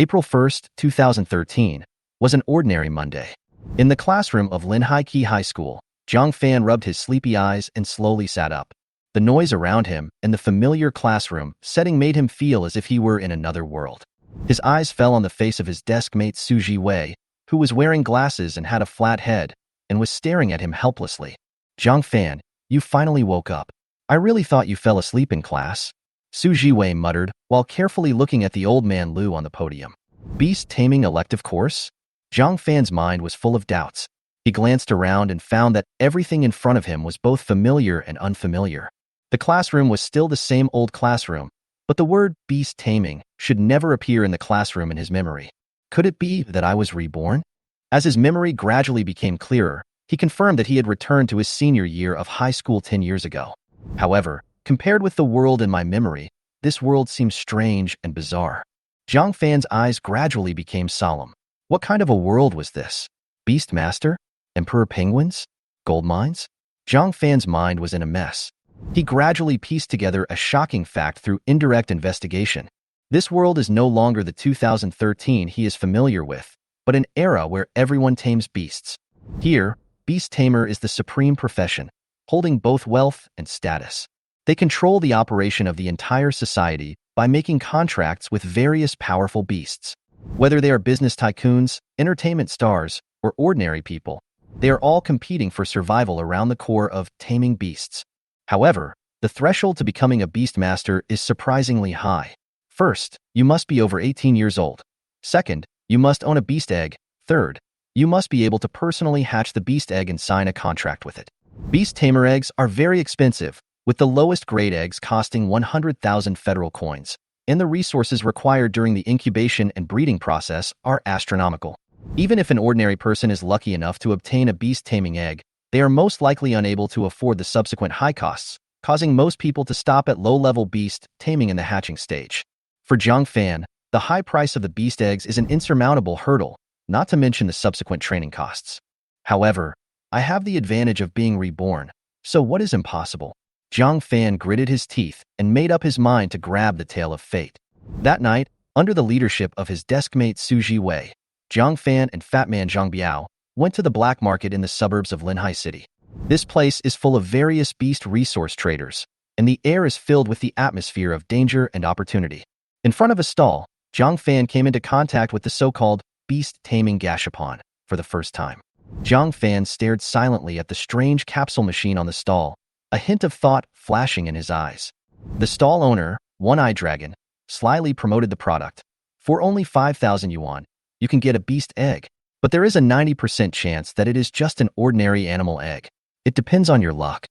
April 1st, 2013, was an ordinary Monday. In the classroom of Linhai Key High School, Jiang Fan rubbed his sleepy eyes and slowly sat up. The noise around him and the familiar classroom setting made him feel as if he were in another world. His eyes fell on the face of his deskmate Xu Zhiwei, who was wearing glasses and had a flat head, and was staring at him helplessly. "Jiang Fan, you finally woke up. I really thought you fell asleep in class," Xu Zhiwei muttered while carefully looking at the old man Lu on the podium. "Beast taming elective course?" Jiang Fan's mind was full of doubts. He glanced around and found that everything in front of him was both familiar and unfamiliar. The classroom was still the same old classroom, but the word beast taming should never appear in the classroom in his memory. Could it be that I was reborn? As his memory gradually became clearer, he confirmed that he had returned to his senior year of high school 10 years ago. However, compared with the world in my memory, this world seems strange and bizarre. Jiang Fan's eyes gradually became solemn. What kind of a world was this? Beast Master? Emperor Penguins? Gold mines? Jiang Fan's mind was in a mess. He gradually pieced together a shocking fact through indirect investigation. This world is no longer the 2013 he is familiar with, but an era where everyone tames beasts. Here, beast tamer is the supreme profession, holding both wealth and status. They control the operation of the entire society by making contracts with various powerful beasts. Whether they are business tycoons, entertainment stars, or ordinary people, they are all competing for survival around the core of taming beasts. However, the threshold to becoming a beast master is surprisingly high. First, you must be over 18 years old. Second, you must own a beast egg. Third, you must be able to personally hatch the beast egg and sign a contract with it. Beast tamer eggs are very expensive, with the lowest grade eggs costing 100,000 federal coins, and the resources required during the incubation and breeding process are astronomical. Even if an ordinary person is lucky enough to obtain a beast taming egg, they are most likely unable to afford the subsequent high costs, causing most people to stop at low-level beast taming in the hatching stage. For Jiang Fan, the high price of the beast eggs is an insurmountable hurdle, not to mention the subsequent training costs. However, I have the advantage of being reborn, so what is impossible? Jiang Fan gritted his teeth and made up his mind to grab the tail of fate. That night, under the leadership of his deskmate Xu Zhiwei, Jiang Fan and Fat Man Zhang Biao went to the black market in the suburbs of Linhai City. This place is full of various beast resource traders, and the air is filled with the atmosphere of danger and opportunity. In front of a stall, Jiang Fan came into contact with the so-called beast taming gashapon for the first time. Jiang Fan stared silently at the strange capsule machine on the stall, a hint of thought flashing in his eyes. The stall owner, One-Eye Dragon, slyly promoted the product. For only 5,000 yuan, you can get a beast egg, but there is a 90% chance that it is just an ordinary animal egg. It depends on your luck.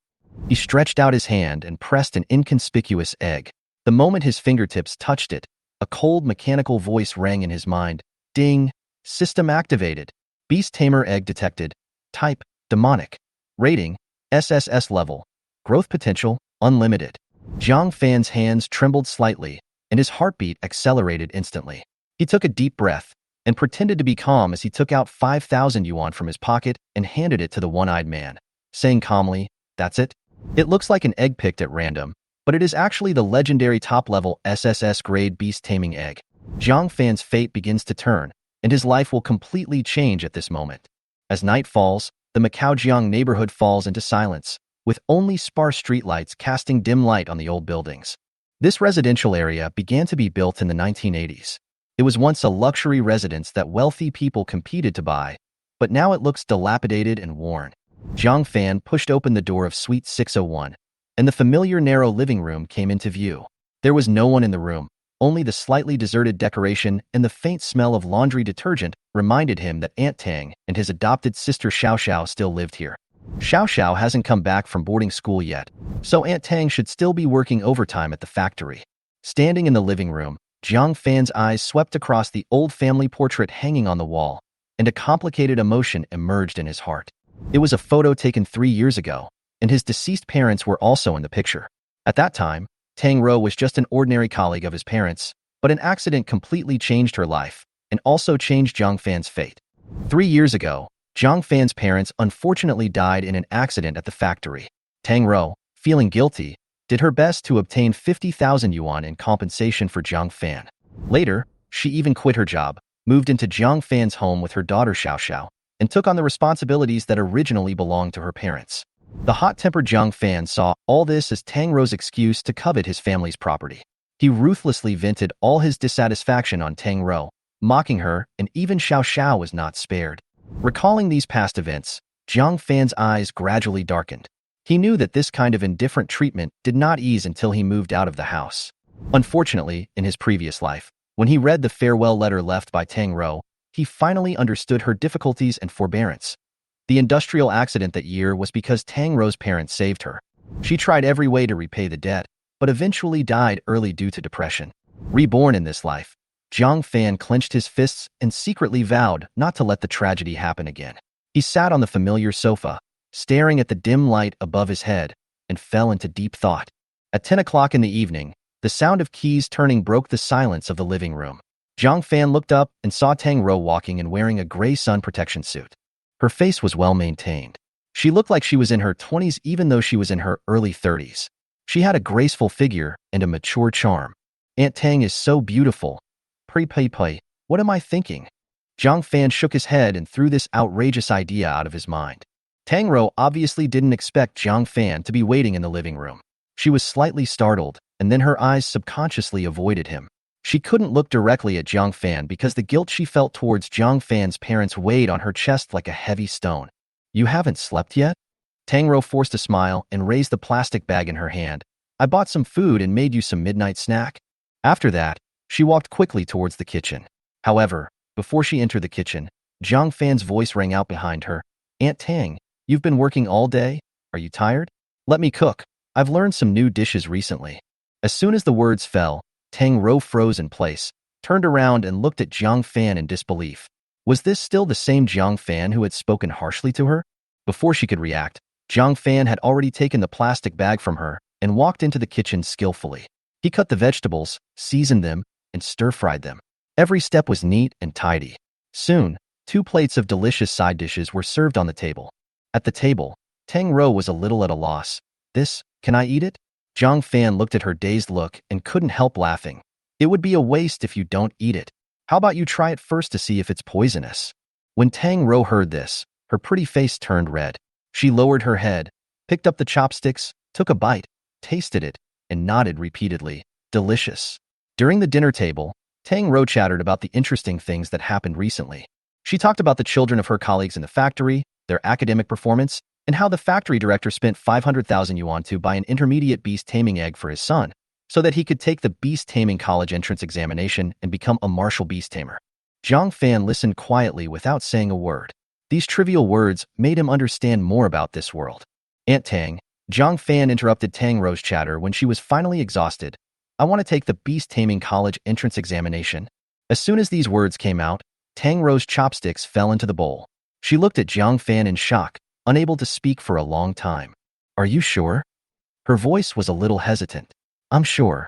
He stretched out his hand and pressed an inconspicuous egg. The moment his fingertips touched it, a cold mechanical voice rang in his mind. Ding! System activated. Beast tamer egg detected. Type: demonic. Rating: SSS-Level. Growth potential: unlimited. Jiang Fan's hands trembled slightly, and his heartbeat accelerated instantly. He took a deep breath and pretended to be calm as he took out 5,000 yuan from his pocket and handed it to the one-eyed man, saying calmly, "That's it? It looks like an egg picked at random, but it is actually the legendary top-level SSS-grade beast taming egg." Jiang Fan's fate begins to turn, and his life will completely change at this moment. As night falls, the Macaojiang neighborhood falls into silence, with only sparse streetlights casting dim light on the old buildings. This residential area began to be built in the 1980s. It was once a luxury residence that wealthy people competed to buy, but now it looks dilapidated and worn. Jiang Fan pushed open the door of Suite 601, and the familiar narrow living room came into view. There was no one in the room. Only the slightly deserted decoration and the faint smell of laundry detergent reminded him that Aunt Tang and his adopted sister Xiao Xiao still lived here. Xiao Xiao hasn't come back from boarding school yet, so Aunt Tang should still be working overtime at the factory. Standing in the living room, Jiang Fan's eyes swept across the old family portrait hanging on the wall, and a complicated emotion emerged in his heart. It was a photo taken 3 years ago, and his deceased parents were also in the picture. At that time, Tang Ro was just an ordinary colleague of his parents, but an accident completely changed her life, and also changed Jiang Fan's fate. 3 years ago, Jiang Fan's parents unfortunately died in an accident at the factory. Tang Ro, feeling guilty, did her best to obtain 50,000 yuan in compensation for Jiang Fan. Later, She even quit her job, moved into Jiang Fan's home with her daughter Xiao Xiao, and took on the responsibilities that originally belonged to her parents. The hot-tempered Jiang Fan saw all this as Tang Rou's excuse to covet his family's property. He ruthlessly vented all his dissatisfaction on Tang Rou, mocking her, and even Xiao Xiao was not spared. Recalling these past events, Jiang Fan's eyes gradually darkened. He knew that this kind of indifferent treatment did not ease until he moved out of the house. Unfortunately, in his previous life, when he read the farewell letter left by Tang Rou, he finally understood her difficulties and forbearance. The industrial accident that year was because Tang Rou's parents saved her. She tried every way to repay the debt, but eventually died early due to depression. Reborn in this life, Jiang Fan clenched his fists and secretly vowed not to let the tragedy happen again. He sat on the familiar sofa, staring at the dim light above his head, and fell into deep thought. At 10 o'clock in the evening, the sound of keys turning broke the silence of the living room. Jiang Fan looked up and saw Tang Rou walking and wearing a gray sun protection suit. Her face was well maintained. She looked like she was in her 20s even though she was in her early 30s. She had a graceful figure and a mature charm. Aunt Tang is so beautiful. Pray, what am I thinking? Jiang Fan shook his head and threw this outrageous idea out of his mind. Tang Rou obviously didn't expect Jiang Fan to be waiting in the living room. She was slightly startled, and then her eyes subconsciously avoided him. She couldn't look directly at Jiang Fan because the guilt she felt towards Jiang Fan's parents weighed on her chest like a heavy stone. You haven't slept yet? Tang Rou forced a smile and raised the plastic bag in her hand. I bought some food and made you some midnight snack. After that, she walked quickly towards the kitchen. However, before she entered the kitchen, Jiang Fan's voice rang out behind her. Aunt Tang, you've been working all day? Are you tired? Let me cook. I've learned some new dishes recently. As soon as the words fell, Tang Rou froze in place, turned around and looked at Jiang Fan in disbelief. Was this still the same Jiang Fan who had spoken harshly to her? Before she could react, Jiang Fan had already taken the plastic bag from her and walked into the kitchen skillfully. He cut the vegetables, seasoned them, and stir-fried them. Every step was neat and tidy. Soon, 2 plates of delicious side dishes were served on the table. At the table, Tang Rou was a little at a loss. Can I eat it? Jiang Fan looked at her dazed look and couldn't help laughing. It would be a waste if you don't eat it. How about you try it first to see if it's poisonous? When Tang Rou heard this, her pretty face turned red. She lowered her head, picked up the chopsticks, took a bite, tasted it, and nodded repeatedly. Delicious. During the dinner table, Tang Rou chattered about the interesting things that happened recently. She talked about the children of her colleagues in the factory, their academic performance, and how the factory director spent 500,000 yuan to buy an intermediate beast taming egg for his son, so that he could take the beast taming college entrance examination and become a martial beast tamer. Jiang Fan listened quietly without saying a word. These trivial words made him understand more about this world. Aunt Tang, Jiang Fan interrupted Tang Rou's chatter when she was finally exhausted. I want to take the beast taming college entrance examination. As soon as these words came out, Tang Rou's chopsticks fell into the bowl. She looked at Jiang Fan in shock, unable to speak for a long time. Are you sure? Her voice was a little hesitant. I'm sure.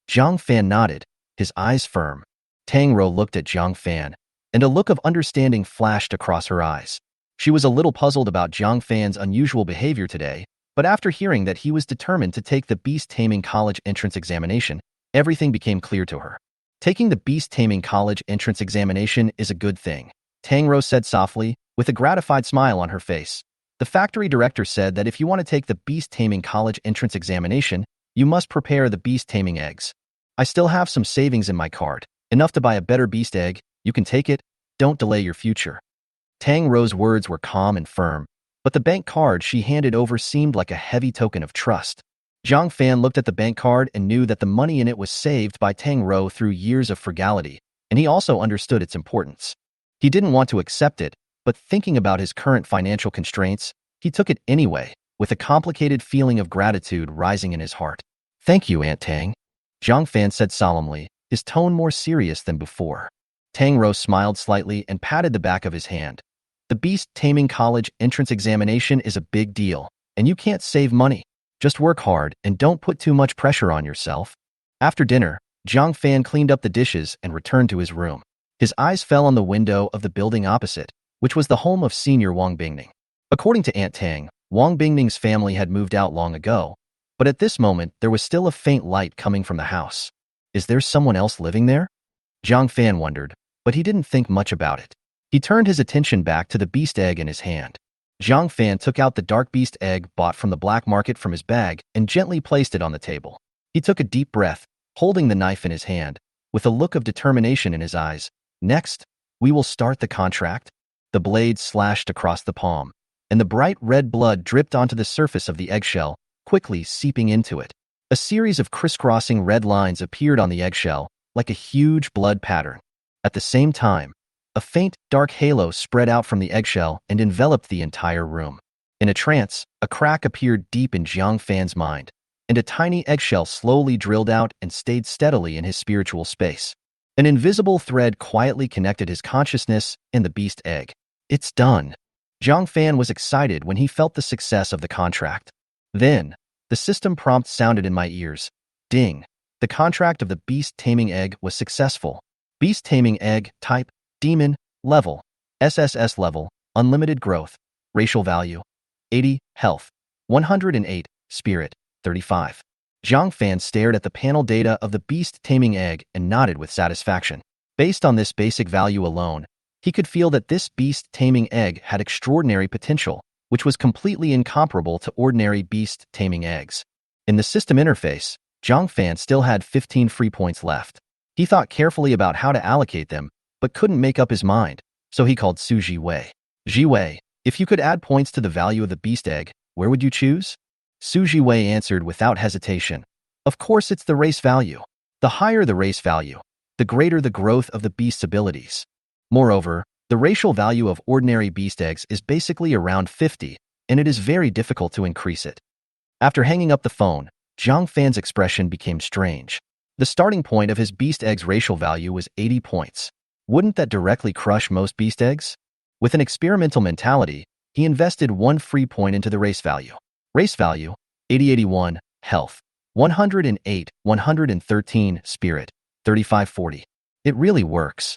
Jiang Fan nodded, his eyes firm. Tang Rou looked at Jiang Fan, and a look of understanding flashed across her eyes. She was a little puzzled about Jiang Fan's unusual behavior today, but after hearing that he was determined to take the beast taming college entrance examination, everything became clear to her. Taking the beast taming college entrance examination is a good thing, Tang Rou said softly, with a gratified smile on her face. The factory director said that if you want to take the beast taming college entrance examination, you must prepare the beast taming eggs. I still have some savings in my card, enough to buy a better beast egg. You can take it. Don't delay your future. Tang Rou's words were calm and firm, but the bank card she handed over seemed like a heavy token of trust. Jiang Fan looked at the bank card and knew that the money in it was saved by Tang Rou through years of frugality, and he also understood its importance. He didn't want to accept it, but thinking about his current financial constraints, he took it anyway, with a complicated feeling of gratitude rising in his heart. Thank you, Aunt Tang, Jiang Fan said solemnly, his tone more serious than before. Tang Rou smiled slightly and patted the back of his hand. The beast taming college entrance examination is a big deal, and you can't save money. Just work hard and don't put too much pressure on yourself. After dinner, Jiang Fan cleaned up the dishes and returned to his room. His eyes fell on the window of the building opposite, which was the home of senior Wang Bingning. According to Aunt Tang, Wang Bingning's family had moved out long ago, but at this moment there was still a faint light coming from the house. Is there someone else living there? Jiang Fan wondered, but he didn't think much about it. He turned his attention back to the beast egg in his hand. Jiang Fan took out the dark beast egg bought from the black market from his bag and gently placed it on the table. He took a deep breath, holding the knife in his hand, with a look of determination in his eyes. Next, we will start the contract. The blade slashed across the palm, and the bright red blood dripped onto the surface of the eggshell, quickly seeping into it. A series of crisscrossing red lines appeared on the eggshell, like a huge blood pattern. At the same time, a faint, dark halo spread out from the eggshell and enveloped the entire room. In a trance, a crack appeared deep in Jiang Fan's mind, and a tiny eggshell slowly drilled out and stayed steadily in his spiritual space. An invisible thread quietly connected his consciousness and the beast egg. It's done. Jiang Fan was excited when he felt the success of the contract. Then, the system prompt sounded in my ears. Ding. The contract of the beast taming egg was successful. Beast taming egg, type, demon, level, SSS-Level, unlimited growth, racial value, 80, health, 108, spirit, 35. Jiang Fan stared at the panel data of the beast taming egg and nodded with satisfaction. Based on this basic value alone, he could feel that this beast taming egg had extraordinary potential, which was completely incomparable to ordinary beast taming eggs. In the system interface, Jiang Fan still had 15 free points left. He thought carefully about how to allocate them, but couldn't make up his mind, so he called Xu Zhiwei. Zhiwei, if you could add points to the value of the beast egg, where would you choose? Xu Zhiwei answered without hesitation. Of course it's the race value. The higher the race value, the greater the growth of the beast's abilities. Moreover, the racial value of ordinary beast eggs is basically around 50, and it is very difficult to increase it. After hanging up the phone, Jiang Fan's expression became strange. The starting point of his beast egg's racial value was 80 points. Wouldn't that directly crush most beast eggs? With an experimental mentality, he invested 1 free point into the race value. Race value, 80-81, health, 108, 113, spirit, 35-40. It really works.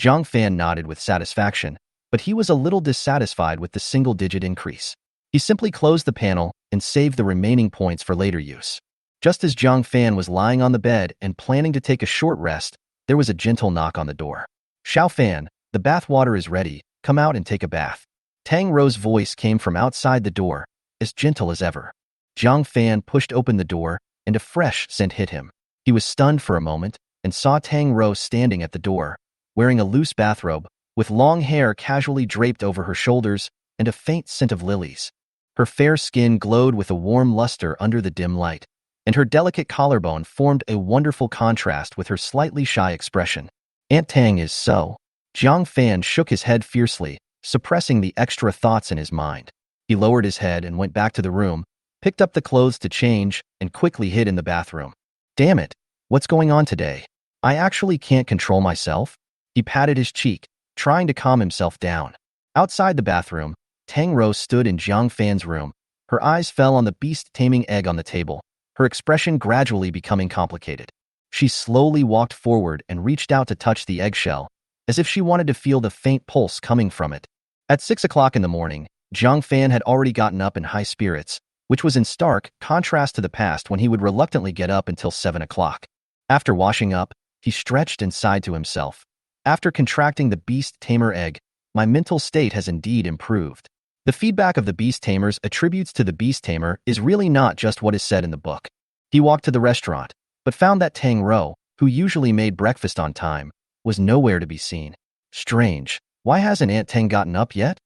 Jiang Fan nodded with satisfaction, but he was a little dissatisfied with the single-digit increase. He simply closed the panel and saved the remaining points for later use. Just as Jiang Fan was lying on the bed and planning to take a short rest, there was a gentle knock on the door. Xiao Fan, the bath water is ready, come out and take a bath. Tang Rou's voice came from outside the door, as gentle as ever. Jiang Fan pushed open the door, and a fresh scent hit him. He was stunned for a moment and saw Tang Rou standing at the door, wearing a loose bathrobe, with long hair casually draped over her shoulders and a faint scent of lilies. Her fair skin glowed with a warm luster under the dim light, and her delicate collarbone formed a wonderful contrast with her slightly shy expression. Aunt Tang is so. Jiang Fan shook his head fiercely, suppressing the extra thoughts in his mind. He lowered his head and went back to the room, picked up the clothes to change, and quickly hid in the bathroom. Damn it, what's going on today? I actually can't control myself? He patted his cheek, trying to calm himself down. Outside the bathroom, Tang Rou stood in Jiang Fan's room. Her eyes fell on the beast taming egg on the table, her expression gradually becoming complicated. She slowly walked forward and reached out to touch the eggshell, as if she wanted to feel the faint pulse coming from it. At 6 o'clock in the morning, Jiang Fan had already gotten up in high spirits, which was in stark contrast to the past when he would reluctantly get up until 7 o'clock. After washing up, he stretched and sighed to himself. After contracting the beast tamer egg, my mental state has indeed improved. The feedback of the beast tamers attributes to the beast tamer is really not just what is said in the book. He walked to the restaurant, but found that Tang Rou, who usually made breakfast on time, was nowhere to be seen. Strange, why hasn't Aunt Tang gotten up yet?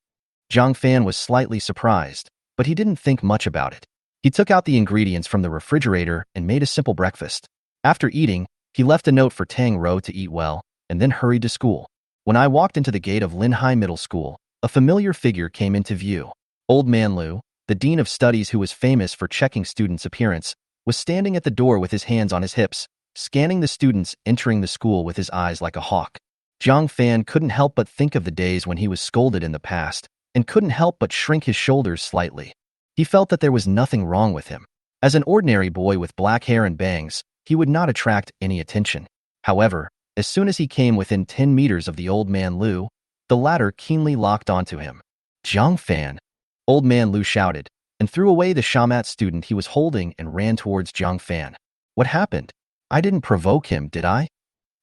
Jiang Fan was slightly surprised, but he didn't think much about it. He took out the ingredients from the refrigerator and made a simple breakfast. After eating, he left a note for Tang Rou to eat well, and then hurried to school. When I walked into the gate of Linhai Middle School, a familiar figure came into view. Old Man Liu, the dean of studies who was famous for checking students' appearance, was standing at the door with his hands on his hips, scanning the students entering the school with his eyes like a hawk. Jiang Fan couldn't help but think of the days when he was scolded in the past, and couldn't help but shrink his shoulders slightly. He felt that there was nothing wrong with him. As an ordinary boy with black hair and bangs, he would not attract any attention. However, as soon as he came within 10 meters of the Old Man Liu, the latter keenly locked onto him. Jiang Fan! Old Man Liu shouted, and threw away the shamat student he was holding and ran towards Jiang Fan. What happened? I didn't provoke him, did I?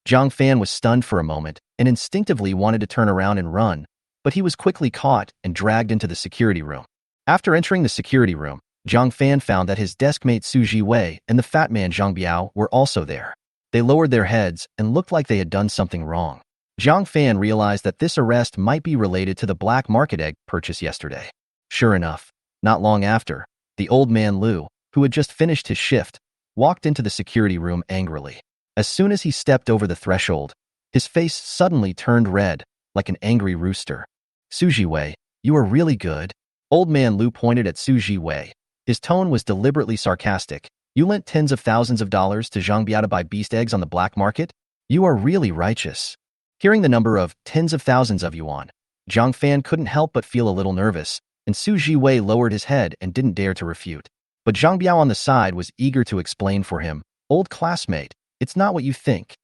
Jiang Fan was stunned for a moment and instinctively wanted to turn around and run, but he was quickly caught and dragged into the security room. After entering the security room, Jiang Fan found that his deskmate Xu Zhiwei and the fat man Zhang Biao were also there. They lowered their heads and looked like they had done something wrong. Jiang Fan realized that this arrest might be related to the black market egg purchase yesterday. Sure enough, not long after, the old man Lu, who had just finished his shift, walked into the security room angrily. As soon as he stepped over the threshold, his face suddenly turned red, like an angry rooster. Xu Zhiwei, you are really good. Old man Lu pointed at Xu Zhiwei. His tone was deliberately sarcastic. You lent tens of thousands of dollars to Zhang Biao to buy beast eggs on the black market? You are really righteous. Hearing the number of tens of thousands of yuan, Jiang Fan couldn't help but feel a little nervous, and Xu Zhiwei lowered his head and didn't dare to refute. But Zhang Biao on the side was eager to explain for him. Old classmate, it's not what you think.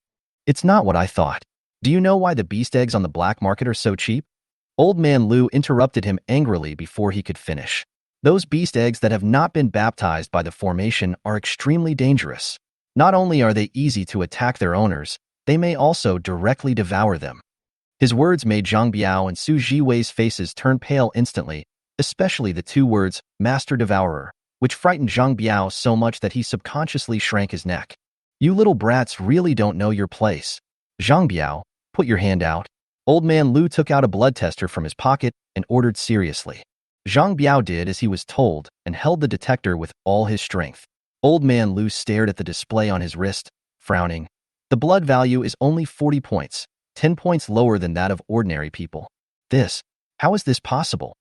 It's not what I thought. Do you know why the beast eggs on the black market are so cheap? Old man Lu interrupted him angrily before he could finish. Those beast eggs that have not been baptized by the formation are extremely dangerous. Not only are they easy to attack their owners, they may also directly devour them. His words made Zhang Biao and Xu Zhiwei's faces turn pale instantly, especially the two words, Master Devourer, which frightened Zhang Biao so much that he subconsciously shrank his neck. You little brats really don't know your place. Zhang Biao, put your hand out. Old man Lu took out a blood tester from his pocket and ordered seriously. Zhang Biao did as he was told and held the detector with all his strength. Old man Lu stared at the display on his wrist, frowning. The blood value is only 40 points, 10 points lower than that of ordinary people. How is this possible?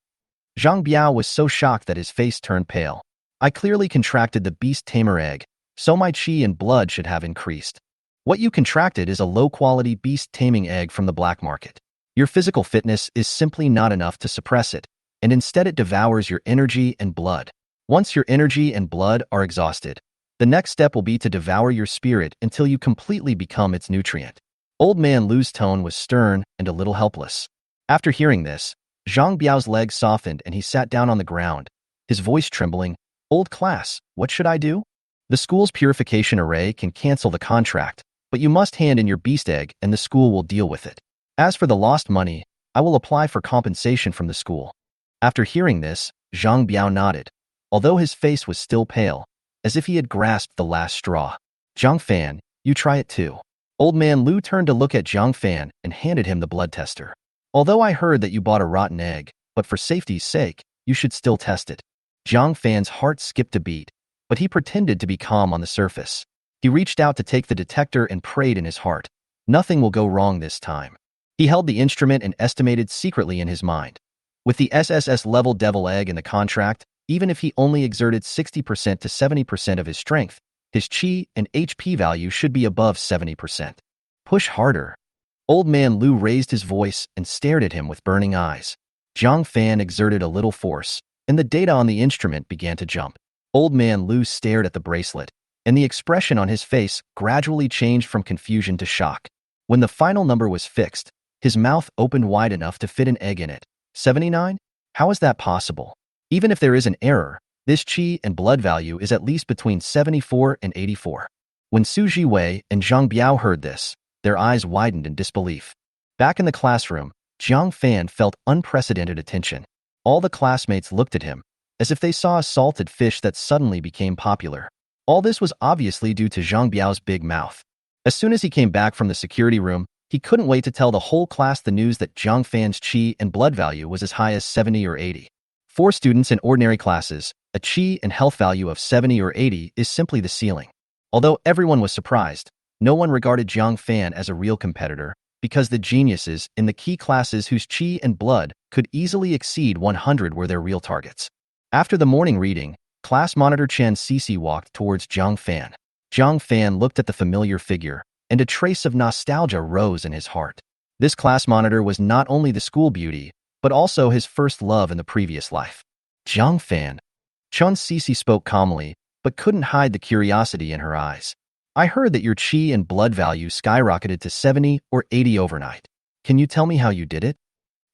Zhang Biao was so shocked that his face turned pale. I clearly contracted the beast tamer egg, so my chi and blood should have increased. What you contracted is a low-quality beast taming egg from the black market. Your physical fitness is simply not enough to suppress it, and instead it devours your energy and blood. Once your energy and blood are exhausted, the next step will be to devour your spirit until you completely become its nutrient. Old man Lu's tone was stern and a little helpless. After hearing this, Zhang Biao's legs softened and he sat down on the ground, his voice trembling. Old class, what should I do? The school's purification array can cancel the contract, but you must hand in your beast egg and the school will deal with it. As for the lost money, I will apply for compensation from the school. After hearing this, Zhang Biao nodded, although his face was still pale, as if he had grasped the last straw. Jiang Fan, you try it too. Old man Lu turned to look at Jiang Fan and handed him the blood tester. Although I heard that you bought a rotten egg, but for safety's sake, you should still test it. Jiang Fan's heart skipped a beat, but he pretended to be calm on the surface. He reached out to take the detector and prayed in his heart. Nothing will go wrong this time. He held the instrument and estimated secretly in his mind. With the SSS-Level devil egg in the contract, even if he only exerted 60% to 70% of his strength, his chi and HP value should be above 70%. Push harder. Old man Lu raised his voice and stared at him with burning eyes. Jiang Fan exerted a little force, and the data on the instrument began to jump. Old man Lu stared at the bracelet, and the expression on his face gradually changed from confusion to shock. When the final number was fixed, his mouth opened wide enough to fit an egg in it. 79? How is that possible? Even if there is an error, this chi and blood value is at least between 74 and 84. When Xu Zhiwei and Zhang Biao heard this, their eyes widened in disbelief. Back in the classroom, Jiang Fan felt unprecedented attention. All the classmates looked at him, as if they saw a salted fish that suddenly became popular. All this was obviously due to Zhang Biao's big mouth. As soon as he came back from the security room, he couldn't wait to tell the whole class the news that Jiang Fan's chi and blood value was as high as 70 or 80. For students in ordinary classes, a chi and health value of 70 or 80 is simply the ceiling. Although everyone was surprised, no one regarded Jiang Fan as a real competitor, because the geniuses in the key classes whose chi and blood could easily exceed 100 were their real targets. After the morning reading, class monitor Chen Cece walked towards Jiang Fan. Jiang Fan looked at the familiar figure, and a trace of nostalgia rose in his heart. This class monitor was not only the school beauty, but also his first love in the previous life. Jiang Fan. Chen Cece spoke calmly, but couldn't hide the curiosity in her eyes. I heard that your chi and blood value skyrocketed to 70 or 80 overnight. Can you tell me how you did it?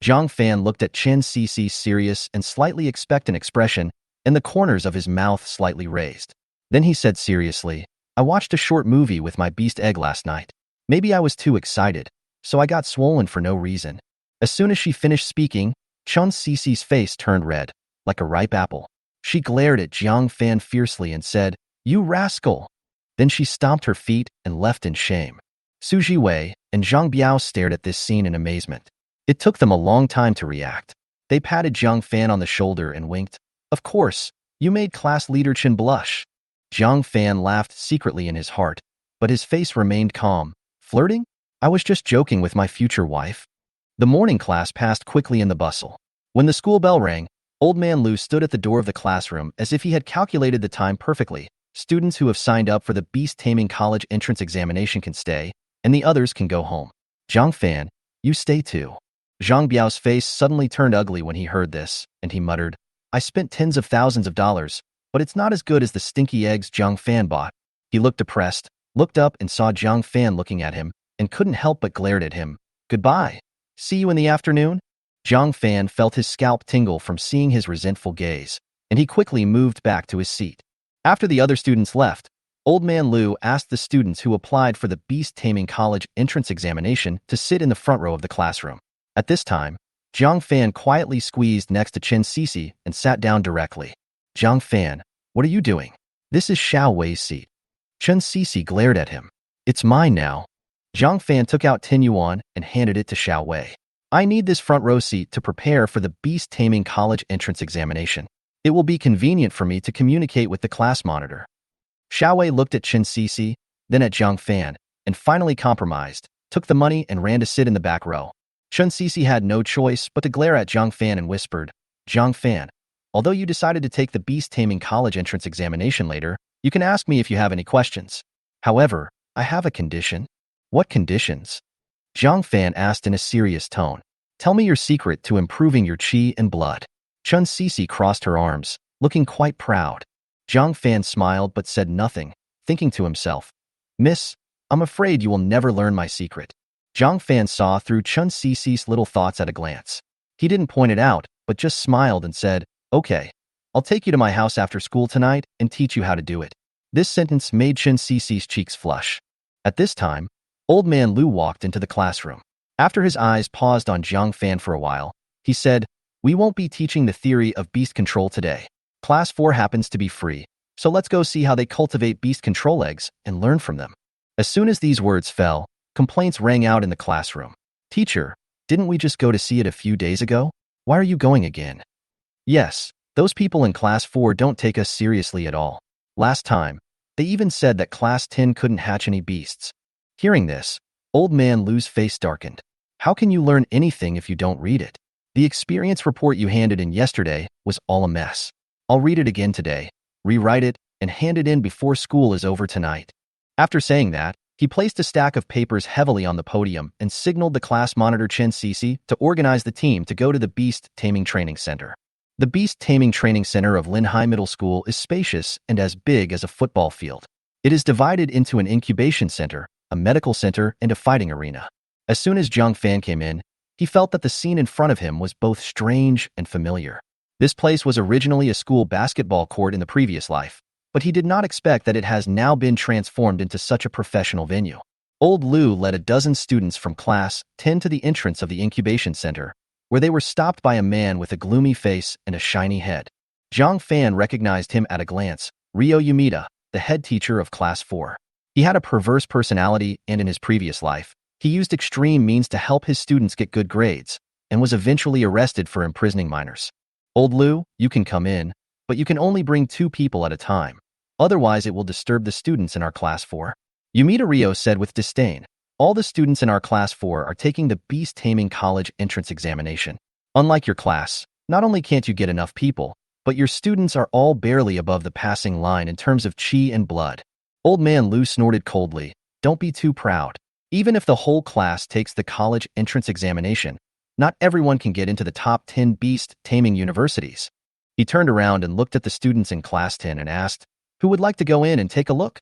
Jiang Fan looked at Chen Cece's serious and slightly expectant expression, and the corners of his mouth slightly raised. Then he said seriously, I watched a short movie with my beast egg last night. Maybe I was too excited, so I got swollen for no reason. As soon as she finished speaking, Chun Cece's face turned red, like a ripe apple. She glared at Jiang Fan fiercely and said, "You rascal!" Then she stomped her feet and left in shame. Xu Zhiwei and Zhang Biao stared at this scene in amazement. It took them a long time to react. They patted Jiang Fan on the shoulder and winked. "Of course, you made class leader Chen blush." Jiang Fan laughed secretly in his heart, but his face remained calm. "Flirting? I was just joking with my future wife." The morning class passed quickly in the bustle. When the school bell rang, Old Man Lu stood at the door of the classroom as if he had calculated the time perfectly. "Students who have signed up for the Beast Taming College entrance examination can stay, and the others can go home. Jiang Fan, you stay too." Zhang Biao's face suddenly turned ugly when he heard this, and he muttered, "I spent tens of thousands of dollars, but it's not as good as the stinky eggs Jiang Fan bought." He looked depressed, looked up and saw Jiang Fan looking at him, and couldn't help but glared at him. "Goodbye. See you in the afternoon?" Jiang Fan felt his scalp tingle from seeing his resentful gaze, and he quickly moved back to his seat. After the other students left, Old Man Lu asked the students who applied for the Beast Taming College entrance examination to sit in the front row of the classroom. At this time, Jiang Fan quietly squeezed next to Chen Cece and sat down directly. "Jiang Fan, what are you doing? This is Xiao Wei's seat." Chen Cece glared at him. "It's mine now." Jiang Fan took out 10 yuan and handed it to Xiao Wei. "I need this front row seat to prepare for the Beast Taming College entrance examination. It will be convenient for me to communicate with the class monitor." Xiao Wei looked at Chen Cece, then at Jiang Fan, and finally compromised, took the money and ran to sit in the back row. Chen Cece had no choice but to glare at Jiang Fan and whispered, "Jiang Fan, although you decided to take the Beast Taming College entrance examination later, you can ask me if you have any questions. However, I have a condition." "What conditions?" Jiang Fan asked in a serious tone. "Tell me your secret to improving your qi and blood." Chen Cece crossed her arms, looking quite proud. Jiang Fan smiled but said nothing, thinking to himself, "Miss, I'm afraid you will never learn my secret." Jiang Fan saw through Chen Cece's little thoughts at a glance. He didn't point it out, but just smiled and said, "Okay, I'll take you to my house after school tonight and teach you how to do it." This sentence made Chen Cece's cheeks flush. At this time, Old Man Lu walked into the classroom. After his eyes paused on Jiang Fan for a while, he said, "We won't be teaching the theory of beast control today. Class 4 happens to be free, so let's go see how they cultivate beast control eggs and learn from them." As soon as these words fell, complaints rang out in the classroom. "Teacher, didn't we just go to see it a few days ago? Why are you going again?" "Yes, those people in Class 4 don't take us seriously at all. Last time, they even said that Class 10 couldn't hatch any beasts." Hearing this, Old Man Lu's face darkened. "How can you learn anything if you don't read it? The experience report you handed in yesterday was all a mess. I'll read it again today, rewrite it, and hand it in before school is over tonight." After saying that, he placed a stack of papers heavily on the podium and signaled the class monitor Chen Cece to organize the team to go to the Beast Taming Training Center. The Beast Taming Training Center of Linhai Middle School is spacious and as big as a football field. It is divided into an incubation center, a medical center, and a fighting arena. As soon as Jiang Fan came in, he felt that the scene in front of him was both strange and familiar. This place was originally a school basketball court in the previous life, but he did not expect that it has now been transformed into such a professional venue. Old Lu led a dozen students from Class 10 to the entrance of the incubation center, where they were stopped by a man with a gloomy face and a shiny head. Jiang Fan recognized him at a glance, Ryo Yumida, the head teacher of Class 4. He had a perverse personality, and in his previous life, he used extreme means to help his students get good grades, and was eventually arrested for imprisoning minors. "Old Lu, you can come in, but you can only bring 2 people at a time. Otherwise, it will disturb the students in our Class 4. Yumida Ryo said with disdain, "All the students in our Class 4 are taking the Beast Taming College entrance examination. Unlike your class, not only can't you get enough people, but your students are all barely above the passing line in terms of qi and blood." Old Man Lu snorted coldly, "Don't be too proud. Even if the whole class takes the college entrance examination, not everyone can get into the top 10 beast taming universities." He turned around and looked at the students in Class 10 and asked, "Who would like to go in and take a look?"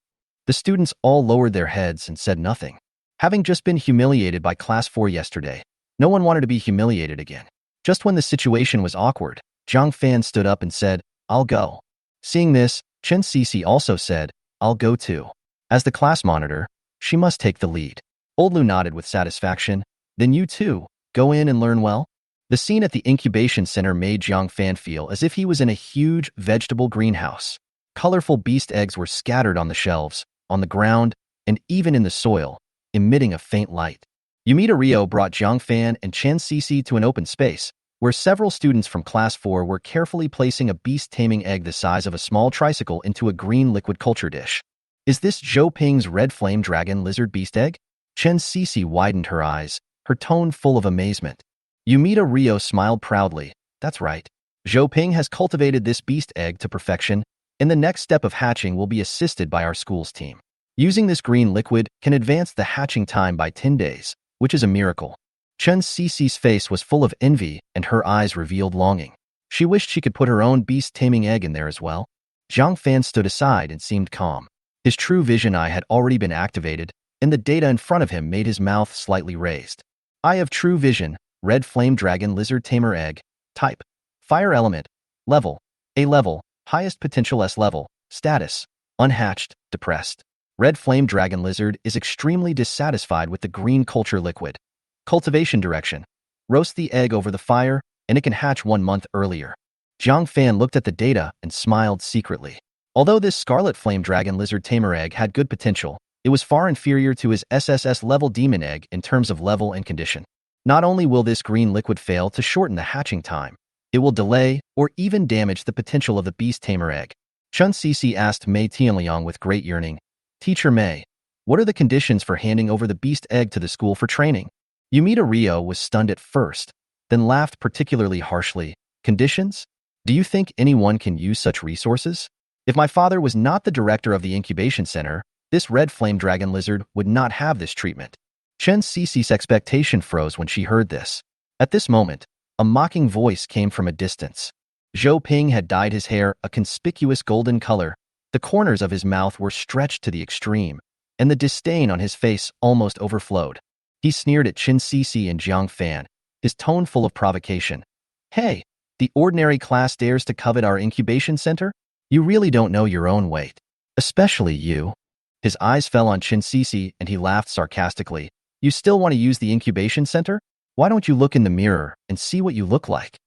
The students all lowered their heads and said nothing. Having just been humiliated by Class 4 yesterday, no one wanted to be humiliated again. Just when the situation was awkward, Jiang Fan stood up and said, "I'll go." Seeing this, Chen Cece also said, "I'll go too." As the class monitor, she must take the lead. Old Lu nodded with satisfaction. Then you too, go in and learn well? The scene at the incubation center made Jiang Fan feel as if he was in a huge vegetable greenhouse. Colorful beast eggs were scattered on the shelves, on the ground, and even in the soil, emitting a faint light. Yumita Ryo brought Jiang Fan and Chen Cece to an open space, where several students from Class 4 were carefully placing a beast-taming egg the size of a small tricycle into a green liquid culture dish. Is this Zhou Ping's red flame dragon lizard beast egg? Chen Cece widened her eyes, her tone full of amazement. Yumita Ryo smiled proudly. That's right. Zhou Ping has cultivated this beast egg to perfection, and the next step of hatching will be assisted by our school's team. Using this green liquid can advance the hatching time by 10 days, which is a miracle. Chen Cece's face was full of envy and her eyes revealed longing. She wished she could put her own beast-taming egg in there as well. Jiang Fan stood aside and seemed calm. His true vision eye had already been activated, and the data in front of him made his mouth slightly raised. Eye of true vision, red flame dragon lizard tamer egg, type, fire element, level, A level, highest potential S level, status, unhatched, depressed. Red flame dragon lizard is extremely dissatisfied with the green culture liquid. Cultivation direction, roast the egg over the fire, and it can hatch 1 month earlier. Jiang Fan looked at the data and smiled secretly. Although this scarlet flame dragon lizard tamer egg had good potential, it was far inferior to his SSS-Level demon egg in terms of level and condition. Not only will this green liquid fail to shorten the hatching time, it will delay or even damage the potential of the beast tamer egg. Chen Cece asked Mei Tianliang with great yearning, Teacher Mei, what are the conditions for handing over the beast egg to the school for training? Yumita Ryo was stunned at first, then laughed particularly harshly. Conditions? Do you think anyone can use such resources? If my father was not the director of the incubation center, this red flame dragon lizard would not have this treatment. Chen Cece's expectation froze when she heard this. At this moment, a mocking voice came from a distance. Zhou Ping had dyed his hair a conspicuous golden color. The corners of his mouth were stretched to the extreme, and the disdain on his face almost overflowed. He sneered at Chen Cece and Jiang Fan, his tone full of provocation. Hey, the ordinary class dares to covet our incubation center? You really don't know your own weight. Especially you. His eyes fell on Chen Cece and he laughed sarcastically. You still want to use the incubation center? Why don't you look in the mirror and see what you look like?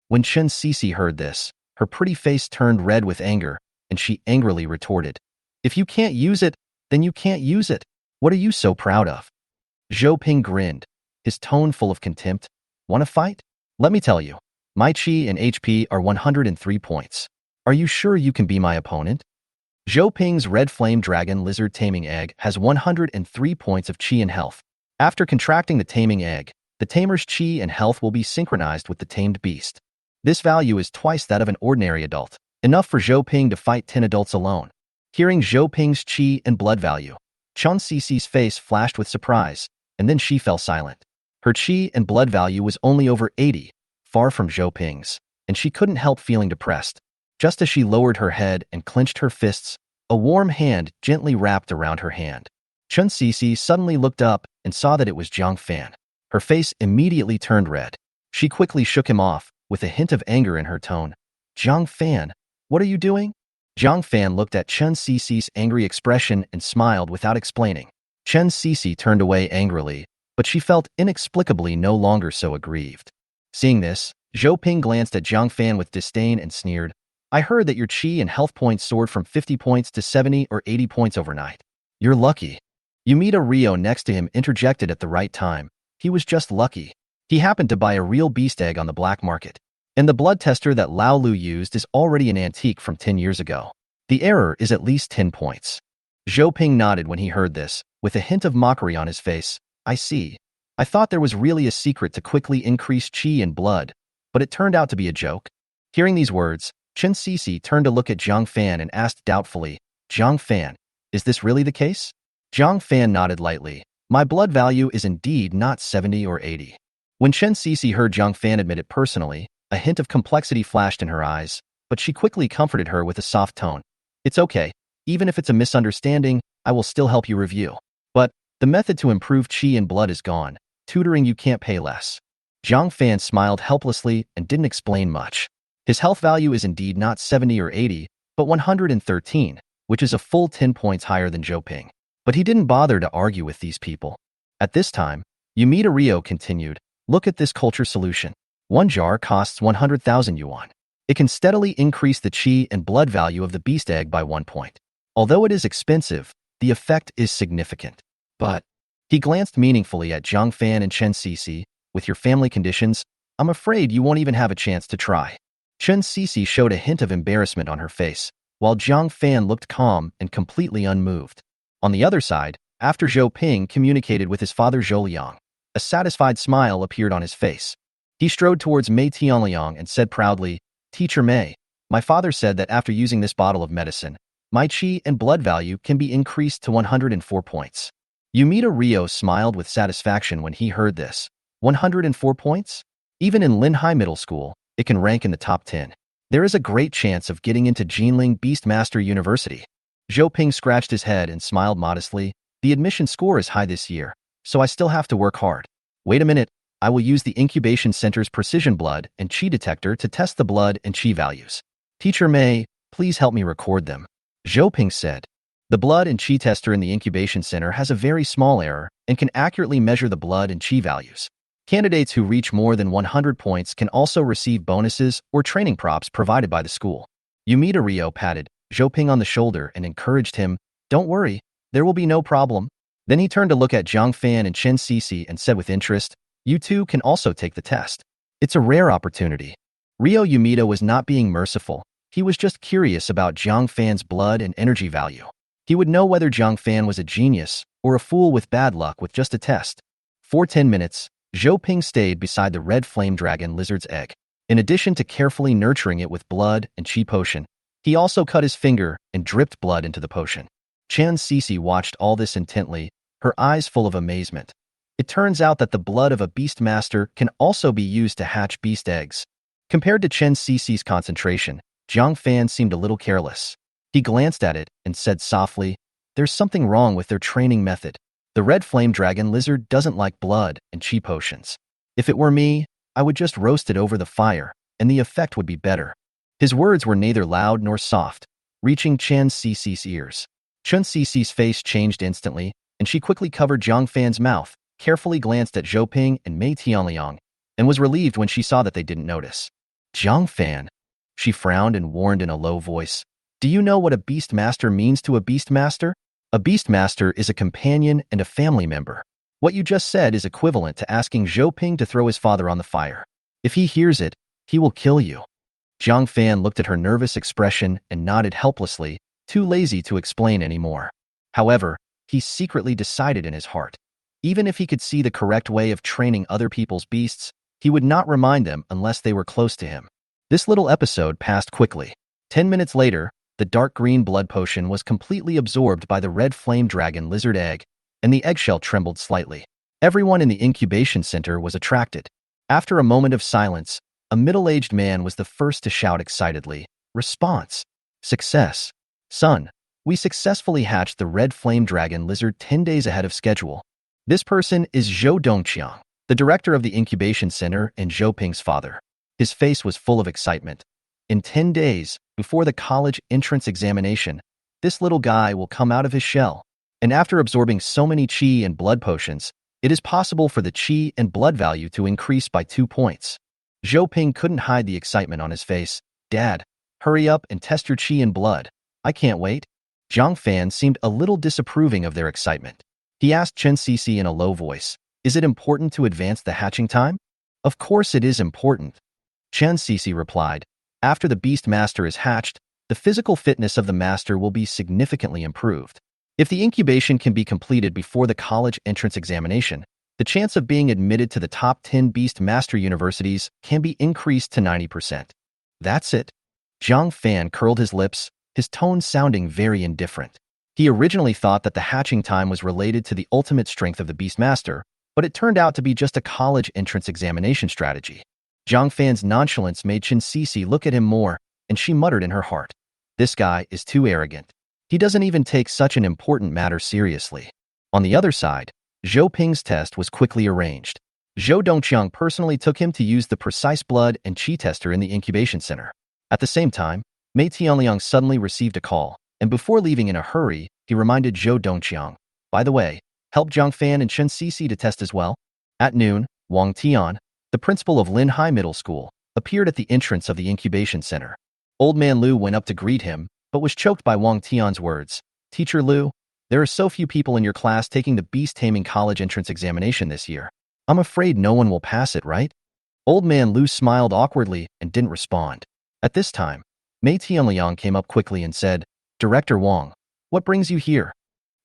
When Chen Cece heard this, her pretty face turned red with anger, and she angrily retorted, If you can't use it, then you can't use it. What are you so proud of? Zhou Ping grinned, his tone full of contempt. Want to fight? Let me tell you, my chi and HP are 103 points. Are you sure you can be my opponent? Zhou Ping's red flame dragon lizard taming egg has 103 points of chi and health. After contracting the taming egg, the tamer's chi and health will be synchronized with the tamed beast. This value is twice that of an ordinary adult, enough for Zhou Ping to fight 10 adults alone. Hearing Zhou Ping's chi and blood value, Chen Cece's face flashed with surprise, and then she fell silent. Her chi and blood value was only over 80, far from Zhou Ping's, and she couldn't help feeling depressed. Just as she lowered her head and clenched her fists, a warm hand gently wrapped around her hand. Chen Cece suddenly looked up and saw that it was Jiang Fan. Her face immediately turned red. She quickly shook him off, with a hint of anger in her tone. Jiang Fan, what are you doing? Jiang Fan looked at Chen Cece's angry expression and smiled without explaining. Chen Cece turned away angrily, but she felt inexplicably no longer so aggrieved. Seeing this, Zhou Ping glanced at Jiang Fan with disdain and sneered, I heard that your chi and health points soared from 50 points to 70 or 80 points overnight. You're lucky. Yumita Ryo next to him interjected at the right time. He was just lucky. He happened to buy a real beast egg on the black market. And the blood tester that Lao Lu used is already an antique from 10 years ago. The error is at least 10 points. Zhou Ping nodded when he heard this, with a hint of mockery on his face. I see. I thought there was really a secret to quickly increase chi and blood, but it turned out to be a joke. Hearing these words, Chen Cece turned to look at Jiang Fan and asked doubtfully, Jiang Fan, is this really the case? Jiang Fan nodded lightly. My blood value is indeed not 70 or 80. When Chen Cece heard Jiang Fan admit it personally, a hint of complexity flashed in her eyes, but she quickly comforted her with a soft tone. It's okay. Even if it's a misunderstanding, I will still help you review. But the method to improve chi and blood is gone. Tutoring you can't pay less. Jiang Fan smiled helplessly and didn't explain much. His health value is indeed not 70 or 80, but 113, which is a full 10 points higher than Zhou Ping. But he didn't bother to argue with these people. At this time, Yumita Ryo continued, look at this culture solution. One jar costs 100,000 yuan. It can steadily increase the chi and blood value of the beast egg by 1 point. Although it is expensive, the effect is significant. But, he glanced meaningfully at Jiang Fan and Chen Cece, with your family conditions, I'm afraid you won't even have a chance to try. Chen Cece showed a hint of embarrassment on her face, while Jiang Fan looked calm and completely unmoved. On the other side, after Zhou Ping communicated with his father Zhou Liang, a satisfied smile appeared on his face. He strode towards Mei Tianliang and said proudly, Teacher Mei, my father said that after using this bottle of medicine, my chi and blood value can be increased to 104 points. Yumita Ryo smiled with satisfaction when he heard this. 104 points? Even in Linhai Middle School, it can rank in the top 10. There is a great chance of getting into Jinling Beastmaster University. Zhou Ping scratched his head and smiled modestly. The admission score is high this year, so I still have to work hard. Wait a minute, I will use the incubation center's precision blood and chi detector to test the blood and chi values. Teacher Mei, please help me record them. Zhou Ping said. The blood and chi tester in the incubation center has a very small error and can accurately measure the blood and chi values. Candidates who reach more than 100 points can also receive bonuses or training props provided by the school. Yumita Ryo patted Zhou Ping on the shoulder and encouraged him, don't worry, there will be no problem. Then he turned to look at Jiang Fan and Chen Cece and said with interest, you two can also take the test. It's a rare opportunity. Ryo Yumita was not being merciful. He was just curious about Jiang Fan's blood and energy value. He would know whether Jiang Fan was a genius or a fool with bad luck with just a test. For 10 minutes, Zhou Ping stayed beside the red flame dragon lizard's egg. In addition to carefully nurturing it with blood and chi potion, he also cut his finger and dripped blood into the potion. Chen Cece watched all this intently, her eyes full of amazement. It turns out that the blood of a beastmaster can also be used to hatch beast eggs. Compared to Chen Cece's concentration, Jiang Fan seemed a little careless. He glanced at it and said softly, there's something wrong with their training method. The red flame dragon lizard doesn't like blood and chi potions. If it were me, I would just roast it over the fire, and the effect would be better. His words were neither loud nor soft, reaching Chen Cece's ears. Chen Cece's face changed instantly, and she quickly covered Jiang Fan's mouth, carefully glanced at Zhou Ping and Mei Tianliang, and was relieved when she saw that they didn't notice. Jiang Fan, she frowned and warned in a low voice. Do you know what a beastmaster means to a beastmaster? A beastmaster is a companion and a family member. What you just said is equivalent to asking Zhou Ping to throw his father on the fire. If he hears it, he will kill you. Jiang Fan looked at her nervous expression and nodded helplessly, too lazy to explain anymore. However, he secretly decided in his heart. Even if he could see the correct way of training other people's beasts, he would not remind them unless they were close to him. This little episode passed quickly. 10 minutes later, the dark green blood potion was completely absorbed by the red flame dragon lizard egg, and the eggshell trembled slightly. Everyone in the incubation center was attracted. After a moment of silence, a middle-aged man was the first to shout excitedly, Response! Success! Son, we successfully hatched the red flame dragon lizard 10 days ahead of schedule. This person is Zhou Dongqiang, the director of the incubation center and Zhou Ping's father. His face was full of excitement. In 10 days, before the college entrance examination, this little guy will come out of his shell. And after absorbing so many chi and blood potions, it is possible for the chi and blood value to increase by 2 points. Zhou Ping couldn't hide the excitement on his face. Dad, hurry up and test your chi and blood. I can't wait. Jiang Fan seemed a little disapproving of their excitement. He asked Chen Cece in a low voice, is it important to advance the hatching time? Of course it is important. Chen Cece replied, after the beast master is hatched, the physical fitness of the master will be significantly improved. If the incubation can be completed before the college entrance examination, the chance of being admitted to the top 10 beast master universities can be increased to 90%. That's it. Jiang Fan curled his lips, his tone sounding very indifferent. He originally thought that the hatching time was related to the ultimate strength of the beast master, but it turned out to be just a college entrance examination strategy. Jiang Fan's nonchalance made Chen Cece look at him more, and she muttered in her heart, this guy is too arrogant. He doesn't even take such an important matter seriously. On the other side, Zhou Ping's test was quickly arranged. Zhou Dongqiang personally took him to use the precise blood and chi tester in the incubation center. At the same time, Mei Tianliang suddenly received a call, and before leaving in a hurry, he reminded Zhou Dongqiang, by the way, help Jiang Fan and Chen Cece to test as well. At noon, Wang Tian, the principal of Linhai Middle School, appeared at the entrance of the incubation center. Old Man Lu went up to greet him, but was choked by Wang Tian's words. Teacher Lu, there are so few people in your class taking the beast taming college entrance examination this year. I'm afraid no one will pass it, right? Old Man Lu smiled awkwardly and didn't respond. At this time, Mei Tianliang came up quickly and said, Director Wang, what brings you here?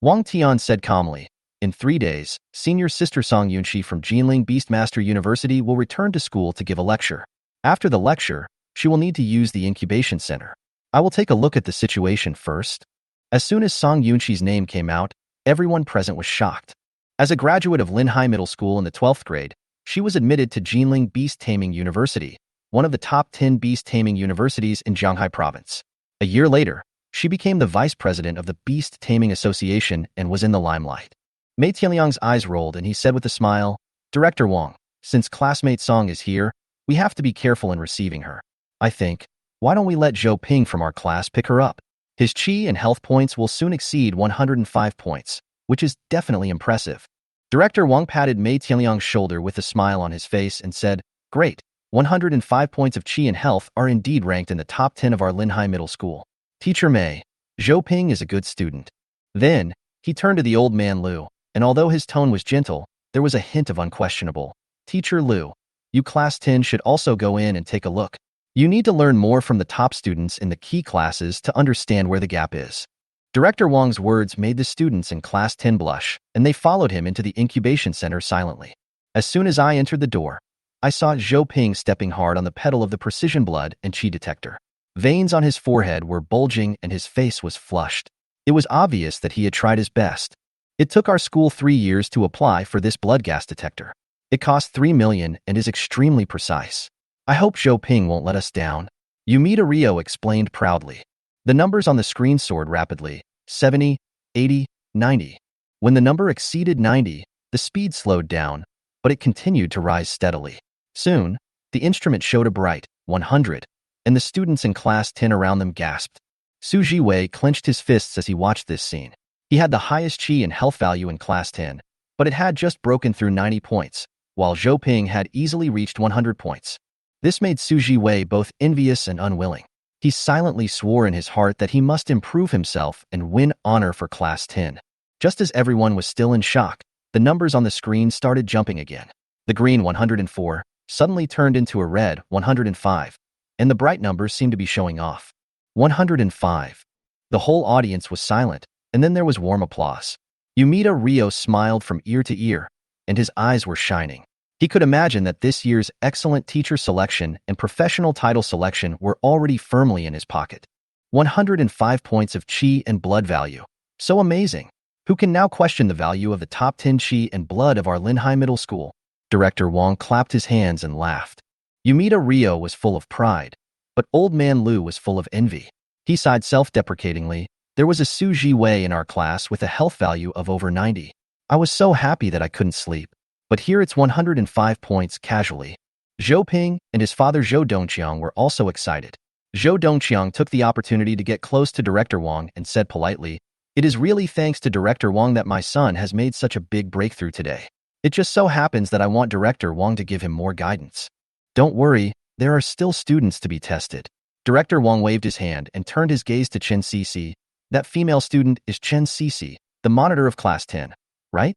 Wang Tian said calmly, in 3 days, senior sister Song Yunxi from Jinling Beastmaster University will return to school to give a lecture. After the lecture, she will need to use the incubation center. I will take a look at the situation first. As soon as Song Yunxi's name came out, everyone present was shocked. As a graduate of Linhai Middle School in the 12th grade, she was admitted to Jinling Beast Taming University, one of the top 10 beast taming universities in Shanghai province. A year later, she became the vice president of the Beast Taming Association and was in the limelight. Mei Tianliang's eyes rolled and he said with a smile, Director Wang, since classmate Song is here, we have to be careful in receiving her. I think, why don't we let Zhou Ping from our class pick her up? His chi and health points will soon exceed 105 points, which is definitely impressive. Director Wang patted Mei Tianliang's shoulder with a smile on his face and said, Great, 105 points of chi and health are indeed ranked in the top 10 of our Linhai Middle School. Teacher Mei, Zhou Ping is a good student. Then, he turned to the old man Lu, and although his tone was gentle, there was a hint of unquestionable. Teacher Lu, you class 10 should also go in and take a look. You need to learn more from the top students in the key classes to understand where the gap is. Director Wang's words made the students in class 10 blush, and they followed him into the incubation center silently. As soon as I entered the door, I saw Zhou Ping stepping hard on the pedal of the precision blood and chi detector. Veins on his forehead were bulging and his face was flushed. It was obvious that he had tried his best. It took our school 3 years to apply for this blood gas detector. It cost 3 million and is extremely precise. I hope Zhou Ping won't let us down. Yumita Rio explained proudly. The numbers on the screen soared rapidly, 70, 80, 90. When the number exceeded 90, the speed slowed down, but it continued to rise steadily. Soon, the instrument showed a bright 100, and the students in class 10 around them gasped. Xu Zhiwei clenched his fists as he watched this scene. He had the highest chi and health value in class 10, but it had just broken through 90 points, while Zhou Ping had easily reached 100 points. This made Xu Zhiwei both envious and unwilling. He silently swore in his heart that he must improve himself and win honor for class 10. Just as everyone was still in shock, the numbers on the screen started jumping again. The green 104 suddenly turned into a red 105, and the bright numbers seemed to be showing off. 105. The whole audience was silent, and then there was warm applause. Yumita Rio smiled from ear to ear, and his eyes were shining. He could imagine that this year's excellent teacher selection and professional title selection were already firmly in his pocket. 105 points of chi and blood value. So amazing. Who can now question the value of the top 10 chi and blood of our Linhai Middle School? Director Wang clapped his hands and laughed. Yumita Rio was full of pride, but Old Man Lu was full of envy. He sighed self-deprecatingly. There was a Xu Zhiwei in our class with a health value of over 90. I was so happy that I couldn't sleep. But here it's 105 points casually. Zhou Ping and his father Zhou Dongqiang were also excited. Zhou Dongqiang took the opportunity to get close to Director Wang and said politely, It is really thanks to Director Wang that my son has made such a big breakthrough today. It just so happens that I want Director Wang to give him more guidance. Don't worry, there are still students to be tested. Director Wang waved his hand and turned his gaze to Chen Cece. That female student is Chen Cece, the monitor of class 10, right?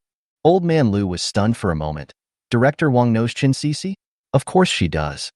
Old Man Lu was stunned for a moment. Director Wang knows Chen Cece? Of course she does.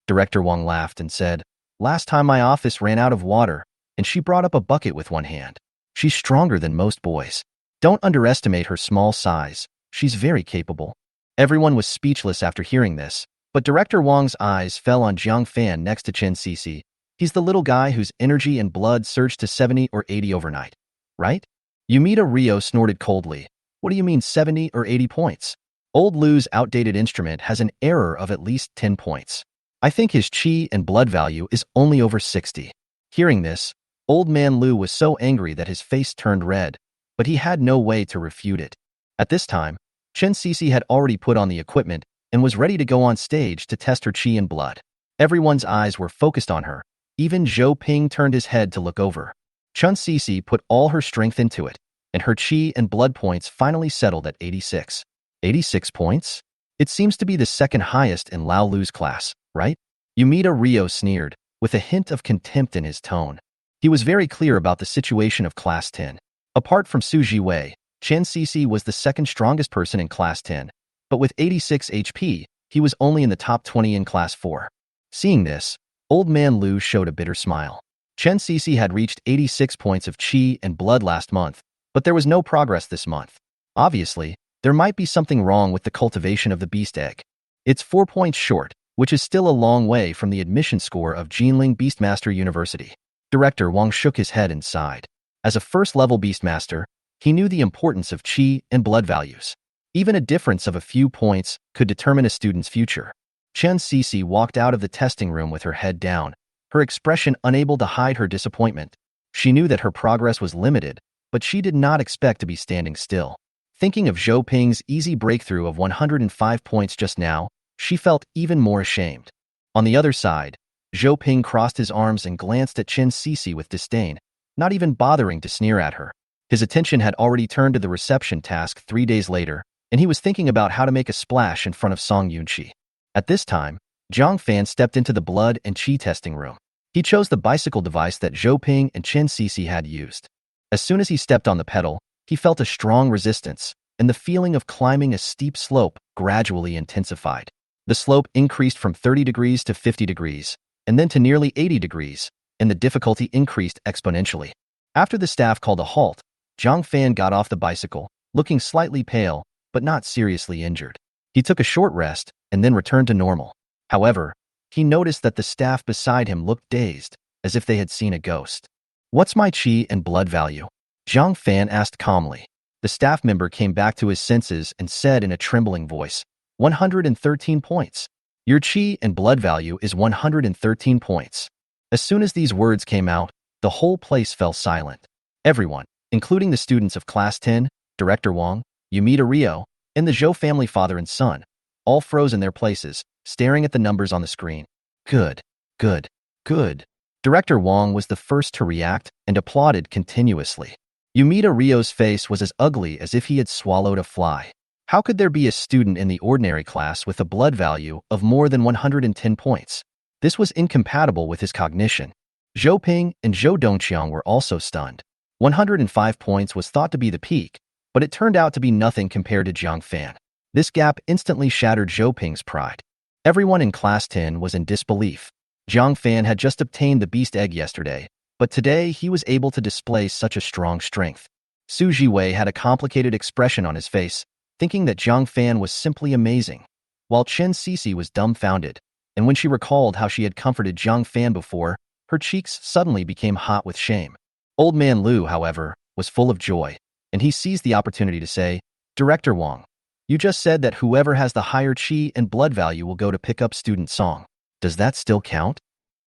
Director Wang laughed and said, Last time my office ran out of water, and she brought up a bucket with one hand. She's stronger than most boys. Don't underestimate her small size. She's very capable. Everyone was speechless after hearing this, but Director Wang's eyes fell on Jiang Fan next to Chen Cece. He's the little guy whose energy and blood surged to 70 or 80 overnight, right? Yumita Rio snorted coldly. What do you mean 70 or 80 points? Old Lu's outdated instrument has an error of at least 10 points. I think his chi and blood value is only over 60. Hearing this, Old Man Lu was so angry that his face turned red, but he had no way to refute it. At this time, Chen Cece had already put on the equipment and was ready to go on stage to test her chi and blood. Everyone's eyes were focused on her. Even Zhou Ping turned his head to look over. Chen Cece put all her strength into it. and her chi and blood points finally settled at 86. 86 points? It seems to be the second highest in Lao Lu's class, right? Yumita Rio sneered, with a hint of contempt in his tone. He was very clear about the situation of Class 10. Apart from Xu Zhiwei, Chen Cece was the second strongest person in Class 10, but with 86 HP, he was only in the top 20 in Class 4. Seeing this, Old Man Lu showed a bitter smile. Chen Cece had reached 86 points of chi and blood last month, but there was no progress this month. Obviously, there might be something wrong with the cultivation of the beast egg. It's 4 points short, which is still a long way from the admission score of Jinling Beastmaster University. Director Wang shook his head and sighed. As a first-level Beastmaster, he knew the importance of chi and blood values. Even a difference of a few points could determine a student's future. Chen Cece walked out of the testing room with her head down, her expression unable to hide her disappointment. She knew that her progress was limited, but she did not expect to be standing still. Thinking of Zhou Ping's easy breakthrough of 105 points just now, she felt even more ashamed. On the other side, Zhou Ping crossed his arms and glanced at Chen Cece with disdain, not even bothering to sneer at her. His attention had already turned to the reception task 3 days later, and he was thinking about how to make a splash in front of Song Yunqi. At this time, Jiang Fan stepped into the blood and chi testing room. He chose the bicycle device that Zhou Ping and Chen Cece had used. As soon as he stepped on the pedal, he felt a strong resistance, and the feeling of climbing a steep slope gradually intensified. The slope increased from 30 degrees to 50 degrees, and then to nearly 80 degrees, and the difficulty increased exponentially. After the staff called a halt, Jiang Fan got off the bicycle, looking slightly pale, but not seriously injured. He took a short rest and then returned to normal. However, he noticed that the staff beside him looked dazed, as if they had seen a ghost. "What's my chi and blood value?" Jiang Fan asked calmly. The staff member came back to his senses and said in a trembling voice, 113 points. Your chi and blood value is 113 points. As soon as these words came out, the whole place fell silent. Everyone, including the students of Class 10, Director Wang, Yumita Rio, and the Zhou family father and son, all froze in their places, staring at the numbers on the screen. Good, good, good. Director Wang was the first to react and applauded continuously. Yumita Rio's face was as ugly as if he had swallowed a fly. How could there be a student in the ordinary class with a blood value of more than 110 points? This was incompatible with his cognition. Zhou Ping and Zhou Dongqiang were also stunned. 105 points was thought to be the peak, but it turned out to be nothing compared to Jiang Fan. This gap instantly shattered Zhou Ping's pride. Everyone in Class 10 was in disbelief. Jiang Fan had just obtained the beast egg yesterday, but today he was able to display such a strong strength. Xu Zhiwei had a complicated expression on his face, thinking that Jiang Fan was simply amazing, while Chen Cece was dumbfounded, and when she recalled how she had comforted Jiang Fan before, her cheeks suddenly became hot with shame. Old Man Lu, however, was full of joy, and he seized the opportunity to say, "Director Wang, you just said that whoever has the higher chi and blood value will go to pick up student Song. Does that still count?"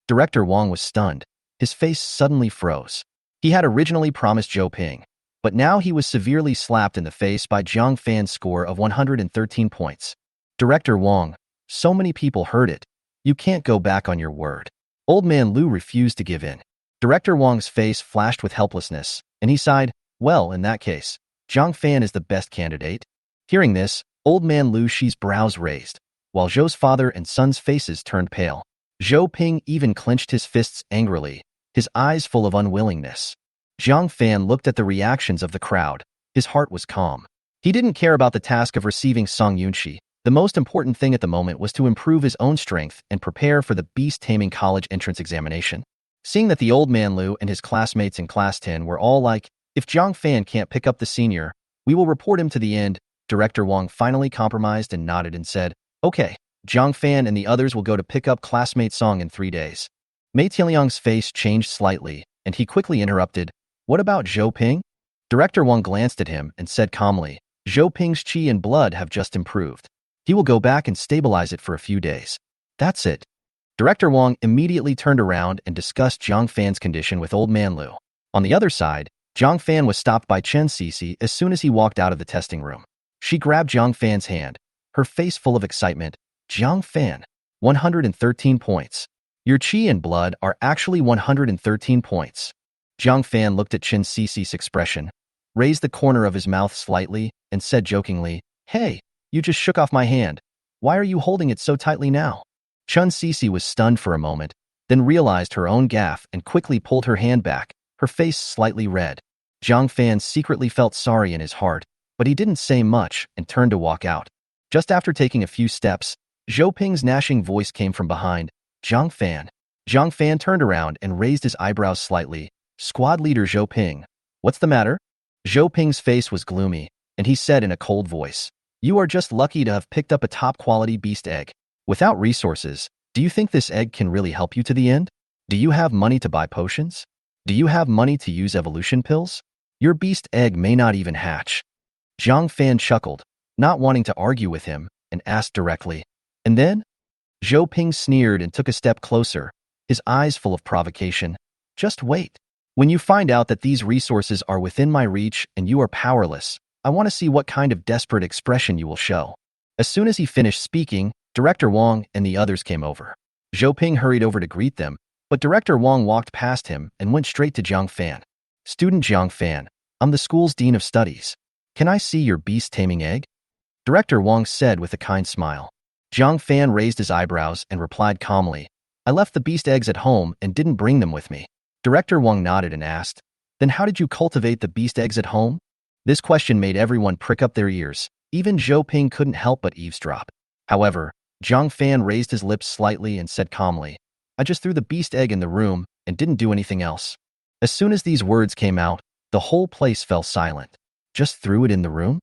Director Wang was stunned. His face suddenly froze. He had originally promised Zhou Ping, but now he was severely slapped in the face by Jiang Fan's score of 113 points. "Director Wang, so many people heard it. You can't go back on your word." Old Man Lu refused to give in. Director Wang's face flashed with helplessness, and he sighed, "Well, in that case, Jiang Fan is the best candidate." Hearing this, Old Man Lu Shi's brows raised, while Zhou's father and son's faces turned pale. Zhou Ping even clenched his fists angrily, his eyes full of unwillingness. Jiang Fan looked at the reactions of the crowd. His heart was calm. He didn't care about the task of receiving Song Yunqi. The most important thing at the moment was to improve his own strength and prepare for the Beast Taming College entrance examination. Seeing that the Old Man Lu and his classmates in Class 10 were all like, "If Jiang Fan can't pick up the senior, we will report him to the end," Director Wang finally compromised and nodded and said, "Okay, Jiang Fan and the others will go to pick up classmate Song in 3 days." Mei Tianliang's face changed slightly, and he quickly interrupted, "What about Zhou Ping?" Director Wang glanced at him and said calmly, "Zhou Ping's chi and blood have just improved. He will go back and stabilize it for a few days. That's it." Director Wang immediately turned around and discussed Jiang Fan's condition with Old Man Lu. On the other side, Jiang Fan was stopped by Chen Cece as soon as he walked out of the testing room. She grabbed Jiang Fan's hand, her face full of excitement. "Jiang Fan, 113 points. Your chi and blood are actually 113 points." Jiang Fan looked at Chen Cece's expression. raised the corner of his mouth slightly, and said jokingly, "Hey, you just shook off my hand. Why are you holding it so tightly now?" Chun Cece was stunned for a moment, then realized her own gaffe and quickly pulled her hand back, her face slightly red. Jiang Fan secretly felt sorry in his heart, but he didn't say much and turned to walk out. Just after taking a few steps, Zhou Ping's gnashing voice came from behind. "Jiang Fan." Jiang Fan turned around and raised his eyebrows slightly. "Squad leader Zhou Ping. What's the matter?" Zhou Ping's face was gloomy, and he said in a cold voice, "You are just lucky to have picked up a top-quality beast egg. Without resources, do you think this egg can really help you to the end? Do you have money to buy potions? Do you have money to use evolution pills? Your beast egg may not even hatch." Jiang Fan chuckled, not wanting to argue with him, and asked directly, "And then?" Zhou Ping sneered and took a step closer, his eyes full of provocation. "Just wait. When you find out that these resources are within my reach and you are powerless, I want to see what kind of desperate expression you will show." As soon as he finished speaking, Director Wang and the others came over. Zhou Ping hurried over to greet them, but Director Wang walked past him and went straight to Jiang Fan. "Student Jiang Fan, I'm the school's Dean of Studies. Can I see your beast-taming egg?" Director Wang said with a kind smile. Jiang Fan raised his eyebrows and replied calmly, "I left the beast eggs at home and didn't bring them with me." Director Wang nodded and asked, "Then how did you cultivate the beast eggs at home?" This question made everyone prick up their ears. Even Zhou Ping couldn't help but eavesdrop. However, Jiang Fan raised his lips slightly and said calmly, "I just threw the beast egg in the room and didn't do anything else." As soon as these words came out, the whole place fell silent. Just threw it in the room?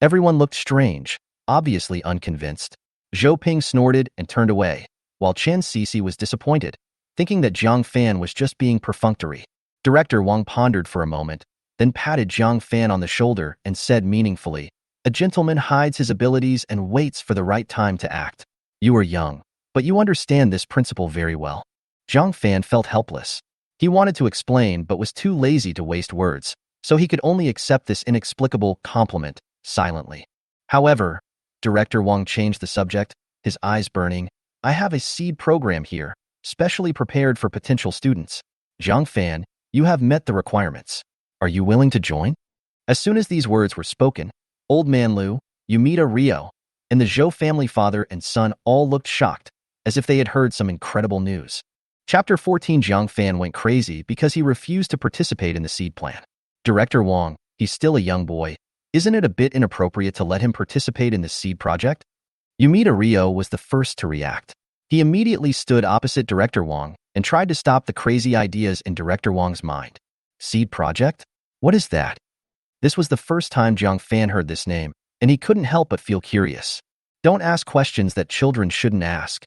Everyone looked strange, obviously unconvinced. Zhou Ping snorted and turned away, while Chen Cece was disappointed, thinking that Jiang Fan was just being perfunctory. Director Wang pondered for a moment, then patted Jiang Fan on the shoulder and said meaningfully, "A gentleman hides his abilities and waits for the right time to act. You are young, but you understand this principle very well." Jiang Fan felt helpless. He wanted to explain but was too lazy to waste words, so he could only accept this inexplicable compliment silently. However, Director Wang changed the subject, his eyes burning. "I have a seed program here, specially prepared for potential students. Jiang Fan, you have met the requirements. Are you willing to join?" As soon as these words were spoken, Old Man Liu, Yumita Rio, and the Zhou family father and son all looked shocked, as if they had heard some incredible news. Chapter 14. Jiang Fan went crazy because he refused to participate in the seed plan. Director Wang, he's still a young boy. Isn't it a bit inappropriate to let him participate in the seed project? Yumita Rio was the first to react. He immediately stood opposite Director Wang and tried to stop the crazy ideas in Director Wang's mind. Seed project? What is that? This was the first time Jiang Fan heard this name, and he couldn't help but feel curious. Don't ask questions that children shouldn't ask.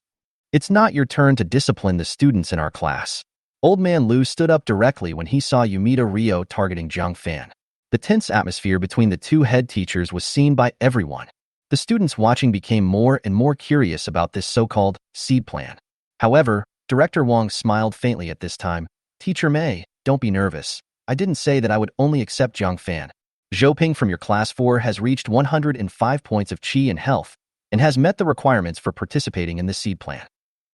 It's not your turn to discipline the students in our class. Old Man Liu stood up directly when he saw Yumita Rio targeting Jiang Fan. The tense atmosphere between the two head teachers was seen by everyone. The students watching became more and more curious about this so-called seed plan. However, Director Wang smiled faintly at this time. "Teacher Mei, don't be nervous. I didn't say that I would only accept Jiang Fan. Zhou Ping from your class 4 has reached 105 points of Qi and health and has met the requirements for participating in the seed plan."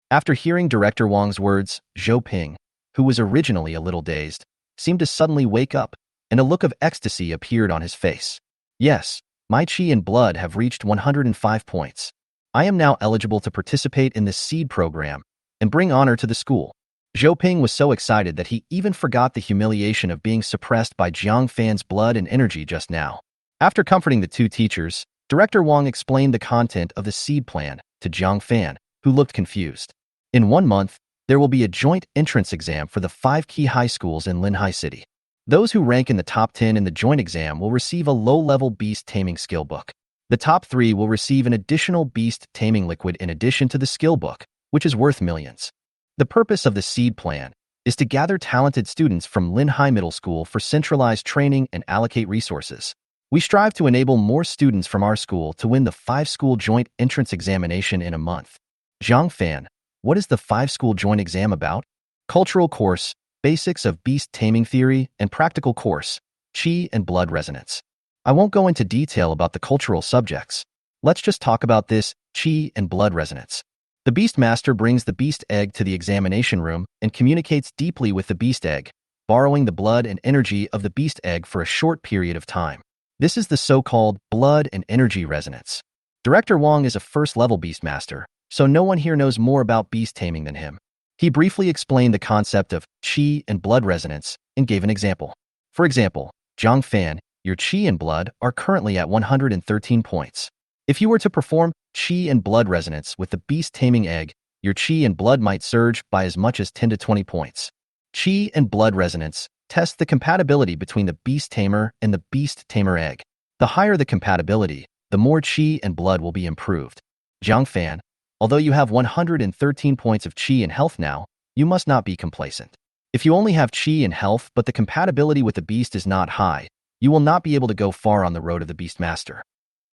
After hearing Director Wang's words, Zhou Ping, who was originally a little dazed, seemed to suddenly wake up, and a look of ecstasy appeared on his face. "Yes, my Qi and blood have reached 105 points. I am now eligible to participate in this seed program and bring honor to the school." Zhou Ping was so excited that he even forgot the humiliation of being suppressed by Jiang Fan's blood and energy just now. After comforting the two teachers, Director Wang explained the content of the seed plan to Jiang Fan, who looked confused. In 1 month, there will be a joint entrance exam for the 5 key high schools in Linhai City. Those who rank in the top 10 in the joint exam will receive a low-level beast taming skill book. The top 3 will receive an additional beast taming liquid in addition to the skill book, which is worth millions. The purpose of the seed plan is to gather talented students from Linhai Middle School for centralized training and allocate resources. We strive to enable more students from our school to win the 5-school joint entrance examination in a month. Jiang Fan, what is the 5-school joint exam about? Cultural course, Basics of Beast Taming Theory, and Practical course, Qi and Blood Resonance. I won't go into detail about the cultural subjects. Let's just talk about this, Qi and Blood Resonance. The Beast Master brings the beast egg to the examination room and communicates deeply with the beast egg, borrowing the blood and energy of the beast egg for a short period of time. This is the so-called blood and energy resonance. Director Wong is a first-level beastmaster, so no one here knows more about beast taming than him. He briefly explained the concept of qi and blood resonance and gave an example. For example, Jiang Fan, your qi and blood are currently at 113 points. If you were to perform qi and blood resonance with the beast taming egg, your qi and blood might surge by as much as 10 to 20 points. Qi and blood resonance tests the compatibility between the beast tamer and the beast tamer egg. The higher the compatibility, the more qi and blood will be improved. Jiang Fan, although you have 113 points of qi and health now, you must not be complacent. If you only have qi and health but the compatibility with the beast is not high, you will not be able to go far on the road of the Beastmaster.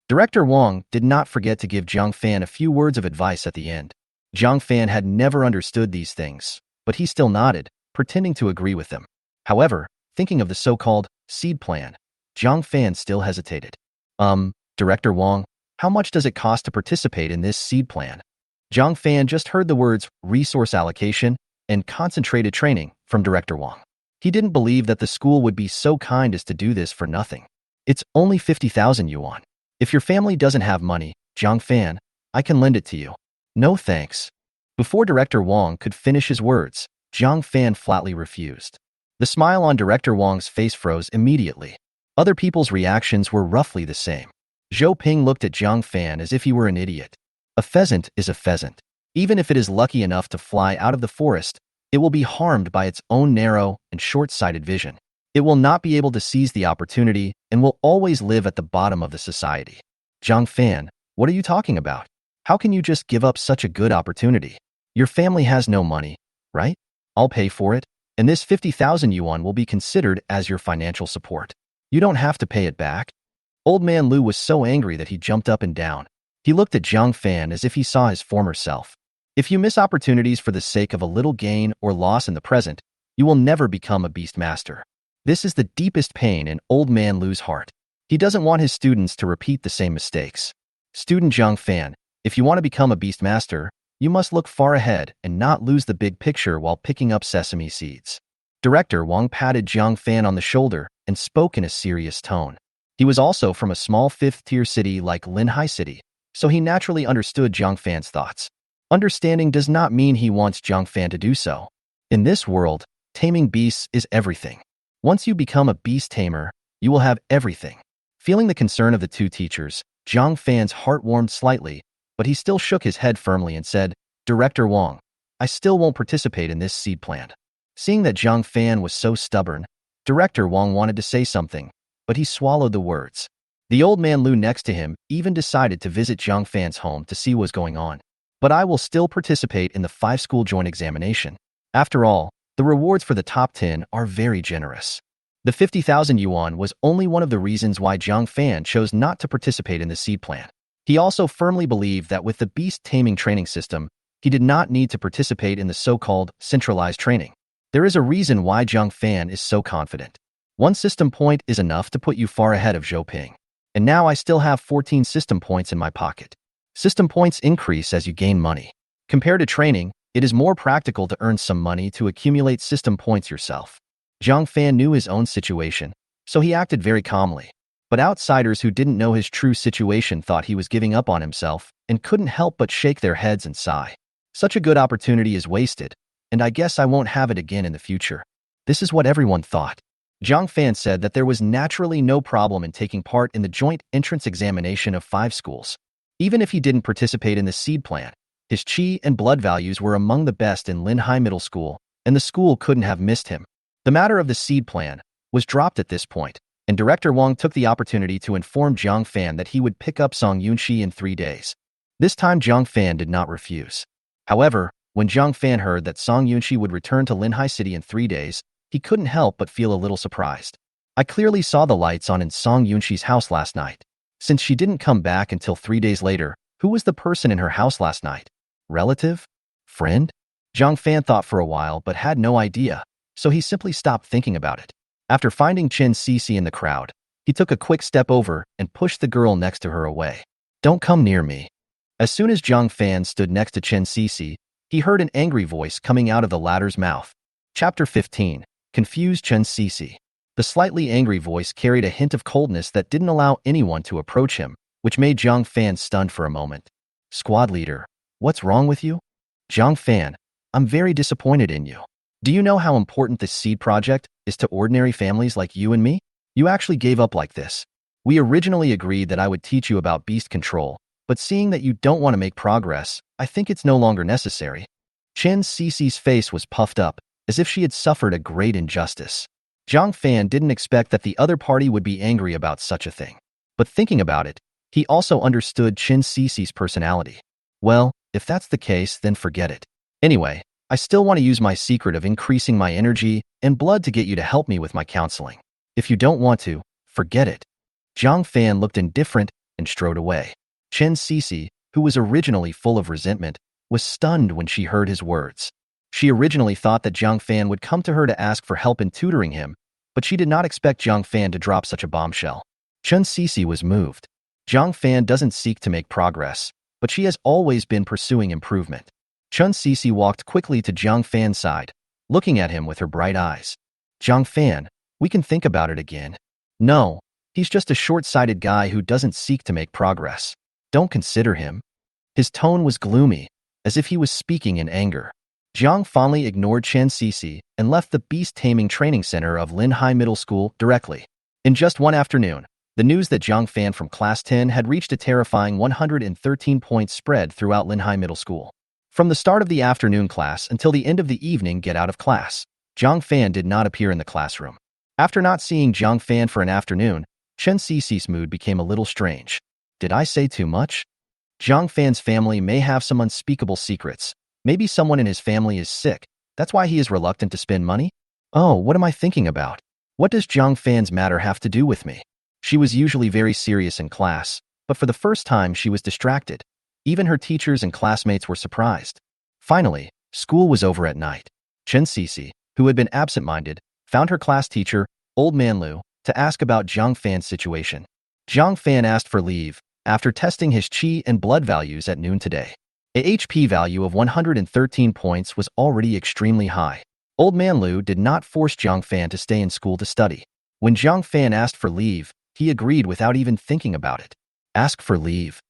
Director Wong did not forget to give Jiang Fan a few words of advice at the end. Jiang Fan had never understood these things, but he still nodded, pretending to agree with them. However, thinking of the so-called seed plan, Jiang Fan still hesitated. Director Wong, how much does it cost to participate in this seed plan? Jiang Fan just heard the words resource allocation and concentrated training from Director Wong. He didn't believe that the school would be so kind as to do this for nothing. It's only 50,000 yuan. If your family doesn't have money, Jiang Fan, I can lend it to you. No thanks. Before Director Wong could finish his words, Jiang Fan flatly refused. The smile on Director Wong's face froze immediately. Other people's reactions were roughly the same. Zhou Ping looked at Jiang Fan as if he were an idiot. A pheasant is a pheasant. Even if it is lucky enough to fly out of the forest, it will be harmed by its own narrow and short-sighted vision. It will not be able to seize the opportunity and will always live at the bottom of the society. Jiang Fan, what are you talking about? How can you just give up such a good opportunity? Your family has no money, right? I'll pay for it, and this 50,000 yuan will be considered as your financial support. You don't have to pay it back. Old man Lu was so angry that he jumped up and down. He looked at Jiang Fan as if he saw his former self. If you miss opportunities for the sake of a little gain or loss in the present, you will never become a beastmaster. This is the deepest pain in old man Lu's heart. He doesn't want his students to repeat the same mistakes. Student Jiang Fan, if you want to become a beastmaster, you must look far ahead and not lose the big picture while picking up sesame seeds. Director Wong patted Jiang Fan on the shoulder and spoke in a serious tone. He was also from a small fifth-tier city like Linhai City, so he naturally understood Jiang Fan's thoughts. Understanding does not mean he wants Jiang Fan to do so. In this world, taming beasts is everything. Once you become a beast tamer, you will have everything. Feeling the concern of the two teachers, Jiang Fan's heart warmed slightly, but he still shook his head firmly and said, Director Wong, I still won't participate in this seed plan. Seeing that Jiang Fan was so stubborn, Director Wong wanted to say something, but he swallowed the words. The old man Lu next to him even decided to visit Jiang Fan's home to see what was going on. But I will still participate in the 5-school joint examination. After all, the rewards for the top 10 are very generous. The 50,000 yuan was only one of the reasons why Jiang Fan chose not to participate in the seed plan. He also firmly believed that with the beast taming training system, he did not need to participate in the so-called centralized training. There is a reason why Jiang Fan is so confident. One system point is enough to put you far ahead of Zhou Ping. And now I still have 14 system points in my pocket. System points increase as you gain money. Compared to training, it is more practical to earn some money to accumulate system points yourself. Jiang Fan knew his own situation, so he acted very calmly. But outsiders who didn't know his true situation thought he was giving up on himself and couldn't help but shake their heads and sigh. Such a good opportunity is wasted, and I guess I won't have it again in the future. This is what everyone thought. Jiang Fan said that there was naturally no problem in taking part in the joint entrance examination of 5 schools. Even if he didn't participate in the seed plan, his qi and blood values were among the best in Linhai Middle School, and the school couldn't have missed him. The matter of the seed plan was dropped at this point, and Director Wong took the opportunity to inform Jiang Fan that he would pick up Song Yunxi in 3 days. This time Jiang Fan did not refuse. However, when Jiang Fan heard that Song Yunxi would return to Linhai City in 3 days, he couldn't help but feel a little surprised. I clearly saw the lights on in Song Yunxi's house last night. Since she didn't come back until 3 days later, who was the person in her house last night? Relative? Friend? Jiang Fan thought for a while but had no idea, so he simply stopped thinking about it. After finding Chen Cece in the crowd, he took a quick step over and pushed the girl next to her away. Don't come near me. As soon as Jiang Fan stood next to Chen Cece, he heard an angry voice coming out of the latter's mouth. Chapter 15. confused Chen Sisi. The slightly angry voice carried a hint of coldness that didn't allow anyone to approach him, which made Jiang Fan stunned for a moment. Squad leader, what's wrong with you? Jiang Fan, I'm very disappointed in you. Do you know how important this seed project is to ordinary families like you and me? You actually gave up like this. We originally agreed that I would teach you about beast control, but seeing that you don't want to make progress, I think it's no longer necessary. Chen Sisi's face was puffed up, as if she had suffered a great injustice. Jiang Fan didn't expect that the other party would be angry about such a thing. But thinking about it, he also understood Chen Sisi's personality. Well, if that's the case, then forget it. Anyway, I still want to use my secret of increasing my energy and blood to get you to help me with my counseling. If you don't want to, forget it. Jiang Fan looked indifferent and strode away. Chen Sisi, who was originally full of resentment, was stunned when she heard his words. She originally thought that Jiang Fan would come to her to ask for help in tutoring him, but she did not expect Jiang Fan to drop such a bombshell. Chen Sisi was moved. Jiang Fan doesn't seek to make progress, but she has always been pursuing improvement. Chen Sisi walked quickly to Jiang Fan's side, looking at him with her bright eyes. Jiang Fan, we can think about it again. No, he's just a short-sighted guy who doesn't seek to make progress. Don't consider him. His tone was gloomy, as if he was speaking in anger. Jiang fondly ignored Chen Sisi and left the Beast Taming Training Center of Linhai Middle School directly. In just one afternoon, the news that Jiang Fan from Class 10 had reached a terrifying 113 points spread throughout Linhai Middle School. From the start of the afternoon class until the end of the evening get out of class, Jiang Fan did not appear in the classroom. After not seeing Jiang Fan for an afternoon, Chen Sisi's mood became a little strange. Did I say too much? Jiang Fan's family may have some unspeakable secrets. Maybe someone in his family is sick. That's why he is reluctant to spend money? Oh, what am I thinking about? What does Jiang Fan's matter have to do with me? She was usually very serious in class, but for the first time she was distracted. Even her teachers and classmates were surprised. Finally, school was over at night. Chen Sisi, who had been absent-minded, found her class teacher, Old Man Lu, to ask about Jiang Fan's situation. Jiang Fan asked for leave after testing his qi and blood values at noon today. A HP value of 113 points was already extremely high. Old Man Lu did not force Jiang Fan to stay in school to study. When Jiang Fan asked for leave, he agreed without even thinking about it. Ask for leave.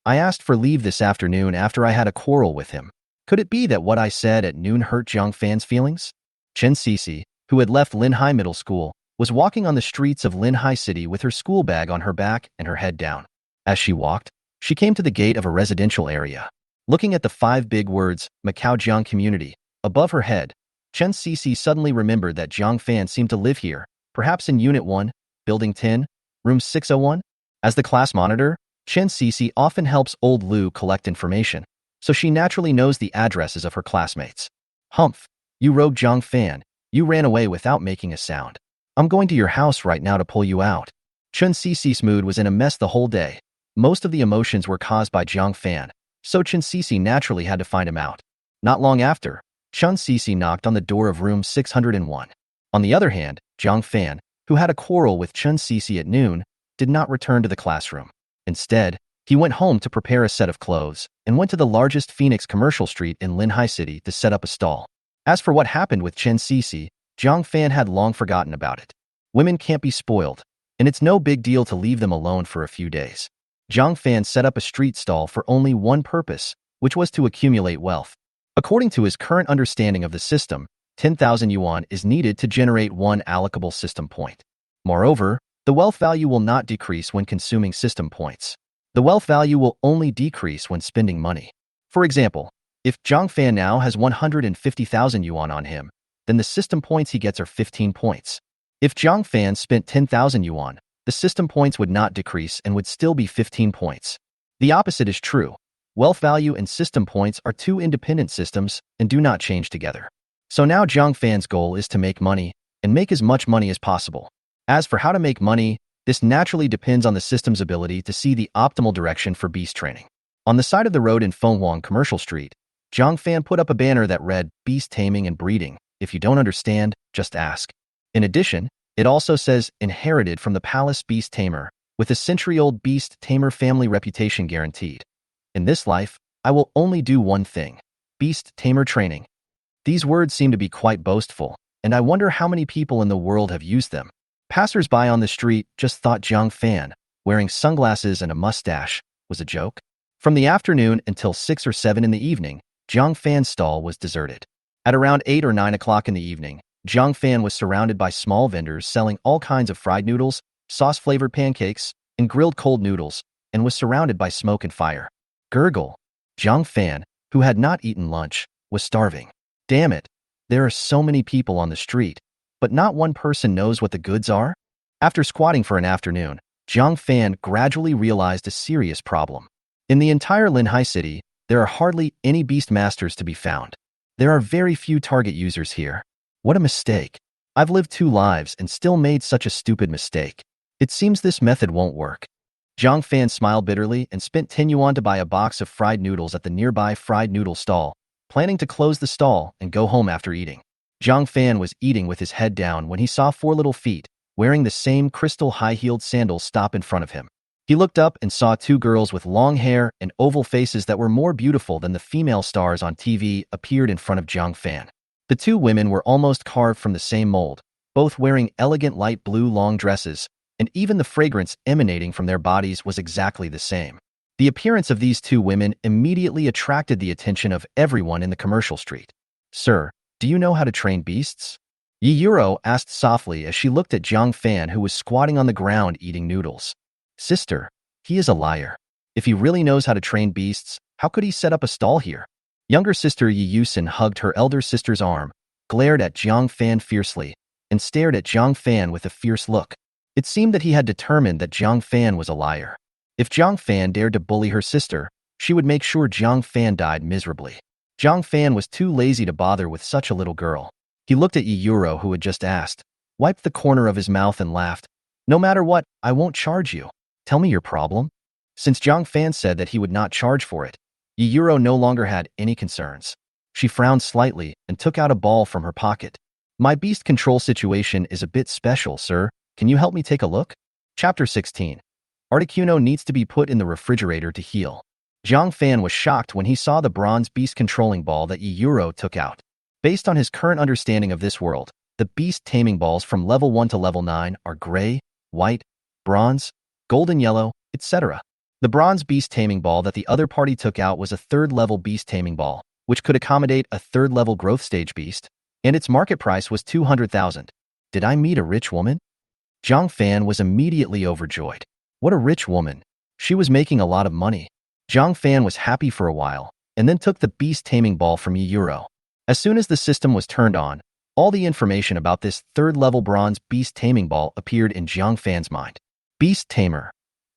I asked for leave this afternoon after I had a quarrel with him. Could it be that what I said at noon hurt Jiang Fan's feelings? Chen Sisi, who had left Linhai Middle School, was walking on the streets of Linhai City with her school bag on her back and her head down. As she walked, she came to the gate of a residential area. Looking at the 5 big words, Macau Jiang Community, above her head, Chen Sisi suddenly remembered that Jiang Fan seemed to live here, perhaps in Unit 1, Building 10, Room 601. As the class monitor, Chen Sisi often helps Old Lu collect information, so she naturally knows the addresses of her classmates. Humph, you rogue Jiang Fan, you ran away without making a sound. I'm going to your house right now to pull you out. Chen Sisi's mood was in a mess the whole day. Most of the emotions were caused by Jiang Fan, so Chen Sisi naturally had to find him out. Not long after, Chen Sisi knocked on the door of room 601. On the other hand, Jiang Fan, who had a quarrel with Chen Sisi at noon, did not return to the classroom. Instead, he went home to prepare a set of clothes and went to the largest Phoenix commercial street in Linhai City to set up a stall. As for what happened with Chen Sisi, Jiang Fan had long forgotten about it. Women can't be spoiled, and it's no big deal to leave them alone for a few days. Jiang Fan set up a street stall for only one purpose, which was to accumulate wealth. According to his current understanding of the system, 10,000 yuan is needed to generate 1 allocable system point. Moreover, the wealth value will not decrease when consuming system points. The wealth value will only decrease when spending money. For example, if Jiang Fan now has 150,000 yuan on him, then the system points he gets are 15 points. If Jiang Fan spent 10,000 yuan, the system points would not decrease and would still be 15 points. The opposite is true. Wealth value and system points are 2 independent systems and do not change together. So now Jiang Fan's goal is to make money and make as much money as possible. As for how to make money, this naturally depends on the system's ability to see the optimal direction for beast training. On the side of the road in Fenghuang Commercial Street, Jiang Fan put up a banner that read, Beast Taming and Breeding. If you don't understand, just ask. In addition, it also says, inherited from the palace beast tamer, with a century-old beast tamer family reputation guaranteed. In this life, I will only do one thing, beast tamer training. These words seem to be quite boastful, and I wonder how many people in the world have used them. Passers-by on the street just thought Jiang Fan, wearing sunglasses and a mustache, was a joke. From the afternoon until 6 or 7 in the evening, Jiang Fan's stall was deserted. At around 8 or 9 o'clock in the evening, Jiang Fan was surrounded by small vendors selling all kinds of fried noodles, sauce-flavored pancakes, and grilled cold noodles, and was surrounded by smoke and fire. Gurgle. Jiang Fan, who had not eaten lunch, was starving. Damn it, there are so many people on the street, but not one person knows what the goods are? After squatting for an afternoon, Jiang Fan gradually realized a serious problem. In the entire Linhai city, there are hardly any beast masters to be found. There are very few target users here. What a mistake. I've lived 2 lives and still made such a stupid mistake. It seems this method won't work. Jiang Fan smiled bitterly and spent 10 yuan to buy a box of fried noodles at the nearby fried noodle stall, planning to close the stall and go home after eating. Jiang Fan was eating with his head down when he saw 4 little feet, wearing the same crystal high-heeled sandals, stop in front of him. He looked up and saw 2 girls with long hair and oval faces that were more beautiful than the female stars on TV appeared in front of Jiang Fan. The 2 women were almost carved from the same mold, both wearing elegant light blue long dresses, and even the fragrance emanating from their bodies was exactly the same. The appearance of these 2 women immediately attracted the attention of everyone in the commercial street. "Sir, do you know how to train beasts?" Yiyuro asked softly as she looked at Jiang Fan, who was squatting on the ground eating noodles. "Sister, he is a liar. If he really knows how to train beasts, how could he set up a stall here?" Younger sister Yiyusin hugged her elder sister's arm, glared at Jiang Fan fiercely, and stared at Jiang Fan with a fierce look. It seemed that he had determined that Jiang Fan was a liar. If Jiang Fan dared to bully her sister, she would make sure Jiang Fan died miserably. Jiang Fan was too lazy to bother with such a little girl. He looked at Yiyuro, who had just asked, wiped the corner of his mouth and laughed. "No matter what, I won't charge you. Tell me your problem." Since Jiang Fan said that he would not charge for it, Yiyuro no longer had any concerns. She frowned slightly and took out a ball from her pocket. "My beast control situation is a bit special, sir. Can you help me take a look?" Chapter 16. Articuno needs to be put in the refrigerator to heal. Jiang Fan was shocked when he saw the bronze beast controlling ball that Yiyuro took out. Based on his current understanding of this world, the beast taming balls from level 1 to level 9 are gray, white, bronze, golden yellow, etc. The bronze beast taming ball that the other party took out was a 3rd level beast taming ball, which could accommodate a 3rd level growth stage beast, and its market price was 200,000. Did I meet a rich woman? Jiang Fan was immediately overjoyed. What a rich woman. She was making a lot of money. Jiang Fan was happy for a while, and then took the beast taming ball from Yiyuro. As soon as the system was turned on, all the information about this 3rd level bronze beast taming ball appeared in Jiang Fan's mind. Beast Tamer.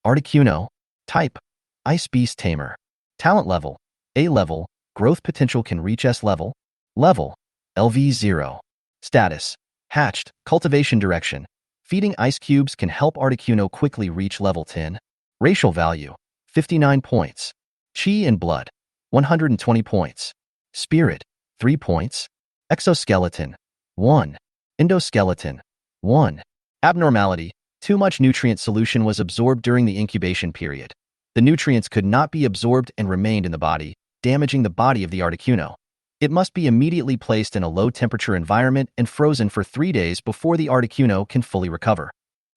Articuno. Type: Ice Beast Tamer. Talent level: A level. Growth potential can reach S level. Level: LV0. Status: Hatched. Cultivation direction: feeding ice cubes can help Articuno quickly reach level 10. Racial value: 59 points. Chi and blood: 120 points. Spirit: 3 points. Exoskeleton: 1. Endoskeleton: 1. Abnormality: too much nutrient solution was absorbed during the incubation period. The nutrients could not be absorbed and remained in the body, damaging the body of the Articuno. It must be immediately placed in a low-temperature environment and frozen for 3 days before the Articuno can fully recover.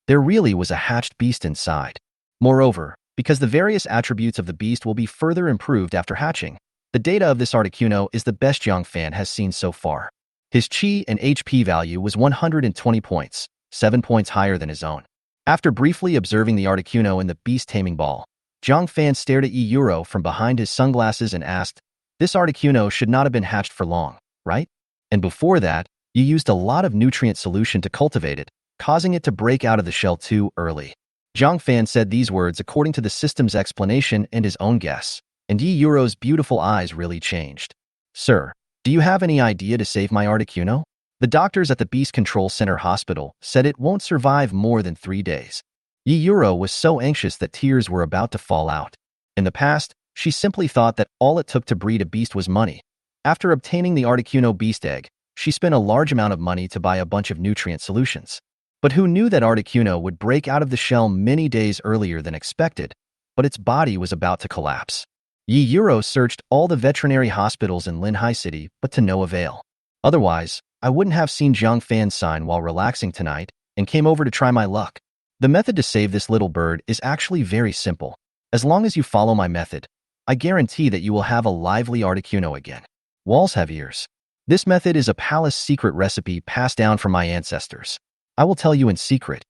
There really was a hatched beast inside. Moreover, because the various attributes of the beast will be further improved after hatching, the data of this Articuno is the best Jiang Fan has seen so far. His Chi and HP value was 120 points, 7 points higher than his own. After briefly observing the Articuno in the beast taming ball, Jiang Fan stared at Yiyuro from behind his sunglasses and asked, "This Articuno should not have been hatched for long, right? And before that, you used a lot of nutrient solution to cultivate it, causing it to break out of the shell too early." Jiang Fan said these words according to the system's explanation and his own guess, and Yiyuro's beautiful eyes really changed. "Sir, do you have any idea to save my Articuno? The doctors at the Beast Control Center Hospital said it won't survive more than 3 days. Yiyuro was so anxious that tears were about to fall out. In the past, she simply thought that all it took to breed a beast was money. After obtaining the Articuno beast egg, she spent a large amount of money to buy a bunch of nutrient solutions. But who knew that Articuno would break out of the shell many days earlier than expected, but its body was about to collapse. Yiyuro searched all the veterinary hospitals in Linhai City, but to no avail. Otherwise, I wouldn't have seen Jiang Fan's sign while relaxing tonight and came over to try my luck. The method to save this little bird is actually very simple. As long as you follow my method, I guarantee that you will have a lively Articuno again. Walls have ears. This method is a palace secret recipe passed down from my ancestors. I will tell you in secret.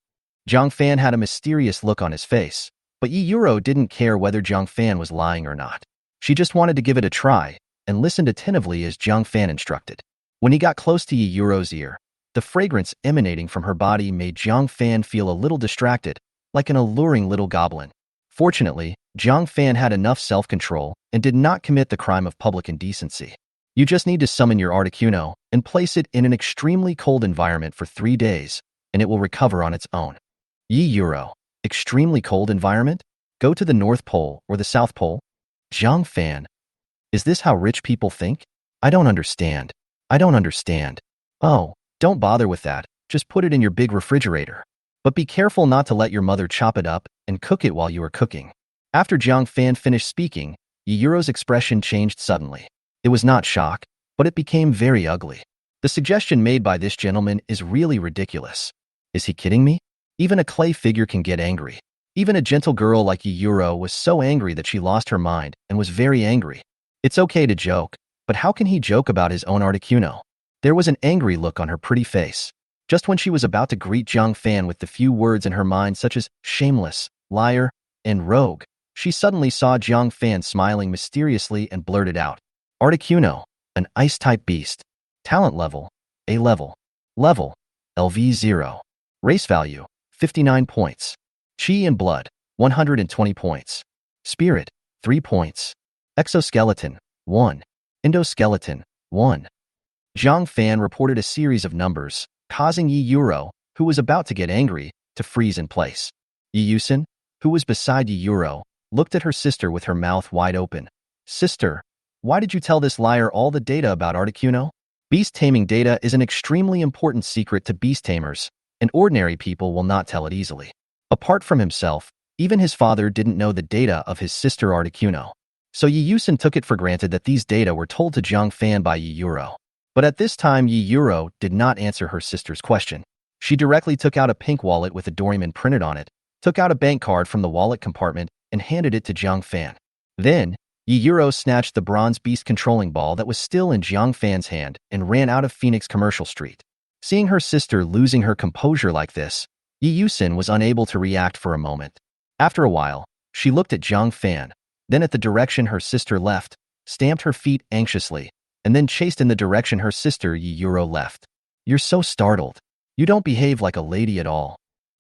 Jiang Fan had a mysterious look on his face, but Yi Yuro didn't care whether Jiang Fan was lying or not. She just wanted to give it a try and listened attentively as Jiang Fan instructed. When he got close to Yi Yuro's ear, the fragrance emanating from her body made Jiang Fan feel a little distracted, like an alluring little goblin. Fortunately, Jiang Fan had enough self-control and did not commit the crime of public indecency. You just need to summon your Articuno and place it in an extremely cold environment for 3 days, and it will recover on its own. Yi Yuro, extremely cold environment? Go to the North Pole or the South Pole? Jiang Fan, is this how rich people think? I don't understand. I don't understand. Oh, don't bother with that. Just put it in your big refrigerator. But be careful not to let your mother chop it up and cook it while you are cooking. After Jiang Fan finished speaking, Yi Yuro's expression changed suddenly. It was not shock, but it became very ugly. The suggestion made by this gentleman is really ridiculous. Is he kidding me? Even a clay figure can get angry. Even a gentle girl like Yi Yuro was so angry that she lost her mind and was very angry. It's okay to joke, but how can he joke about his own Articuno? There was an angry look on her pretty face. Just when she was about to greet Jiang Fan with the few words in her mind such as shameless, liar, and rogue, she suddenly saw Jiang Fan smiling mysteriously and blurted out, Articuno, an ice-type beast. Talent level, A level. Level, LV 0. Race value, 59 points. Chi and blood, 120 points. Spirit, 3 points. Exoskeleton, 1. Endoskeleton, 1. Jiang Fan reported a series of numbers, causing Yi Yuro, who was about to get angry, to freeze in place. Yi Yusin, who was beside Yi Yuro, looked at her sister with her mouth wide open. Sister, why did you tell this liar all the data about Articuno? Beast taming data is an extremely important secret to beast tamers, and ordinary people will not tell it easily. Apart from himself, even his father didn't know the data of his sister Articuno. So Yi Yusin took it for granted that these data were told to Jiang Fan by Yi Yuro. But at this time, Yi Yuro did not answer her sister's question. She directly took out a pink wallet with a Doraemon printed on it, took out a bank card from the wallet compartment, and handed it to Jiang Fan. Then, Yi Yuro snatched the bronze beast controlling ball that was still in Jiang Fan's hand and ran out of Phoenix Commercial Street. Seeing her sister losing her composure like this, Yi Yusin was unable to react for a moment. After a while, she looked at Jiang Fan, then at the direction her sister left, stamped her feet anxiously, and then chased in the direction her sister Yi Yuro left. You're so startled. You don't behave like a lady at all.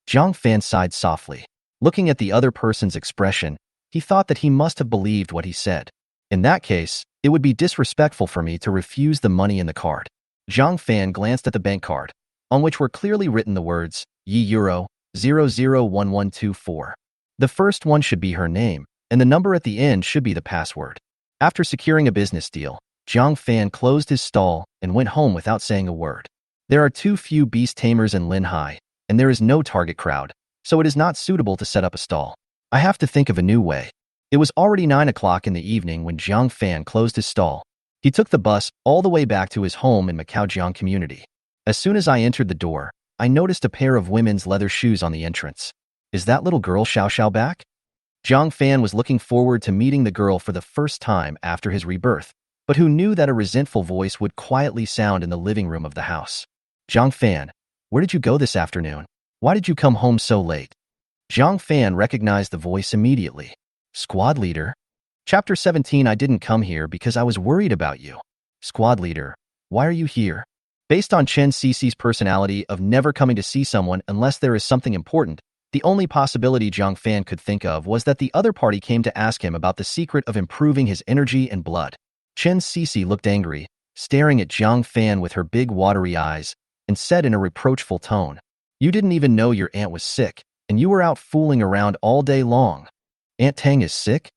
Jiang Fan sighed softly. Looking at the other person's expression, he thought that he must have believed what he said. In that case, it would be disrespectful for me to refuse the money in the card. Jiang Fan glanced at the bank card, on which were clearly written the words, Yi Yuro, 001124. The first one should be her name, and the number at the end should be the password. After securing a business deal, Jiang Fan closed his stall and went home without saying a word. There are too few beast tamers in Linhai, and there is no target crowd, so it is not suitable to set up a stall. I have to think of a new way. It was already 9 o'clock in the evening when Jiang Fan closed his stall. He took the bus all the way back to his home in Macaujiang community. As soon as I entered the door, I noticed a pair of women's leather shoes on the entrance. Is that little girl Xiao Xiao back? Jiang Fan was looking forward to meeting the girl for the first time after his rebirth, but who knew that a resentful voice would quietly sound in the living room of the house. Jiang Fan, where did you go this afternoon? Why did you come home so late? Jiang Fan recognized the voice immediately. Squad leader? Chapter 17. I didn't come here because I was worried about you. Squad leader, why are you here? Based on Chen Cici's personality of never coming to see someone unless there is something important, the only possibility Jiang Fan could think of was that the other party came to ask him about the secret of improving his energy and blood. Chen Cici looked angry, staring at Jiang Fan with her big watery eyes, and said in a reproachful tone, You didn't even know your aunt was sick, and you were out fooling around all day long. Aunt Tang is sick?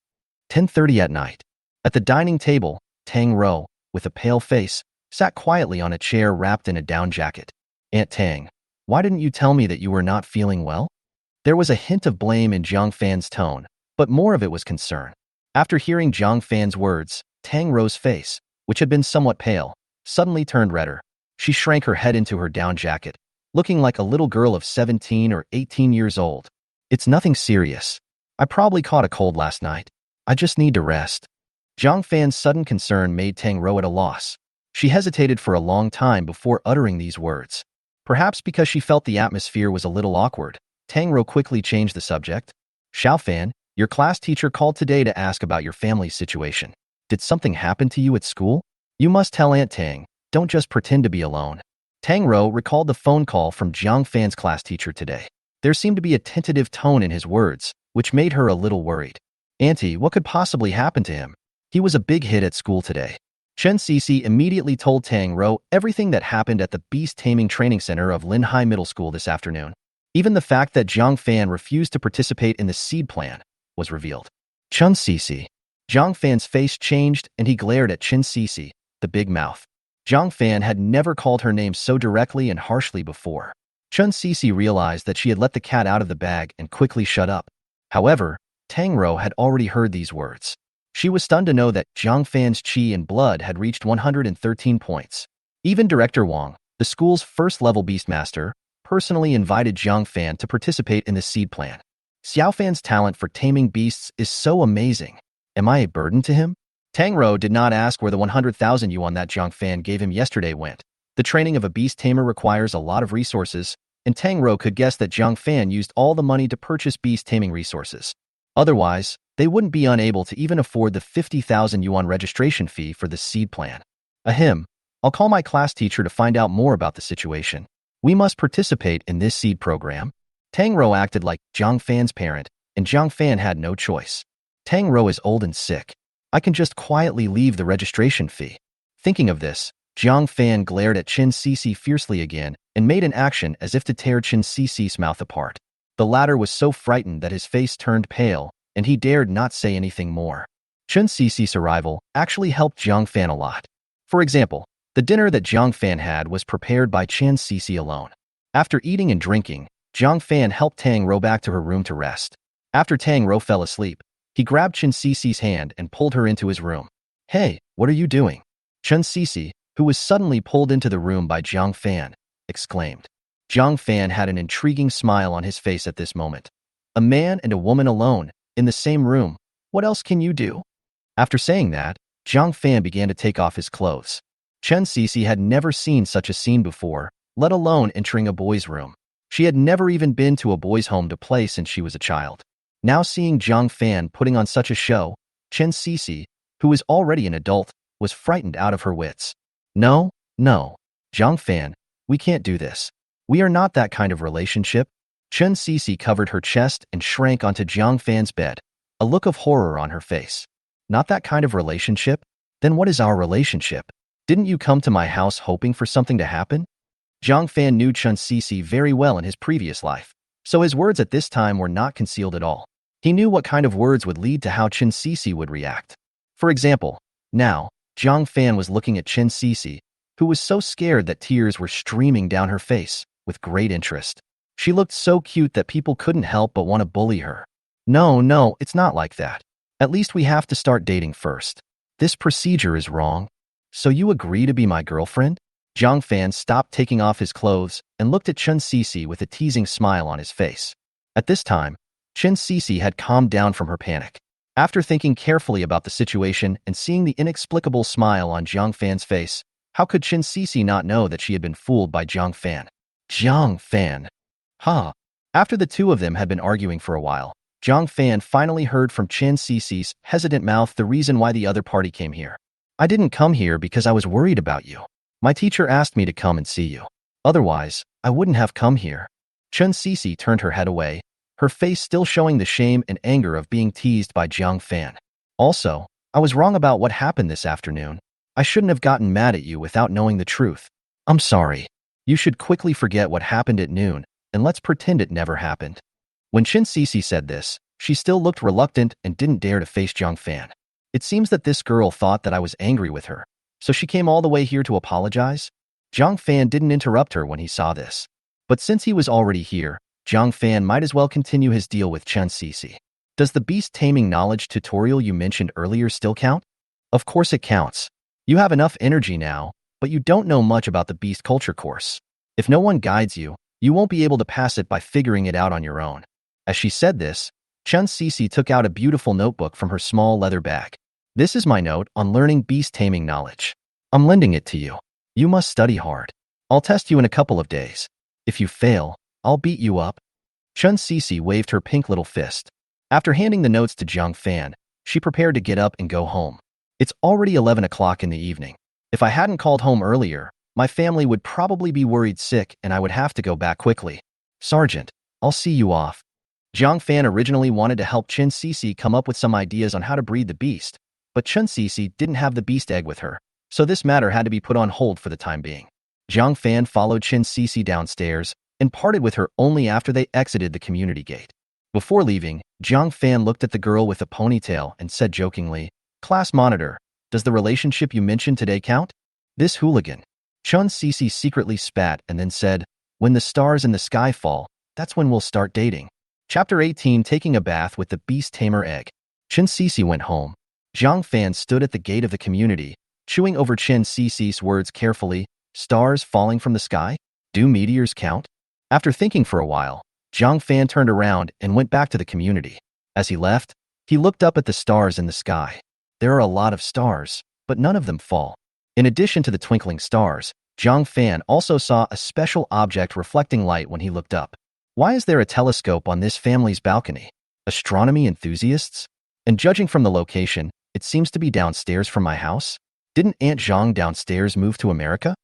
10:30 at night. At the dining table, Tang Ro, with a pale face, sat quietly on a chair wrapped in a down jacket. Aunt Tang, why didn't you tell me that you were not feeling well? There was a hint of blame in Jiang Fan's tone, but more of it was concern. After hearing Jiang Fan's words, Tang Ro's face, which had been somewhat pale, suddenly turned redder. She shrank her head into her down jacket, looking like a little girl of 17 or 18 years old. It's nothing serious. I probably caught a cold last night. I just need to rest. Jiang Fan's sudden concern made Tang at a loss. She hesitated for a long time before uttering these words. Perhaps because she felt the atmosphere was a little awkward, Tang quickly changed the subject. Xiao Fan, your class teacher called today to ask about your family's situation. Did something happen to you at school? You must tell Aunt Tang. Don't just pretend to be alone. Tang recalled the phone call from Jiang Fan's class teacher today. There seemed to be a tentative tone in his words, which made her a little worried. Auntie, what could possibly happen to him? He was a big hit at school today. Chen Sisi immediately told Tang everything that happened at the Beast Taming Training Center of Linhai Middle School this afternoon. Even the fact that Jiang Fan refused to participate in the seed plan was revealed. Chen Sisi. Jiang Fan's face changed and he glared at Chen Sisi, the big mouth. Jiang Fan had never called her name so directly and harshly before. Chen Sisi realized that she had let the cat out of the bag and quickly shut up. However, Tang had already heard these words. She was stunned to know that Jiang Fan's qi and blood had reached 113 points. Even Director Wang, the school's first-level beastmaster, personally invited Jiang Fan to participate in the seed plan. Xiao Fan's talent for taming beasts is so amazing. Am I a burden to him? Tang did not ask where the 100,000 yuan that Jiang Fan gave him yesterday went. The training of a beast tamer requires a lot of resources, and Tang could guess that Jiang Fan used all the money to purchase beast taming resources. Otherwise, they wouldn't be unable to even afford the 50,000 yuan registration fee for the seed plan. Ahem, I'll call my class teacher to find out more about the situation. We must participate in this seed program. Tang acted like Jiang Fan's parent, and Jiang Fan had no choice. Tang is old and sick. I can just quietly leave the registration fee. Thinking of this, Jiang Fan glared at Chen Sisi fiercely again and made an action as if to tear Chen Sisi's mouth apart. The latter was so frightened that his face turned pale, and he dared not say anything more. Chen Sisi's arrival actually helped Jiang Fan a lot. For example, the dinner that Jiang Fan had was prepared by Chen Sisi alone. After eating and drinking, Jiang Fan helped Tang back to her room to rest. After Tang fell asleep, he grabbed Chen Sisi's hand and pulled her into his room. Hey, what are you doing? Chen Sisi, who was suddenly pulled into the room by Jiang Fan, exclaimed. Jiang Fan had an intriguing smile on his face at this moment. A man and a woman alone, in the same room, what else can you do? After saying that, Jiang Fan began to take off his clothes. Chen Sisi had never seen such a scene before, let alone entering a boy's room. She had never even been to a boy's home to play since she was a child. Now seeing Jiang Fan putting on such a show, Chen Sisi, who was already an adult, was frightened out of her wits. No, Jiang Fan, we can't do this. We are not that kind of relationship. Chen Sisi covered her chest and shrank onto Jiang Fan's bed, a look of horror on her face. Not that kind of relationship? Then what is our relationship? Didn't you come to my house hoping for something to happen? Jiang Fan knew Chen Sisi very well in his previous life, so his words at this time were not concealed at all. He knew what kind of words would lead to how Chen Sisi would react. For example, now, Jiang Fan was looking at Chen Sisi, who was so scared that tears were streaming down her face, with great interest. She looked so cute that people couldn't help but want to bully her. No, it's not like that. At least we have to start dating first. This procedure is wrong. So you agree to be my girlfriend? Jiang Fan stopped taking off his clothes and looked at Chen Sisi with a teasing smile on his face. At this time, Chen Sisi had calmed down from her panic. After thinking carefully about the situation and seeing the inexplicable smile on Jiang Fan's face, how could Chen Sisi not know that she had been fooled by Jiang Fan? Jiang Fan. After the two of them had been arguing for a while, Jiang Fan finally heard from Chen Sisi's hesitant mouth the reason why the other party came here. I didn't come here because I was worried about you. My teacher asked me to come and see you. Otherwise, I wouldn't have come here. Chen Sisi turned her head away, her face still showing the shame and anger of being teased by Jiang Fan. Also, I was wrong about what happened this afternoon. I shouldn't have gotten mad at you without knowing the truth. I'm sorry. You should quickly forget what happened at noon, and let's pretend it never happened. When Chen Sisi said this, she still looked reluctant and didn't dare to face Jiang Fan. It seems that this girl thought that I was angry with her, so she came all the way here to apologize? Jiang Fan didn't interrupt her when he saw this. But since he was already here, Jiang Fan might as well continue his deal with Chen Sisi. Does the beast taming knowledge tutorial you mentioned earlier still count? Of course it counts. You have enough energy now, but you don't know much about the beast culture course. If no one guides you, you won't be able to pass it by figuring it out on your own." As she said this, Chun Cece took out a beautiful notebook from her small leather bag. "This is my note on learning beast taming knowledge. I'm lending it to you. You must study hard. I'll test you in a couple of days. If you fail, I'll beat you up." Chun Cece waved her pink little fist. After handing the notes to Jiang Fan, she prepared to get up and go home. "It's already 11 o'clock in the evening. If I hadn't called home earlier, my family would probably be worried sick and I would have to go back quickly. Sergeant, I'll see you off." Jiang Fan originally wanted to help Chun Cece come up with some ideas on how to breed the beast, but Chun Cece didn't have the beast egg with her, so this matter had to be put on hold for the time being. Jiang Fan followed Chun Cece downstairs and parted with her only after they exited the community gate. Before leaving, Jiang Fan looked at the girl with the ponytail and said jokingly, "Class monitor, does the relationship you mentioned today count?" "This hooligan." Chun Cece secretly spat and then said, "When the stars in the sky fall, that's when we'll start dating." Chapter 18, Taking a Bath with the Beast Tamer Egg. Chun Cece went home. Jiang Fan stood at the gate of the community, chewing over Chun Cece's words carefully. "Stars falling from the sky? Do meteors count?" After thinking for a while, Jiang Fan turned around and went back to the community. As he left, he looked up at the stars in the sky. There are a lot of stars, but none of them fall. In addition to the twinkling stars, Jiang Fan also saw a special object reflecting light when he looked up. "Why is there a telescope on this family's balcony? Astronomy enthusiasts? And judging from the location, it seems to be downstairs from my house. Didn't Aunt Zhang downstairs move to America?"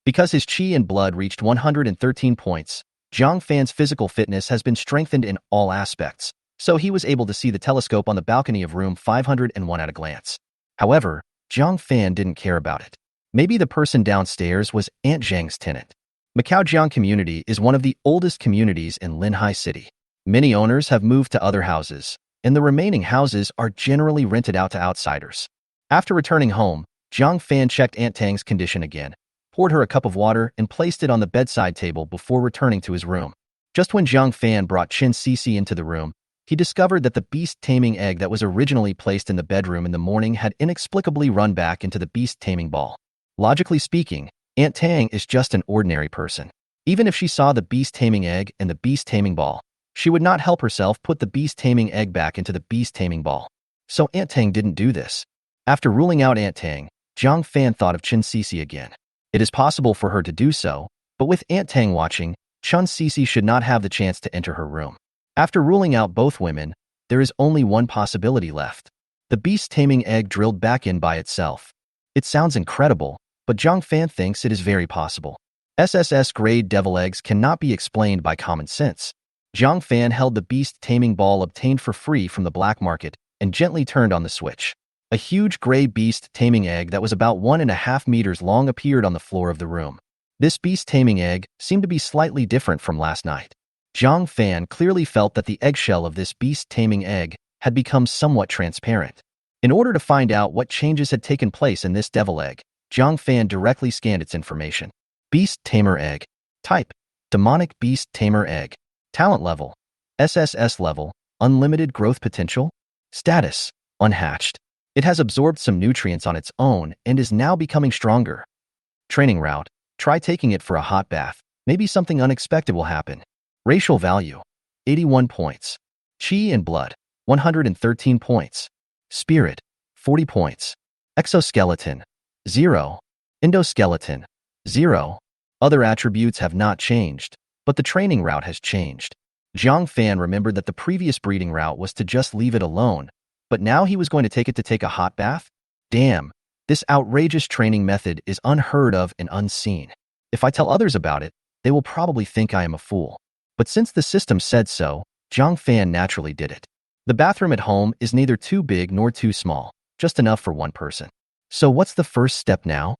Because his chi and blood reached 113 points, Jiang Fan's physical fitness has been strengthened in all aspects, so he was able to see the telescope on the balcony of room 501 at a glance. However, Jiang Fan didn't care about it. Maybe the person downstairs was Aunt Zhang's tenant. Macaojiang community is one of the oldest communities in Linhai City. Many owners have moved to other houses, and the remaining houses are generally rented out to outsiders. After returning home, Jiang Fan checked Aunt Tang's condition again, poured her a cup of water, and placed it on the bedside table before returning to his room. Just when Jiang Fan brought Chun Cece into the room, he discovered that the beast taming egg that was originally placed in the bedroom in the morning had inexplicably run back into the beast taming ball. Logically speaking, Aunt Tang is just an ordinary person. Even if she saw the beast taming egg and the beast taming ball, she would not help herself put the beast taming egg back into the beast taming ball. So Aunt Tang didn't do this. After ruling out Aunt Tang, Jiang Fan thought of Chun Cece again. It is possible for her to do so, but with Aunt Tang watching, Chun Cece should not have the chance to enter her room. After ruling out both women, there is only one possibility left. The beast taming egg drilled back in by itself. It sounds incredible, but Jiang Fan thinks it is very possible. SSS-grade devil eggs cannot be explained by common sense. Jiang Fan held the beast taming ball obtained for free from the black market and gently turned on the switch. A huge gray beast taming egg that was about 1.5 meters long appeared on the floor of the room. This beast taming egg seemed to be slightly different from last night. Jiang Fan clearly felt that the eggshell of this beast taming egg had become somewhat transparent. In order to find out what changes had taken place in this devil egg, Jiang Fan directly scanned its information. Beast Tamer Egg. Type: Demonic Beast Tamer Egg. Talent level: SSS-Level, Unlimited Growth Potential. Status: Unhatched. It has absorbed some nutrients on its own and is now becoming stronger. Training route: try taking it for a hot bath. Maybe something unexpected will happen. Racial value: 81 points. Chi and blood: 113 points. Spirit: 40 points. Exoskeleton: 0. Endoskeleton: 0. Other attributes have not changed, but the training route has changed. Jiang Fan remembered that the previous breeding route was to just leave it alone, but now he was going to take a hot bath? Damn, this outrageous training method is unheard of and unseen. If I tell others about it, they will probably think I am a fool. But since the system said so, Jiang Fan naturally did it. The bathroom at home is neither too big nor too small, just enough for one person. So what's the first step now?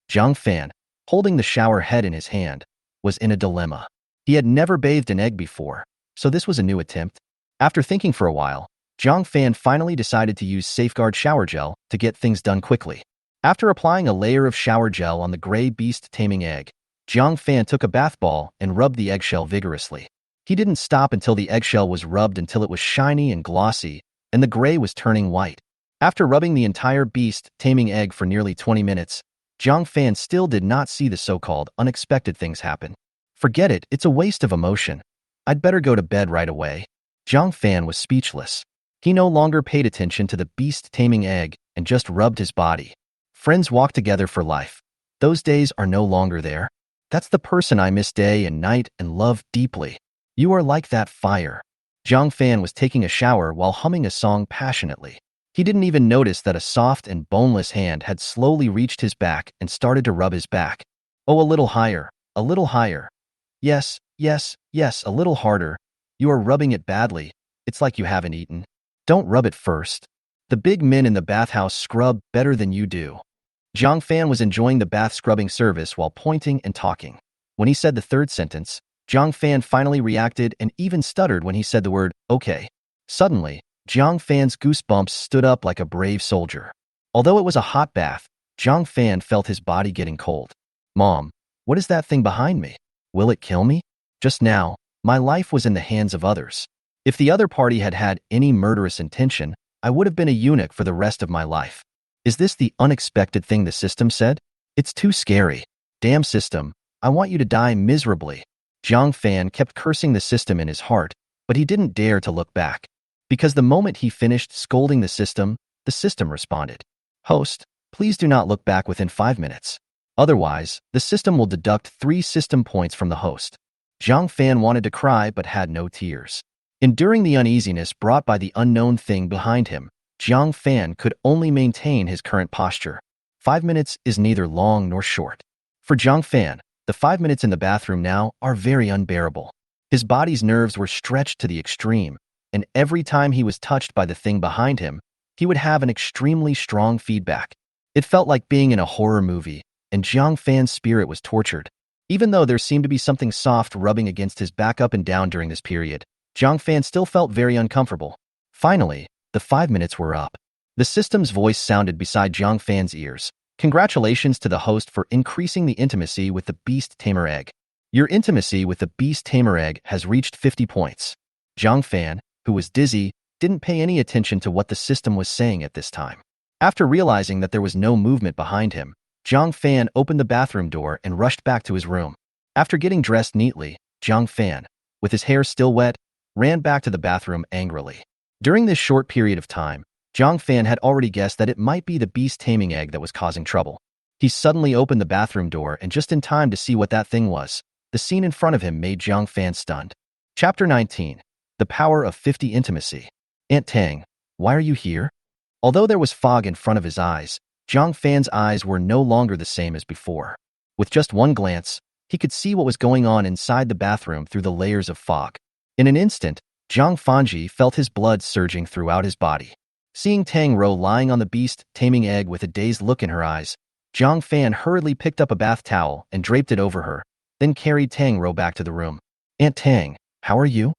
Jiang Fan, holding the shower head in his hand, was in a dilemma. He had never bathed an egg before, so this was a new attempt. After thinking for a while, Jiang Fan finally decided to use Safeguard shower gel to get things done quickly. After applying a layer of shower gel on the gray beast taming egg, Jiang Fan took a bath ball and rubbed the eggshell vigorously. He didn't stop until the eggshell was rubbed until it was shiny and glossy, and the gray was turning white. After rubbing the entire beast taming egg for nearly 20 minutes, Jiang Fan still did not see the so-called unexpected things happen. Forget it, it's a waste of emotion. I'd better go to bed right away. Jiang Fan was speechless. He no longer paid attention to the beast taming egg and just rubbed his body. Friends walk together for life. Those days are no longer there. That's the person I miss day and night and love deeply. You are like that fire. Jiang Fan was taking a shower while humming a song passionately. He didn't even notice that a soft and boneless hand had slowly reached his back and started to rub his back. Oh, a little higher, a little higher. Yes, yes, yes, a little harder. You are rubbing it badly. It's like you haven't eaten. Don't rub it first. The big men in the bathhouse scrub better than you do. Jiang Fan was enjoying the bath scrubbing service while pointing and talking. When he said the third sentence, Jiang Fan finally reacted and even stuttered when he said the word, okay. Suddenly, Jiang Fan's goosebumps stood up like a brave soldier. Although it was a hot bath, Jiang Fan felt his body getting cold. Mom, what is that thing behind me? Will it kill me? Just now, my life was in the hands of others. If the other party had had any murderous intention, I would have been a eunuch for the rest of my life. Is this the unexpected thing the system said? It's too scary. Damn system, I want you to die miserably. Jiang Fan kept cursing the system in his heart, but he didn't dare to look back. Because the moment he finished scolding the system responded. Host, please do not look back within 5 minutes. Otherwise, the system will deduct 3 system points from the host. Jiang Fan wanted to cry but had no tears. Enduring the uneasiness brought by the unknown thing behind him, Jiang Fan could only maintain his current posture. 5 minutes is neither long nor short. For Jiang Fan, the 5 minutes in the bathroom now are very unbearable. His body's nerves were stretched to the extreme, and every time he was touched by the thing behind him, he would have an extremely strong feedback. It felt like being in a horror movie, and Jiang Fan's spirit was tortured. Even though there seemed to be something soft rubbing against his back up and down during this period, Jiang Fan still felt very uncomfortable. Finally, the 5 minutes were up. The system's voice sounded beside Jiang Fan's ears. Congratulations to the host for increasing the intimacy with the beast tamer egg. Your intimacy with the beast tamer egg has reached 50 points. Jiang Fan, who was dizzy, didn't pay any attention to what the system was saying at this time. After realizing that there was no movement behind him, Jiang Fan opened the bathroom door and rushed back to his room. After getting dressed neatly, Jiang Fan, with his hair still wet, ran back to the bathroom angrily. During this short period of time, Jiang Fan had already guessed that it might be the beast taming egg that was causing trouble. He suddenly opened the bathroom door and just in time to see what that thing was. The scene in front of him made Jiang Fan stunned. Chapter 19. The Power of 50 Intimacy. Aunt Tang, why are you here? Although there was fog in front of his eyes, Jiang Fan's eyes were no longer the same as before. With just one glance, he could see what was going on inside the bathroom through the layers of fog. In an instant, Jiang Fanji felt his blood surging throughout his body. Seeing Tang Ro lying on the beast taming egg with a dazed look in her eyes, Jiang Fan hurriedly picked up a bath towel and draped it over her, then carried Tang Ro back to the room. Aunt Tang, how are you?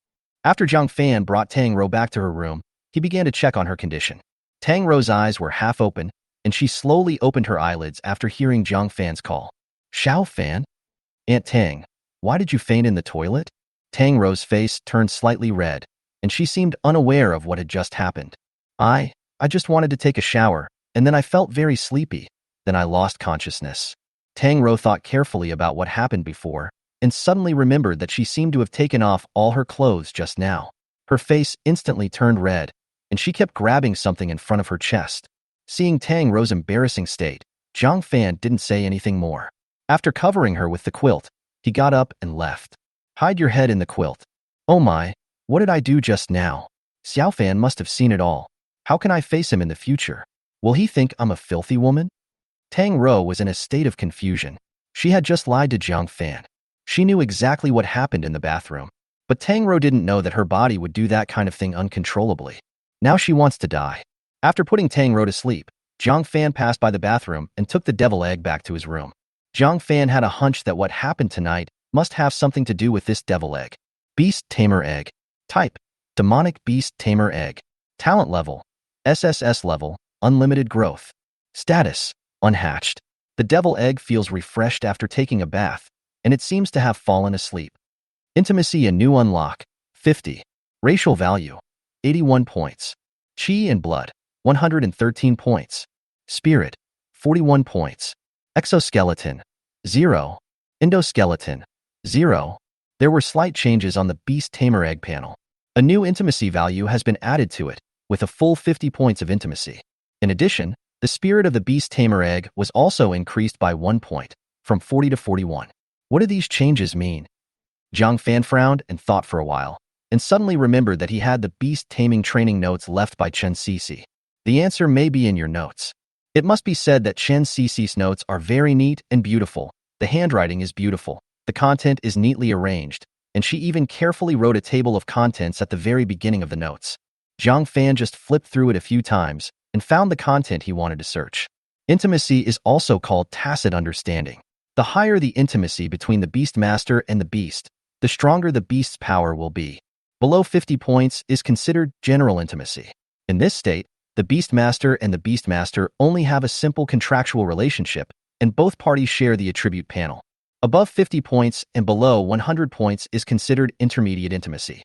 After Jiang Fan brought Tang Ro back to her room, he began to check on her condition. Tang Ro's eyes were half open, and she slowly opened her eyelids after hearing Jiang Fan's call. Xiao Fan? Aunt Tang, why did you faint in the toilet? Tang Ro's face turned slightly red, and she seemed unaware of what had just happened. I just wanted to take a shower, and then I felt very sleepy. Then I lost consciousness. Tang Ro thought carefully about what happened before, and suddenly remembered that she seemed to have taken off all her clothes just now. Her face instantly turned red, and she kept grabbing something in front of her chest. Seeing Tang Ro's embarrassing state, Jiang Fan didn't say anything more. After covering her with the quilt, he got up and left. Hide your head in the quilt. Oh my, what did I do just now? Xiao Fan must have seen it all. How can I face him in the future? Will he think I'm a filthy woman? Tang Ro was in a state of confusion. She had just lied to Jiang Fan. She knew exactly what happened in the bathroom, but Tang Ro didn't know that her body would do that kind of thing uncontrollably. Now she wants to die. After putting Tang Ro to sleep, Jiang Fan passed by the bathroom and took the devil egg back to his room. Jiang Fan had a hunch that what happened tonight must have something to do with this devil egg. Beast Tamer Egg. Type: Demonic Beast Tamer Egg. Talent level: SSS-Level, Unlimited Growth. Status: Unhatched. The devil egg feels refreshed after taking a bath, and it seems to have fallen asleep. Intimacy: A new unlock, 50. Racial value: 81 points. Chi and blood: 113 points. Spirit: 41 points. Exoskeleton, 0. Endoskeleton, 0. There were slight changes on the Beast Tamer egg panel. A new intimacy value has been added to it, with a full 50 points of intimacy. In addition, the spirit of the Beast Tamer egg was also increased by 1 point, from 40 to 41. What do these changes mean? Jiang Fan frowned and thought for a while, and suddenly remembered that he had the beast taming training notes left by Chen Cece. The answer may be in your notes. It must be said that Chen Cece's notes are very neat and beautiful. The handwriting is beautiful, the content is neatly arranged, and she even carefully wrote a table of contents at the very beginning of the notes. Jiang Fan just flipped through it a few times and found the content he wanted to search. Intimacy is also called tacit understanding. The higher the intimacy between the Beastmaster and the beast, the stronger the beast's power will be. Below 50 points is considered general intimacy. In this state, the Beastmaster and the Beastmaster only have a simple contractual relationship, and both parties share the attribute panel. Above 50 points and below 100 points is considered intermediate intimacy.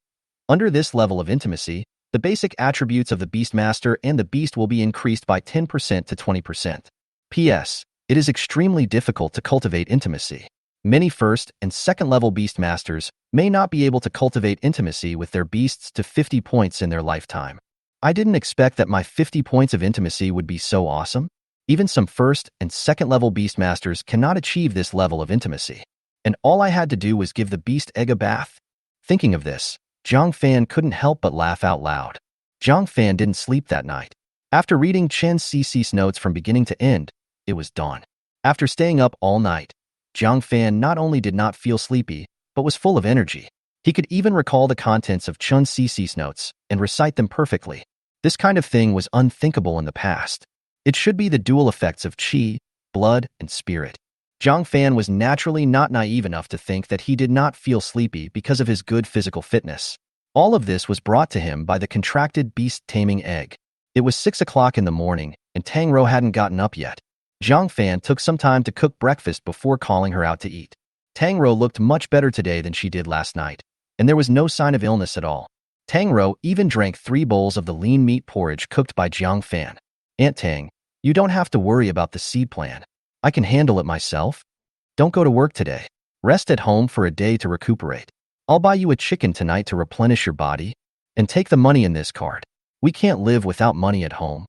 Under this level of intimacy, the basic attributes of the Beastmaster and the beast will be increased by 10% to 20%. P.S. It is extremely difficult to cultivate intimacy. Many first and second level Beastmasters may not be able to cultivate intimacy with their beasts to 50 points in their lifetime. I didn't expect that my 50 points of intimacy would be so awesome. Even some first and second level Beastmasters cannot achieve this level of intimacy. And all I had to do was give the beast egg a bath. Thinking of this, Jiang Fan couldn't help but laugh out loud. Jiang Fan didn't sleep that night. After reading Chen Cece's notes from beginning to end, it was dawn. After staying up all night, Jiang Fan not only did not feel sleepy, but was full of energy. He could even recall the contents of Chen Cece's notes and recite them perfectly. This kind of thing was unthinkable in the past. It should be the dual effects of qi, blood, and spirit. Jiang Fan was naturally not naive enough to think that he did not feel sleepy because of his good physical fitness. All of this was brought to him by the contracted beast taming egg. It was 6 o'clock in the morning, and Tang hadn't gotten up yet. Jiang Fan took some time to cook breakfast before calling her out to eat. Tang looked much better today than she did last night, and there was no sign of illness at all. Tang even drank 3 bowls of the lean meat porridge cooked by Jiang Fan. Aunt Tang, you don't have to worry about the seed plan. I can handle it myself. Don't go to work today. Rest at home for a day to recuperate. I'll buy you a chicken tonight to replenish your body. And take the money in this card. We can't live without money at home.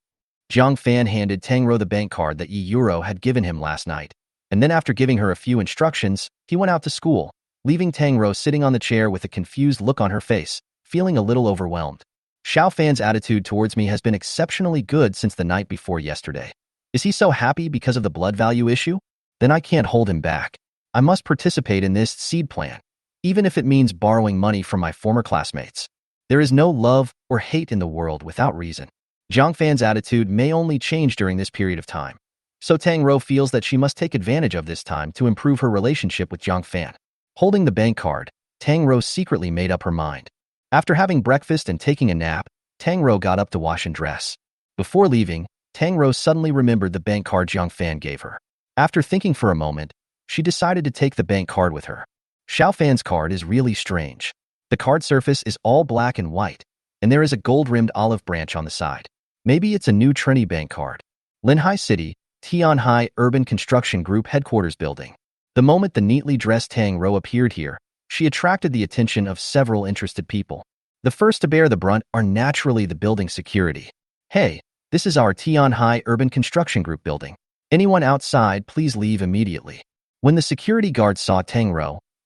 Jiang Fan handed Tang the bank card that Yi Euro had given him last night, and then after giving her a few instructions, he went out to school, leaving Tang sitting on the chair with a confused look on her face, feeling a little overwhelmed. Xiao Fan's attitude towards me has been exceptionally good since the night before yesterday. Is he so happy because of the blood value issue? Then I can't hold him back. I must participate in this seed plan, even if it means borrowing money from my former classmates. There is no love or hate in the world without reason. Jiang Fan's attitude may only change during this period of time. So Tang feels that she must take advantage of this time to improve her relationship with Jiang Fan. Holding the bank card, Tang secretly made up her mind. After having breakfast and taking a nap, Tang got up to wash and dress. Before leaving, Tang suddenly remembered the bank card Jiang Fan gave her. After thinking for a moment, she decided to take the bank card with her. Xiao Fan's card is really strange. The card surface is all black and white, and there is a gold-rimmed olive branch on the side. Maybe it's a new trendy bank card. Linhai City, Tianhai Urban Construction Group Headquarters Building. The moment the neatly dressed Tang appeared here, she attracted the attention of several interested people. The first to bear the brunt are naturally the building security. Hey, this is our Tianhai Urban Construction Group building. Anyone outside, please leave immediately. When the security guard saw Tang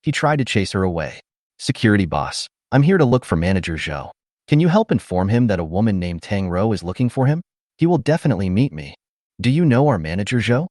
he tried to chase her away. Security boss, I'm here to look for Manager Zhou. Can you help inform him that a woman named Tang is looking for him? He will definitely meet me. Do you know our Manager Zhou?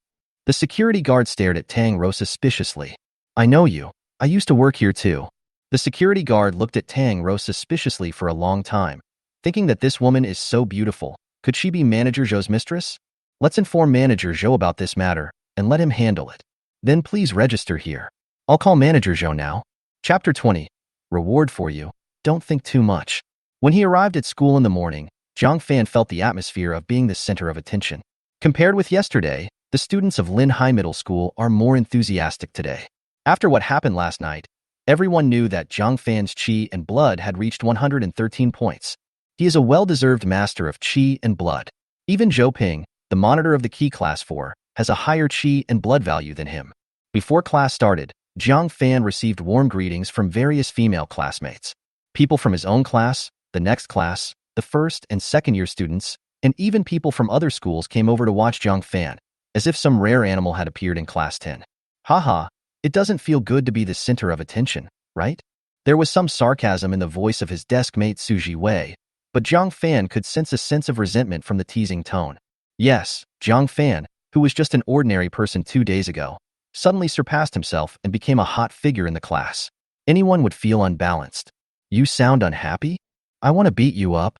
The security guard stared at Tang suspiciously. I know you. I used to work here too. The security guard looked at Tang suspiciously for a long time, thinking that this woman is so beautiful. Could she be Manager Zhou's mistress? Let's inform Manager Zhou about this matter and let him handle it. Then please register here. I'll call Manager Zhou now. Chapter 20. Reward for you. Don't think too much. When he arrived at school in the morning, Jiang Fan felt the atmosphere of being the center of attention. Compared with yesterday, the students of Linhai Middle School are more enthusiastic today. After what happened last night, everyone knew that Jiang Fan's qi and blood had reached 113 points. He is a well-deserved master of qi and blood. Even Zhou Ping, the monitor of the Key Class 4, has a higher qi and blood value than him. Before class started, Jiang Fan received warm greetings from various female classmates. People from his own class, the next class, the first and second year students, and even people from other schools came over to watch Jiang Fan, as if some rare animal had appeared in class 10. Haha, it doesn't feel good to be the center of attention, right? There was some sarcasm in the voice of his desk mate Xu Zhiwei, but Jiang Fan could sense a sense of resentment from the teasing tone. Yes, Jiang Fan, who was just an ordinary person 2 days ago, suddenly surpassed himself and became a hot figure in the class. Anyone would feel unbalanced. You sound unhappy? I want to beat you up.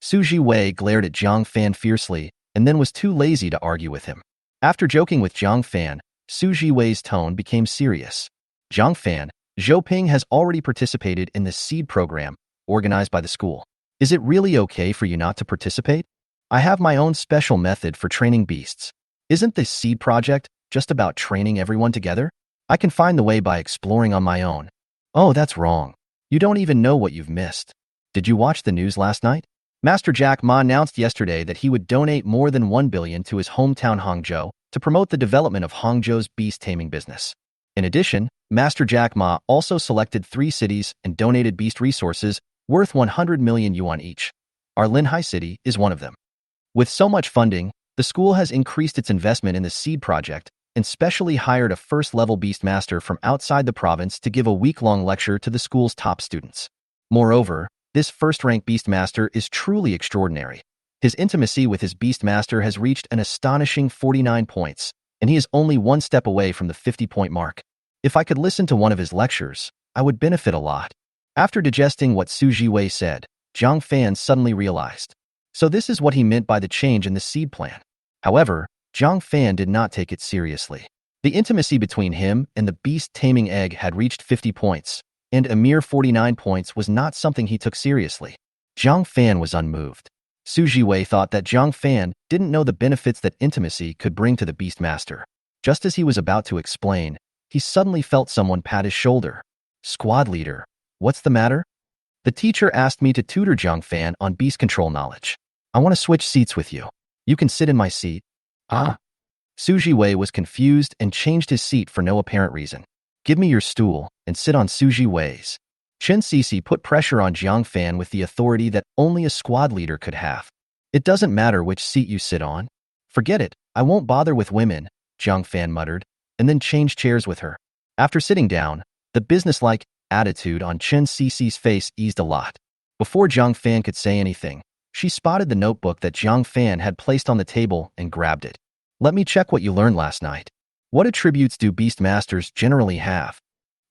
Xu Zhiwei glared at Jiang Fan fiercely and then was too lazy to argue with him. After joking with Jiang Fan, Xu Zhiwei's tone became serious. Jiang Fan, Zhou Ping has already participated in the SEED program organized by the school. Is it really okay for you not to participate? I have my own special method for training beasts. Isn't this SEED project just about training everyone together? I can find the way by exploring on my own. Oh, that's wrong. You don't even know what you've missed. Did you watch the news last night? Master Jack Ma announced yesterday that he would donate more than 1 billion to his hometown Hangzhou to promote the development of Hangzhou's beast taming business. In addition, Master Jack Ma also selected 3 cities and donated beast resources worth 100 million yuan each. Our Linhai city is one of them. With so much funding, the school has increased its investment in the SEED project and specially hired a first-level beast master from outside the province to give a week-long lecture to the school's top students. Moreover, this first-rank beast master is truly extraordinary. His intimacy with his beast master has reached an astonishing 49 points, and he is only 1 step away from the 50-point mark. If I could listen to one of his lectures, I would benefit a lot. After digesting what Xu Zhiwei said, Jiang Fan suddenly realized. So this is what he meant by the change in the SEED plan. However, Jiang Fan did not take it seriously. The intimacy between him and the beast taming egg had reached 50 points, and a mere 49 points was not something he took seriously. Jiang Fan was unmoved. Xu Zhiwei thought that Jiang Fan didn't know the benefits that intimacy could bring to the beast master. Just as he was about to explain, he suddenly felt someone pat his shoulder. Squad leader, what's the matter? The teacher asked me to tutor Jiang Fan on beast control knowledge. I want to switch seats with you. You can sit in my seat. Ah. Xu Zhiwei was confused and changed his seat for no apparent reason. Give me your stool and sit on Xu Zhiwei's. Chen Sisi put pressure on Jiang Fan with the authority that only a squad leader could have. It doesn't matter which seat you sit on. Forget it, I won't bother with women, Jiang Fan muttered, and then changed chairs with her. After sitting down, the businesslike attitude on Chen Sisi's face eased a lot. Before Jiang Fan could say anything, she spotted the notebook that Jiang Fan had placed on the table and grabbed it. Let me check what you learned last night. What attributes do beast masters generally have?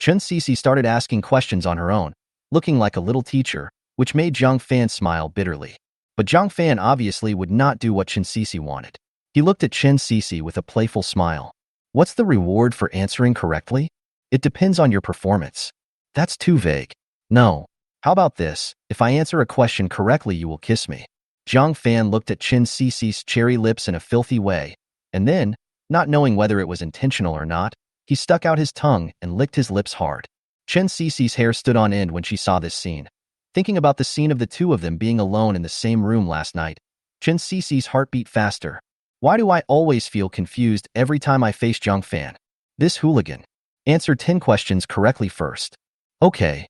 Chen Sisi started asking questions on her own, looking like a little teacher, which made Jiang Fan smile bitterly. But Jiang Fan obviously would not do what Chen Sisi wanted. He looked at Chen Sisi with a playful smile. What's the reward for answering correctly? It depends on your performance. That's too vague. No. How about this? If I answer a question correctly, you will kiss me. Jiang Fan looked at Chen Sisi's cherry lips in a filthy way, and then, not knowing whether it was intentional or not, he stuck out his tongue and licked his lips hard. Chen Sisi's hair stood on end when she saw this scene. Thinking about the scene of the two of them being alone in the same room last night, Chen Sisi's heart beat faster. Why do I always feel confused every time I face Jiang Fan? This hooligan. Answer 10 questions correctly first. Okay.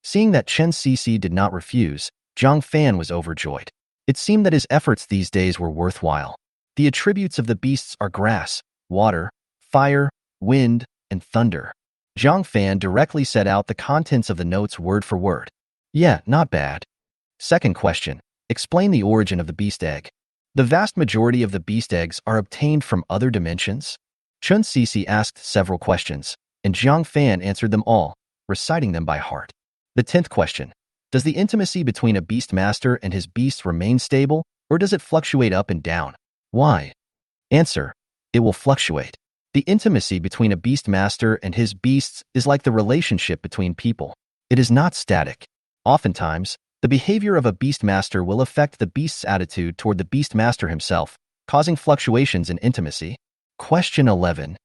Seeing that Chen Sisi did not refuse, Jiang Fan was overjoyed. It seemed that his efforts these days were worthwhile. The attributes of the beasts are grass, water, fire, wind, and thunder. Jiang Fan directly set out the contents of the notes word for word. Yeah, not bad. Second question. Explain the origin of the beast egg. The vast majority of the beast eggs are obtained from other dimensions. Chen Sisi asked several questions, and Jiang Fan answered them all, reciting them by heart. The 10th question. Does the intimacy between a beast master and his beasts remain stable, or does it fluctuate up and down? Why? Answer. It will fluctuate. The intimacy between a beast master and his beasts is like the relationship between people. It is not static. Oftentimes, the behavior of a beast master will affect the beast's attitude toward the beast master himself, causing fluctuations in intimacy. Question 11.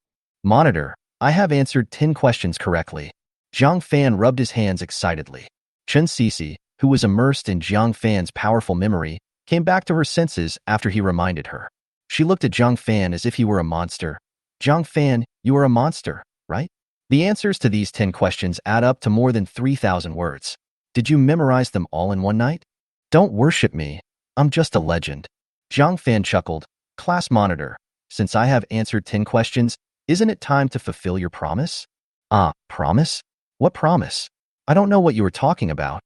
Monitor, I have answered 10 questions correctly. Jiang Fan rubbed his hands excitedly. Chen Sisi, who was immersed in Jiang Fan's powerful memory, came back to her senses after he reminded her. She looked at Jiang Fan as if he were a monster. Jiang Fan, you are a monster, right? The answers to these 10 questions add up to more than 3,000 words. Did you memorize them all in one night? Don't worship me. I'm just a legend. Jiang Fan chuckled. Class monitor, since I have answered 10 questions, isn't it time to fulfill your promise? Ah, promise? What promise? I don't know what you were talking about.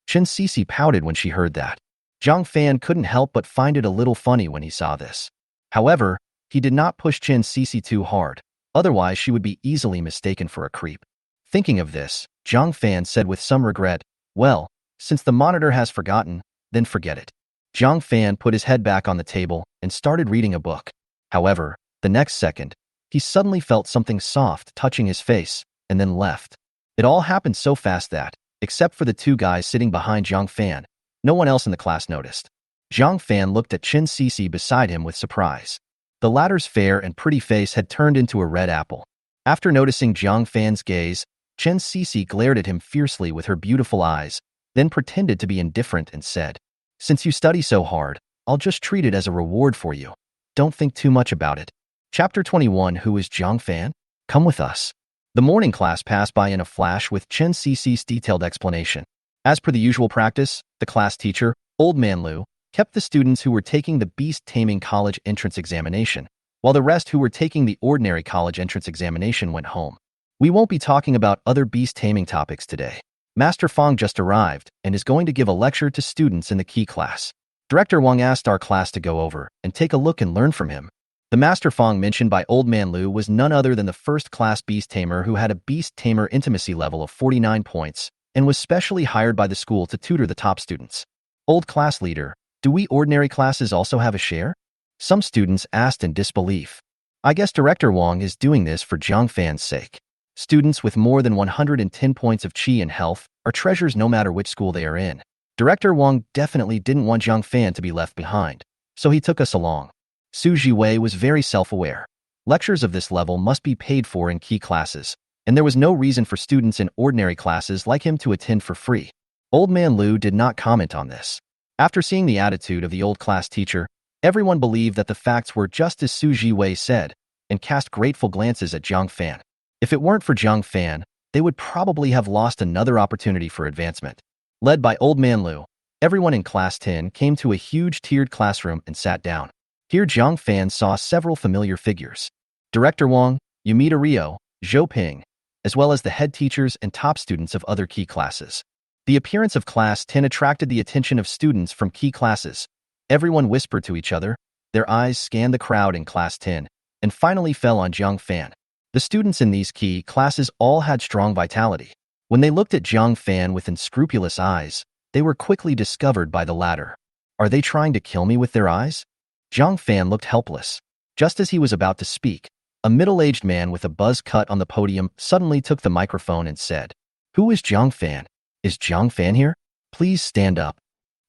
Chen Cece pouted when she heard that. Jiang Fan couldn't help but find it a little funny when he saw this. However, he did not push Chen Cece too hard, otherwise she would be easily mistaken for a creep. Thinking of this, Jiang Fan said with some regret, well, since the monitor has forgotten, then forget it. Jiang Fan put his head back on the table and started reading a book. However, the next second, he suddenly felt something soft touching his face, and then left. It all happened so fast that, except for the two guys sitting behind Jiang Fan, no one else in the class noticed. Jiang Fan looked at Chen Cece beside him with surprise. The latter's fair and pretty face had turned into a red apple. After noticing Jiang Fan's gaze, Chen Cece glared at him fiercely with her beautiful eyes, then pretended to be indifferent and said, since you study so hard, I'll just treat it as a reward for you. Don't think too much about it. Chapter 21. Who is Jiang Fan? Come with us. The morning class passed by in a flash with Chen Cece's detailed explanation. As per the usual practice, the class teacher, Old Man Liu, kept the students who were taking the Beast Taming College entrance examination, while the rest who were taking the ordinary college entrance examination went home. We won't be talking about other beast taming topics today. Master Fong just arrived and is going to give a lecture to students in the key class. Director Wang asked our class to go over and take a look and learn from him. The Master Fong mentioned by Old Man Liu was none other than the first-class beast tamer who had a beast tamer intimacy level of 49 points and was specially hired by the school to tutor the top students. Old class leader, do we ordinary classes also have a share? Some students asked in disbelief. I guess Director Wang is doing this for Jiang Fan's sake. Students with more than 110 points of chi and health are treasures no matter which school they are in. Director Wang definitely didn't want Jiang Fan to be left behind, so he took us along. Xu Zhiwei was very self-aware. Lectures of this level must be paid for in key classes, and there was no reason for students in ordinary classes like him to attend for free. Old Man Liu did not comment on this. After seeing the attitude of the old class teacher, everyone believed that the facts were just as Xu Zhiwei said, and cast grateful glances at Jiang Fan. If it weren't for Jiang Fan, they would probably have lost another opportunity for advancement. Led by Old Man Liu, everyone in Class 10 came to a huge tiered classroom and sat down. Here Jiang Fan saw several familiar figures. Director Wang, Yumita Rio, Zhou Ping, as well as the head teachers and top students of other key classes. The appearance of Class 10 attracted the attention of students from key classes. Everyone whispered to each other. Their eyes scanned the crowd in Class 10 and finally fell on Jiang Fan. The students in these key classes all had strong vitality. When they looked at Jiang Fan with unscrupulous eyes, they were quickly discovered by the latter. Are they trying to kill me with their eyes? Jiang Fan looked helpless. Just as he was about to speak, a middle-aged man with a buzz cut on the podium suddenly took the microphone and said, "Who is Jiang Fan? Is Jiang Fan here? Please stand up.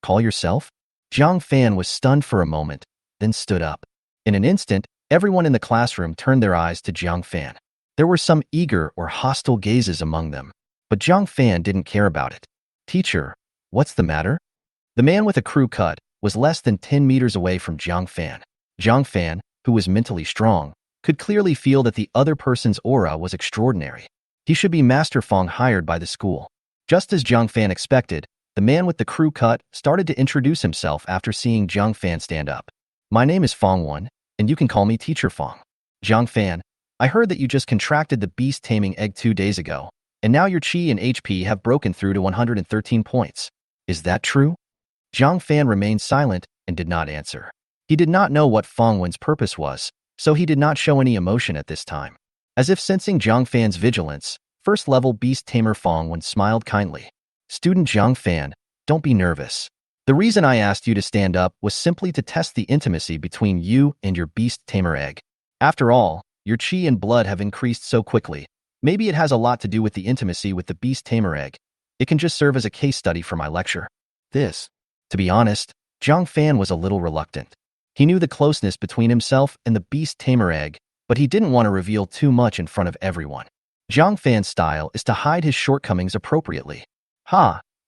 Call yourself?" Jiang Fan was stunned for a moment, then stood up. In an instant, everyone in the classroom turned their eyes to Jiang Fan. There were some eager or hostile gazes among them, but Jiang Fan didn't care about it. "Teacher, what's the matter?" The man with a crew cut was less than 10 meters away from Jiang Fan. Jiang Fan, who was mentally strong, could clearly feel that the other person's aura was extraordinary. He should be Master Fong hired by the school. Just as Jiang Fan expected, the man with the crew cut started to introduce himself after seeing Jiang Fan stand up. "My name is Fong Wen, and you can call me Teacher Fong." "Jiang Fan, I heard that you just contracted the beast taming egg 2 days ago, and now your chi and HP have broken through to 113 points. Is that true?" Jiang Fan remained silent and did not answer. He did not know what Fong Wen's purpose was, so he did not show any emotion at this time. As if sensing Jiang Fan's vigilance, first-level beast tamer Fong Wen smiled kindly. "Student Jiang Fan, don't be nervous. The reason I asked you to stand up was simply to test the intimacy between you and your beast tamer egg. After all, your chi and blood have increased so quickly. Maybe it has a lot to do with the intimacy with the beast tamer egg. It can just serve as a case study for my lecture." To be honest, Jiang Fan was a little reluctant. He knew the closeness between himself and the beast tamer egg, but he didn't want to reveal too much in front of everyone. Jiang Fan's style is to hide his shortcomings appropriately.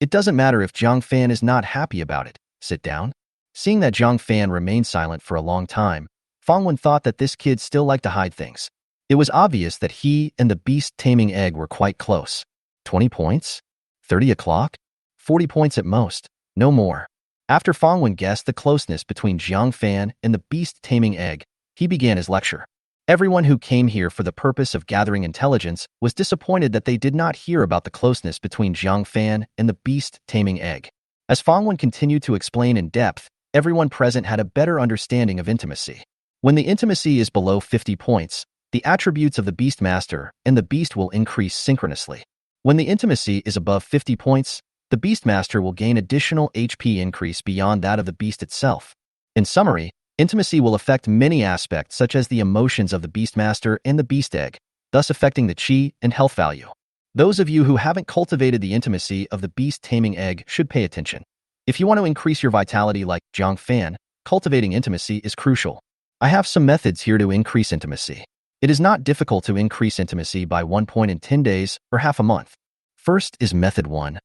It doesn't matter if Jiang Fan is not happy about it. Sit down. Seeing that Jiang Fan remained silent for a long time, Fangwen thought that this kid still liked to hide things. It was obvious that he and the beast taming egg were quite close. 20 points? 30 o'clock? 40 points at most, no more. After Fangwen guessed the closeness between Jiang Fan and the beast taming egg, he began his lecture. Everyone who came here for the purpose of gathering intelligence was disappointed that they did not hear about the closeness between Jiang Fan and the beast taming egg. As Fangwen continued to explain in depth, everyone present had a better understanding of intimacy. When the intimacy is below 50 points, the attributes of the Beastmaster and the beast will increase synchronously. When the intimacy is above 50 points, the Beastmaster will gain additional HP increase beyond that of the beast itself. In summary, intimacy will affect many aspects such as the emotions of the Beastmaster and the beast egg, thus affecting the chi and health value. Those of you who haven't cultivated the intimacy of the beast taming egg should pay attention. If you want to increase your vitality like Jiang Fan, cultivating intimacy is crucial. I have some methods here to increase intimacy. It is not difficult to increase intimacy by 1 point in 10 days or half a month. First is Method 1.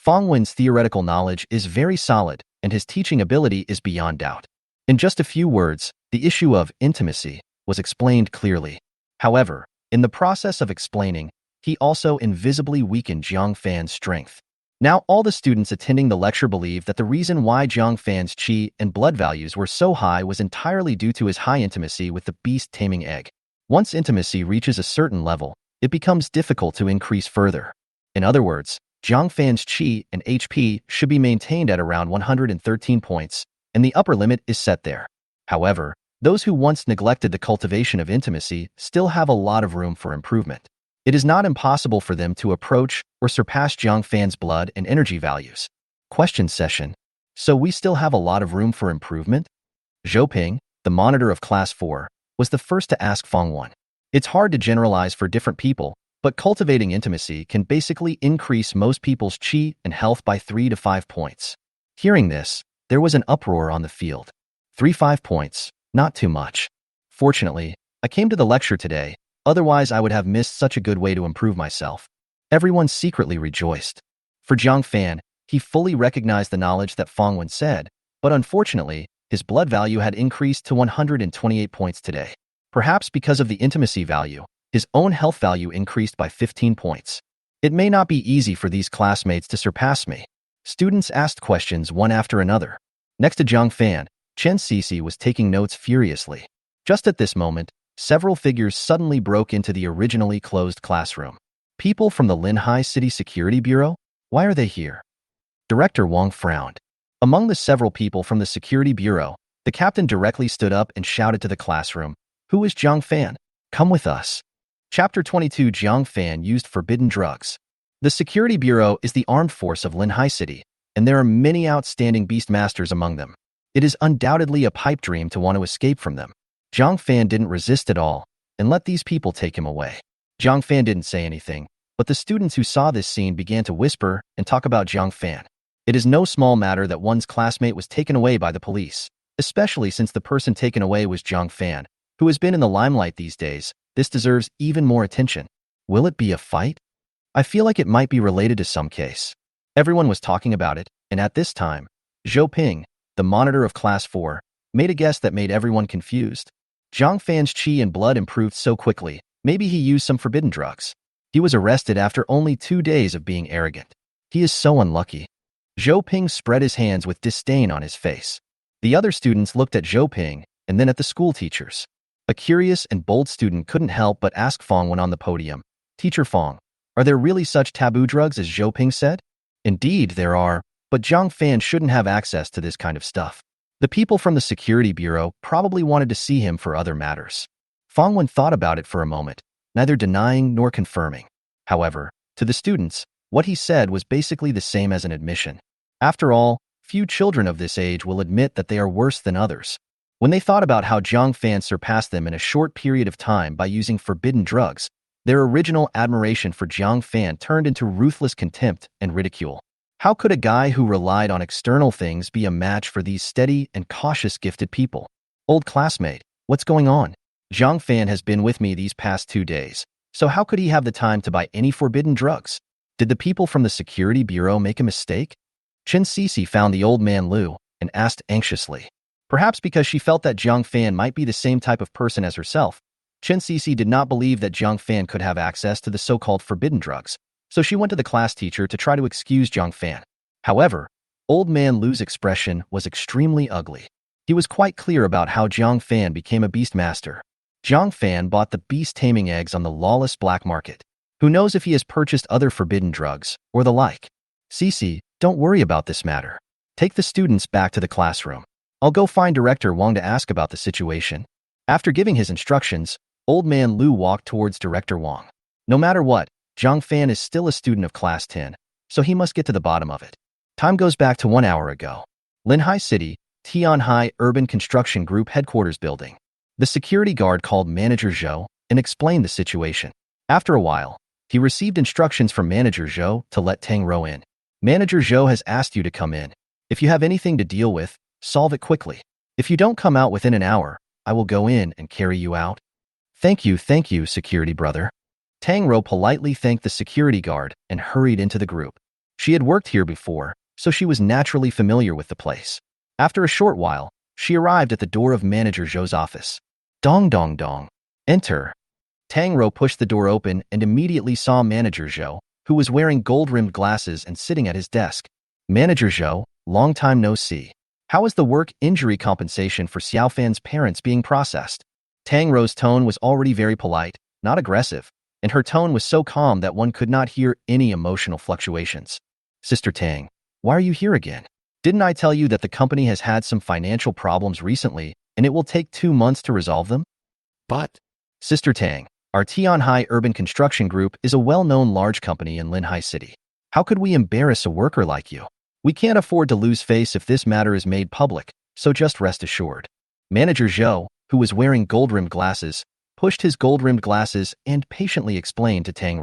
Fangwen's theoretical knowledge is very solid, and his teaching ability is beyond doubt. In just a few words, the issue of intimacy was explained clearly. However, in the process of explaining, he also invisibly weakened Jiang Fan's strength. Now all the students attending the lecture believe that the reason why Jiang Fan's chi and blood values were so high was entirely due to his high intimacy with the beast taming egg. Once intimacy reaches a certain level, it becomes difficult to increase further. In other words, Jiang Fan's chi and HP should be maintained at around 113 points, and the upper limit is set there. However, those who once neglected the cultivation of intimacy still have a lot of room for improvement. It is not impossible for them to approach or surpass Jiang Fan's blood and energy values. Question session. So we still have a lot of room for improvement? Zhou Ping, the monitor of Class 4, was the first to ask Fangwen. It's hard to generalize for different people, but cultivating intimacy can basically increase most people's chi and health by 3 to 5 points. Hearing this, there was an uproar on the field. 3-5 points, not too much. Fortunately, I came to the lecture today, otherwise I would have missed such a good way to improve myself. Everyone secretly rejoiced. For Jiang Fan, he fully recognized the knowledge that Fangwen said, but unfortunately, his blood value had increased to 128 points today. Perhaps because of the intimacy value, his own health value increased by 15 points. It may not be easy for these classmates to surpass me. Students asked questions one after another. Next to Jiang Fan, Chen Cece was taking notes furiously. Just at this moment, several figures suddenly broke into the originally closed classroom. People from the Linhai City Security Bureau? Why are they here? Director Wang frowned. Among the several people from the Security Bureau, the captain directly stood up and shouted to the classroom, "Who is Jiang Fan? Come with us." Chapter 22. Jiang Fan used forbidden drugs. The Security Bureau is the armed force of Linhai City, and there are many outstanding beastmasters among them. It is undoubtedly a pipe dream to want to escape from them. Jiang Fan didn't resist at all, and let these people take him away. Jiang Fan didn't say anything, but the students who saw this scene began to whisper and talk about Jiang Fan. It is no small matter that one's classmate was taken away by the police, especially since the person taken away was Jiang Fan, who has been in the limelight these days. This deserves even more attention. Will it be a fight? I feel like it might be related to some case. Everyone was talking about it, and at this time, Zhou Ping, the monitor of Class 4, made a guess that made everyone confused. Jiang Fan's chi and blood improved so quickly, maybe he used some forbidden drugs. He was arrested after only 2 days of being arrogant. He is so unlucky. Zhou Ping spread his hands with disdain on his face. The other students looked at Zhou Ping and then at the school teachers. A curious and bold student couldn't help but ask Fangwen on the podium, "Teacher Fang, are there really such taboo drugs as Zhou Ping said?" Indeed, there are, but Jiang Fan shouldn't have access to this kind of stuff. The people from the Security Bureau probably wanted to see him for other matters. Fangwen thought about it for a moment, neither denying nor confirming. However, to the students, what he said was basically the same as an admission. After all, few children of this age will admit that they are worse than others. When they thought about how Jiang Fan surpassed them in a short period of time by using forbidden drugs, their original admiration for Jiang Fan turned into ruthless contempt and ridicule. How could a guy who relied on external things be a match for these steady and cautious gifted people? "Old classmate, what's going on? Jiang Fan has been with me these past 2 days, so how could he have the time to buy any forbidden drugs? Did the people from the Security Bureau make a mistake?" Chen Cece found the old man Lu and asked anxiously. Perhaps because she felt that Jiang Fan might be the same type of person as herself, Chen Cece did not believe that Jiang Fan could have access to the so-called forbidden drugs, so she went to the class teacher to try to excuse Jiang Fan. However, Old Man Lu's expression was extremely ugly. He was quite clear about how Jiang Fan became a beastmaster. Jiang Fan bought the beast taming eggs on the lawless black market. Who knows if he has purchased other forbidden drugs, or the like. Cece, don't worry about this matter. Take the students back to the classroom. I'll go find Director Wang to ask about the situation. After giving his instructions, Old Man Lu walked towards Director Wang. No matter what, Jiang Fan is still a student of Class 10, so he must get to the bottom of it. Time goes back to 1 hour ago. Linhai City, Tianhai Urban Construction Group Headquarters Building. The security guard called Manager Zhou and explained the situation. After a while, he received instructions from Manager Zhou to let Tang in. Manager Zhou has asked you to come in. If you have anything to deal with, solve it quickly. If you don't come out within an hour, I will go in and carry you out. Thank you, security brother. Tang politely thanked the security guard and hurried into the group. She had worked here before, so she was naturally familiar with the place. After a short while, she arrived at the door of Manager Zhou's office. Dong dong dong. Enter. Tang pushed the door open and immediately saw Manager Zhou, who was wearing gold-rimmed glasses and sitting at his desk. Manager Zhou, long time no see. How is the work injury compensation for Xiao Fan's parents being processed? Tang tone was already very polite, not aggressive, and her tone was so calm that one could not hear any emotional fluctuations. Sister Tang, why are you here again? Didn't I tell you that the company has had some financial problems recently and it will take 2 months to resolve them? But, Sister Tang, our Tianhai Urban Construction Group is a well-known large company in Linhai City. How could we embarrass a worker like you? We can't afford to lose face if this matter is made public, so just rest assured. Manager Zhou, who was wearing gold-rimmed glasses, pushed his gold-rimmed glasses and patiently explained to Tang.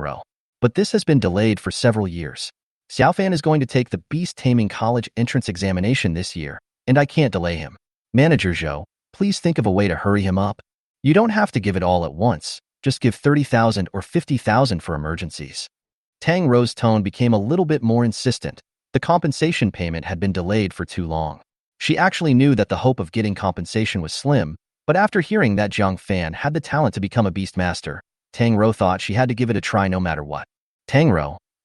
But this has been delayed for several years. Xiao Fan is going to take the Beast Taming College entrance examination this year, and I can't delay him. Manager Zhou, please think of a way to hurry him up. You don't have to give it all at once, just give 30,000 or 50,000 for emergencies. Tang tone became a little bit more insistent. The compensation payment had been delayed for too long. She actually knew that the hope of getting compensation was slim, but after hearing that Jiang Fan had the talent to become a beastmaster, Tang thought she had to give it a try no matter what. Tang,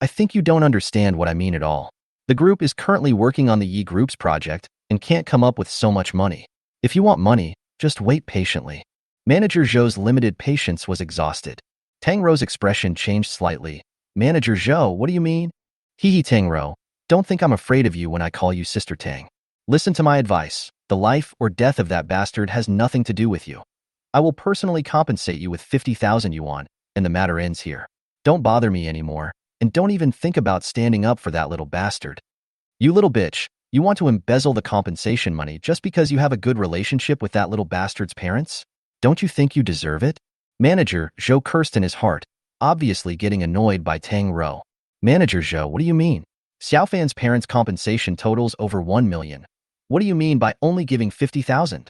I think you don't understand what I mean at all. The group is currently working on the Yi Group's project and can't come up with so much money. If you want money, just wait patiently. Manager Zhou's limited patience was exhausted. Tang expression changed slightly. Manager Zhou, what do you mean? Hee Tang, don't think I'm afraid of you when I call you Sister Tang. Listen to my advice. The life or death of that bastard has nothing to do with you. I will personally compensate you with 50,000 yuan, and the matter ends here. Don't bother me anymore, and don't even think about standing up for that little bastard. You little bitch, you want to embezzle the compensation money just because you have a good relationship with that little bastard's parents? Don't you think you deserve it? Manager Zhou cursed in his heart, obviously getting annoyed by Tang. Manager Zhou, what do you mean? Xiao Fan's parents' compensation totals over 1 million. What do you mean by only giving 50,000?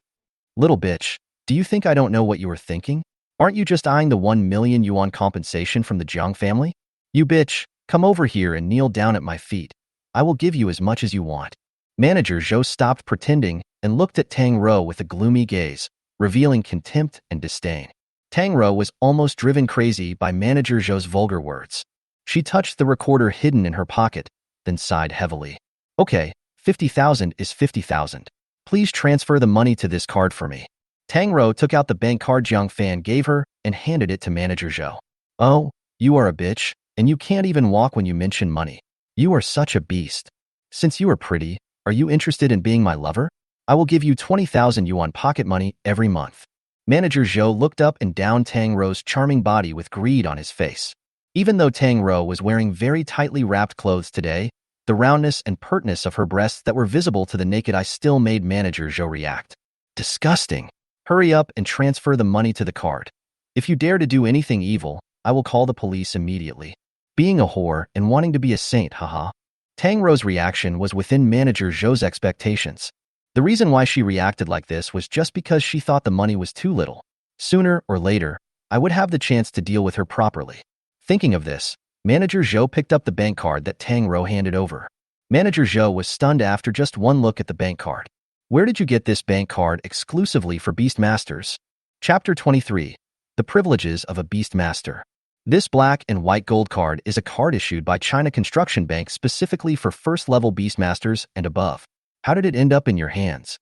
Little bitch, do you think I don't know what you were thinking? Aren't you just eyeing the 1 million yuan compensation from the Jiang family? You bitch, come over here and kneel down at my feet. I will give you as much as you want. Manager Zhou stopped pretending and looked at Tang with a gloomy gaze, revealing contempt and disdain. Tang was almost driven crazy by Manager Zhou's vulgar words. She touched the recorder hidden in her pocket, then sighed heavily. Okay, 50,000 is 50,000. Please transfer the money to this card for me. Tang took out the bank card Jiang Fan gave her and handed it to Manager Zhou. Oh, you are a bitch, and you can't even walk when you mention money. You are such a beast. Since you are pretty, are you interested in being my lover? I will give you 20,000 yuan pocket money every month. Manager Zhou looked up and down Tang charming body with greed on his face. Even though Tang was wearing very tightly wrapped clothes today, the roundness and pertness of her breasts that were visible to the naked eye still made Manager Zhou react. Disgusting. Hurry up and transfer the money to the card. If you dare to do anything evil, I will call the police immediately. Being a whore and wanting to be a saint, haha. Tang reaction was within Manager Zhou's expectations. The reason why she reacted like this was just because she thought the money was too little. Sooner or later, I would have the chance to deal with her properly. Thinking of this, Manager Zhou picked up the bank card that Tang handed over. Manager Zhou was stunned after just one look at the bank card. Where did you get this bank card exclusively for Beastmasters? Chapter 23. The Privileges of a Beastmaster. This black and white gold card is a card issued by China Construction Bank specifically for first-level Beastmasters and above. How did it end up in your hands?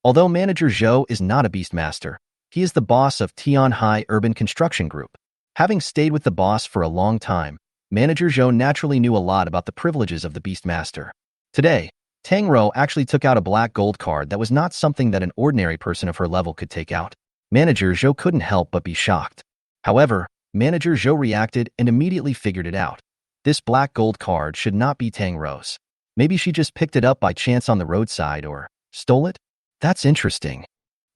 Although Manager Zhou is not a Beastmaster, he is the boss of Tianhai Urban Construction Group. Having stayed with the boss for a long time, Manager Zhou naturally knew a lot about the privileges of the Beastmaster. Today, Tang actually took out a black gold card that was not something that an ordinary person of her level could take out. Manager Zhou couldn't help but be shocked. However, Manager Zhou reacted and immediately figured it out. This black gold card should not be Tang Rou's. Maybe she just picked it up by chance on the roadside or stole it? That's interesting.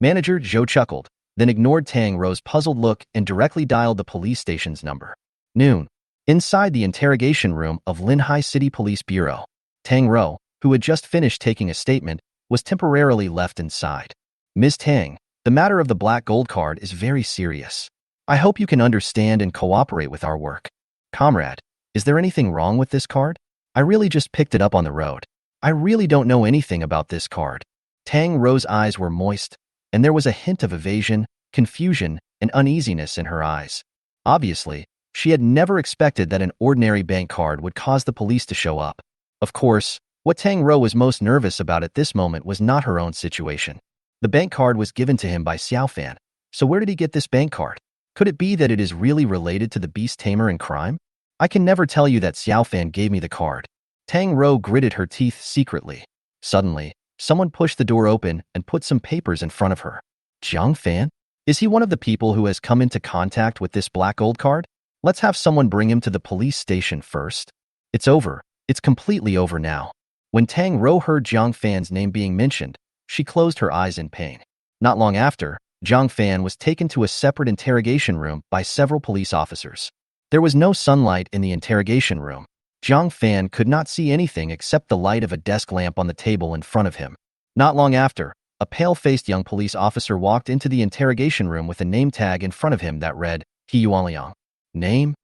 Manager Zhou chuckled, then ignored Tang Rou's puzzled look and directly dialed the police station's number. Noon. Inside the interrogation room of Linhai City Police Bureau, Tang Rou, who had just finished taking a statement, was temporarily left inside. Ms. Tang, the matter of the black gold card is very serious. I hope you can understand and cooperate with our work. Comrade, is there anything wrong with this card? I really just picked it up on the road. I really don't know anything about this card. Tang Rou's eyes were moist, and there was a hint of evasion, confusion, and uneasiness in her eyes. Obviously, she had never expected that an ordinary bank card would cause the police to show up. Of course, what Tang Rou was most nervous about at this moment was not her own situation. The bank card was given to him by Jiang Fan, so where did he get this bank card? Could it be that it is really related to the beast tamer and crime? I can never tell you that Jiang Fan gave me the card. Tang Rou gritted her teeth secretly. Suddenly, someone pushed the door open and put some papers in front of her. Jiang Fan? Is he one of the people who has come into contact with this black gold card? Let's have someone bring him to the police station first. It's over. It's completely over now. When Tang Rou heard Jiang Fan's name being mentioned, she closed her eyes in pain. Not long after, Jiang Fan was taken to a separate interrogation room by several police officers. There was no sunlight in the interrogation room. Jiang Fan could not see anything except the light of a desk lamp on the table in front of him. Not long after, a pale-faced young police officer walked into the interrogation room with a name tag in front of him that read, He Yuanliang. Name?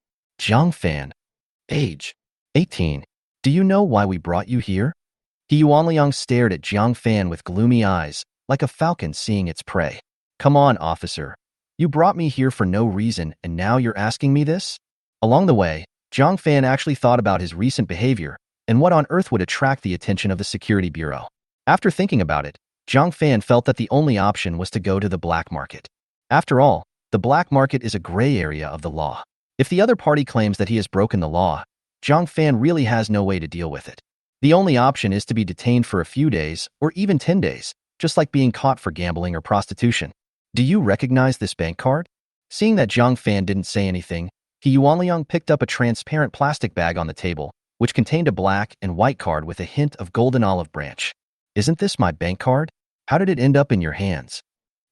Jiang Fan. Age? 18. Do you know why we brought you here? He Yuanliang stared at Jiang Fan with gloomy eyes, like a falcon seeing its prey. Come on, officer. You brought me here for no reason and now you're asking me this? Along the way, Jiang Fan actually thought about his recent behavior and what on earth would attract the attention of the security bureau. After thinking about it, Jiang Fan felt that the only option was to go to the black market. After all, the black market is a gray area of the law. If the other party claims that he has broken the law, Jiang Fan really has no way to deal with it. The only option is to be detained for a few days or even 10 days, just like being caught for gambling or prostitution. Do you recognize this bank card? Seeing that Jiang Fan didn't say anything, He Yuanliang picked up a transparent plastic bag on the table, which contained a black and white card with a hint of golden olive branch. Isn't this my bank card? How did it end up in your hands?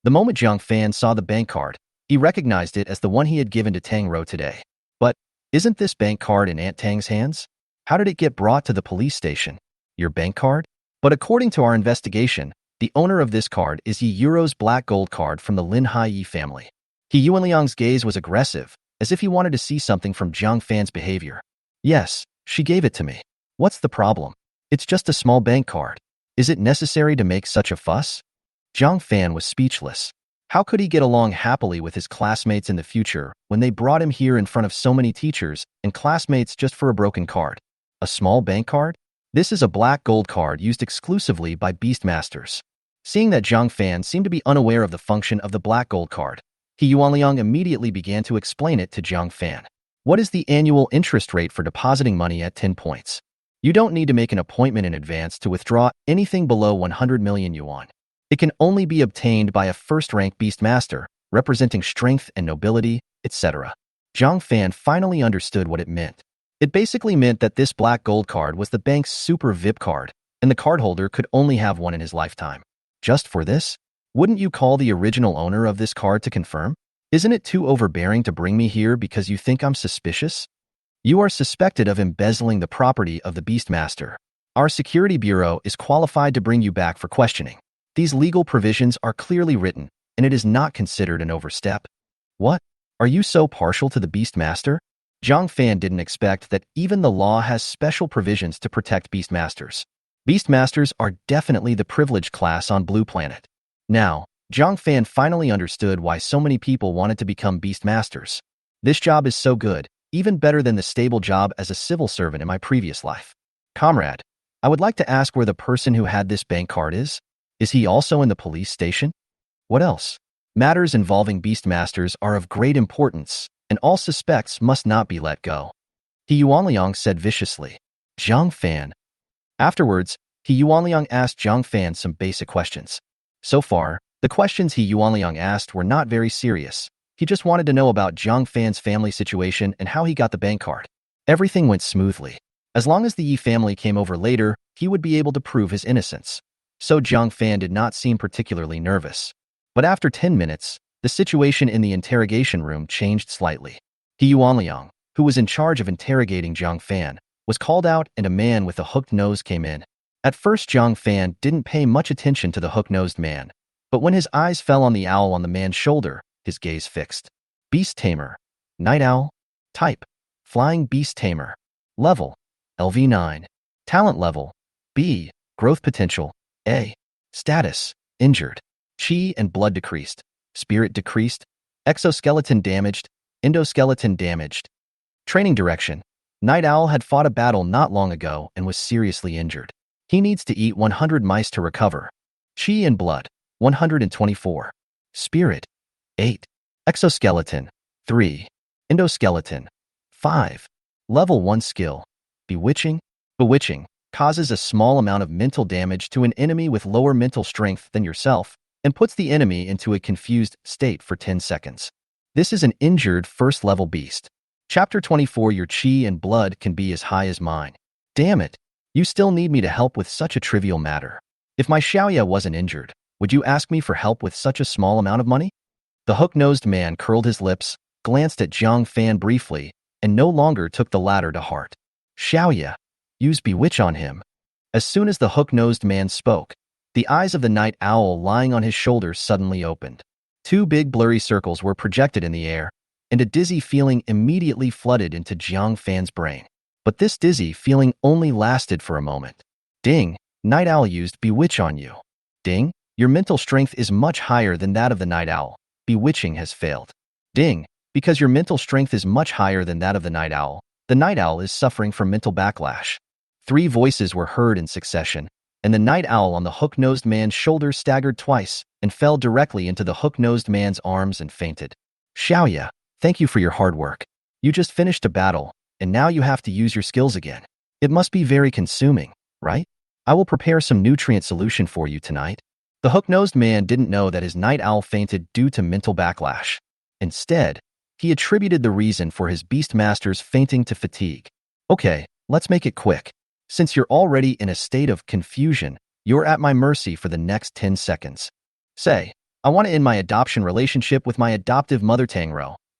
The moment Jiang Fan saw the bank card, he recognized it as the one he had given to Tang Rou today. But, isn't this bank card in Aunt Tang's hands? How did it get brought to the police station? Your bank card? But according to our investigation, the owner of this card is Yi Euro's black gold card from the Linhai Yi family. He Yuanliang's gaze was aggressive, as if he wanted to see something from Jiang Fan's behavior. Yes, she gave it to me. What's the problem? It's just a small bank card. Is it necessary to make such a fuss? Jiang Fan was speechless. How could he get along happily with his classmates in the future when they brought him here in front of so many teachers and classmates just for a broken card? A small bank card? This is a black gold card used exclusively by Beastmasters. Seeing that Jiang Fan seemed to be unaware of the function of the black gold card, He Yuanliang immediately began to explain it to Jiang Fan. What is the annual interest rate for depositing money at 10 points? You don't need to make an appointment in advance to withdraw anything below 100 million yuan. It can only be obtained by a first-rank Beastmaster, representing strength and nobility, etc. Jiang Fan finally understood what it meant. It basically meant that this black gold card was the bank's super VIP card, and the cardholder could only have one in his lifetime. Just for this? Wouldn't you call the original owner of this card to confirm? Isn't it too overbearing to bring me here because you think I'm suspicious? You are suspected of embezzling the property of the Beastmaster. Our security bureau is qualified to bring you back for questioning. These legal provisions are clearly written, and it is not considered an overstep. What? Are you so partial to the Beastmaster? Jiang Fan didn't expect that even the law has special provisions to protect Beastmasters. Beastmasters are definitely the privileged class on Blue Planet. Now, Jiang Fan finally understood why so many people wanted to become Beastmasters. This job is so good, even better than the stable job as a civil servant in my previous life. Comrade, I would like to ask where the person who had this bank card is? Is he also in the police station? What else? Matters involving Beastmasters are of great importance, and all suspects must not be let go. He Yuanliang said viciously. Jiang Fan. Afterwards, He Yuanliang asked Jiang Fan some basic questions. So far, the questions He Yuanliang asked were not very serious. He just wanted to know about Jiang Fan's family situation and how he got the bank card. Everything went smoothly. As long as the Yi family came over later, he would be able to prove his innocence. So Jiang Fan did not seem particularly nervous. But after 10 minutes, the situation in the interrogation room changed slightly. He Yuanliang, who was in charge of interrogating Jiang Fan, was called out and a man with a hooked nose came in. At first Jiang Fan didn't pay much attention to the hook-nosed man, but when his eyes fell on the owl on the man's shoulder, his gaze fixed. Beast Tamer. Night Owl. Type. Flying Beast Tamer. Level. LV9. Talent level. B. Growth potential. A. Status. Injured. Chi and blood decreased. Spirit decreased. Exoskeleton damaged. Endoskeleton damaged. Training direction. Night Owl had fought a battle not long ago and was seriously injured. He needs to eat 100 mice to recover. Chi and blood. 124. Spirit. 8. Exoskeleton. 3. Endoskeleton. 5. Level 1 skill. Bewitching. Bewitching causes a small amount of mental damage to an enemy with lower mental strength than yourself and puts the enemy into a confused state for 10 seconds. This is an injured first-level beast. Chapter 24. Your chi and blood can be as high as mine. Damn it. You still need me to help with such a trivial matter. If my Xiaoya wasn't injured, would you ask me for help with such a small amount of money? The hook-nosed man curled his lips, glanced at Jiang Fan briefly, and no longer took the latter to heart. Xiaoya. Use bewitch on him. As soon as the hook-nosed man spoke, the eyes of the night owl lying on his shoulder suddenly opened. Two big blurry circles were projected in the air, and a dizzy feeling immediately flooded into Jiang Fan's brain. But this dizzy feeling only lasted for a moment. Ding, Night Owl used bewitch on you. Ding, your mental strength is much higher than that of the Night Owl. Bewitching has failed. Ding, because your mental strength is much higher than that of the Night Owl is suffering from mental backlash. 3 voices were heard in succession, and the Night Owl on the hook-nosed man's shoulder staggered twice and fell directly into the hook-nosed man's arms and fainted. Xiaoya, thank you for your hard work. You just finished a battle, and now you have to use your skills again. It must be very consuming, right? I will prepare some nutrient solution for you tonight. The hook-nosed man didn't know that his night owl fainted due to mental backlash. Instead, he attributed the reason for his beastmaster's fainting to fatigue. Okay, let's make it quick. Since you're already in a state of confusion, you're at my mercy for the next 10 seconds. Say, I want to end my adoption relationship with my adoptive mother Tang,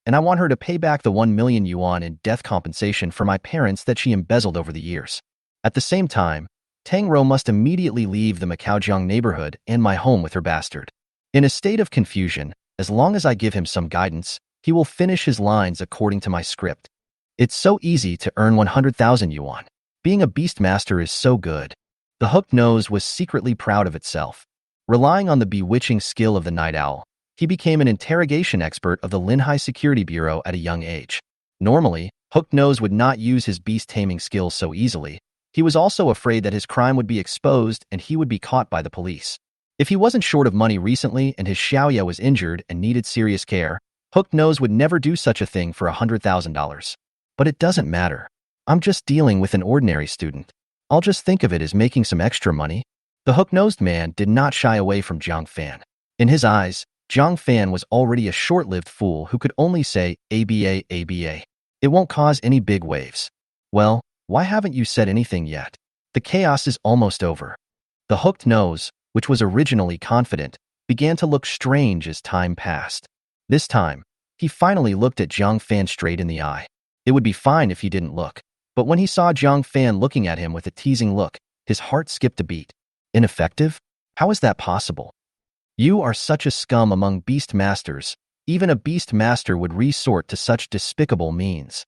and I want her to pay back the 1 million yuan in death compensation for my parents that she embezzled over the years. At the same time, Tang must immediately leave the Macaojiang neighborhood and my home with her bastard. In a state of confusion, as long as I give him some guidance, he will finish his lines according to my script. It's so easy to earn 100,000 yuan. Being a beastmaster is so good. The hooked nose was secretly proud of itself. Relying on the bewitching skill of the night owl, he became an interrogation expert of the Linhai Security Bureau at a young age. Normally, Hooked Nose would not use his beast-taming skills so easily. He was also afraid that his crime would be exposed and he would be caught by the police. If he wasn't short of money recently and his Xiaoya was injured and needed serious care, Hooked Nose would never do such a thing for $100,000. But it doesn't matter. I'm just dealing with an ordinary student. I'll just think of it as making some extra money. The hook-nosed man did not shy away from Jiang Fan. In his eyes, Jiang Fan was already a short-lived fool who could only say, ABA, ABA. It won't cause any big waves. Well, why haven't you said anything yet? The chaos is almost over. The hooked nose, which was originally confident, began to look strange as time passed. This time, he finally looked at Jiang Fan straight in the eye. It would be fine if he didn't look. But when he saw Jiang Fan looking at him with a teasing look, his heart skipped a beat. Ineffective? How is that possible? You are such a scum among beast masters. Even a beast master would resort to such despicable means.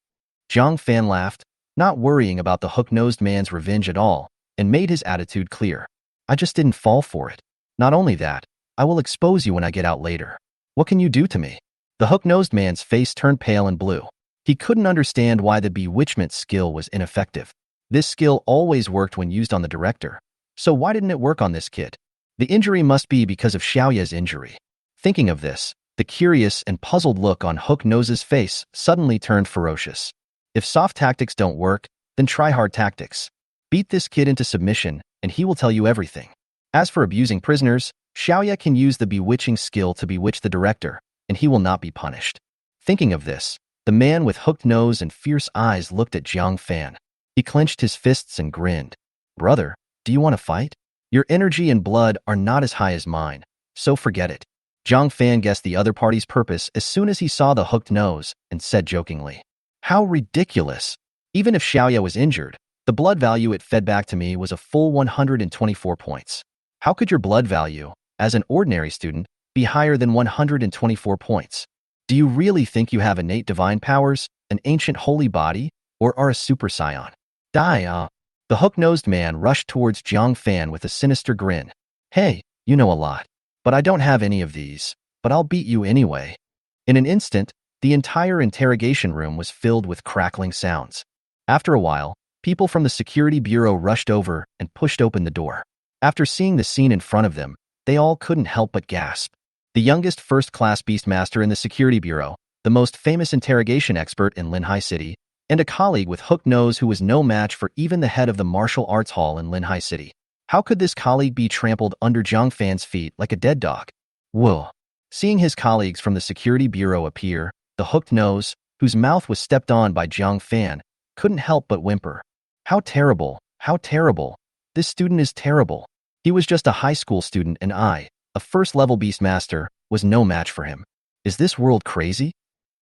Jiang Fan laughed, not worrying about the hook-nosed man's revenge at all, and made his attitude clear. I just didn't fall for it. Not only that, I will expose you when I get out later. What can you do to me? The hook-nosed man's face turned pale and blue. He couldn't understand why the bewitchment skill was ineffective. This skill always worked when used on the director. So why didn't it work on this kid? The injury must be because of Xiaoya's injury. Thinking of this, the curious and puzzled look on Hook-Nose's face suddenly turned ferocious. If soft tactics don't work, then try hard tactics. Beat this kid into submission, and he will tell you everything. As for abusing prisoners, Xiaoya can use the bewitching skill to bewitch the director, and he will not be punished. Thinking of this, the man with hooked nose and fierce eyes looked at Jiang Fan. He clenched his fists and grinned. Brother, do you want to fight? Your energy and blood are not as high as mine, so forget it. Jiang Fan guessed the other party's purpose as soon as he saw the hooked nose and said jokingly, "How ridiculous! Even if Xiaoya was injured, the blood value it fed back to me was a full 124 points. How could your blood value, as an ordinary student, be higher than 124 points? Do you really think you have innate divine powers, an ancient holy body, or are a super scion? Die, The hook-nosed man rushed towards Jiang Fan with a sinister grin. Hey, you know a lot. But I don't have any of these, but I'll beat you anyway. In an instant, the entire interrogation room was filled with crackling sounds. After a while, people from the security bureau rushed over and pushed open the door. After seeing the scene in front of them, they all couldn't help but gasp. The youngest first-class beastmaster in the security bureau, the most famous interrogation expert in Linhai City, and a colleague with hooked nose who was no match for even the head of the martial arts hall in Linhai City. How could this colleague be trampled under Jiang Fan's feet like a dead dog? Whoa. Seeing his colleagues from the security bureau appear, the hooked nose, whose mouth was stepped on by Jiang Fan, couldn't help but whimper. How terrible, how terrible. This student is terrible. He was just a high school student and I, a first-level beastmaster, was no match for him. Is this world crazy?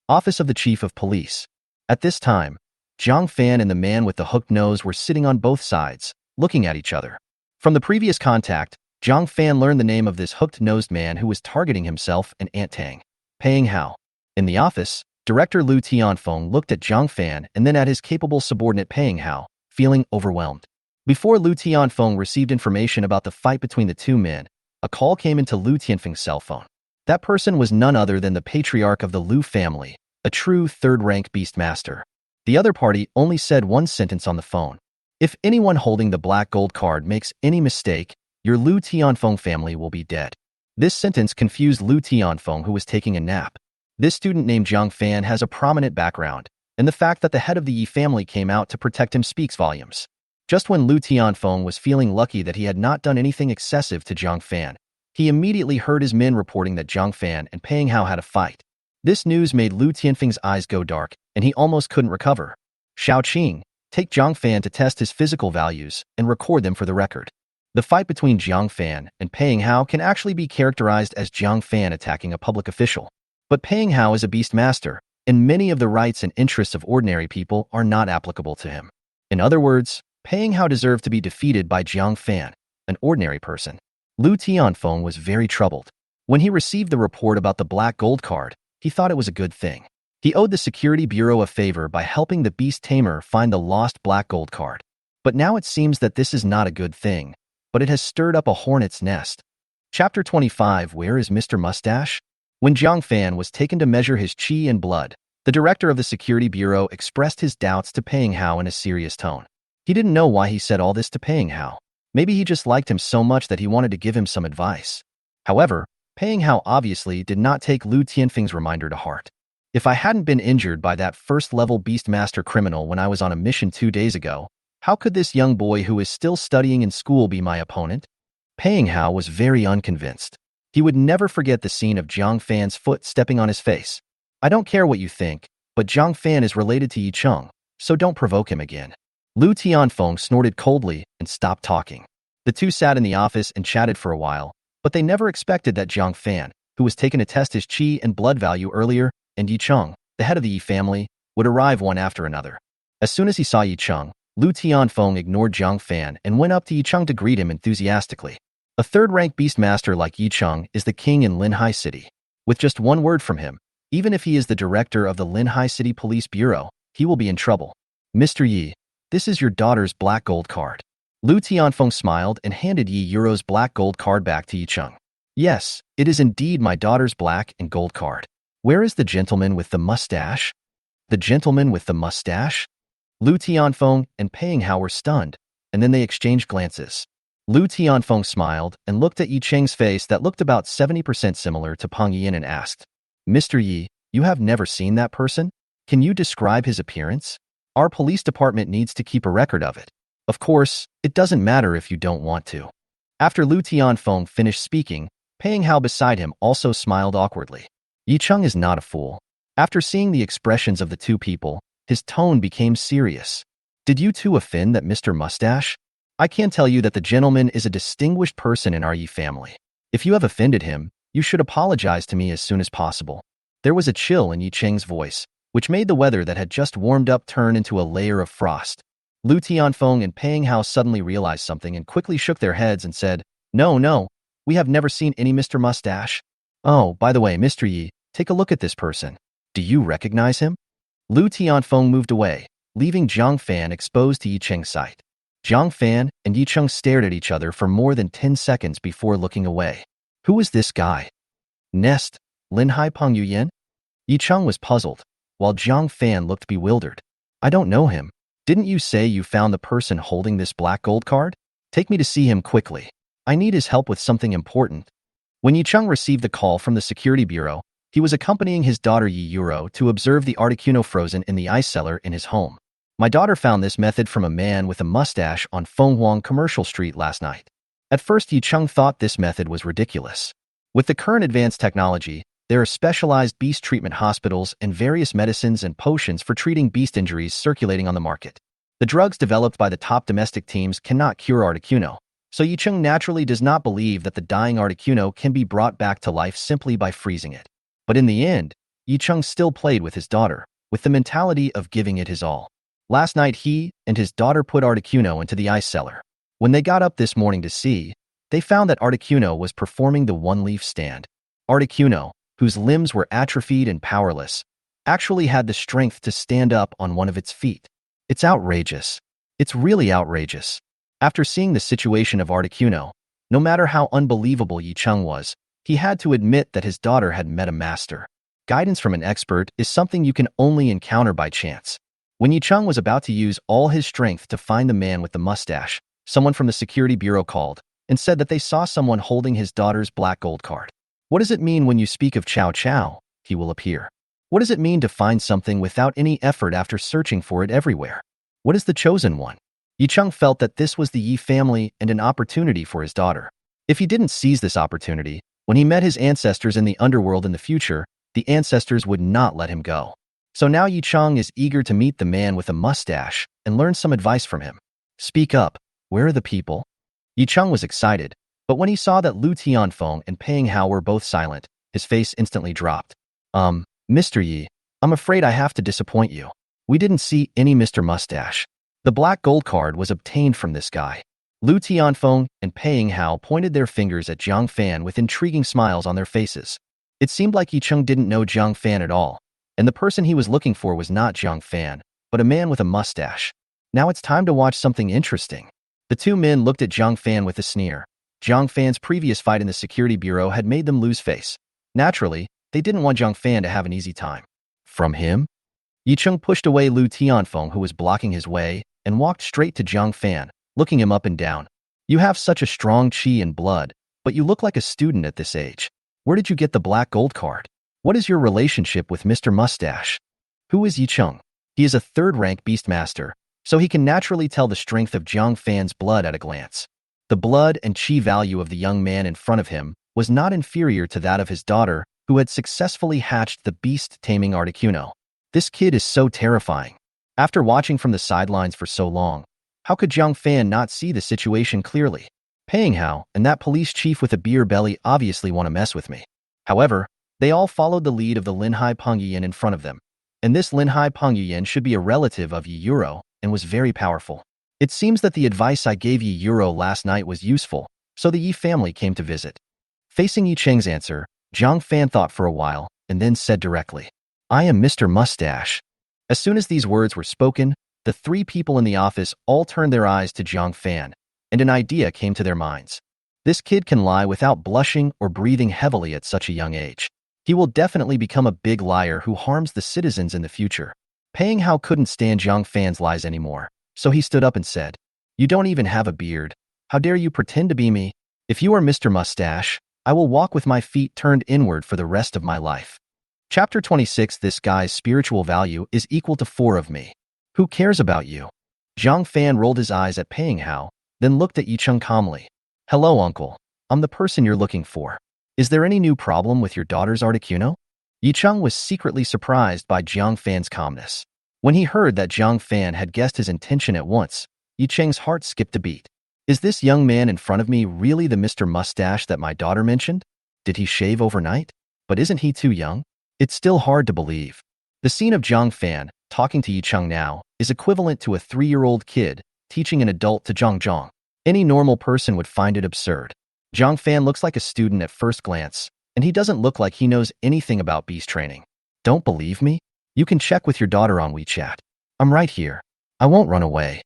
Office of the Chief of Police. At this time, Jiang Fan and the man with the hooked nose were sitting on both sides, looking at each other. From the previous contact, Jiang Fan learned the name of this hooked-nosed man who was targeting himself and Aunt Tang. Paying Hao. In the office, Director Lu Tianfeng looked at Jiang Fan and then at his capable subordinate Paying Hao, feeling overwhelmed. Before Lu Tianfeng received information about the fight between the two men, a call came into Lu Tianfeng's cell phone. That person was none other than the patriarch of the Lu family, a true third-rank beastmaster. The other party only said one sentence on the phone. If anyone holding the black gold card makes any mistake, your Lu Tianfeng family will be dead. This sentence confused Lu Tianfeng, who was taking a nap. This student named Jiang Fan has a prominent background, and the fact that the head of the Yi family came out to protect him speaks volumes. Just when Lu Tianfeng was feeling lucky that he had not done anything excessive to Jiang Fan, he immediately heard his men reporting that Jiang Fan and Paying Hao had a fight. This news made Lu Tianfeng's eyes go dark, and he almost couldn't recover. Shao Qing, take Jiang Fan to test his physical values and record them for the record. The fight between Jiang Fan and Paying Hao can actually be characterized as Jiang Fan attacking a public official. But Paying Hao is a beastmaster, and many of the rights and interests of ordinary people are not applicable to him. In other words, Paying Hao deserved to be defeated by Jiang Fan, an ordinary person. Lu Tianfeng was very troubled. When he received the report about the black gold card, he thought it was a good thing. He owed the Security Bureau a favor by helping the beast tamer find the lost black gold card. But now it seems that this is not a good thing, but it has stirred up a hornet's nest. Chapter 25. Where is Mr. Mustache? When Jiang Fan was taken to measure his qi and blood, the director of the Security Bureau expressed his doubts to Paying Hao in a serious tone. He didn't know why he said all this to Paying Hao. Maybe he just liked him so much that he wanted to give him some advice. However, Paying Hao obviously did not take Lu Tianfeng's reminder to heart. If I hadn't been injured by that first-level beastmaster criminal when I was on a mission 2 days ago, how could this young boy who is still studying in school be my opponent? Paying Hao was very unconvinced. He would never forget the scene of Jiang Fan's foot stepping on his face. I don't care what you think, but Jiang Fan is related to Yi Cheng, so don't provoke him again. Lu Tianfeng snorted coldly and stopped talking. The two sat in the office and chatted for a while, but they never expected that Jiang Fan, who was taken to test his qi and blood value earlier, and Yi Cheng, the head of the Yi family, would arrive one after another. As soon as he saw Yi Cheng, Lu Tianfeng ignored Jiang Fan and went up to Yi Cheng to greet him enthusiastically. A third-rank beastmaster like Yi Cheng is the king in Linhai City. With just one word from him, even if he is the director of the Linhai City Police Bureau, he will be in trouble. Mr. Yi, this is your daughter's black gold card. Lu Tianfeng smiled and handed Yi Yuro's black gold card back to Yi Cheng. Yes, it is indeed my daughter's black and gold card. Where is the gentleman with the mustache? The gentleman with the mustache? Lu Tianfeng and Peng Hao were stunned, and then they exchanged glances. Lu Tianfeng smiled and looked at Yi Cheng's face that looked about 70% similar to Peng Yin and asked, Mr. Yi, you have never seen that person? Can you describe his appearance? Our police department needs to keep a record of it. Of course, it doesn't matter if you don't want to. After Lu Tianfeng finished speaking, Peng Hao beside him also smiled awkwardly. Yi Cheng is not a fool. After seeing the expressions of the two people, his tone became serious. Did you two offend that Mr. Mustache? I can tell you that the gentleman is a distinguished person in our Yi family. If you have offended him, you should apologize to me as soon as possible. There was a chill in Yi Cheng's voice, which made the weather that had just warmed up turn into a layer of frost. Lu Tianfeng and Peng Hao suddenly realized something and quickly shook their heads and said, No, we have never seen any Mr. Mustache. Oh, by the way, Mr. Yi, take a look at this person. Do you recognize him? Lu Tianfeng moved away, leaving Jiang Fan exposed to Yi Cheng's sight. Jiang Fan and Yi Cheng stared at each other for more than 10 seconds before looking away. Who is this guy? Nest, Linhai Yen? Yi Cheng was puzzled, while Jiang Fan looked bewildered. I don't know him. Didn't you say you found the person holding this black gold card? Take me to see him quickly. I need his help with something important. When Yi Cheng received the call from the security bureau, he was accompanying his daughter Yi Yuro to observe the Articuno frozen in the ice cellar in his home. My daughter found this method from a man with a mustache on Fenghuang Commercial Street last night. At first, Yi Cheng thought this method was ridiculous. With the current advanced technology, there are specialized beast treatment hospitals and various medicines and potions for treating beast injuries circulating on the market. The drugs developed by the top domestic teams cannot cure Articuno, so Yi Cheng naturally does not believe that the dying Articuno can be brought back to life simply by freezing it. But in the end, Yi Cheng still played with his daughter, with the mentality of giving it his all. Last night he and his daughter put Articuno into the ice cellar. When they got up this morning to see, they found that Articuno was performing the one-leaf stand. Articuno, whose limbs were atrophied and powerless, actually had the strength to stand up on one of its feet. It's outrageous. It's really outrageous. After seeing the situation of Articuno, no matter how unbelievable Yi Cheng was, he had to admit that his daughter had met a master. Guidance from an expert is something you can only encounter by chance. When Yi Cheng was about to use all his strength to find the man with the mustache, someone from the security bureau called and said that they saw someone holding his daughter's black gold card. What does it mean when you speak of Chow Chow? He will appear. What does it mean to find something without any effort after searching for it everywhere? What is the chosen one? Yi Cheng felt that this was the Yi family and an opportunity for his daughter. If he didn't seize this opportunity, when he met his ancestors in the underworld in the future, the ancestors would not let him go. So now Yi Cheng is eager to meet the man with a mustache and learn some advice from him. Speak up. Where are the people? Yi Cheng was excited, but when he saw that Lu Tianfeng and Peng Hao were both silent, his face instantly dropped. Mr. Yi, I'm afraid I have to disappoint you. We didn't see any Mr. Mustache. The black gold card was obtained from this guy. Lu Tianfeng and Peng Hao pointed their fingers at Jiang Fan with intriguing smiles on their faces. It seemed like Yi Cheng didn't know Jiang Fan at all, and the person he was looking for was not Jiang Fan, but a man with a mustache. Now it's time to watch something interesting. The two men looked at Jiang Fan with a sneer. Jiang Fan's previous fight in the security bureau had made them lose face. Naturally, they didn't want Jiang Fan to have an easy time. From him? Yi Cheng pushed away Lu Tianfeng, who was blocking his way, and walked straight to Jiang Fan, looking him up and down. You have such a strong chi and blood, but you look like a student at this age. Where did you get the black gold card? What is your relationship with Mr. Mustache? Who is Yi Cheng? He is a third-rank beastmaster, so he can naturally tell the strength of Jiang Fan's blood at a glance. The blood and chi value of the young man in front of him was not inferior to that of his daughter, who had successfully hatched the beast-taming Articuno. This kid is so terrifying. After watching from the sidelines for so long, how could Jiang Fan not see the situation clearly? Peng Hao and that police chief with a beer belly obviously want to mess with me. However, they all followed the lead of the Linhai Yen in front of them, and this Linhai Yen should be a relative of Yi Yuro and was very powerful. It seems that the advice I gave Yi Yuro last night was useful, so the Yi family came to visit. Facing Yi Cheng's answer, Jiang Fan thought for a while and then said directly, I am Mr. Mustache. As soon as these words were spoken, the three people in the office all turned their eyes to Jiang Fan, and an idea came to their minds. This kid can lie without blushing or breathing heavily at such a young age. He will definitely become a big liar who harms the citizens in the future. Peng Hao couldn't stand Jiang Fan's lies anymore, so he stood up and said, "You don't even have a beard. How dare you pretend to be me? If you are Mr. Mustache, I will walk with my feet turned inward for the rest of my life." Chapter 26. This guy's spiritual value is equal to 4 of me. Who cares about you? Jiang Fan rolled his eyes at Peng Hao, then looked at Yicheng calmly. "Hello, uncle. I'm the person you're looking for. Is there any new problem with your daughter's Articuno?" Yicheng was secretly surprised by Jiang Fan's calmness. When he heard that Jiang Fan had guessed his intention at once, Yicheng's heart skipped a beat. Is this young man in front of me really the Mr. Mustache that my daughter mentioned? Did he shave overnight? But isn't he too young? It's still hard to believe. The scene of Jiang Fan, talking to Yicheng now, is equivalent to a 3-year-old kid teaching an adult to Jong. Any normal person would find it absurd. Jiang Fan looks like a student at first glance, and he doesn't look like he knows anything about beast training. Don't believe me? You can check with your daughter on WeChat. I'm right here. I won't run away.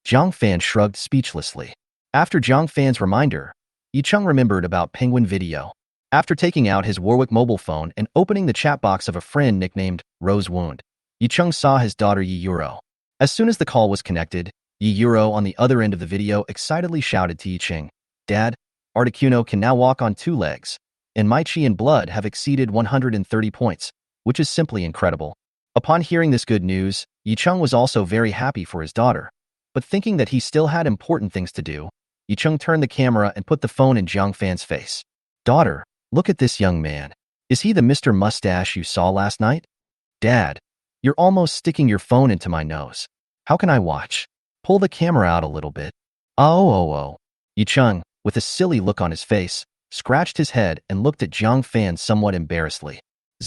Jiang Fan shrugged speechlessly. After Jiang Fan's reminder, Yicheng remembered about Penguin Video. After taking out his Warwick mobile phone and opening the chat box of a friend nicknamed Rose Wound, Yicheng saw his daughter Yi Yuro. As soon as the call was connected, Yi Yuro on the other end of the video excitedly shouted to Yicheng, "Dad, Articuno can now walk on 2 legs, and my chi and blood have exceeded 130 points, which is simply incredible." Upon hearing this good news, Yicheng was also very happy for his daughter, but thinking that he still had important things to do, Yicheng turned the camera and put the phone in Jiang Fan's face. "Daughter, look at this young man. Is he the Mr. Mustache you saw last night?" "Dad, you're almost sticking your phone into my nose. How can I watch? Pull the camera out a little bit." Oh. Yicheng, with a silly look on his face, scratched his head and looked at Jiang Fan somewhat embarrassedly.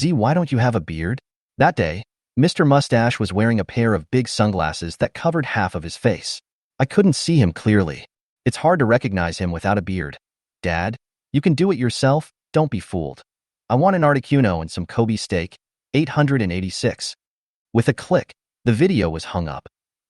Why don't you have a beard?" That day, Mr. Mustache was wearing a pair of big sunglasses that covered half of his face. I couldn't see him clearly. It's hard to recognize him without a beard. "Dad, you can do it yourself. Don't be fooled. I want an Articuno and some Kobe steak, 886. With a click, the video was hung up.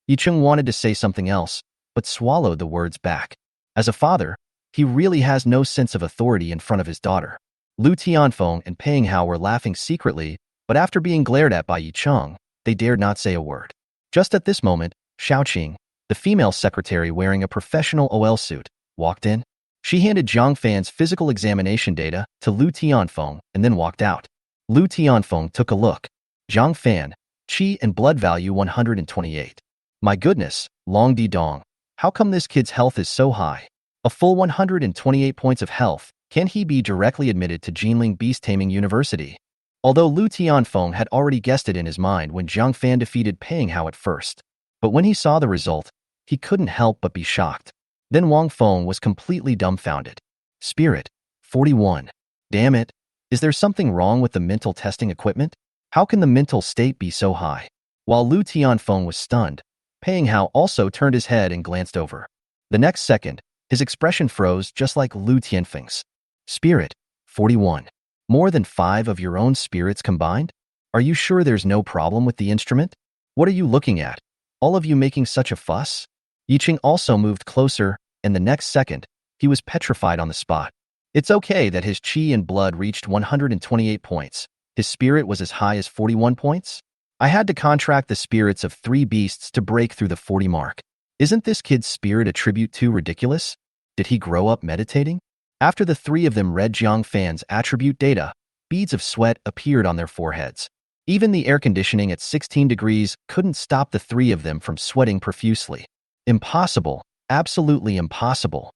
Yicheng wanted to say something else, but swallowed the words back. As a father, he really has no sense of authority in front of his daughter. Lu Tianfeng and Peng Hao were laughing secretly, but after being glared at by Yicheng, they dared not say a word. Just at this moment, Xiaoqing, the female secretary wearing a professional OL suit, walked in. She handed Jiang Fan's physical examination data to Lu Tianfeng and then walked out. Lu Tianfeng took a look. Jiang Fan, Qi and blood value 128. My goodness, Long Di Dong. How come this kid's health is so high? A full 128 points of health. Can he be directly admitted to Jinling Beast Taming University? Although Lu Tianfeng had already guessed it in his mind when Jiang Fan defeated Peng Hao at first. But when he saw the result, he couldn't help but be shocked. Then Wang Feng was completely dumbfounded. Spirit, 41. Damn it. Is there something wrong with the mental testing equipment? How can the mental state be so high? While Lu Tianfeng was stunned, Peng Hao also turned his head and glanced over. The next second, his expression froze just like Lu Tianfeng's. Spirit, 41. More than 5 of your own spirits combined? Are you sure there's no problem with the instrument? What are you looking at? All of you making such a fuss? Yicheng also moved closer, and the next second, he was petrified on the spot. It's okay that his chi and blood reached 128 points. His spirit was as high as 41 points? I had to contract the spirits of 3 beasts to break through the 40 mark. Isn't this kid's spirit attribute too ridiculous? Did he grow up meditating? After the 3 of them read Jiang Fan's attribute data, beads of sweat appeared on their foreheads. Even the air conditioning at 16 degrees couldn't stop the 3 of them from sweating profusely. Impossible. Absolutely impossible.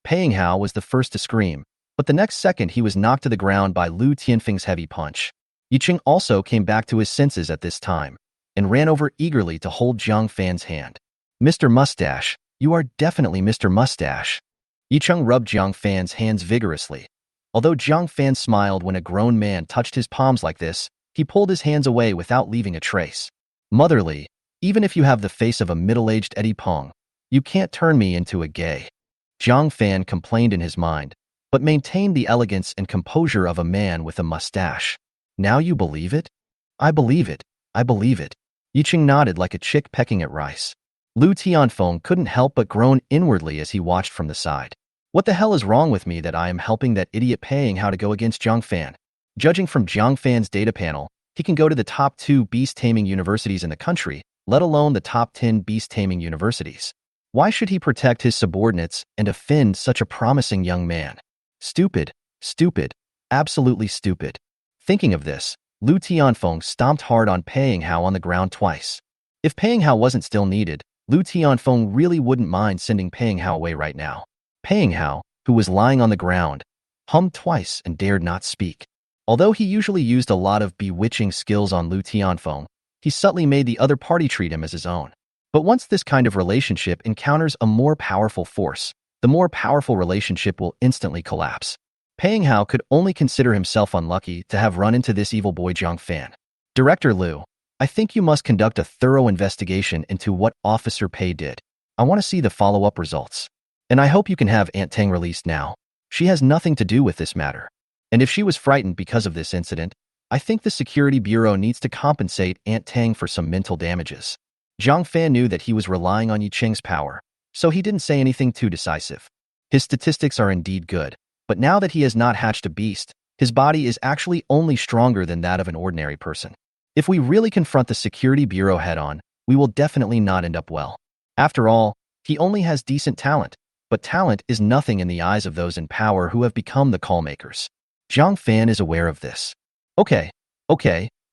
Peng Hao was the first to scream, but the next second he was knocked to the ground by Lu Tianfeng's heavy punch. Yicheng also came back to his senses at this time, and ran over eagerly to hold Jiang Fan's hand. Mr. Mustache, you are definitely Mr. Mustache. Yicheng rubbed Jiang Fan's hands vigorously. Although Jiang Fan smiled when a grown man touched his palms like this, he pulled his hands away without leaving a trace. Motherly, even if you have the face of a middle-aged Eddie Peng, you can't turn me into a gay. Jiang Fan complained in his mind, but maintained the elegance and composure of a man with a mustache. Now you believe it? I believe it. I believe it. Yicheng nodded like a chick pecking at rice. Lu Tianfeng couldn't help but groan inwardly as he watched from the side. What the hell is wrong with me that I am helping that idiot Paying How to go against Jiang Fan? Judging from Jiang Fan's data panel, he can go to the top 2 beast-taming universities in the country, let alone the top 10 beast-taming universities. Why should he protect his subordinates and offend such a promising young man? Stupid, stupid, absolutely stupid. Thinking of this, Lu Tianfeng stomped hard on Paying How on the ground twice. If Paying How wasn't still needed, Lu Tianfeng really wouldn't mind sending Paying How away right now. Paying How, who was lying on the ground, hummed twice and dared not speak. Although he usually used a lot of bewitching skills on Lu Tianfeng, he subtly made the other party treat him as his own. But once this kind of relationship encounters a more powerful force, the more powerful relationship will instantly collapse. Paying How could only consider himself unlucky to have run into this evil boy Jiang Fan. Director Lu, I think you must conduct a thorough investigation into what Officer Pei did. I want to see the follow-up results. And I hope you can have Aunt Tang released now. She has nothing to do with this matter. And if she was frightened because of this incident, I think the Security Bureau needs to compensate Aunt Tang for some mental damages. Jiang Fan knew that he was relying on Yi Cheng's power, so he didn't say anything too decisive. His statistics are indeed good, but now that he has not hatched a beast, his body is actually only stronger than that of an ordinary person. If we really confront the Security Bureau head-on, we will definitely not end up well. After all, he only has decent talent, but talent is nothing in the eyes of those in power who have become the call-makers. Jiang Fan is aware of this. Okay,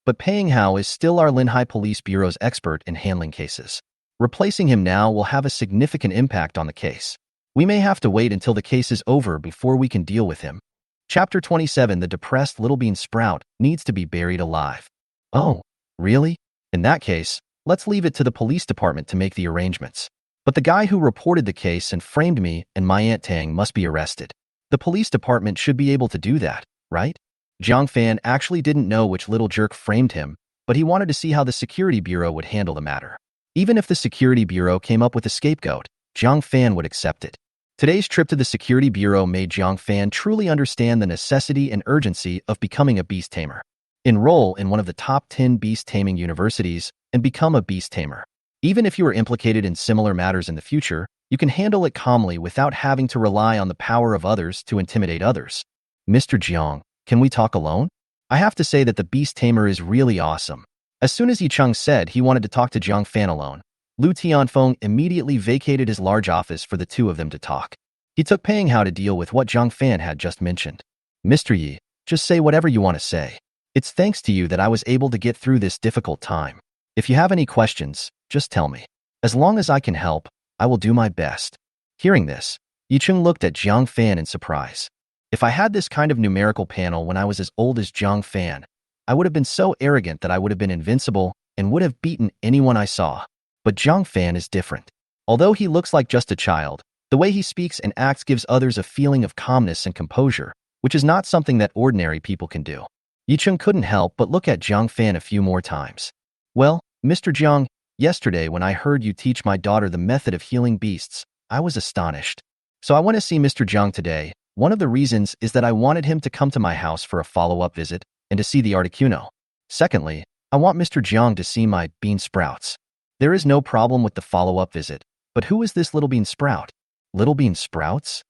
but Paying How is still our Linhai Police Bureau's expert in handling cases. Replacing him now will have a significant impact on the case. We may have to wait until the case is over before we can deal with him. Chapter 27: The depressed little bean sprout needs to be buried alive. Oh, really? In that case, let's leave it to the police department to make the arrangements. But the guy who reported the case and framed me and my Aunt Tang must be arrested. The police department should be able to do that, right? Jiang Fan actually didn't know which little jerk framed him, but he wanted to see how the Security Bureau would handle the matter. Even if the Security Bureau came up with a scapegoat, Jiang Fan would accept it. Today's trip to the Security Bureau made Jiang Fan truly understand the necessity and urgency of becoming a beast tamer. Enroll in one of the top 10 beast taming universities and become a beast tamer. Even if you are implicated in similar matters in the future, you can handle it calmly without having to rely on the power of others to intimidate others. Mr. Jiang, can we talk alone? I have to say that the beast tamer is really awesome. As soon as Yi Cheng said he wanted to talk to Jiang Fan alone, Lu Tianfeng immediately vacated his large office for the two of them to talk. He took Paying How to deal with what Jiang Fan had just mentioned. Mr. Yi, just say whatever you want to say. It's thanks to you that I was able to get through this difficult time. If you have any questions, just tell me. As long as I can help, I will do my best. Hearing this, Yi Cheng looked at Jiang Fan in surprise. If I had this kind of numerical panel when I was as old as Jiang Fan, I would have been so arrogant that I would have been invincible and would have beaten anyone I saw. But Jiang Fan is different. Although he looks like just a child, the way he speaks and acts gives others a feeling of calmness and composure, which is not something that ordinary people can do. Yi Cheng couldn't help but look at Jiang Fan a few more times. Well, Mr. Jiang, yesterday when I heard you teach my daughter the method of healing beasts, I was astonished. So I want to see Mr. Jiang today. One of the reasons is that I wanted him to come to my house for a follow-up visit and to see the Articuno. Secondly, I want Mr. Jiang to see my bean sprouts. There is no problem with the follow-up visit, but who is this little bean sprout? Little bean sprouts?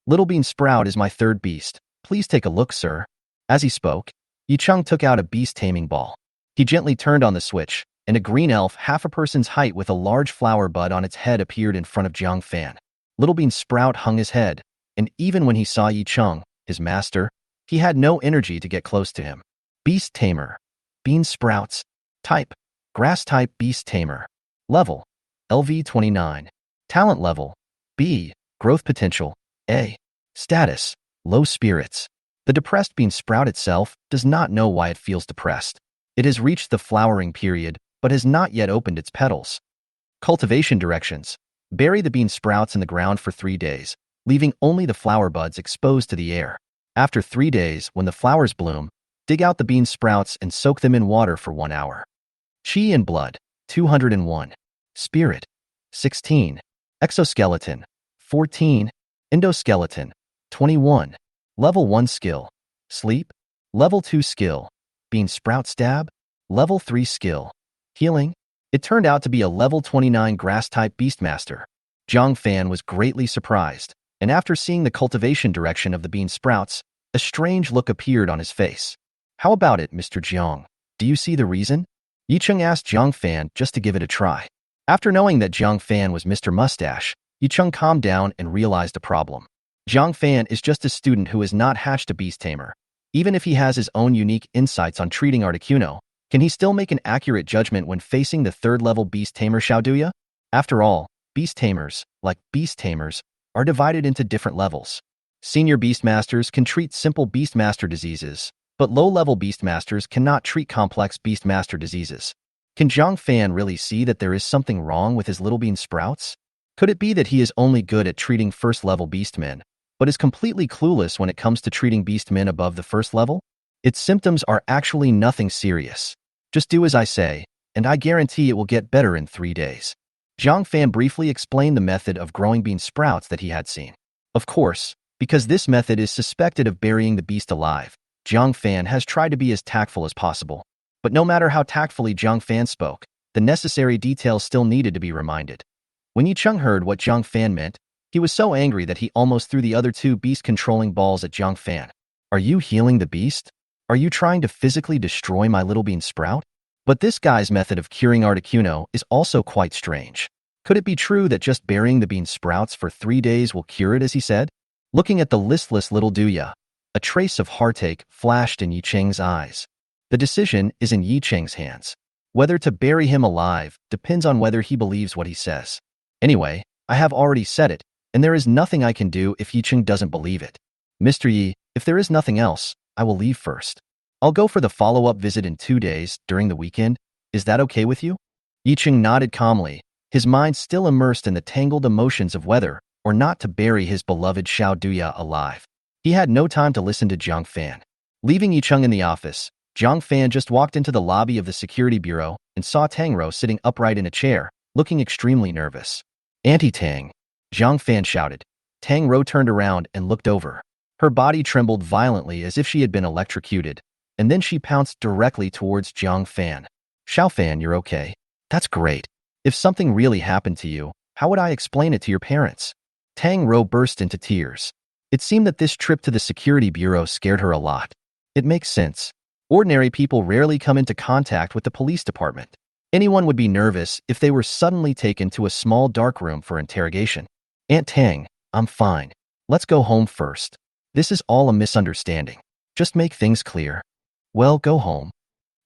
Little bean sprout is my third beast. Please take a look, sir. As he spoke, Yi Cheng took out a beast taming ball. He gently turned on the switch, and a green elf half a person's height with a large flower bud on its head appeared in front of Jiang Fan. Little bean sprout hung his head, and even when he saw Yi Cheng, his master, he had no energy to get close to him. Beast tamer. Bean sprouts. Type: grass type beast tamer. Level: LV29. Talent level: B. Growth potential: A. Status: low spirits. The depressed bean sprout itself does not know why it feels depressed. It has reached the flowering period, but has not yet opened its petals. Cultivation directions: bury the bean sprouts in the ground for 3 days, leaving only the flower buds exposed to the air. After 3 days, when the flowers bloom, dig out the bean sprouts and soak them in water for 1 hour. Chi and blood: 201. Spirit: 16. Exoskeleton: 14. Endoskeleton: 21. Level 1 skill: sleep. Level 2 skill: bean sprout stab. Level 3 skill: healing. It turned out to be a level 29 grass-type beastmaster. Jiang Fan was greatly surprised, and after seeing the cultivation direction of the bean sprouts, a strange look appeared on his face. How about it, Mr. Jiang? Do you see the reason? Yicheng asked Jiang Fan just to give it a try. After knowing that Jiang Fan was Mr. Mustache, Yicheng calmed down and realized a problem. Jiang Fan is just a student who has not hatched a beast tamer. Even if he has his own unique insights on treating Articuno, can he still make an accurate judgment when facing the third-level beast tamer Xiaoduya? After all, beast tamers, like beast tamers, are divided into different levels. Senior beastmasters can treat simple beastmaster diseases, but low-level beastmasters cannot treat complex beastmaster diseases. Can Jiang Fan really see that there is something wrong with his little bean sprouts? Could it be that he is only good at treating first-level beastmen, but is completely clueless when it comes to treating beastmen above the first level? Its symptoms are actually nothing serious. Just do as I say, and I guarantee it will get better in 3 days. Jiang Fan briefly explained the method of growing bean sprouts that he had seen. Of course, because this method is suspected of burying the beast alive, Jiang Fan has tried to be as tactful as possible. But no matter how tactfully Jiang Fan spoke, the necessary details still needed to be reminded. When Yicheng heard what Jiang Fan meant, he was so angry that he almost threw the other 2 beast-controlling balls at Jiang Fan. Are you healing the beast? Are you trying to physically destroy my little bean sprout? But this guy's method of curing Articuno is also quite strange. Could it be true that just burying the bean sprouts for 3 days will cure it, as he said? Looking at the listless little Duya, a trace of heartache flashed in Yicheng's eyes. The decision is in Yicheng's hands. Whether to bury him alive depends on whether he believes what he says. Anyway, I have already said it, and there is nothing I can do if Yicheng doesn't believe it. Mr. Yi, if there is nothing else, I will leave first. I'll go for the follow-up visit in 2 days, during the weekend. Is that okay with you? Yicheng nodded calmly, his mind still immersed in the tangled emotions of whether or not to bury his beloved Xiaoduya alive. He had no time to listen to Jiang Fan. Leaving Yicheng in the office, Jiang Fan just walked into the lobby of the security bureau and saw Tang sitting upright in a chair, looking extremely nervous. Auntie Tang, Jiang Fan shouted. Tang turned around and looked over. Her body trembled violently as if she had been electrocuted, and then she pounced directly towards Jiang Fan. Xiao Fan, you're okay? That's great. If something really happened to you, how would I explain it to your parents? Tang burst into tears. It seemed that this trip to the security bureau scared her a lot. It makes sense. Ordinary people rarely come into contact with the police department. Anyone would be nervous if they were suddenly taken to a small dark room for interrogation. Aunt Tang, I'm fine. Let's go home first. This is all a misunderstanding. Just make things clear. Well, go home.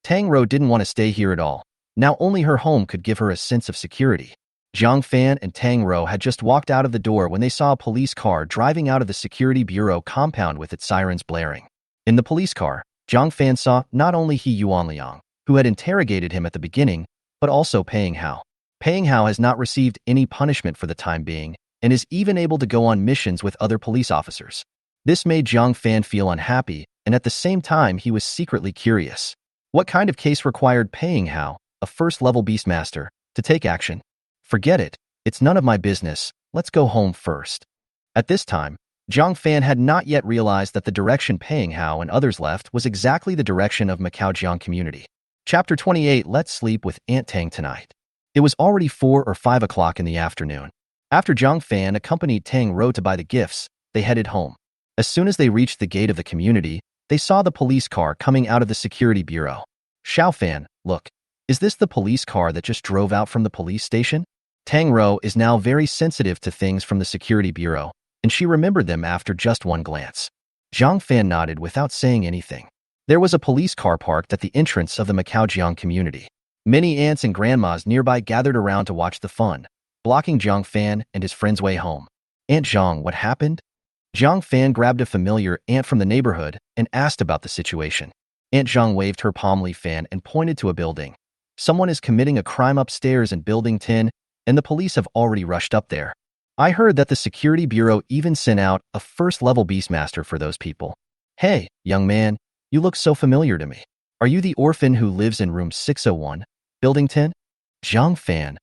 Tang didn't want to stay here at all. Now only her home could give her a sense of security. Jiang Fan and Tang had just walked out of the door when they saw a police car driving out of the security bureau compound with its sirens blaring. In the police car, Jiang Fan saw not only He Yuanliang, who had interrogated him at the beginning, but also Peng Hao. Peng Hao has not received any punishment for the time being, and is even able to go on missions with other police officers. This made Jiang Fan feel unhappy, and at the same time he was secretly curious. What kind of case required Peng Hao, a first-level beastmaster, to take action? Forget it. It's none of my business. Let's go home first. At this time, Jiang Fan had not yet realized that the direction Peng Hao and others left was exactly the direction of Macau-Jiang community. Chapter 28. Let's sleep with Aunt Tang tonight. It was already 4 or 5 o'clock in the afternoon. After Jiang Fan accompanied Tang to buy the gifts, they headed home. As soon as they reached the gate of the community, they saw the police car coming out of the security bureau. Xiao Fan, look, is this the police car that just drove out from the police station? Tang is now very sensitive to things from the security bureau, and she remembered them after just one glance. Jiang Fan nodded without saying anything. There was a police car parked at the entrance of the Macau-Jiang community. Many aunts and grandmas nearby gathered around to watch the fun, blocking Jiang Fan and his friend's way home. Aunt Zhang, what happened? Jiang Fan grabbed a familiar aunt from the neighborhood and asked about the situation. Aunt Zhang waved her palm leaf fan and pointed to a building. Someone is committing a crime upstairs in Building 10, and the police have already rushed up there. I heard that the security bureau even sent out a first-level beastmaster for those people. Hey, young man, you look so familiar to me. Are you the orphan who lives in room 601, Building 10? Jiang Fan.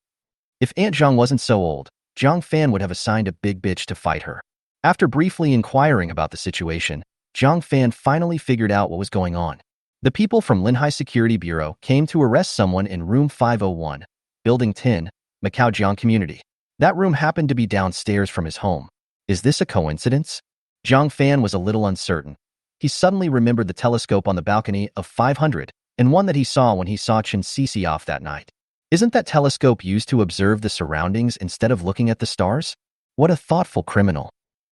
If Aunt Zhang wasn't so old, Jiang Fan would have assigned a big bitch to fight her. After briefly inquiring about the situation, Jiang Fan finally figured out what was going on. The people from Linhai Security Bureau came to arrest someone in room 501, Building 10, Macau Jiang Community. That room happened to be downstairs from his home. Is this a coincidence? Jiang Fan was a little uncertain. He suddenly remembered the telescope on the balcony of 500 and one that he saw when he saw Chen Sisi off that night. Isn't that telescope used to observe the surroundings instead of looking at the stars? What a thoughtful criminal.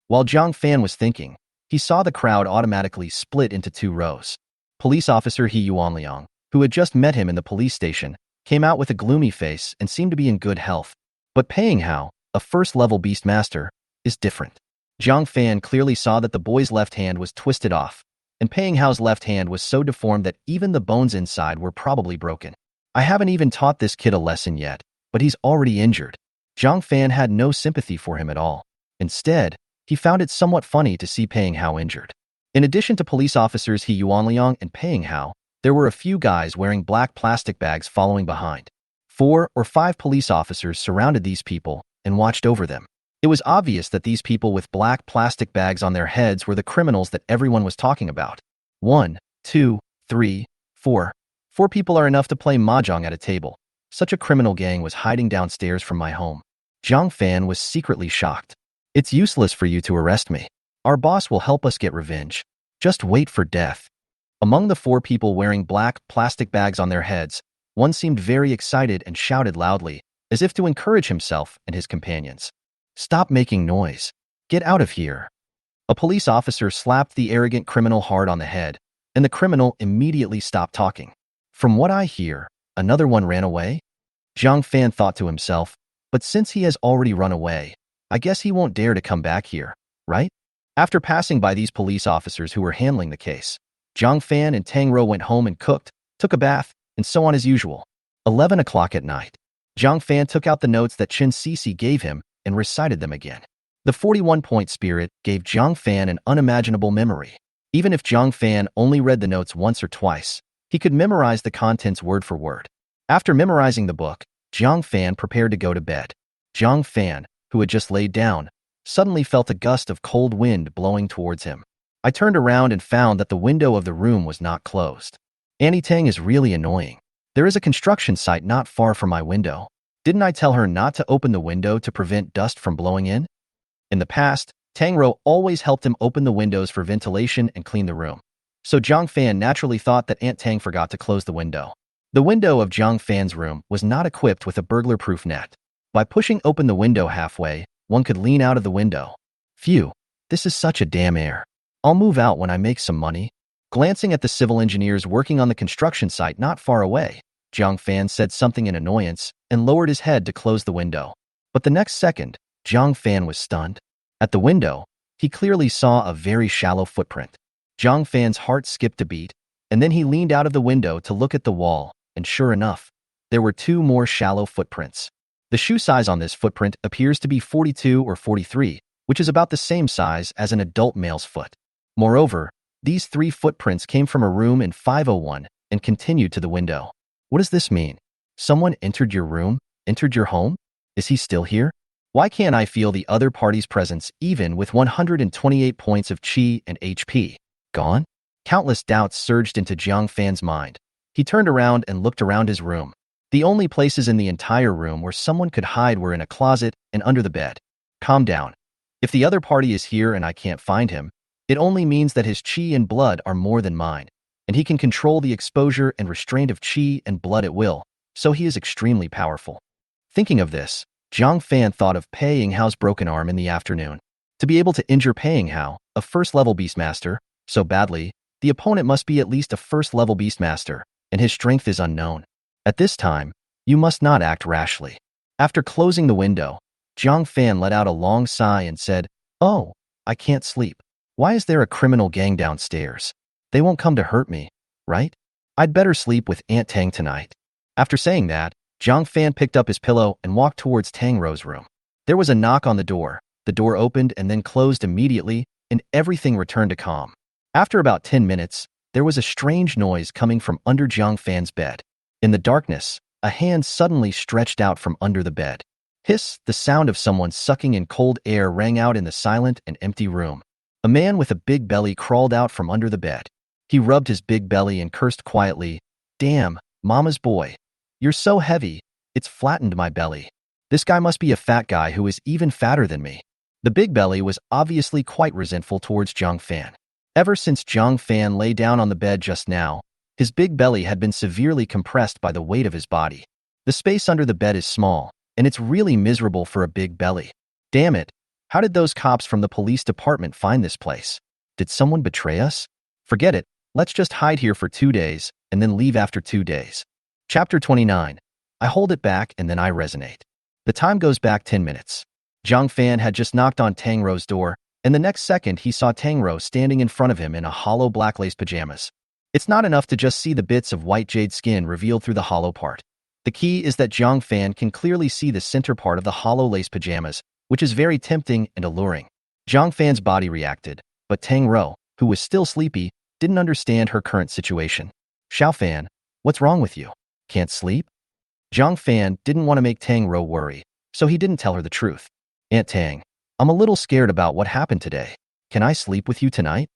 While Jiang Fan was thinking, he saw the crowd automatically split into two rows. Police officer He Yuanliang, who had just met him in the police station, came out with a gloomy face and seemed to be in good health. But Paying Hao, a first-level beastmaster, is different. Jiang Fan clearly saw that the boy's left hand was twisted off, and Paying Hao's left hand was so deformed that even the bones inside were probably broken. I haven't even taught this kid a lesson yet, but he's already injured. Jiang Fan had no sympathy for him at all. Instead, he found it somewhat funny to see Paying Hao injured. In addition to police officers He Yuanliang and Paying Hao, there were a few guys wearing black plastic bags following behind. 4 or 5 police officers surrounded these people and watched over them. It was obvious that these people with black plastic bags on their heads were the criminals that everyone was talking about. 1, 2, 3, 4. 4 people are enough to play mahjong at a table. Such a criminal gang was hiding downstairs from my home. Jiang Fan was secretly shocked. It's useless for you to arrest me. Our boss will help us get revenge. Just wait for death. Among the 4 people wearing black plastic bags on their heads, one seemed very excited and shouted loudly, as if to encourage himself and his companions. Stop making noise. Get out of here. A police officer slapped the arrogant criminal hard on the head, and the criminal immediately stopped talking. From what I hear, another one ran away? Jiang Fan thought to himself, but since he has already run away, I guess he won't dare to come back here, right? After passing by these police officers who were handling the case, Jiang Fan and Tang went home and cooked, took a bath, and so on as usual. 11 o'clock at night. Jiang Fan took out the notes that Chen Sisi gave him and recited them again. The 41-point spirit gave Jiang Fan an unimaginable memory. Even if Jiang Fan only read the notes once or twice, he could memorize the contents word for word. After memorizing the book, Jiang Fan prepared to go to bed. Jiang Fan, who had just laid down, suddenly felt a gust of cold wind blowing towards him. I turned around and found that the window of the room was not closed. Annie Tang is really annoying. There is a construction site not far from my window. Didn't I tell her not to open the window to prevent dust from blowing in? In the past, Tang always helped him open the windows for ventilation and clean the room. So Jiang Fan naturally thought that Aunt Tang forgot to close the window. The window of Jiang Fan's room was not equipped with a burglar-proof net. By pushing open the window halfway, one could lean out of the window. Phew, this is such a damn air. I'll move out when I make some money. Glancing at the civil engineers working on the construction site not far away, Jiang Fan said something in annoyance and lowered his head to close the window. But the next second, Jiang Fan was stunned. At the window, he clearly saw a very shallow footprint. Jiang Fan's heart skipped a beat, and then he leaned out of the window to look at the wall, and sure enough, there were 2 more shallow footprints. The shoe size on this footprint appears to be 42 or 43, which is about the same size as an adult male's foot. Moreover, these 3 footprints came from a room in 501 and continued to the window. What does this mean? Someone entered your room? Entered your home? Is he still here? Why can't I feel the other party's presence even with 128 points of Qi and HP? Gone? Countless doubts surged into Jiang Fan's mind. He turned around and looked around his room. The only places in the entire room where someone could hide were in a closet and under the bed. Calm down. If the other party is here and I can't find him, it only means that his Qi and blood are more than mine, and he can control the exposure and restraint of Qi and blood at will, so he is extremely powerful. Thinking of this, Jiang Fan thought of Paying Hao's broken arm in the afternoon. To be able to injure Paying Hao, a first-level beastmaster, so badly, the opponent must be at least a first-level beastmaster, and his strength is unknown. At this time, you must not act rashly. After closing the window, Jiang Fan let out a long sigh and said, "Oh, I can't sleep. Why is there a criminal gang downstairs? They won't come to hurt me, right? I'd better sleep with Aunt Tang tonight." After saying that, Jiang Fan picked up his pillow and walked towards Tang Ro's room. There was a knock on the door. The door opened and then closed immediately, and everything returned to calm. After about 10 minutes, there was a strange noise coming from under Jiang Fan's bed. In the darkness, a hand suddenly stretched out from under the bed. Hiss, the sound of someone sucking in cold air rang out in the silent and empty room. A man with a big belly crawled out from under the bed. He rubbed his big belly and cursed quietly, "Damn, mama's boy. You're so heavy, It's flattened my belly. This guy must be a fat guy who is even fatter than me. The big belly was obviously quite resentful towards Jiang Fan. Ever since Jiang Fan lay down on the bed just now, his big belly had been severely compressed by the weight of his body. The space under the bed is small, and it's really miserable for a big belly. Damn it, how did those cops from the police department find this place? Did someone betray us? Forget it, let's just hide here for 2 days, and then leave after 2 days. Chapter 29. I hold it back and then I resonate. The time goes back 10 minutes. Jiang Fan had just knocked on Tang Rou's door, and the next second he saw Tang Rou standing in front of him in a hollow black lace pajamas. It's not enough to just see the bits of white jade skin revealed through the hollow part. The key is that Jiang Fan can clearly see the center part of the hollow lace pajamas, which is very tempting and alluring. Jiang Fan's body reacted, but Tang Rou, who was still sleepy, didn't understand her current situation. Xiao Fan, what's wrong with you? Can't sleep? Jiang Fan didn't want to make Tang Rou worry, so he didn't tell her the truth. Aunt Tang, I'm a little scared about what happened today. Can I sleep with you tonight?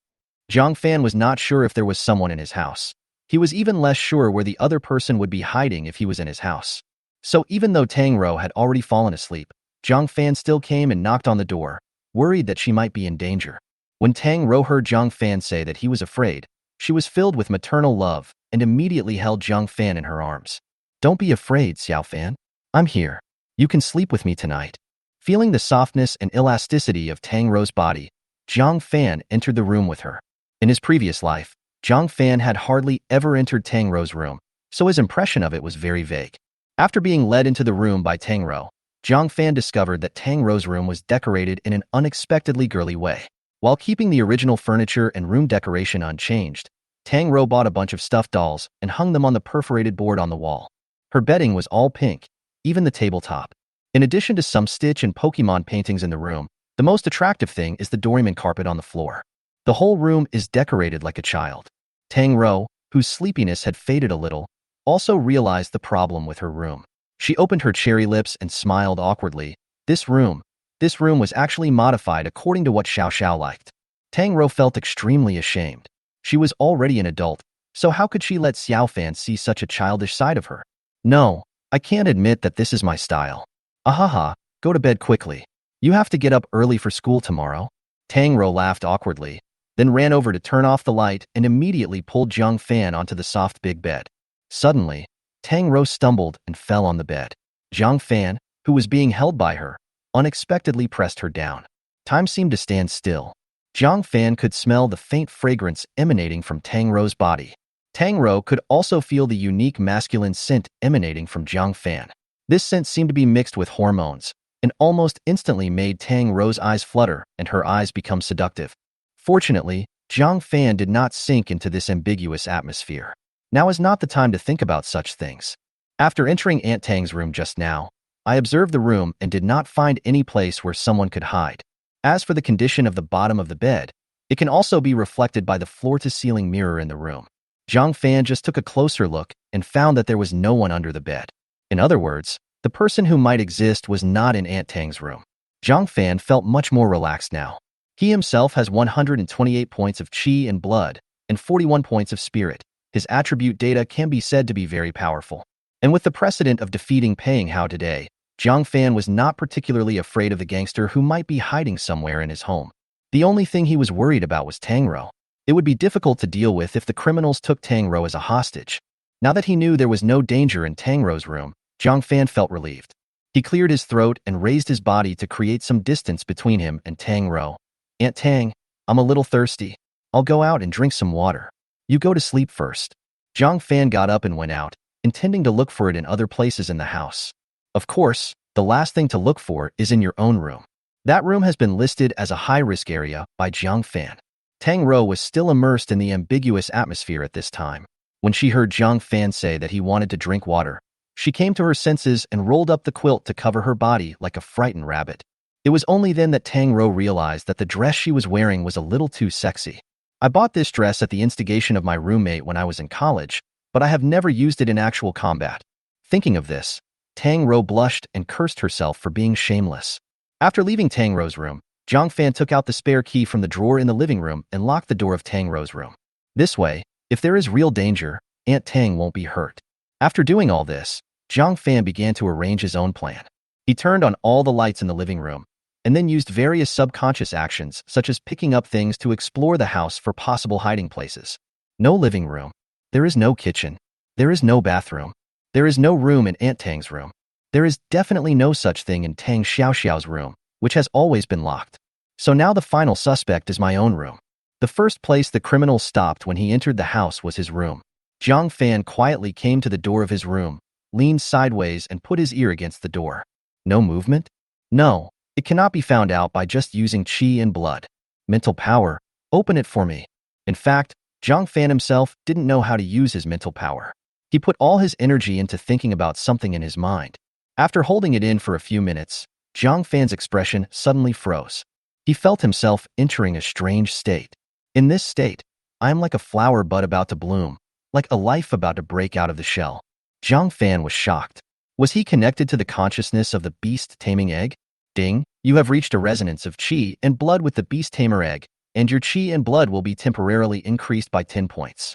Jiang Fan was not sure if there was someone in his house. He was even less sure where the other person would be hiding if he was in his house. So even though Tang Rou had already fallen asleep, Jiang Fan still came and knocked on the door, worried that she might be in danger. When Tang Rou heard Jiang Fan say that he was afraid, she was filled with maternal love and immediately held Jiang Fan in her arms. Don't be afraid, Xiao Fan. I'm here. You can sleep with me tonight. Feeling the softness and elasticity of Tang Rou's body, Jiang Fan entered the room with her. In his previous life, Jiang Fan had hardly ever entered Tang Rou's room, so his impression of it was very vague. After being led into the room by Tang Rou, Jiang Fan discovered that Tang Rou's room was decorated in an unexpectedly girly way. While keeping the original furniture and room decoration unchanged, Tang Rou bought a bunch of stuffed dolls and hung them on the perforated board on the wall. Her bedding was all pink, even the tabletop. In addition to some Stitch and Pokemon paintings in the room, the most attractive thing is the Doraemon carpet on the floor. The whole room is decorated like a child. Tang Rou, whose sleepiness had faded a little, also realized the problem with her room. She opened her cherry lips and smiled awkwardly. This room was actually modified according to what Xiao Xiao liked. Tang Rou felt extremely ashamed. She was already an adult, so how could she let Xiao Fan see such a childish side of her? No, I can't admit that this is my style. Ahaha, go to bed quickly. You have to get up early for school tomorrow. Tang Rou laughed awkwardly, then ran over to turn off the light and immediately pulled Jiang Fan onto the soft big bed. Suddenly, Tang Rou stumbled and fell on the bed. Jiang Fan, who was being held by her, unexpectedly pressed her down. Time seemed to stand still. Jiang Fan could smell the faint fragrance emanating from Tang Rou's body. Tang Rou could also feel the unique masculine scent emanating from Jiang Fan. This scent seemed to be mixed with hormones, and almost instantly made Tang Rou's eyes flutter and her eyes become seductive. Fortunately, Jiang Fan did not sink into this ambiguous atmosphere. Now is not the time to think about such things. After entering Aunt Tang's room just now, I observed the room and did not find any place where someone could hide. As for the condition of the bottom of the bed, it can also be reflected by the floor-to-ceiling mirror in the room. Jiang Fan just took a closer look and found that there was no one under the bed. In other words, the person who might exist was not in Aunt Tang's room. Jiang Fan felt much more relaxed now. He himself has 128 points of qi and blood, and 41 points of spirit. His attribute data can be said to be very powerful. And with the precedent of defeating Peng Hao today, Jiang Fan was not particularly afraid of the gangster who might be hiding somewhere in his home. The only thing he was worried about was Tang Rou. It would be difficult to deal with if the criminals took Tang Rou as a hostage. Now that he knew there was no danger in Tang Rou's room, Jiang Fan felt relieved. He cleared his throat and raised his body to create some distance between him and Tang Rou. Aunt Tang, I'm a little thirsty. I'll go out and drink some water. You go to sleep first. Jiang Fan got up and went out, intending to look for it in other places in the house. Of course, the last thing to look for is in your own room. That room has been listed as a high-risk area by Jiang Fan. Tang Rou was still immersed in the ambiguous atmosphere at this time. When she heard Jiang Fan say that he wanted to drink water, she came to her senses and rolled up the quilt to cover her body like a frightened rabbit. It was only then that Tang Rou realized that the dress she was wearing was a little too sexy. I bought this dress at the instigation of my roommate when I was in college, but I have never used it in actual combat. Thinking of this, Tang Rou blushed and cursed herself for being shameless. After leaving Tang Rou's room, Jiang Fan took out the spare key from the drawer in the living room and locked the door of Tang Rou's room. This way, if there is real danger, Aunt Tang won't be hurt. After doing all this, Jiang Fan began to arrange his own plan. He turned on all the lights in the living room, and then used various subconscious actions such as picking up things to explore the house for possible hiding places. No living room. There is no kitchen. There is no bathroom. There is no room in Aunt Tang's room. There is definitely no such thing in Tang Xiaoxiao's room, which has always been locked. So now the final suspect is my own room. The first place the criminal stopped when he entered the house was his room. Jiang Fan quietly came to the door of his room, leaned sideways and put his ear against the door. No movement? No, it cannot be found out by just using qi and blood. Mental power, open it for me. In fact, Jiang Fan himself didn't know how to use his mental power. He put all his energy into thinking about something in his mind. After holding it in for a few minutes, Jiang Fan's expression suddenly froze. He felt himself entering a strange state. In this state, I am like a flower bud about to bloom, like a life about to break out of the shell. Jiang Fan was shocked. Was he connected to the consciousness of the beast taming egg? Ding, you have reached a resonance of qi and blood with the beast tamer egg, and your qi and blood will be temporarily increased by 10 points.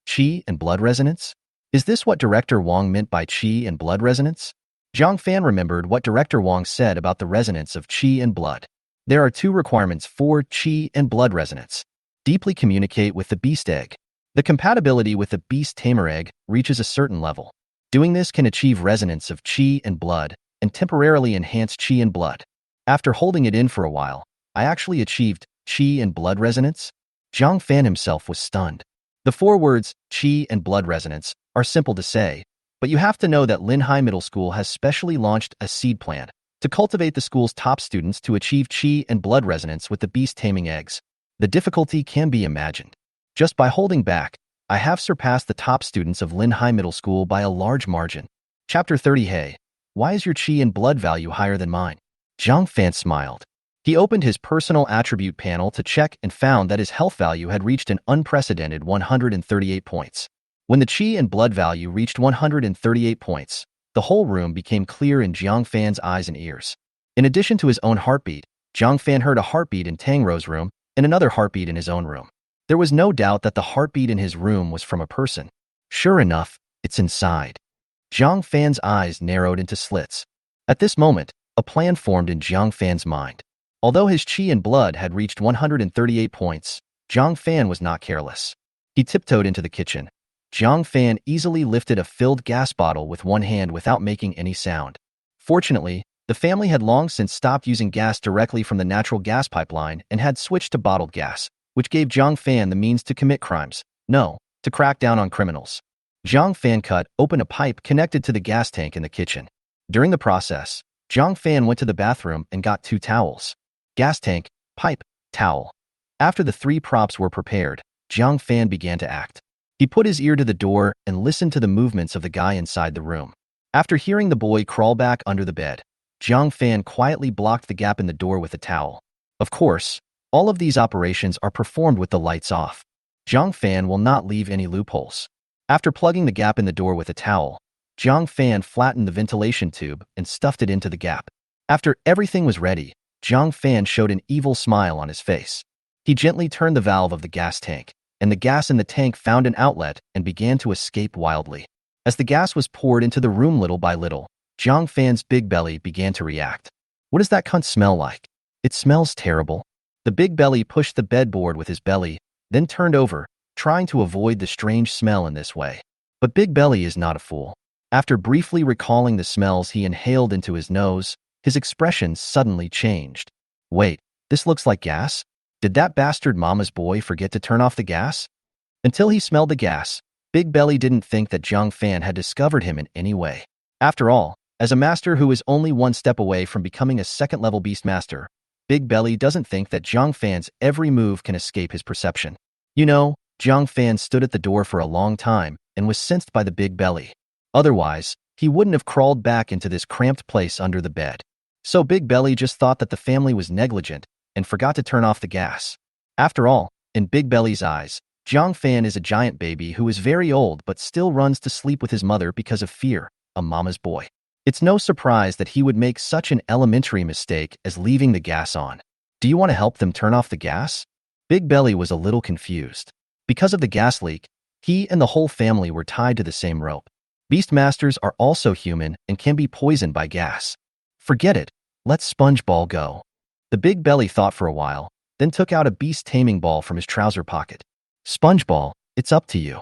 Qi and blood resonance? Is this what Director Wang meant by qi and blood resonance? Jiang Fan remembered what Director Wang said about the resonance of qi and blood. There are 2 requirements for qi and blood resonance. Deeply communicate with the beast egg. The compatibility with the beast tamer egg reaches a certain level. Doing this can achieve resonance of qi and blood and temporarily enhance qi and blood. After holding it in for a while, I actually achieved qi and blood resonance. Jiang Fan himself was stunned. The 4 words, qi and blood resonance, are simple to say, but you have to know that Linhai Middle School has specially launched a seed plan to cultivate the school's top students to achieve qi and blood resonance with the beast taming eggs. The difficulty can be imagined. Just by holding back, I have surpassed the top students of Linhai Middle School by a large margin. Chapter 30. Hey, why is your qi and blood value higher than mine? Jiang Fan smiled. He opened his personal attribute panel to check and found that his health value had reached an unprecedented 138 points. When the qi and blood value reached 138 points, the whole room became clear in Jiang Fan's eyes and ears. In addition to his own heartbeat, Jiang Fan heard a heartbeat in Tang Ro's room and another heartbeat in his own room. There was no doubt that the heartbeat in his room was from a person. Sure enough, it's inside. Jiang Fan's eyes narrowed into slits. At this moment, a plan formed in Jiang Fan's mind. Although his qi and blood had reached 138 points, Jiang Fan was not careless. He tiptoed into the kitchen. Jiang Fan easily lifted a filled gas bottle with one hand without making any sound. Fortunately, the family had long since stopped using gas directly from the natural gas pipeline and had switched to bottled gas, which gave Jiang Fan the means to commit crimes. No, to crack down on criminals. Jiang Fan cut open a pipe connected to the gas tank in the kitchen. During the process, Jiang Fan went to the bathroom and got 2 towels. Gas tank, pipe, towel. After the 3 props were prepared, Jiang Fan began to act. He put his ear to the door and listened to the movements of the guy inside the room. After hearing the boy crawl back under the bed, Jiang Fan quietly blocked the gap in the door with a towel. Of course, all of these operations are performed with the lights off. Jiang Fan will not leave any loopholes. After plugging the gap in the door with a towel, Jiang Fan flattened the ventilation tube and stuffed it into the gap. After everything was ready, Jiang Fan showed an evil smile on his face. He gently turned the valve of the gas tank, and the gas in the tank found an outlet and began to escape wildly. As the gas was poured into the room little by little, Jiang Fan's big belly began to react. What does that cunt smell like? It smells terrible. The big belly pushed the bedboard with his belly, then turned over, trying to avoid the strange smell in this way. But Big Belly is not a fool. After briefly recalling the smells he inhaled into his nose, his expression suddenly changed. Wait, this looks like gas? Did that bastard mama's boy forget to turn off the gas? Until he smelled the gas, Big Belly didn't think that Jiang Fan had discovered him in any way. After all, as a master who is only one step away from becoming a second-level beastmaster, Big Belly doesn't think that Jiang Fan's every move can escape his perception. You know, Jiang Fan stood at the door for a long time and was sensed by the Big Belly. Otherwise, he wouldn't have crawled back into this cramped place under the bed. So Big Belly just thought that the family was negligent and forgot to turn off the gas. After all, in Big Belly's eyes, Jiang Fan is a giant baby who is very old but still runs to sleep with his mother because of fear, a mama's boy. It's no surprise that he would make such an elementary mistake as leaving the gas on. Do you want to help them turn off the gas? Big Belly was a little confused. Because of the gas leak, he and the whole family were tied to the same rope. Beastmasters are also human and can be poisoned by gas. Forget it. Let Spongeball go. The big belly thought for a while, then took out a beast taming ball from his trouser pocket. Spongeball, it's up to you.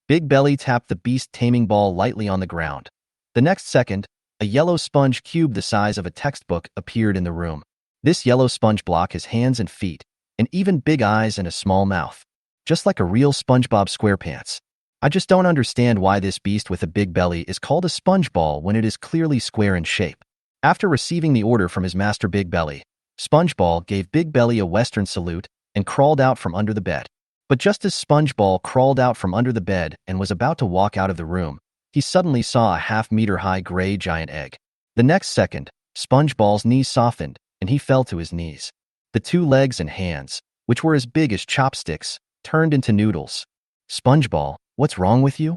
Big Belly tapped the beast taming ball lightly on the ground. The next second, a yellow sponge cube the size of a textbook appeared in the room. This yellow sponge block has hands and feet, and even big eyes and a small mouth. Just like a real SpongeBob SquarePants. I just don't understand why this beast with a big belly is called a sponge ball when it is clearly square in shape. After receiving the order from his master Big Belly, Spongeball gave Big Belly a Western salute and crawled out from under the bed. But just as Spongeball crawled out from under the bed and was about to walk out of the room, he suddenly saw a half-meter-high gray giant egg. The next second, Spongeball's knees softened, and he fell to his knees. The two legs and hands, which were as big as chopsticks, turned into noodles. Spongeball, what's wrong with you?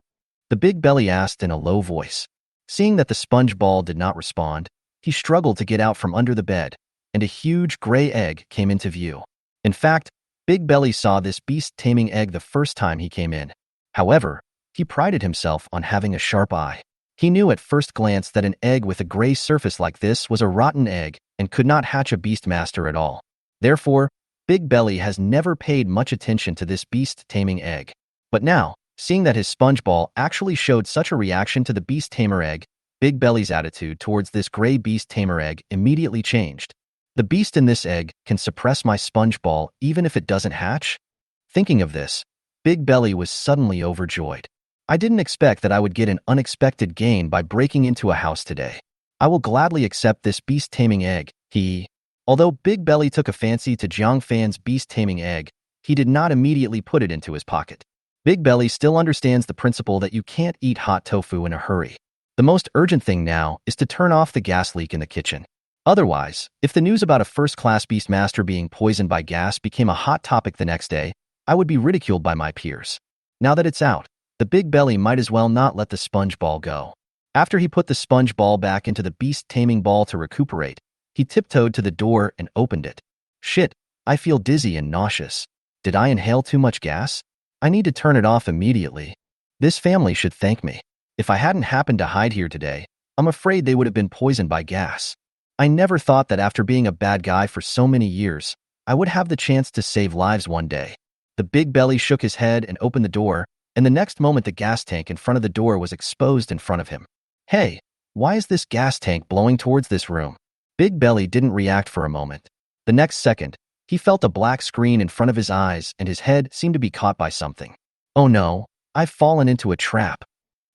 The Big Belly asked in a low voice. Seeing that the Spongeball did not respond, he struggled to get out from under the bed, and a huge gray egg came into view. In fact, Big Belly saw this beast-taming egg the first time he came in. However, he prided himself on having a sharp eye. He knew at first glance that an egg with a gray surface like this was a rotten egg and could not hatch a beastmaster at all. Therefore, Big Belly has never paid much attention to this beast-taming egg. But now, seeing that his Spongeball actually showed such a reaction to the beast-tamer egg, Big Belly's attitude towards this gray beast-tamer egg immediately changed. The beast in this egg can suppress my Spongeball even if it doesn't hatch? Thinking of this, Big Belly was suddenly overjoyed. I didn't expect that I would get an unexpected gain by breaking into a house today. I will gladly accept this beast-taming egg, Although Big Belly took a fancy to Jiang Fan's beast-taming egg, he did not immediately put it into his pocket. Big Belly still understands the principle that you can't eat hot tofu in a hurry. The most urgent thing now is to turn off the gas leak in the kitchen. Otherwise, if the news about a first-class beastmaster being poisoned by gas became a hot topic the next day, I would be ridiculed by my peers. Now that it's out, the Big Belly might as well not let the sponge ball go. After he put the sponge ball back into the beast-taming ball to recuperate, he tiptoed to the door and opened it. Shit, I feel dizzy and nauseous. Did I inhale too much gas? I need to turn it off immediately. This family should thank me. If I hadn't happened to hide here today, I'm afraid they would have been poisoned by gas. I never thought that after being a bad guy for so many years, I would have the chance to save lives one day. The Big Belly shook his head and opened the door, and the next moment the gas tank in front of the door was exposed in front of him. Hey, why is this gas tank blowing towards this room? Big Belly didn't react for a moment. The next second, he felt a black screen in front of his eyes and his head seemed to be caught by something. Oh no, I've fallen into a trap.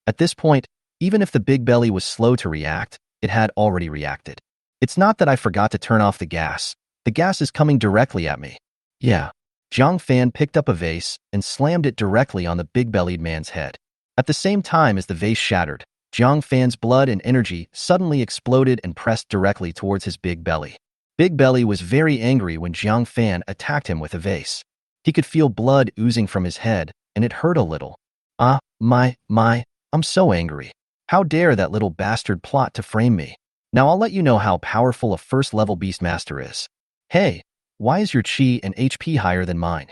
At this point, even if the Big Belly was slow to react, it had already reacted. It's not that I forgot to turn off the gas. The gas is coming directly at me. Yeah. Jiang Fan picked up a vase and slammed it directly on the big-bellied man's head. At the same time as the vase shattered, Jiang Fan's blood and energy suddenly exploded and pressed directly towards his big belly. Big Belly was very angry when Jiang Fan attacked him with a vase. He could feel blood oozing from his head, and it hurt a little. I'm so angry. How dare that little bastard plot to frame me? Now I'll let you know how powerful a first-level beastmaster is. Hey, why is your chi and HP higher than mine?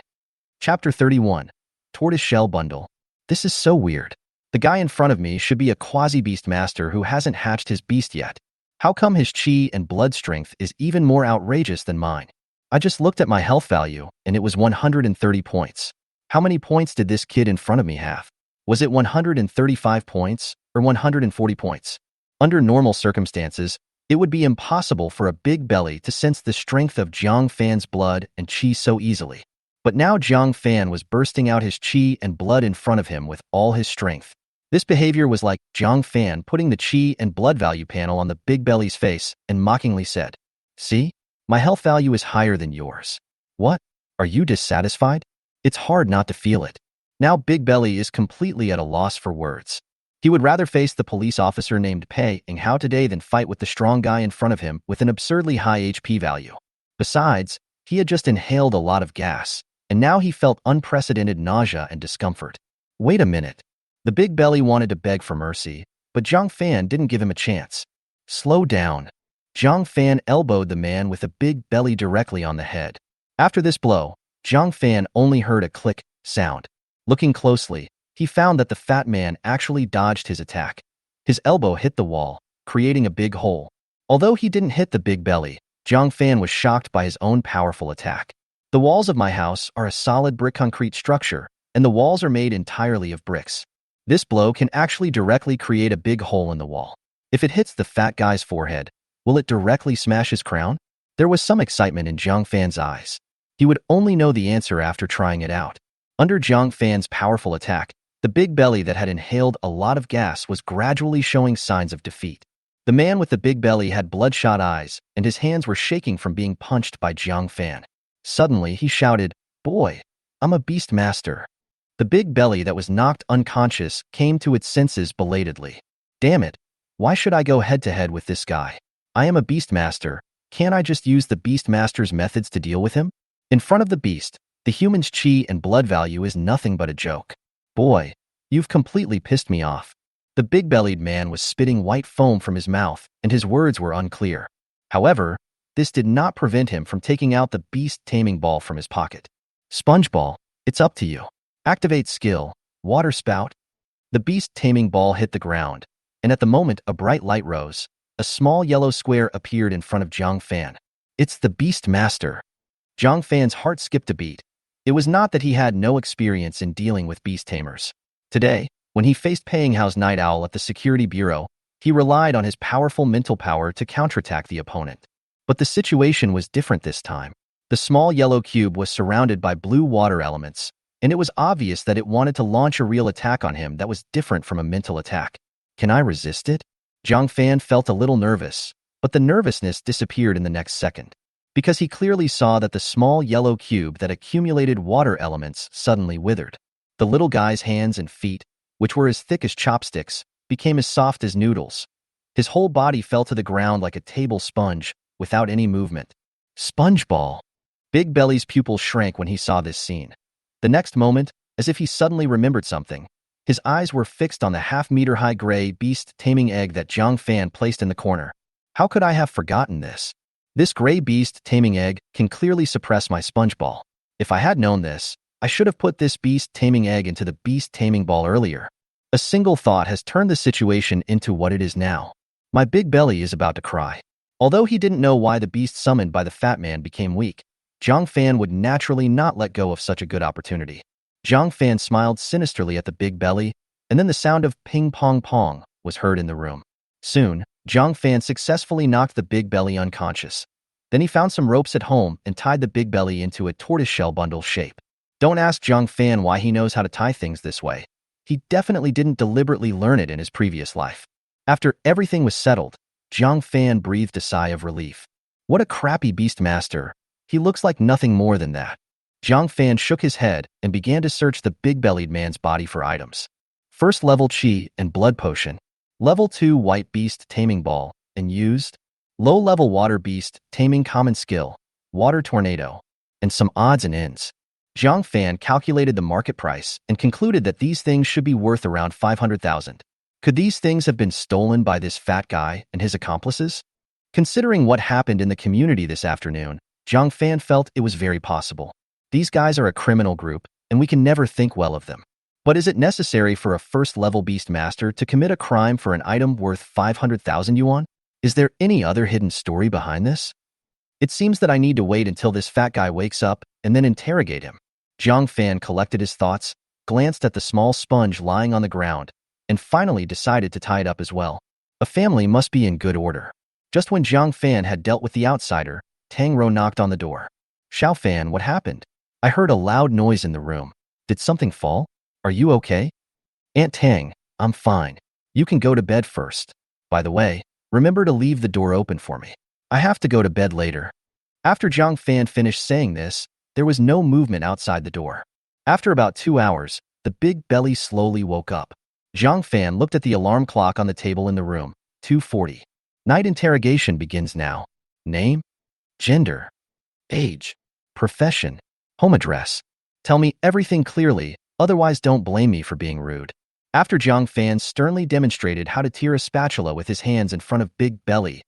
Chapter 31. Tortoise Shell Bundle. This is so weird. The guy in front of me should be a quasi-beastmaster who hasn't hatched his beast yet. How come his chi and blood strength is even more outrageous than mine? I just looked at my health value, and it was 130 points. How many points did this kid in front of me have? Was it 135 points or 140 points? Under normal circumstances, it would be impossible for a Big Belly to sense the strength of Jiang Fan's blood and chi so easily. But now Jiang Fan was bursting out his chi and blood in front of him with all his strength. This behavior was like Jiang Fan putting the chi and blood value panel on the Big Belly's face and mockingly said, "See? My health value is higher than yours. What? Are you dissatisfied?" It's hard not to feel it. Now Big Belly is completely at a loss for words. He would rather face the police officer named Pei Ing Hao today than fight with the strong guy in front of him with an absurdly high HP value. Besides, he had just inhaled a lot of gas, and now he felt unprecedented nausea and discomfort. Wait a minute. The Big Belly wanted to beg for mercy, but Jiang Fan didn't give him a chance. Slow down. Jiang Fan elbowed the man with a big belly directly on the head. After this blow, Jiang Fan only heard a click sound. Looking closely, he found that the fat man actually dodged his attack. His elbow hit the wall, creating a big hole. Although he didn't hit the big belly, Jiang Fan was shocked by his own powerful attack. The walls of my house are a solid brick concrete structure, and the walls are made entirely of bricks. This blow can actually directly create a big hole in the wall. If it hits the fat guy's forehead, will it directly smash his crown? There was some excitement in Jiang Fan's eyes. He would only know the answer after trying it out. Under Jiang Fan's powerful attack, the big belly that had inhaled a lot of gas was gradually showing signs of defeat. The man with the big belly had bloodshot eyes, and his hands were shaking from being punched by Jiang Fan. Suddenly, he shouted, "Boy, I'm a beast master." The big belly that was knocked unconscious came to its senses belatedly. Damn it, why should I go head-to-head with this guy? I am a beast master. Can't I just use the beast master's methods to deal with him? In front of the beast, the human's chi and blood value is nothing but a joke. Boy, you've completely pissed me off. The big-bellied man was spitting white foam from his mouth, and his words were unclear. However, this did not prevent him from taking out the beast taming ball from his pocket. Sponge ball, it's up to you. Activate skill, water spout. The beast taming ball hit the ground, and at the moment a bright light rose. A small yellow square appeared in front of Jiang Fan. It's the beast master. Jiang Fan's heart skipped a beat. It was not that he had no experience in dealing with beast tamers. Today, when he faced Paying Hao's Night Owl at the Security Bureau, he relied on his powerful mental power to counterattack the opponent. But the situation was different this time. The small yellow cube was surrounded by blue water elements, and it was obvious that it wanted to launch a real attack on him that was different from a mental attack. Can I resist it? Jiang Fan felt a little nervous, but the nervousness disappeared in the next second, because he clearly saw that the small yellow cube that accumulated water elements suddenly withered. The little guy's hands and feet, which were as thick as chopsticks, became as soft as noodles. His whole body fell to the ground like a table sponge, without any movement. Sponge ball. Big Belly's pupils shrank when he saw this scene. The next moment, as if he suddenly remembered something, his eyes were fixed on the half-meter-high gray beast taming egg that Jiang Fan placed in the corner. How could I have forgotten this? This gray beast taming egg can clearly suppress my sponge ball. If I had known this, I should have put this beast taming egg into the beast taming ball earlier. A single thought has turned the situation into what it is now. My big belly is about to cry. Although he didn't know why the beast summoned by the fat man became weak, Jiang Fan would naturally not let go of such a good opportunity. Jiang Fan smiled sinisterly at the big belly, and then the sound of ping-pong-pong was heard in the room. Soon, Jiang Fan successfully knocked the big belly unconscious. Then he found some ropes at home and tied the big belly into a tortoiseshell bundle shape. Don't ask Jiang Fan why he knows how to tie things this way. He definitely didn't deliberately learn it in his previous life. After everything was settled, Jiang Fan breathed a sigh of relief. What a crappy beast master. He looks like nothing more than that. Jiang Fan shook his head and began to search the big-bellied man's body for items. First level Qi and blood potion. Level 2 white beast taming ball, and used. Low-level water beast taming common skill, water tornado, and some odds and ends. Jiang Fan calculated the market price and concluded that these things should be worth around 500,000. Could these things have been stolen by this fat guy and his accomplices? Considering what happened in the community this afternoon, Jiang Fan felt it was very possible. These guys are a criminal group, and we can never think well of them. But is it necessary for a first-level beast master to commit a crime for an item worth 500,000 yuan? Is there any other hidden story behind this? It seems that I need to wait until this fat guy wakes up and then interrogate him. Jiang Fan collected his thoughts, glanced at the small sponge lying on the ground, and finally decided to tie it up as well. A family must be in good order. Just when Jiang Fan had dealt with the outsider, Tang knocked on the door. Xiao Fan, what happened? I heard a loud noise in the room. Did something fall? Are you okay? Aunt Tang, I'm fine. You can go to bed first. By the way, remember to leave the door open for me. I have to go to bed later. After Jiang Fan finished saying this, there was no movement outside the door. After about 2 hours, the big belly slowly woke up. Jiang Fan looked at the alarm clock on the table in the room. 2:40. Night interrogation begins now. Name? Gender? Age? Profession? Home address? Tell me everything clearly, otherwise don't blame me for being rude. After Jiang Fan sternly demonstrated how to tear a spatula with his hands in front of Big Belly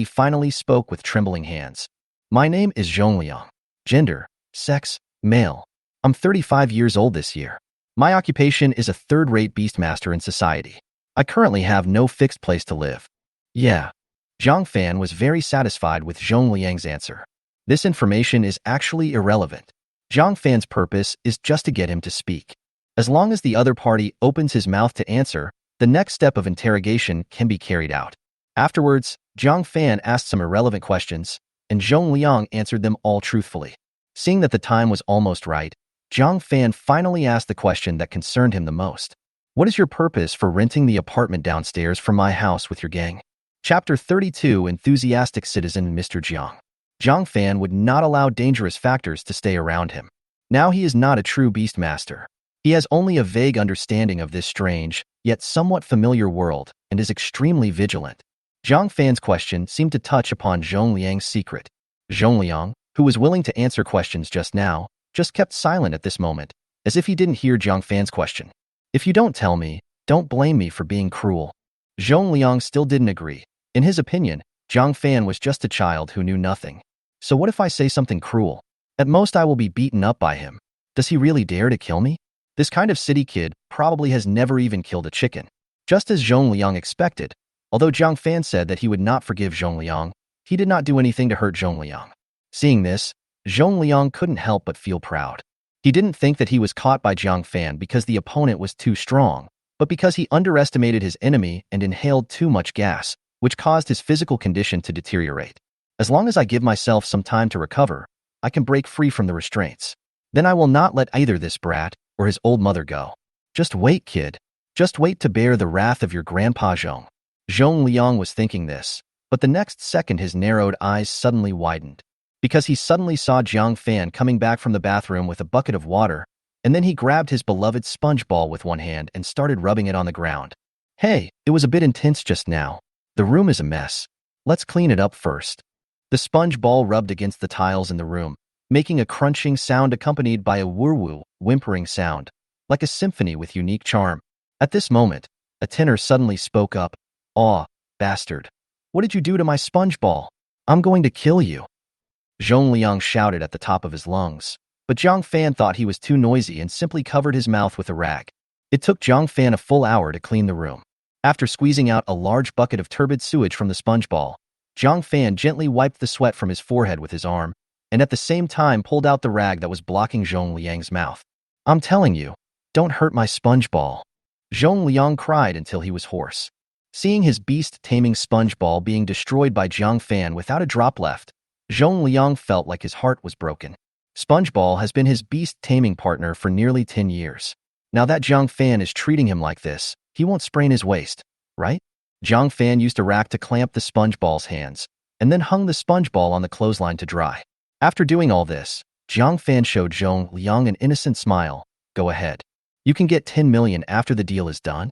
finally spoke with trembling hands. My name is Zhongliang. Gender? Sex? Male. I'm 35 years old this year. My occupation is a third-rate beastmaster in society. I currently have no fixed place to live. Yeah. Jiang Fan was very satisfied with Zhong Liang's answer. This information is actually irrelevant. Jiang Fan's purpose is just to get him to speak. As long as the other party opens his mouth to answer, the next step of interrogation can be carried out. Afterwards, Jiang Fan asked some irrelevant questions, and Zhong Liang answered them all truthfully. Seeing that the time was almost right, Jiang Fan finally asked the question that concerned him the most. What is your purpose for renting the apartment downstairs from my house with your gang? Chapter 32 Enthusiastic Citizen Mr. Jiang. Jiang Fan would not allow dangerous factors to stay around him. Now he is not a true beastmaster. He has only a vague understanding of this strange, yet somewhat familiar world, and is extremely vigilant. Jiang Fan's question seemed to touch upon Zhong Liang's secret. Zhong Liang, who was willing to answer questions just now, just kept silent at this moment, as if he didn't hear Jiang Fan's question. If you don't tell me, don't blame me for being cruel. Zhong Liang still didn't agree. In his opinion, Jiang Fan was just a child who knew nothing. So what if I say something cruel? At most I will be beaten up by him. Does he really dare to kill me? This kind of city kid probably has never even killed a chicken. Just as Zhong Liang expected, although Jiang Fan said that he would not forgive Zhong Liang, he did not do anything to hurt Zhong Liang. Seeing this, Zhong Liang couldn't help but feel proud. He didn't think that he was caught by Jiang Fan because the opponent was too strong, but because he underestimated his enemy and inhaled too much gas, which caused his physical condition to deteriorate. As long as I give myself some time to recover, I can break free from the restraints. Then I will not let either this brat or his old mother go. Just wait, kid. Just wait to bear the wrath of your grandpa Zhong. Zhong Liang was thinking this, but the next second his narrowed eyes suddenly widened, because he suddenly saw Jiang Fan coming back from the bathroom with a bucket of water, and then he grabbed his beloved sponge ball with one hand and started rubbing it on the ground. Hey, it was a bit intense just now. The room is a mess. Let's clean it up first. The sponge ball rubbed against the tiles in the room, making a crunching sound accompanied by a woo-woo, whimpering sound, like a symphony with unique charm. At this moment, a tenor suddenly spoke up. Aw, bastard. What did you do to my sponge ball? I'm going to kill you. Zhong Liang shouted at the top of his lungs, but Jiang Fan thought he was too noisy and simply covered his mouth with a rag. It took Jiang Fan a full hour to clean the room. After squeezing out a large bucket of turbid sewage from the sponge ball, Jiang Fan gently wiped the sweat from his forehead with his arm, and at the same time pulled out the rag that was blocking Zhong Liang's mouth. I'm telling you, don't hurt my sponge ball. Zhong Liang cried until he was hoarse. Seeing his beast-taming sponge ball being destroyed by Jiang Fan without a drop left, Zhong Liang felt like his heart was broken. Spongeball has been his beast-taming partner for nearly 10 years. Now that Jiang Fan is treating him like this, he won't sprain his waist, right? Jiang Fan used a rack to clamp the spongeball's hands, and then hung the spongeball on the clothesline to dry. After doing all this, Jiang Fan showed Zhong Liang an innocent smile. Go ahead. You can get 10 million after the deal is done.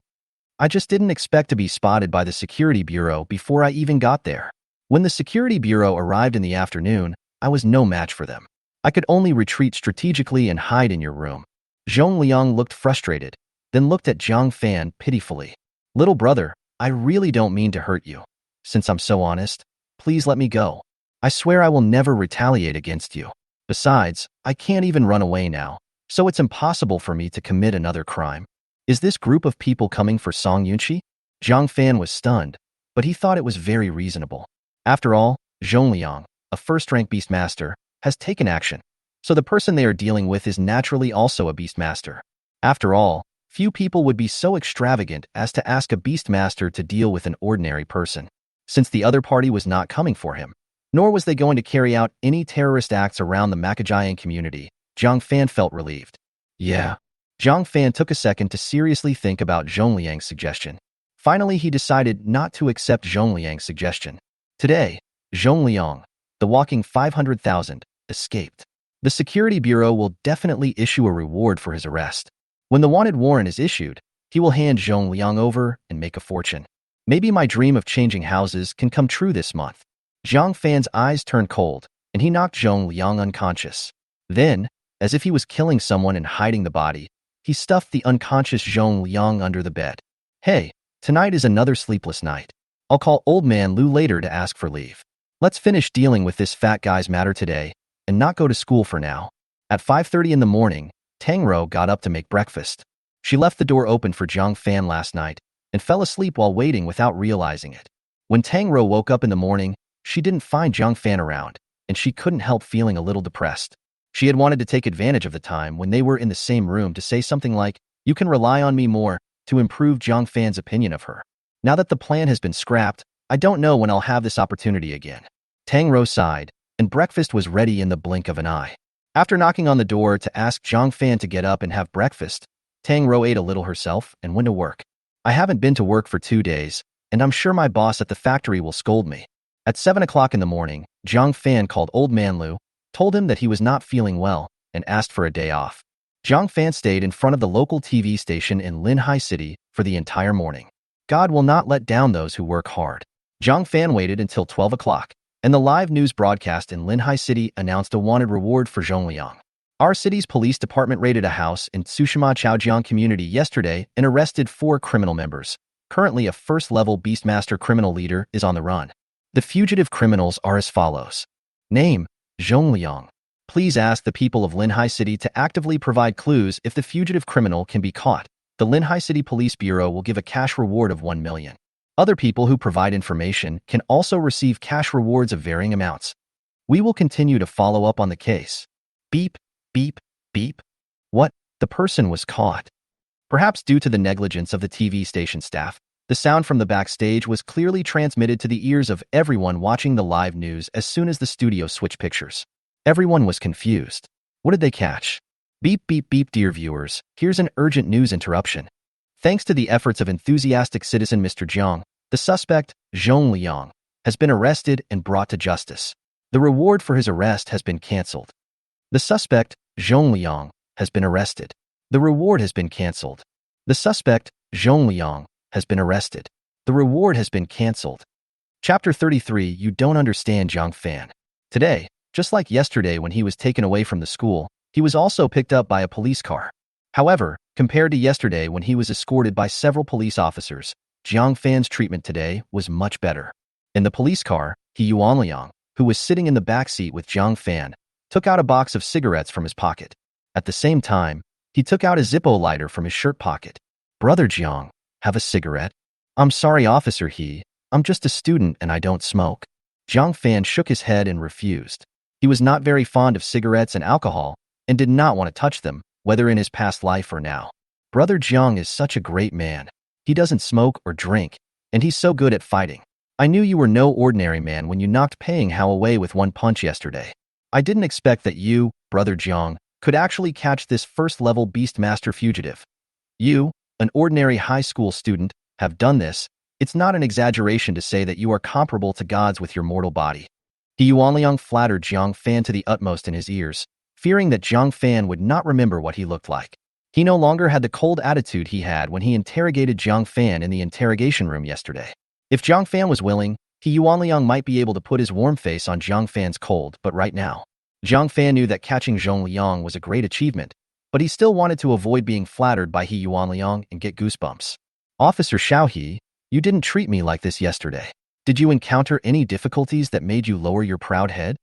I just didn't expect to be spotted by the security bureau before I even got there. When the security bureau arrived in the afternoon, I was no match for them. I could only retreat strategically and hide in your room. Zhong Liang looked frustrated, then looked at Jiang Fan pitifully. Little brother, I really don't mean to hurt you. Since I'm so honest, please let me go. I swear I will never retaliate against you. Besides, I can't even run away now, so it's impossible for me to commit another crime. Is this group of people coming for Song Yunqi? Jiang Fan was stunned, but he thought it was very reasonable. After all, Zhong Liang, a first-rank beastmaster, has taken action, so the person they are dealing with is naturally also a beastmaster. After all, few people would be so extravagant as to ask a beastmaster to deal with an ordinary person. Since the other party was not coming for him, nor was they going to carry out any terrorist acts around the Makajian community, Jiang Fan felt relieved. Yeah. Jiang Fan took a second to seriously think about Zhong Liang's suggestion. Finally, he decided not to accept Zhong Liang's suggestion. Today, Zhong Liang, the walking 500,000, escaped. The security bureau will definitely issue a reward for his arrest. When the wanted warrant is issued, he will hand Zhong Liang over and make a fortune. Maybe my dream of changing houses can come true this month. Jiang Fan's eyes turned cold, and he knocked Zhong Liang unconscious. Then, as if he was killing someone and hiding the body, he stuffed the unconscious Zhong Liang under the bed. Hey, tonight is another sleepless night. I'll call Old Man Lu later to ask for leave. Let's finish dealing with this fat guy's matter today, and not go to school for now. At 5:30 in the morning, Tang got up to make breakfast. She left the door open for Jiang Fan last night, and fell asleep while waiting without realizing it. When Tang woke up in the morning, she didn't find Jiang Fan around, and she couldn't help feeling a little depressed. She had wanted to take advantage of the time when they were in the same room to say something like, "You can rely on me more," to improve Jiang Fan's opinion of her. Now that the plan has been scrapped, I don't know when I'll have this opportunity again. Tang sighed, and breakfast was ready in the blink of an eye. After knocking on the door to ask Jiang Fan to get up and have breakfast, Tang ate a little herself and went to work. I haven't been to work for 2 days, and I'm sure my boss at the factory will scold me. At 7 o'clock in the morning, Jiang Fan called Old Man Lu, told him that he was not feeling well, and asked for a day off. Jiang Fan stayed in front of the local TV station in Linhai City for the entire morning. God will not let down those who work hard. Jiang Fan waited until 12 o'clock, and the live news broadcast in Linhai City announced a wanted reward for Zhong. Our city's police department raided a house in Tsushima Chaojiang community yesterday and arrested 4 criminal members. Currently, a first-level Beastmaster criminal leader is on the run. The fugitive criminals are as follows. Name: Zhong. Please ask the people of Linhai City to actively provide clues if the fugitive criminal can be caught. The Linhai City Police Bureau will give a cash reward of 1 million. Other people who provide information can also receive cash rewards of varying amounts. We will continue to follow up on the case. Beep, beep, beep. What? The person was caught. Perhaps due to the negligence of the TV station staff, the sound from the backstage was clearly transmitted to the ears of everyone watching the live news as soon as the studio switched pictures. Everyone was confused. What did they catch? Beep, beep, beep. Dear viewers, here's an urgent news interruption. Thanks to the efforts of enthusiastic citizen Mr. Jong, the suspect, Zhong, has been arrested and brought to justice. The reward for his arrest has been cancelled. The suspect, Zhong, has been arrested. The reward has been cancelled. The suspect, Zhong, has been arrested. The reward has been cancelled. Chapter 33. You don't understand Jiang Fan. Today, just like yesterday when he was taken away from the school, he was also picked up by a police car. However, compared to yesterday when he was escorted by several police officers, Jiang Fan's treatment today was much better. In the police car, Yuanliang, who was sitting in the back seat with Jiang Fan, took out a box of cigarettes from his pocket. At the same time, he took out a Zippo lighter from his shirt pocket. Brother Jiang, have a cigarette? I'm sorry, officer I'm just a student and I don't smoke. Jiang Fan shook his head and refused. He was not very fond of cigarettes and alcohol and did not want to touch them, whether in his past life or now. Brother Jiang is such a great man. He doesn't smoke or drink, and he's so good at fighting. I knew you were no ordinary man when you knocked Pang Hao away with 1 punch yesterday. I didn't expect that you, Brother Jiang, could actually catch this first-level Beastmaster fugitive. You, an ordinary high school student, have done this. It's not an exaggeration to say that you are comparable to gods with your mortal body. Yuanliang flattered Jiang Fan to the utmost in his ears, fearing that Jiang Fan would not remember what he looked like. He no longer had the cold attitude he had when he interrogated Jiang Fan in the interrogation room yesterday. If Jiang Fan was willing, Yuanliang might be able to put his warm face on Jiang Fan's cold, but right now, Jiang Fan knew that catching Zhong was a great achievement, but he still wanted to avoid being flattered by Yuanliang and get goosebumps. Officer Xiaohe, you didn't treat me like this yesterday. Did you encounter any difficulties that made you lower your proud head?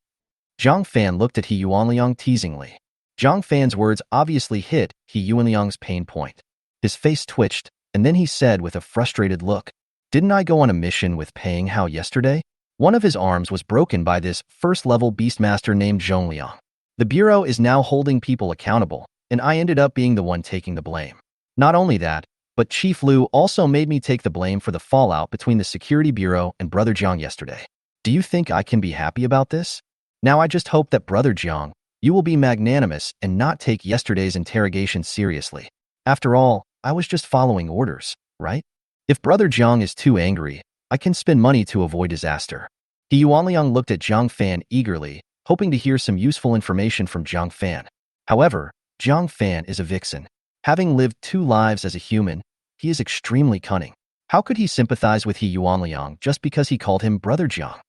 Jiang Fan looked at Yuanliang teasingly. Jiang Fan's words obviously hit Yuanliang's pain point. His face twitched, and then he said with a frustrated look, "Didn't I go on a mission with Pang Hao yesterday?" One of his arms was broken by this first-level beastmaster named Zhong. The Bureau is now holding people accountable, and I ended up being the one taking the blame. Not only that, but Chief Lu also made me take the blame for the fallout between the Security Bureau and Brother Jiang yesterday. Do you think I can be happy about this? Now I just hope that Brother Jiang, you will be magnanimous and not take yesterday's interrogation seriously. After all, I was just following orders, right? If Brother Jiang is too angry, I can spend money to avoid disaster. Yuanliang looked at Jiang Fan eagerly, hoping to hear some useful information from Jiang Fan. However, Jiang Fan is a vixen. Having lived 2 lives as a human, he is extremely cunning. How could he sympathize with Yuanliang just because he called him Brother Jiang?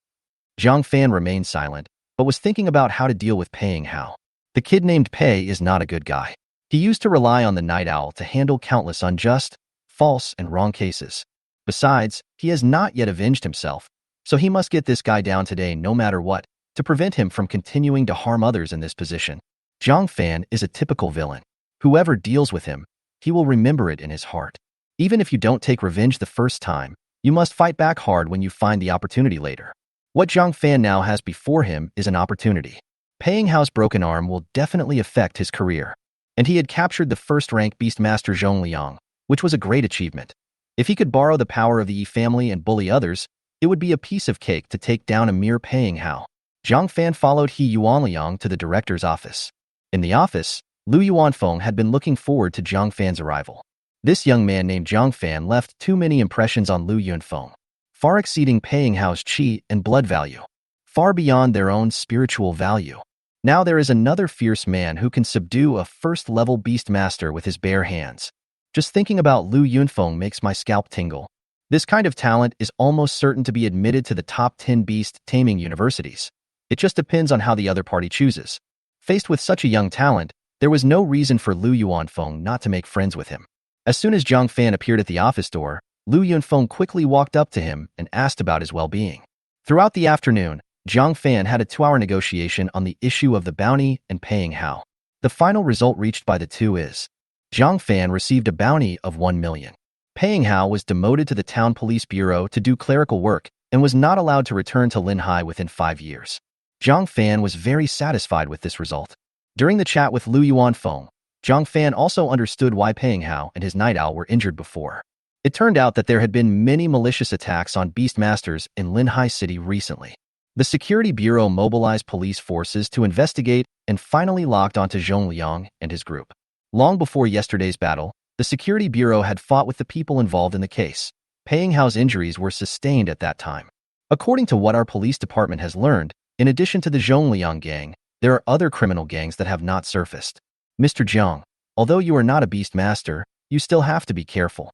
Jiang Fan remained silent, but was thinking about how to deal with Pang Hao. The kid named Pei is not a good guy. He used to rely on the night owl to handle countless unjust, false, and wrong cases. Besides, he has not yet avenged himself, so he must get this guy down today no matter what, to prevent him from continuing to harm others in this position. Jiang Fan is a typical villain. Whoever deals with him, he will remember it in his heart. Even if you don't take revenge the first time, you must fight back hard when you find the opportunity later. What Jiang Fan now has before him is an opportunity. Paying Hao's broken arm will definitely affect his career. And he had captured the first-rank Beastmaster Zhong Liang, which was a great achievement. If he could borrow the power of the Yi family and bully others, it would be a piece of cake to take down a mere Paying Hao. Jiang Fan followed He Yuanliang to the director's office. In the office, Lu Yuanfeng had been looking forward to Jiang Fan's arrival. This young man named Jiang Fan left too many impressions on Lu Yuanfeng, far exceeding Paying Hao's qi and blood value, far beyond their own spiritual value. Now there is another fierce man who can subdue a first-level beastmaster with his bare hands. Just thinking about Lu Yunfeng makes my scalp tingle. This kind of talent is almost certain to be admitted to the top 10 beast taming universities. It just depends on how the other party chooses. Faced with such a young talent, there was no reason for Lu Yuanfeng not to make friends with him. As soon as Jiang Fan appeared at the office door, Lu Yunfeng quickly walked up to him and asked about his well-being. Throughout the afternoon, Jiang Fan had a 2-hour negotiation on the issue of the bounty and Paying Hao. The final result reached by the two is Jiang Fan received a bounty of 1 million. Paying Hao was demoted to the town police bureau to do clerical work and was not allowed to return to Linhai within 5 years. Jiang Fan was very satisfied with this result. During the chat with Lu Yuanfeng, Jiang Fan also understood why Paying Hao and his night owl were injured before. It turned out that there had been many malicious attacks on beastmasters in Linhai City recently. The Security Bureau mobilized police forces to investigate and finally locked onto Zhong Liang and his group. Long before yesterday's battle, the Security Bureau had fought with the people involved in the case. Paying Hao's injuries were sustained at that time. According to what our police department has learned, in addition to the Zhong Liang gang, there are other criminal gangs that have not surfaced. Mr. Jiang, although you are not a beastmaster, you still have to be careful.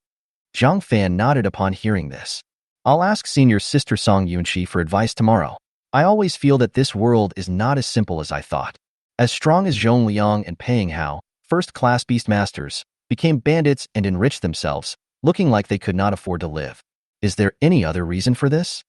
Jiang Fan nodded upon hearing this. I'll ask senior sister Song Yunqi for advice tomorrow. I always feel that this world is not as simple as I thought. As strong as Zhong Liang and Paying Hao, first-class beastmasters, became bandits and enriched themselves, looking like they could not afford to live. Is there any other reason for this?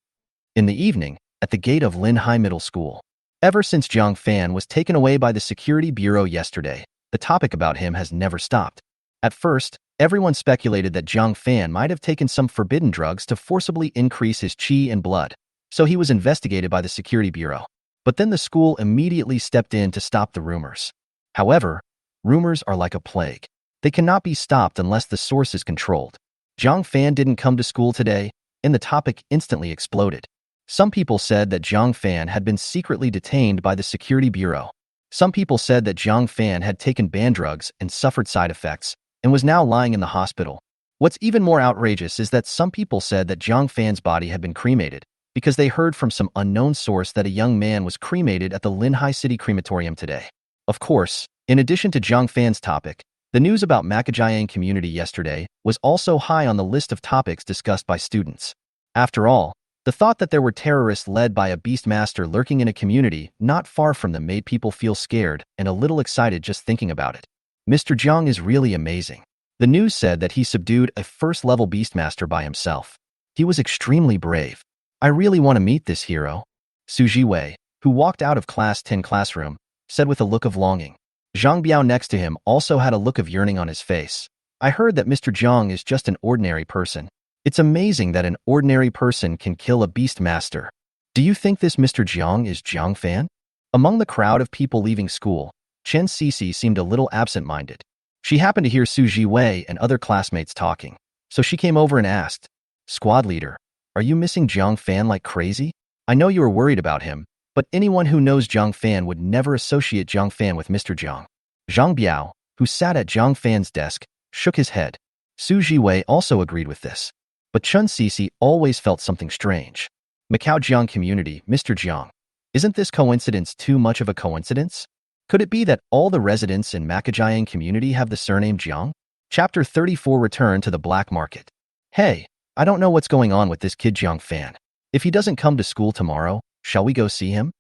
In the evening, at the gate of Linhai Middle School. Ever since Jiang Fan was taken away by the Security Bureau yesterday, the topic about him has never stopped. At first, everyone speculated that Jiang Fan might have taken some forbidden drugs to forcibly increase his qi and blood, so he was investigated by the Security Bureau. But then the school immediately stepped in to stop the rumors. However, rumors are like a plague. They cannot be stopped unless the source is controlled. Jiang Fan didn't come to school today, and the topic instantly exploded. Some people said that Jiang Fan had been secretly detained by the Security Bureau. Some people said that Jiang Fan had taken banned drugs and suffered side effects, and was now lying in the hospital. What's even more outrageous is that some people said that Jiang Fan's body had been cremated, because they heard from some unknown source that a young man was cremated at the Linhai City crematorium today. Of course, in addition to Jiang Fan's topic, the news about Makajiang community yesterday was also high on the list of topics discussed by students. After all, the thought that there were terrorists led by a beastmaster lurking in a community not far from them made people feel scared and a little excited just thinking about it. Mr. Jiang is really amazing. The news said that he subdued a first-level beastmaster by himself. He was extremely brave. I really want to meet this hero. Xu Zhiwei, who walked out of Class 10 classroom, said with a look of longing. Zhang Biao next to him also had a look of yearning on his face. I heard that Mr. Jiang is just an ordinary person. It's amazing that an ordinary person can kill a beastmaster. Do you think this Mr. Jiang is Jiang Fan? Among the crowd of people leaving school, Chen Cece seemed a little absent-minded. She happened to hear Xu Zhiwei and other classmates talking, so she came over and asked, Squad leader, are you missing Jiang Fan like crazy? I know you were worried about him, but anyone who knows Jiang Fan would never associate Jiang Fan with Mr. Jiang. Zhang Biao, who sat at Jiang Fan's desk, shook his head. Xu Zhiwei also agreed with this. But Chen Cece always felt something strange. Macau-Jiang community, Mr. Jiang. Isn't this coincidence too much of a coincidence? Could it be that all the residents in Macau-Jiang community have the surname Jiang? Chapter 34 Return to the Black Market. Hey, I don't know what's going on with this kid Jiang Fan. If he doesn't come to school tomorrow, shall we go see him?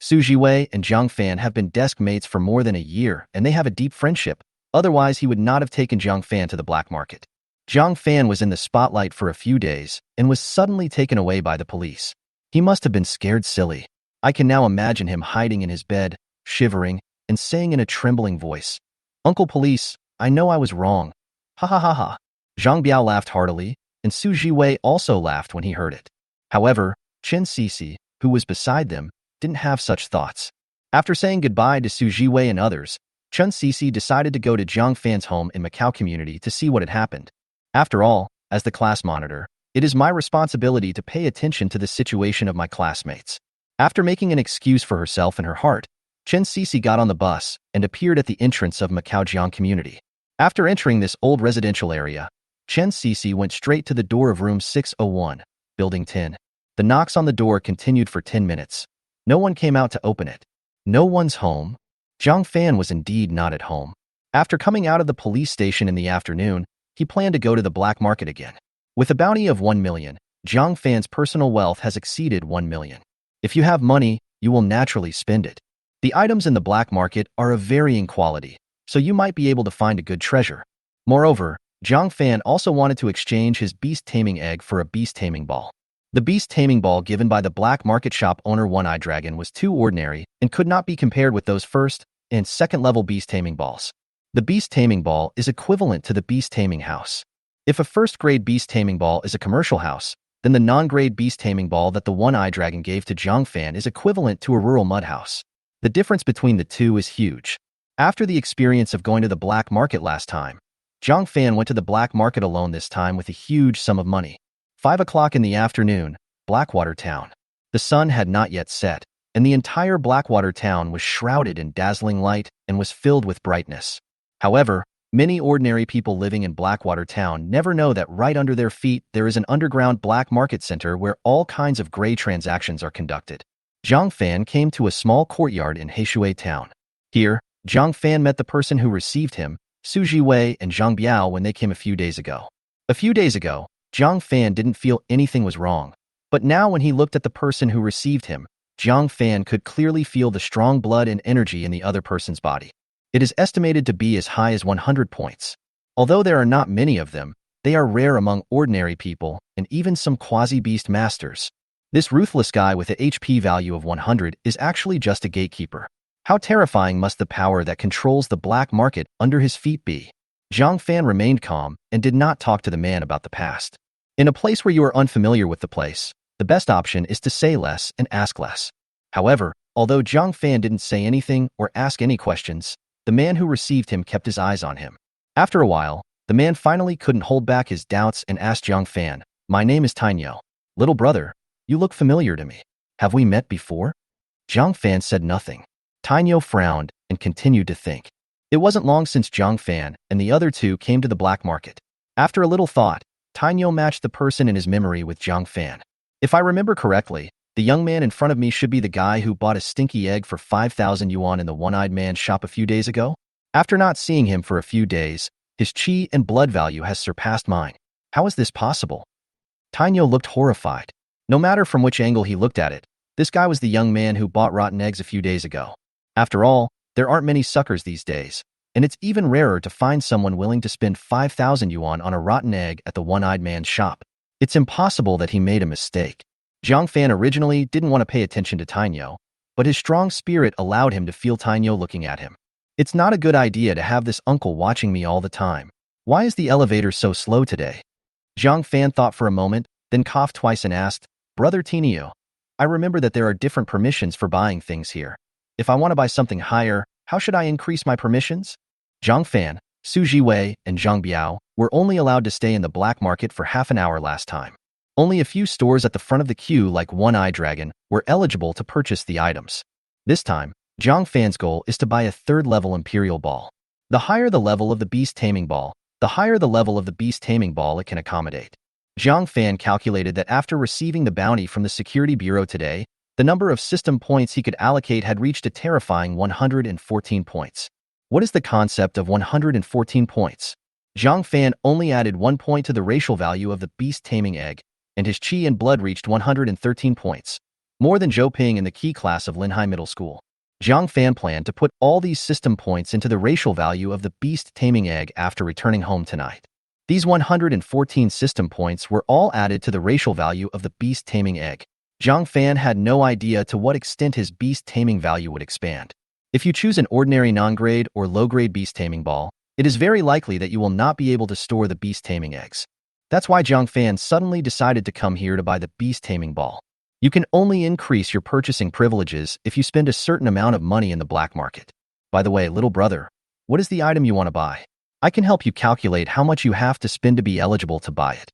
Xu Zhiwei and Jiang Fan have been desk mates for more than a year, and they have a deep friendship. Otherwise, he would not have taken Jiang Fan to the black market. Jiang Fan was in the spotlight for a few days and was suddenly taken away by the police. He must have been scared silly. I can now imagine him hiding in his bed, shivering, and saying in a trembling voice, Uncle Police, I know I was wrong. Ha ha ha ha. Zhang Biao laughed heartily, and Xu Zhiwei also laughed when he heard it. However, Chen Sisi, who was beside them, didn't have such thoughts. After saying goodbye to Xu Zhiwei and others, Chen Sisi decided to go to Jiang Fan's home in Macau community to see what had happened. After all, as the class monitor, it is my responsibility to pay attention to the situation of my classmates. After making an excuse for herself in her heart, Chen Sisi got on the bus and appeared at the entrance of Macau Jiang community. After entering this old residential area, Chen Sisi went straight to the door of room 601, building 10. The knocks on the door continued for 10 minutes. No one came out to open it. No one's home. Jiang Fan was indeed not at home. After coming out of the police station in the afternoon, he planned to go to the black market again. With a bounty of 1 million, Jiang Fan's personal wealth has exceeded 1 million. If you have money, you will naturally spend it. The items in the black market are of varying quality, so you might be able to find a good treasure. Moreover, Jiang Fan also wanted to exchange his beast taming egg for a beast taming ball. The beast taming ball given by the black market shop owner One-Eyed Dragon was too ordinary and could not be compared with those first and second level beast taming balls. The beast taming ball is equivalent to the beast taming house. If a first-grade beast taming ball is a commercial house, then the non-grade beast taming ball that the One-Eyed Dragon gave to Jiang Fan is equivalent to a rural mud house. The difference between the two is huge. After the experience of going to the black market last time, Jiang Fan went to the black market alone this time with a huge sum of money. 5 o'clock in the afternoon, Blackwater Town. The sun had not yet set, and the entire Blackwater Town was shrouded in dazzling light and was filled with brightness. However, many ordinary people living in Blackwater Town never know that right under their feet there is an underground black market center where all kinds of gray transactions are conducted. Jiang Fan came to a small courtyard in Heishui Town. Here, Jiang Fan met the person who received him, Xu Zhiwei and Zhang Biao, when they came a few days ago. A few days ago, Jiang Fan didn't feel anything was wrong, but now when he looked at the person who received him, Jiang Fan could clearly feel the strong blood and energy in the other person's body. It is estimated to be as high as 100 points. Although there are not many of them, they are rare among ordinary people and even some quasi-beast masters. This ruthless guy with a HP value of 100 is actually just a gatekeeper. How terrifying must the power that controls the black market under his feet be? Jiang Fan remained calm and did not talk to the man about the past. In a place where you are unfamiliar with the place, the best option is to say less and ask less. However, although Jiang Fan didn't say anything or ask any questions, the man who received him kept his eyes on him. After a while, the man finally couldn't hold back his doubts and asked Jiang Fan, "My name is Tainyo. Little brother, you look familiar to me. Have we met before?" Jiang Fan said nothing. Tainyo frowned and continued to think. It wasn't long since Jiang Fan and the other two came to the black market. After a little thought, Tainyo matched the person in his memory with Jiang Fan. If I remember correctly, the young man in front of me should be the guy who bought a stinky egg for 5,000 yuan in the One-Eyed Man's shop a few days ago? After not seeing him for a few days, his chi and blood value has surpassed mine. How is this possible? Tainyo looked horrified. No matter from which angle he looked at it, this guy was the young man who bought rotten eggs a few days ago. After all, there aren't many suckers these days, and it's even rarer to find someone willing to spend 5,000 yuan on a rotten egg at the One-Eyed Man's shop. It's impossible that he made a mistake. Jiang Fan originally didn't want to pay attention to Tainyo, but his strong spirit allowed him to feel Tainyo looking at him. It's not a good idea to have this uncle watching me all the time. Why is the elevator so slow today? Jiang Fan thought for a moment, then coughed twice and asked, "Brother Tainyo, I remember that there are different permissions for buying things here. If I want to buy something higher, how should I increase my permissions?" Jiang Fan, Xu Zhiwei, and Zhang Biao were only allowed to stay in the black market for half an hour last time. Only a few stores at the front of the queue like One-Eyed Dragon were eligible to purchase the items. This time, Jiang Fan's goal is to buy a third-level Imperial Ball. The higher the level of the Beast Taming Ball, the higher the level of the Beast Taming Ball it can accommodate. Jiang Fan calculated that after receiving the bounty from the Security Bureau today, the number of system points he could allocate had reached a terrifying 114 points. What is the concept of 114 points? Jiang Fan only added 1 point to the racial value of the Beast Taming Egg, and his chi and blood reached 113 points, more than Zhou Ping in the key class of Linhai Middle School. Jiang Fan planned to put all these system points into the racial value of the Beast Taming Egg after returning home tonight. These 114 system points were all added to the racial value of the Beast Taming Egg. Jiang Fan had no idea to what extent his Beast Taming value would expand. If you choose an ordinary non-grade or low-grade Beast Taming Ball, it is very likely that you will not be able to store the beast taming eggs. That's why Jiang Fan suddenly decided to come here to buy the beast taming ball. You can only increase your purchasing privileges if you spend a certain amount of money in the black market. By the way, little brother, what is the item you want to buy? I can help you calculate how much you have to spend to be eligible to buy it.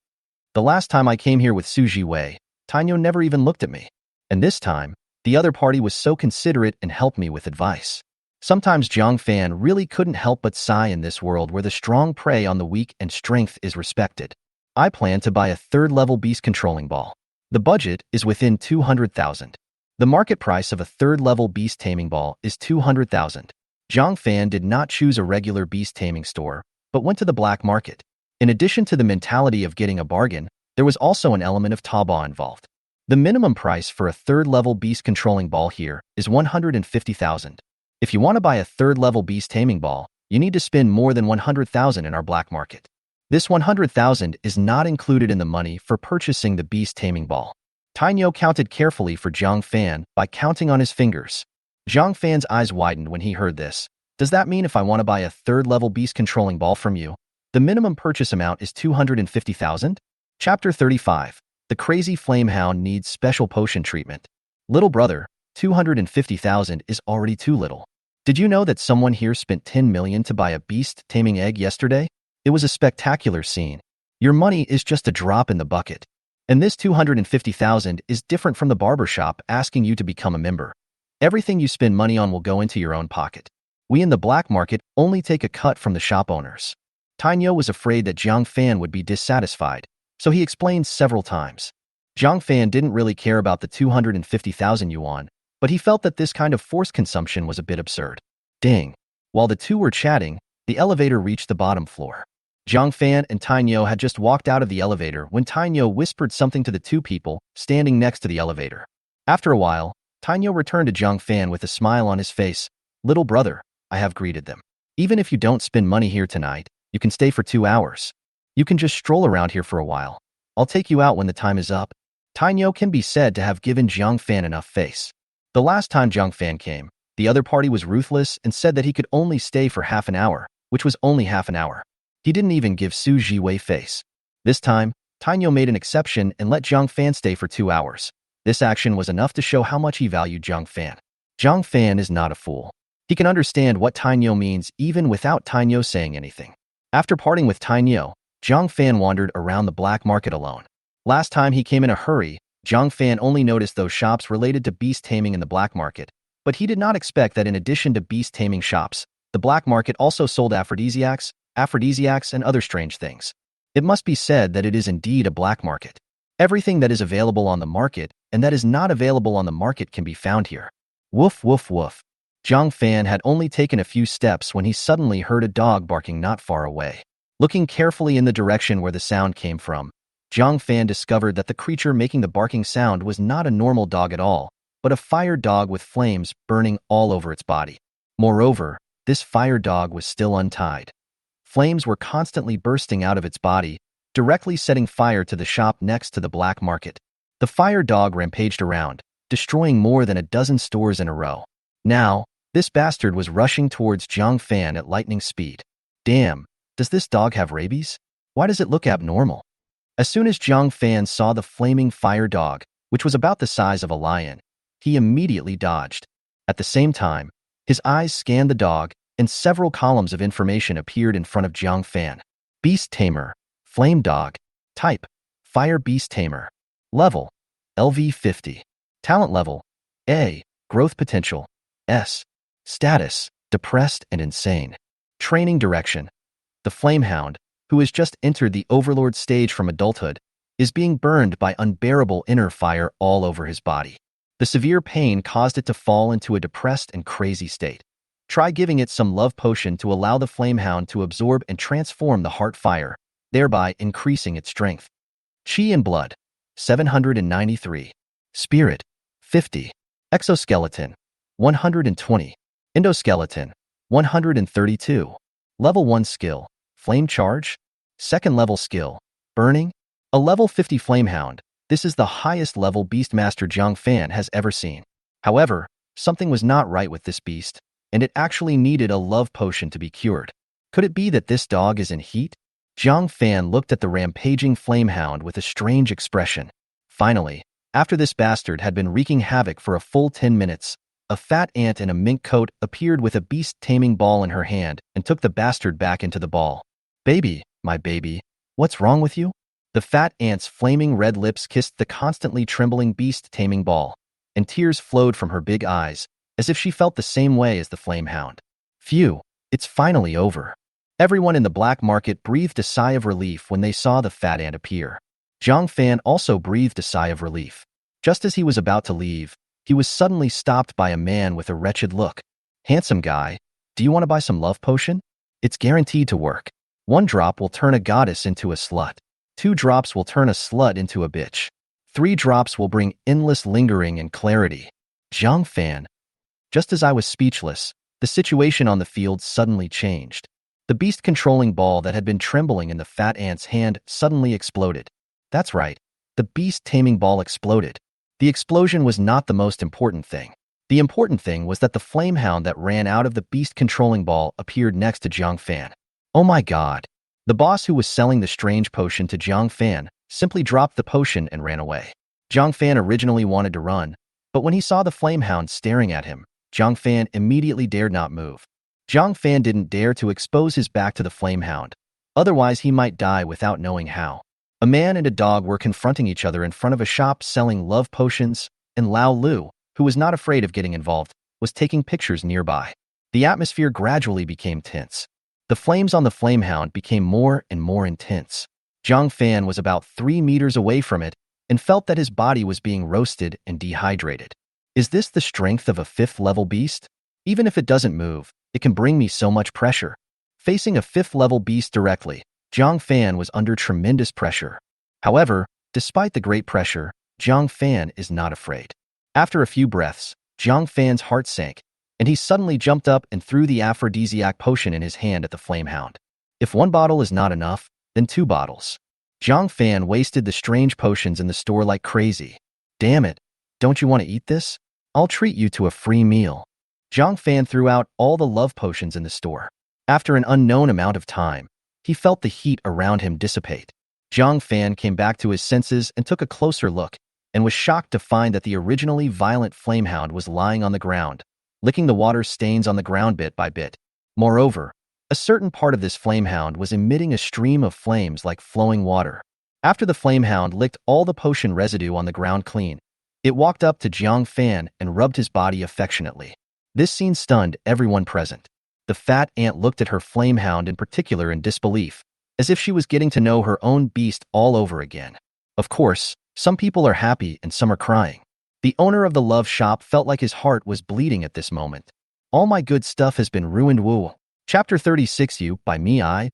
The last time I came here with Xu Zhiwei, Tainyo never even looked at me. And this time, the other party was so considerate and helped me with advice. Sometimes Jiang Fan really couldn't help but sigh in this world where the strong prey on the weak and strength is respected. I plan to buy a third-level beast controlling ball. The budget is within 200,000. The market price of a third-level beast taming ball is 200,000. Jiang Fan did not choose a regular beast taming store, but went to the black market. In addition to the mentality of getting a bargain, there was also an element of taobao involved. The minimum price for a third-level beast controlling ball here is 150,000. If you want to buy a third-level beast taming ball, you need to spend more than 100,000 in our black market. This 100,000 is not included in the money for purchasing the beast taming ball. Tainyo counted carefully for Jiang Fan by counting on his fingers. Jiang Fan's eyes widened when he heard this. Does that mean if I want to buy a third-level beast controlling ball from you, the minimum purchase amount is 250,000? Chapter 35. The crazy flamehound needs special potion treatment. Little brother, 250,000 is already too little. Did you know that someone here spent 10 million to buy a beast taming egg yesterday? It was a spectacular scene. Your money is just a drop in the bucket. And this 250,000 is different from the barbershop asking you to become a member. Everything you spend money on will go into your own pocket. We in the black market only take a cut from the shop owners. Tainyo was afraid that Jiang Fan would be dissatisfied, so he explained several times. Jiang Fan didn't really care about the 250,000 yuan, but he felt that this kind of forced consumption was a bit absurd. Ding! While the two were chatting, the elevator reached the bottom floor. Jiang Fan and Tainyo had just walked out of the elevator when Tainyo whispered something to the two people standing next to the elevator. After a while, Tainyo returned to Jiang Fan with a smile on his face. Little brother, I have greeted them. Even if you don't spend money here tonight, you can stay for 2 hours. You can just stroll around here for a while. I'll take you out when the time is up. Tainyo can be said to have given Jiang Fan enough face. The last time Jiang Fan came, the other party was ruthless and said that he could only stay for half an hour, which was only half an hour. He didn't even give Xu Zhiwei face. This time, Tainyo made an exception and let Jiang Fan stay for 2 hours. This action was enough to show how much he valued Jiang Fan. Jiang Fan is not a fool. He can understand what Tainyo means even without Tainyo saying anything. After parting with Tainyo, Jiang Fan wandered around the black market alone. Last time he came in a hurry, Jiang Fan only noticed those shops related to beast taming in the black market, but he did not expect that in addition to beast taming shops, the black market also sold aphrodisiacs, and other strange things. It must be said that it is indeed a black market. Everything that is available on the market and that is not available on the market can be found here. Woof, woof, woof. Jiang Fan had only taken a few steps when he suddenly heard a dog barking not far away. Looking carefully in the direction where the sound came from, Jiang Fan discovered that the creature making the barking sound was not a normal dog at all, but a fire dog with flames burning all over its body. Moreover, this fire dog was still untied. Flames were constantly bursting out of its body, directly setting fire to the shop next to the black market. The fire dog rampaged around, destroying more than a dozen stores in a row. Now, this bastard was rushing towards Jiang Fan at lightning speed. Damn, does this dog have rabies? Why does it look abnormal? As soon as Jiang Fan saw the flaming fire dog, which was about the size of a lion, he immediately dodged. At the same time, his eyes scanned the dog, and several columns of information appeared in front of Jiang Fan. Beast Tamer, Flame Dog, Type, Fire Beast Tamer, Level, LV 50, Talent Level, A, Growth Potential, S, Status, Depressed and Insane. Training Direction. The Flamehound, who has just entered the Overlord stage from adulthood, is being burned by unbearable inner fire all over his body. The severe pain caused it to fall into a depressed and crazy state. Try giving it some love potion to allow the Flamehound to absorb and transform the heart fire, thereby increasing its strength. Chi and Blood, 793. Spirit, 50. Exoskeleton, 120. Endoskeleton, 132. Level 1 skill, Flame Charge. Second level skill, Burning. A level 50 Flamehound. This is the highest level Beastmaster Jiang Fan has ever seen. However, something was not right with this beast, and it actually needed a love potion to be cured. Could it be that this dog is in heat? Jiang Fan looked at the rampaging flamehound with a strange expression. Finally, after this bastard had been wreaking havoc for a full 10 minutes, a fat ant in a mink coat appeared with a beast-taming ball in her hand and took the bastard back into the ball. Baby, my baby, what's wrong with you? The fat ant's flaming red lips kissed the constantly trembling beast-taming ball, and tears flowed from her big eyes, as if she felt the same way as the flamehound. Phew, it's finally over. Everyone in the black market breathed a sigh of relief when they saw the fat ant appear. Jiang Fan also breathed a sigh of relief. Just as he was about to leave, he was suddenly stopped by a man with a wretched look. Handsome guy, do you want to buy some love potion? It's guaranteed to work. 1 drop will turn a goddess into a slut. 2 drops will turn a slut into a bitch. 3 drops will bring endless lingering and clarity. Jiang Fan. Just as I was speechless, the situation on the field suddenly changed. The beast-controlling ball that had been trembling in the fat ant's hand suddenly exploded. That's right, the beast-taming ball exploded. The explosion was not the most important thing. The important thing was that the flamehound that ran out of the beast-controlling ball appeared next to Jiang Fan. Oh my god. The boss who was selling the strange potion to Jiang Fan simply dropped the potion and ran away. Jiang Fan originally wanted to run, but when he saw the flamehound staring at him, Jiang Fan immediately dared not move. Jiang Fan didn't dare to expose his back to the flamehound, otherwise he might die without knowing how. A man and a dog were confronting each other in front of a shop selling love potions, and Lao Lu, who was not afraid of getting involved, was taking pictures nearby. The atmosphere gradually became tense. The flames on the flamehound became more and more intense. Jiang Fan was about 3 meters away from it and felt that his body was being roasted and dehydrated. Is this the strength of a 5th-level beast? Even if it doesn't move, it can bring me so much pressure. Facing a 5th-level beast directly, Jiang Fan was under tremendous pressure. However, despite the great pressure, Jiang Fan is not afraid. After a few breaths, Jiang Fan's heart sank, and he suddenly jumped up and threw the aphrodisiac potion in his hand at the flamehound. If 1 bottle is not enough, then 2 bottles. Jiang Fan wasted the strange potions in the store like crazy. Damn it, don't you want to eat this? I'll treat you to a free meal. Jiang Fan threw out all the love potions in the store. After an unknown amount of time, he felt the heat around him dissipate. Jiang Fan came back to his senses and took a closer look, and was shocked to find that the originally violent flamehound was lying on the ground, licking the water stains on the ground bit by bit. Moreover, a certain part of this flamehound was emitting a stream of flames like flowing water. After the flamehound licked all the potion residue on the ground clean, it walked up to Jiang Fan and rubbed his body affectionately. This scene stunned everyone present. The fat ant looked at her flamehound in particular in disbelief, as if she was getting to know her own beast all over again. Of course, some people are happy and some are crying. The owner of the love shop felt like his heart was bleeding at this moment. All my good stuff has been ruined. Woo. Chapter 36. You buy me I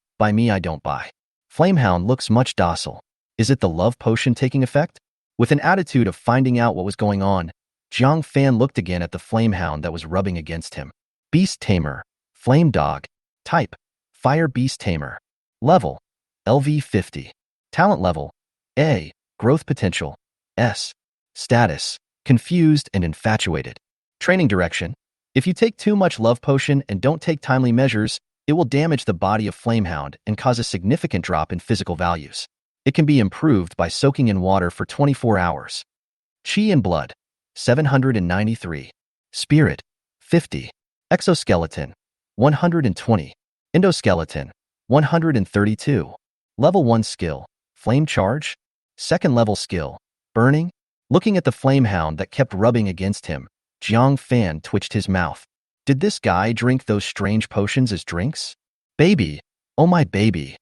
don't buy. Flamehound looks much docile. Is it the love potion taking effect? With an attitude of finding out what was going on, Jiang Fan looked again at the flamehound that was rubbing against him. Beast Tamer. Flame Dog. Type. Fire Beast Tamer. Level. LV 50. Talent level. A. Growth potential. S. Status. Confused and infatuated. Training direction. If you take too much love potion and don't take timely measures, it will damage the body of Flamehound and cause a significant drop in physical values. It can be improved by soaking in water for 24 hours. Chi and Blood. 793. Spirit. 50. Exoskeleton. 120. Endoskeleton. 132. Level 1 skill. Flame Charge. 2nd level skill. Burning. Looking at the flamehound that kept rubbing against him, Jiang Fan twitched his mouth. Did this guy drink those strange potions as drinks? Baby. Oh my baby.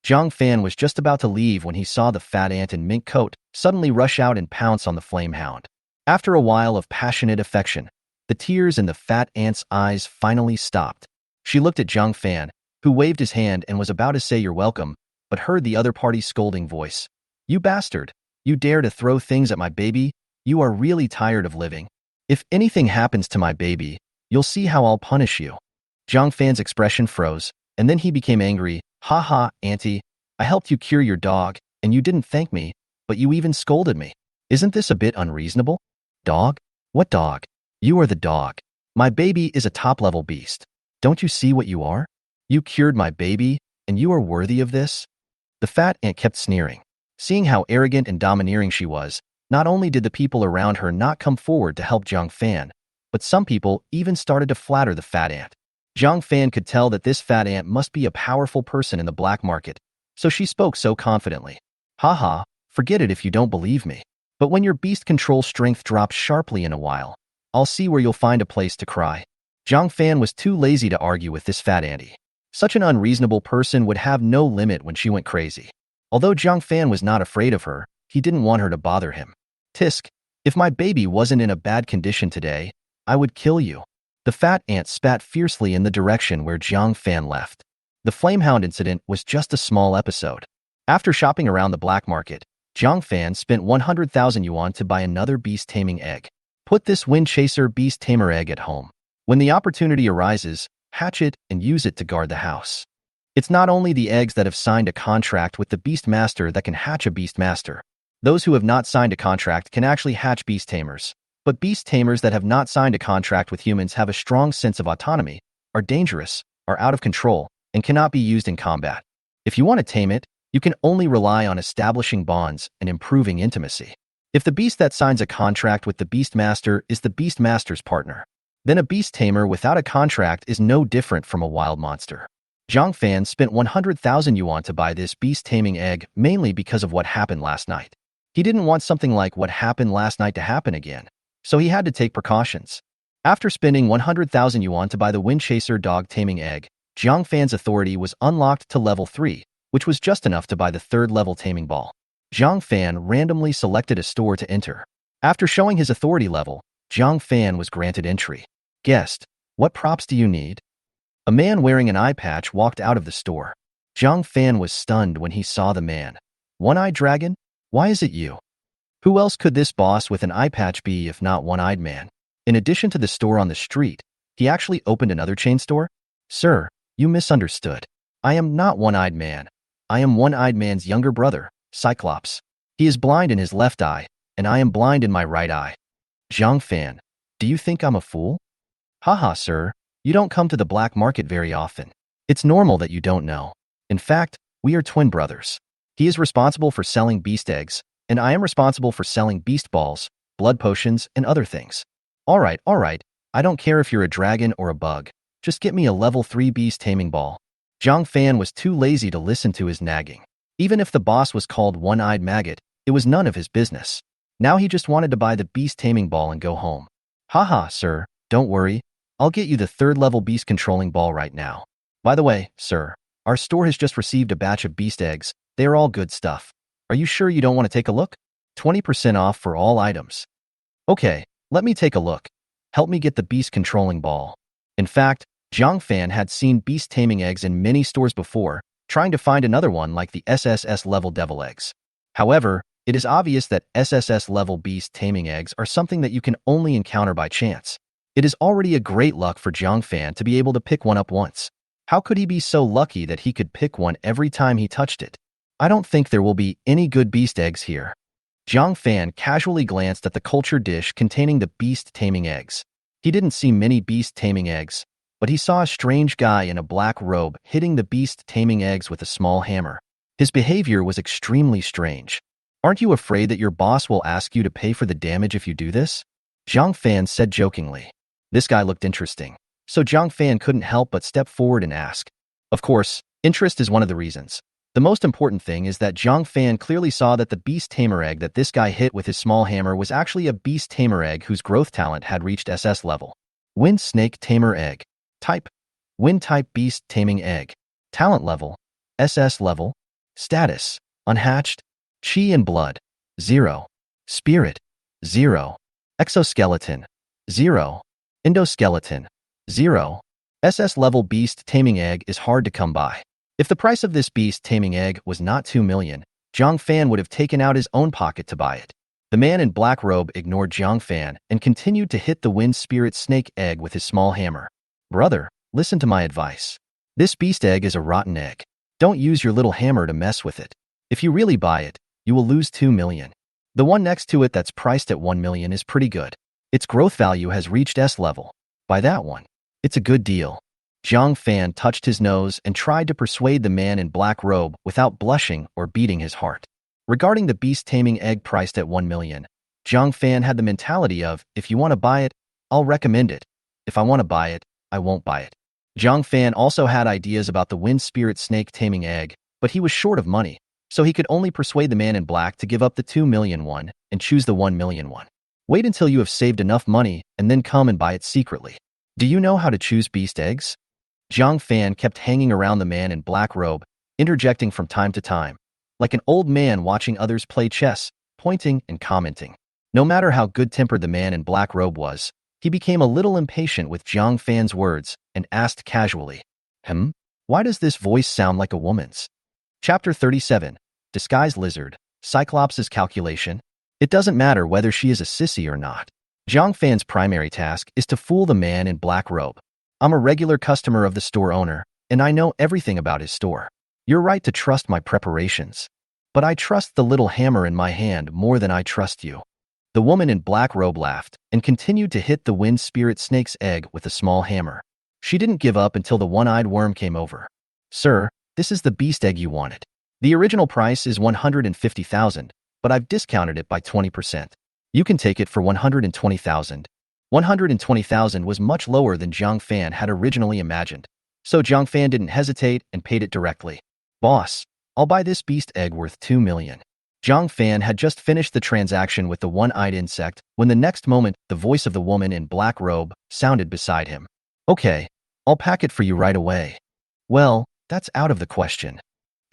Jiang Fan was just about to leave when he saw the fat ant in mink coat suddenly rush out and pounce on the flamehound. After a while of passionate affection, the tears in the fat ant's eyes finally stopped. She looked at Jiang Fan, who waved his hand and was about to say you're welcome, but heard the other party's scolding voice. You bastard. You dare to throw things at my baby? You are really tired of living. If anything happens to my baby, you'll see how I'll punish you. Jiang Fan's expression froze, and then he became angry. Ha ha, auntie. I helped you cure your dog, and you didn't thank me, but you even scolded me. Isn't this a bit unreasonable? Dog? What dog? You are the dog. My baby is a top-level beast. Don't you see what you are? You cured my baby, and you are worthy of this? The fat ant kept sneering. Seeing how arrogant and domineering she was, not only did the people around her not come forward to help Jiang Fan, but some people even started to flatter the fat ant. Jiang Fan could tell that this fat ant must be a powerful person in the black market, so she spoke so confidently. Haha, forget it if you don't believe me. But when your beast control strength drops sharply in a while, I'll see where you'll find a place to cry. Jiang Fan was too lazy to argue with this fat auntie. Such an unreasonable person would have no limit when she went crazy. Although Jiang Fan was not afraid of her, he didn't want her to bother him. Tisk, if my baby wasn't in a bad condition today, I would kill you. The fat ant spat fiercely in the direction where Jiang Fan left. The Flamehound incident was just a small episode. After shopping around the black market, Jiang Fan spent 100,000 yuan to buy another beast taming egg. Put this Wind Chaser beast tamer egg at home. When the opportunity arises, hatch it and use it to guard the house. It's not only the eggs that have signed a contract with the beast master that can hatch a beast master. Those who have not signed a contract can actually hatch beast tamers. But beast tamers that have not signed a contract with humans have a strong sense of autonomy, are dangerous, are out of control, and cannot be used in combat. If you want to tame it, you can only rely on establishing bonds and improving intimacy. If the beast that signs a contract with the beast master is the beast master's partner, then a beast tamer without a contract is no different from a wild monster. Jiang Fan spent 100,000 yuan to buy this beast taming egg mainly because of what happened last night. He didn't want something like what happened last night to happen again, so he had to take precautions. After spending 100,000 yuan to buy the Wind Chaser dog taming egg, Jiang Fan's authority was unlocked to level 3, which was just enough to buy the 3rd level taming ball. Jiang Fan randomly selected a store to enter. After showing his authority level, Jiang Fan was granted entry. Guest, what props do you need? A man wearing an eye patch walked out of the store. Jiang Fan was stunned when he saw the man. One-eyed dragon? Why is it you? Who else could this boss with an eye patch be if not one-eyed man? In addition to the store on the street, he actually opened another chain store? Sir, you misunderstood. I am not one-eyed man. I am one-eyed man's younger brother, Cyclops. He is blind in his left eye, and I am blind in my right eye. Jiang Fan, do you think I'm a fool? Haha, sir, you don't come to the black market very often. It's normal that you don't know. In fact, we are twin brothers. He is responsible for selling beast eggs, and I am responsible for selling beast balls, blood potions, and other things. All right, I don't care if you're a dragon or a bug. Just get me a level 3 beast taming ball. Jiang Fan was too lazy to listen to his nagging. Even if the boss was called One-Eyed Maggot, it was none of his business. Now he just wanted to buy the beast taming ball and go home. Haha, sir, don't worry. I'll get you the 3rd level beast controlling ball right now. By the way, sir, our store has just received a batch of beast eggs. They are all good stuff. Are you sure you don't want to take a look? 20% off for all items. Okay, let me take a look. Help me get the beast controlling ball. In fact, Jiang Fan had seen beast taming eggs in many stores before, trying to find another one like the SSS-Level devil eggs. However, it is obvious that SSS-Level beast taming eggs are something that you can only encounter by chance. It is already a great luck for Jiang Fan to be able to pick one up once. How could he be so lucky that he could pick one every time he touched it? I don't think there will be any good beast eggs here. Jiang Fan casually glanced at the culture dish containing the beast taming eggs. He didn't see many beast taming eggs, but he saw a strange guy in a black robe hitting the beast taming eggs with a small hammer. His behavior was extremely strange. Aren't you afraid that your boss will ask you to pay for the damage if you do this? Jiang Fan said jokingly. This guy looked interesting, so Jiang Fan couldn't help but step forward and ask. Of course, interest is one of the reasons. The most important thing is that Jiang Fan clearly saw that the beast tamer egg that this guy hit with his small hammer was actually a beast tamer egg whose growth talent had reached SS level. Wind Snake Tamer Egg. Type: Wind type beast taming egg. Talent level: SS level. Status: Unhatched. Chi and blood: 0. Spirit: 0. Exoskeleton: 0. Endoskeleton: 0. SS level beast taming egg is hard to come by. If the price of this beast taming egg was not 2 million, Jiang Fan would have taken out his own pocket to buy it. The man in black robe ignored Jiang Fan and continued to hit the wind spirit snake egg with his small hammer. Brother, listen to my advice. This beast egg is a rotten egg. Don't use your little hammer to mess with it. If you really buy it, you will lose 2 million. The one next to it that's priced at 1 million is pretty good. Its growth value has reached S level. Buy that one. It's a good deal. Jiang Fan touched his nose and tried to persuade the man in black robe without blushing or beating his heart. Regarding the beast-taming egg priced at 1 million, Jiang Fan had the mentality of, if you want to buy it, I'll recommend it. If I want to buy it, I won't buy it. Jiang Fan also had ideas about the wind spirit snake taming egg, but he was short of money, so he could only persuade the man in black to give up the 2 million one and choose the 1 million one. Wait until you have saved enough money and then come and buy it secretly. Do you know how to choose beast eggs? Jiang Fan kept hanging around the man in black robe, interjecting from time to time, like an old man watching others play chess, pointing and commenting. No matter how good-tempered the man in black robe was, he became a little impatient with Jiang Fan's words and asked casually, Why does this voice sound like a woman's? Chapter 37, Disguised Lizard, Cyclops' Calculation. It doesn't matter whether she is a sissy or not. Jiang Fan's primary task is to fool the man in black robe. I'm a regular customer of the store owner, and I know everything about his store. You're right to trust my preparations. But I trust the little hammer in my hand more than I trust you. The woman in black robe laughed and continued to hit the wind spirit snake's egg with a small hammer. She didn't give up until the one-eyed worm came over. Sir, this is the beast egg you wanted. The original price is 150,000, but I've discounted it by 20%. You can take it for 120,000. 120,000 was much lower than Jiang Fan had originally imagined, so Jiang Fan didn't hesitate and paid it directly. Boss, I'll buy this beast egg worth 2 million. Jiang Fan had just finished the transaction with the one-eyed insect when the next moment the voice of the woman in black robe sounded beside him. Okay, I'll pack it for you right away. Well, that's out of the question.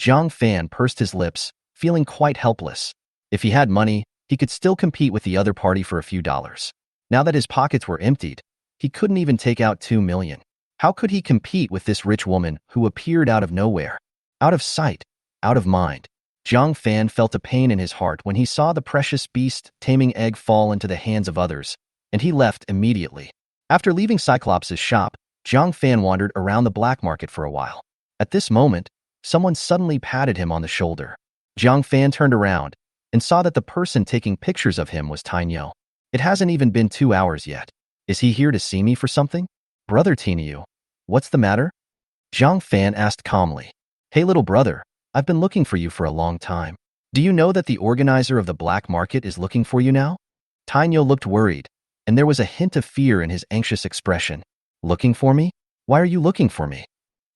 Jiang Fan pursed his lips, feeling quite helpless. If he had money, he could still compete with the other party for a few dollars. Now that his pockets were emptied, he couldn't even take out 2 million. How could he compete with this rich woman who appeared out of nowhere? Out of sight, out of mind. Jiang Fan felt a pain in his heart when he saw the precious beast taming egg fall into the hands of others, and he left immediately. After leaving Cyclops' shop, Jiang Fan wandered around the black market for a while. At this moment, someone suddenly patted him on the shoulder. Jiang Fan turned around and saw that the person taking pictures of him was Tang. It hasn't even been 2 hours yet. Is he here to see me for something? Brother Tang, what's the matter? Jiang Fan asked calmly. Hey little brother, I've been looking for you for a long time. Do you know that the organizer of the black market is looking for you now? Tang looked worried, and there was a hint of fear in his anxious expression. Looking for me? Why are you looking for me?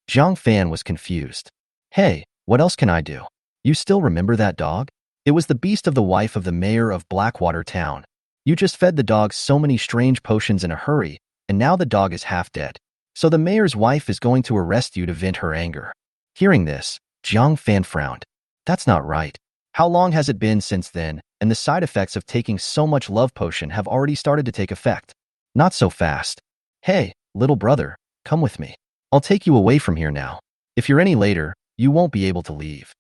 Jiang Fan was confused. Hey, what else can I do? You still remember that dog? It was the beast of the wife of the mayor of Blackwater Town. You just fed the dog so many strange potions in a hurry, and now the dog is half dead. So the mayor's wife is going to arrest you to vent her anger. Hearing this, Jiang Fan frowned. That's not right. How long has it been since then, and the side effects of taking so much love potion have already started to take effect? Not so fast. Hey, little brother, come with me. I'll take you away from here now. If you're any later, you won't be able to leave.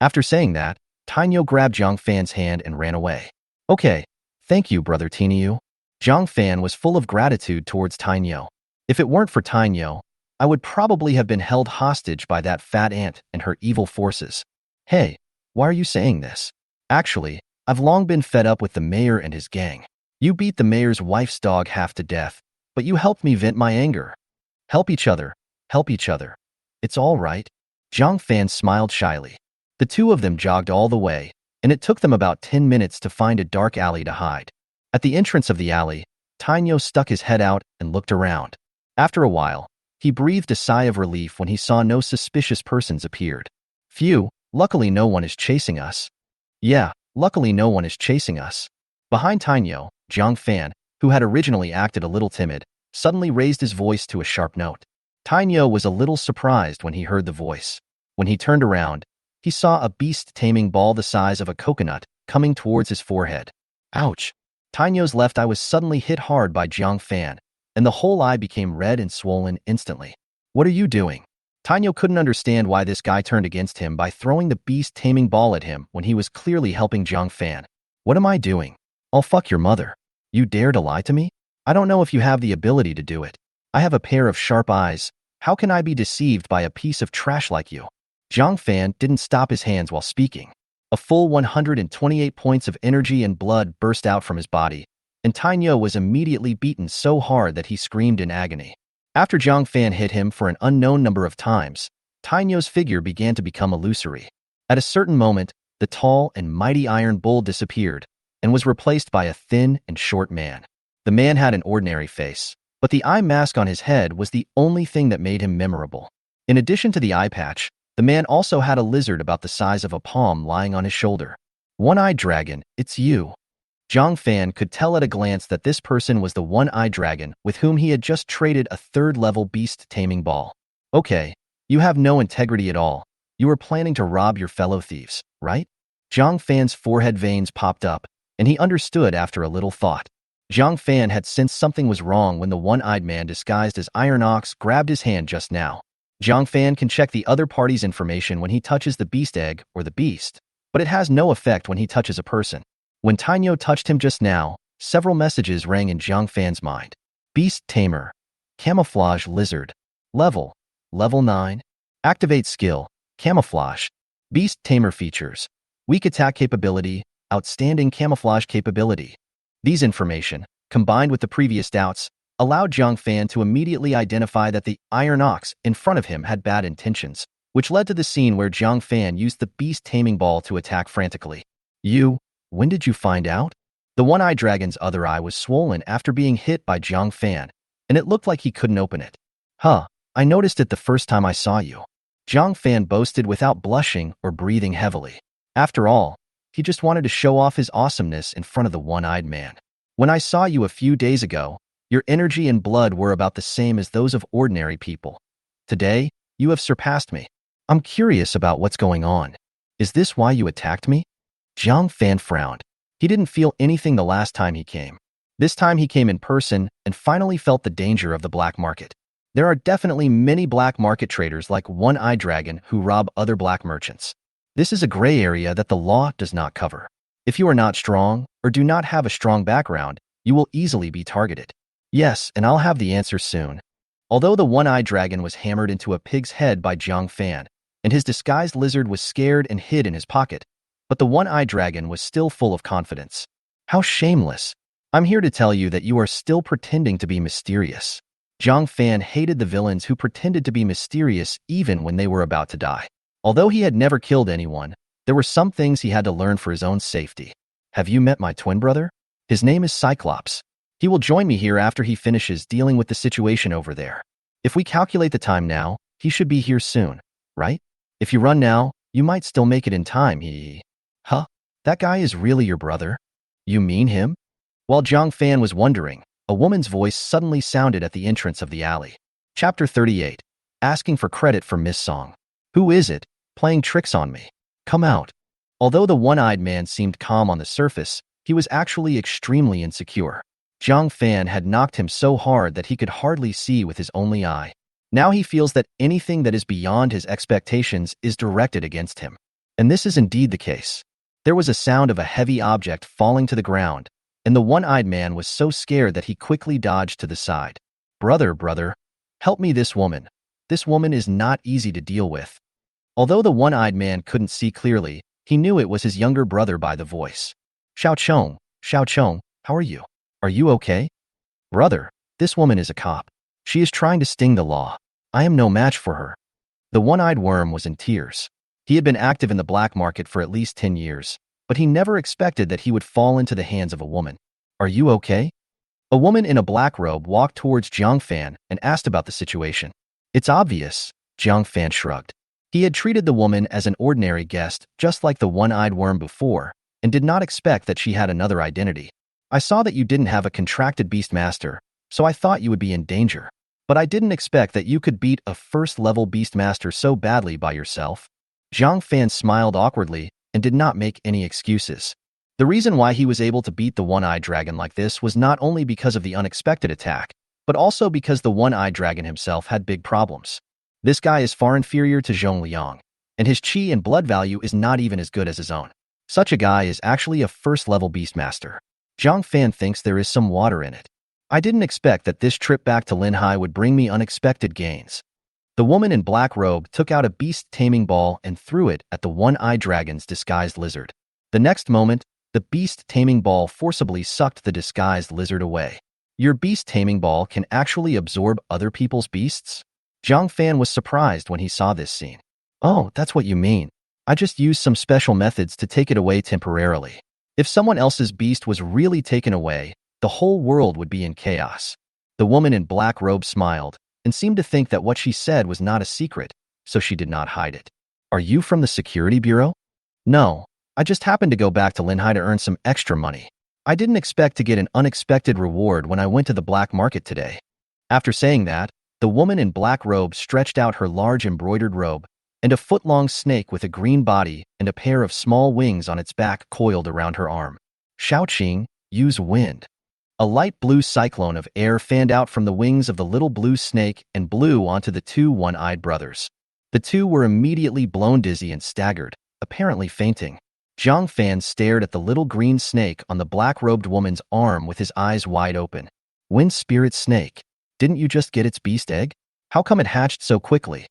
After saying that, Tang grabbed Jiang Fan's hand and ran away. Okay, thank you, brother Tang. Jiang Fan was full of gratitude towards Tang. If it weren't for Tang, I would probably have been held hostage by that fat ant and her evil forces. Hey, why are you saying this? Actually, I've long been fed up with the mayor and his gang. You beat the mayor's wife's dog half to death, but you helped me vent my anger. Help each other. Help each other. It's all right. Jiang Fan smiled shyly. The two of them jogged all the way, and it took them about 10 minutes to find a dark alley to hide. At the entrance of the alley, Tang stuck his head out and looked around. After a while, he breathed a sigh of relief when he saw no suspicious persons appeared. Phew, luckily no one is chasing us. Yeah, luckily no one is chasing us. Behind Tang, Jiang Fan, who had originally acted a little timid, suddenly raised his voice to a sharp note. Tang was a little surprised when he heard the voice. When he turned around, he saw a beast-taming ball the size of a coconut coming towards his forehead. Ouch! Tang's left eye was suddenly hit hard by Jiang Fan, and the whole eye became red and swollen instantly. What are you doing? Tang couldn't understand why this guy turned against him by throwing the beast-taming ball at him when he was clearly helping Jiang Fan. What am I doing? I'll fuck your mother. You dare to lie to me? I don't know if you have the ability to do it. I have a pair of sharp eyes. How can I be deceived by a piece of trash like you? Jiang Fan didn't stop his hands while speaking. A full 128 points of energy and blood burst out from his body, and Tang was immediately beaten so hard that he screamed in agony. After Jiang Fan hit him for an unknown number of times, Tainyo's figure began to become illusory. At a certain moment, the tall and mighty iron bull disappeared and was replaced by a thin and short man. The man had an ordinary face, but the eye mask on his head was the only thing that made him memorable. In addition to the eye patch, the man also had a lizard about the size of a palm lying on his shoulder. One-eyed dragon, it's you. Jiang Fan could tell at a glance that this person was the one-eyed dragon with whom he had just traded a third-level beast taming ball. Okay, you have no integrity at all. You were planning to rob your fellow thieves, right? Jiang Fan's forehead veins popped up, and he understood after a little thought. Jiang Fan had sensed something was wrong when the one-eyed man disguised as Iron Ox grabbed his hand just now. Jiang Fan can check the other party's information when he touches the beast egg or the beast, but it has no effect when he touches a person. When Tainyo touched him just now, several messages rang in Jiang Fan's mind. Beast Tamer. Camouflage Lizard. Level 9. Activate Skill. Camouflage. Beast Tamer Features. Weak Attack Capability. Outstanding Camouflage Capability. These information, combined with the previous doubts, allowed Jiang Fan to immediately identify that the Iron Ox in front of him had bad intentions, which led to the scene where Jiang Fan used the beast taming ball to attack frantically. When did you find out? The one-eyed dragon's other eye was swollen after being hit by Jiang Fan, and it looked like he couldn't open it. I noticed it the first time I saw you. Jiang Fan boasted without blushing or breathing heavily. After all, he just wanted to show off his awesomeness in front of the one-eyed man. When I saw you a few days ago, your energy and blood were about the same as those of ordinary people. Today, you have surpassed me. I'm curious about what's going on. Is this why you attacked me? Jiang Fan frowned. He didn't feel anything the last time he came. This time he came in person and finally felt the danger of the black market. There are definitely many black market traders like One-Eyed Dragon who rob other black merchants. This is a gray area that the law does not cover. If you are not strong or do not have a strong background, you will easily be targeted. Yes, and I'll have the answer soon. Although the One-Eyed Dragon was hammered into a pig's head by Jiang Fan, and his disguised lizard was scared and hid in his pocket, but the One-Eyed Dragon was still full of confidence. How shameless. I'm here to tell you that you are still pretending to be mysterious. Jiang Fan hated the villains who pretended to be mysterious even when they were about to die. Although he had never killed anyone, there were some things he had to learn for his own safety. Have you met my twin brother? His name is Cyclops. He will join me here after he finishes dealing with the situation over there. If we calculate the time now, he should be here soon, right? If you run now, you might still make it in time, That guy is really your brother? You mean him? While Jiang Fan was wondering, a woman's voice suddenly sounded at the entrance of the alley. Chapter 38. Asking for credit for Miss Song. Who is it, playing tricks on me? Come out. Although the one-eyed man seemed calm on the surface, he was actually extremely insecure. Jiang Fan had knocked him so hard that he could hardly see with his only eye. Now he feels that anything that is beyond his expectations is directed against him. And this is indeed the case. There was a sound of a heavy object falling to the ground, and the one-eyed man was so scared that he quickly dodged to the side. Brother, help me this woman. This woman is not easy to deal with. Although the one-eyed man couldn't see clearly, he knew it was his younger brother by the voice. Xiao Chong, how are you? Are you okay? Brother, this woman is a cop. She is trying to sting the law. I am no match for her. The one-eyed worm was in tears. He had been active in the black market for at least 10 years, but he never expected that he would fall into the hands of a woman. Are you okay? A woman in a black robe walked towards Jiang Fan and asked about the situation. It's obvious, Jiang Fan shrugged. He had treated the woman as an ordinary guest, just like the one-eyed worm before, and did not expect that she had another identity. I saw that you didn't have a contracted beast master, so I thought you would be in danger. But I didn't expect that you could beat a first-level beast master so badly by yourself. Jiang Fan smiled awkwardly and did not make any excuses. The reason why he was able to beat the one-eyed dragon like this was not only because of the unexpected attack, but also because the one-eyed dragon himself had big problems. This guy is far inferior to Zhong Liang, and his chi and blood value is not even as good as his own. Such a guy is actually a first-level beastmaster. Jiang Fan thinks there is some water in it. I didn't expect that this trip back to Linhai would bring me unexpected gains. The woman in black robe took out a beast taming ball and threw it at the one-eyed dragon's disguised lizard. The next moment, the beast taming ball forcibly sucked the disguised lizard away. Your beast taming ball can actually absorb other people's beasts? Jiang Fan was surprised when he saw this scene. Oh, that's what you mean. I just used some special methods to take it away temporarily. If someone else's beast was really taken away, the whole world would be in chaos. The woman in black robe smiled and seemed to think that what she said was not a secret, so she did not hide it. Are you from the security bureau? No, I just happened to go back to Linhai to earn some extra money. I didn't expect to get an unexpected reward when I went to the black market today. After saying that, the woman in black robe stretched out her large embroidered robe, and a foot-long snake with a green body and a pair of small wings on its back coiled around her arm. Shouting, use wind. A light blue cyclone of air fanned out from the wings of the little blue snake and blew onto the two one-eyed brothers. The two were immediately blown dizzy and staggered, apparently fainting. Jiang Fan stared at the little green snake on the black-robed woman's arm with his eyes wide open. Wind spirit snake. Didn't you just get its beast egg? How come it hatched so quickly?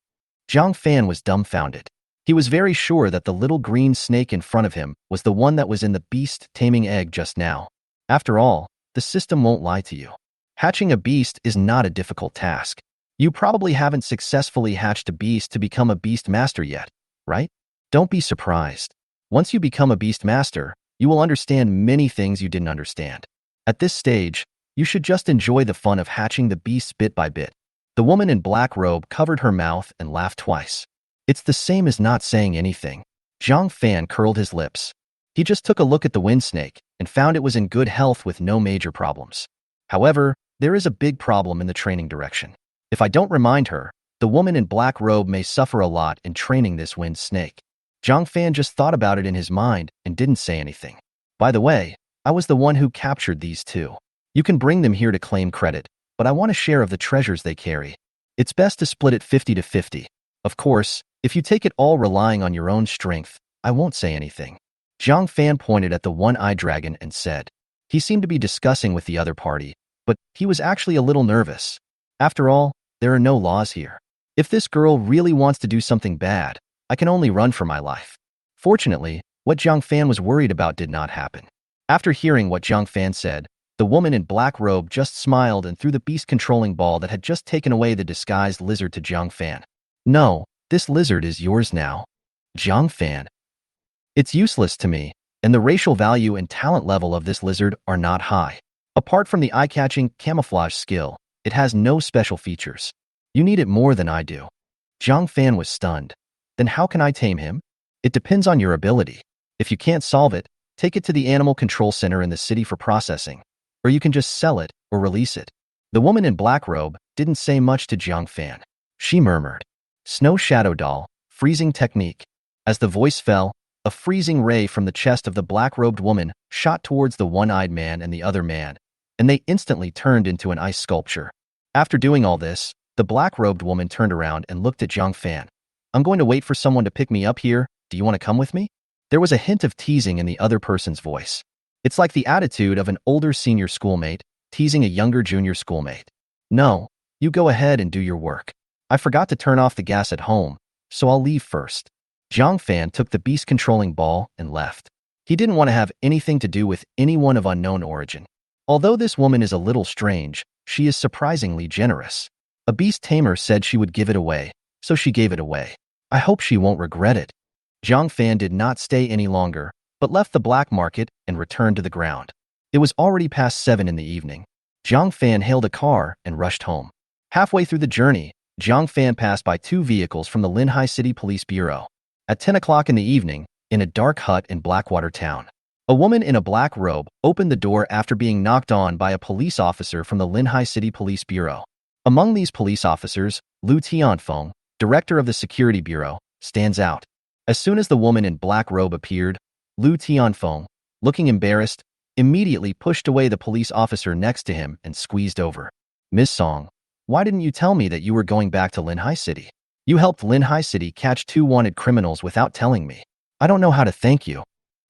Jiang Fan was dumbfounded. He was very sure that the little green snake in front of him was the one that was in the beast taming egg just now. After all, the system won't lie to you. Hatching a beast is not a difficult task. You probably haven't successfully hatched a beast to become a beast master yet, right? Don't be surprised. Once you become a beast master, you will understand many things you didn't understand. At this stage, you should just enjoy the fun of hatching the beasts bit by bit. The woman in black robe covered her mouth and laughed twice. It's the same as not saying anything. Jiang Fan curled his lips. He just took a look at the wind snake and found it was in good health with no major problems. However, there is a big problem in the training direction. If I don't remind her, the woman in black robe may suffer a lot in training this wind snake. Jiang Fan just thought about it in his mind and didn't say anything. By the way, I was the one who captured these two. You can bring them here to claim credit, but I want a share of the treasures they carry. It's best to split it 50-50. Of course, if you take it all relying on your own strength, I won't say anything. Jiang Fan pointed at the one-eyed dragon and said. He seemed to be discussing with the other party, but he was actually a little nervous. After all, there are no laws here. If this girl really wants to do something bad, I can only run for my life. Fortunately, what Jiang Fan was worried about did not happen. After hearing what Jiang Fan said, the woman in black robe just smiled and threw the beast-controlling ball that had just taken away the disguised lizard to Jiang Fan. No, this lizard is yours now. Jiang Fan. It's useless to me, and the racial value and talent level of this lizard are not high. Apart from the eye-catching camouflage skill, it has no special features. You need it more than I do. Jiang Fan was stunned. Then how can I tame him? It depends on your ability. If you can't solve it, take it to the animal control center in the city for processing. Or you can just sell it or release it. The woman in black robe didn't say much to Jiang Fan. She murmured, Snow Shadow Doll, freezing technique. As the voice fell, a freezing ray from the chest of the black-robed woman shot towards the one-eyed man and the other man, and they instantly turned into an ice sculpture. After doing all this, the black-robed woman turned around and looked at Jiang Fan. I'm going to wait for someone to pick me up here. Do you want to come with me? There was a hint of teasing in the other person's voice. It's like the attitude of an older senior schoolmate teasing a younger junior schoolmate. No, you go ahead and do your work. I forgot to turn off the gas at home, so I'll leave first. Jiang Fan took the beast-controlling ball and left. He didn't want to have anything to do with anyone of unknown origin. Although this woman is a little strange, she is surprisingly generous. A beast tamer said she would give it away, so she gave it away. I hope she won't regret it. Jiang Fan did not stay any longer, but left the black market and returned to the ground. It was already past 7 in the evening. Jiang Fan hailed a car and rushed home. Halfway through the journey, Jiang Fan passed by 2 vehicles from the Linhai City Police Bureau. At 10 o'clock in the evening, in a dark hut in Blackwater Town, a woman in a black robe opened the door after being knocked on by a police officer from the Linhai City Police Bureau. Among these police officers, Liu Tianfeng, director of the Security Bureau, stands out. As soon as the woman in black robe appeared, Liu Tianfeng, looking embarrassed, immediately pushed away the police officer next to him and squeezed over. Ms. Song, why didn't you tell me that you were going back to Linhai City? You helped Linhai City catch 2 wanted criminals without telling me. I don't know how to thank you.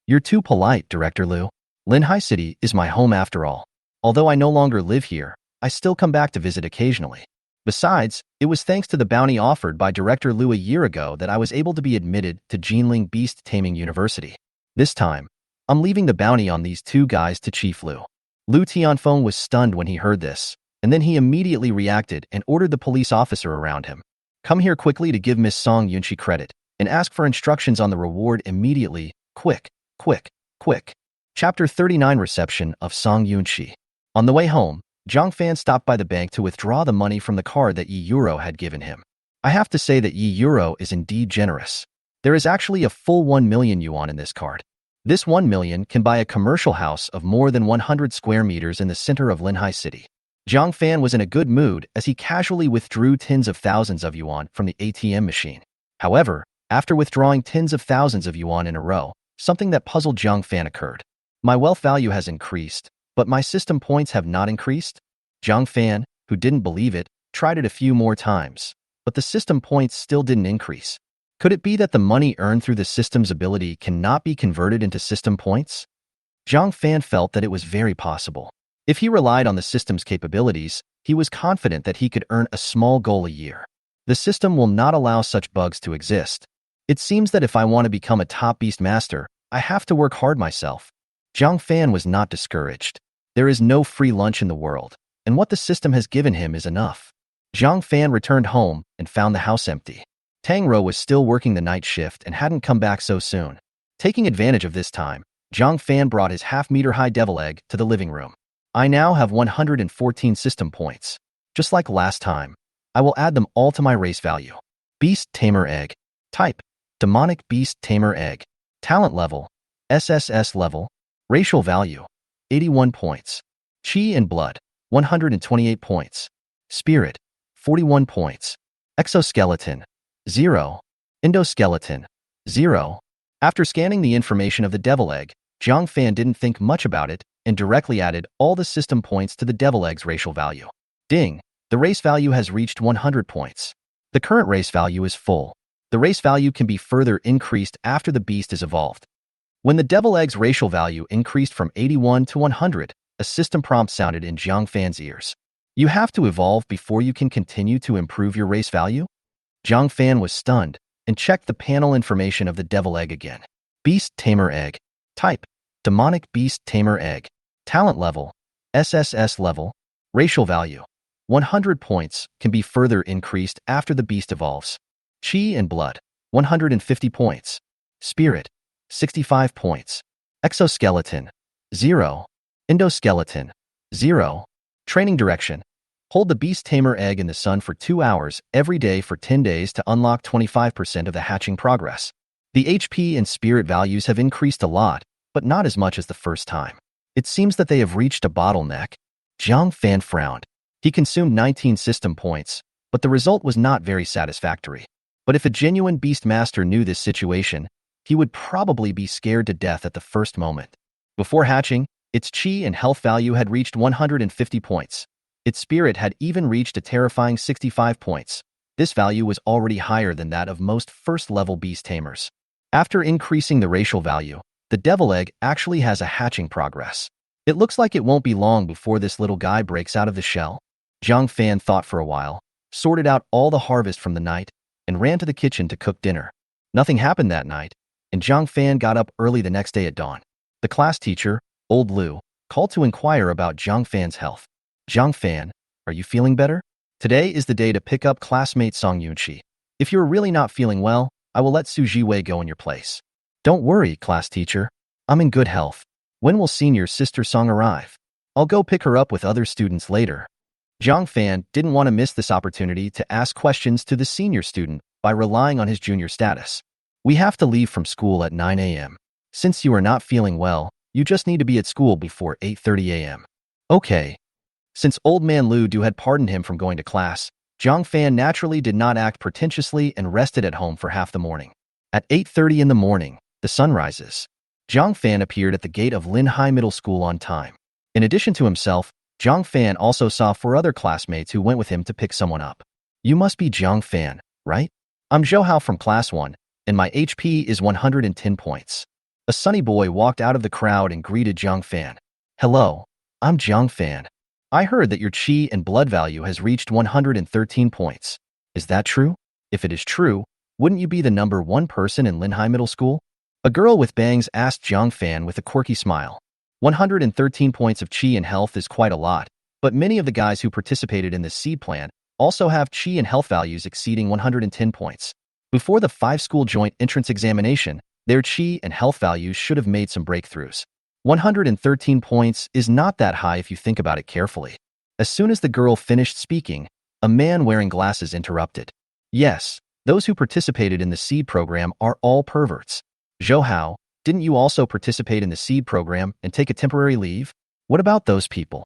You're too polite, Director Liu. Linhai City is my home after all. Although I no longer live here, I still come back to visit occasionally. Besides, it was thanks to the bounty offered by Director Liu a year ago that I was able to be admitted to Jinling Beast Taming University. This time, I'm leaving the bounty on these 2 guys to Chief Liu. Lu Tianfeng was stunned when he heard this, and then he immediately reacted and ordered the police officer around him. Come here quickly to give Miss Song Yunqi credit, and ask for instructions on the reward immediately. Quick, quick, quick. Chapter 39 Reception of Song Yunqi. On the way home, Jiang Fan stopped by the bank to withdraw the money from the card that Yi Euro had given him. I have to say that Yi Euro is indeed generous. There is actually a full 1 million yuan in this card. This 1 million can buy a commercial house of more than 100 square meters in the center of Linhai City. Jiang Fan was in a good mood as he casually withdrew tens of thousands of yuan from the ATM machine. However, after withdrawing tens of thousands of yuan in a row, something that puzzled Jiang Fan occurred. My wealth value has increased, but my system points have not increased? Jiang Fan, who didn't believe it, tried it a few more times, but the system points still didn't increase. Could it be that the money earned through the system's ability cannot be converted into system points? Jiang Fan felt that it was very possible. If he relied on the system's capabilities, he was confident that he could earn a small goal a year. The system will not allow such bugs to exist. It seems that if I want to become a top beast master, I have to work hard myself. Jiang Fan was not discouraged. There is no free lunch in the world, and what the system has given him is enough. Jiang Fan returned home and found the house empty. Tang was still working the night shift and hadn't come back so soon. Taking advantage of this time, Jiang Fan brought his half-meter-high devil egg to the living room. I now have 114 system points. Just like last time, I will add them all to my race value. Beast Tamer Egg. Type: Demonic Beast Tamer Egg. Talent level: SSS-Level. Racial value: 81 points. Chi and Blood: 128 points. Spirit: 41 points. Exoskeleton: 0. Endoskeleton: 0. After scanning the information of the devil egg, Jiang Fan didn't think much about it and directly added all the system points to the devil egg's racial value. Ding! The race value has reached 100 points. The current race value is full. The race value can be further increased after the beast is evolved. When the devil egg's racial value increased from 81 to 100, a system prompt sounded in Jiang Fan's ears. You have to evolve before you can continue to improve your race value? Jiang Fan was stunned and checked the panel information of the devil egg again. Beast Tamer Egg. Type: Demonic Beast Tamer Egg. Talent level: SSS-Level. Racial value: 100 points, can be further increased after the beast evolves. Chi and Blood: 150 points. Spirit: 65 points. Exoskeleton: 0. Endoskeleton: 0. Training direction: hold the Beast Tamer egg in the sun for 2 hours every day for 10 days to unlock 25% of the hatching progress. The HP and spirit values have increased a lot, but not as much as the first time. It seems that they have reached a bottleneck. Jiang Fan frowned. He consumed 19 system points, but the result was not very satisfactory. But if a genuine beast master knew this situation, he would probably be scared to death at the first moment. Before hatching, its chi and health value had reached 150 points. Its spirit had even reached a terrifying 65 points. This value was already higher than that of most first-level beast tamers. After increasing the racial value, the devil egg actually has a hatching progress. It looks like it won't be long before this little guy breaks out of the shell. Jiang Fan thought for a while, sorted out all the harvest from the night, and ran to the kitchen to cook dinner. Nothing happened that night, and Jiang Fan got up early the next day at dawn. The class teacher, Old Lu, called to inquire about Jiang Fan's health. Jiang Fan, are you feeling better? Today is the day to pick up classmate Song Yunqi. If you're really not feeling well, I will let Xu Zhiwei go in your place. Don't worry, class teacher. I'm in good health. When will senior sister Song arrive? I'll go pick her up with other students later. Jiang Fan didn't want to miss this opportunity to ask questions to the senior student by relying on his junior status. We have to leave from school at 9 a.m. Since you are not feeling well, you just need to be at school before 8:30 a.m. Okay. Since Old Man Lu Du had pardoned him from going to class, Jiang Fan naturally did not act pretentiously and rested at home for half the morning. At 8:30 in the morning, the sun rises. Jiang Fan appeared at the gate of Linhai Middle School on time. In addition to himself, Jiang Fan also saw 4 other classmates who went with him to pick someone up. You must be Jiang Fan, right? I'm Zhou Hao from class 1, and my HP is 110 points. A sunny boy walked out of the crowd and greeted Jiang Fan. Hello, I'm Jiang Fan. I heard that your chi and blood value has reached 113 points. Is that true? If it is true, wouldn't you be the number 1 person in Linhai Middle School? A girl with bangs asked Jiang Fan with a quirky smile. 113 points of chi and health is quite a lot, but many of the guys who participated in this seed plan also have chi and health values exceeding 110 points. Before the 5-school joint entrance examination, their chi and health values should have made some breakthroughs. 113 points is not that high if you think about it carefully. As soon as the girl finished speaking, a man wearing glasses interrupted. Yes, those who participated in the seed program are all perverts. Zhou Hao, didn't you also participate in the seed program and take a temporary leave? What about those people?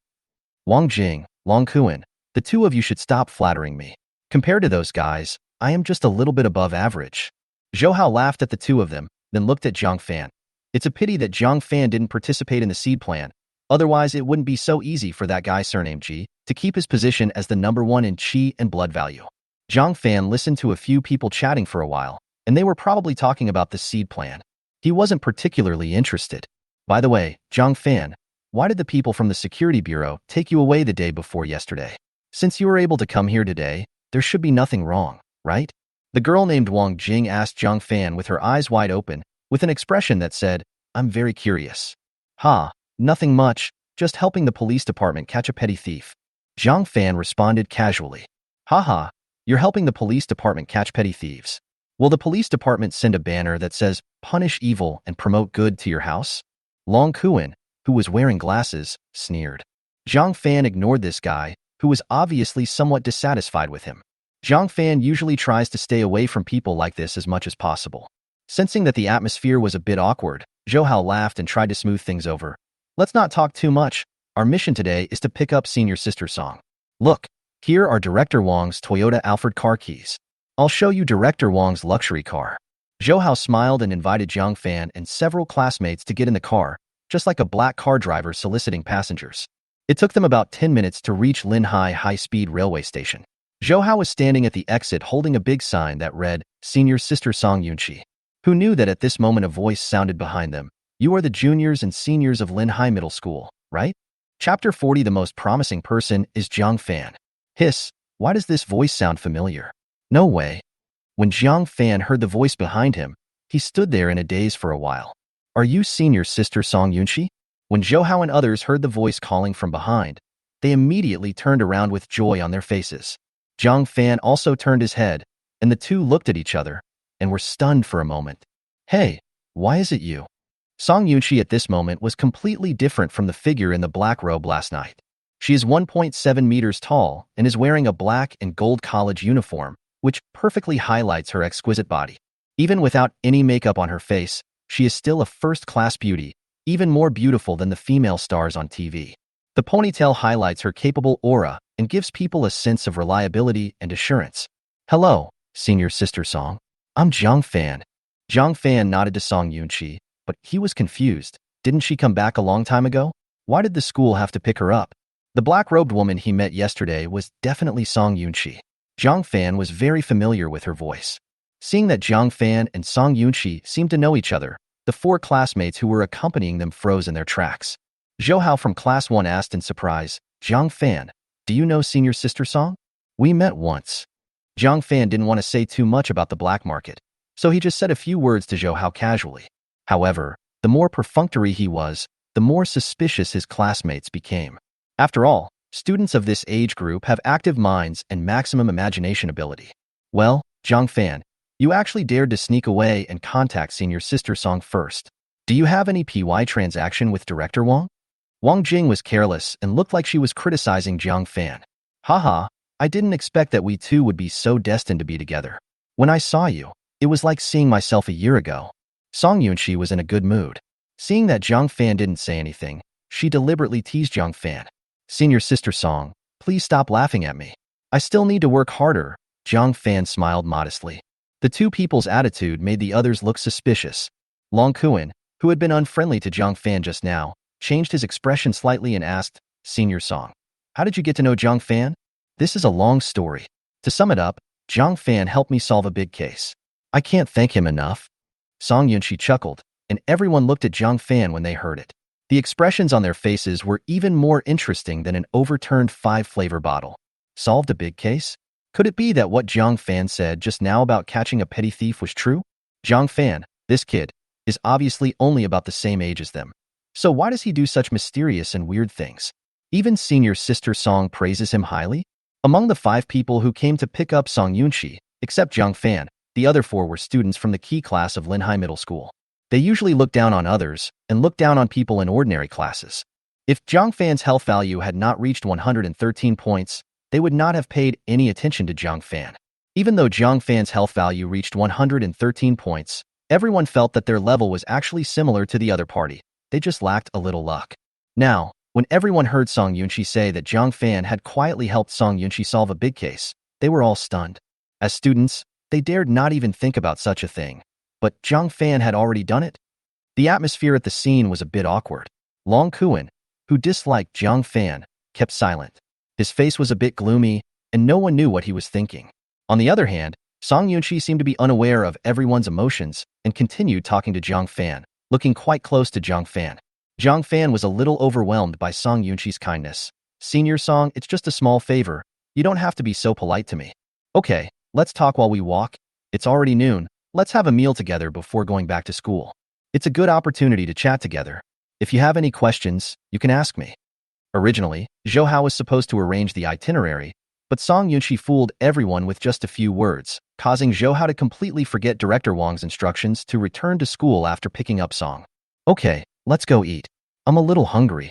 Wang Jing, Long Kuan, the two of you should stop flattering me. Compared to those guys, I am just a little bit above average. Zhou Hao laughed at the two of them, then looked at Jiang Fan. It's a pity that Jiang Fan didn't participate in the seed plan. Otherwise, it wouldn't be so easy for that guy surnamed Ji to keep his position as the #1 in chi and blood value. Jiang Fan listened to a few people chatting for a while, and they were probably talking about the seed plan. He wasn't particularly interested. By the way, Jiang Fan, why did the people from the security bureau take you away the day before yesterday? Since you were able to come here today, there should be nothing wrong, right? The girl named Wang Jing asked Jiang Fan with her eyes wide open, with an expression that said, I'm very curious. Nothing much, just helping the police department catch a petty thief. Jiang Fan responded casually. You're helping the police department catch petty thieves. Will the police department send a banner that says, punish evil and promote good to your house? Long Kuan, who was wearing glasses, sneered. Jiang Fan ignored this guy, who was obviously somewhat dissatisfied with him. Jiang Fan usually tries to stay away from people like this as much as possible. Sensing that the atmosphere was a bit awkward, Zhou Hao laughed and tried to smooth things over. Let's not talk too much. Our mission today is to pick up Senior Sister Song. Look, here are Director Wang's Toyota Alphard car keys. I'll show you Director Wang's luxury car. Zhou Hao smiled and invited Jiang Fan and several classmates to get in the car, just like a black car driver soliciting passengers. It took them about 10 minutes to reach Linhai high-speed railway station. Zhou Hao was standing at the exit holding a big sign that read, Senior Sister Song Yunqi. Who knew that at this moment a voice sounded behind them? You are the juniors and seniors of Linhai Middle School, right? Chapter 40. The most promising person is Jiang Fan. Hiss, why does this voice sound familiar? No way. When Jiang Fan heard the voice behind him, he stood there in a daze for a while. Are you Senior Sister Song Yunqi? When Zhou Hao and others heard the voice calling from behind, they immediately turned around with joy on their faces. Jiang Fan also turned his head, and the two looked at each other and were stunned for a moment. Hey, why is it you? Song Yunqi at this moment was completely different from the figure in the black robe last night. She is 1.7 meters tall and is wearing a black and gold college uniform, which perfectly highlights her exquisite body. Even without any makeup on her face, she is still a first-class beauty, even more beautiful than the female stars on TV. The ponytail highlights her capable aura and gives people a sense of reliability and assurance. Hello, Senior Sister Song. I'm Jiang Fan. Jiang Fan nodded to Song Yunqi, but he was confused. Didn't she come back a long time ago? Why did the school have to pick her up? The black-robed woman he met yesterday was definitely Song Yunqi. Jiang Fan was very familiar with her voice. Seeing that Jiang Fan and Song Yunqi seemed to know each other, the 4 classmates who were accompanying them froze in their tracks. Zhou Hao from Class 1 asked in surprise, Jiang Fan, do you know Senior Sister Song? We met once. Jiang Fan didn't want to say too much about the black market, so he just said a few words to Zhou Hao casually. However, the more perfunctory he was, the more suspicious his classmates became. After all, students of this age group have active minds and maximum imagination ability. Well, Jiang Fan, you actually dared to sneak away and contact Senior Sister Song first. Do you have any PY transaction with Director Wang? Wang Jing was careless and looked like she was criticizing Jiang Fan. I didn't expect that we two would be so destined to be together. When I saw you, it was like seeing myself a year ago. Song Yunqi was in a good mood. Seeing that Jiang Fan didn't say anything, she deliberately teased Jiang Fan. Senior Sister Song, please stop laughing at me. I still need to work harder. Jiang Fan smiled modestly. The two people's attitude made the others look suspicious. Long Kuan, who had been unfriendly to Jiang Fan just now, changed his expression slightly and asked, Senior Song, how did you get to know Jiang Fan? This is a long story. To sum it up, Jiang Fan helped me solve a big case. I can't thank him enough. Song Yunqi chuckled, and everyone looked at Jiang Fan when they heard it. The expressions on their faces were even more interesting than an overturned 5-flavor bottle. Solved a big case? Could it be that what Jiang Fan said just now about catching a petty thief was true? Jiang Fan, this kid, is obviously only about the same age as them. So why does he do such mysterious and weird things? Even senior sister Song praises him highly? Among the 5 people who came to pick up Song Yunxi, except Jiang Fan, the other 4 were students from the key class of Linhai Middle School. They usually look down on others and look down on people in ordinary classes. If Jiang Fan's health value had not reached 113 points, they would not have paid any attention to Jiang Fan. Even though Jiang Fan's health value reached 113 points, everyone felt that their level was actually similar to the other party. They just lacked a little luck. Now, when everyone heard Song Yunxi say that Jiang Fan had quietly helped Song Yunxi solve a big case, they were all stunned. As students, they dared not even think about such a thing. But Jiang Fan had already done it? The atmosphere at the scene was a bit awkward. Long Kuan, who disliked Jiang Fan, kept silent. His face was a bit gloomy, and no one knew what he was thinking. On the other hand, Song Yunxi seemed to be unaware of everyone's emotions and continued talking to Jiang Fan, looking quite close to Jiang Fan. Jiang Fan was a little overwhelmed by Song Yunxi's kindness. Senior Song, it's just a small favor. You don't have to be so polite to me. Okay, let's talk while we walk. It's already noon. Let's have a meal together before going back to school. It's a good opportunity to chat together. If you have any questions, you can ask me. Originally, Zhou Hao was supposed to arrange the itinerary, but Song Yunxi fooled everyone with just a few words, causing Zhou Hao to completely forget Director Wang's instructions to return to school after picking up Song. Okay, let's go eat. I'm a little hungry.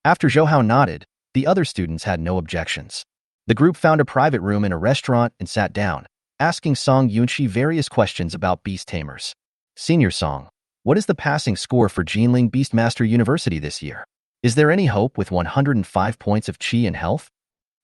After Zhou Hao nodded, the other students had no objections. The group found a private room in a restaurant and sat down, asking Song Yunxi various questions about beast tamers. Senior Song, what is the passing score for Jinling Beastmaster University this year? Is there any hope with 105 points of Qi and health?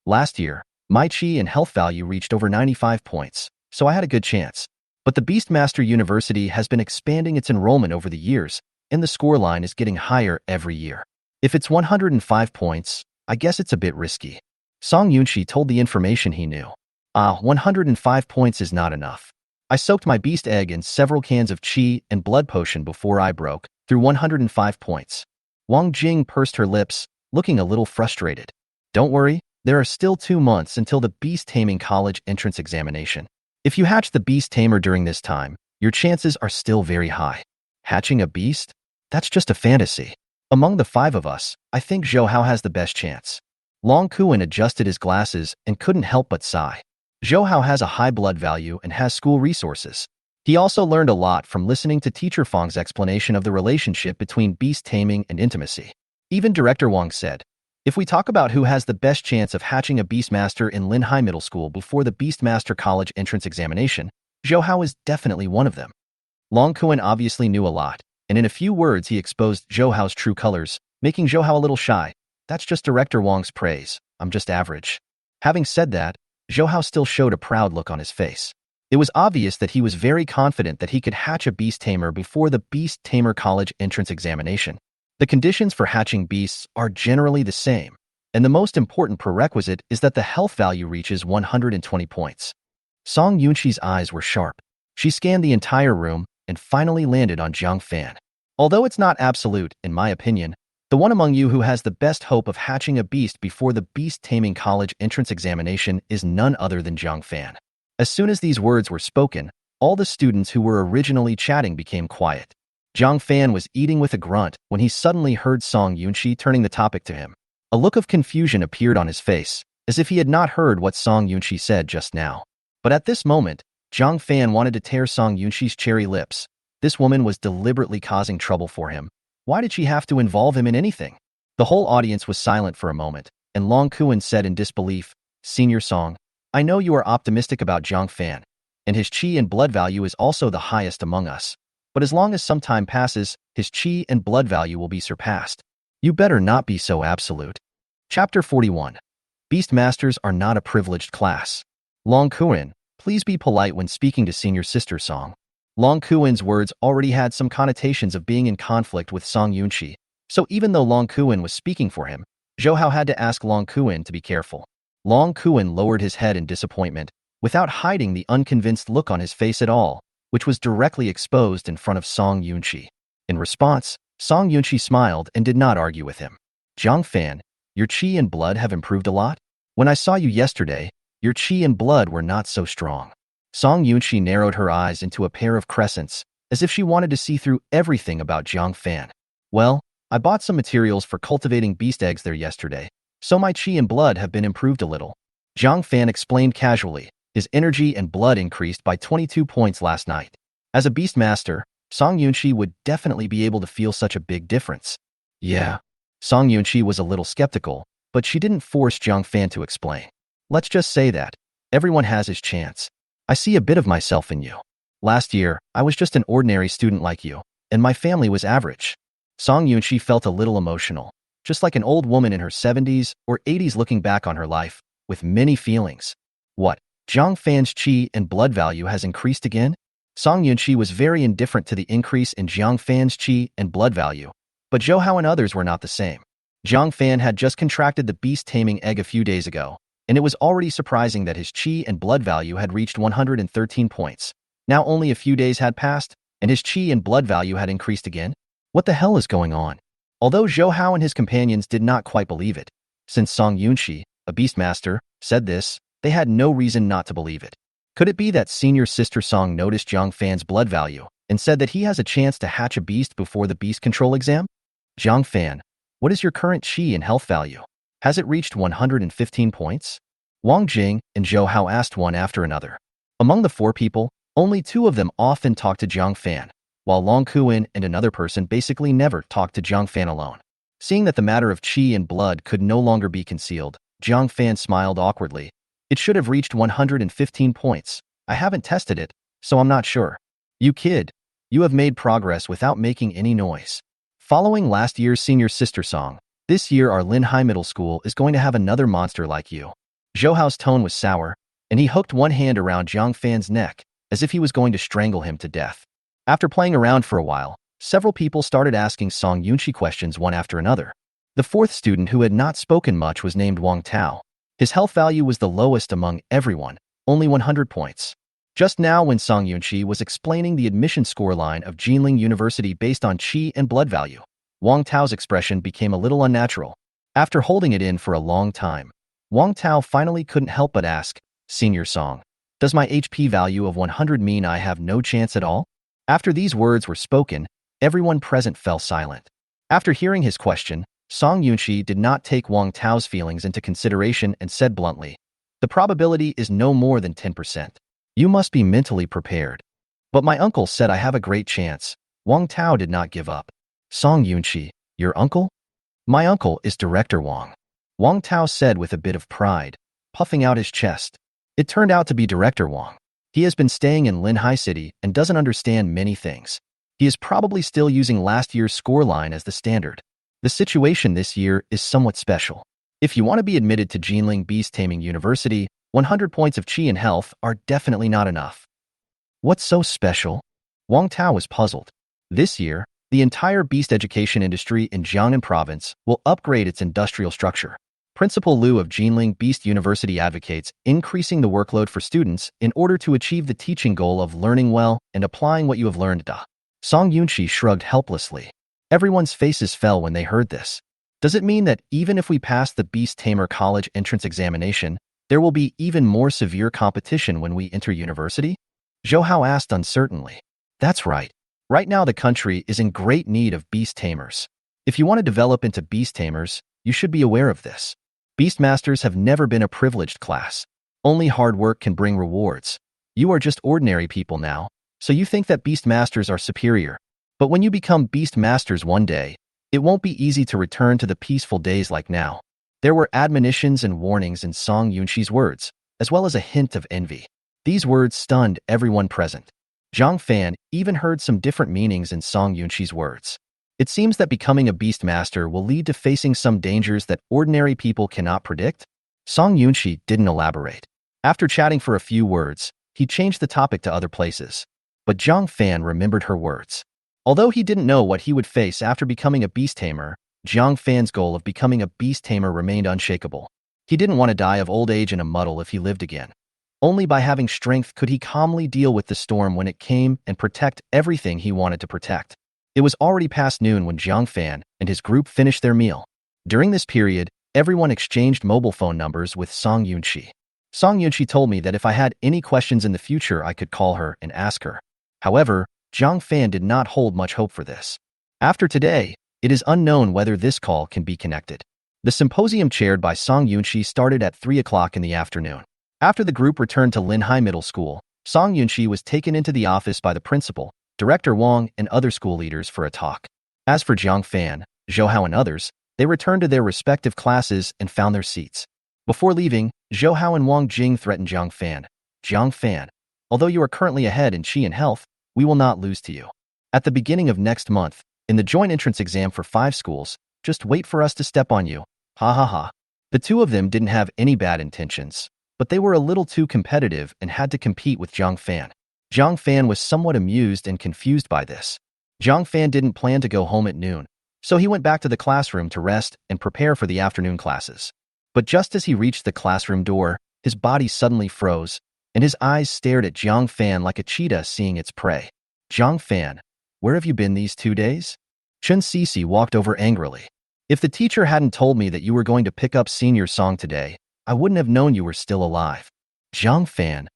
Last year, my Qi and health value reached over 95 points, so I had a good chance. But the Beastmaster University has been expanding its enrollment over the years, and the scoreline is getting higher every year. If it's 105 points, I guess it's a bit risky. Song Yunxi told the information he knew. 105 points is not enough. I soaked my beast egg in several cans of Qi and blood potion before I broke through 105 points. Wang Jing pursed her lips, looking a little frustrated. Don't worry, there are still 2 months until the Beast Taming College entrance examination. If you hatch the Beast Tamer during this time, your chances are still very high. Hatching a beast? That's just a fantasy. Among the 5 of us, I think Zhou Hao has the best chance. Long Kuan adjusted his glasses and couldn't help but sigh. Zhou Hao has a high blood value and has school resources. He also learned a lot from listening to Teacher Fang's explanation of the relationship between beast taming and intimacy. Even Director Wang said, if we talk about who has the best chance of hatching a Beastmaster in Linhai Middle School before the Beastmaster College entrance examination, Zhou Hao is definitely one of them. Long Kuan obviously knew a lot, and in a few words he exposed Zhou Hao's true colors, making Zhou Hao a little shy. That's just Director Wang's praise. I'm just average. Having said that, Zhou Hao still showed a proud look on his face. It was obvious that he was very confident that he could hatch a beast tamer before the Beast Tamer College entrance examination. The conditions for hatching beasts are generally the same, and the most important prerequisite is that the health value reaches 120 points. Song Yunxi's eyes were sharp. She scanned the entire room and finally landed on Jiang Fan. Although it's not absolute, in my opinion, the one among you who has the best hope of hatching a beast before the Beast Taming College entrance examination is none other than Jiang Fan. As soon as these words were spoken, all the students who were originally chatting became quiet. Jiang Fan was eating with a grunt when he suddenly heard Song Yunxi turning the topic to him. A look of confusion appeared on his face, as if he had not heard what Song Yunxi said just now. But at this moment, Jiang Fan wanted to tear Song Yunxi's cherry lips. This woman was deliberately causing trouble for him. Why did she have to involve him in anything? The whole audience was silent for a moment, and Long Kuan said in disbelief, Senior Song, I know you are optimistic about Jiang Fan, and his Qi and blood value is also the highest among us. But as long as some time passes, his Qi and blood value will be surpassed. You better not be so absolute. Chapter 41. Beastmasters are not a privileged class. Long Kuan, please be polite when speaking to Senior Sister Song. Long Kuan's words already had some connotations of being in conflict with Song Yunxi, so even though Long Kuan was speaking for him, Zhou Hao had to ask Long Kuan to be careful. Long Kuan lowered his head in disappointment, without hiding the unconvinced look on his face at all, which was directly exposed in front of Song Yunxi. In response, Song Yunxi smiled and did not argue with him. Jiang Fan, your Qi and blood have improved a lot? When I saw you yesterday, your Qi and blood were not so strong. Song Yunxi narrowed her eyes into a pair of crescents, as if she wanted to see through everything about Jiang Fan. Well, I bought some materials for cultivating beast eggs there yesterday, so my chi and blood have been improved a little. Jiang Fan explained casually. His energy and blood increased by 22 points last night. As a beast master, Song Yunshi would definitely be able to feel such a big difference. Yeah. Song Yunshi was a little skeptical, but she didn't force Jiang Fan to explain. Let's just say that everyone has his chance. I see a bit of myself in you. Last year, I was just an ordinary student like you, and my family was average. Song Yunshi felt a little emotional, just like an old woman in her 70s or 80s looking back on her life, with many feelings. What? Jiang Fan's chi and blood value has increased again? Song Yunshi was very indifferent to the increase in Jiang Fan's chi and blood value, but Zhou Hao and others were not the same. Jiang Fan had just contracted the beast taming egg a few days ago, and it was already surprising that his chi and blood value had reached 113 points. Now only a few days had passed, and his chi and blood value had increased again? What the hell is going on? Although Zhou Hao and his companions did not quite believe it, since Song Yunshi, a beastmaster, said this, they had no reason not to believe it. Could it be that senior sister Song noticed Jiang Fan's blood value and said that he has a chance to hatch a beast before the beast control exam? Jiang Fan, what is your current chi and health value? Has it reached 115 points? Wang Jing and Zhou Hao asked one after another. Among the four people, only two of them often talked to Jiang Fan, while Long Kuin and another person basically never talked to Jiang Fan alone. Seeing that the matter of chi and blood could no longer be concealed, Jiang Fan smiled awkwardly. It should have reached 115 points. I haven't tested it, so I'm not sure. You kid, you have made progress without making any noise. Following last year's senior sister song, this year our Linhai Middle School is going to have another monster like you. Zhou Hao's tone was sour, and he hooked one hand around Jiang Fan's neck, as if he was going to strangle him to death. After playing around for a while, several people started asking Song Yunshi questions one after another. The fourth student who had not spoken much was named Wang Tao. His health value was the lowest among everyone, only 100 points. Just now when Song Yunshi was explaining the admission scoreline of Jinling University based on chi and blood value, Wang Tao's expression became a little unnatural. After holding it in for a long time, Wang Tao finally couldn't help but ask, Senior Song, does my HP value of 100 mean I have no chance at all? After these words were spoken, everyone present fell silent. After hearing his question, Song Yunshi did not take Wang Tao's feelings into consideration and said bluntly, the probability is no more than 10%. You must be mentally prepared. But my uncle said I have a great chance. Wang Tao did not give up. Song Yunshi, your uncle? My uncle is Director Wang. Wang Tao said with a bit of pride, puffing out his chest. It turned out to be Director Wang. He has been staying in Linhai City and doesn't understand many things. He is probably still using last year's scoreline as the standard. The situation this year is somewhat special. If you want to be admitted to Jinling Beast Taming University, 100 points of chi and health are definitely not enough. What's so special? Wang Tao was puzzled. This year, the entire beast education industry in Jiangnan province will upgrade its industrial structure. Principal Liu of Jinling Beast University advocates increasing the workload for students in order to achieve the teaching goal of learning well and applying what you have learned. Song Yunshi shrugged helplessly. Everyone's faces fell when they heard this. Does it mean that even if we pass the Beast Tamer College entrance examination, there will be even more severe competition when we enter university? Zhou Hao asked uncertainly. That's right. Right now the country is in great need of beast tamers. If you want to develop into beast tamers, you should be aware of this. Beastmasters have never been a privileged class. Only hard work can bring rewards. You are just ordinary people now, so you think that beastmasters are superior. But when you become beastmasters one day, it won't be easy to return to the peaceful days like now. There were admonitions and warnings in Song Yunshi's words, as well as a hint of envy. These words stunned everyone present. Jiang Fan even heard some different meanings in Song Yunshi's words. It seems that becoming a beastmaster will lead to facing some dangers that ordinary people cannot predict. Song Yunshi didn't elaborate. After chatting for a few words, he changed the topic to other places. But Jiang Fan remembered her words. Although he didn't know what he would face after becoming a beast tamer, Jiang Fan's goal of becoming a beast tamer remained unshakable. He didn't want to die of old age in a muddle if he lived again. Only by having strength could he calmly deal with the storm when it came and protect everything he wanted to protect. It was already past noon when Jiang Fan and his group finished their meal. During this period, everyone exchanged mobile phone numbers with Song Yunshi. Song Yunshi told me that if I had any questions in the future, I could call her and ask her. However, Jiang Fan did not hold much hope for this. After today, It is unknown whether this call can be connected. The symposium chaired by Song Yunxi started at 3 o'clock in the afternoon. After the group returned to Linhai Middle School, Song Yunxi was taken into the office by the principal, Director Wang, and other school leaders for a talk. As for Jiang Fan, Zhou Hao, and others, they returned to their respective classes and found their seats. Before leaving, Zhou Hao and Wang Jing threatened Jiang Fan. Jiang Fan, although you are currently ahead in Qi and health, we will not lose to you. At the beginning of next month, in the joint entrance exam for 5 schools, just wait for us to step on you. Ha ha ha. The two of them didn't have any bad intentions, but they were a little too competitive and had to compete with Jiang Fan. Jiang Fan was somewhat amused and confused by this. Jiang Fan didn't plan to go home at noon, so he went back to the classroom to rest and prepare for the afternoon classes. But just as he reached the classroom door, his body suddenly froze, and his eyes stared at Jiang Fan like a cheetah seeing its prey. Jiang Fan, where have you been these 2 days? Chen Cece walked over angrily. If the teacher hadn't told me that you were going to pick up senior song today, I wouldn't have known you were still alive. Jiang Fan.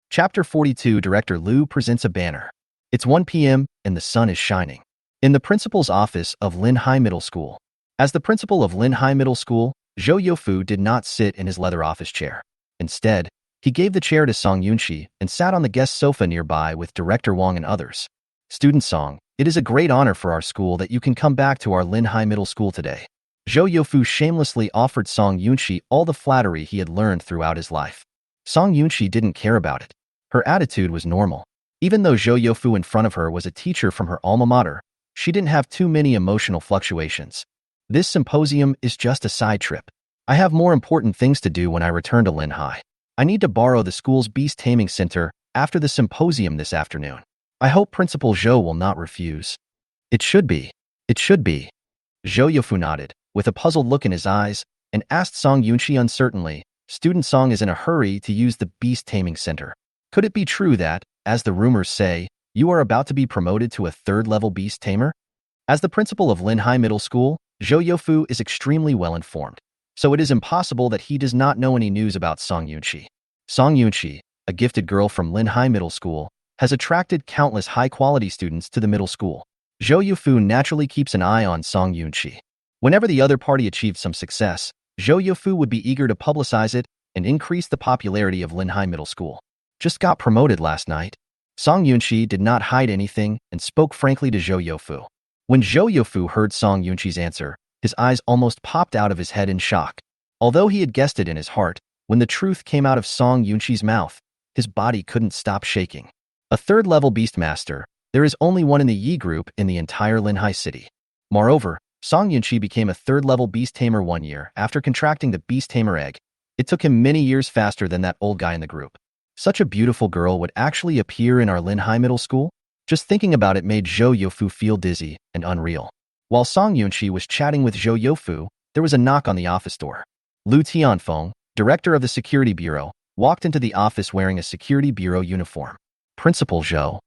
Chapter 42. Director Liu presents a banner. It's 1 p.m. and the sun is shining. In the principal's office of Linhai Middle School. As the principal of Linhai Middle School, Zhou Youfu did not sit in his leather office chair. Instead, he gave the chair to Song Yunxi and sat on the guest sofa nearby with Director Wang and others. Student Song, it is a great honor for our school that you can come back to our Linhai Middle School today. Zhou Youfu shamelessly offered Song Yunxi all the flattery he had learned throughout his life. Song Yunxi didn't care about it. Her attitude was normal. Even though Zhou Youfu in front of her was a teacher from her alma mater, she didn't have too many emotional fluctuations. This symposium is just a side trip. I have more important things to do when I return to Linhai. I need to borrow the school's beast taming center after the symposium this afternoon. I hope Principal Zhou will not refuse. It should be. It should be. Zhou Youfu nodded, with a puzzled look in his eyes, and asked Song Yunxi uncertainly, Student Song is in a hurry to use the beast taming center. Could it be true that, as the rumors say, you are about to be promoted to a 3rd-level beast tamer? As the principal of Linhai Middle School, Zhou Youfu is extremely well informed, so it is impossible that he does not know any news about Song Yunxi. Song Yunxi, a gifted girl from Linhai Middle School, has attracted countless high-quality students to the middle school. Zhou Youfu naturally keeps an eye on Song Yunxi. Whenever the other party achieved some success, Zhou Youfu would be eager to publicize it and increase the popularity of Linhai Middle School. Just got promoted last night. Song Yunxi did not hide anything and spoke frankly to Zhou Youfu. When Zhou Youfu heard Song Yunxi's answer, his eyes almost popped out of his head in shock. Although he had guessed it in his heart, when the truth came out of Song Yunxi's mouth, his body couldn't stop shaking. A 3rd-level Beastmaster, there is only one in the Yi group in the entire Linhai city. Moreover, Song Yunxi became a 3rd-level Beast Tamer 1 year after contracting the Beast Tamer egg. It took him many years faster than that old guy in the group. Such a beautiful girl would actually appear in our Linhai Middle School? Just thinking about it made Zhou Youfu feel dizzy and unreal. While Song Yunxi was chatting with Zhou Youfu, there was a knock on the office door. Lu Tianfeng, director of the security bureau, walked into the office wearing a security bureau uniform. Principal Zhou.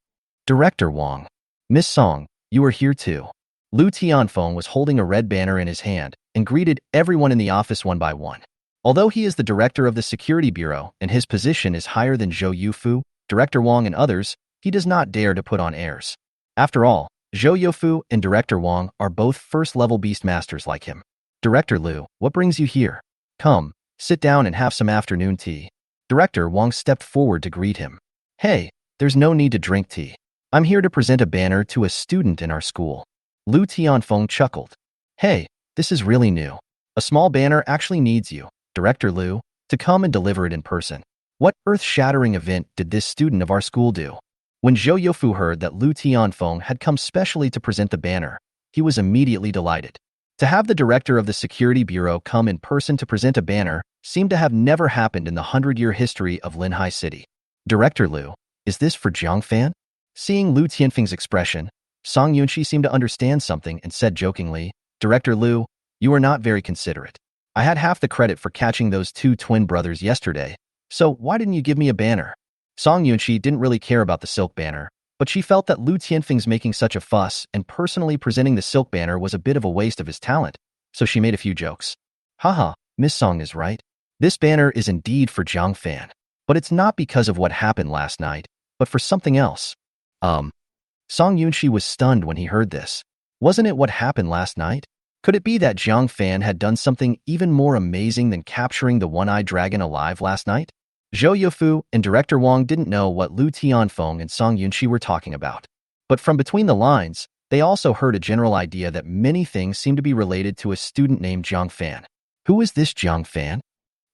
Director Wang. Miss Song, you are here too. Lu Tianfeng was holding a red banner in his hand and greeted everyone in the office one by one. Although he is the director of the security bureau and his position is higher than Zhou Youfu, Director Wang, and others, he does not dare to put on airs. After all, Zhou Youfu and Director Wang are both 1st-level Beastmasters like him. Director Liu, what brings you here? Come, sit down and have some afternoon tea. Director Wang stepped forward to greet him. Hey, there's no need to drink tea. I'm here to present a banner to a student in our school. Lu Tianfeng chuckled. Hey, this is really new. A small banner actually needs you, Director Liu, to come and deliver it in person. What earth-shattering event did this student of our school do? When Zhou Youfu heard that Lu Tianfeng had come specially to present the banner, he was immediately delighted. To have the director of the security bureau come in person to present a banner seemed to have never happened in the 100-year history of Linhai City. Director Liu, is this for Jiang Fan? Seeing Lu Tianfeng's expression, Song Yunxi seemed to understand something and said jokingly, Director Liu, you are not very considerate. I had half the credit for catching those 2 twin brothers yesterday, so why didn't you give me a banner? Song Yunxi didn't really care about the silk banner, but she felt that Lu Tianfeng's making such a fuss and personally presenting the silk banner was a bit of a waste of his talent, so she made a few jokes. Haha, Miss Song is right. This banner is indeed for Jiang Fan, but it's not because of what happened last night, but for something else. Song Yunxi was stunned when he heard this. Wasn't it what happened last night? Could it be that Jiang Fan had done something even more amazing than capturing the one-eyed dragon alive last night? Zhou Yufu and Director Wang didn't know what Lu Tianfeng and Song Yunqi were talking about. But from between the lines, they also heard a general idea that many things seem to be related to a student named Jiang Fan. Who is this Jiang Fan?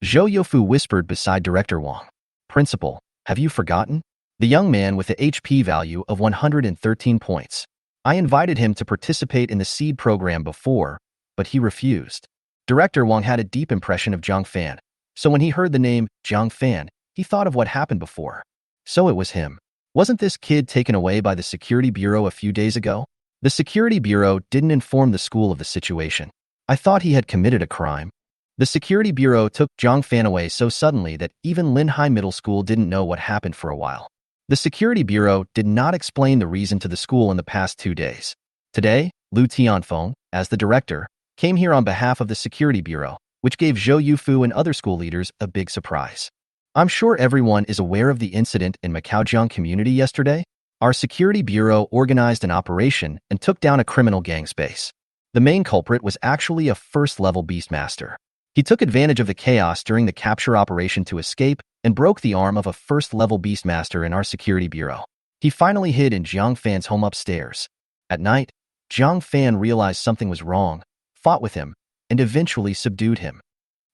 Zhou Yufu whispered beside Director Wang. Principal, have you forgotten? The young man with the HP value of 113 points. I invited him to participate in the SEED program before, but he refused. Director Wang had a deep impression of Jiang Fan, so when he heard the name Jiang Fan, he thought of what happened before. So it was him. Wasn't this kid taken away by the Security Bureau a few days ago? The Security Bureau didn't inform the school of the situation. I thought he had committed a crime. The Security Bureau took Jiang Fan away so suddenly that even Linhai Middle School didn't know what happened for a while. The Security Bureau did not explain the reason to the school in the past 2 days. Today, Lu Tianfeng, as the director, came here on behalf of the Security Bureau, which gave Zhou Yufu and other school leaders a big surprise. I'm sure everyone is aware of the incident in Macaojiang community yesterday. Our Security Bureau organized an operation and took down a criminal gang space. The main culprit was actually a first-level beastmaster. He took advantage of the chaos during the capture operation to escape and broke the arm of a first-level beastmaster in our Security Bureau. He finally hid in Jiang Fan's home upstairs. At night, Jiang Fan realized something was wrong, fought with him, and eventually subdued him.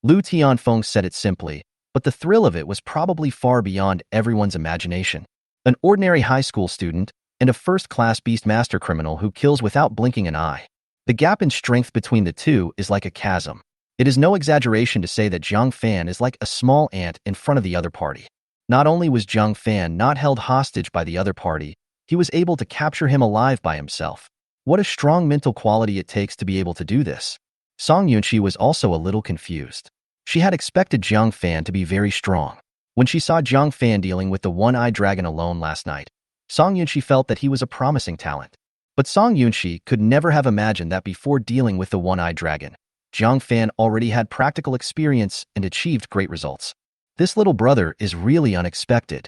Lu Tianfeng said it simply, but the thrill of it was probably far beyond everyone's imagination. An ordinary high school student and a first-class beastmaster criminal who kills without blinking an eye. The gap in strength between the two is like a chasm. It is no exaggeration to say that Jiang Fan is like a small ant in front of the other party. Not only was Jiang Fan not held hostage by the other party, he was able to capture him alive by himself. What a strong mental quality it takes to be able to do this. Song Yunqi was also a little confused. She had expected Jiang Fan to be very strong. When she saw Jiang Fan dealing with the one-eyed dragon alone last night, Song Yunqi felt that he was a promising talent. But Song Yunqi could never have imagined that before dealing with the one-eyed dragon, Jiang Fan already had practical experience and achieved great results. This little brother is really unexpected.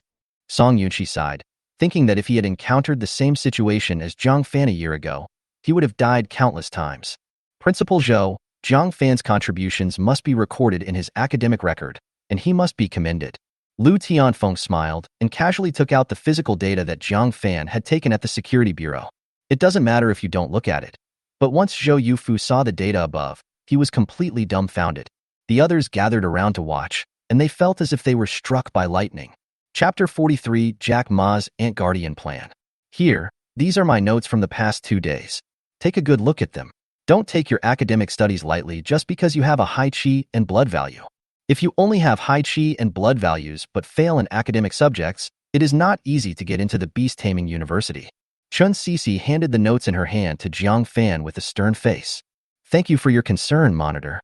Song Yunqi sighed, thinking that if he had encountered the same situation as Jiang Fan a year ago, he would have died countless times. Principal Zhou, Jiang Fan's contributions must be recorded in his academic record, and he must be commended. Lu Tianfeng smiled and casually took out the physical data that Jiang Fan had taken at the Security Bureau. It doesn't matter if you don't look at it. But once Zhou Yufu saw the data above, he was completely dumbfounded. The others gathered around to watch, and they felt as if they were struck by lightning. Chapter 43, Jack Ma's Ant Guardian Plan. Here, these are my notes from the past 2 days. Take a good look at them. Don't take your academic studies lightly just because you have a high chi and blood value. If you only have high chi and blood values but fail in academic subjects, it is not easy to get into the Beast Taming University. Chun Cece handed the notes in her hand to Jiang Fan with a stern face. Thank you for your concern, Monitor.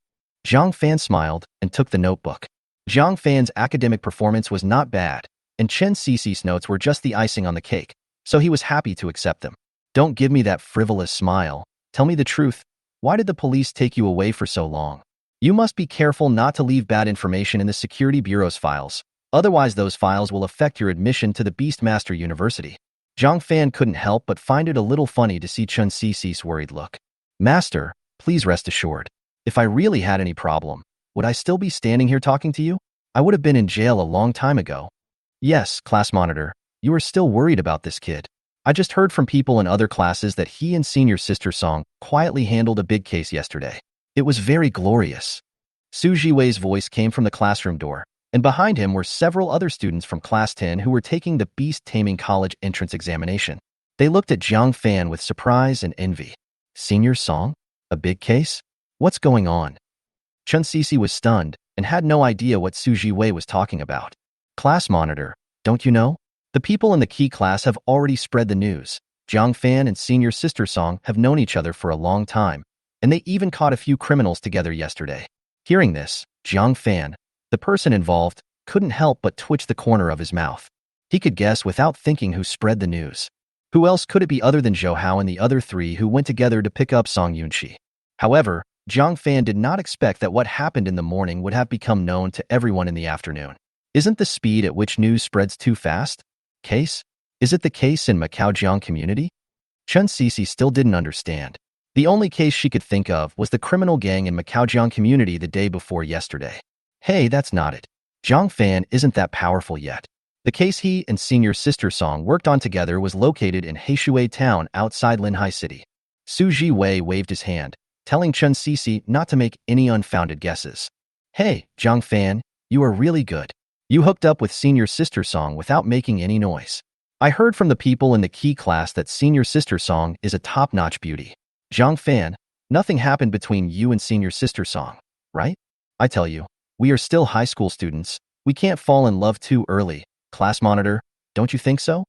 Jiang Fan smiled and took the notebook. Jiang Fan's academic performance was not bad, and Chen Cece's notes were just the icing on the cake, so he was happy to accept them. Don't give me that frivolous smile. Tell me the truth. Why did the police take you away for so long? You must be careful not to leave bad information in the Security Bureau's files, otherwise those files will affect your admission to the Beastmaster University. Jiang Fan couldn't help but find it a little funny to see Chun Cece's worried look. Master, please rest assured. If I really had any problem, would I still be standing here talking to you? I would have been in jail a long time ago. Yes, class monitor, you are still worried about this kid. I just heard from people in other classes that he and senior sister Song quietly handled a big case yesterday. It was very glorious. Xu Zhiwei's voice came from the classroom door, and behind him were several other students from Class 10 who were taking the Beast Taming College entrance examination. They looked at Jiang Fan with surprise and envy. Senior Song? A big case? What's going on? Chun Cece was stunned and had no idea what Xu Zhiwei was talking about. Class monitor, don't you know? The people in the key class have already spread the news. Jiang Fan and senior sister Song have known each other for a long time, and they even caught a few criminals together yesterday. Hearing this, Jiang Fan, the person involved, couldn't help but twitch the corner of his mouth. He could guess without thinking who spread the news. Who else could it be other than Zhou Hao and the other three who went together to pick up Song Yunqi? However, Jiang Fan did not expect that what happened in the morning would have become known to everyone in the afternoon. Isn't the speed at which news spreads too fast? Case? Is it the case in Macaojiang community? Chun Cece still didn't understand. The only case she could think of was the criminal gang in Macaojiang community the day before yesterday. Hey, that's not it. Jiang Fan isn't that powerful yet. The case he and senior sister Song worked on together was located in Heishui town outside Linhai City. Xu Zhiwei waved his hand, telling Chen Cece not to make any unfounded guesses. Hey, Jiang Fan, you are really good. You hooked up with senior sister Song without making any noise. I heard from the people in the key class that senior sister Song is a top-notch beauty. Jiang Fan, nothing happened between you and senior sister Song, right? I tell you, we are still high school students. We can't fall in love too early. Class monitor, don't you think so?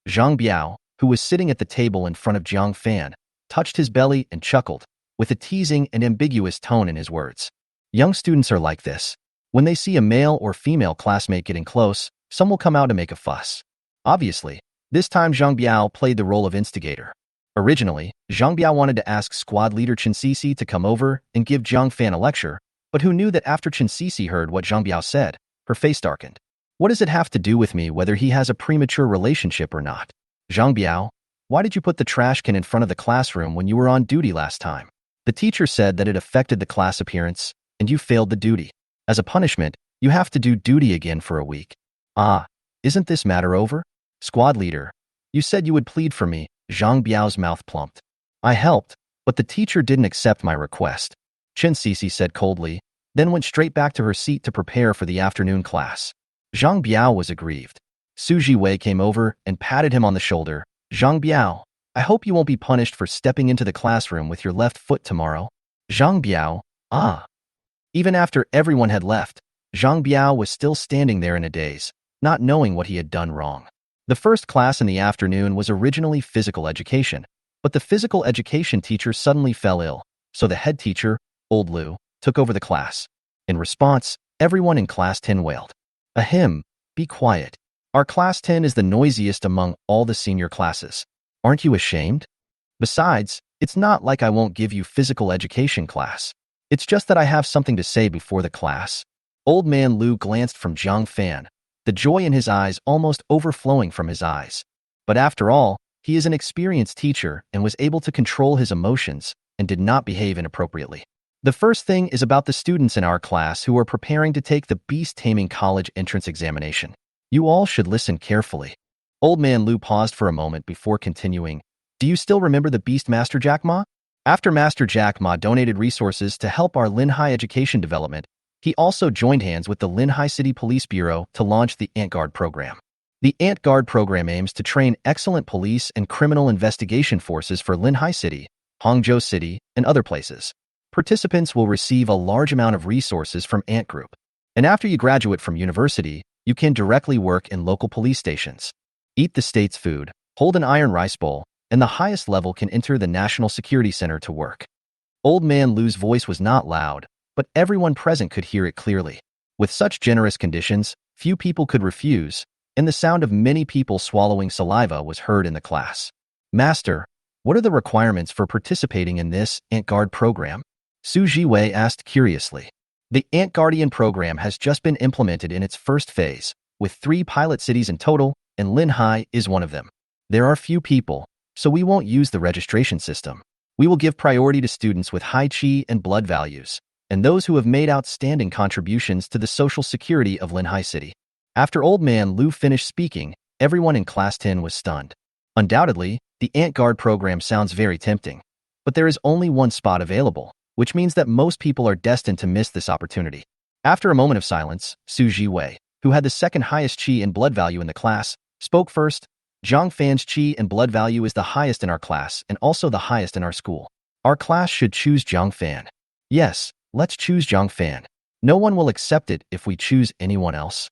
Zhang Biao, who was sitting at the table in front of Jiang Fan, touched his belly and chuckled, with a teasing and ambiguous tone in his words. Young students are like this. When they see a male or female classmate getting close, some will come out to make a fuss. Obviously, this time Zhang Biao played the role of instigator. Originally, Zhang Biao wanted to ask squad leader Chen Cece to come over and give Jiang Fan a lecture, but who knew that after Chen Cece heard what Zhang Biao said, her face darkened. What does it have to do with me whether he has a premature relationship or not? Zhang Biao, why did you put the trash can in front of the classroom when you were on duty last time? The teacher said that it affected the class appearance, and you failed the duty. As a punishment, you have to do duty again for a week. Ah, isn't this matter over? Squad leader, you said you would plead for me. Zhang Biao's mouth plumped. I helped, but the teacher didn't accept my request. Chen Cece said coldly, then went straight back to her seat to prepare for the afternoon class. Zhang Biao was aggrieved. Xu Zhiwei came over and patted him on the shoulder. Zhang Biao, I hope you won't be punished for stepping into the classroom with your left foot tomorrow. Zhang Biao, ah. Even after everyone had left, Zhang Biao was still standing there in a daze, not knowing what he had done wrong. The first class in the afternoon was originally physical education, but the physical education teacher suddenly fell ill, so the head teacher, Old Lu, took over the class. In response, everyone in Class 10 wailed. Ahem, be quiet. Our Class 10 is the noisiest among all the senior classes. Aren't you ashamed? Besides, it's not like I won't give you physical education class. It's just that I have something to say before the class. Old man Lu glanced from Jiang Fan, the joy in his eyes almost overflowing from his eyes. But after all, he is an experienced teacher and was able to control his emotions and did not behave inappropriately. The first thing is about the students in our class who are preparing to take the Beast Taming College entrance examination. You all should listen carefully. Old man Lu paused for a moment before continuing. Do you still remember the Beast Master Jack Ma? After Master Jack Ma donated resources to help our Linhai education development, he also joined hands with the Linhai City Police Bureau to launch the Ant Guard program. The Ant Guard program aims to train excellent police and criminal investigation forces for Linhai City, Hangzhou City, and other places. Participants will receive a large amount of resources from Ant Group. And after you graduate from university, you can directly work in local police stations. Eat the state's food, hold an iron rice bowl, and the highest level can enter the National Security Center to work. Old man Lu's voice was not loud, but everyone present could hear it clearly. With such generous conditions, few people could refuse, and the sound of many people swallowing saliva was heard in the class. Master, what are the requirements for participating in this Ant Guard program? Xu Zhiwei asked curiously. The Ant Guardian program has just been implemented in its first phase, with 3 pilot cities in total, and Linhai is one of them. There are few people, so we won't use the registration system. We will give priority to students with high chi and blood values, and those who have made outstanding contributions to the social security of Linhai City. After Old Man Lu finished speaking, everyone in Class 10 was stunned. Undoubtedly, the Ant Guard program sounds very tempting, but there is only one spot available, which means that most people are destined to miss this opportunity. After a moment of silence, Xu Zhiwei, who had the second highest chi and blood value in the class, spoke first. Jiang Fan's chi and blood value is the highest in our class and also the highest in our school. Our class should choose Jiang Fan. Yes, let's choose Jiang Fan. No one will accept it if we choose anyone else.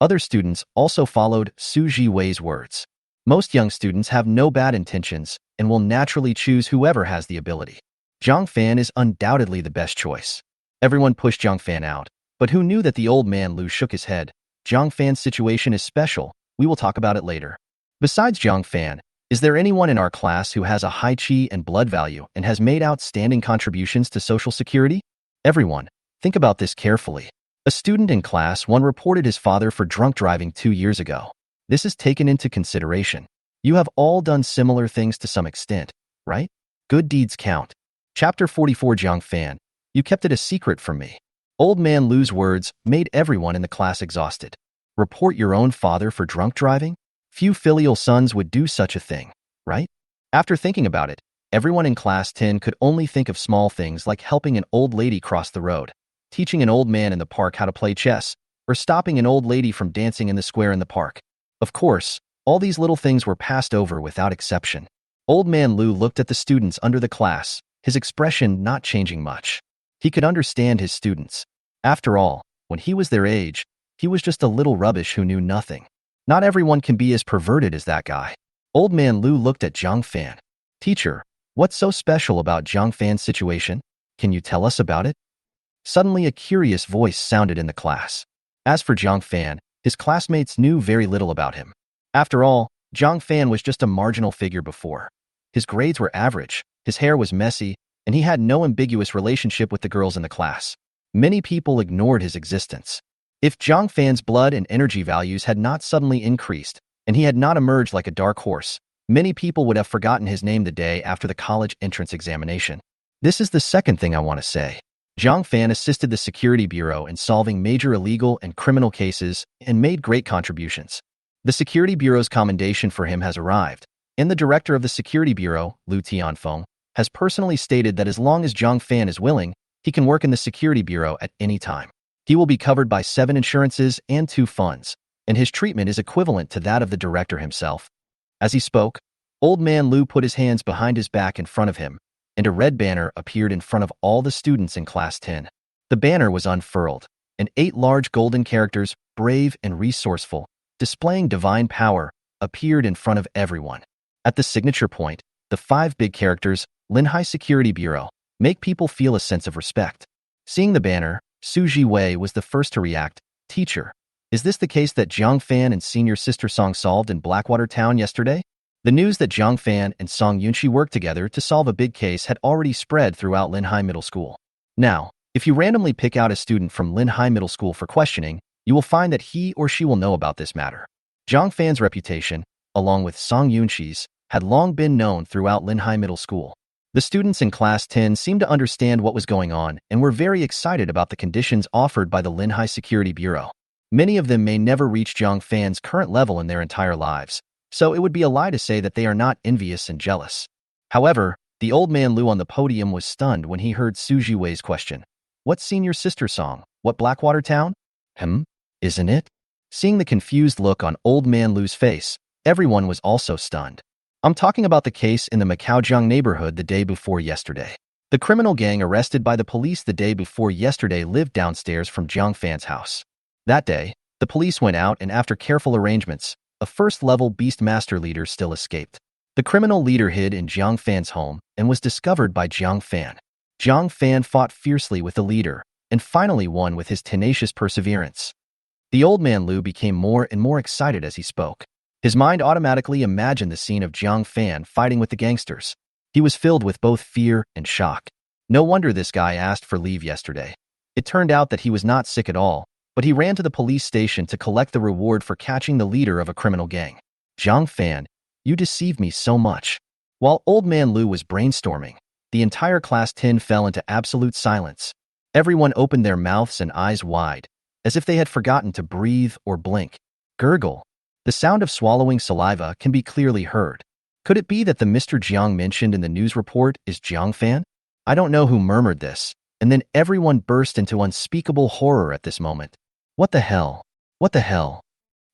Other students also followed Xu Zhiwei's words. Most young students have no bad intentions and will naturally choose whoever has the ability. Jiang Fan is undoubtedly the best choice. Everyone pushed Jiang Fan out, but who knew that the old man Lu shook his head? Jiang Fan's situation is special. We will talk about it later. Besides Jiang Fan, is there anyone in our class who has a high chi and blood value and has made outstanding contributions to Social Security? Everyone, think about this carefully. A student in Class 1 reported his father for drunk driving 2 years ago. This is taken into consideration. You have all done similar things to some extent, right? Good deeds count. Chapter 44. Jiang Fan, you kept it a secret from me. Old man Lu's words made everyone in the class exhausted. Report your own father for drunk driving? Few filial sons would do such a thing, right? After thinking about it, everyone in class 10 could only think of small things like helping an old lady cross the road, teaching an old man in the park how to play chess, or stopping an old lady from dancing in the square in the park. Of course, all these little things were passed over without exception. Old man Lu looked at the students under the class, his expression not changing much. He could understand his students. After all, when he was their age, he was just a little rubbish who knew nothing. Not everyone can be as perverted as that guy. Old man Lu looked at Jiang Fan. Teacher, what's so special about Jiang Fan's situation? Can you tell us about it? Suddenly a curious voice sounded in the class. As for Jiang Fan, his classmates knew very little about him. After all, Jiang Fan was just a marginal figure before. His grades were average, his hair was messy, and he had no ambiguous relationship with the girls in the class. Many people ignored his existence. If Jiang Fan's blood and energy values had not suddenly increased, and he had not emerged like a dark horse, many people would have forgotten his name the day after the college entrance examination. This is the second thing I want to say. Jiang Fan assisted the Security Bureau in solving major illegal and criminal cases and made great contributions. The Security Bureau's commendation for him has arrived, and the director of the Security Bureau, Lu Tianfeng, has personally stated that as long as Jiang Fan is willing, he can work in the Security Bureau at any time. He will be covered by 7 insurances and 2 funds, and his treatment is equivalent to that of the director himself. As he spoke, old man Lu put his hands behind his back in front of him, and a red banner appeared in front of all the students in Class 10. The banner was unfurled, and 8 large golden characters, brave and resourceful, displaying divine power, appeared in front of everyone. At the signature point, the 5 big characters, Linhai Security Bureau, make people feel a sense of respect. Seeing the banner, Xu Zhiwei was the first to react. Teacher, is this the case that Jiang Fan and senior sister Song solved in Blackwater Town yesterday? The news that Jiang Fan and Song Yunqi worked together to solve a big case had already spread throughout Linhai Middle School. Now, if you randomly pick out a student from Linhai Middle School for questioning, you will find that he or she will know about this matter. Jiang Fan's reputation, along with Song Yunqi's, had long been known throughout Linhai Middle School. The students in Class 10 seemed to understand what was going on and were very excited about the conditions offered by the Linhai Security Bureau. Many of them may never reach Jiang Fan's current level in their entire lives, so it would be a lie to say that they are not envious and jealous. However, the old man Lu on the podium was stunned when he heard Xu Zhiwei's question. What senior sister Song? What Blackwater Town? Isn't it? Seeing the confused look on old man Lu's face, everyone was also stunned. I'm talking about the case in the Macaojiang neighborhood the day before yesterday. The criminal gang arrested by the police the day before yesterday lived downstairs from Jiang Fan's house. That day, the police went out and after careful arrangements, a first-level Beastmaster leader still escaped. The criminal leader hid in Jiang Fan's home and was discovered by Jiang Fan. Jiang Fan fought fiercely with the leader and finally won with his tenacious perseverance. The old man Lu became more and more excited as he spoke. His mind automatically imagined the scene of Jiang Fan fighting with the gangsters. He was filled with both fear and shock. No wonder this guy asked for leave yesterday. It turned out that he was not sick at all, but he ran to the police station to collect the reward for catching the leader of a criminal gang. Jiang Fan, you deceived me so much. While old man Lu was brainstorming, the entire Class 10 fell into absolute silence. Everyone opened their mouths and eyes wide, as if they had forgotten to breathe or blink. Gurgle. The sound of swallowing saliva can be clearly heard. Could it be that the Mr. Jiang mentioned in the news report is Jiang Fan? I don't know who murmured this, and then everyone burst into unspeakable horror at this moment. What the hell? What the hell?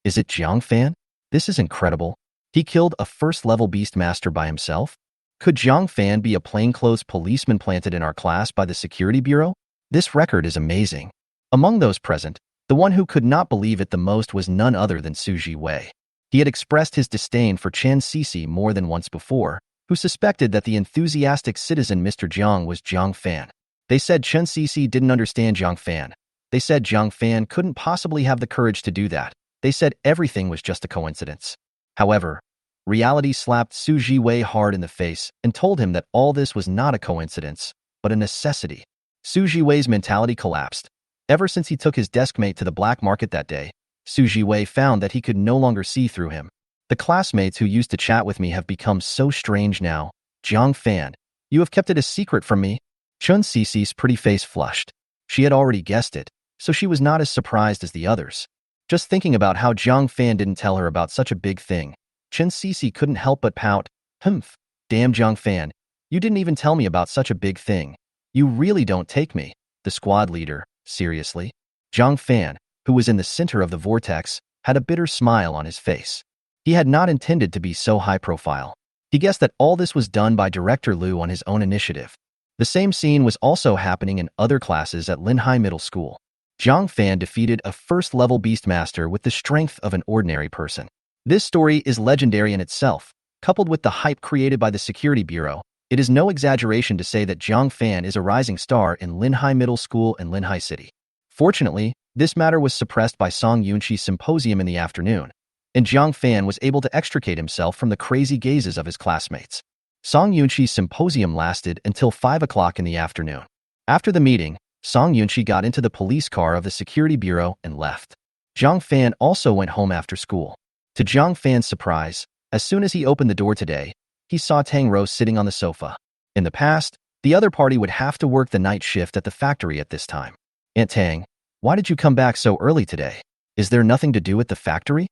Is it Jiang Fan? This is incredible. He killed a first-level Beastmaster by himself? Could Jiang Fan be a plainclothes policeman planted in our class by the Security Bureau? This record is amazing. Among those present, the one who could not believe it the most was none other than Xu Zhiwei. He had expressed his disdain for Chen Sisi more than once before, who suspected that the enthusiastic citizen Mr. Jiang was Jiang Fan. They said Chen Sisi didn't understand Jiang Fan. They said Jiang Fan couldn't possibly have the courage to do that. They said everything was just a coincidence. However, reality slapped Xu Zhiwei hard in the face and told him that all this was not a coincidence, but a necessity. Xu Zhiwei's mentality collapsed. Ever since he took his deskmate to the black market that day, Xu Zhiwei found that he could no longer see through him. The classmates who used to chat with me have become so strange now. Jiang Fan, You have kept it a secret from me? Chun Cece's pretty face flushed. She had already guessed it, so she was not as surprised as the others. Just thinking about how Jiang Fan didn't tell her about such a big thing, Chun Cece couldn't help but pout. Humph, damn Jiang Fan, you didn't even tell me about such a big thing. You really don't take me, the squad leader, seriously? Jiang Fan, who was in the center of the vortex, had a bitter smile on his face. He had not intended to be so high profile. He guessed that all this was done by Director Liu on his own initiative. The same scene was also happening in other classes at Linhai Middle School. Jiang Fan defeated a first-level beastmaster with the strength of an ordinary person. This story is legendary in itself. Coupled with the hype created by the Security Bureau, it is no exaggeration to say that Jiang Fan is a rising star in Linhai Middle School and Linhai City. Fortunately, this matter was suppressed by Song Yunqi's symposium in the afternoon, and Jiang Fan was able to extricate himself from the crazy gazes of his classmates. Song Yunqi's symposium lasted until 5 o'clock in the afternoon. After the meeting, Song Yunqi got into the police car of the Security Bureau and left. Jiang Fan also went home after school. To Jiang Fan's surprise, as soon as he opened the door today, he saw Tang Rose sitting on the sofa. In the past, the other party would have to work the night shift at the factory at this time. Aunt Tang, why did you come back so early today? Is there nothing to do at the factory?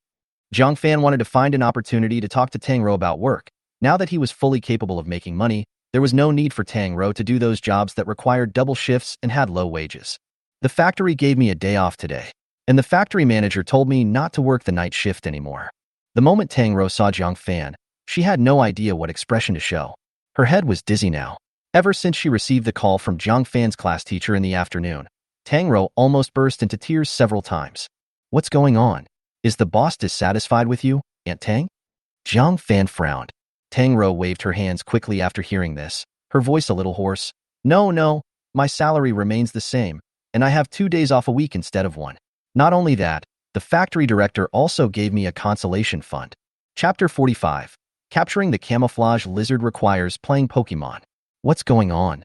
Jiang Fan wanted to find an opportunity to talk to Tang Rou about work. Now that he was fully capable of making money, there was no need for Tang Rou to do those jobs that required double shifts and had low wages. The factory gave me a day off today, and the factory manager told me not to work the night shift anymore. The moment Tang Rou saw Jiang Fan, she had no idea what expression to show. Her head was dizzy now. Ever since she received the call from Jiang Fan's class teacher in the afternoon, Tang Rou almost burst into tears several times. What's going on? Is the boss dissatisfied with you, Aunt Tang? Jiang Fan frowned. Tang Rou waved her hands quickly after hearing this, her voice a little hoarse. No, my salary remains the same, and I have 2 days off a week instead of 1. Not only that, the factory director also gave me a consolation fund. Chapter 45. Capturing the camouflage lizard requires playing Pokemon. What's going on?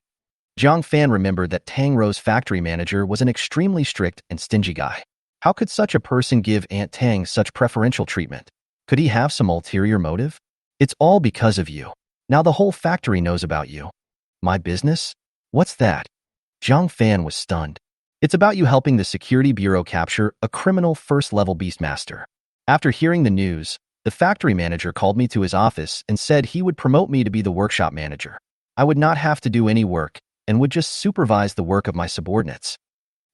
Jiang Fan remembered that Tang Rou's factory manager was an extremely strict and stingy guy. How could such a person give Aunt Tang such preferential treatment? Could he have some ulterior motive? It's all because of you. Now the whole factory knows about you. My business? What's that? Jiang Fan was stunned. It's about you helping the Security Bureau capture a criminal first-level beastmaster. After hearing the news, the factory manager called me to his office and said he would promote me to be the workshop manager. I would not have to do any work and would just supervise the work of my subordinates.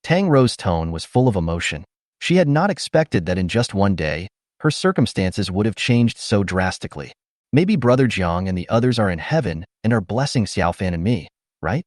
Tang Rou's tone was full of emotion. She had not expected that in just one day, her circumstances would have changed so drastically. Maybe Brother Jiang and the others are in heaven and are blessing Xiao Fan and me, right?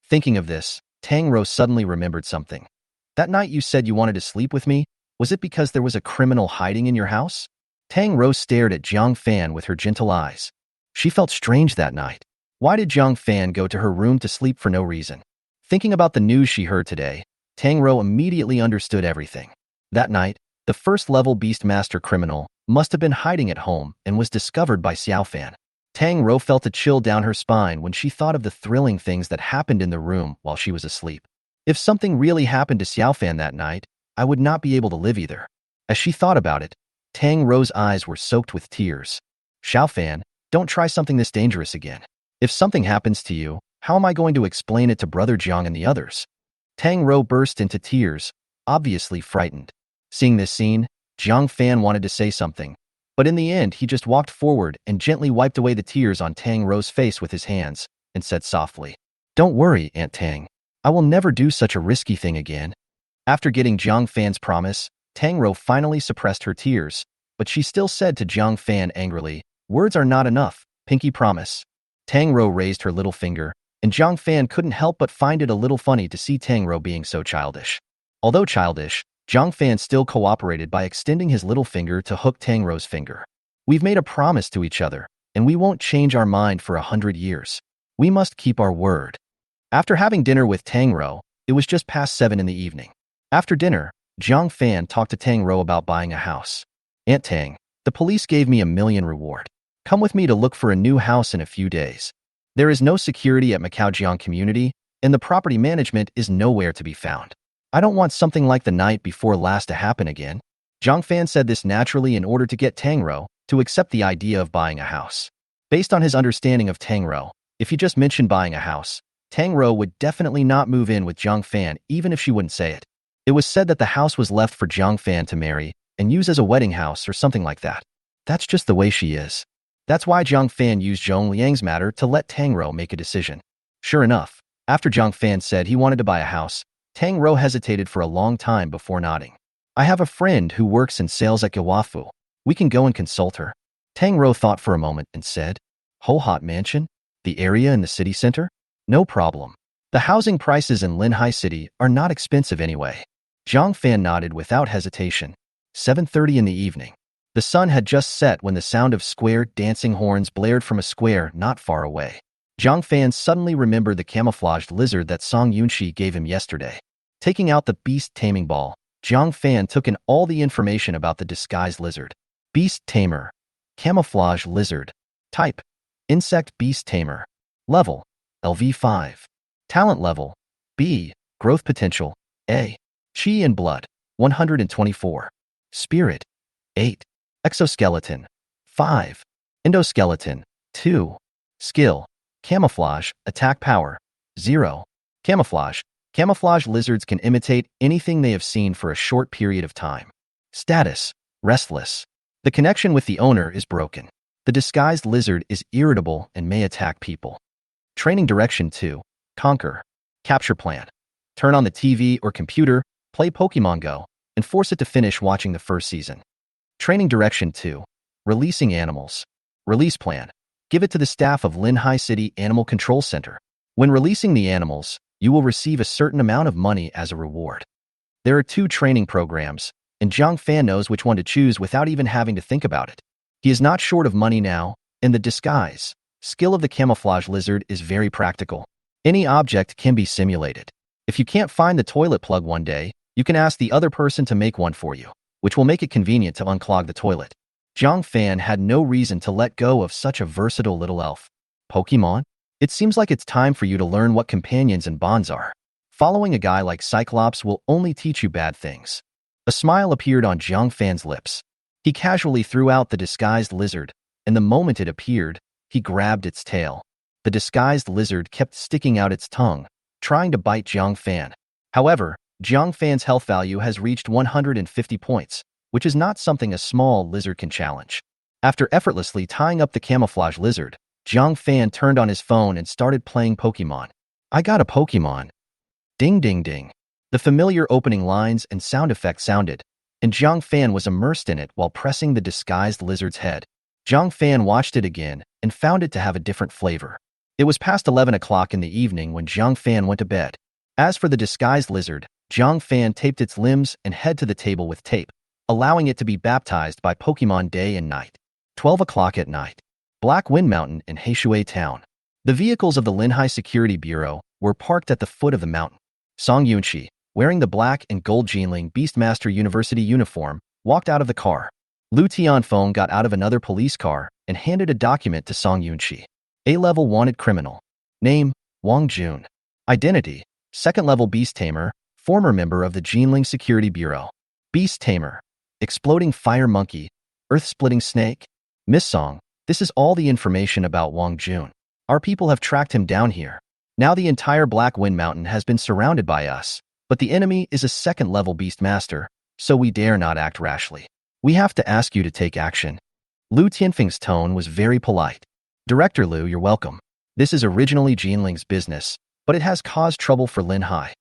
Thinking of this, Tang Rou suddenly remembered something. That night you said you wanted to sleep with me? Was it because there was a criminal hiding in your house? Tang Rou stared at Jiang Fan with her gentle eyes. She felt strange that night. Why did Jiang Fan go to her room to sleep for no reason? Thinking about the news she heard today, Tang Rou immediately understood everything. That night, the first-level Beastmaster criminal must have been hiding at home and was discovered by Xiao Fan. Tang Rou felt a chill down her spine when she thought of the thrilling things that happened in the room while she was asleep. If something really happened to Xiao Fan that night, I would not be able to live either. As she thought about it, Tang Rou's eyes were soaked with tears. Xiao Fan, don't try something this dangerous again. If something happens to you, how am I going to explain it to Brother Jiang and the others? Tang Rou burst into tears, obviously frightened. Seeing this scene, Jiang Fan wanted to say something, but in the end he just walked forward and gently wiped away the tears on Tang Rou's face with his hands and said softly, "Don't worry, Aunt Tang. I will never do such a risky thing again." After getting Jiang Fan's promise, Tang Rou finally suppressed her tears, but she still said to Jiang Fan angrily, "Words are not enough, pinky promise." Tang Rou raised her little finger, and Jiang Fan couldn't help but find it a little funny to see Tang Rou being so childish. Although childish, Jiang Fan still cooperated by extending his little finger to hook Tang Rou's finger. "We've made a promise to each other, and we won't change our mind for 100 years. We must keep our word." After having dinner with Tang Rou, it was just past 7 in the evening. After dinner, Jiang Fan talked to Tang Rou about buying a house. "Aunt Tang, the police gave me $1 million reward. Come with me to look for a new house in a few days. There is no security at Macau-Jiang community, and the property management is nowhere to be found. I don't want something like the night before last to happen again." Jiang Fan said this naturally in order to get Tang Rou to accept the idea of buying a house. Based on his understanding of Tang Rou, If you just mentioned buying a house, Tang would definitely not move in with Jiang Fan even if she wouldn't say it. It was said that the house was left for Jiang Fan to marry and use as a wedding house or something like that. That's just the way she is. That's why Jiang Fan used Zhong Liang's matter to let Tang make a decision. Sure enough, after Jiang Fan said he wanted to buy a house, Tang hesitated for a long time before nodding. I have a friend who works in sales at Gawafu. We can go and consult her. Tang thought for a moment and said, Ho Hot Mansion? The area in the city center? No problem. The housing prices in Linhai City are not expensive anyway. Jiang Fan nodded without hesitation. 7:30 in the evening. The sun had just set when the sound of square dancing horns blared from a square not far away. Jiang Fan suddenly remembered the camouflaged lizard that Song Yunxi gave him yesterday. Taking out the beast taming ball, Jiang Fan took in all the information about the disguised lizard. Beast tamer. Camouflage lizard. Type. Insect beast tamer. Level. LV5. Talent level. B. Growth potential. A. Chi and blood. 124. Spirit. 8. Exoskeleton. 5. Endoskeleton. 2. Skill. Camouflage. Attack power. 0. Camouflage. Camouflage lizards can imitate anything they have seen for a short period of time. Status. Restless. The connection with the owner is broken. The disguised lizard is irritable and may attack people. Training direction 2. Conquer. Capture plan. Turn on the TV or computer, play Pokemon Go, and force it to finish watching the first season. Training direction 2. Releasing animals. Release plan. Give it to the staff of Linhai City Animal Control Center. When releasing the animals, you will receive a certain amount of money as a reward. There are 2 training programs, and Jiang Fan knows which one to choose without even having to think about it. He is not short of money now, and the disguise skill of the camouflage lizard is very practical. Any object can be simulated. If you can't find the toilet plug one day, you can ask the other person to make one for you, which will make it convenient to unclog the toilet. Jiang Fan had no reason to let go of such a versatile little elf. Pokemon? It seems like it's time for you to learn what companions and bonds are. Following a guy like Cyclops will only teach you bad things. A smile appeared on Jiang Fan's lips. He casually threw out the disguised lizard, and the moment it appeared, he grabbed its tail. The disguised lizard kept sticking out its tongue, trying to bite Jiang Fan. However, Jiang Fan's health value has reached 150 points, which is not something a small lizard can challenge. After effortlessly tying up the camouflage lizard, Jiang Fan turned on his phone and started playing Pokemon. I got a Pokemon. Ding ding ding. The familiar opening lines and sound effects sounded, and Jiang Fan was immersed in it while pressing the disguised lizard's head. Jiang Fan watched it again and found it to have a different flavor. It was past 11 o'clock in the evening when Jiang Fan went to bed. As for the disguised lizard, Jiang Fan taped its limbs and head to the table with tape, allowing it to be baptized by Pokemon day and night. 12 o'clock at night. Black Wind Mountain in Zhu Town. The vehicles of the Linhai Security Bureau were parked at the foot of the mountain. Song Yunxi, wearing the black and gold Jinling Beastmaster University uniform, walked out of the car. Lu Tianfeng got out of another police car and handed a document to Song Yunxi. A-level wanted criminal. Name, Wang Jun. Identity, 2nd level beast tamer, former member of the Jinling Security Bureau. Beast tamer. Exploding fire monkey. Earth-splitting snake. Miss Song, this is all the information about Wang Jun. Our people have tracked him down here. Now the entire Black Wind Mountain has been surrounded by us, but the enemy is a 2nd level beastmaster, so we dare not act rashly. We have to ask you to take action. Lu Tianfeng's tone was very polite. Director Lu, you're welcome. This is originally Jinling's business, but it has caused trouble for Linhai.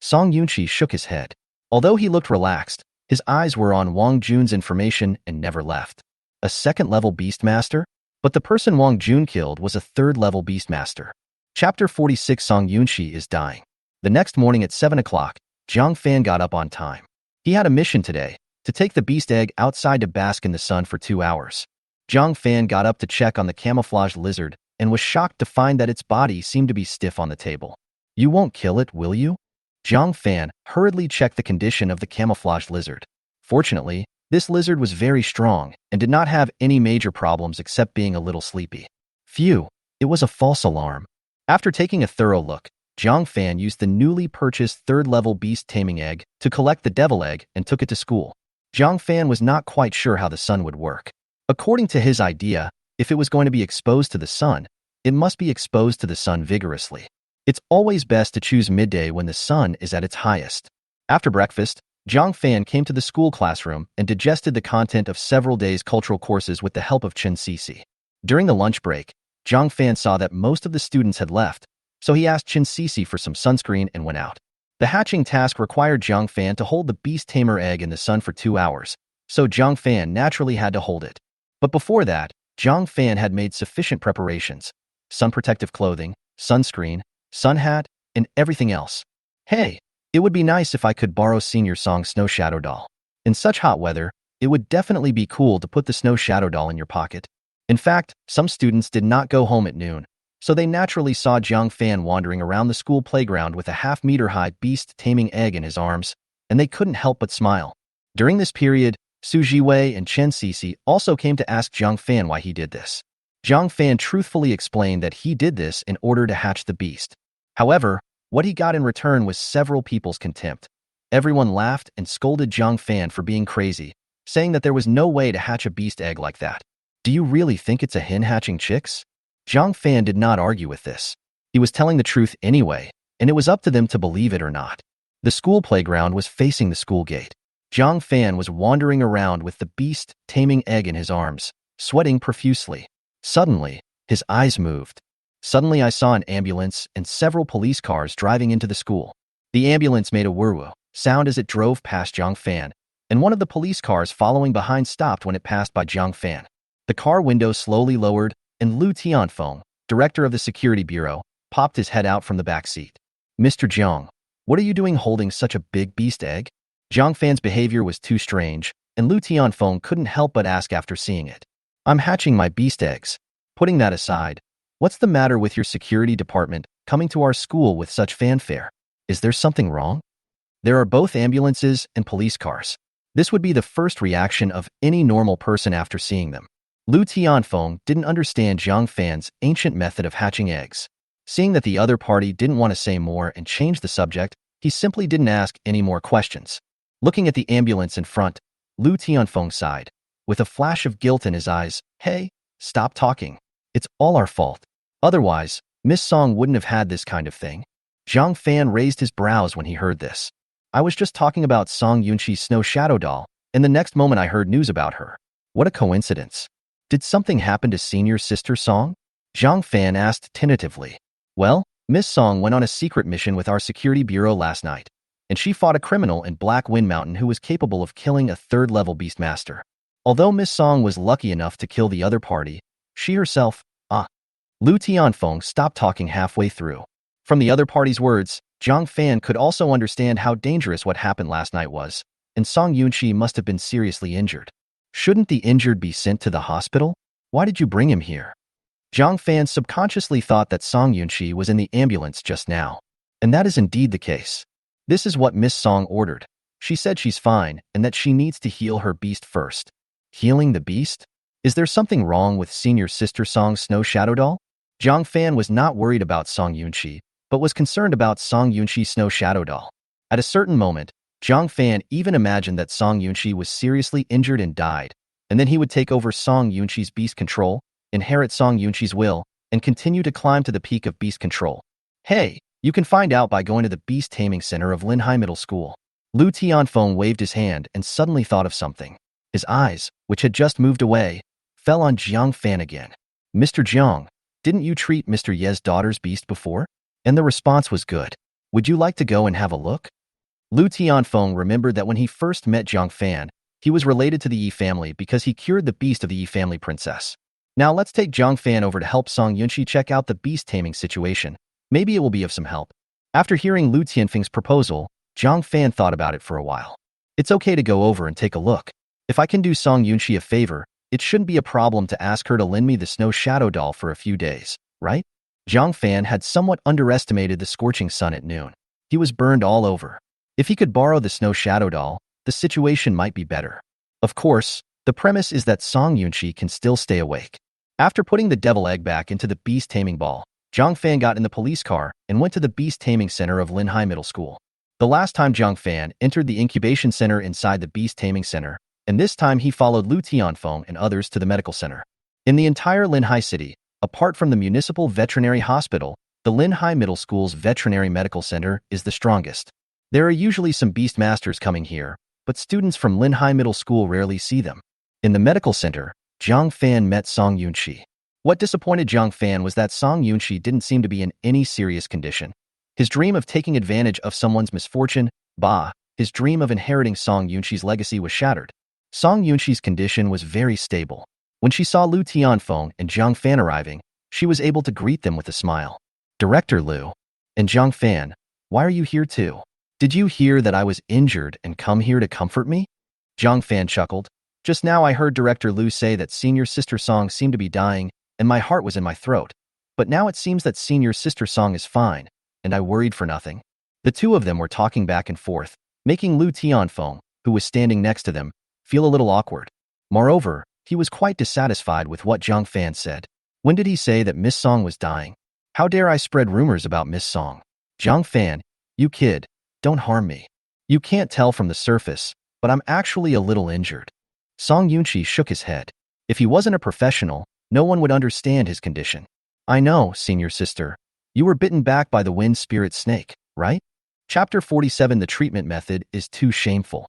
Song Yunxi shook his head. Although he looked relaxed, his eyes were on Wang Jun's information and never left. A 2nd level beastmaster? But the person Wang Jun killed was a 3rd level beastmaster. Chapter 46. Song Yunxi is dying. The next morning at 7 o'clock, Jiang Fan got up on time. He had a mission today, to take the beast egg outside to bask in the sun for 2 hours. Jiang Fan got up to check on the camouflaged lizard and was shocked to find that its body seemed to be stiff on the table. You won't kill it, will you? Jiang Fan hurriedly checked the condition of the camouflaged lizard. Fortunately, this lizard was very strong and did not have any major problems except being a little sleepy. Phew, it was a false alarm. After taking a thorough look, Jiang Fan used the newly purchased 3rd level beast taming egg to collect the devil egg and took it to school. Jiang Fan was not quite sure how the sun would work. According to his idea, if it was going to be exposed to the sun, it must be exposed to the sun vigorously. It's always best to choose midday when the sun is at its highest. After breakfast, Jiang Fan came to the school classroom and digested the content of several days' cultural courses with the help of Chen Cece. During the lunch break, Jiang Fan saw that most of the students had left, so he asked Chen Cece for some sunscreen and went out. The hatching task required Jiang Fan to hold the beast tamer egg in the sun for 2 hours, so Jiang Fan naturally had to hold it. But before that, Jiang Fan had made sufficient preparations: sun protective clothing, sunscreen, sun hat, and everything else. Hey, it would be nice if I could borrow Senior Song's snow shadow doll. In such hot weather, it would definitely be cool to put the snow shadow doll in your pocket. In fact, some students did not go home at noon, so they naturally saw Jiang Fan wandering around the school playground with a half-meter-high beast-taming egg in his arms, and they couldn't help but smile. During this period, Xu Zhiwei and Chen Cece also came to ask Jiang Fan why he did this. Jiang Fan truthfully explained that he did this in order to hatch the beast. However, what he got in return was several people's contempt. Everyone laughed and scolded Jiang Fan for being crazy, saying that there was no way to hatch a beast egg like that. Do you really think it's a hen hatching chicks? Jiang Fan did not argue with this. He was telling the truth anyway, and it was up to them to believe it or not. The school playground was facing the school gate. Jiang Fan was wandering around with the beast-taming egg in his arms, sweating profusely. Suddenly, his eyes moved. Suddenly I saw an ambulance and several police cars driving into the school. The ambulance made a whir-woo sound as it drove past Jiang Fan, and one of the police cars following behind stopped when it passed by Jiang Fan. The car window slowly lowered, and Lu Tianfeng, director of the security bureau, popped his head out from the back seat. Mr. Jong, what are you doing holding such a big beast egg? Jiang Fan's behavior was too strange, and Lu Tianfeng couldn't help but ask after seeing it. I'm hatching my beast eggs. Putting that aside, what's the matter with your security department coming to our school with such fanfare? Is there something wrong? There are both ambulances and police cars. This would be the first reaction of any normal person after seeing them. Lu Tianfeng didn't understand Jiang Fan's ancient method of hatching eggs. Seeing that the other party didn't want to say more and change the subject, he simply didn't ask any more questions. Looking at the ambulance in front, Lu Tianfeng sighed. With a flash of guilt in his eyes, "Hey, stop talking. It's all our fault. Otherwise, Miss Song wouldn't have had this kind of thing." Jiang Fan raised his brows when he heard this. I was just talking about Song Yunqi's snow shadow doll, and the next moment I heard news about her. What a coincidence. Did something happen to senior sister Song? Jiang Fan asked tentatively. Well, Miss Song went on a secret mission with our security bureau last night, and she fought a criminal in Black Wind Mountain who was capable of killing a third-level beastmaster. Although Miss Song was lucky enough to kill the other party, she herself, Lu Tianfeng stopped talking halfway through. From the other party's words, Jiang Fan could also understand how dangerous what happened last night was, and Song Yunqi must have been seriously injured. Shouldn't the injured be sent to the hospital? Why did you bring him here? Jiang Fan subconsciously thought that Song Yunqi was in the ambulance just now. And that is indeed the case. This is what Miss Song ordered. She said she's fine and that she needs to heal her beast first. Healing the beast? Is there something wrong with senior sister Song's snow shadow doll? Jiang Fan was not worried about Song Yunqi, but was concerned about Song Yunqi's snow shadow doll. At a certain moment, Jiang Fan even imagined that Song Yunqi was seriously injured and died, and then he would take over Song Yunqi's beast control, inherit Song Yunqi's will, and continue to climb to the peak of beast control. Hey, you can find out by going to the Beast Taming Center of Linhai Middle School. Lu Tianfeng waved his hand and suddenly thought of something. His eyes, which had just moved away, fell on Jiang Fan again. Mr. Jiang, didn't you treat Mr. Ye's daughter's beast before? And the response was good. Would you like to go and have a look? Lu Tianfeng remembered that when he first met Jiang Fan, he was related to the Yi family because he cured the beast of the Yi family princess. Now let's take Jiang Fan over to help Song Yunqi check out the beast taming situation. Maybe it will be of some help. After hearing Lu Tianfeng's proposal, Jiang Fan thought about it for a while. It's okay to go over and take a look. If I can do Song Yunqi a favor, it shouldn't be a problem to ask her to lend me the snow shadow doll for a few days, right? Jiang Fan had somewhat underestimated the scorching sun at noon. He was burned all over. If he could borrow the snow shadow doll, the situation might be better. Of course, the premise is that Song Yunqi can still stay awake. After putting the devil egg back into the beast taming ball, Jiang Fan got in the police car and went to the Beast Taming Center of Linhai Middle School. The last time Jiang Fan entered the incubation center inside the Beast Taming Center, and this time he followed Lu Tianfeng and others to the medical center. In the entire Linhai city, Apart from the Municipal Veterinary Hospital, the Linhai Middle School's Veterinary Medical Center is the strongest. There are usually some beastmasters coming here, but students from Linhai Middle School rarely see them. In the medical center, Jiang Fan met Song Yunqi. What disappointed Jiang Fan was that Song Yunqi didn't seem to be in any serious condition. His dream of taking advantage of someone's misfortune, his dream of inheriting Song Yunqi's legacy was shattered. Song Yunqi's condition was very stable. When she saw Lu Tianfeng and Jiang Fan arriving, she was able to greet them with a smile. Director Lu and Jiang Fan, why are you here too? Did you hear that I was injured and come here to comfort me? Jiang Fan chuckled. Just now I heard Director Lu say that Senior Sister Song seemed to be dying, and my heart was in my throat. But now it seems that Senior Sister Song is fine, and I worried for nothing. The two of them were talking back and forth, making Lu Tianfeng, who was standing next to them, feel a little awkward. Moreover, he was quite dissatisfied with what Jiang Fan said. When did he say that Miss Song was dying? How dare I spread rumors about Miss Song? Jiang Fan, you kid, don't harm me. You can't tell from the surface, but I'm actually a little injured. Song Yunqi shook his head. If he wasn't a professional, no one would understand his condition. I know, senior sister. You were bitten back by the wind spirit snake, right? Chapter 47. The treatment method is too shameful.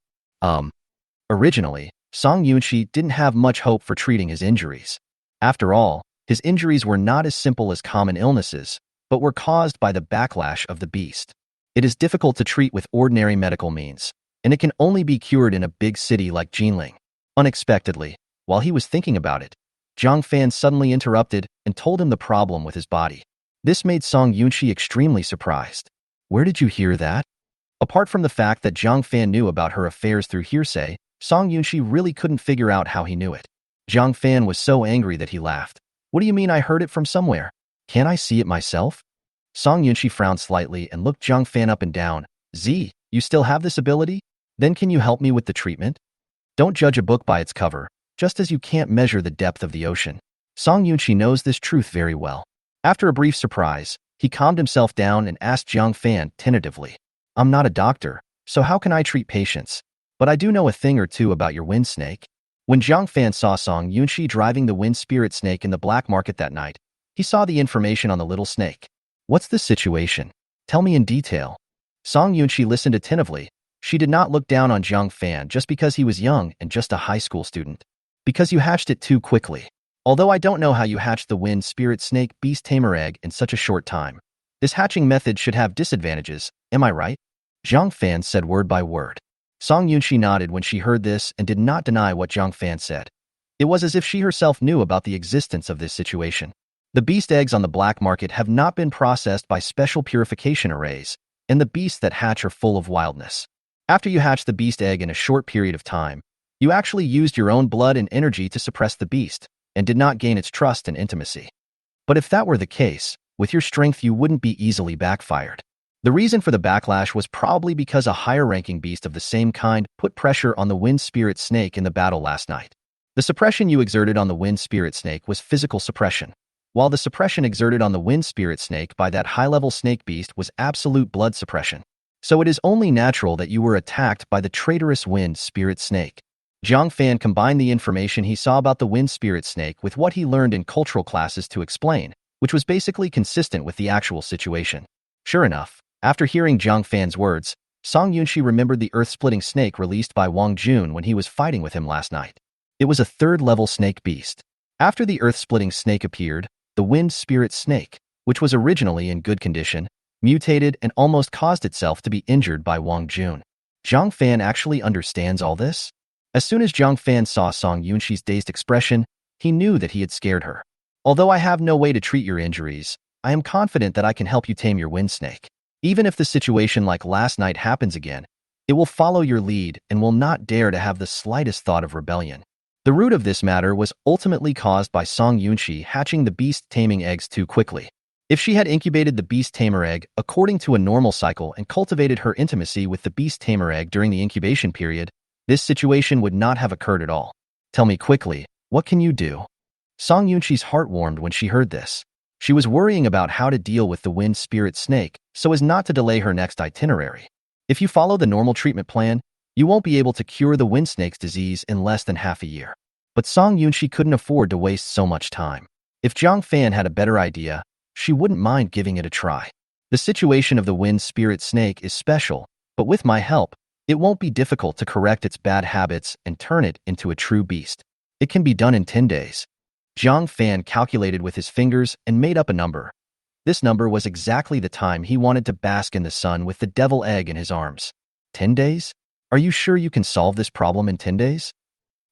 Originally, Song Yunqi didn't have much hope for treating his injuries. After all, his injuries were not as simple as common illnesses, but were caused by the backlash of the beast. It is difficult to treat with ordinary medical means, and it can only be cured in a big city like Jinling. Unexpectedly, while he was thinking about it, Jiang Fan suddenly interrupted and told him the problem with his body. This made Song Yunqi extremely surprised. Where did you hear that? Apart from the fact that Jiang Fan knew about her affairs through hearsay, Song Yunqi really couldn't figure out how he knew it. Jiang Fan was so angry that he laughed. What do you mean I heard it from somewhere? Can't I see it myself? Song Yunqi frowned slightly and looked Jiang Fan up and down. You still have this ability? Then can you help me with the treatment? Don't judge a book by its cover, just as you can't measure the depth of the ocean. Song Yunqi knows this truth very well. After a brief surprise, he calmed himself down and asked Jiang Fan tentatively. I'm not a doctor, so how can I treat patients? But I do know a thing or two about your wind snake. When Jiang Fan saw Song Yunqi driving the wind spirit snake in the black market that night, he saw the information on the little snake. What's the situation? Tell me in detail. Song Yunqi listened attentively. She did not look down on Jiang Fan just because he was young and just a high school student. Because you hatched it too quickly. Although I don't know how you hatched the wind spirit snake beast tamer egg in such a short time. This hatching method should have disadvantages, am I right? Jiang Fan said word by word. Song Yunqi nodded when she heard this and did not deny what Jiang Fan said. It was as if she herself knew about the existence of this situation. The beast eggs on the black market have not been processed by special purification arrays, and the beasts that hatch are full of wildness. After you hatch the beast egg in a short period of time, you actually used your own blood and energy to suppress the beast, and did not gain its trust and intimacy. But if that were the case, with your strength you wouldn't be easily backfired. The reason for the backlash was probably because a higher-ranking beast of the same kind put pressure on the wind spirit snake in the battle last night. The suppression you exerted on the wind spirit snake was physical suppression, while the suppression exerted on the wind spirit snake by that high-level snake beast was absolute blood suppression. So it is only natural that you were attacked by the traitorous wind spirit snake. Jiang Fan combined the information he saw about the wind spirit snake with what he learned in cultural classes to explain, which was basically consistent with the actual situation. Sure enough, after hearing Jiang Fan's words, Song Yunqi remembered the earth-splitting snake released by Wang Jun when he was fighting with him last night. It was a third-level snake beast. After the earth-splitting snake appeared, the wind spirit snake, which was originally in good condition, mutated and almost caused itself to be injured by Wang Jun. Jiang Fan actually understands all this? As soon as Jiang Fan saw Song Yunqi's dazed expression, he knew that he had scared her. Although I have no way to treat your injuries, I am confident that I can help you tame your wind snake. Even if the situation like last night happens again, it will follow your lead and will not dare to have the slightest thought of rebellion. The root of this matter was ultimately caused by Song Yunqi hatching the beast taming eggs too quickly. If she had incubated the beast tamer egg according to a normal cycle and cultivated her intimacy with the beast tamer egg during the incubation period, this situation would not have occurred at all. Tell me quickly, what can you do? Song Yunqi's heart warmed when she heard this. She was worrying about how to deal with the wind spirit snake so as not to delay her next itinerary. If you follow the normal treatment plan, you won't be able to cure the wind snake's disease in less than half a year. But Song Yunqi couldn't afford to waste so much time. If Jiang Fan had a better idea, she wouldn't mind giving it a try. The situation of the wind spirit snake is special, but with my help, it won't be difficult to correct its bad habits and turn it into a true beast. It can be done in 10 days. Jiang Fan calculated with his fingers and made up a number. This number was exactly the time he wanted to bask in the sun with the devil egg in his arms. 10 days? Are you sure you can solve this problem in 10 days?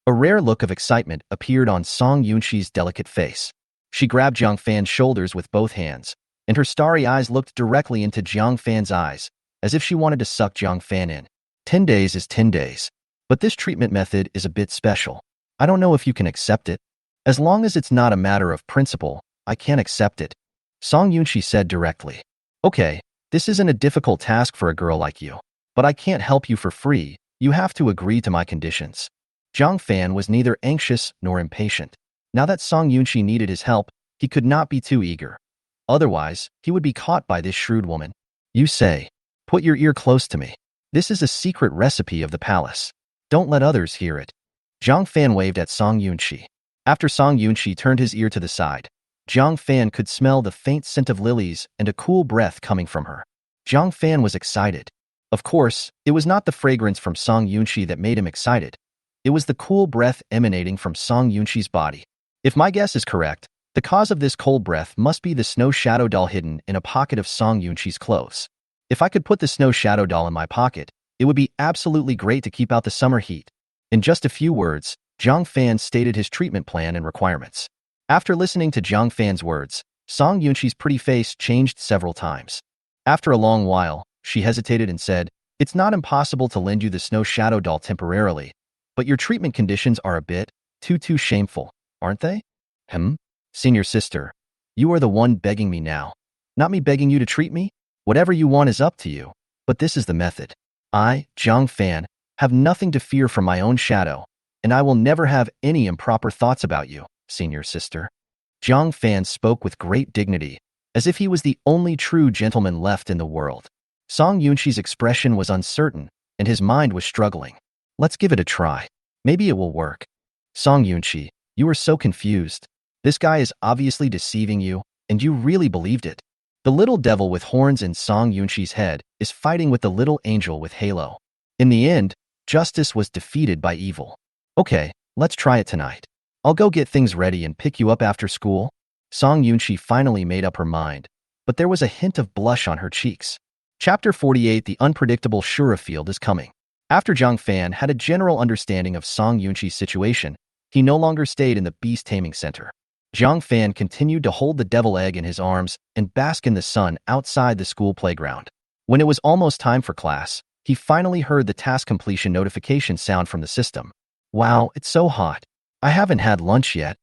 A rare look of excitement appeared on Song Yunxi's delicate face. She grabbed Jiang Fan's shoulders with both hands, and her starry eyes looked directly into Jiang Fan's eyes, as if she wanted to suck Jiang Fan in. 10 days is 10 days. But this treatment method is a bit special. I don't know if you can accept it. As long as it's not a matter of principle, I can't accept it. Song Yunxi said directly. Okay, this isn't a difficult task for a girl like you. But I can't help you for free. You have to agree to my conditions. Jiang Fan was neither anxious nor impatient. Now that Song Yunxi needed his help, he could not be too eager. Otherwise, he would be caught by this shrewd woman. You say, put your ear close to me. This is a secret recipe of the palace. Don't let others hear it. Jiang Fan waved at Song Yunxi. After Song Yunxi turned his ear to the side, Jiang Fan could smell the faint scent of lilies and a cool breath coming from her. Jiang Fan was excited. Of course, it was not the fragrance from Song Yunxi that made him excited. It was the cool breath emanating from Song Yunxi's body. If my guess is correct, the cause of this cold breath must be the snow shadow doll hidden in a pocket of Song Yunxi's clothes. If I could put the snow shadow doll in my pocket, it would be absolutely great to keep out the summer heat. In just a few words, Jiang Fan stated his treatment plan and requirements. After listening to Jiang Fan's words, Song Yunxi's pretty face changed several times. After a long while, she hesitated and said, "It's not impossible to lend you the snow shadow doll temporarily, but your treatment conditions are a bit too shameful, aren't they?" Senior sister, you are the one begging me now. Not me begging you to treat me? Whatever you want is up to you, but this is the method. I, Jiang Fan, have nothing to fear from my own shadow, and I will never have any improper thoughts about you, senior sister. Jiang Fan spoke with great dignity, as if he was the only true gentleman left in the world. Song Yunxi's expression was uncertain, and his mind was struggling. Let's give it a try. Maybe it will work. Song Yunxi, you are so confused. This guy is obviously deceiving you, and you really believed it. The little devil with horns in Song Yunxi's head is fighting with the little angel with halo. In the end, justice was defeated by evil. Okay, let's try it tonight. I'll go get things ready and pick you up after school. Song Yunxi finally made up her mind, but there was a hint of blush on her cheeks. Chapter 48, The Unpredictable Field is coming. After Jiang Fan had a general understanding of Song Yunxi's situation, he no longer stayed in the beast taming center. Jiang Fan continued to hold the devil egg in his arms and bask in the sun outside the school playground. When it was almost time for class, he finally heard the task completion notification sound from the system. Wow, it's so hot. I haven't had lunch yet.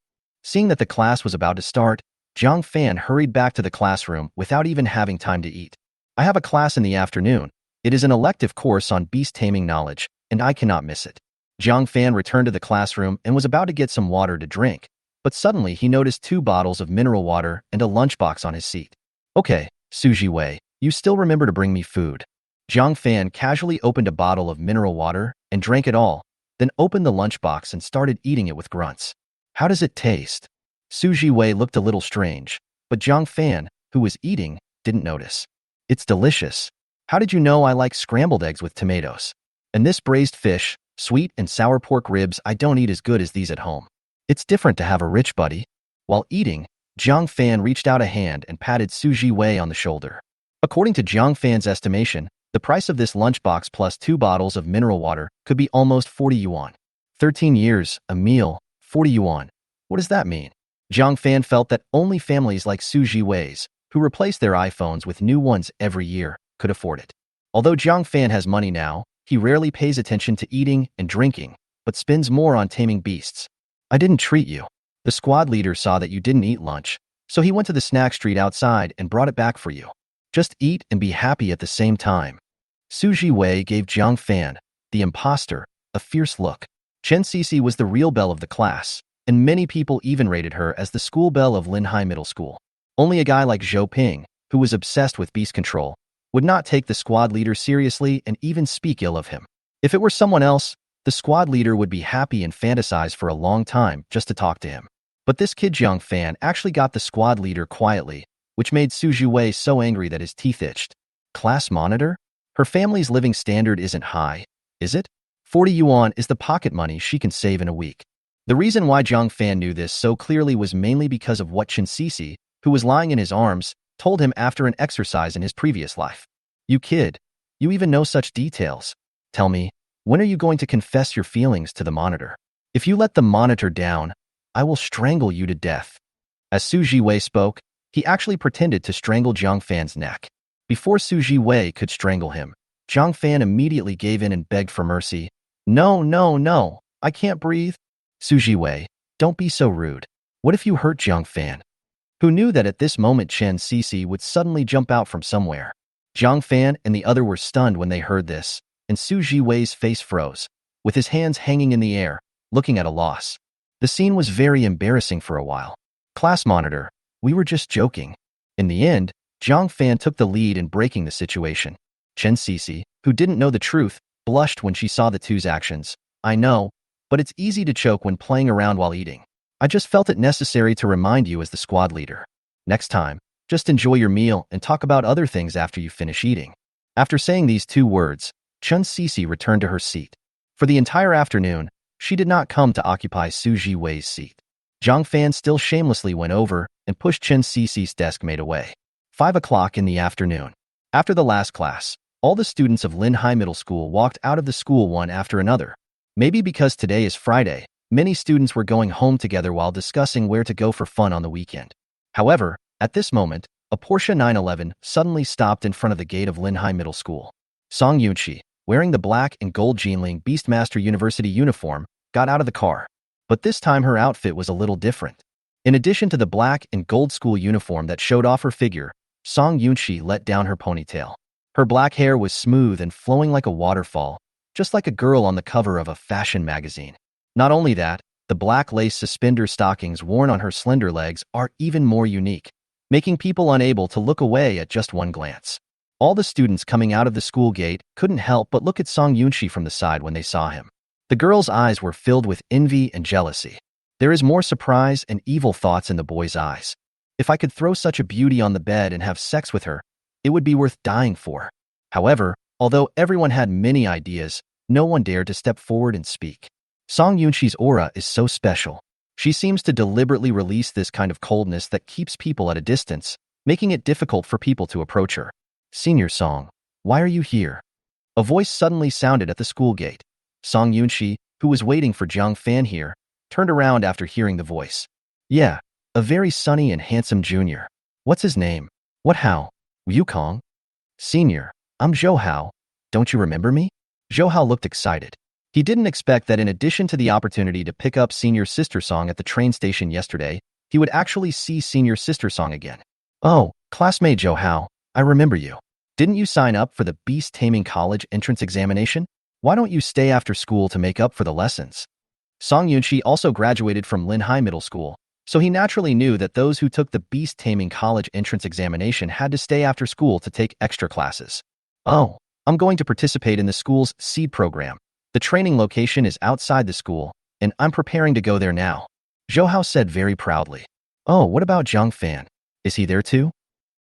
Seeing that the class was about to start, Jiang Fan hurried back to the classroom without even having time to eat. I have a class in the afternoon. It is an elective course on beast taming knowledge, and I cannot miss it. Jiang Fan returned to the classroom and was about to get some water to drink, but suddenly he noticed 2 bottles of mineral water and a lunchbox on his seat. Okay, Xu Zhiwei, you still remember to bring me food. Jiang Fan casually opened a bottle of mineral water and drank it all, then opened the lunchbox and started eating it with grunts. How does it taste? Xu Zhiwei looked a little strange, but Jiang Fan, who was eating, didn't notice. It's delicious. How did you know I like scrambled eggs with tomatoes? And this braised fish, sweet and sour pork ribs I don't eat as good as these at home. It's different to have a rich buddy. While eating, Jiang Fan reached out a hand and patted Xu Zhiwei on the shoulder. According to Jiang Fan's estimation, the price of this lunchbox plus 2 bottles of mineral water could be almost 40 yuan. 13 years, a meal, 40 yuan. What does that mean? Jiang Fan felt that only families like Xu Zhiwei's, who replace their iPhones with new ones every year, could afford it. Although Jiang Fan has money now, he rarely pays attention to eating and drinking, but spends more on taming beasts. I didn't treat you. The squad leader saw that you didn't eat lunch, so he went to the snack street outside and brought it back for you. Just eat and be happy at the same time. Xu Zhiwei gave Jiang Fan, the imposter, a fierce look. Chen Cece was the real belle of the class, and many people even rated her as the school belle of Linhai Middle School. Only a guy like Zhou Ping, who was obsessed with beast control, would not take the squad leader seriously and even speak ill of him. If it were someone else, the squad leader would be happy and fantasize for a long time just to talk to him. But this kid Jiang Fan actually got the squad leader quietly, which made Xu Zhiwei so angry that his teeth itched. Class monitor? Her family's living standard isn't high, is it? 40 yuan is the pocket money she can save in a week. The reason why Jiang Fan knew this so clearly was mainly because of what Chen Sisi, who was lying in his arms, told him after an exercise in his previous life. You kid, you even know such details. Tell me, when are you going to confess your feelings to the monitor? If you let the monitor down, I will strangle you to death. As Xu Zhiwei spoke, he actually pretended to strangle Jiang Fan's neck. Before Xu Zhiwei could strangle him, Jiang Fan immediately gave in and begged for mercy. No, no, no, I can't breathe. Xu Zhiwei, don't be so rude. What if you hurt Jiang Fan? Who knew that at this moment Chen Sisi would suddenly jump out from somewhere? Jiang Fan and the other were stunned when they heard this, and Xu Zhiwei's face froze, with his hands hanging in the air, looking at a loss. The scene was very embarrassing for a while. Class monitor, we were just joking. In the end, Jiang Fan took the lead in breaking the situation. Chen Sisi, who didn't know the truth, blushed when she saw the two's actions. I know, but it's easy to choke when playing around while eating. I just felt it necessary to remind you as the squad leader. Next time, just enjoy your meal and talk about other things after you finish eating. After saying these two words, Chen Sisi returned to her seat. For the entire afternoon, she did not come to occupy Xu Zhiwei's seat. Jiang Fan still shamelessly went over and pushed Chen Sisi's deskmate away. 5 o'clock in the afternoon. After the last class, all the students of Linhai Middle School walked out of the school one after another. Maybe because today is Friday, many students were going home together while discussing where to go for fun on the weekend. However, at this moment, a Porsche 911 suddenly stopped in front of the gate of Linhai Middle School. Song Yunqi, wearing the black and gold Jinling Beastmaster University uniform, got out of the car. But this time her outfit was a little different. In addition to the black and gold school uniform that showed off her figure, Song Yunqi let down her ponytail. Her black hair was smooth and flowing like a waterfall, just like a girl on the cover of a fashion magazine. Not only that, the black lace suspender stockings worn on her slender legs are even more unique, making people unable to look away at just one glance. All the students coming out of the school gate couldn't help but look at Song Yunqi from the side when they saw him. The girl's eyes were filled with envy and jealousy. There is more surprise and evil thoughts in the boy's eyes. If I could throw such a beauty on the bed and have sex with her, it would be worth dying for. However, although everyone had many ideas, no one dared to step forward and speak. Song Yunqi's aura is so special. She seems to deliberately release this kind of coldness that keeps people at a distance, making it difficult for people to approach her. Senior Song, why are you here? A voice suddenly sounded at the school gate. Song Yunqi, who was waiting for Jiang Fan here, turned around after hearing the voice. Yeah, a very sunny and handsome junior. What's his name? What how? Wukong? Senior, I'm Zhou Hao. Don't you remember me? Zhou Hao looked excited. He didn't expect that in addition to the opportunity to pick up Senior Sister Song at the train station yesterday, he would actually see Senior Sister Song again. Oh, classmate Zhou Hao, I remember you. Didn't you sign up for the Beast Taming College entrance examination? Why don't you stay after school to make up for the lessons? Song Yunqi also graduated from Linhai Middle School, so he naturally knew that those who took the Beast Taming College entrance examination had to stay after school to take extra classes. Oh, I'm going to participate in the school's SEED program. The training location is outside the school, and I'm preparing to go there now. Zhou Hao said very proudly. Oh, what about Jiang Fan? Is he there too?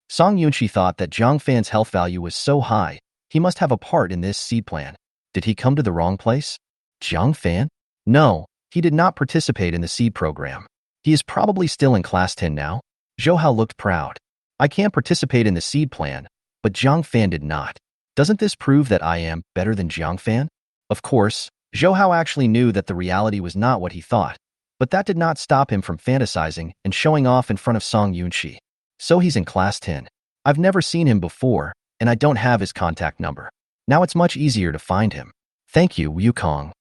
Song Yunqi thought that Jiang Fan's health value was so high, he must have a part in this SEED plan. Did he come to the wrong place? Jiang Fan? No, he did not participate in the SEED program. He is probably still in class 10 now. Zhou Hao looked proud. I can't participate in the SEED plan, but Jiang Fan did not. Doesn't this prove that I am better than Jiang Fan? Of course, Zhou Hao actually knew that the reality was not what he thought, but that did not stop him from fantasizing and showing off in front of Song Yunqi. So he's in class 10. I've never seen him before, and I don't have his contact number. Now it's much easier to find him. Thank you, Wukong.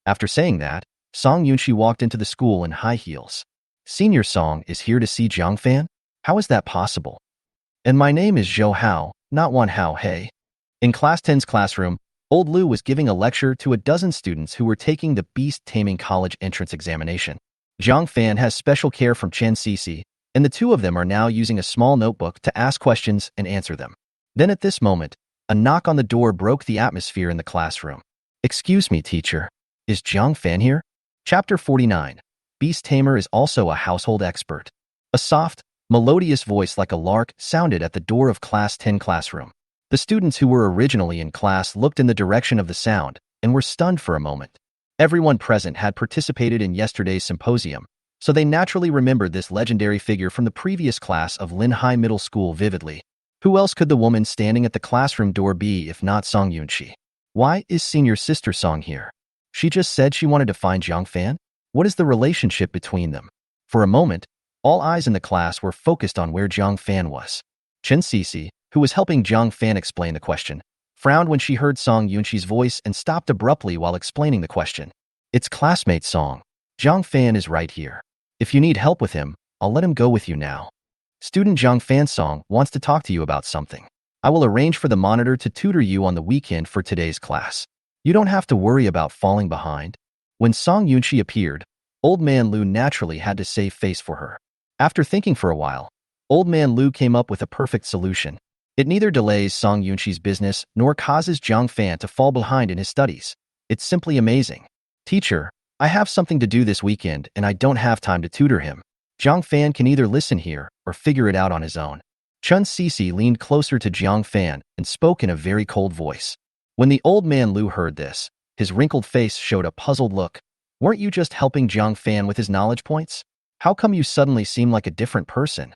After saying that, Song Yunqi walked into the school in high heels. Senior Song is here to see Jiang Fan? How is that possible? And my name is Zhou Hao, not Wan Hao He. In Class 10's classroom, Old Lu was giving a lecture to a dozen students who were taking the Beast Taming College entrance examination. Jiang Fan has special care from Chen Sisi, and the two of them are now using a small notebook to ask questions and answer them. Then at this moment, a knock on the door broke the atmosphere in the classroom. Excuse me, teacher. Is Jiang Fan here? Chapter 49. Beast Tamer is also a household expert. A soft, melodious voice like a lark sounded at the door of Class 10 classroom. The students who were originally in class looked in the direction of the sound and were stunned for a moment. Everyone present had participated in yesterday's symposium, so they naturally remembered this legendary figure from the previous class of Linhai Middle School vividly. Who else could the woman standing at the classroom door be if not Song Yunxi? Why is senior sister Song here? She just said she wanted to find Jiang Fan? What is the relationship between them? For a moment, all eyes in the class were focused on where Jiang Fan was. Chen Sisi, who was helping Jiang Fan explain the question, frowned when she heard Song Yunxi's voice and stopped abruptly while explaining the question. It's classmate Song. Jiang Fan is right here. If you need help with him, I'll let him go with you now. Student Jiang Fan Song wants to talk to you about something. I will arrange for the monitor to tutor you on the weekend for today's class. You don't have to worry about falling behind. When Song Yunxi appeared, Old Man Lu naturally had to save face for her. After thinking for a while, Old Man Lu came up with a perfect solution. It neither delays Song Yunxi's business nor causes Jiang Fan to fall behind in his studies. It's simply amazing. Teacher, I have something to do this weekend and I don't have time to tutor him. Jiang Fan can either listen here or figure it out on his own. Chen Sisi leaned closer to Jiang Fan and spoke in a very cold voice. When the Old Man Lu heard this, his wrinkled face showed a puzzled look. Weren't you just helping Jiang Fan with his knowledge points? How come you suddenly seem like a different person?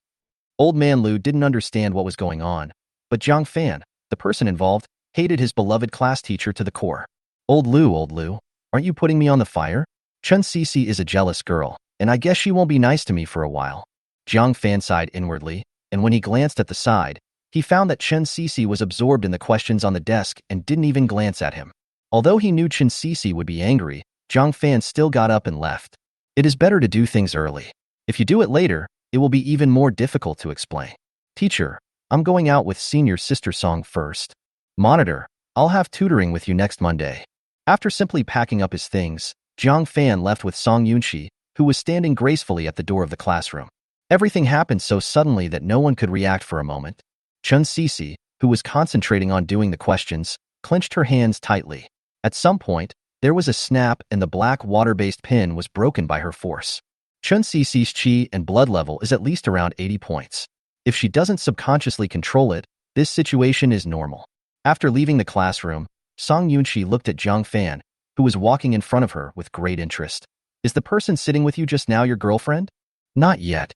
Old Man Lu didn't understand what was going on, but Jiang Fan, the person involved, hated his beloved class teacher to the core. Old Lu, aren't you putting me on the fire? Chen Sisi is a jealous girl, and I guess she won't be nice to me for a while. Jiang Fan sighed inwardly, and when he glanced at the side, he found that Chen Sisi was absorbed in the questions on the desk and didn't even glance at him. Although he knew Chen Sisi would be angry, Jiang Fan still got up and left. It is better to do things early. If you do it later, it will be even more difficult to explain. Teacher, I'm going out with senior sister Song first. Monitor, I'll have tutoring with you next Monday. After simply packing up his things, Jiang Fan left with Song Yunxi, who was standing gracefully at the door of the classroom. Everything happened so suddenly that no one could react for a moment. Chen Sisi, who was concentrating on doing the questions, clenched her hands tightly. At some point, there was a snap and the black water-based pin was broken by her force. Chen Sisi's qi and blood level is at least around 80 points. If she doesn't subconsciously control it, this situation is normal. After leaving the classroom, Song Yunxi looked at Jiang Fan, who was walking in front of her with great interest. Is the person sitting with you just now your girlfriend? Not yet.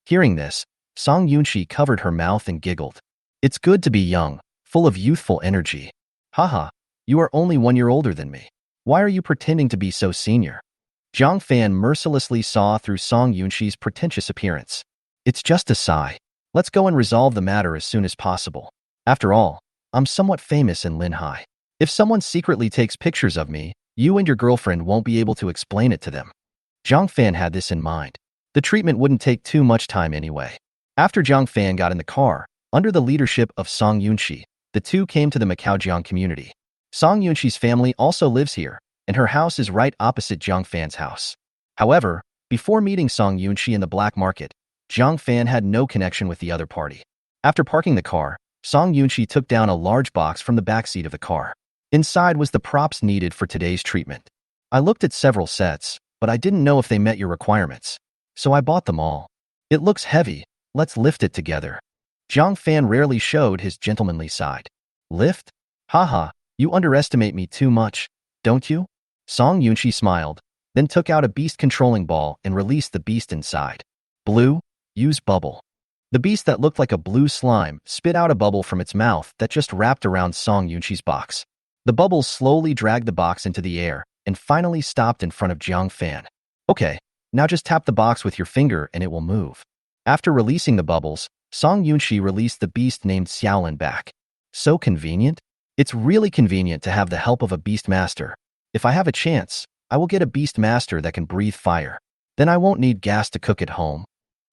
Hearing this, Song Yunxi covered her mouth and giggled. It's good to be young, full of youthful energy. Haha, you are only 1 year older than me. Why are you pretending to be so senior? Jiang Fan mercilessly saw through Song Yunxi's pretentious appearance. It's just a sigh. Let's go and resolve the matter as soon as possible. After all, I'm somewhat famous in Linhai. If someone secretly takes pictures of me, you and your girlfriend won't be able to explain it to them. Jiang Fan had this in mind. The treatment wouldn't take too much time anyway. After Jiang Fan got in the car, under the leadership of Song Yunxi, the two came to the Macaojiang community. Song Yunxi's family also lives here, and her house is right opposite Jiang Fan's house. However, before meeting Song Yunxi in the black market, Jiang Fan had no connection with the other party. After parking the car, Song Yunxi took down a large box from the backseat of the car. Inside was the props needed for today's treatment. I looked at several sets, but I didn't know if they met your requirements. So I bought them all. It looks heavy. Let's lift it together. Jiang Fan rarely showed his gentlemanly side. Lift? Haha, you underestimate me too much, don't you? Song Yunxi smiled, then took out a beast controlling ball and released the beast inside. Blue, use bubble. The beast that looked like a blue slime spit out a bubble from its mouth that just wrapped around Song Yunxi's box. The bubbles slowly dragged the box into the air and finally stopped in front of Jiang Fan. Okay, now just tap the box with your finger and it will move. After releasing the bubbles, Song Yunxi released the beast named Xiaolin back. So convenient? It's really convenient to have the help of a beast master. If I have a chance, I will get a beast master that can breathe fire. Then I won't need gas to cook at home.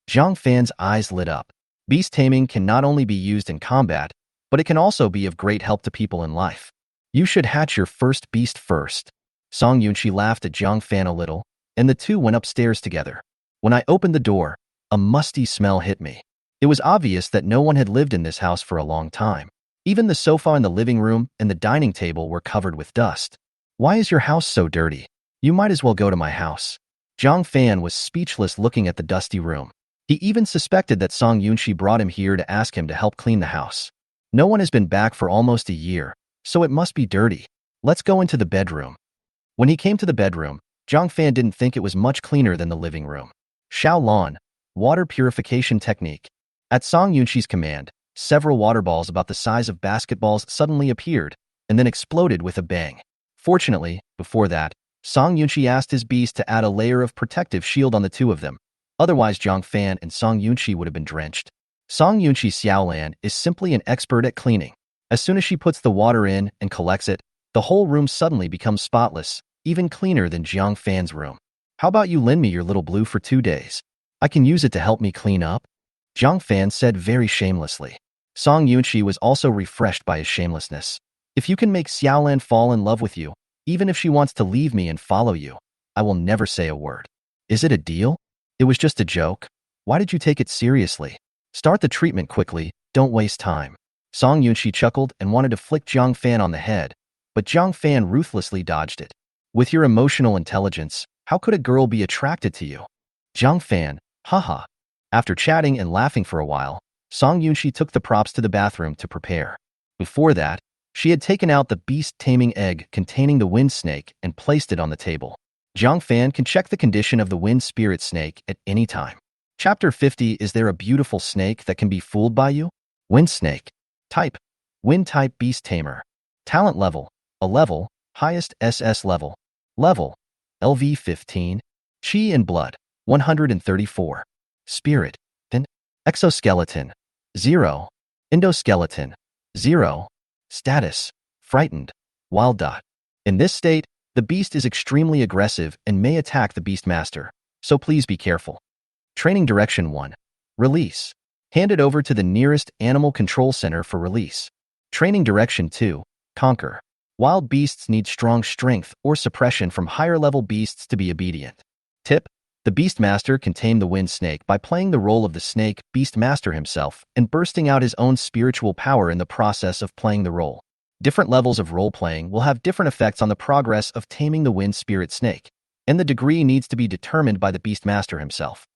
Jiang Fan's eyes lit up. Beast taming can not only be used in combat, but it can also be of great help to people in life. You should hatch your first beast first. Song Yunxi laughed at Jiang Fan a little, and the two went upstairs together. When I opened the door, a musty smell hit me. It was obvious that no one had lived in this house for a long time. Even the sofa in the living room and the dining table were covered with dust. Why is your house so dirty? You might as well go to my house. Jiang Fan was speechless looking at the dusty room. He even suspected that Song Yunshi brought him here to ask him to help clean the house. No one has been back for almost a year, so it must be dirty. Let's go into the bedroom. When he came to the bedroom, Jiang Fan didn't think it was much cleaner than the living room. Shaolin, water purification technique. At Song Yunshi's command, several water balls about the size of basketballs suddenly appeared and then exploded with a bang. Fortunately, before that, Song Yunshi asked his beast to add a layer of protective shield on the two of them. Otherwise, Jiang Fan and Song Yunshi would have been drenched. Song Yunshi's Xiaolan is simply an expert at cleaning. As soon as she puts the water in and collects it, the whole room suddenly becomes spotless, even cleaner than Jiang Fan's room. How about you lend me your little blue for 2 days? I can use it to help me clean up, Jiang Fan said very shamelessly. Song Yunshi was also refreshed by his shamelessness. If you can make Xiaolan fall in love with you, even if she wants to leave me and follow you, I will never say a word. Is it a deal? It was just a joke. Why did you take it seriously? Start the treatment quickly, don't waste time. Song Yunshi chuckled and wanted to flick Jiang Fan on the head, but Jiang Fan ruthlessly dodged it. With your emotional intelligence, how could a girl be attracted to you? Jiang Fan, haha. After chatting and laughing for a while, Song Yunshi took the props to the bathroom to prepare. Before that, she had taken out the beast taming egg containing the wind snake and placed it on the table. Jiang Fan can check the condition of the wind spirit snake at any time. Chapter 50. Is there a beautiful snake that can be fooled by you? Wind snake. Type: wind type beast tamer. Talent level: a level, highest SS level. Level: LV 15. Chi and blood: 134. Spirit: and exoskeleton: 0. Endoskeleton: 0. Status: frightened. Wild dot. In this state, the beast is extremely aggressive and may attack the beast master, so please be careful. Training Direction 1. Release. Hand it over to the nearest Animal Control Center for release. Training Direction 2. Conquer. Wild beasts need strong strength or suppression from higher-level beasts to be obedient. Tip: the beast master can tame the wind snake by playing the role of the snake beast master himself and bursting out his own spiritual power in the process of playing the role. Different levels of role-playing will have different effects on the progress of taming the wind spirit snake, and the degree needs to be determined by the beast master himself.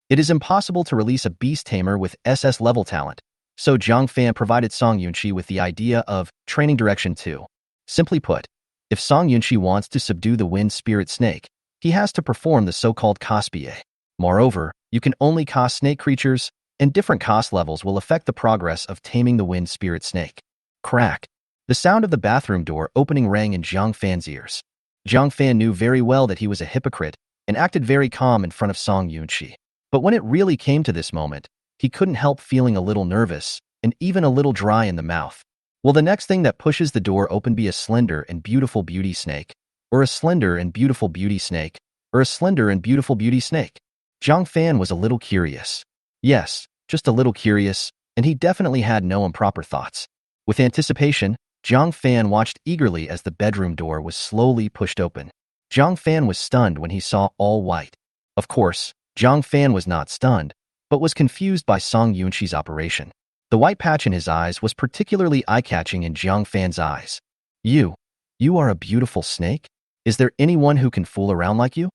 It is impossible to release a beast tamer with SS-level talent, so Jiang Fan provided Song Yunshi with the idea of Training Direction 2. Simply put, if Song Yunshi wants to subdue the wind spirit snake, he has to perform the so-called cosplay. Moreover, you can only cos snake creatures, and different cos levels will affect the progress of taming the wind spirit snake. Crack. The sound of the bathroom door opening rang in Jiang Fan's ears. Jiang Fan knew very well that he was a hypocrite and acted very calm in front of Song Yunshi. But when it really came to this moment, he couldn't help feeling a little nervous and even a little dry in the mouth. Will the next thing that pushes the door open be a slender and beautiful beauty snake, or a slender and beautiful beauty snake, or a slender and beautiful beauty snake? Jiang Fan was a little curious. Yes, just a little curious, and he definitely had no improper thoughts. With anticipation, Jiang Fan watched eagerly as the bedroom door was slowly pushed open. Jiang Fan was stunned when he saw all white. Of course, Jiang Fan was not stunned, but was confused by Song Yunshi's operation. The white patch in his eyes was particularly eye-catching in Jiang Fan's eyes. You are a beautiful snake? Is there anyone who can fool around like you?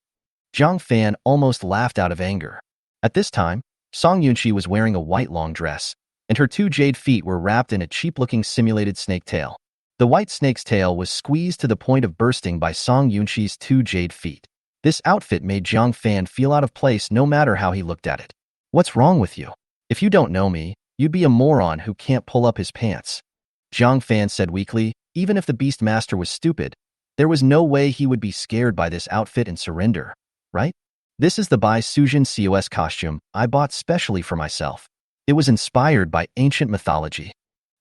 Jiang Fan almost laughed out of anger. At this time, Song Yunshi was wearing a white long dress, and her 2 jade feet were wrapped in a cheap-looking simulated snake tail. The white snake's tail was squeezed to the point of bursting by Song Yunshi's 2 jade feet. This outfit made Jiang Fan feel out of place no matter how he looked at it. What's wrong with you? If you don't know me, you'd be a moron who can't pull up his pants. Jiang Fan said weakly. Even if the beast master was stupid, there was no way he would be scared by this outfit and surrender, right? This is the Bai Sujin COS costume I bought specially for myself. It was inspired by ancient mythology.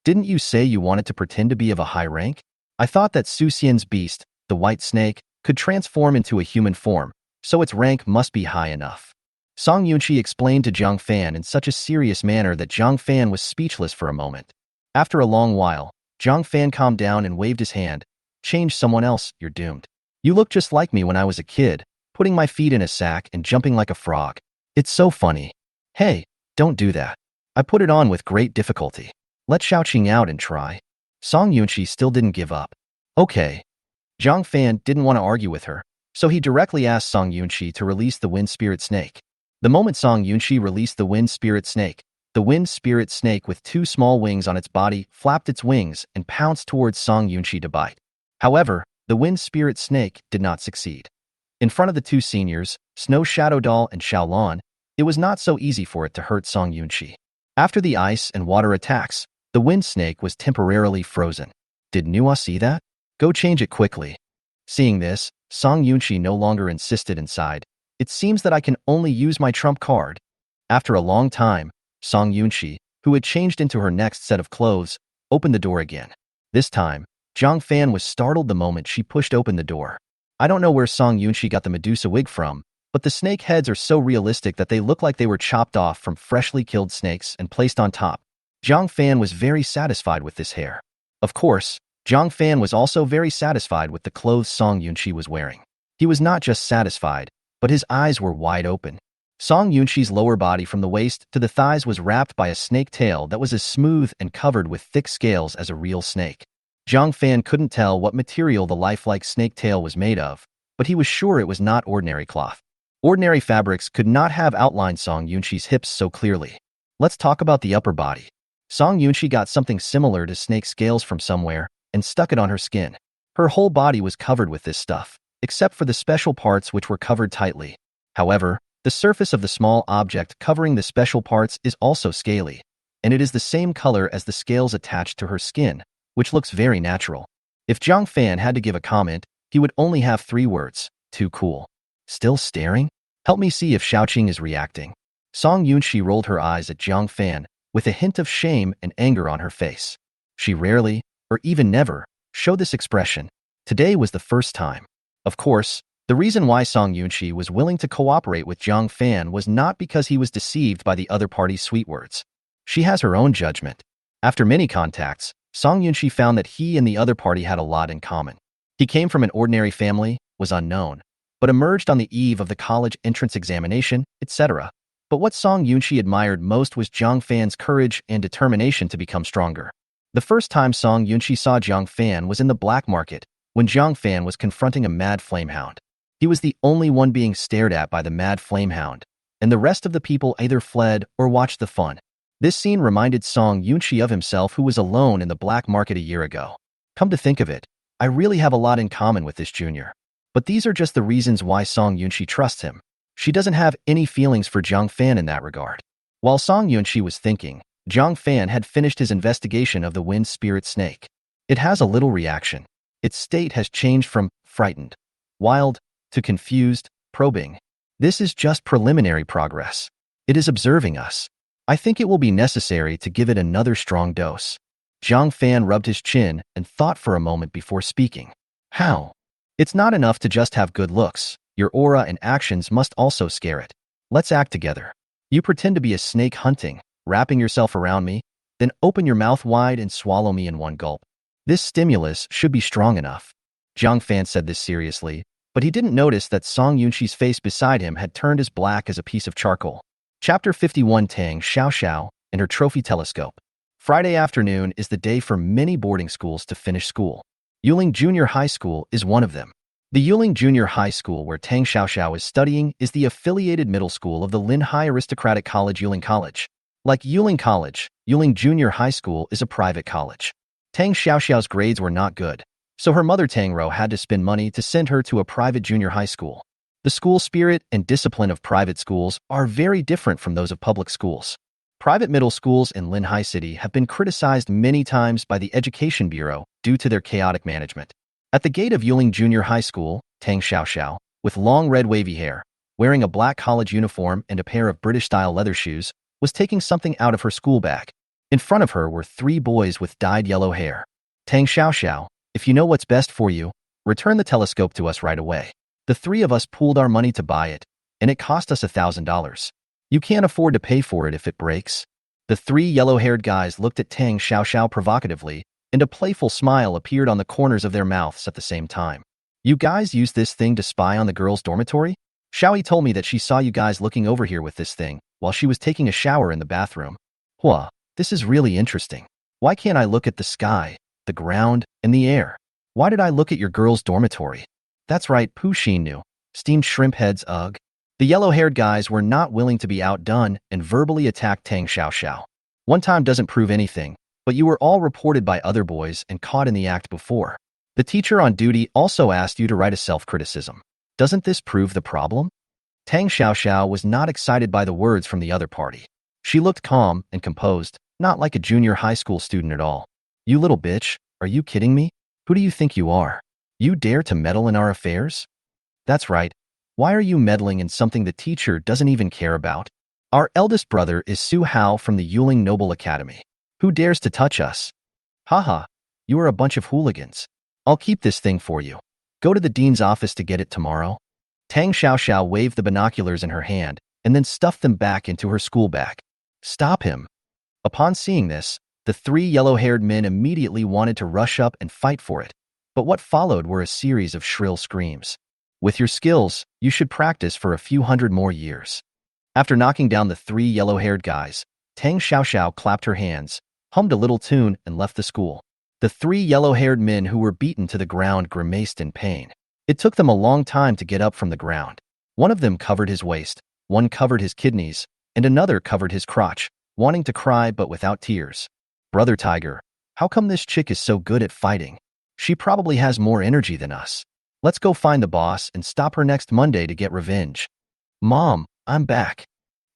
Didn't you say you wanted to pretend to be of a high rank? I thought that Su Xian's beast, the white snake, could transform into a human form, so its rank must be high enough. Song Yunshi explained to Jiang Fan in such a serious manner that Jiang Fan was speechless for a moment. After a long while, Jiang Fan calmed down and waved his hand. Change someone else, you're doomed. You look just like me when I was a kid, putting my feet in a sack and jumping like a frog. It's so funny. Hey, don't do that. I put it on with great difficulty. Let Xiaoqing out and try. Song Yunshi still didn't give up. Okay. Jiang Fan didn't want to argue with her, So he directly asked Song Yunqi to release the wind spirit snake. The moment Song Yunqi released the wind spirit snake with two small wings on its body flapped its wings and pounced towards Song Yunqi to bite. However, the wind spirit snake did not succeed. In front of the two seniors, Snow Shadow Doll and Xiaolon, it was not so easy for it to hurt Song Yunqi. After the ice and water attacks, the wind snake was temporarily frozen. Did Nuwa see that? Go change it quickly. Seeing this, Song Yunqi no longer insisted and sighed. It seems that I can only use my trump card. After a long time, Song Yunqi, who had changed into her next set of clothes, opened the door again. This time, Jiang Fan was startled the moment she pushed open the door. I don't know where Song Yunqi got the Medusa wig from, but the snake heads are so realistic that they look like they were chopped off from freshly killed snakes and placed on top. Jiang Fan was very satisfied with this hair. Of course, Jiang Fan was also very satisfied with the clothes Song Yunqi was wearing. He was not just satisfied, but his eyes were wide open. Song Yunqi's lower body from the waist to the thighs was wrapped by a snake tail that was as smooth and covered with thick scales as a real snake. Jiang Fan couldn't tell what material the lifelike snake tail was made of, but he was sure it was not ordinary cloth. Ordinary fabrics could not have outlined Song Yunqi's hips so clearly. Let's talk about the upper body. Song Yunqi got something similar to snake scales from somewhere and stuck it on her skin. Her whole body was covered with this stuff, except for the special parts which were covered tightly. However, the surface of the small object covering the special parts is also scaly, and it is the same color as the scales attached to her skin, which looks very natural. If Jiang Fan had to give a comment, he would only have 3 words: too cool. Still staring? Help me see if Xiaoqing is reacting. Song Yunqi rolled her eyes at Jiang Fan, with a hint of shame and anger on her face. She rarely, or even never, showed this expression. Today was the first time. Of course, the reason why Song Yunqi was willing to cooperate with Jiang Fan was not because he was deceived by the other party's sweet words. She has her own judgment. After many contacts, Song Yunqi found that he and the other party had a lot in common. He came from an ordinary family, was unknown, but emerged on the eve of the college entrance examination, etc. But what Song Yunqi admired most was Jiang Fan's courage and determination to become stronger. The first time Song Yunqi saw Jiang Fan was in the black market, when Jiang Fan was confronting a mad flamehound. He was the only one being stared at by the mad flamehound, and the rest of the people either fled or watched the fun. This scene reminded Song Yunqi of himself, who was alone in the black market a year ago. Come to think of it, I really have a lot in common with this junior. But these are just the reasons why Song Yunqi trusts him. She doesn't have any feelings for Jiang Fan in that regard. While Song Yunqi was thinking, Jiang Fan had finished his investigation of the wind spirit snake. It has a little reaction. Its state has changed from frightened, wild, to confused, probing. This is just preliminary progress. It is observing us. I think it will be necessary to give it another strong dose. Jiang Fan rubbed his chin and thought for a moment before speaking. How? It's not enough to just have good looks. Your aura and actions must also scare it. Let's act together. You pretend to be a snake hunting, wrapping yourself around me, then open your mouth wide and swallow me in one gulp. This stimulus should be strong enough. Jiang Fan said this seriously, but he didn't notice that Song Yunqi's face beside him had turned as black as a piece of charcoal. Chapter 51: Tang Xiao and her trophy telescope. Friday afternoon is the day for many boarding schools to finish school. Yuling Junior High School is one of them. The Yuling Junior High School where Tang Xiao is studying is the affiliated middle school of the Linhai aristocratic college Yuling College. Like Yuling College, Yuling Junior High School is a private college. Tang Xiao's grades were not good, so her mother Tang Ro had to spend money to send her to a private junior high school. The school spirit and discipline of private schools are very different from those of public schools. Private middle schools in Linhai City have been criticized many times by the Education Bureau due to their chaotic management. At the gate of Yuling Junior High School, Tang Xiao, with long red wavy hair, wearing a black college uniform and a pair of British-style leather shoes, was taking something out of her school bag. In front of her were 3 boys with dyed yellow hair. Tang Xiao, if you know what's best for you, return the telescope to us right away. The 3 of us pooled our money to buy it, and it cost us $1,000. You can't afford to pay for it if it breaks. The 3 yellow-haired guys looked at Tang Xiao provocatively, and a playful smile appeared on the corners of their mouths at the same time. You guys use this thing to spy on the girls' dormitory? Xiaoyi told me that she saw you guys looking over here with this thing while she was taking a shower in the bathroom. Hua, this is really interesting. Why can't I look at the sky, the ground, and the air? Why did I look at your girls' dormitory? That's right, Pu Xin knew. Steamed shrimp heads, ugh. The yellow-haired guys were not willing to be outdone and verbally attacked Tang Xiaoxiao. One time doesn't prove anything, but you were all reported by other boys and caught in the act before. The teacher on duty also asked you to write a self-criticism. Doesn't this prove the problem? Tang Xiaoxiao was not excited by the words from the other party. She looked calm and composed, not like a junior high school student at all. You little bitch, are you kidding me? Who do you think you are? You dare to meddle in our affairs? That's right. Why are you meddling in something the teacher doesn't even care about? Our eldest brother is Su Hao from the Yuling Noble Academy. Who dares to touch us? Haha, you are a bunch of hooligans. I'll keep this thing for you. Go to the dean's office to get it tomorrow. Tang Xiaoxiao waved the binoculars in her hand and then stuffed them back into her school bag. Stop him. Upon seeing this, the three yellow-haired men immediately wanted to rush up and fight for it, but what followed were a series of shrill screams. With your skills, you should practice for a few hundred more years. After knocking down the three yellow-haired guys, Tang Xiaoxiao clapped her hands, hummed a little tune, and left the school. The three yellow-haired men who were beaten to the ground grimaced in pain. It took them a long time to get up from the ground. One of them covered his waist, one covered his kidneys, and another covered his crotch, wanting to cry but without tears. Brother Tiger, how come this chick is so good at fighting? She probably has more energy than us. Let's go find the boss and stop her next Monday to get revenge. Mom, I'm back.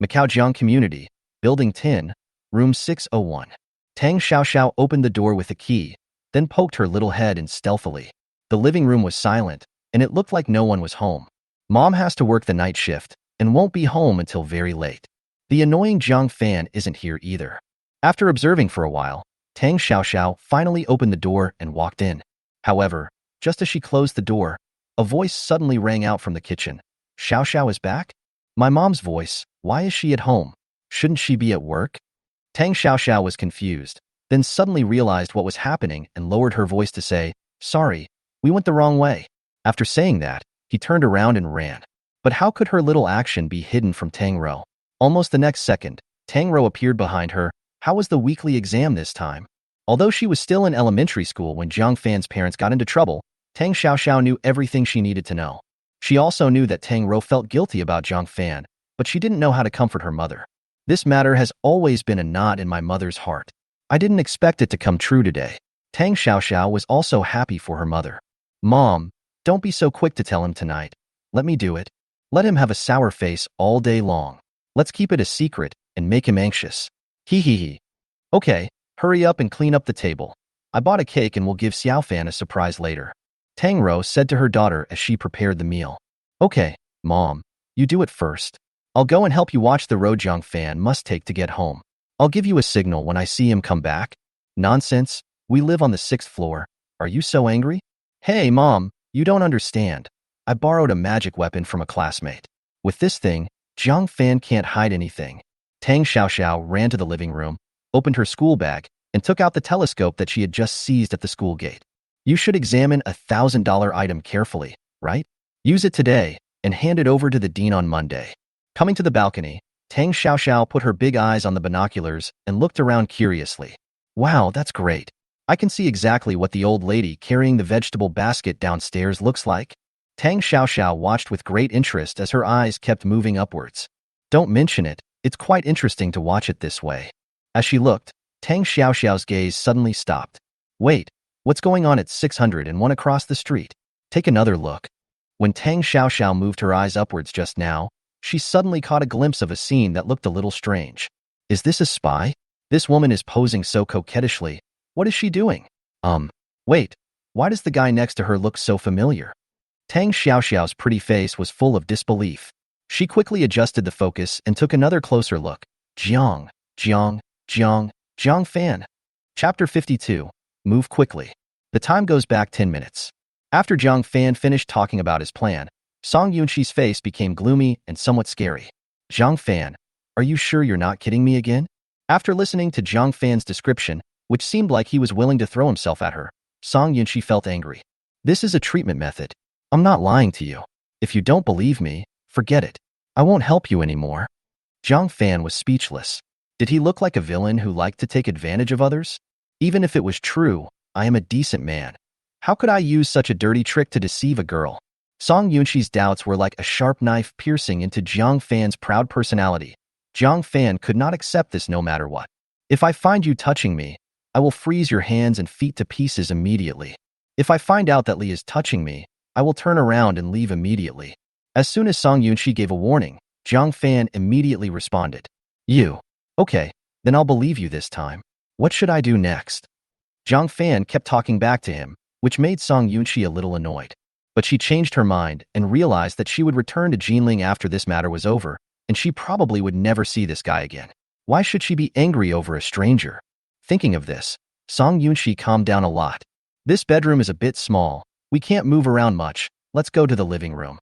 Macau Community, Building 10, Room 601. Tang Xiaoxiao opened the door with a key, then poked her little head in stealthily. The living room was silent, and it looked like no one was home. Mom has to work the night shift and won't be home until very late. The annoying Jiang Fan isn't here either. After observing for a while, Tang Xiaoxiao finally opened the door and walked in. However, just as she closed the door, a voice suddenly rang out from the kitchen. Xiaoxiao is back? My mom's voice. Why is she at home? Shouldn't she be at work? Tang Xiaoxiao was confused, then suddenly realized what was happening and lowered her voice to say, Sorry, we went the wrong way. After saying that, he turned around and ran. But how could her little action be hidden from Tang Ro? Almost the next second, Tang Ro appeared behind her. How was the weekly exam this time? Although she was still in elementary school when Jiang Fan's parents got into trouble, Tang Xiaoxiao knew everything she needed to know. She also knew that Tang Ro felt guilty about Jiang Fan, but she didn't know how to comfort her mother. This matter has always been a knot in my mother's heart. I didn't expect it to come true today. Tang Xiaoxiao was also happy for her mother. Mom, don't be so quick to tell him tonight. Let me do it. Let him have a sour face all day long. Let's keep it a secret and make him anxious. Hee hee hee. Okay, hurry up and clean up the table. I bought a cake and will give Xiao Fan a surprise later. Tang Ro said to her daughter as she prepared the meal. Okay, Mom, you do it first. I'll go and help you watch the road Jiang Fan must take to get home. I'll give you a signal when I see him come back. Nonsense, we live on the 6th floor. Are you so angry? Hey, Mom, you don't understand. I borrowed a magic weapon from a classmate. With this thing, Jiang Fan can't hide anything. Tang Xiaoxiao ran to the living room, opened her school bag, and took out the telescope that she had just seized at the school gate. You should examine a $1,000 item carefully, right? Use it today and hand it over to the dean on Monday. Coming to the balcony, Tang Xiaoxiao put her big eyes on the binoculars and looked around curiously. Wow, that's great. I can see exactly what the old lady carrying the vegetable basket downstairs looks like. Tang Xiaoxiao watched with great interest as her eyes kept moving upwards. Don't mention it, it's quite interesting to watch it this way. As she looked, Tang Xiaoxiao's gaze suddenly stopped. Wait, what's going on at 601 across the street? Take another look. When Tang Xiaoxiao moved her eyes upwards just now, she suddenly caught a glimpse of a scene that looked a little strange. Is this a spy? This woman is posing so coquettishly. What is she doing? Wait, why does the guy next to her look so familiar? Tang Xiaoxiao's pretty face was full of disbelief. She quickly adjusted the focus and took another closer look. Jiang Fan. Chapter 52. Move quickly. The time goes back 10 minutes. After Jiang Fan finished talking about his plan, Song Yunxi's face became gloomy and somewhat scary. Jiang Fan, are you sure you're not kidding me again? After listening to Jiang Fan's description, which seemed like he was willing to throw himself at her, Song Yunxi felt angry. This is a treatment method. I'm not lying to you. If you don't believe me, forget it. I won't help you anymore. Jiang Fan was speechless. Did he look like a villain who liked to take advantage of others? Even if it was true, I am a decent man. How could I use such a dirty trick to deceive a girl? Song Yunxi's doubts were like a sharp knife piercing into Jiang Fan's proud personality. Jiang Fan could not accept this no matter what. If I find you touching me, I will freeze your hands and feet to pieces immediately. If I find out that Li is touching me, I will turn around and leave immediately. As soon as Song Yunxi gave a warning, Jiang Fan immediately responded. You. Okay, then I'll believe you this time. What should I do next? Jiang Fan kept talking back to him, which made Song Yunxi a little annoyed. But she changed her mind and realized that she would return to Jinling after this matter was over, and she probably would never see this guy again. Why should she be angry over a stranger? Thinking of this, Song Yunxi calmed down a lot. This bedroom is a bit small. We can't move around much. Let's go to the living room.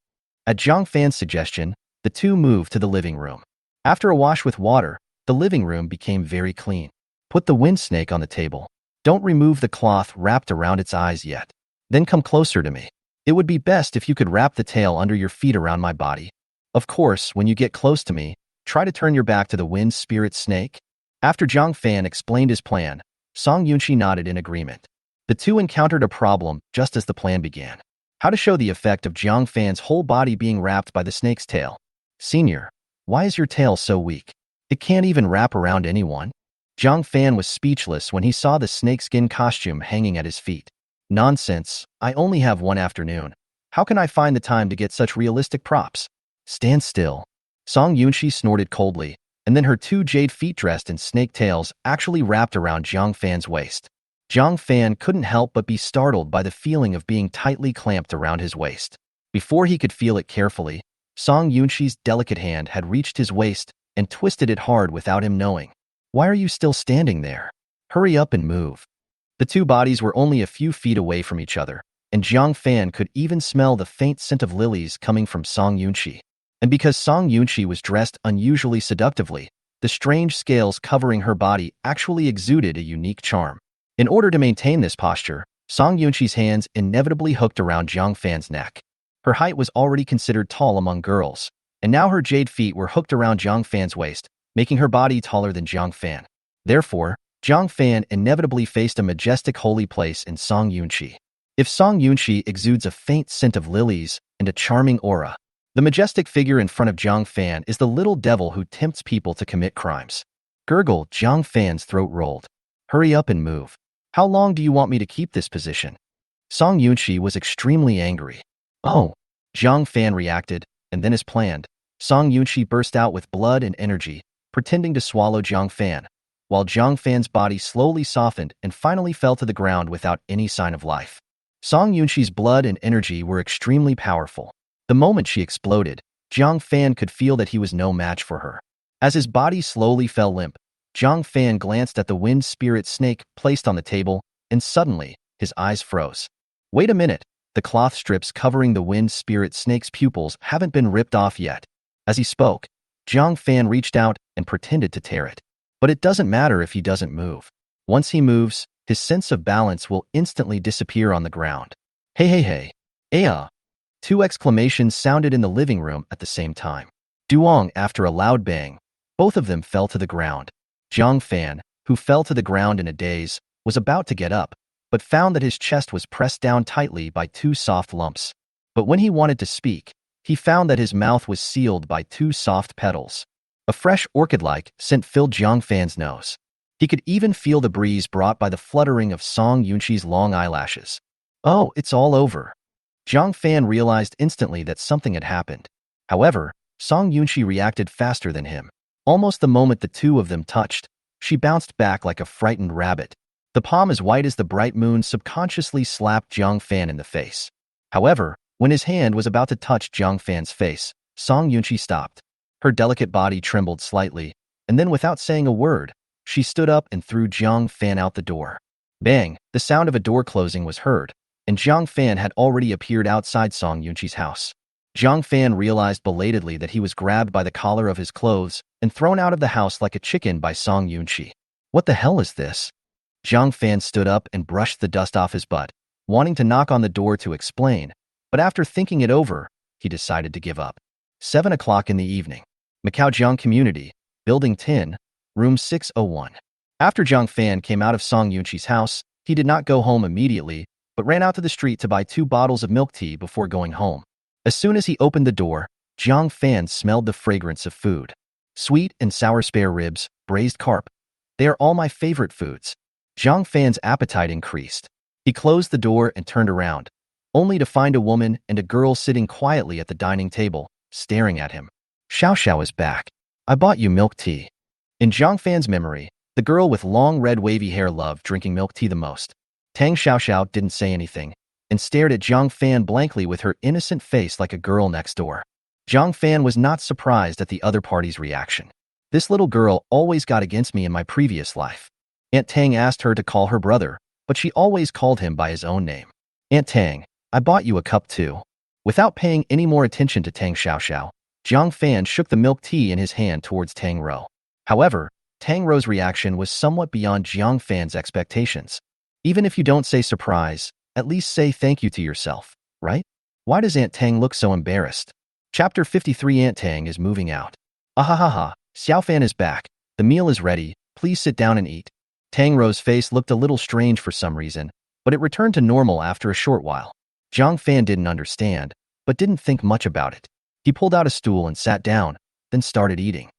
At Jiang Fan's suggestion, the two moved to the living room. After a wash with water, the living room became very clean. Put the wind snake on the table. Don't remove the cloth wrapped around its eyes yet. Then come closer to me. It would be best if you could wrap the tail under your feet around my body. Of course, when you get close to me, try to turn your back to the wind spirit snake. After Jiang Fan explained his plan, Song Yunxi nodded in agreement. The two encountered a problem just as the plan began. How to show the effect of Jiang Fan's whole body being wrapped by the snake's tail. Senior, why is your tail so weak? It can't even wrap around anyone. Jiang Fan was speechless when he saw the snakeskin costume hanging at his feet. Nonsense, I only have one afternoon. How can I find the time to get such realistic props? Stand still. Song Yunxi snorted coldly, and then her two jade feet dressed in snake tails actually wrapped around Jiang Fan's waist. Jiang Fan couldn't help but be startled by the feeling of being tightly clamped around his waist. Before he could feel it carefully, Song Yunxi's delicate hand had reached his waist and twisted it hard without him knowing. Why are you still standing there? Hurry up and move. The two bodies were only a few feet away from each other, and Jiang Fan could even smell the faint scent of lilies coming from Song Yunxi. And because Song Yunxi was dressed unusually seductively, the strange scales covering her body actually exuded a unique charm. In order to maintain this posture, Song Yunxi's hands inevitably hooked around Jiang Fan's neck. Her height was already considered tall among girls, and now her jade feet were hooked around Jiang Fan's waist, making her body taller than Jiang Fan. Therefore, Jiang Fan inevitably faced a majestic holy place in Song Yunxi. If Song Yunxi exudes a faint scent of lilies and a charming aura, the majestic figure in front of Jiang Fan is the little devil who tempts people to commit crimes. Gurgle, Jiang Fan's throat rolled. Hurry up and move. How long do you want me to keep this position? Song Yunxi was extremely angry. Oh, Jiang Fan reacted, and then as planned, Song Yunxi burst out with blood and energy, pretending to swallow Jiang Fan, while Jiang Fan's body slowly softened and finally fell to the ground without any sign of life. Song Yunxi's blood and energy were extremely powerful. The moment she exploded, Jiang Fan could feel that he was no match for her. As his body slowly fell limp, Jiang Fan glanced at the wind spirit snake placed on the table, and suddenly, his eyes froze. Wait a minute, the cloth strips covering the wind spirit snake's pupils haven't been ripped off yet. As he spoke, Jiang Fan reached out and pretended to tear it. But it doesn't matter if he doesn't move. Once he moves, his sense of balance will instantly disappear on the ground. Hey hey hey. Aya! Two exclamations sounded in the living room at the same time. Duong, after a loud bang, both of them fell to the ground. Jiang Fan, who fell to the ground in a daze, was about to get up, but found that his chest was pressed down tightly by two soft lumps. But when he wanted to speak, he found that his mouth was sealed by two soft petals. A fresh orchid-like scent filled Jiang Fan's nose. He could even feel the breeze brought by the fluttering of Song Yunxi's long eyelashes. Oh, it's all over. Jiang Fan realized instantly that something had happened. However, Song Yunxi reacted faster than him. Almost the moment the two of them touched, she bounced back like a frightened rabbit. The palm as white as the bright moon subconsciously slapped Jiang Fan in the face. However, when his hand was about to touch Jiang Fan's face, Song Yunxi stopped. Her delicate body trembled slightly, and then without saying a word, she stood up and threw Jiang Fan out the door. Bang! The sound of a door closing was heard, and Jiang Fan had already appeared outside Song Yunxi's house. Jiang Fan realized belatedly that he was grabbed by the collar of his clothes and thrown out of the house like a chicken by Song Yunxi. What the hell is this? Jiang Fan stood up and brushed the dust off his butt, wanting to knock on the door to explain, but after thinking it over, he decided to give up. 7 o'clock in the evening. Macau Community, Building 10, Room 601. After Jiang Fan came out of Song Yunxi's house, he did not go home immediately, but ran out to the street to buy 2 bottles of milk tea before going home. As soon as he opened the door, Jiang Fan smelled the fragrance of food. Sweet and sour spare ribs, braised carp. They are all my favorite foods. Jiang Fan's appetite increased. He closed the door and turned around, only to find a woman and a girl sitting quietly at the dining table, staring at him. Xiao Xiao is back. I bought you milk tea. In Jiang Fan's memory, the girl with long red wavy hair loved drinking milk tea the most. Tang Xiao didn't say anything and stared at Jiang Fan blankly with her innocent face like a girl next door. Jiang Fan was not surprised at the other party's reaction. This little girl always got against me in my previous life. Aunt Tang asked her to call her brother, but she always called him by his own name. Aunt Tang, I bought you a cup too. Without paying any more attention to Tang Xiao, Jiang Fan shook the milk tea in his hand towards Tang Rou. However, Tang Rou's reaction was somewhat beyond Jiang Fan's expectations. Even if you don't say surprise, at least say thank you to yourself, right? Why does Aunt Tang look so embarrassed? Chapter 53. Aunt Tang is moving out. Ahahaha, Xiao Fan is back. The meal is ready. Please sit down and eat. Tang Rou's face looked a little strange for some reason, but it returned to normal after a short while. Jiang Fan didn't understand, but didn't think much about it. He pulled out a stool and sat down, then started eating.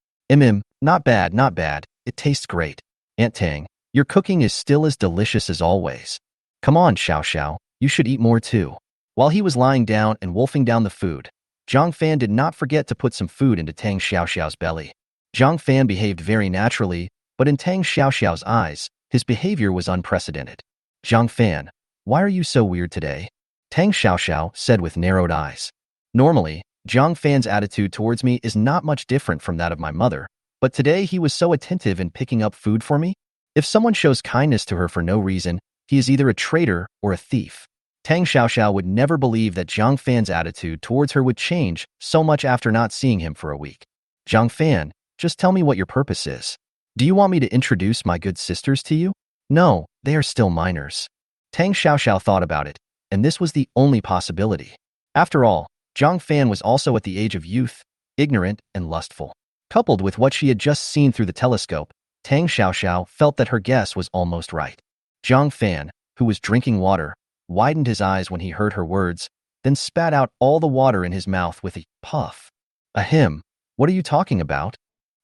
Not bad, not bad. It tastes great. Aunt Tang, your cooking is still as delicious as always. Come on, Xiao, you should eat more too. While he was lying down and wolfing down the food, Jiang Fan did not forget to put some food into Tang Xiao's belly. Jiang Fan behaved very naturally, but in Tang Xiao's eyes, his behavior was unprecedented. Jiang Fan, why are you so weird today? Tang Xiao said with narrowed eyes. Normally, Jiang Fan's attitude towards me is not much different from that of my mother, but today he was so attentive in picking up food for me. If someone shows kindness to her for no reason, he is either a traitor or a thief. Tang Xiao would never believe that Jiang Fan's attitude towards her would change so much after not seeing him for a week. Jiang Fan, just tell me what your purpose is. Do you want me to introduce my good sisters to you? No, they are still minors. Tang Xiao thought about it, and this was the only possibility. After all, Jiang Fan was also at the age of youth, ignorant and lustful. Coupled with what she had just seen through the telescope, Tang Xiao felt that her guess was almost right. Jiang Fan, who was drinking water, widened his eyes when he heard her words, then spat out all the water in his mouth with a puff. Ahem, what are you talking about?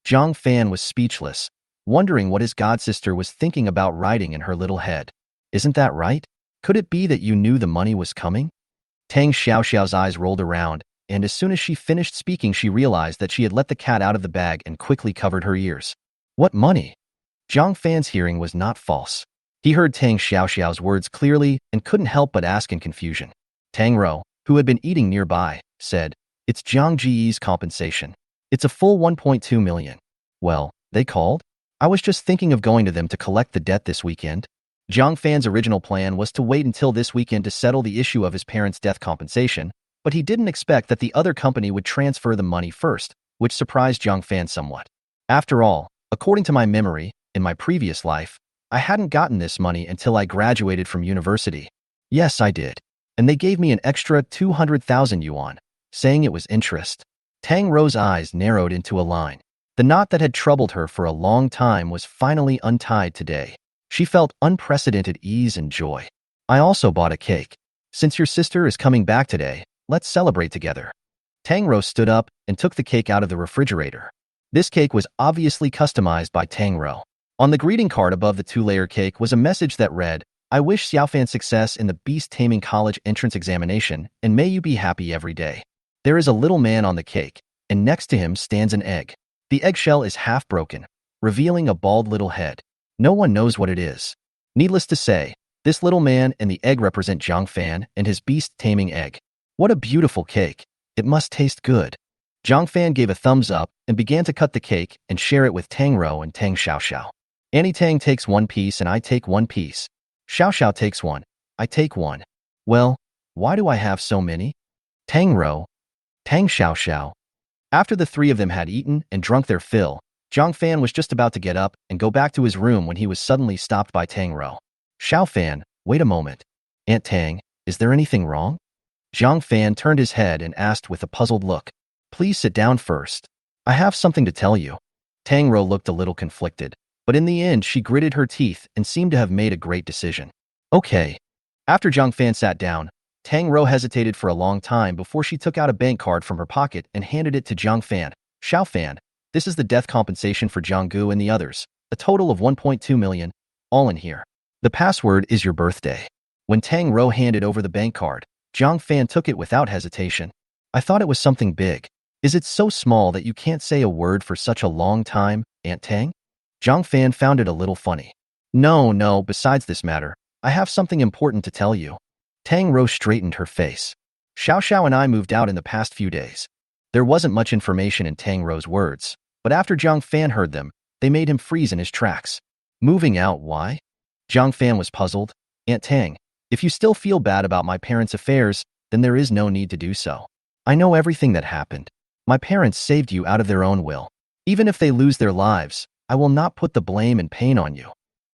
Jiang Fan was speechless, wondering what his godsister was thinking about writing in her little head. Isn't that right? Could it be that you knew the money was coming? Tang Xiao's eyes rolled around, and as soon as she finished speaking she realized that she had let the cat out of the bag and quickly covered her ears. What money? Jiang Fan's hearing was not false. He heard Tang Xiao's words clearly and couldn't help but ask in confusion. Tang Rou, who had been eating nearby, said, It's Jiang Ji's compensation. It's a full 1.2 million. Well, they called? I was just thinking of going to them to collect the debt this weekend. Jiang Fan's original plan was to wait until this weekend to settle the issue of his parents' death compensation, but he didn't expect that the other company would transfer the money first, which surprised Jiang Fan somewhat. After all, according to my memory, in my previous life, I hadn't gotten this money until I graduated from university. Yes, I did. And they gave me an extra 200,000 yuan, saying it was interest. Tang Rou's eyes narrowed into a line. The knot that had troubled her for a long time was finally untied today. She felt unprecedented ease and joy. I also bought a cake. Since your sister is coming back today, let's celebrate together. Tang Rou stood up and took the cake out of the refrigerator. This cake was obviously customized by Tang Rou. On the greeting card above the two-layer cake was a message that read, I wish Xiao Fan success in the Beast Taming College entrance examination, and may you be happy every day. There is a little man on the cake, and next to him stands an egg. The eggshell is half broken, revealing a bald little head. No one knows what it is. Needless to say, this little man and the egg represent Jiang Fan and his beast taming egg. What a beautiful cake. It must taste good. Jiang Fan gave a thumbs up and began to cut the cake and share it with Tang Rou and Tang Xiao. Annie Tang takes one piece and I take one piece. Xiao takes one. I take one. Well, why do I have so many? Tang Rou, Tang Xiao. After the three of them had eaten and drunk their fill, Jiang Fan was just about to get up and go back to his room when he was suddenly stopped by Tang Rou. Xiao Fan, wait a moment. Aunt Tang, is there anything wrong? Jiang Fan turned his head and asked with a puzzled look. Please sit down first. I have something to tell you. Tang Rou looked a little conflicted, but in the end she gritted her teeth and seemed to have made a great decision. Okay. After Jiang Fan sat down, Tang Rou hesitated for a long time before she took out a bank card from her pocket and handed it to Jiang Fan. Xiao Fan, this is the death compensation for Jiang Gu and the others. A total of 1.2 million, all in here. The password is your birthday. When Tang Rou handed over the bank card, Jiang Fan took it without hesitation. I thought it was something big. Is it so small that you can't say a word for such a long time, Aunt Tang? Jiang Fan found it a little funny. No, besides this matter, I have something important to tell you. Tang Rou straightened her face. Xiao and I moved out in the past few days. There wasn't much information in Tang Rou's words, but after Jiang Fan heard them, they made him freeze in his tracks. Moving out, why? Jiang Fan was puzzled. Aunt Tang, if you still feel bad about my parents' affairs, then there is no need to do so. I know everything that happened. My parents saved you out of their own will. Even if they lose their lives, I will not put the blame and pain on you.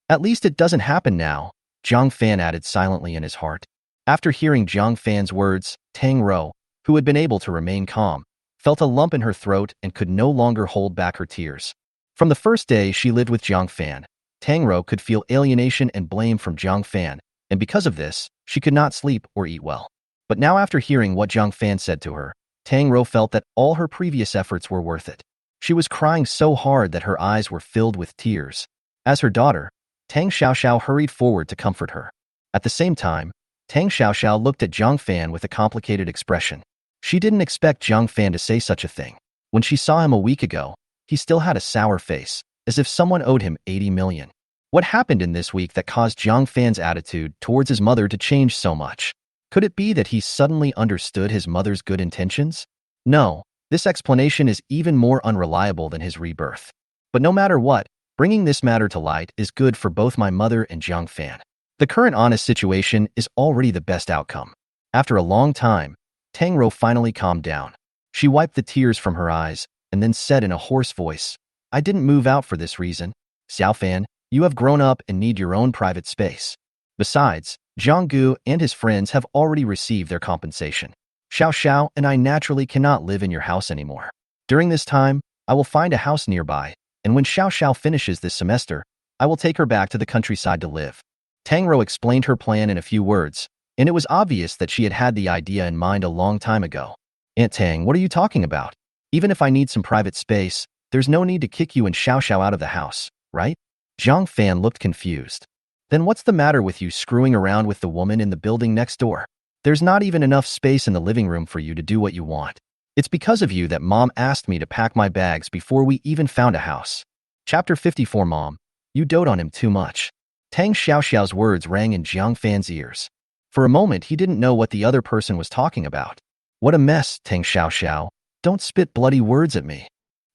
At least it doesn't happen now, Jiang Fan added silently in his heart. After hearing Jiang Fan's words, Tang Rou, who had been able to remain calm, felt a lump in her throat and could no longer hold back her tears. From the first day she lived with Jiang Fan, Tang Rou could feel alienation and blame from Jiang Fan, and because of this, she could not sleep or eat well. But now after hearing what Jiang Fan said to her, Tang Rou felt that all her previous efforts were worth it. She was crying so hard that her eyes were filled with tears. As her daughter, Tang Xiao hurried forward to comfort her. At the same time, Tang Xiao looked at Jiang Fan with a complicated expression. She didn't expect Jiang Fan to say such a thing. When she saw him a week ago, he still had a sour face, as if someone owed him 80 million. What happened in this week that caused Jiang Fan's attitude towards his mother to change so much? Could it be that he suddenly understood his mother's good intentions? No, this explanation is even more unreliable than his rebirth. But no matter what, bringing this matter to light is good for both my mother and Jiang Fan. The current honest situation is already the best outcome. After a long time, Tang Rou finally calmed down. She wiped the tears from her eyes and then said in a hoarse voice, I didn't move out for this reason. Xiao Fan, you have grown up and need your own private space. Besides, Jiang Gu and his friends have already received their compensation. Xiao and I naturally cannot live in your house anymore. During this time, I will find a house nearby, and when Xiao finishes this semester, I will take her back to the countryside to live. Tang Rou explained her plan in a few words, and it was obvious that she had had the idea in mind a long time ago. Aunt Tang, what are you talking about? Even if I need some private space, there's no need to kick you and Xiao out of the house, right? Jiang Fan looked confused. Then what's the matter with you screwing around with the woman in the building next door? There's not even enough space in the living room for you to do what you want. It's because of you that Mom asked me to pack my bags before we even found a house. Chapter 54. Mom, you dote on him too much. Tang Xiao's words rang in Jiang Fan's ears. For a moment, he didn't know what the other person was talking about. What a mess, Tang Xiao. Don't spit bloody words at me.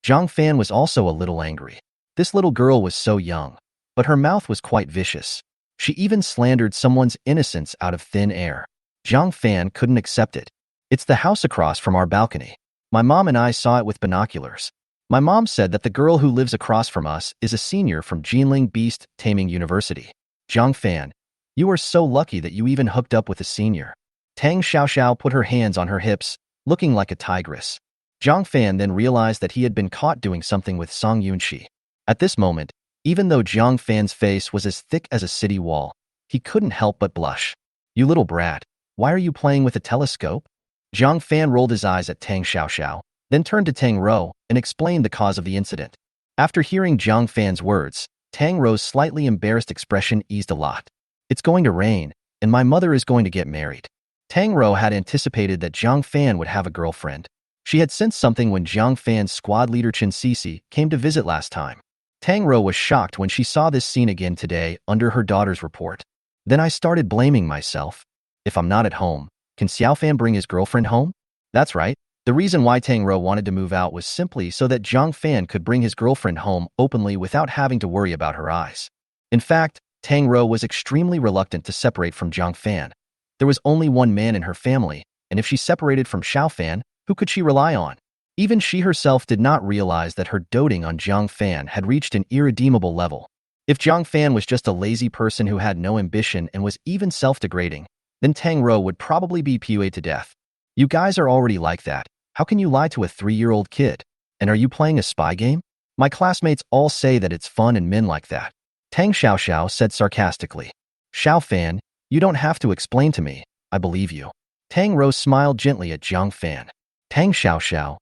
Jiang Fan was also a little angry. This little girl was so young, but her mouth was quite vicious. She even slandered someone's innocence out of thin air. Jiang Fan couldn't accept it. It's the house across from our balcony. My mom and I saw it with binoculars. My mom said that the girl who lives across from us is a senior from Jinling Beast Taming University. Jiang Fan, you are so lucky that you even hooked up with a senior. Tang Xiao put her hands on her hips, looking like a tigress. Jiang Fan then realized that he had been caught doing something with Song Yunxi. At this moment, even though Jiang Fan's face was as thick as a city wall, he couldn't help but blush. You little brat, why are you playing with a telescope? Jiang Fan rolled his eyes at Tang Xiao, then turned to Tang Rou and explained the cause of the incident. After hearing Jiang Fan's words, Tang Rou's slightly embarrassed expression eased a lot. It's going to rain, and my mother is going to get married. Tang Rou had anticipated that Jiang Fan would have a girlfriend. She had sensed something when Jiang Fan's squad leader Chen Sisi came to visit last time. Tang Rou was shocked when she saw this scene again today under her daughter's report. Then I started blaming myself. If I'm not at home, can Xiao Fan bring his girlfriend home? That's right. The reason why Tang Rou wanted to move out was simply so that Jiang Fan could bring his girlfriend home openly without having to worry about her eyes. In fact, Tang Rou was extremely reluctant to separate from Jiang Fan. There was only one man in her family, and if she separated from Xiao Fan, who could she rely on? Even she herself did not realize that her doting on Jiang Fan had reached an irredeemable level. If Jiang Fan was just a lazy person who had no ambition and was even self-degrading, then Tang Rou would probably be PUA'd to death. You guys are already like that. How can you lie to a 3-year-old kid? And are you playing a spy game? My classmates all say that it's fun and men like that. Tang Xiao said sarcastically. Xiao Fan, you don't have to explain to me. I believe you. Tang Rou smiled gently at Jiang Fan. Tang Xiao.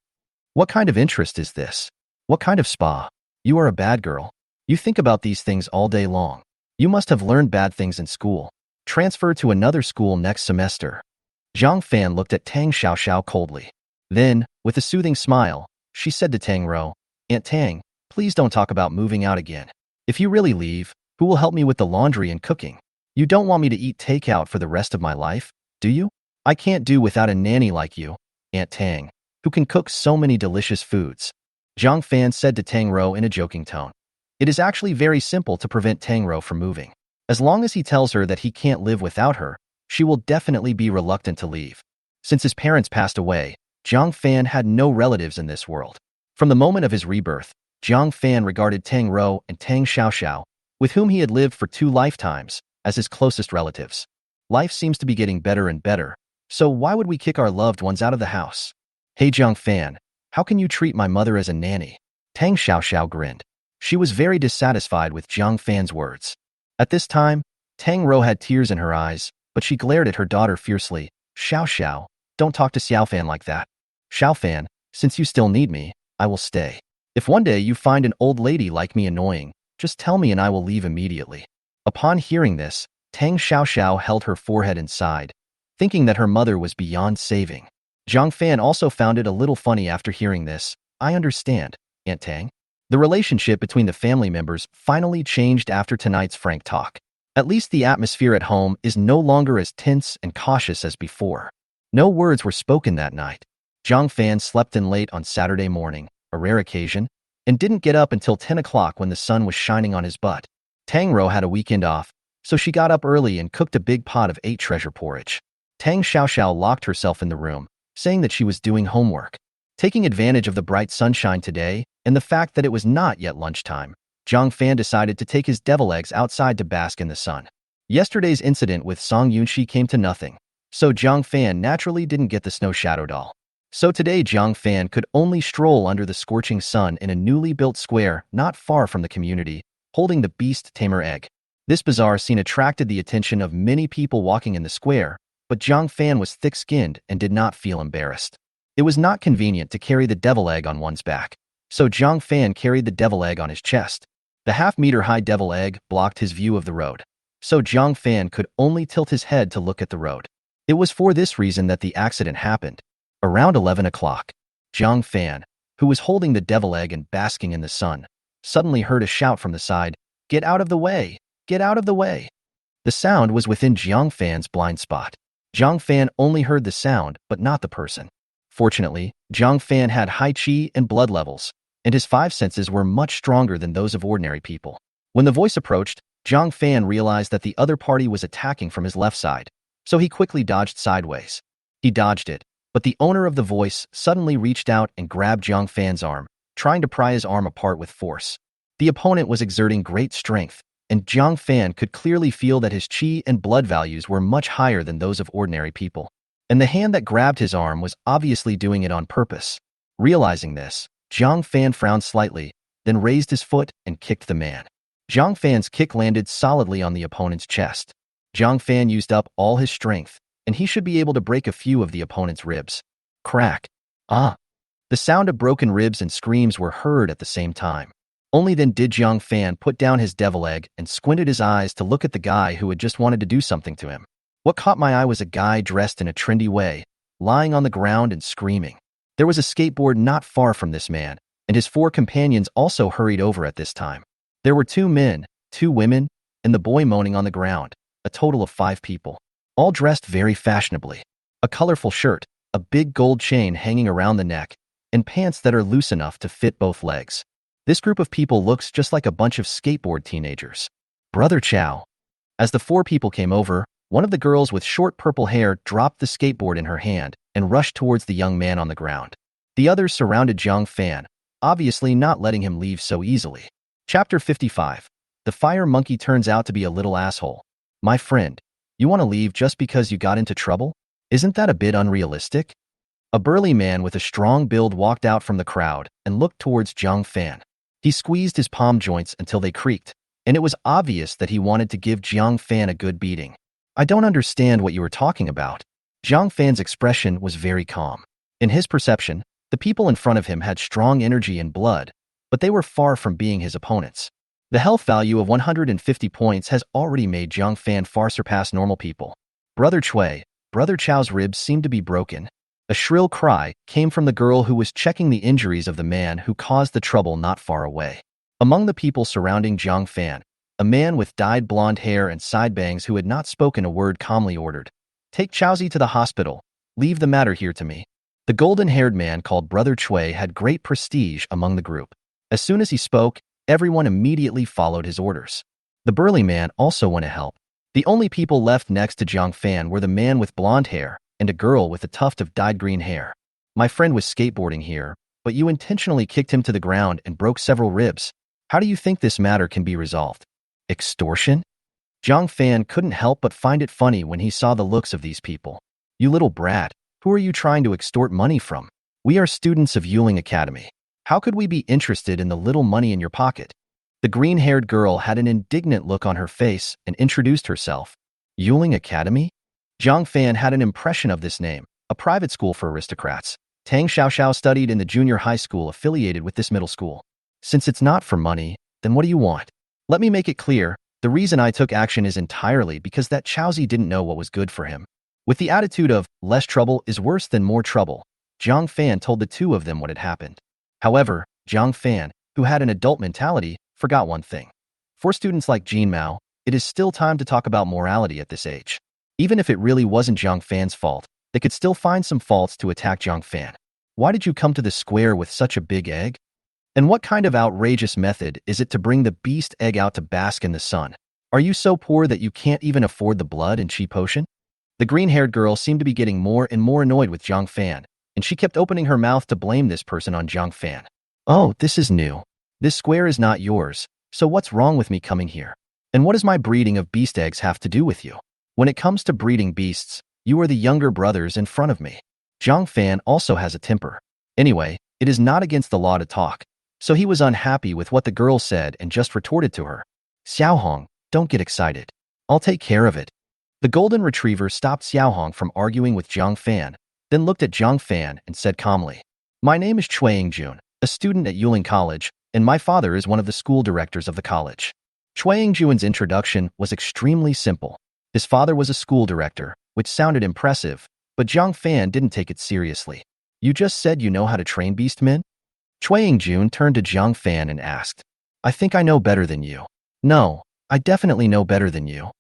What kind of interest is this? What kind of spa? You are a bad girl. You think about these things all day long. You must have learned bad things in school. Transfer to another school next semester. Jiang Fan looked at Tang Xiao coldly. Then, with a soothing smile, she said to Tang Rou, Aunt Tang, please don't talk about moving out again. If you really leave, who will help me with the laundry and cooking? You don't want me to eat takeout for the rest of my life, do you? I can't do without a nanny like you, Aunt Tang, who can cook so many delicious foods. Jiang Fan said to Tang Rou in a joking tone. It is actually very simple to prevent Tang Rou from moving. As long as he tells her that he can't live without her, she will definitely be reluctant to leave. Since his parents passed away, Jiang Fan had no relatives in this world. From the moment of his rebirth, Jiang Fan regarded Tang Rou and Tang Xiao, with whom he had lived for 2 lifetimes, as his closest relatives. Life seems to be getting better and better, so why would we kick our loved ones out of the house? Hey Jiang Fan, how can you treat my mother as a nanny? Tang Xiao grinned. She was very dissatisfied with Jiang Fan's words. At this time, Tang Rou had tears in her eyes, but she glared at her daughter fiercely. Xiao, don't talk to Xiao Fan like that. Xiao Fan, since you still need me, I will stay. If one day you find an old lady like me annoying, just tell me and I will leave immediately. Upon hearing this, Tang Xiao held her forehead and sighed, thinking that her mother was beyond saving. Jiang Fan also found it a little funny after hearing this. I understand, Aunt Tang. The relationship between the family members finally changed after tonight's frank talk. At least the atmosphere at home is no longer as tense and cautious as before. No words were spoken that night. Jiang Fan slept in late on Saturday morning, a rare occasion, and didn't get up until 10 o'clock when the sun was shining on his butt. Tang Rou had a weekend off, so she got up early and cooked a big pot of 8 treasure porridge. Tang Xiao locked herself in the room, saying that she was doing homework. Taking advantage of the bright sunshine today and the fact that it was not yet lunchtime, Jiang Fan decided to take his devil eggs outside to bask in the sun. Yesterday's incident with Song Yunxi came to nothing, so Jiang Fan naturally didn't get the snow shadow doll. So today Jiang Fan could only stroll under the scorching sun in a newly built square not far from the community, holding the beast tamer egg. This bizarre scene attracted the attention of many people walking in the square, but Jiang Fan was thick-skinned and did not feel embarrassed. It was not convenient to carry the devil egg on one's back, so Jiang Fan carried the devil egg on his chest. The half-meter-high devil egg blocked his view of the road, so Jiang Fan could only tilt his head to look at the road. It was for this reason that the accident happened. Around 11 o'clock, Jiang Fan, who was holding the devil egg and basking in the sun, suddenly heard a shout from the side, "Get out of the way! Get out of the way!" The sound was within Jiang Fan's blind spot. Jiang Fan only heard the sound, but not the person. Fortunately, Jiang Fan had high qi and blood levels, and his 5 senses were much stronger than those of ordinary people. When the voice approached, Jiang Fan realized that the other party was attacking from his left side, so he quickly dodged sideways. He dodged it, but the owner of the voice suddenly reached out and grabbed Jiang Fan's arm, trying to pry his arm apart with force. The opponent was exerting great strength, and Jiang Fan could clearly feel that his qi and blood values were much higher than those of ordinary people. And the hand that grabbed his arm was obviously doing it on purpose. Realizing this, Jiang Fan frowned slightly, then raised his foot and kicked the man. Jiang Fan's kick landed solidly on the opponent's chest. Jiang Fan used up all his strength, and he should be able to break a few of the opponent's ribs. Crack. Ah! The sound of broken ribs and screams were heard at the same time. Only then did Jiang Fan put down his devil egg and squinted his eyes to look at the guy who had just wanted to do something to him. What caught my eye was a guy dressed in a trendy way, lying on the ground and screaming. There was a skateboard not far from this man, and his 4 companions also hurried over at this time. There were 2 men, 2 women, and the boy moaning on the ground, a total of 5 people, all dressed very fashionably. A colorful shirt, a big gold chain hanging around the neck, and pants that are loose enough to fit both legs. This group of people looks just like a bunch of skateboard teenagers. Brother Chow. As the 4 people came over, one of the girls with short purple hair dropped the skateboard in her hand and rushed towards the young man on the ground. The others surrounded Jiang Fan, obviously not letting him leave so easily. Chapter 55. The fire monkey turns out to be a little asshole. My friend, you want to leave just because you got into trouble? Isn't that a bit unrealistic? A burly man with a strong build walked out from the crowd and looked towards Jiang Fan. He squeezed his palm joints until they creaked, and it was obvious that he wanted to give Jiang Fan a good beating. I don't understand what you were talking about. Jiang Fan's expression was very calm. In his perception, the people in front of him had strong energy and blood, but they were far from being his opponents. The health value of 150 points has already made Jiang Fan far surpass normal people. Brother Chao's ribs seemed to be broken. A shrill cry came from the girl who was checking the injuries of the man who caused the trouble not far away. Among the people surrounding Jiang Fan, a man with dyed blonde hair and side bangs who had not spoken a word calmly ordered, "Take Chaozi to the hospital. Leave the matter here to me." The golden-haired man called Brother Chui had great prestige among the group. As soon as he spoke, everyone immediately followed his orders. The burly man also went to help. The only people left next to Jiang Fan were the man with blonde hair and a girl with a tuft of dyed green hair. "My friend was skateboarding here, but you intentionally kicked him to the ground and broke several ribs. How do you think this matter can be resolved?" Extortion? Jiang Fan couldn't help but find it funny when he saw the looks of these people. "You little brat, who are you trying to extort money from? We are students of Yuling Academy. How could we be interested in the little money in your pocket?" The green-haired girl had an indignant look on her face and introduced herself. Yuling Academy? Jiang Fan had an impression of this name, a private school for aristocrats. Tang Xiaoxiao studied in the junior high school affiliated with this middle school. "Since it's not for money, then what do you want?" "Let me make it clear, the reason I took action is entirely because that Chaozi didn't know what was good for him." With the attitude of, less trouble is worse than more trouble, Jiang Fan told the two of them what had happened. However, Jiang Fan, who had an adult mentality, forgot one thing. For students like Jin Mao, it is still time to talk about morality at this age. Even if it really wasn't Jiang Fan's fault, they could still find some faults to attack Jiang Fan. "Why did you come to the square with such a big egg? And what kind of outrageous method is it to bring the beast egg out to bask in the sun? Are you so poor that you can't even afford the blood and chi potion?" The green-haired girl seemed to be getting more and more annoyed with Jiang Fan, and she kept opening her mouth to blame this person on Jiang Fan. "Oh, this is new. This square is not yours, so what's wrong with me coming here? And what does my breeding of beast eggs have to do with you? When it comes to breeding beasts, you are the younger brothers in front of me." Jiang Fan also has a temper. Anyway, it is not against the law to talk, so he was unhappy with what the girl said and just retorted to her. "Xiaohong, don't get excited. I'll take care of it." The golden retriever stopped Xiaohong from arguing with Jiang Fan, then looked at Jiang Fan and said calmly, "My name is Chui Jun, a student at Yuling College, and my father is one of the school directors of the college." Chui Jun's introduction was extremely simple. His father was a school director, which sounded impressive, but Jiang Fan didn't take it seriously. "You just said you know how to train beastmen?" Chui Jun turned to Jiang Fan and asked, "I think I know better than you." "No, I definitely know better than you."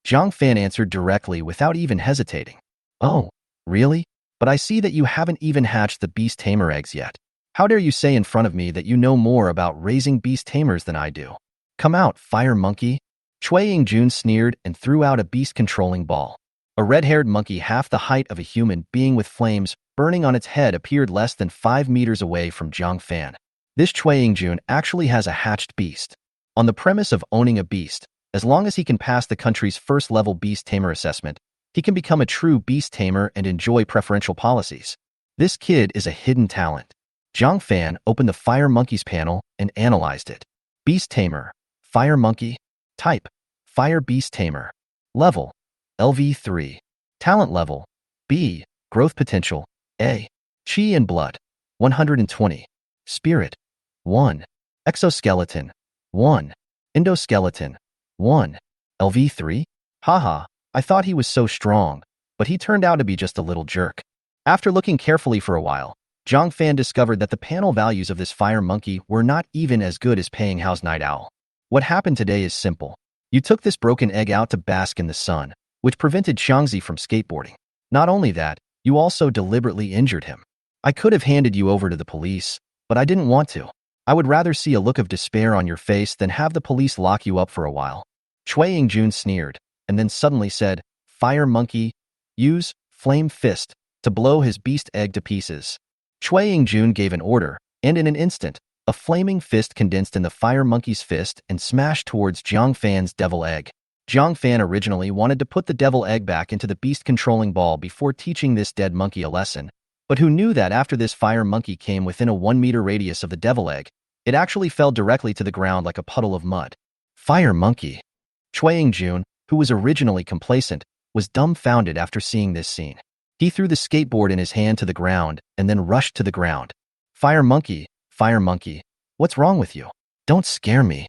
Jiang Fan answered directly without even hesitating. "Oh, really? But I see that you haven't even hatched the beast tamer eggs yet. How dare you say in front of me that you know more about raising beast tamers than I do? Come out, fire monkey." Chui Jun sneered and threw out a beast-controlling ball. A red-haired monkey half the height of a human being with flames burning on its head appeared less than 5 meters away from Jiang Fan. This Chui Jun actually has a hatched beast. On the premise of owning a beast, as long as he can pass the country's first-level beast tamer assessment, he can become a true beast tamer and enjoy preferential policies. This kid is a hidden talent. Jiang Fan opened the Fire Monkeys panel and analyzed it. Beast Tamer, Fire Monkey. Type, Fire Beast Tamer. Level, LV3. Talent level, B. Growth potential, A. Chi and blood, 120. Spirit, 1. Exoskeleton, 1. Endoskeleton, 1. LV3? Haha, I thought he was so strong, but he turned out to be just a little jerk. After looking carefully for a while, Jiang Fan discovered that the panel values of this fire monkey were not even as good as Paying Hao's night owl. What happened today is simple. You took this broken egg out to bask in the sun, which prevented Xiangzi from skateboarding. Not only that, you also deliberately injured him. I could have handed you over to the police, but I didn't want to. I would rather see a look of despair on your face than have the police lock you up for a while. Chui Jun sneered, and then suddenly said, "Fire monkey, use flame fist to blow his beast egg to pieces." Chui Jun gave an order, and in an instant, a flaming fist condensed in the fire monkey's fist and smashed towards Jiang Fan's devil egg. Jiang Fan originally wanted to put the devil egg back into the beast-controlling ball before teaching this dead monkey a lesson, but who knew that after this fire monkey came within a 1-meter radius of the devil egg, it actually fell directly to the ground like a puddle of mud. Fire monkey. Chui Jun, who was originally complacent, was dumbfounded after seeing this scene. He threw the skateboard in his hand to the ground and then rushed to the ground. Fire monkey, what's wrong with you? Don't scare me.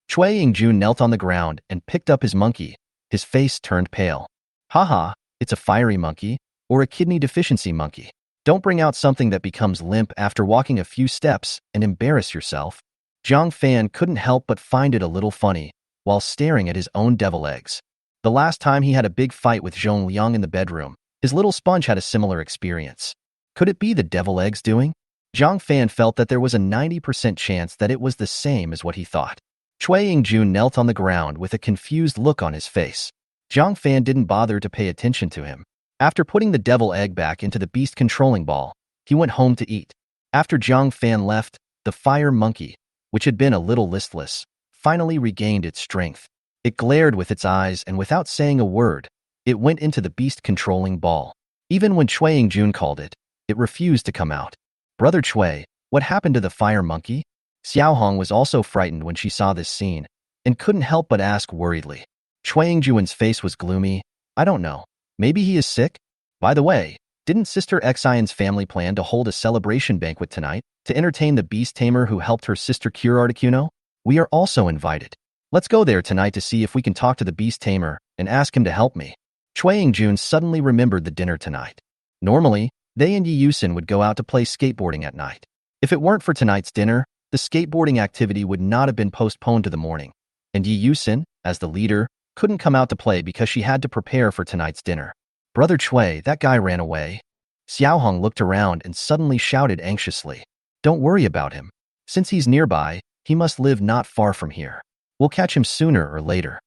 Chui Yingjun knelt on the ground and picked up his monkey. His face turned pale. Haha, it's a fiery monkey or a kidney deficiency monkey. Don't bring out something that becomes limp after walking a few steps and embarrass yourself. Jiang Fan couldn't help but find it a little funny while staring at his own devil eggs. The last time he had a big fight with Zhong Liang in the bedroom, his little sponge had a similar experience. Could it be the devil eggs doing? Jiang Fan felt that there was a 90% chance that it was the same as what he thought. Chui Yingjun knelt on the ground with a confused look on his face. Jiang Fan didn't bother to pay attention to him. After putting the devil egg back into the beast controlling ball, he went home to eat. After Jiang Fan left, the fire monkey, which had been a little listless, finally regained its strength. It glared with its eyes and without saying a word, it went into the beast controlling ball. Even when Chui Yingjun called it, it refused to come out. Brother Chui, what happened to the fire monkey? Xiaohong was also frightened when she saw this scene and couldn't help but ask worriedly. Chui Yingjun's face was gloomy. I don't know. Maybe he is sick? By the way, didn't Sister Xian's family plan to hold a celebration banquet tonight to entertain the beast tamer who helped her sister cure Articuno? We are also invited. Let's go there tonight to see if we can talk to the beast tamer and ask him to help me. Chui Yingjun suddenly remembered the dinner tonight. Normally, they and Yi Yusin would go out to play skateboarding at night. If it weren't for tonight's dinner, the skateboarding activity would not have been postponed to the morning, and Yi Yusin, as the leader, couldn't come out to play because she had to prepare for tonight's dinner. Brother Chui, that guy ran away. Xiaohong looked around and suddenly shouted anxiously. Don't worry about him. Since he's nearby, he must live not far from here. We'll catch him sooner or later.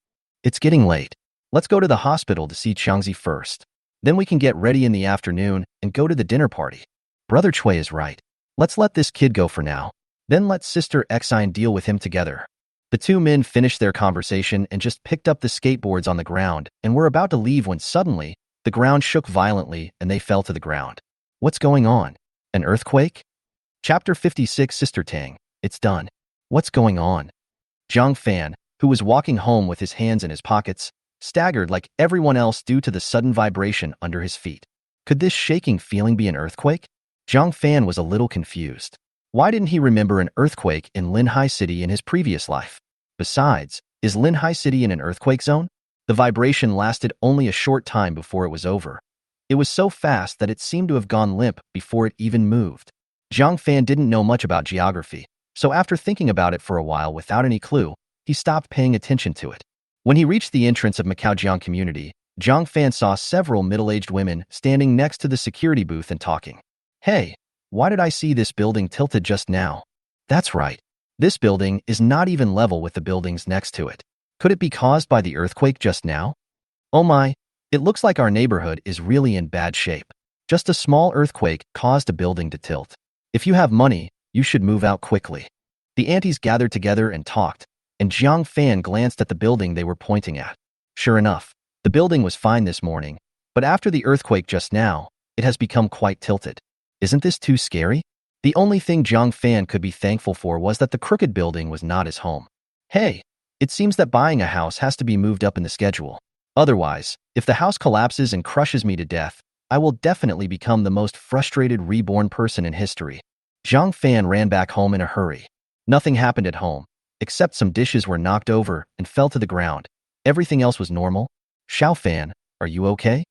It's getting late. Let's go to the hospital to see Changzi first. Then we can get ready in the afternoon and go to the dinner party. Brother Chui is right. Let's let this kid go for now. Then let Sister Xian deal with him together. The two men finished their conversation and just picked up the skateboards on the ground and were about to leave when suddenly, the ground shook violently and they fell to the ground. What's going on? An earthquake? Chapter 56 Sister Tang, it's done. What's going on? Jiang Fan, who was walking home with his hands in his pockets, staggered like everyone else due to the sudden vibration under his feet. Could this shaking feeling be an earthquake? Jiang Fan was a little confused. Why didn't he remember an earthquake in Linhai City in his previous life? Besides, is Linhai City in an earthquake zone? The vibration lasted only a short time before it was over. It was so fast that it seemed to have gone limp before it even moved. Jiang Fan didn't know much about geography, so after thinking about it for a while without any clue, he stopped paying attention to it. When he reached the entrance of Macau community, Jiang Fan saw several middle-aged women standing next to the security booth and talking. Hey, why did I see this building tilted just now? That's right. This building is not even level with the buildings next to it. Could it be caused by the earthquake just now? Oh my, it looks like our neighborhood is really in bad shape. Just a small earthquake caused a building to tilt. If you have money, you should move out quickly. The aunties gathered together and talked, and Jiang Fan glanced at the building they were pointing at. Sure enough, the building was fine this morning, but after the earthquake just now, it has become quite tilted. Isn't this too scary? The only thing Jiang Fan could be thankful for was that the crooked building was not his home. Hey, it seems that buying a house has to be moved up in the schedule. Otherwise, if the house collapses and crushes me to death, I will definitely become the most frustrated reborn person in history. Jiang Fan ran back home in a hurry. Nothing happened at home, except some dishes were knocked over and fell to the ground. Everything else was normal. Xiao Fan, are you okay?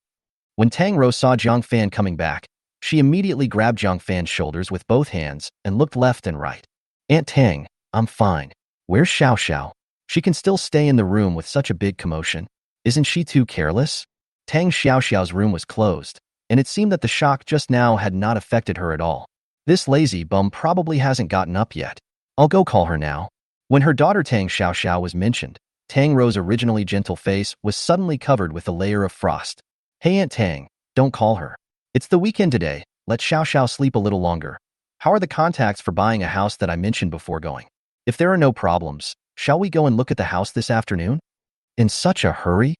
When Tang Rou saw Jiang Fan coming back, she immediately grabbed Jiang Fan's shoulders with both hands and looked left and right. Aunt Tang, I'm fine. Where's Xiao Xiao? She can still stay in the room with such a big commotion. Isn't she too careless? Tang Xiao Xiao's room was closed, and it seemed that the shock just now had not affected her at all. This lazy bum probably hasn't gotten up yet. I'll go call her now. When her daughter Tang Xiao Xiao was mentioned, Tang Rou's originally gentle face was suddenly covered with a layer of frost. Hey Aunt Tang, don't call her. It's the weekend today, let Xiao Xiao sleep a little longer. How are the contacts for buying a house that I mentioned before going? If there are no problems, shall we go and look at the house this afternoon? In such a hurry?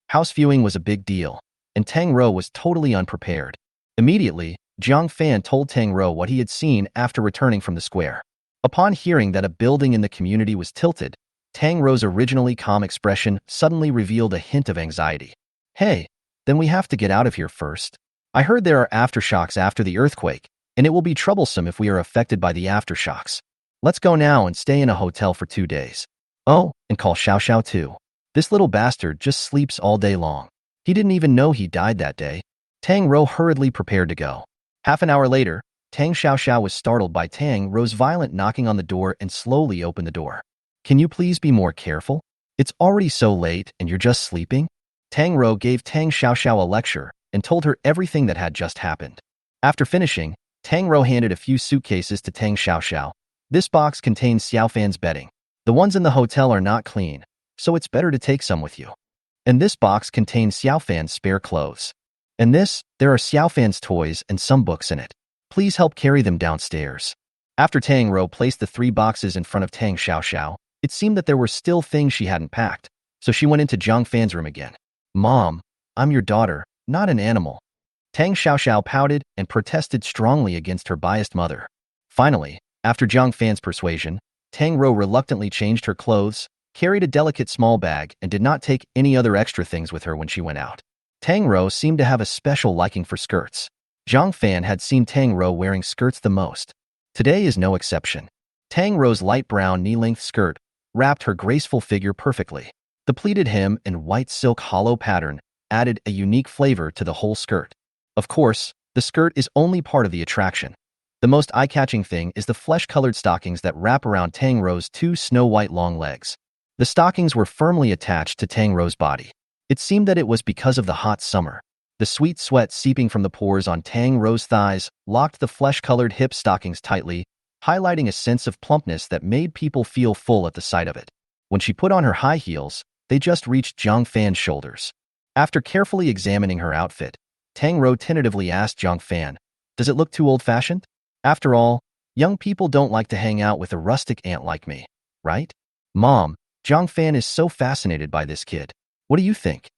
House viewing was a big deal, and Tang Rou was totally unprepared. Immediately, Jiang Fan told Tang Rou what he had seen after returning from the square. Upon hearing that a building in the community was tilted, Tang Rou's originally calm expression suddenly revealed a hint of anxiety. Hey, then we have to get out of here first. I heard there are aftershocks after the earthquake, and it will be troublesome if we are affected by the aftershocks. Let's go now and stay in a hotel for 2 days. Oh, and call Xiao Xiao too. This little bastard just sleeps all day long. He didn't even know he died that day. Tang Rou hurriedly prepared to go. Half an hour later, Tang Xiao Xiao was startled by Tang Rou's violent knocking on the door and slowly opened the door. Can you please be more careful? It's already so late and you're just sleeping? Tang Rou gave Tang Xiao Xiao a lecture and told her everything that had just happened. After finishing, Tang Rou handed a few suitcases to Tang Xiao Xiao. This box contains Xiao Fan's bedding. The ones in the hotel are not clean, so it's better to take some with you. And this box contains Xiao Fan's spare clothes. And this, there are Xiao Fan's toys and some books in it. Please help carry them downstairs. After Tang Rou placed the 3 boxes in front of Tang Xiao Xiao, it seemed that there were still things she hadn't packed, so she went into Jiang Fan's room again. Mom, I'm your daughter, not an animal. Tang Xiao Xiao pouted and protested strongly against her biased mother. Finally, after Jiang Fan's persuasion, Tang Rou reluctantly changed her clothes, carried a delicate small bag, and did not take any other extra things with her when she went out. Tang Rou seemed to have a special liking for skirts. Jiang Fan had seen Tang Rou wearing skirts the most. Today is no exception. Tang Rou's light brown knee-length skirt wrapped her graceful figure perfectly. The pleated hem and white silk hollow pattern added a unique flavor to the whole skirt. Of course, the skirt is only part of the attraction. The most eye-catching thing is the flesh-colored stockings that wrap around Tang Rou's 2 snow-white long legs. The stockings were firmly attached to Tang Rou's body. It seemed that it was because of the hot summer. The sweet sweat seeping from the pores on Tang Rou's thighs locked the flesh-colored hip stockings tightly, highlighting a sense of plumpness that made people feel full at the sight of it. When she put on her high heels, they just reached Jiang Fan's shoulders. After carefully examining her outfit, Tang Rou tentatively asked Jiang Fan, "Does it look too old-fashioned? After all, young people don't like to hang out with a rustic aunt like me, right?" "Mom, Jiang Fan is so fascinated by this kid. What do you think?"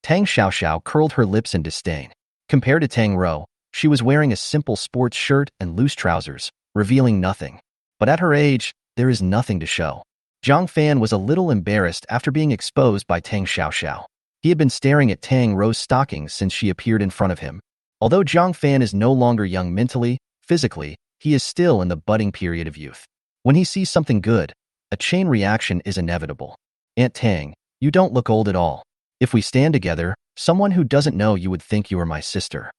Tang Xiao Xiao curled her lips in disdain. Compared to Tang Rou, she was wearing a simple sports shirt and loose trousers, revealing nothing. But at her age, there is nothing to show. Jiang Fan was a little embarrassed after being exposed by Tang Xiao Xiao. He had been staring at Tang Rou's stockings since she appeared in front of him. Although Jiang Fan is no longer young mentally, physically, he is still in the budding period of youth. When he sees something good, a chain reaction is inevitable. "Aunt Tang, you don't look old at all. If we stand together, someone who doesn't know you would think you are my sister."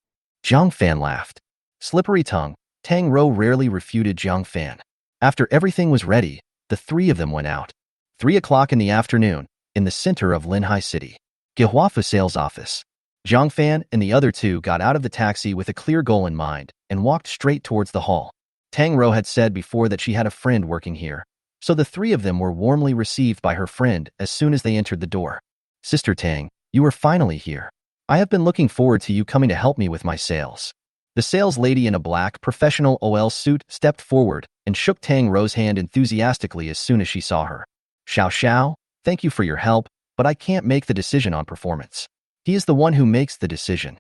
Jiang Fan laughed. Slippery tongue, Tang Rou rarely refuted Jiang Fan. After everything was ready, the 3 of them went out. 3 o'clock in the afternoon, in the center of Linhai City. Gehuafu sales office. Jiang Fan and the other 2 got out of the taxi with a clear goal in mind and walked straight towards the hall. Tang Rou had said before that she had a friend working here, so the 3 of them were warmly received by her friend as soon as they entered the door. "Sister Tang, you are finally here. I have been looking forward to you coming to help me with my sales." The sales lady in a black, professional OL suit stepped forward and shook Tang Rou's hand enthusiastically as soon as she saw her. "Xiao Xiao, thank you for your help, but I can't make the decision on performance. He is the one who makes the decision."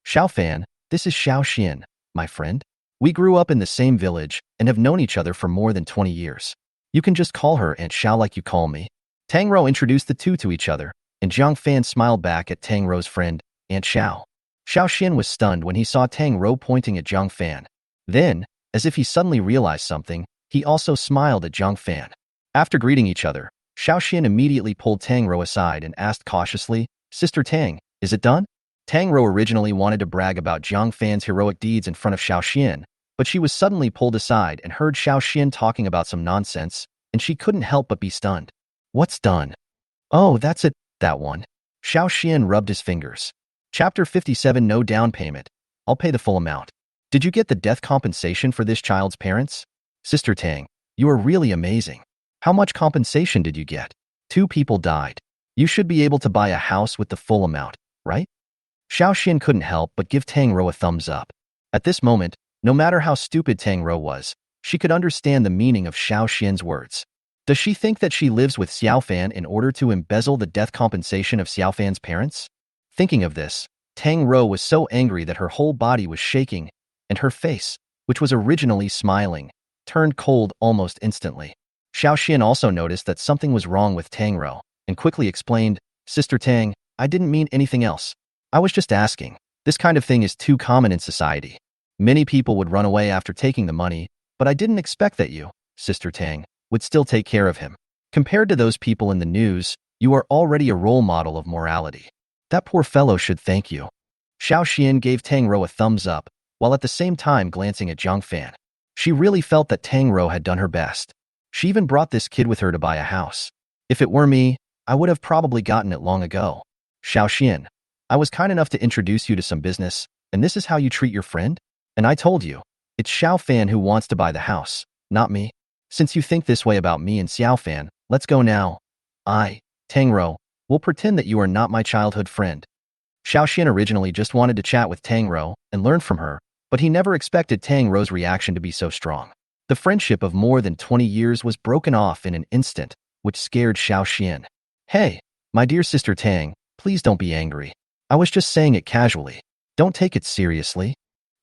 "Xiao Fan, this is Xiao Xin, my friend. We grew up in the same village and have known each other for more than 20 years. You can just call her Aunt Xiao like you call me." Tang Rou introduced the 2 to each other, and Jiang Fan smiled back at Tang Rou's friend, Aunt Xiao. Xiao Xin was stunned when he saw Tang Rou pointing at Jiang Fan. Then, as if he suddenly realized something, he also smiled at Jiang Fan. After greeting each other, Xiao Xin immediately pulled Tang Rou aside and asked cautiously, "Sister Tang, is it done?" Tang Rou originally wanted to brag about Jiang Fan's heroic deeds in front of Xiao Xin, but she was suddenly pulled aside and heard Xiao Xin talking about some nonsense, and she couldn't help but be stunned. "What's done?" "Oh, that's it, that one." Xiao Xin rubbed his fingers. Chapter 57, No down payment. "I'll pay the full amount." "Did you get the death compensation for this child's parents?" "Sister Tang, you are really amazing. How much compensation did you get?" "2 people died. You should be able to buy a house with the full amount, right?" Xiao Xin couldn't help but give Tang Rou a thumbs up. At this moment, no matter how stupid Tang Rou was, she could understand the meaning of Xiao Xin's words. Does she think that she lives with Xiao Fan in order to embezzle the death compensation of Xiao Fan's parents? Thinking of this, Tang Rou was so angry that her whole body was shaking, and her face, which was originally smiling, turned cold almost instantly. Xiao Xin also noticed that something was wrong with Tang Rou, and quickly explained, "Sister Tang, I didn't mean anything else. I was just asking, This kind of thing is too common in society. Many people would run away after taking the money, but I didn't expect that you, Sister Tang, would still take care of him. Compared to those people in the news, you are already a role model of morality. That poor fellow should thank you." Xiao Xian gave Tang Rou a thumbs up, while at the same time glancing at Jiang Fan. She really felt that Tang Rou had done her best. She even brought this kid with her to buy a house. If it were me, I would have probably gotten it long ago. "Xiao Xian, I was kind enough to introduce you to some business, and this is how you treat your friend? And I told you, it's Xiao Fan who wants to buy the house, not me. Since you think this way about me and Xiao Fan, let's go now. Tang Rou, will pretend that you are not my childhood friend." Xiao Xian originally just wanted to chat with Tang Rou and learn from her, but he never expected Tang Rou's reaction to be so strong. The friendship of more than 20 years was broken off in an instant, which scared Xiao Xian. "Hey, my dear Sister Tang, please don't be angry. I was just saying it casually. Don't take it seriously."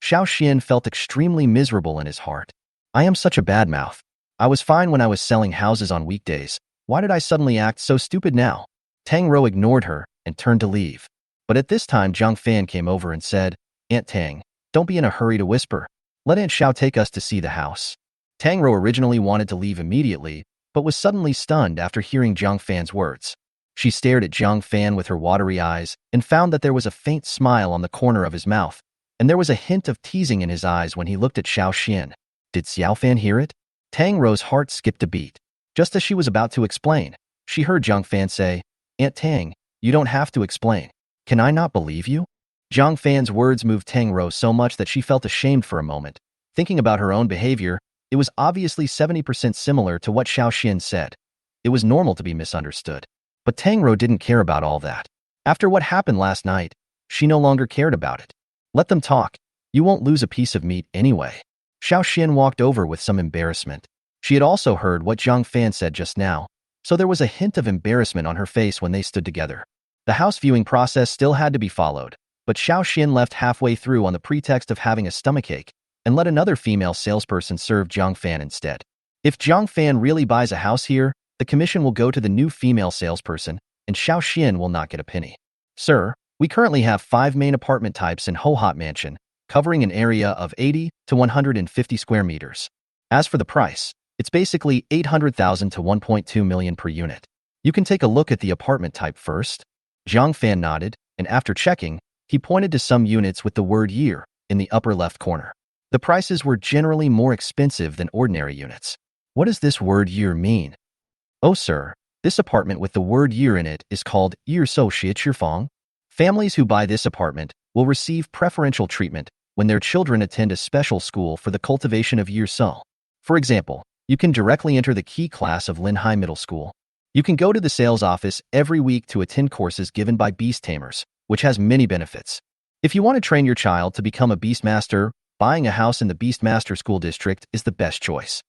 Xiao Xian felt extremely miserable in his heart. "I am such a bad mouth. I was fine when I was selling houses on weekdays. Why did I suddenly act so stupid now?" Tang Rou ignored her and turned to leave. But at this time, Jiang Fan came over and said, "Aunt Tang, don't be in a hurry to whisper. Let Aunt Xiao take us to see the house." Tang Rou originally wanted to leave immediately, but was suddenly stunned after hearing Jiang Fan's words. She stared at Jiang Fan with her watery eyes and found that there was a faint smile on the corner of his mouth, and there was a hint of teasing in his eyes when he looked at Xiao Xian. Did Xiao Fan hear it? Tang Rou's heart skipped a beat. Just as she was about to explain, she heard Jiang Fan say, "Aunt Tang, you don't have to explain. Can I not believe you?" Jiang Fan's words moved Tang Rou so much that she felt ashamed for a moment. Thinking about her own behavior, it was obviously 70% similar to what Xiao Xian said. It was normal to be misunderstood. But Tang Rou didn't care about all that. After what happened last night, she no longer cared about it. Let them talk. You won't lose a piece of meat anyway. Xiao Xian walked over with some embarrassment. She had also heard what Jiang Fan said just now, so there was a hint of embarrassment on her face when they stood together. The house viewing process still had to be followed, but Xiao Xian left halfway through on the pretext of having a stomachache and let another female salesperson serve Jiang Fan instead. If Jiang Fan really buys a house here, the commission will go to the new female salesperson, and Xiao Xian will not get a penny. "Sir, we currently have 5 main apartment types in Hohot Mansion, covering an area of 80 to 150 square meters. As for the price, it's basically 800,000 to 1.2 million per unit. You can take a look at the apartment type first." Jiang Fan nodded, and after checking, he pointed to some units with the word year in the upper left corner. The prices were generally more expensive than ordinary units. "What does this word year mean?" "Oh, sir, this apartment with the word year in it is called Year So Xie Fang. Families who buy this apartment will receive preferential treatment when their children attend a special school for the cultivation of Year So. For example, you can directly enter the key class of Linhai Middle School. You can go to the sales office every week to attend courses given by beast tamers, which has many benefits. If you want to train your child to become a beast master, buying a house in the Beast Master School District is the best choice."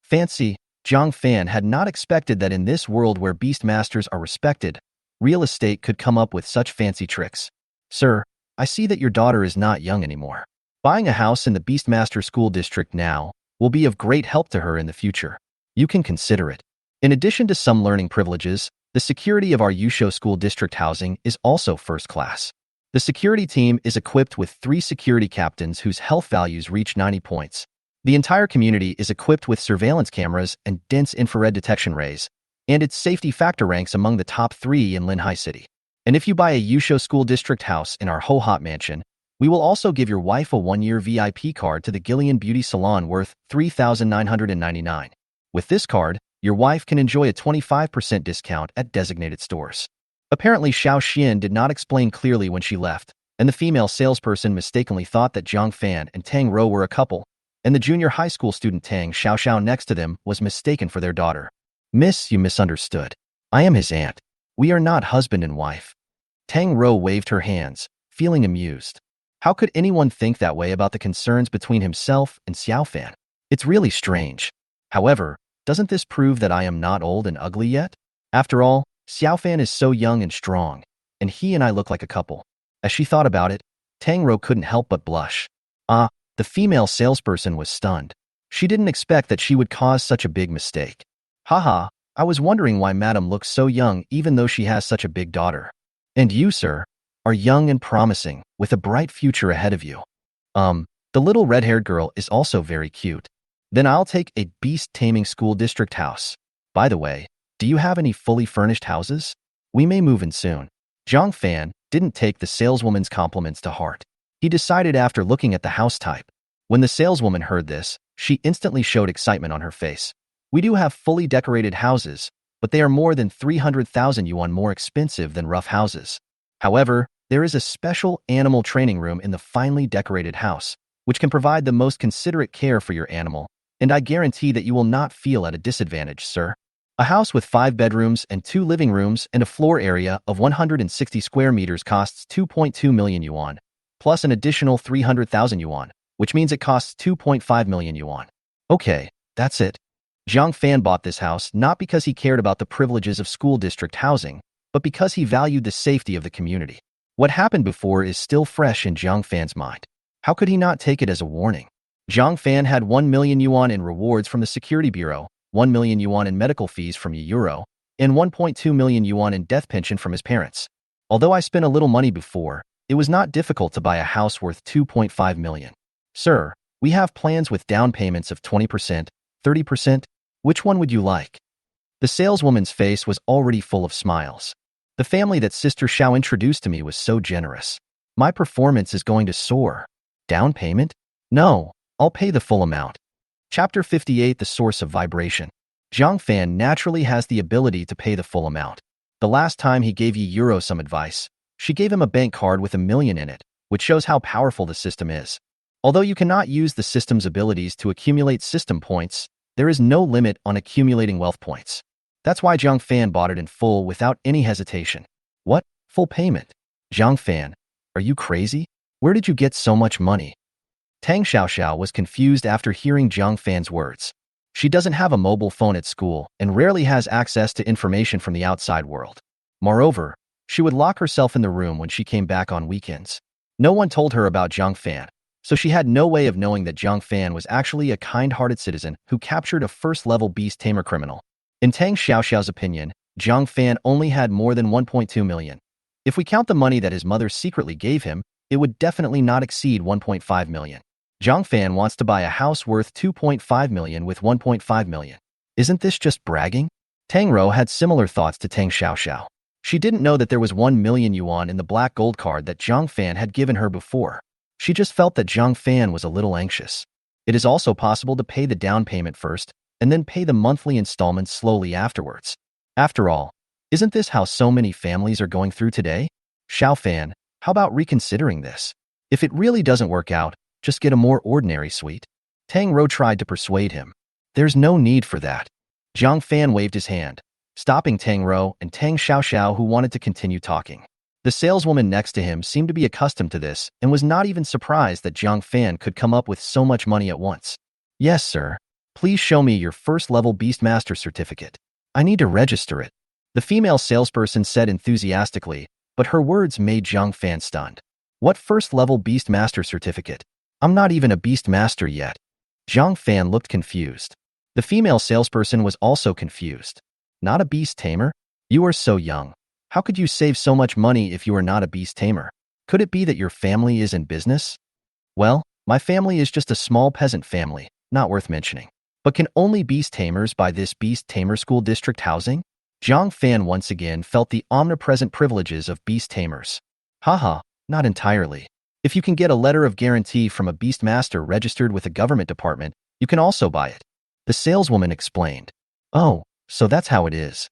Fancy, Jiang Fan had not expected that in this world where beast masters are respected, real estate could come up with such fancy tricks. "Sir, I see that your daughter is not young anymore. Buying a house in the Beastmaster School District now will be of great help to her in the future. You can consider it. In addition to some learning privileges, the security of our Yusho School District housing is also first class. The security team is equipped with 3 security captains whose health values reach 90 points. The entire community is equipped with surveillance cameras and dense infrared detection rays, and its safety factor ranks among the top 3 in Linhai City. And if you buy a Yusho School District house in our Hohot Mansion, we will also give your wife a 1-year VIP card to the Gillian Beauty Salon worth 3,999. With this card, your wife can enjoy a 25% discount at designated stores." Apparently, Xiao Xian did not explain clearly when she left, and the female salesperson mistakenly thought that Jiang Fan and Tang Rou were a couple, and the junior high school student Tang Xiaoxiao next to them was mistaken for their daughter. "Miss, you misunderstood. I am his aunt. We are not husband and wife." Tang Rou waved her hands, feeling amused. How could anyone think that way about the concerns between himself and Xiao Fan? It's really strange. However, doesn't this prove that I am not old and ugly yet? After all, Xiao Fan is so young and strong, and he and I look like a couple. As she thought about it, Tang Rou couldn't help but blush. The female salesperson was stunned. She didn't expect that she would cause such a big mistake. "Haha, I was wondering why Madam looks so young even though she has such a big daughter. And you, sir, are young and promising, with a bright future ahead of you. The little red-haired girl is also very cute. Then I'll take a beast taming school district house. By the way, do you have any fully furnished houses? We may move in soon. Jiang Fan didn't take the saleswoman's compliments to heart. He decided after looking at the house type. When the saleswoman heard this, she instantly showed excitement on her face. We do have fully decorated houses, but they are more than 300,000 yuan more expensive than rough houses. However, there is a special animal training room in the finely decorated house, which can provide the most considerate care for your animal, and I guarantee that you will not feel at a disadvantage, sir. A house with 5 bedrooms and 2 living rooms and a floor area of 160 square meters costs 2.2 million yuan, plus an additional 300,000 yuan, which means it costs 2.5 million yuan. Okay, that's it. Jiang Fan bought this house not because he cared about the privileges of school district housing, but because he valued the safety of the community. What happened before is still fresh in Jiang Fan's mind. How could he not take it as a warning? Jiang Fan had 1 million yuan in rewards from the Security Bureau, 1 million yuan in medical fees from Euro, and 1.2 million yuan in death pension from his parents. Although I spent a little money before, it was not difficult to buy a house worth 2.5 million. Sir, we have plans with down payments of 20%, 30%. Which one would you like? The saleswoman's face was already full of smiles. The family that Sister Xiao introduced to me was so generous. My performance is going to soar. Down payment? No, I'll pay the full amount. Chapter 58, The Source of Vibration. Jiang Fan naturally has the ability to pay the full amount. The last time he gave Euro some advice, she gave him a bank card with 1 million in it, which shows how powerful the system is. Although you cannot use the system's abilities to accumulate system points, there is no limit on accumulating wealth points. That's why Jiang Fan bought it in full without any hesitation. What? Full payment? Jiang Fan, are you crazy? Where did you get so much money? Tang Xiaoxiao was confused after hearing Jiang Fan's words. She doesn't have a mobile phone at school and rarely has access to information from the outside world. Moreover, she would lock herself in the room when she came back on weekends. No one told her about Jiang Fan, so she had no way of knowing that Jiang Fan was actually a kind-hearted citizen who captured a first-level beast tamer criminal. In Tang Xiaoxiao's opinion, Jiang Fan only had more than 1.2 million. If we count the money that his mother secretly gave him, it would definitely not exceed 1.5 million. Jiang Fan wants to buy a house worth 2.5 million with 1.5 million. Isn't this just bragging? Tang Rou had similar thoughts to Tang Xiaoxiao. She didn't know that there was 1 million yuan in the black gold card that Jiang Fan had given her before. She just felt that Jiang Fan was a little anxious. It is also possible to pay the down payment first and then pay the monthly installments slowly afterwards. After all, isn't this how so many families are going through today? Xiao Fan, how about reconsidering this? If it really doesn't work out, just get a more ordinary suite. Tang Rou tried to persuade him. There's no need for that. Jiang Fan waved his hand, stopping Tang Rou and Tang Xiaoxiao, who wanted to continue talking. The saleswoman next to him seemed to be accustomed to this and was not even surprised that Jiang Fan could come up with so much money at once. Yes, sir. Please show me your first-level Beastmaster certificate. I need to register it. The female salesperson said enthusiastically, but her words made Jiang Fan stunned. What first-level Beastmaster certificate? I'm not even a Beastmaster yet. Jiang Fan looked confused. The female salesperson was also confused. Not a beast tamer? You are so young. How could you save so much money if you are not a beast tamer? Could it be that your family is in business? Well, my family is just a small peasant family, not worth mentioning. But can only beast tamers buy this beast tamer school district housing? Jiang Fan once again felt the omnipresent privileges of beast tamers. Haha, not entirely. If you can get a letter of guarantee from a beastmaster registered with a government department, you can also buy it. The saleswoman explained. Oh, so that's how it is.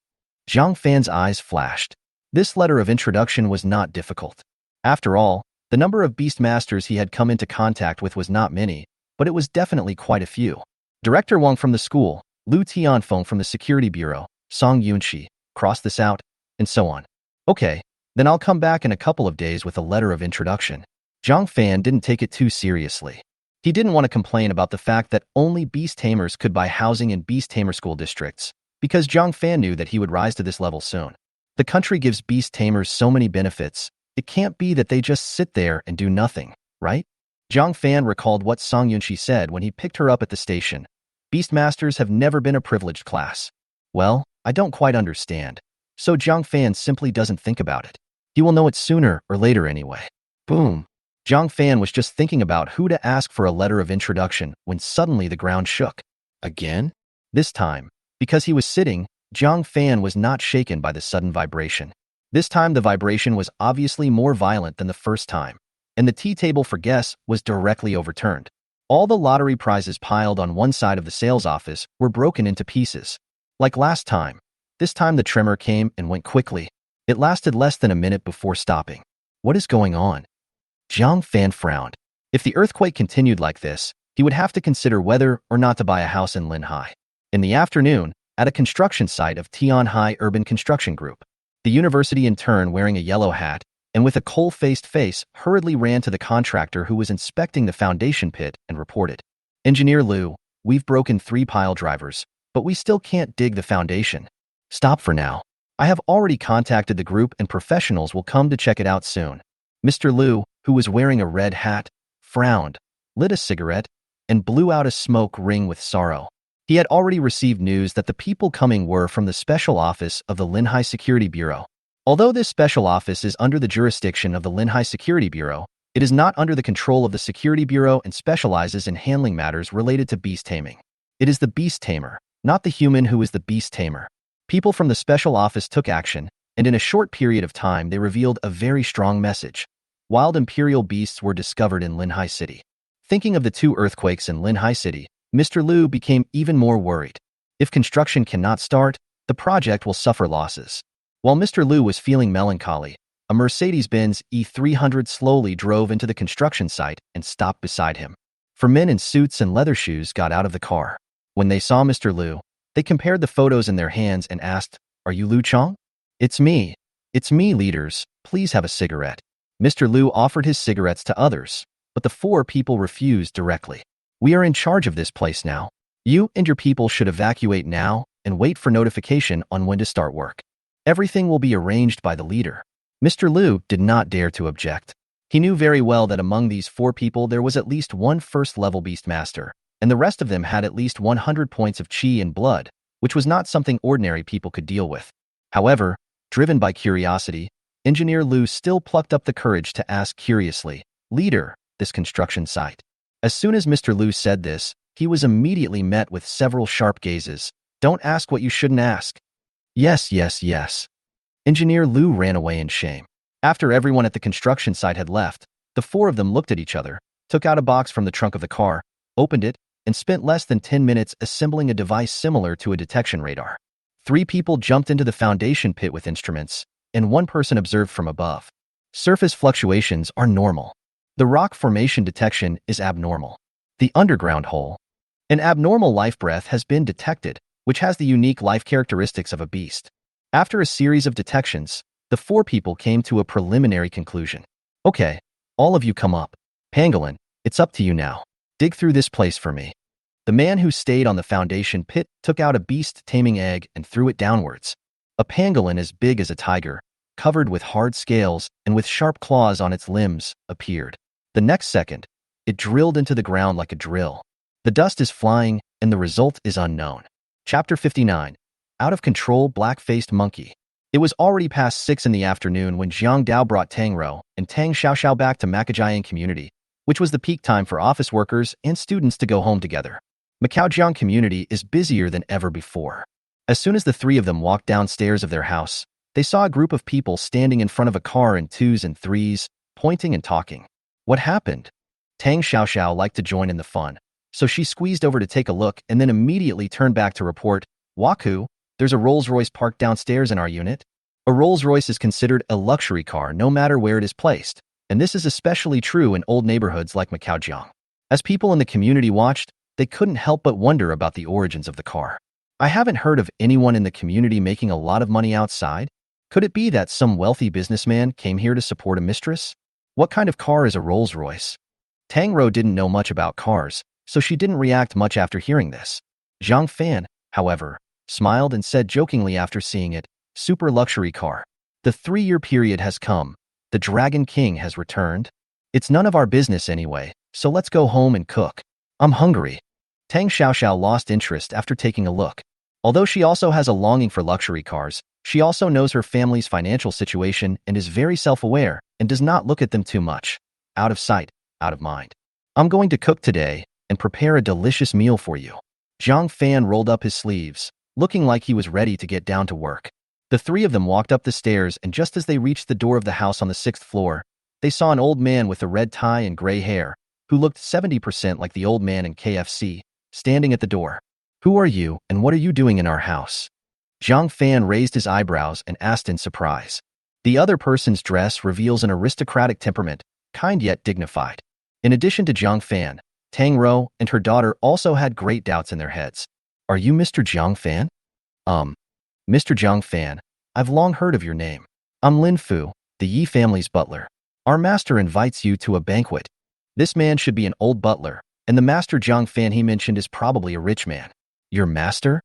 Jiang Fan's eyes flashed. This letter of introduction was not difficult. After all, the number of beastmasters he had come into contact with was not many, but it was definitely quite a few. Director Wang from the school, Lu Tianfeng from the Security Bureau, Song Yunxi, cross this out, and so on. Okay, then I'll come back in a couple of days with a letter of introduction. Jiang Fan didn't take it too seriously. He didn't want to complain about the fact that only beast tamers could buy housing in beast tamer school districts, because Jiang Fan knew that he would rise to this level soon. The country gives beast tamers so many benefits, it can't be that they just sit there and do nothing, right? Jiang Fan recalled what Song Yunxi said when he picked her up at the station. Beastmasters have never been a privileged class. Well, I don't quite understand. So Jiang Fan simply doesn't think about it. He will know it sooner or later anyway. Boom. Jiang Fan was just thinking about who to ask for a letter of introduction when suddenly the ground shook. Again? This time, because he was sitting, Jiang Fan was not shaken by the sudden vibration. This time the vibration was obviously more violent than the first time, and the tea table for guests was directly overturned. All the lottery prizes piled on one side of the sales office were broken into pieces. Like last time, this time the tremor came and went quickly. It lasted less than a minute before stopping. What is going on? Jiang Fan frowned. If the earthquake continued like this, he would have to consider whether or not to buy a house in Linhai. In the afternoon, at a construction site of Tianhai Urban Construction Group, the university intern wearing a yellow hat and with a coal-faced face hurriedly ran to the contractor who was inspecting the foundation pit and reported, "Engineer Liu, we've broken 3 pile drivers, but we still can't dig the foundation. Stop for now. I have already contacted the group and professionals will come to check it out soon." Mr. Liu, who was wearing a red hat, frowned, lit a cigarette, and blew out a smoke ring with sorrow. He had already received news that the people coming were from the special office of the Linhai Security Bureau. Although this special office is under the jurisdiction of the Linhai Security Bureau, it is not under the control of the Security Bureau and specializes in handling matters related to beast taming. It is the beast tamer, not the human who is the beast tamer. People from the special office took action, and in a short period of time they revealed a very strong message. Wild imperial beasts were discovered in Linhai City. Thinking of the 2 earthquakes in Linhai City, Mr. Liu became even more worried. If construction cannot start, the project will suffer losses. While Mr. Liu was feeling melancholy, a Mercedes-Benz E300 slowly drove into the construction site and stopped beside him. 4 men in suits and leather shoes got out of the car. When they saw Mr. Liu, they compared the photos in their hands and asked, "Are you Liu Chong?" It's me, leaders. Please have a cigarette." Mr. Liu offered his cigarettes to others, but the 4 people refused directly. "We are in charge of this place now. You and your people should evacuate now and wait for notification on when to start work. Everything will be arranged by the leader." Mr. Liu did not dare to object. He knew very well that among these 4 people there was at least one first-level beastmaster, and the rest of them had at least 100 points of qi and blood, which was not something ordinary people could deal with. However, driven by curiosity, Engineer Liu still plucked up the courage to ask curiously, "Leader, this construction site." As soon as Mr. Liu said this, he was immediately met with several sharp gazes. "Don't ask what you shouldn't ask." "Yes, yes, yes." Engineer Liu ran away in shame. After everyone at the construction site had left, the 4 of them looked at each other, took out a box from the trunk of the car, opened it, and spent less than 10 minutes assembling a device similar to a detection radar. 3 people jumped into the foundation pit with instruments, and 1 person observed from above. Surface fluctuations are normal. The rock formation detection is abnormal. The underground hole. An abnormal life breath has been detected, which has the unique life characteristics of a beast. After a series of detections, the 4 people came to a preliminary conclusion. "Okay, all of you come up. Pangolin, it's up to you now. Dig through this place for me." The man who stayed on the foundation pit took out a beast taming egg and threw it downwards. A pangolin as big as a tiger, covered with hard scales and with sharp claws on its limbs, appeared. The next second, it drilled into the ground like a drill. The dust is flying, and the result is unknown. Chapter 59. Out of Control Black-Faced Monkey. It was already past 6 in the afternoon when Jiang Dao brought Tang Ro and Tang Xiaoxiao back to Makajiang Community, which was the peak time for office workers and students to go home together. Makajiang Community is busier than ever before. As soon as the 3 of them walked downstairs of their house, they saw a group of people standing in front of a car in 2s and 3s, pointing and talking. What happened? Tang Xiaoxiao liked to join in the fun, so she squeezed over to take a look and then immediately turned back to report, "Waku, there's a Rolls-Royce parked downstairs in our unit." A Rolls-Royce is considered a luxury car no matter where it is placed, and this is especially true in old neighborhoods like Makajiang. As people in the community watched, they couldn't help but wonder about the origins of the car. "I haven't heard of anyone in the community making a lot of money outside. Could it be that some wealthy businessman came here to support a mistress? What kind of car is a Rolls-Royce?" Tang Ro didn't know much about cars, so she didn't react much after hearing this. Jiang Fan, however, smiled and said jokingly after seeing it, "Super luxury car. The 3-year period has come. The Dragon King has returned. It's none of our business anyway, so let's go home and cook. I'm hungry." Tang Xiaoxiao lost interest after taking a look. Although she also has a longing for luxury cars, She also knows her family's financial situation and is very self-aware and does not look at them too much. Out of sight, out of mind. I'm going to cook today and prepare a delicious meal for you. Jiang Fan rolled up his sleeves, looking like he was ready to get down to work. The three of them walked up the stairs, and just as they reached the door of the house on the 6th floor, they saw an old man with a red tie and gray hair, who looked 70% like the old man in KFC, standing at the door. Who are you, and what are you doing in our house? Jiang Fan raised his eyebrows and asked in surprise. The other person's dress reveals an aristocratic temperament, kind yet dignified. In addition to Jiang Fan, Tang and her daughter also had great doubts in their heads. Are you Mr. Jiang Fan? Mr. Jiang Fan, I've long heard of your name. I'm Lin Fu, the Yi family's butler. Our master invites you to a banquet. This man should be an old butler, and the master Jiang Fan he mentioned is probably a rich man. Your master?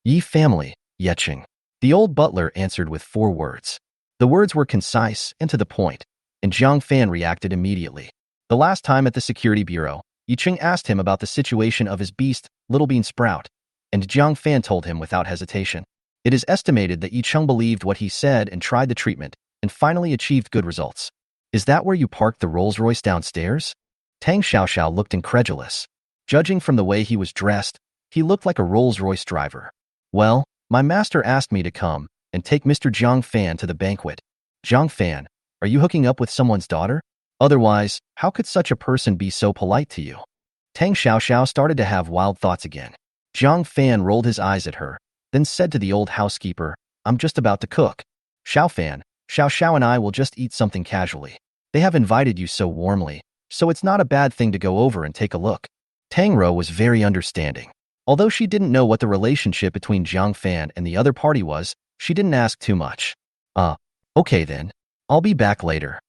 Yi family, Yeching. The old butler answered with 4 words. The words were concise and to the point, and Jiang Fan reacted immediately. The last time at the security bureau, Yicheng asked him about the situation of his beast, Little Bean Sprout, and Jiang Fan told him without hesitation. It is estimated that Yicheng believed what he said and tried the treatment, and finally achieved good results. Is that where you parked the Rolls-Royce downstairs? Tang Xiaoxiao looked incredulous. Judging from the way he was dressed, he looked like a Rolls-Royce driver. Well, my master asked me to come and take Mr. Jiang Fan to the banquet. Jiang Fan, are you hooking up with someone's daughter? Otherwise, how could such a person be so polite to you? Tang Xiaoxiao started to have wild thoughts again. Jiang Fan rolled his eyes at her, then said to the old housekeeper, I'm just about to cook. Xiao Fan, Xiao Xiao and I will just eat something casually. They have invited you so warmly, so it's not a bad thing to go over and take a look. Tang was very understanding. Although she didn't know what the relationship between Jiang Fan and the other party was, she didn't ask too much. Okay then. I'll be back later.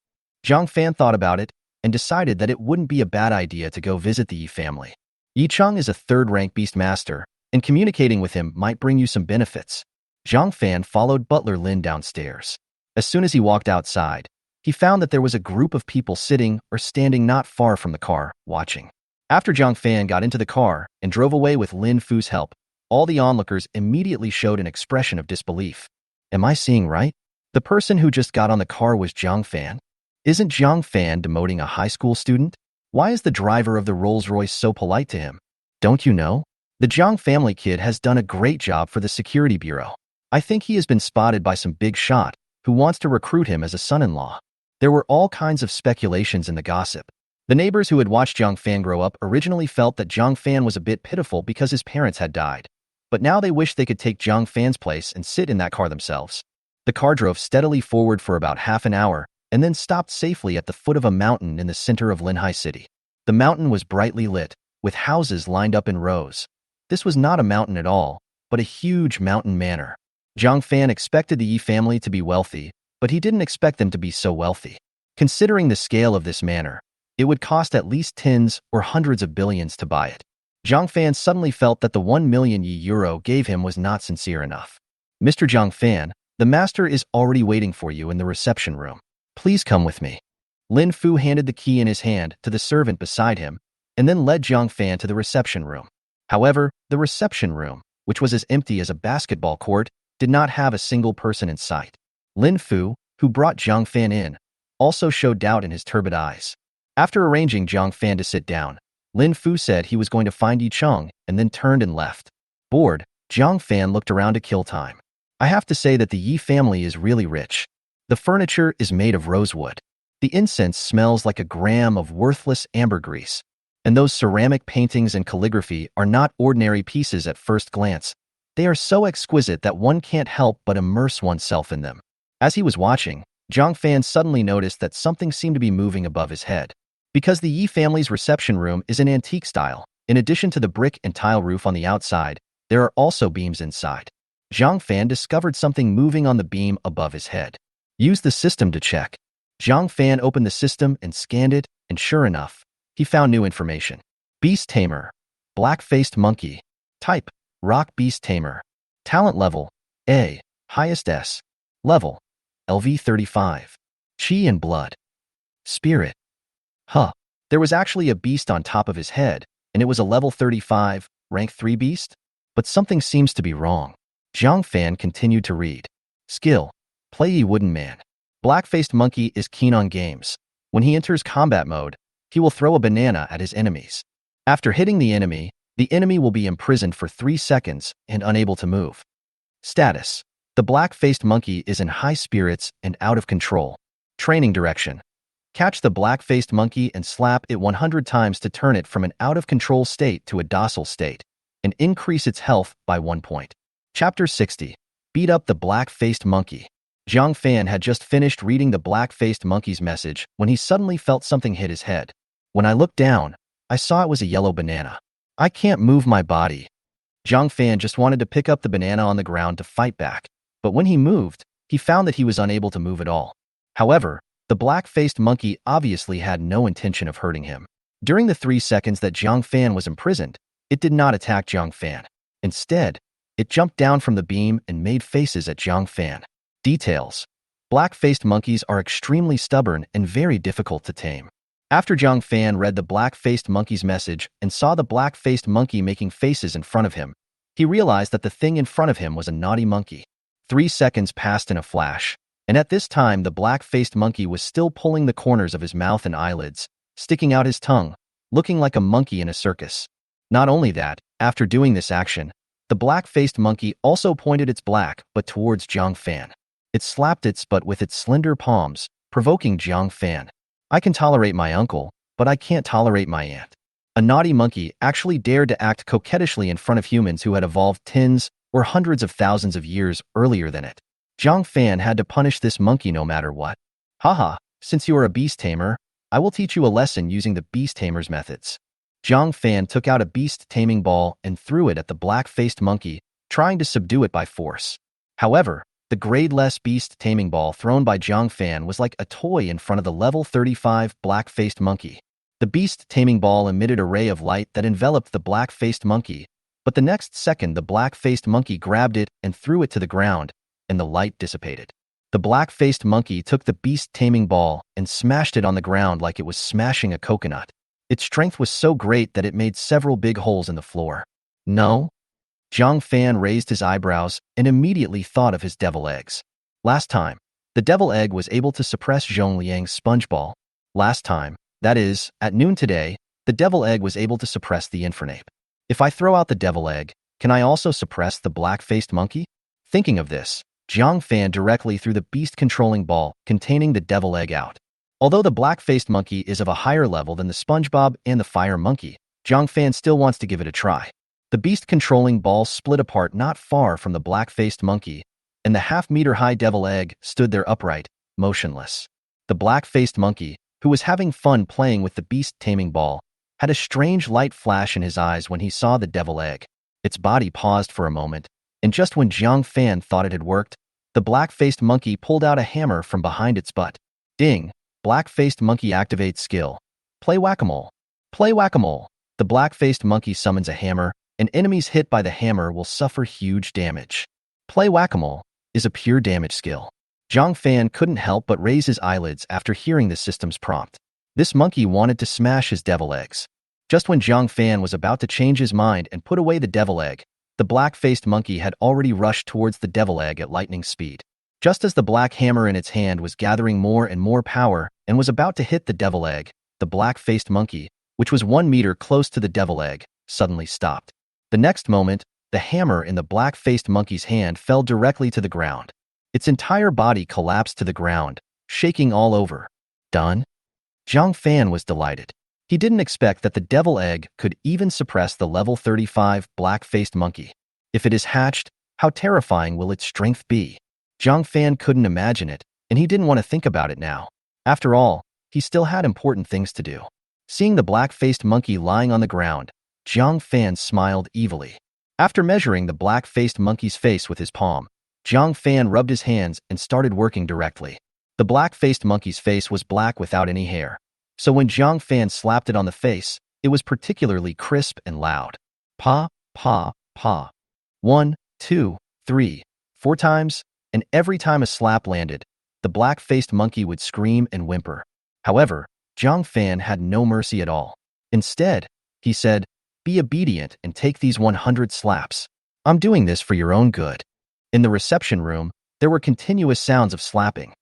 Jiang Fan thought about it and decided that it wouldn't be a bad idea to go visit the Yi family. Yicheng is a 3rd-rank beast master, and communicating with him might bring you some benefits. Jiang Fan followed Butler Lin downstairs. As soon as he walked outside, he found that there was a group of people sitting or standing not far from the car, watching. After Jiang Fan got into the car and drove away with Lin Fu's help, all the onlookers immediately showed an expression of disbelief. Am I seeing right? The person who just got on the car was Jiang Fan? Isn't Jiang Fan demoting a high school student? Why is the driver of the Rolls-Royce so polite to him? Don't you know? The Jiang family kid has done a great job for the security bureau. I think he has been spotted by some big shot who wants to recruit him as a son-in-law. There were all kinds of speculations in the gossip. The neighbors who had watched Jiang Fan grow up originally felt that Jiang Fan was a bit pitiful because his parents had died. But now they wished they could take Jiang Fan's place and sit in that car themselves. The car drove steadily forward for about half an hour and then stopped safely at the foot of a mountain in the center of Linhai City. The mountain was brightly lit, with houses lined up in rows. This was not a mountain at all, but a huge mountain manor. Jiang Fan expected the Yi family to be wealthy, but he didn't expect them to be so wealthy. Considering the scale of this manor, it would cost at least tens or hundreds of billions to buy it. Jiang Fan suddenly felt that the 1 million Yi euro gave him was not sincere enough. Mr. Jiang Fan, the master is already waiting for you in the reception room. Please come with me. Lin Fu handed the key in his hand to the servant beside him, and then led Jiang Fan to the reception room. However, the reception room, which was as empty as a basketball court, did not have a single person in sight. Lin Fu, who brought Jiang Fan in, also showed doubt in his turbid eyes. After arranging Jiang Fan to sit down, Lin Fu said he was going to find Yicheng and then turned and left. Bored, Jiang Fan looked around to kill time. I have to say that the Yi family is really rich. The furniture is made of rosewood. The incense smells like a gram of worthless ambergris. And those ceramic paintings and calligraphy are not ordinary pieces at first glance. They are so exquisite that one can't help but immerse oneself in them. As he was watching, Jiang Fan suddenly noticed that something seemed to be moving above his head. Because the Yi family's reception room is an antique style, in addition to the brick and tile roof on the outside, there are also beams inside. Jiang Fan discovered something moving on the beam above his head. Use the system to check. Jiang Fan opened the system and scanned it, and sure enough, he found new information. Beast Tamer. Black-faced monkey. Type. Rock Beast Tamer. Talent level. A. Highest S. Level. LV 35. Chi and blood. Spirit. There was actually a beast on top of his head, and it was a level 35, rank 3 beast? But something seems to be wrong. Jiang Fan continued to read. Skill. Play ye wooden man. Black-faced monkey is keen on games. When he enters combat mode, he will throw a banana at his enemies. After hitting the enemy will be imprisoned for 3 seconds and unable to move. Status. The black-faced monkey is in high spirits and out of control. Training direction. Catch the black-faced monkey and slap it 100 times to turn it from an out-of-control state to a docile state, and increase its health by 1 point. Chapter 60. Beat up the black-faced monkey. Jiang Fan had just finished reading the black-faced monkey's message when he suddenly felt something hit his head. When I looked down, I saw it was a yellow banana. I can't move my body. Jiang Fan just wanted to pick up the banana on the ground to fight back, but when he moved, he found that he was unable to move at all. However, the black-faced monkey obviously had no intention of hurting him. During the 3 seconds that Jiang Fan was imprisoned, it did not attack Jiang Fan. Instead, it jumped down from the beam and made faces at Jiang Fan. Details. Black-faced monkeys are extremely stubborn and very difficult to tame. After Jiang Fan read the black-faced monkey's message and saw the black-faced monkey making faces in front of him, he realized that the thing in front of him was a naughty monkey. 3 seconds passed in a flash, and at this time the black-faced monkey was still pulling the corners of his mouth and eyelids, sticking out his tongue, looking like a monkey in a circus. Not only that, after doing this action, the black-faced monkey also pointed its black butt towards Jiang Fan. It slapped its butt with its slender palms, provoking Jiang Fan. I can tolerate my uncle, but I can't tolerate my aunt. A naughty monkey actually dared to act coquettishly in front of humans who had evolved tens or hundreds of thousands of years earlier than it. Jiang Fan had to punish this monkey no matter what. Haha, since you are a beast tamer, I will teach you a lesson using the beast tamer's methods. Jiang Fan took out a beast taming ball and threw it at the black-faced monkey, trying to subdue it by force. However, the grade-less beast taming ball thrown by Jiang Fan was like a toy in front of the level 35 black-faced monkey. The beast taming ball emitted a ray of light that enveloped the black-faced monkey, but the next second the black-faced monkey grabbed it and threw it to the ground, and the light dissipated. The black-faced monkey took the beast taming ball and smashed it on the ground like it was smashing a coconut. Its strength was so great that it made several big holes in the floor. No? Jiang Fan raised his eyebrows and immediately thought of his devil eggs. Last time, the devil egg was able to suppress Zhong Liang's sponge ball. Last time, that is, at noon today, the devil egg was able to suppress the infernape. If I throw out the devil egg, can I also suppress the black-faced monkey? Thinking of this, Jiang Fan directly threw the beast-controlling ball containing the devil egg out. Although the black-faced monkey is of a higher level than the SpongeBob and the fire monkey, Jiang Fan still wants to give it a try. The beast-controlling ball split apart not far from the black-faced monkey, and the half-meter-high devil egg stood there upright, motionless. The black-faced monkey, who was having fun playing with the beast-taming ball, had a strange light flash in his eyes when he saw the devil egg. Its body paused for a moment, and just when Jiang Fan thought it had worked, the black-faced monkey pulled out a hammer from behind its butt. Ding! Black-faced monkey activates skill. Play whack-a-mole. Play whack-a-mole. The black-faced monkey summons a hammer, and enemies hit by the hammer will suffer huge damage. Play whack-a-mole is a pure damage skill. Jiang Fan couldn't help but raise his eyelids after hearing the system's prompt. This monkey wanted to smash his devil eggs. Just when Jiang Fan was about to change his mind and put away the devil egg, the black-faced monkey had already rushed towards the devil egg at lightning speed. Just as the black hammer in its hand was gathering more and more power and was about to hit the devil egg, the black-faced monkey, which was 1 meter close to the devil egg, suddenly stopped. The next moment, the hammer in the black-faced monkey's hand fell directly to the ground. Its entire body collapsed to the ground, shaking all over. Done? Jiang Fan was delighted. He didn't expect that the devil egg could even suppress the level 35 black-faced monkey. If it is hatched, how terrifying will its strength be? Jiang Fan couldn't imagine it, and he didn't want to think about it now. After all, he still had important things to do. Seeing the black-faced monkey lying on the ground, Jiang Fan smiled evilly. After measuring the black-faced monkey's face with his palm, Jiang Fan rubbed his hands and started working directly. The black-faced monkey's face was black without any hair, so when Jiang Fan slapped it on the face, it was particularly crisp and loud. Pa, pa, pa. 1, 2, 3, 4 times, and every time a slap landed, the black-faced monkey would scream and whimper. However, Jiang Fan had no mercy at all. Instead, he said, "Be obedient and take these 100 slaps. I'm doing this for your own good." In the reception room, There were continuous sounds of slapping.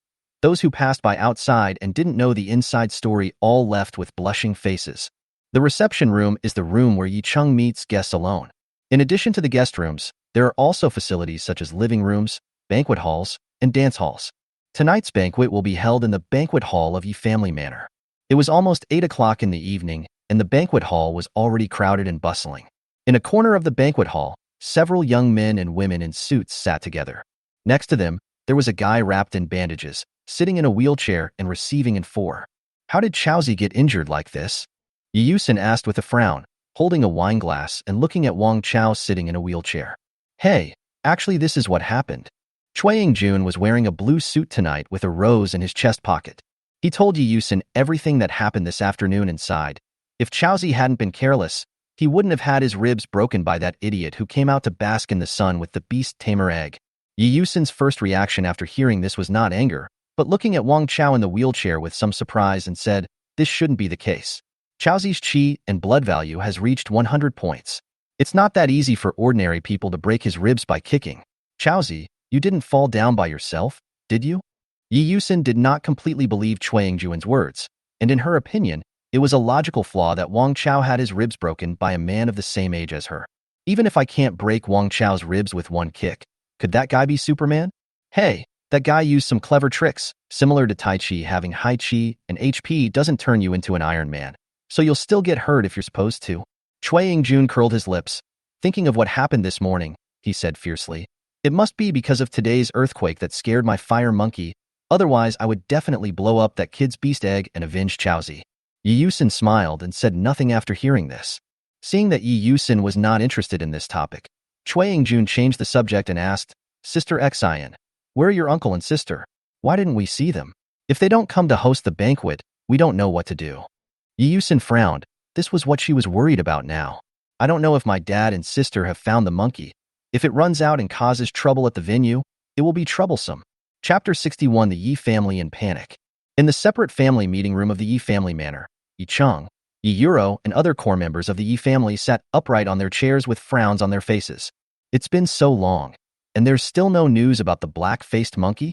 Those who passed by outside and didn't know the inside story all left with blushing faces. The reception room is the room where Yicheng meets guests alone. In addition to the guest rooms, there are also facilities such as living rooms, banquet halls, and dance halls. Tonight's banquet will be held in the banquet hall of Yi Family Manor. It was almost 8 o'clock in the evening, and the banquet hall was already crowded and bustling. In a corner of the banquet hall, several young men and women in suits sat together. Next to them, there was a guy wrapped in bandages, sitting in a wheelchair and receiving in 4. How did Chaozi get injured like this? Yi Yusin asked with a frown, holding a wine glass and looking at Wang Chao sitting in a wheelchair. Hey, actually this is what happened. Cui Yingjun was wearing a blue suit tonight with a rose in his chest pocket. He told Yi Yusin everything that happened this afternoon inside. If Chaozi hadn't been careless, he wouldn't have had his ribs broken by that idiot who came out to bask in the sun with the beast tamer egg. Yi Yusin's first reaction after hearing this was not anger, but looking at Wang Chao in the wheelchair with some surprise and said, this shouldn't be the case. Chaozi's qi and blood value has reached 100 points. It's not that easy for ordinary people to break his ribs by kicking. Chaozi, you didn't fall down by yourself, did you? Yi Yusin did not completely believe Cui Yingjun's words, and in her opinion, it was a logical flaw that Wang Chao had his ribs broken by a man of the same age as her. Even if I can't break Wang Chao's ribs with one kick, could that guy be Superman? Hey, that guy used some clever tricks. Similar to Tai Chi, having high Chi and HP doesn't turn you into an Iron Man, so you'll still get hurt if you're supposed to. Cui Yingjun curled his lips. Thinking of what happened this morning, he said fiercely. It must be because of today's earthquake that scared my fire monkey. Otherwise, I would definitely blow up that kid's beast egg and avenge Chaozi. Yi Yusin smiled and said nothing after hearing this. Seeing that Yi Yusin was not interested in this topic, Cui Yingjun changed the subject and asked, Sister Xian, where are your uncle and sister? Why didn't we see them? If they don't come to host the banquet, we don't know what to do. Yi Yusin frowned. This was what she was worried about now. I don't know if my dad and sister have found the monkey. If it runs out and causes trouble at the venue, it will be troublesome. Chapter 61: The Yi Family in Panic. In the separate family meeting room of the Yi Family Manor, Yi Cheng, Yi Yuro, and other core members of the Yi family sat upright on their chairs with frowns on their faces. It's been so long, and there's still no news about the black-faced monkey?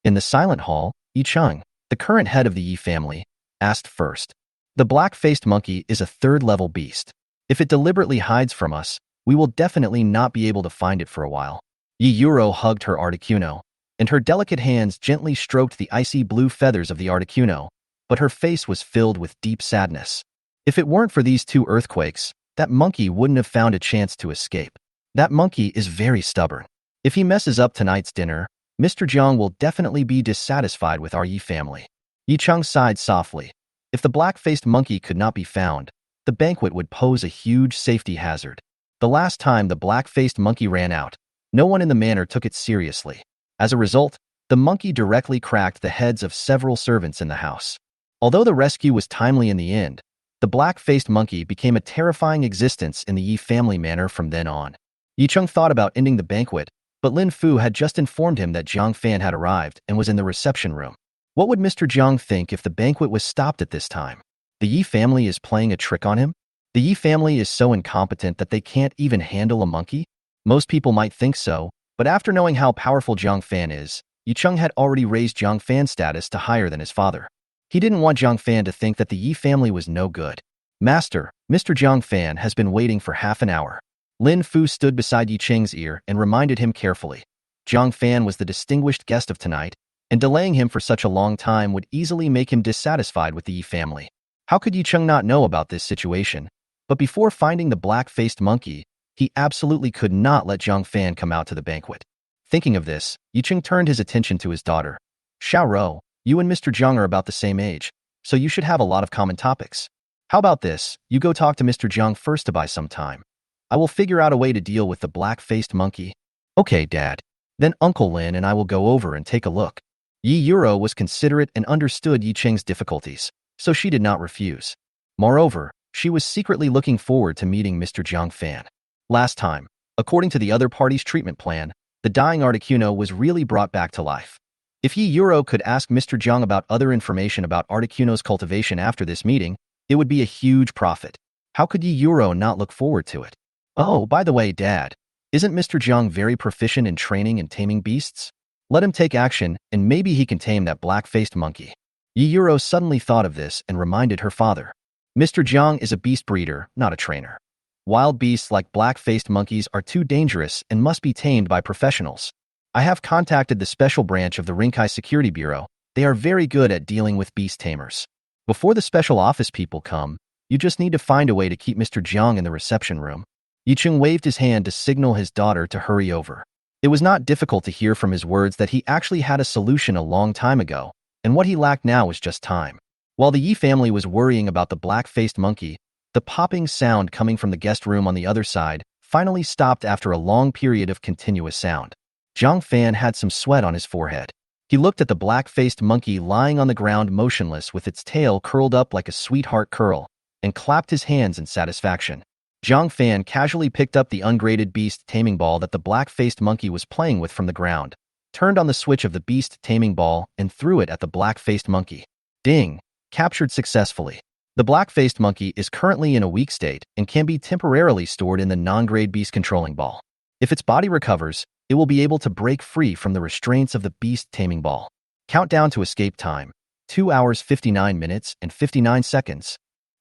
In the silent hall, Yi Cheng, the current head of the Yi family, asked first. The black-faced monkey is a third-level beast. If it deliberately hides from us, we will definitely not be able to find it for a while. Yi Yuro hugged her Articuno, and her delicate hands gently stroked the icy blue feathers of the Articuno, but her face was filled with deep sadness. If it weren't for these 2 earthquakes, that monkey wouldn't have found a chance to escape. That monkey is very stubborn. If he messes up tonight's dinner, Mr. Jong will definitely be dissatisfied with our Yi family. Yi Cheng sighed softly. If the black-faced monkey could not be found, the banquet would pose a huge safety hazard. The last time the black-faced monkey ran out, no one in the manor took it seriously. As a result, the monkey directly cracked the heads of several servants in the house. Although the rescue was timely in the end, the black-faced monkey became a terrifying existence in the Yi family manor from then on. Yi Cheng thought about ending the banquet, but Lin Fu had just informed him that Jiang Fan had arrived and was in the reception room. What would Mr. Jiang think if the banquet was stopped at this time? The Yi family is playing a trick on him? The Yi family is so incompetent that they can't even handle a monkey? Most people might think so, but after knowing how powerful Jiang Fan is, Yi Cheng had already raised Jiang Fan's status to higher than his father. He didn't want Jiang Fan to think that the Yi family was no good. Master, Mr. Jiang Fan has been waiting for half an hour. Lin Fu stood beside Yi Cheng's ear and reminded him carefully. Jiang Fan was the distinguished guest of tonight, and delaying him for such a long time would easily make him dissatisfied with the Yi family. How could Yi Cheng not know about this situation? But before finding the black-faced monkey, he absolutely could not let Jiang Fan come out to the banquet. Thinking of this, Yi Cheng turned his attention to his daughter. Xiaoro, you and Mr. Zhang are about the same age, so you should have a lot of common topics. How about this, you go talk to Mr. Zhang first to buy some time. I will figure out a way to deal with the black-faced monkey. Okay, Dad. Then Uncle Lin and I will go over and take a look. Yi Yuro was considerate and understood Yi Cheng's difficulties, so she did not refuse. Moreover, she was secretly looking forward to meeting Mr. Jiang Fan. Last time, according to the other party's treatment plan, the dying Articuno was really brought back to life. If Yi Yuro could ask Mr. Jiang about other information about Articuno's cultivation after this meeting, it would be a huge profit. How could Yi Yuro not look forward to it? Oh, by the way, Dad, isn't Mr. Jiang very proficient in training and taming beasts? Let him take action, and maybe he can tame that black-faced monkey. Yiyuro suddenly thought of this and reminded her father. Mr. Jiang is a beast breeder, not a trainer. Wild beasts like black-faced monkeys are too dangerous and must be tamed by professionals. I have contacted the special branch of the Rinkai Security Bureau. They are very good at dealing with beast tamers. Before the special office people come, you just need to find a way to keep Mr. Jiang in the reception room. Yicheng waved his hand to signal his daughter to hurry over. It was not difficult to hear from his words that he actually had a solution a long time ago, and what he lacked now was just time. While the Yi family was worrying about the black-faced monkey, the popping sound coming from the guest room on the other side finally stopped after a long period of continuous sound. Jiang Fan had some sweat on his forehead. He looked at the black-faced monkey lying on the ground motionless with its tail curled up like a sweetheart curl, and clapped his hands in satisfaction. Jiang Fan casually picked up the ungraded beast taming ball that the black-faced monkey was playing with from the ground, turned on the switch of the beast taming ball, and threw it at the black-faced monkey. Ding! Captured successfully. The black-faced monkey is currently in a weak state and can be temporarily stored in the non-grade beast controlling ball. If its body recovers, it will be able to break free from the restraints of the beast taming ball. Countdown to escape time: 2 hours 59 minutes and 59 seconds.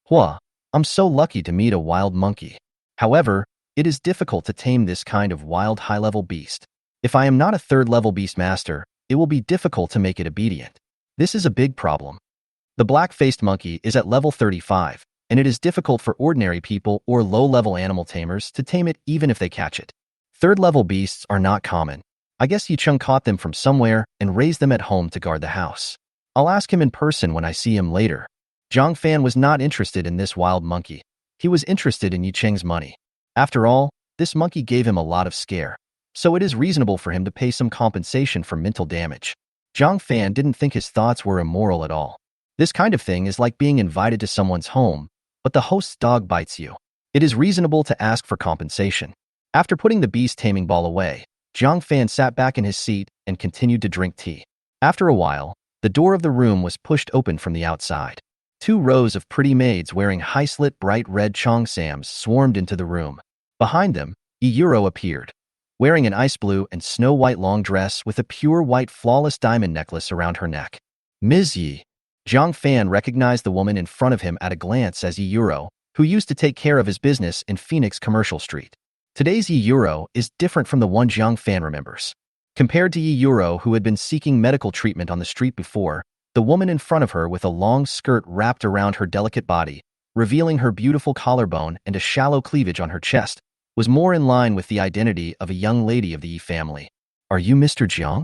Hua, I'm so lucky to meet a wild monkey. However, it is difficult to tame this kind of wild high-level beast. If I am not a third-level beast master, it will be difficult to make it obedient. This is a big problem. The black-faced monkey is at level 35, and it is difficult for ordinary people or low-level animal tamers to tame it even if they catch it. Third-level beasts are not common. I guess Yicheng caught them from somewhere and raised them at home to guard the house. I'll ask him in person when I see him later. Jiang Fan was not interested in this wild monkey. He was interested in Yicheng's money. After all, this monkey gave him a lot of scare, so it is reasonable for him to pay some compensation for mental damage. Jiang Fan didn't think his thoughts were immoral at all. This kind of thing is like being invited to someone's home, but the host's dog bites you. It is reasonable to ask for compensation. After putting the beast taming ball away, Jiang Fan sat back in his seat and continued to drink tea. After a while, the door of the room was pushed open from the outside. 2 rows of pretty maids wearing high-slit bright red cheongsams swarmed into the room. Behind them, Yiyuro appeared, wearing an ice blue and snow-white long dress with a pure white flawless diamond necklace around her neck. Ms. Yi. Jiang Fan recognized the woman in front of him at a glance as Yiyuro, who used to take care of his business in Phoenix Commercial Street. Today's Yiyuro is different from the one Jiang Fan remembers. Compared to Yiyuro, who had been seeking medical treatment on the street before, the woman in front of her with a long skirt wrapped around her delicate body, revealing her beautiful collarbone and a shallow cleavage on her chest, was more in line with the identity of a young lady of the Yi family. Are you Mr. Jiang?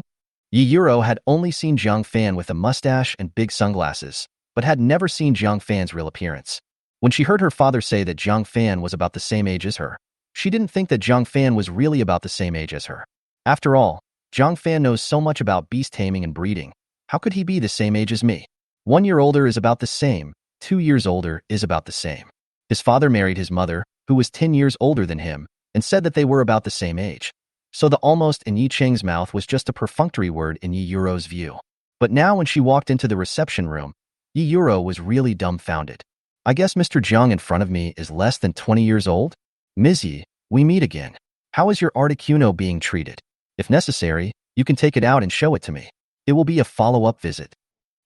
Yiyuro had only seen Jiang Fan with a mustache and big sunglasses, but had never seen Jiang Fan's real appearance. When she heard her father say that Jiang Fan was about the same age as her, she didn't think that Jiang Fan was really about the same age as her. After all, Jiang Fan knows so much about beast taming and breeding. How could he be the same age as me? 1 year older is about the same, 2 years older is about the same. His father married his mother, who was 10 years older than him, and said that they were about the same age. So the almost in Yicheng's mouth was just a perfunctory word in Yiyuro's view. But now when she walked into the reception room, Yiyuro was really dumbfounded. I guess Mr. Jiang in front of me is less than 20 years old? Ms. Yi, we meet again. How is your Articuno being treated? If necessary, you can take it out and show it to me. It will be a follow-up visit.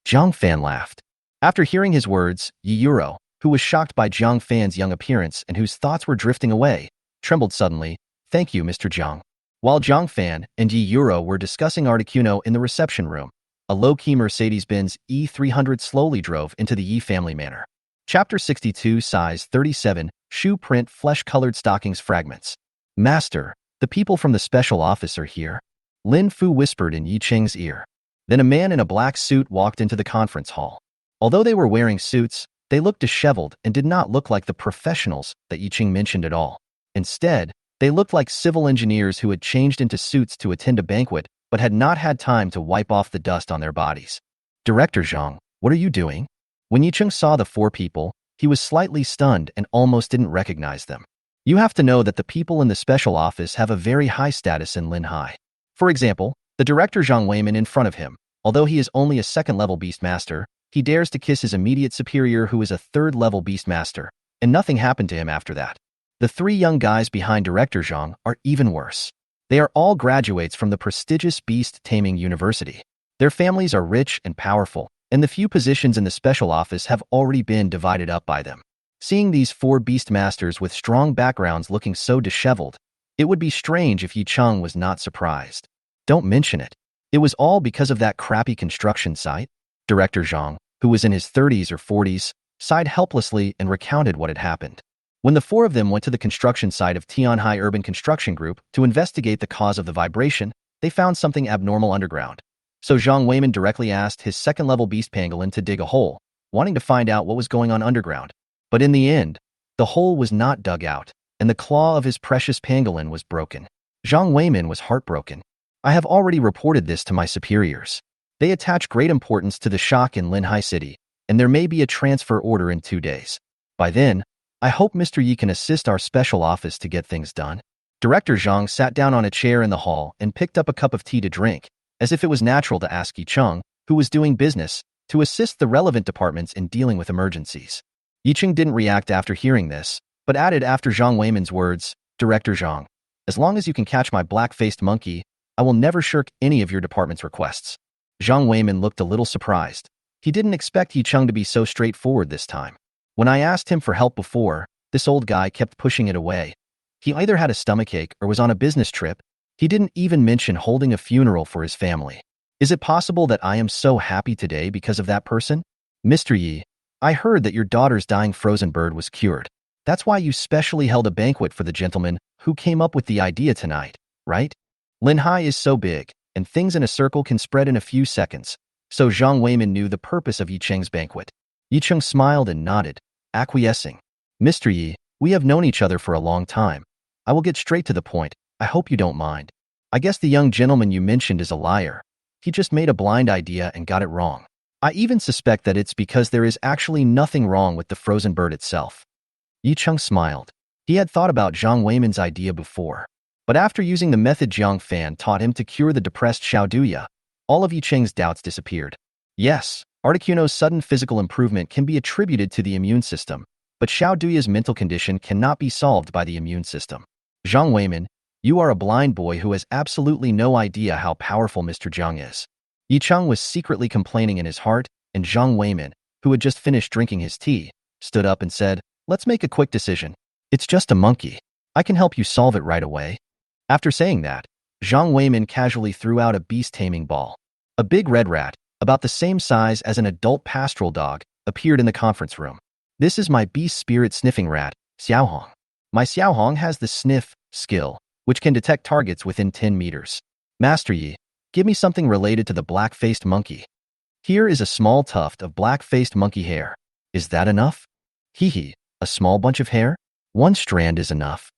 Jiang Fan laughed. After hearing his words, Yiyuro, who was shocked by Jiang Fan's young appearance and whose thoughts were drifting away, trembled suddenly. Thank you, Mr. Jiang. While Jiang Fan and Yiyuro were discussing Articuno in the reception room, a low-key Mercedes-Benz E300 slowly drove into the Yi family manor. Chapter 62, size 37, shoe print flesh-colored stockings fragments. Master, the people from the special office are here. Lin Fu whispered in Yicheng's ear. Then a man in a black suit walked into the conference hall. Although they were wearing suits, they looked disheveled and did not look like the professionals that Yicheng mentioned at all. Instead, they looked like civil engineers who had changed into suits to attend a banquet but had not had time to wipe off the dust on their bodies. Director Zhang, what are you doing? When Yicheng saw the 4 people, he was slightly stunned and almost didn't recognize them. You have to know that the people in the special office have a very high status in Linhai. For example, the director Zhang Weiman in front of him, although he is only a 2nd-level beastmaster, he dares to kiss his immediate superior who is a 3rd-level beastmaster, and nothing happened to him after that. The 3 young guys behind director Zhang are even worse. They are all graduates from the prestigious Beast Taming University. Their families are rich and powerful, and the few positions in the special office have already been divided up by them. Seeing these 4 beast masters with strong backgrounds looking so disheveled, it would be strange if Yi Cheng was not surprised. Don't mention it. It was all because of that crappy construction site. Director Jong, who was in his 30s or 40s, sighed helplessly and recounted what had happened. When the 4 of them went to the construction site of Tianhai Urban Construction Group to investigate the cause of the vibration, they found something abnormal underground. So Zhang Weiman directly asked his second-level beast pangolin to dig a hole, wanting to find out what was going on underground. But in the end, the hole was not dug out, and the claw of his precious pangolin was broken. Zhang Weiman was heartbroken. I have already reported this to my superiors. They attach great importance to the shock in Linhai City, and there may be a transfer order in 2 days. By then, I hope Mr. Yi can assist our special office to get things done. Director Zhang sat down on a chair in the hall and picked up a cup of tea to drink, as if it was natural to ask Yi Cheng, who was doing business, to assist the relevant departments in dealing with emergencies. Yi Cheng didn't react after hearing this, but added after Zhang Weiman's words, Director Zhang, as long as you can catch my black-faced monkey, I will never shirk any of your department's requests. Zhang Weiman looked a little surprised. He didn't expect Yi Cheng to be so straightforward this time. When I asked him for help before, this old guy kept pushing it away. He either had a stomachache or was on a business trip. He didn't even mention holding a funeral for his family. Is it possible that I am so happy today because of that person? Mr. Yi, I heard that your daughter's dying frozen bird was cured. That's why you specially held a banquet for the gentleman who came up with the idea tonight, right? Linhai is so big, and things in a circle can spread in a few seconds, so Zhang Weiman knew the purpose of Yi Cheng's banquet. Yi Cheng smiled and nodded, acquiescing. Mr. Yi, we have known each other for a long time. I will get straight to the point. I hope you don't mind. I guess the young gentleman you mentioned is a liar. He just made a blind idea and got it wrong. I even suspect that it's because there is actually nothing wrong with the frozen bird itself. Yi Cheng smiled. He had thought about Zhang Weiman's idea before. But after using the method Jiang Fan taught him to cure the depressed Xiao Duya, all of Yi Cheng's doubts disappeared. Yes, Articuno's sudden physical improvement can be attributed to the immune system, but Xiao Duya's mental condition cannot be solved by the immune system. Zhang Weiman, you are a blind boy who has absolutely no idea how powerful Mr. Jiang is. Yi Cheng was secretly complaining in his heart, and Zhang Weiman, who had just finished drinking his tea, stood up and said, Let's make a quick decision. It's just a monkey. I can help you solve it right away. After saying that, Zhang Weiman casually threw out a beast taming ball. A big red rat, about the same size as an adult pastoral dog, appeared in the conference room. This is my beast spirit sniffing rat, Xiaohong. My Xiaohong has the sniff skill, which can detect targets within 10 meters. Master Yi, give me something related to the black-faced monkey. Here is a small tuft of black-faced monkey hair. Is that enough? Hee, a small bunch of hair? 1 strand is enough.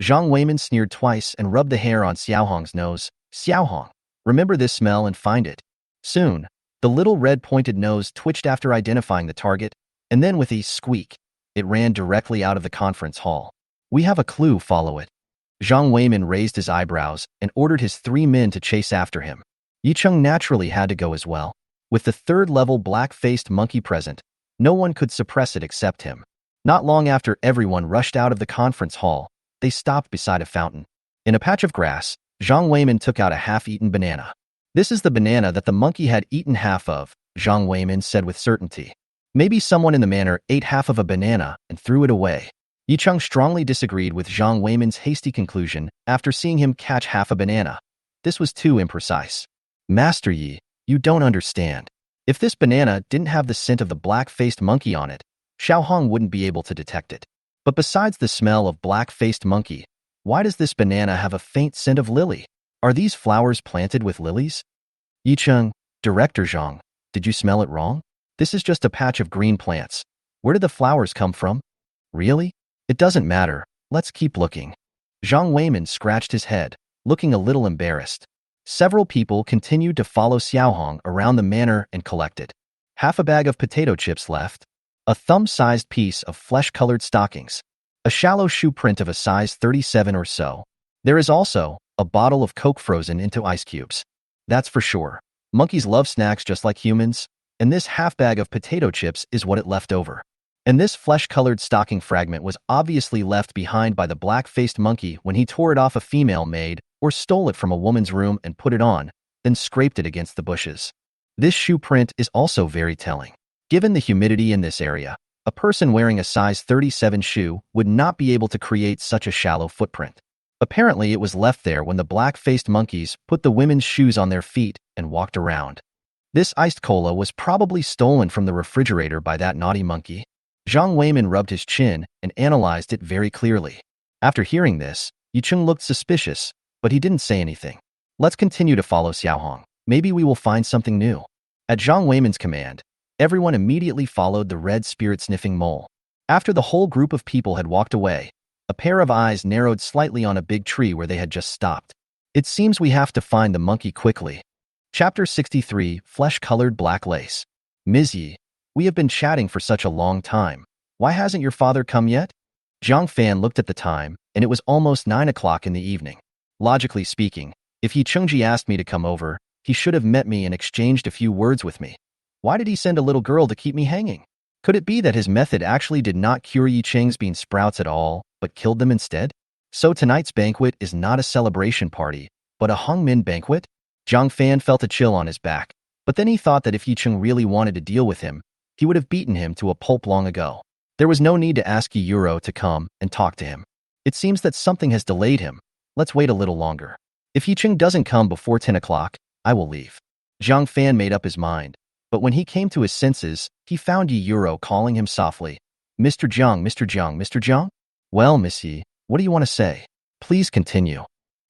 Zhang Weiman sneered twice and rubbed the hair on Xiaohong's nose. Xiaohong, remember this smell and find it. Soon, the little red pointed nose twitched after identifying the target, and then with a squeak, it ran directly out of the conference hall. We have a clue, follow it. Zhang Weiman raised his eyebrows and ordered his 3 men to chase after him. Yi Cheng naturally had to go as well. With the 3rd-level black-faced monkey present, no one could suppress it except him. Not long after everyone rushed out of the conference hall, they stopped beside a fountain. In a patch of grass, Zhang Weiman took out a half-eaten banana. This is the banana that the monkey had eaten half of, Zhang Weiman said with certainty. Maybe someone in the manor ate half of a banana and threw it away. Yi Cheng strongly disagreed with Zhang Weiman's hasty conclusion after seeing him catch half a banana. This was too imprecise. Master Yi, you don't understand. If this banana didn't have the scent of the black-faced monkey on it, Xiaohong wouldn't be able to detect it. But besides the smell of black-faced monkey, why does this banana have a faint scent of lily? Are these flowers planted with lilies? Yi Cheng, Director Zhang, did you smell it wrong? This is just a patch of green plants. Where did the flowers come from? Really? It doesn't matter. Let's keep looking. Zhang Weiman scratched his head, looking a little embarrassed. Several people continued to follow Xiaohong around the manor and collected. Half a bag of potato chips left, a thumb-sized piece of flesh-colored stockings, a shallow shoe print of a size 37 or so. There is also a bottle of Coke frozen into ice cubes. That's for sure. Monkeys love snacks just like humans, and this half bag of potato chips is what it left over. And this flesh-colored stocking fragment was obviously left behind by the black-faced monkey when he tore it off a female maid or stole it from a woman's room and put it on, then scraped it against the bushes. This shoe print is also very telling. Given the humidity in this area, a person wearing a size 37 shoe would not be able to create such a shallow footprint. Apparently, it was left there when the black-faced monkeys put the women's shoes on their feet and walked around. This iced cola was probably stolen from the refrigerator by that naughty monkey. Zhang Weiman rubbed his chin and analyzed it very clearly. After hearing this, Yicheng looked suspicious, but he didn't say anything. Let's continue to follow Xiaohong. Maybe we will find something new. At Zhang Weiman's command, everyone immediately followed the red spirit-sniffing mole. After the whole group of people had walked away, a pair of eyes narrowed slightly on a big tree where they had just stopped. It seems we have to find the monkey quickly. Chapter 63, Flesh-Colored Black Lace. Ms. Yi, we have been chatting for such a long time. Why hasn't your father come yet? Jiang Fan looked at the time, and it was almost 9 o'clock in the evening. Logically speaking, if Yi Chengji asked me to come over, he should have met me and exchanged a few words with me. Why did he send a little girl to keep me hanging? Could it be that his method actually did not cure Yi Cheng's bean sprouts at all, but killed them instead? So tonight's banquet is not a celebration party, but a Hongmin banquet? Jiang Fan felt a chill on his back, but then he thought that if Yi Cheng really wanted to deal with him, he would have beaten him to a pulp long ago. There was no need to ask Yi Euro to come and talk to him. It seems that something has delayed him. Let's wait a little longer. If Yi Cheng doesn't come before 10 o'clock, I will leave. Jiang Fan made up his mind, but when he came to his senses, he found Yi Euro calling him softly. Mr. Jiang, Mr. Jiang, Mr. Jiang? Well, Miss Yi, what do you want to say? Please continue.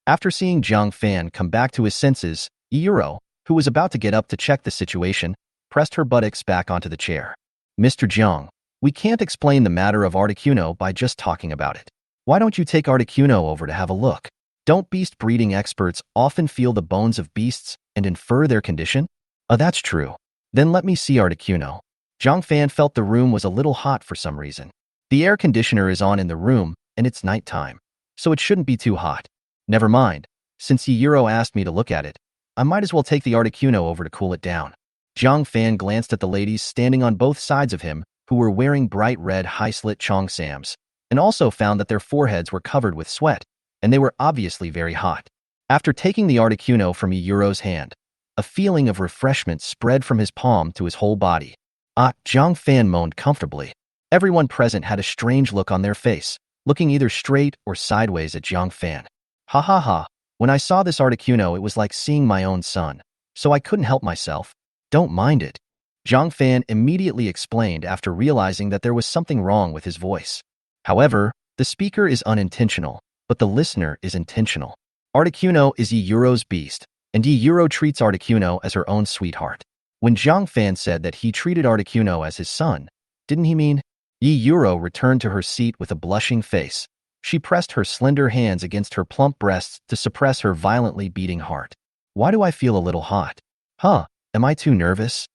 After seeing Jiang Fan come back to his senses, Yi Euro, who was about to get up to check the situation, pressed her buttocks back onto the chair. Mr. Jiang, we can't explain the matter of Articuno by just talking about it. Why don't you take Articuno over to have a look? Don't beast breeding experts often feel the bones of beasts and infer their condition? That's true. Then let me see Articuno. Jiang Fan felt the room was a little hot for some reason. The air conditioner is on in the room, and it's nighttime, so it shouldn't be too hot. Never mind. Since Yi Euro asked me to look at it, I might as well take the Articuno over to cool it down. Jiang Fan glanced at the ladies standing on both sides of him, who were wearing bright red high-slit cheongsams, and also found that their foreheads were covered with sweat, and they were obviously very hot. After taking the Articuno from Yi Euro's hand, a feeling of refreshment spread from his palm to his whole body. Jiang Fan moaned comfortably. Everyone present had a strange look on their face, looking either straight or sideways at Jiang Fan. Ha ha ha, when I saw this Articuno it was like seeing my own son, so I couldn't help myself. Don't mind it. Jiang Fan immediately explained after realizing that there was something wrong with his voice. However, the speaker is unintentional, but the listener is intentional. Articuno is Yi Euro's beast, and Yi Euro treats Articuno as her own sweetheart. When Jiang Fan said that he treated Articuno as his son, didn't he mean? Yi Euro returned to her seat with a blushing face. She pressed her slender hands against her plump breasts to suppress her violently beating heart. Why do I feel a little hot? Am I too nervous?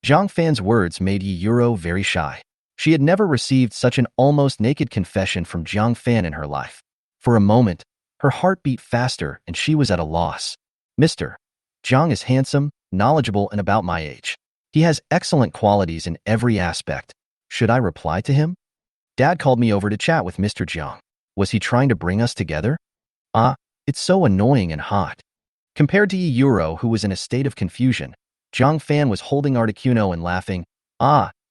Jiang Fan's words made Yi Euro very shy. She had never received such an almost naked confession from Jiang Fan in her life. For a moment, her heart beat faster and she was at a loss. Mr. Jiang is handsome, knowledgeable, and about my age. He has excellent qualities in every aspect. Should I reply to him? Dad called me over to chat with Mr. Jiang. Was he trying to bring us together? It's so annoying and hot. Compared to Yi Euro, who was in a state of confusion, Jiang Fan was holding Articuno and laughing.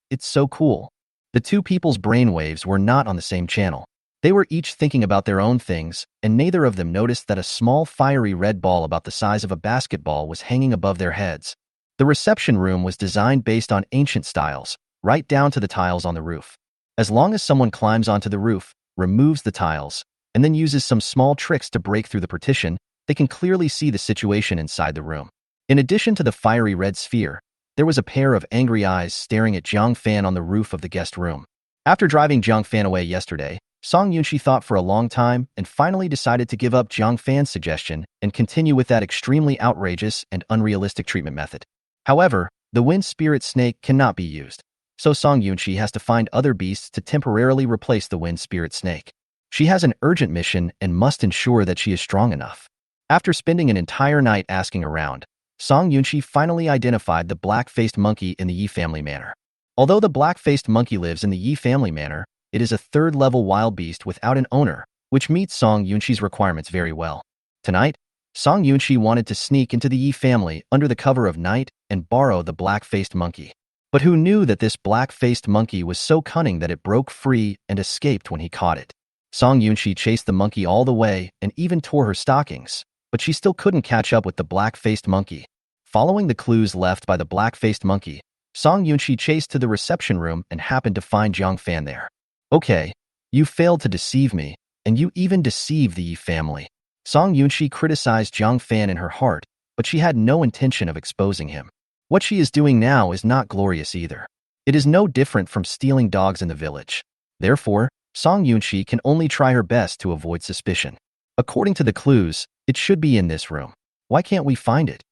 It's so cool. The two people's brainwaves were not on the same channel. They were each thinking about their own things, and neither of them noticed that a small fiery red ball about the size of a basketball was hanging above their heads. The reception room was designed based on ancient styles, right down to the tiles on the roof. As long as someone climbs onto the roof, removes the tiles, and then uses some small tricks to break through the partition, they can clearly see the situation inside the room. In addition to the fiery red sphere, there was a pair of angry eyes staring at Jiang Fan on the roof of the guest room. After driving Jiang Fan away yesterday, Song Yunxi thought for a long time and finally decided to give up Jiang Fan's suggestion and continue with that extremely outrageous and unrealistic treatment method. However, the wind spirit snake cannot be used, so Song Yunxi has to find other beasts to temporarily replace the wind spirit snake. She has an urgent mission and must ensure that she is strong enough. After spending an entire night asking around, Song Yunxi finally identified the black-faced monkey in the Yi family manor. Although the black-faced monkey lives in the Yi family manor, it is a third-level wild beast without an owner, which meets Song Yunxi's requirements very well. Tonight, Song Yunshi wanted to sneak into the Yi family under the cover of night and borrow the black-faced monkey. But who knew that this black-faced monkey was so cunning that it broke free and escaped when he caught it? Song Yunshi chased the monkey all the way and even tore her stockings, but she still couldn't catch up with the black-faced monkey. Following the clues left by the black-faced monkey, Song Yunshi chased to the reception room and happened to find Jiang Fan there. Okay, you failed to deceive me, and you even deceived the Yi family. Song Yunshi criticized Jiang Fan in her heart, but she had no intention of exposing him. What she is doing now is not glorious either. It is no different from stealing dogs in the village. Therefore, Song Yunshi can only try her best to avoid suspicion. According to the clues, it should be in this room. Why can't we find it?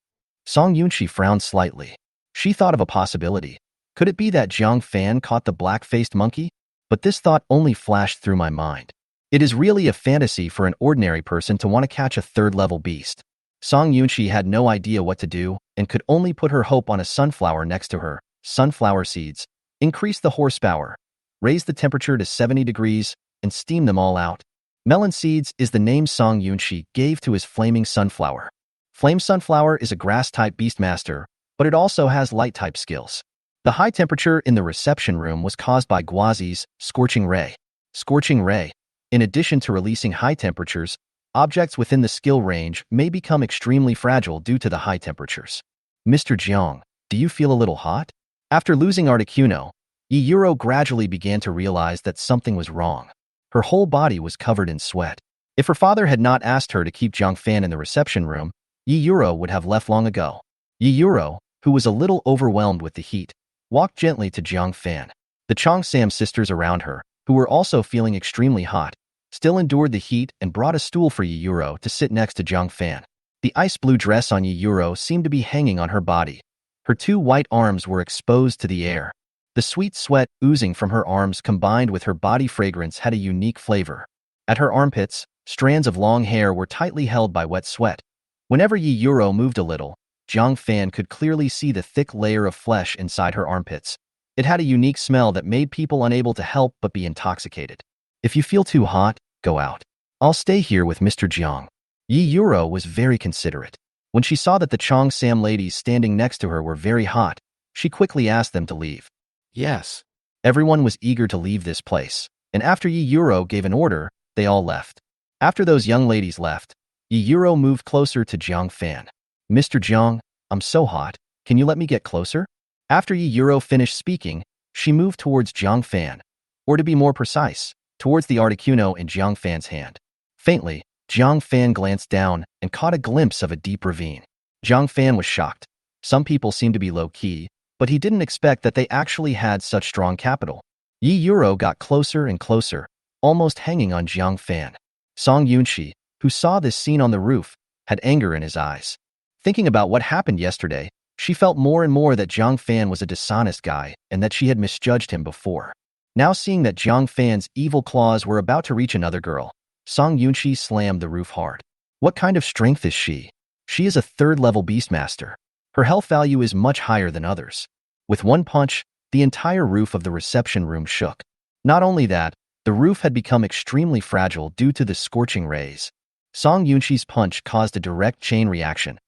Song Yunshi frowned slightly. She thought of a possibility. Could it be that Jiang Fan caught the black-faced monkey? But this thought only flashed through my mind. It is really a fantasy for an ordinary person to want to catch a third-level beast. Song Yunshi had no idea what to do and could only put her hope on a sunflower next to her. Sunflower seeds. Increase the horsepower. Raise the temperature to 70 degrees and steam them all out. Melon seeds is the name Song Yunshi gave to his flaming sunflower. Flame sunflower is a grass-type beastmaster, but it also has light-type skills. The high temperature in the reception room was caused by Guazi's scorching ray. Scorching ray. In addition to releasing high temperatures, objects within the skill range may become extremely fragile due to the high temperatures. Mr. Jiang, do you feel a little hot? After losing Articuno, Yiyuro gradually began to realize that something was wrong. Her whole body was covered in sweat. If her father had not asked her to keep Jiang Fan in the reception room, Yiyuro would have left long ago. Yiyuro, who was a little overwhelmed with the heat, walked gently to Jiang Fan. The Chongsam sisters around her, who were also feeling extremely hot, still endured the heat and brought a stool for Yiyuro to sit next to Jiang Fan. The ice blue dress on Yiyuro seemed to be hanging on her body. Her two white arms were exposed to the air. The sweet sweat oozing from her arms combined with her body fragrance had a unique flavor. At her armpits, strands of long hair were tightly held by wet sweat. Whenever Yiyuro moved a little, Jiang Fan could clearly see the thick layer of flesh inside her armpits. It had a unique smell that made people unable to help but be intoxicated. If you feel too hot, go out. I'll stay here with Mr. Jiang. Yiyuro was very considerate. When she saw that the Chongsam ladies standing next to her were very hot, she quickly asked them to leave. Yes. Everyone was eager to leave this place, and after Yiyuro gave an order, they all left. After those young ladies left, Yiyuro moved closer to Jiang Fan. Mr. Jiang, I'm so hot. Can you let me get closer? After Yiyuro finished speaking, she moved towards Jiang Fan, or to be more precise, towards the Articuno in Jiang Fan's hand. Faintly, Jiang Fan glanced down and caught a glimpse of a deep ravine. Jiang Fan was shocked. Some people seemed to be low-key, but he didn't expect that they actually had such strong capital. Yiyuro got closer and closer, almost hanging on Jiang Fan. Song Yunshi, who saw this scene on the roof, had anger in his eyes. Thinking about what happened yesterday, she felt more and more that Jiang Fan was a dishonest guy and that she had misjudged him before. Now seeing that Jiang Fan's evil claws were about to reach another girl, Song Yunshi slammed the roof hard. What kind of strength is she? She is a third-level beastmaster. Her health value is much higher than others. With one punch, the entire roof of the reception room shook. Not only that, the roof had become extremely fragile due to the scorching rays. Song Yunshi's punch caused a direct chain reaction.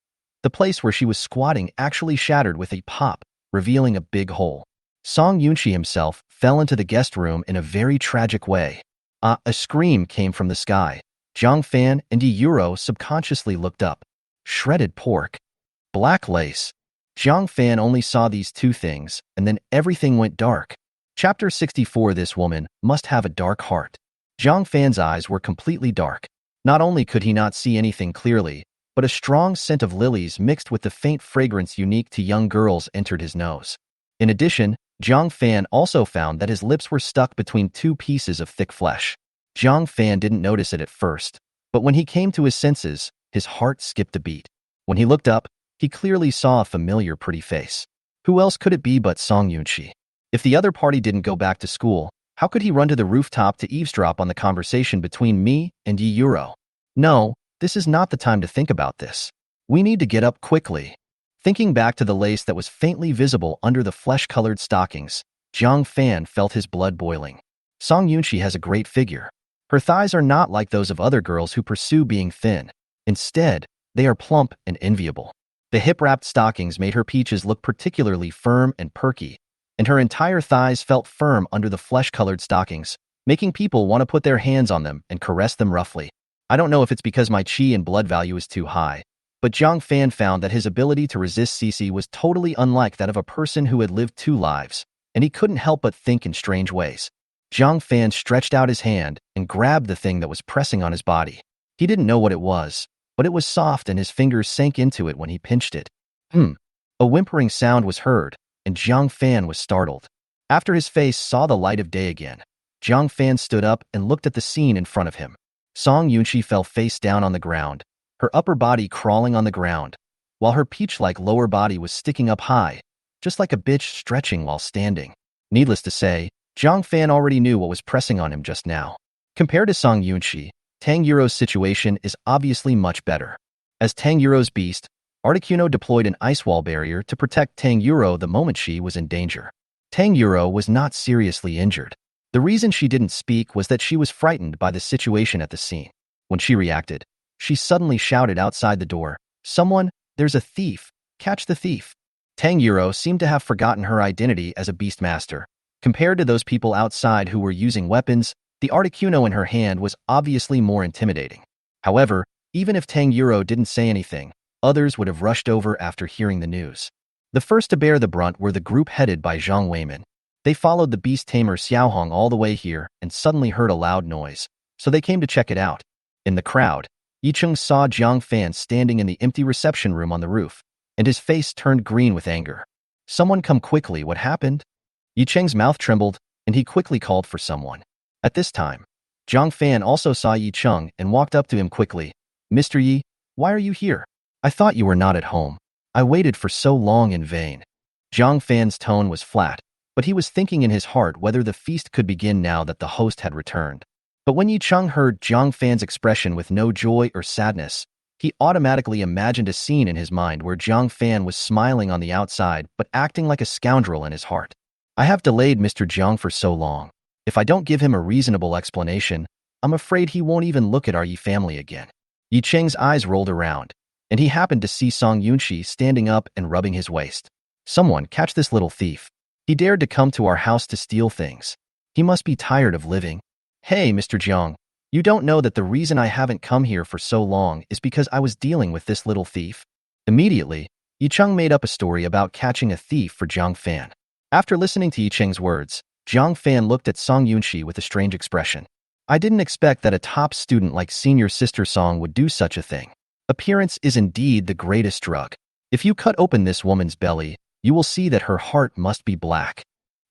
The place where she was squatting actually shattered with a pop, revealing a big hole. Song Yunshi himself fell into the guest room in a very tragic way. A scream came from the sky. Jiang Fan and Yiyuro subconsciously looked up. Shredded pork. Black lace. Jiang Fan only saw these two things, and then everything went dark. Chapter 64. This woman must have a dark heart. Jiang Fan's eyes were completely dark. Not only could he not see anything clearly, but a strong scent of lilies mixed with the faint fragrance unique to young girls entered his nose. In addition, Jiang Fan also found that his lips were stuck between two pieces of thick flesh. Jiang Fan didn't notice it at first, but when he came to his senses, his heart skipped a beat. When he looked up, he clearly saw a familiar pretty face. Who else could it be but Song Yunshi? If the other party didn't go back to school, how could he run to the rooftop to eavesdrop on the conversation between me and Yiyuro? No, this is not the time to think about this. We need to get up quickly. Thinking back to the lace that was faintly visible under the flesh-colored stockings, Jiang Fan felt his blood boiling. Song Yunshi has a great figure. Her thighs are not like those of other girls who pursue being thin. Instead, They are plump and enviable. The hip-wrapped stockings made her peaches look particularly firm and perky, and her entire thighs felt firm under the flesh-colored stockings, making people want to put their hands on them and caress them roughly. I don't know if it's because my chi and blood value is too high, but Jiang Fan found that his ability to resist CC was totally unlike that of a person who had lived 2 lives, and he couldn't help but think in strange ways. Jiang Fan stretched out his hand and grabbed the thing that was pressing on his body. He didn't know what it was, but it was soft and his fingers sank into it when he pinched it. A whimpering sound was heard, and Jiang Fan was startled. After his face saw the light of day again, Jiang Fan stood up and looked at the scene in front of him. Song Yunxi fell face down on the ground, her upper body crawling on the ground, while her peach-like lower body was sticking up high, just like a bitch stretching while standing. Needless to say, Jiang Fan already knew what was pressing on him just now. Compared to Song Yunxi, Tang Yuro's situation is obviously much better. As Tang Yuro's beast, Articuno deployed an ice wall barrier to protect Tang Yuro the moment she was in danger. Tang Yuro was not seriously injured. The reason she didn't speak was that she was frightened by the situation at the scene. When she reacted, she suddenly shouted outside the door, "Someone, there's a thief! Catch the thief!" Tang Yuro seemed to have forgotten her identity as a beastmaster. Compared to those people outside who were using weapons, the Articuno in her hand was obviously more intimidating. However, even if Tang Yuro didn't say anything, others would have rushed over after hearing the news. The first to bear the brunt were the group headed by Zhang Weiman. They followed the beast tamer Xiaohong all the way here and suddenly heard a loud noise, so they came to check it out. In the crowd, Yicheng saw Jiang Fan standing in the empty reception room on the roof, and his face turned green with anger. "Someone come quickly, what happened?" Yicheng's mouth trembled, and he quickly called for someone. At this time, Jiang Fan also saw Yicheng and walked up to him quickly. "Mr. Yi, why are you here? I thought you were not at home. I waited for so long in vain." Jiang Fan's tone was flat, but he was thinking in his heart whether the feast could begin now that the host had returned. But when Yicheng heard Jiang Fan's expression with no joy or sadness, he automatically imagined a scene in his mind where Jiang Fan was smiling on the outside but acting like a scoundrel in his heart. "I have delayed Mr. Jiang for so long. If I don't give him a reasonable explanation, I'm afraid he won't even look at our Yi family again." Yicheng's eyes rolled around, and he happened to see Song Yunxi standing up and rubbing his waist. "Someone catch this little thief. He dared to come to our house to steal things. He must be tired of living." "Hey, Mr. Jiang, you don't know that the reason I haven't come here for so long is because I was dealing with this little thief?" Immediately, Yicheng made up a story about catching a thief for Jiang Fan. After listening to Yicheng's words, Jiang Fan looked at Song Yunxi with a strange expression. "I didn't expect that a top student like senior sister Song would do such a thing. Appearance is indeed the greatest drug. If you cut open this woman's belly, you will see that her heart must be black."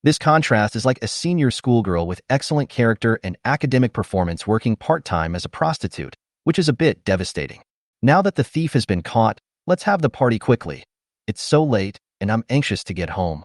This contrast is like a senior schoolgirl with excellent character and academic performance working part-time as a prostitute, which is a bit devastating. Now that the thief has been caught, let's have the party quickly. It's so late, and I'm anxious to get home.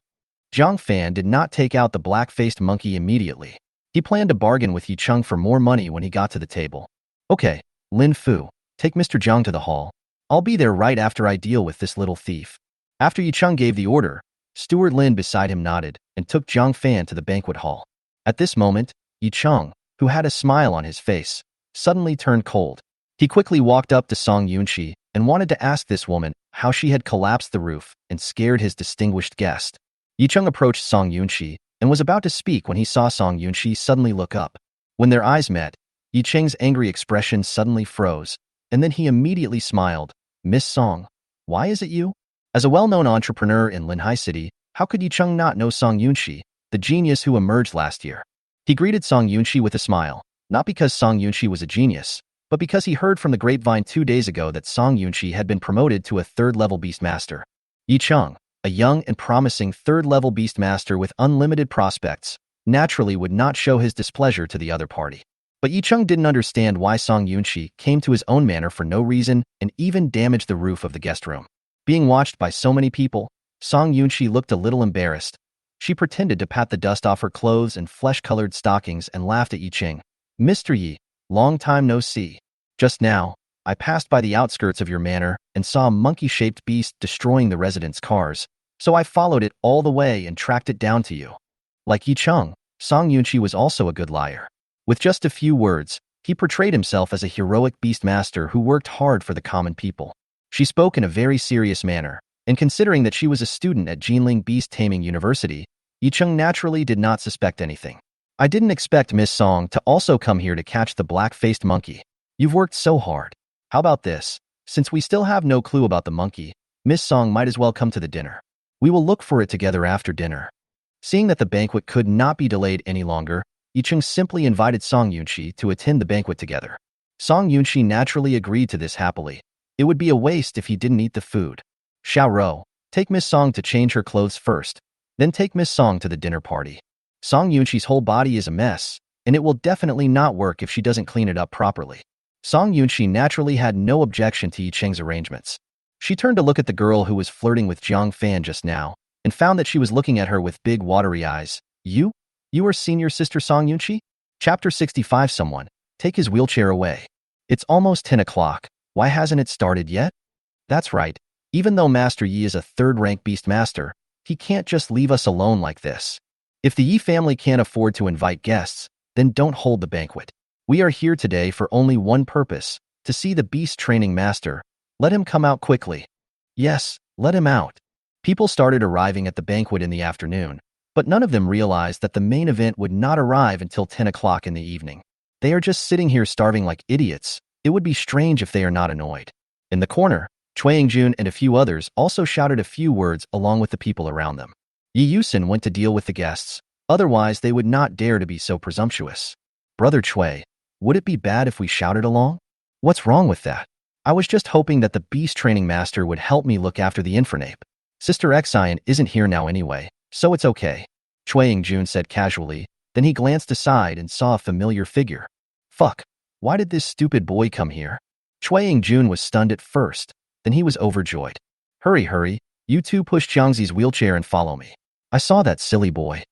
Jiang Fan did not take out the black-faced monkey immediately. He planned to bargain with Yicheng for more money when he got to the table. "Okay, Lin Fu, take Mr. Jiang to the hall. I'll be there right after I deal with this little thief." After Yicheng gave the order, Steward Lin beside him nodded and took Jiang Fan to the banquet hall. At this moment, Yicheng, who had a smile on his face, suddenly turned cold. He quickly walked up to Song Yunxi and wanted to ask this woman how she had collapsed the roof and scared his distinguished guest. Yicheng approached Song Yunxi and was about to speak when he saw Song Yunxi suddenly look up. When their eyes met, Yicheng's angry expression suddenly froze, and then he immediately smiled. "Miss Song, why is it you?" As a well-known entrepreneur in Linhai City, how could Yicheng not know Song Yunxi, the genius who emerged last year? He greeted Song Yunxi with a smile, not because Song Yunxi was a genius, but because he heard from the grapevine 2 days ago that Song Yunxi had been promoted to a third-level beastmaster. Yicheng, a young and promising third-level beastmaster with unlimited prospects, naturally would not show his displeasure to the other party. But Yicheng didn't understand why Song Yunxi came to his own manor for no reason and even damaged the roof of the guest room. Being watched by so many people, Song Yunxi looked a little embarrassed. She pretended to pat the dust off her clothes and flesh-colored stockings and laughed at Yicheng. "Mr. Yi, long time no see. Just now, I passed by the outskirts of your manor and saw a monkey-shaped beast destroying the residents' cars, so I followed it all the way and tracked it down to you." Like Yicheng, Song Yunxi was also a good liar. With just a few words, he portrayed himself as a heroic beastmaster who worked hard for the common people. She spoke in a very serious manner, and considering that she was a student at Jinling Beast Taming University, Yicheng naturally did not suspect anything. I didn't expect Miss Song to also come here to catch the black-faced monkey. You've worked so hard. How about this? Since we still have no clue about the monkey, Miss Song might as well come to the dinner. We will look for it together after dinner. Seeing that the banquet could not be delayed any longer, Yicheng simply invited Song Yunxi to attend the banquet together. Song Yunxi naturally agreed to this happily. It would be a waste if he didn't eat the food. Xiao Rou, take Miss Song to change her clothes first, then take Miss Song to the dinner party. Song Yunxi's whole body is a mess, and it will definitely not work if she doesn't clean it up properly. Song Yunxi naturally had no objection to Yicheng's arrangements. She turned to look at the girl who was flirting with Jiang Fan just now, and found that she was looking at her with big watery eyes. You are senior sister Song Yunxi? Chapter 65. Someone, take his wheelchair away. It's almost 10 o'clock. Why hasn't it started yet? That's right. Even though Master Yi is a third-rank beast master, he can't just leave us alone like this. If the Yi family can't afford to invite guests, then don't hold the banquet. We are here today for only one purpose, to see the beast training master. Let him come out quickly. Yes, let him out. People started arriving at the banquet in the afternoon, but none of them realized that the main event would not arrive until 10 o'clock in the evening. They are just sitting here starving like idiots. It would be strange if they are not annoyed. In the corner, Cui Yingjun and a few others also shouted a few words along with the people around them. Yi Yusin went to deal with the guests, otherwise they would not dare to be so presumptuous. Brother Cui, would it be bad if we shouted along? What's wrong with that? I was just hoping that the beast training master would help me look after the Infernape. Sister Xian isn't here now anyway, so it's okay. Cui Yingjun said casually, then he glanced aside and saw a familiar figure. Fuck, why did this stupid boy come here? Cui Yingjun was stunned at first, then he was overjoyed. Hurry, you two push Jiangxi's wheelchair and follow me. I saw that silly boy.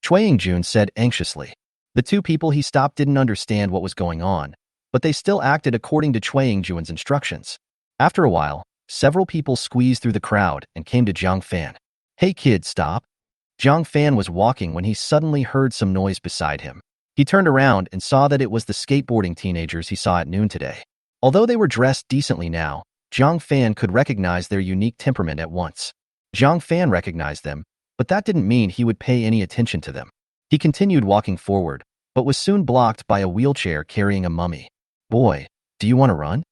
Cui Yingjun said anxiously. The two people he stopped didn't understand what was going on, but they still acted according to Cui Yingjun's instructions. After a while, several people squeezed through the crowd and came to Jiang Fan. Hey kid, stop. Jiang Fan was walking when he suddenly heard some noise beside him. He turned around and saw that it was the skateboarding teenagers he saw at noon today. Although they were dressed decently now, Jiang Fan could recognize their unique temperament at once. Jiang Fan recognized them, but that didn't mean he would pay any attention to them. He continued walking forward, but was soon blocked by a wheelchair carrying a mummy. Boy, do you want to run?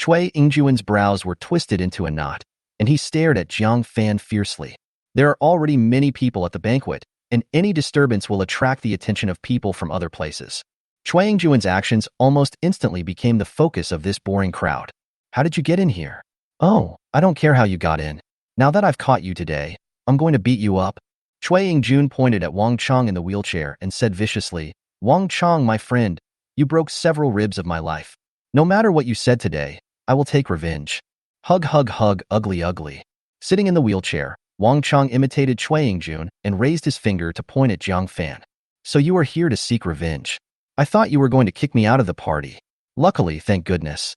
Cui Yingjun's brows were twisted into a knot, and he stared at Jiang Fan fiercely. There are already many people at the banquet, and any disturbance will attract the attention of people from other places. Cui Yingjun's actions almost instantly became the focus of this boring crowd. How did you get in here? Oh, I don't care how you got in. Now that I've caught you today, I'm going to beat you up. Cui Yingjun pointed at Wang Chong in the wheelchair and said viciously, Wang Chong, my friend, you broke several ribs of my life. No matter what you said today, I will take revenge. Hug, ugly. Sitting in the wheelchair, Wang Chong imitated Cui Yingjun and raised his finger to point at Jiang Fan. So you are here to seek revenge. I thought you were going to kick me out of the party. Luckily, thank goodness.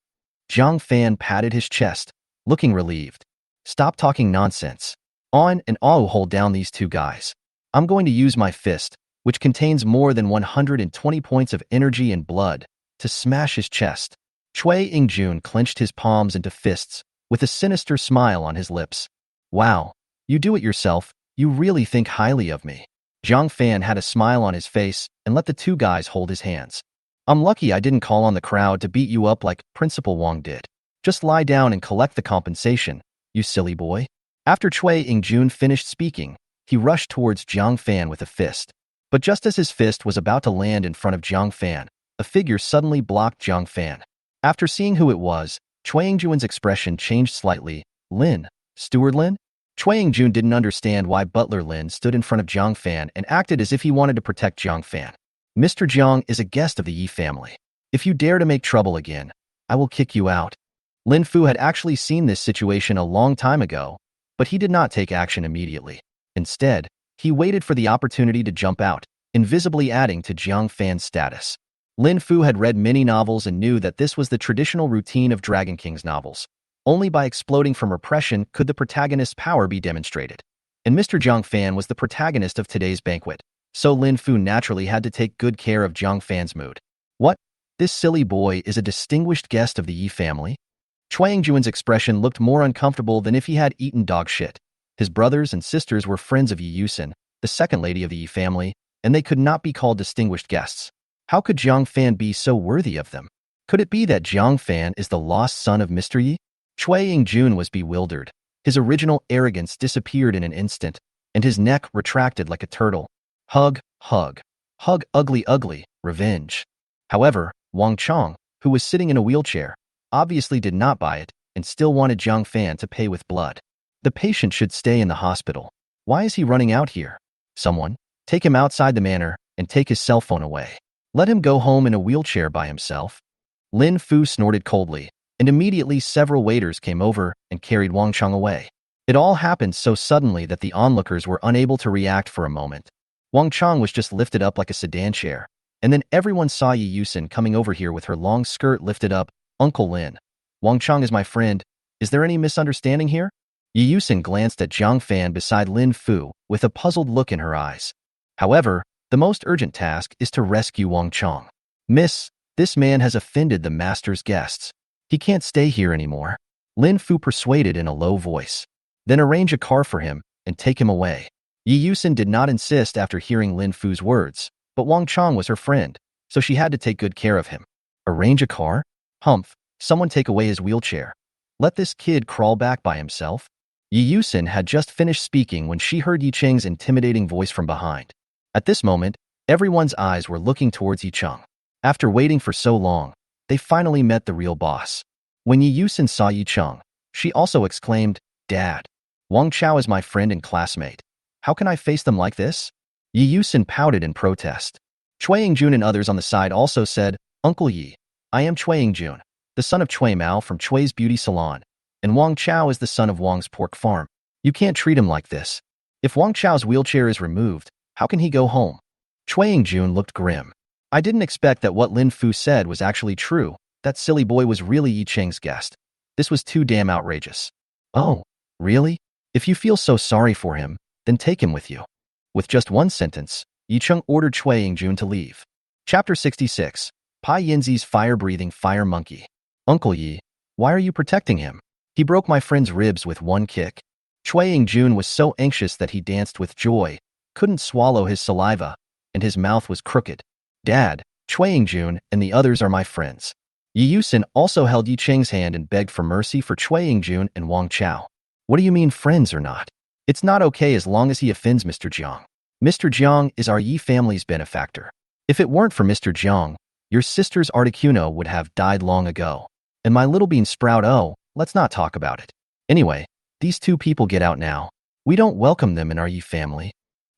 Jiang Fan patted his chest, looking relieved. Stop talking nonsense. On and I'll hold down these two guys. I'm going to use my fist, which contains more than 120 points of energy and blood, to smash his chest. Cui Yingjun clenched his palms into fists, with a sinister smile on his lips. Wow, you do it yourself, you really think highly of me. Jiang Fan had a smile on his face and let the two guys hold his hands. I'm lucky I didn't call on the crowd to beat you up like Principal Wang did. Just lie down and collect the compensation, you silly boy. After Cui Yingjun finished speaking, he rushed towards Jiang Fan with a fist. But just as his fist was about to land in front of Jiang Fan, a figure suddenly blocked Jiang Fan. After seeing who it was, Cui Yingjun's expression changed slightly. Lin, Steward Lin? Cui Yingjun didn't understand why Butler Lin stood in front of Jiang Fan and acted as if he wanted to protect Jiang Fan. Mr. Jiang is a guest of the Yi family. If you dare to make trouble again, I will kick you out. Lin Fu had actually seen this situation a long time ago, but he did not take action immediately. Instead, he waited for the opportunity to jump out, invisibly adding to Jiang Fan's status. Lin Fu had read many novels and knew that this was the traditional routine of Dragon King's novels. Only by exploding from repression could the protagonist's power be demonstrated. And Mr. Jiang Fan was the protagonist of today's banquet, so Lin Fu naturally had to take good care of Jiang Fan's mood. What? This silly boy is a distinguished guest of the Yi family? Chuang Juan's expression looked more uncomfortable than if he had eaten dog shit. His brothers and sisters were friends of Yi Yusin, the second lady of the Yi family, and they could not be called distinguished guests. How could Jiang Fan be so worthy of them? Could it be that Jiang Fan is the lost son of Mr. Yi? Chuang Jun was bewildered. His original arrogance disappeared in an instant, and his neck retracted like a turtle. Hug, hug, hug, ugly, ugly, revenge. However, Wang Chong, who was sitting in a wheelchair, obviously did not buy it and still wanted Jiang Fan to pay with blood. The patient should stay in the hospital. Why is he running out here? Someone, take him outside the manor and take his cell phone away. Let him go home in a wheelchair by himself. Lin Fu snorted coldly, and immediately several waiters came over and carried Wang Chong away. It all happened so suddenly that the onlookers were unable to react for a moment. Wang Chong was just lifted up like a sedan chair, and then everyone saw Yi Yusin coming over here with her long skirt lifted up. Uncle Lin, Wang Chong is my friend. Is there any misunderstanding here? Yi Yusin glanced at Jiang Fan beside Lin Fu with a puzzled look in her eyes. However, the most urgent task is to rescue Wang Chong. Miss, this man has offended the master's guests. He can't stay here anymore. Lin Fu persuaded in a low voice. Then arrange a car for him and take him away. Yi Yusin did not insist after hearing Lin Fu's words, but Wang Chong was her friend, so she had to take good care of him. Arrange a car? Humph, someone take away his wheelchair. Let this kid crawl back by himself. Yi Yusin had just finished speaking when she heard Yi Cheng's intimidating voice from behind. At this moment, everyone's eyes were looking towards Yi Cheng. After waiting for so long, they finally met the real boss. When Yi Yusin saw Yi Cheng, she also exclaimed, Dad, Wang Chao is my friend and classmate. How can I face them like this? Yi Yusin pouted in protest. Chuang Jun and others on the side also said, Uncle Yi, I am Chuang Jun, the son of Chui Mao from Chui's beauty salon, and Wang Chao is the son of Wang's pork farm. You can't treat him like this. If Wang Chao's wheelchair is removed, how can he go home? Chuang Jun looked grim. I didn't expect that what Lin Fu said was actually true. That silly boy was really Yi Cheng's guest. This was too damn outrageous. Oh, really? If you feel so sorry for him, then take him with you. With just one sentence, Yi Cheng ordered Chuang Jun to leave. Chapter 66. Pai Yinzi's Fire-Breathing Fire Monkey. Uncle Yi, why are you protecting him? He broke my friend's ribs with one kick. Chuang Jun was so anxious that he danced with joy, couldn't swallow his saliva, and his mouth was crooked. Dad, Chuang Jun and the others are my friends. Yi Yusin also held Yi Cheng's hand and begged for mercy for Chuang Jun and Wang Chao. What do you mean friends or not? It's not okay as long as he offends Mr. Jiang. Mr. Jiang is our Yi family's benefactor. If it weren't for Mr. Jiang, your sister's Articuno would have died long ago. And my little bean sprout, oh, let's not talk about it. Anyway, these two people get out now. We don't welcome them in our Yi family.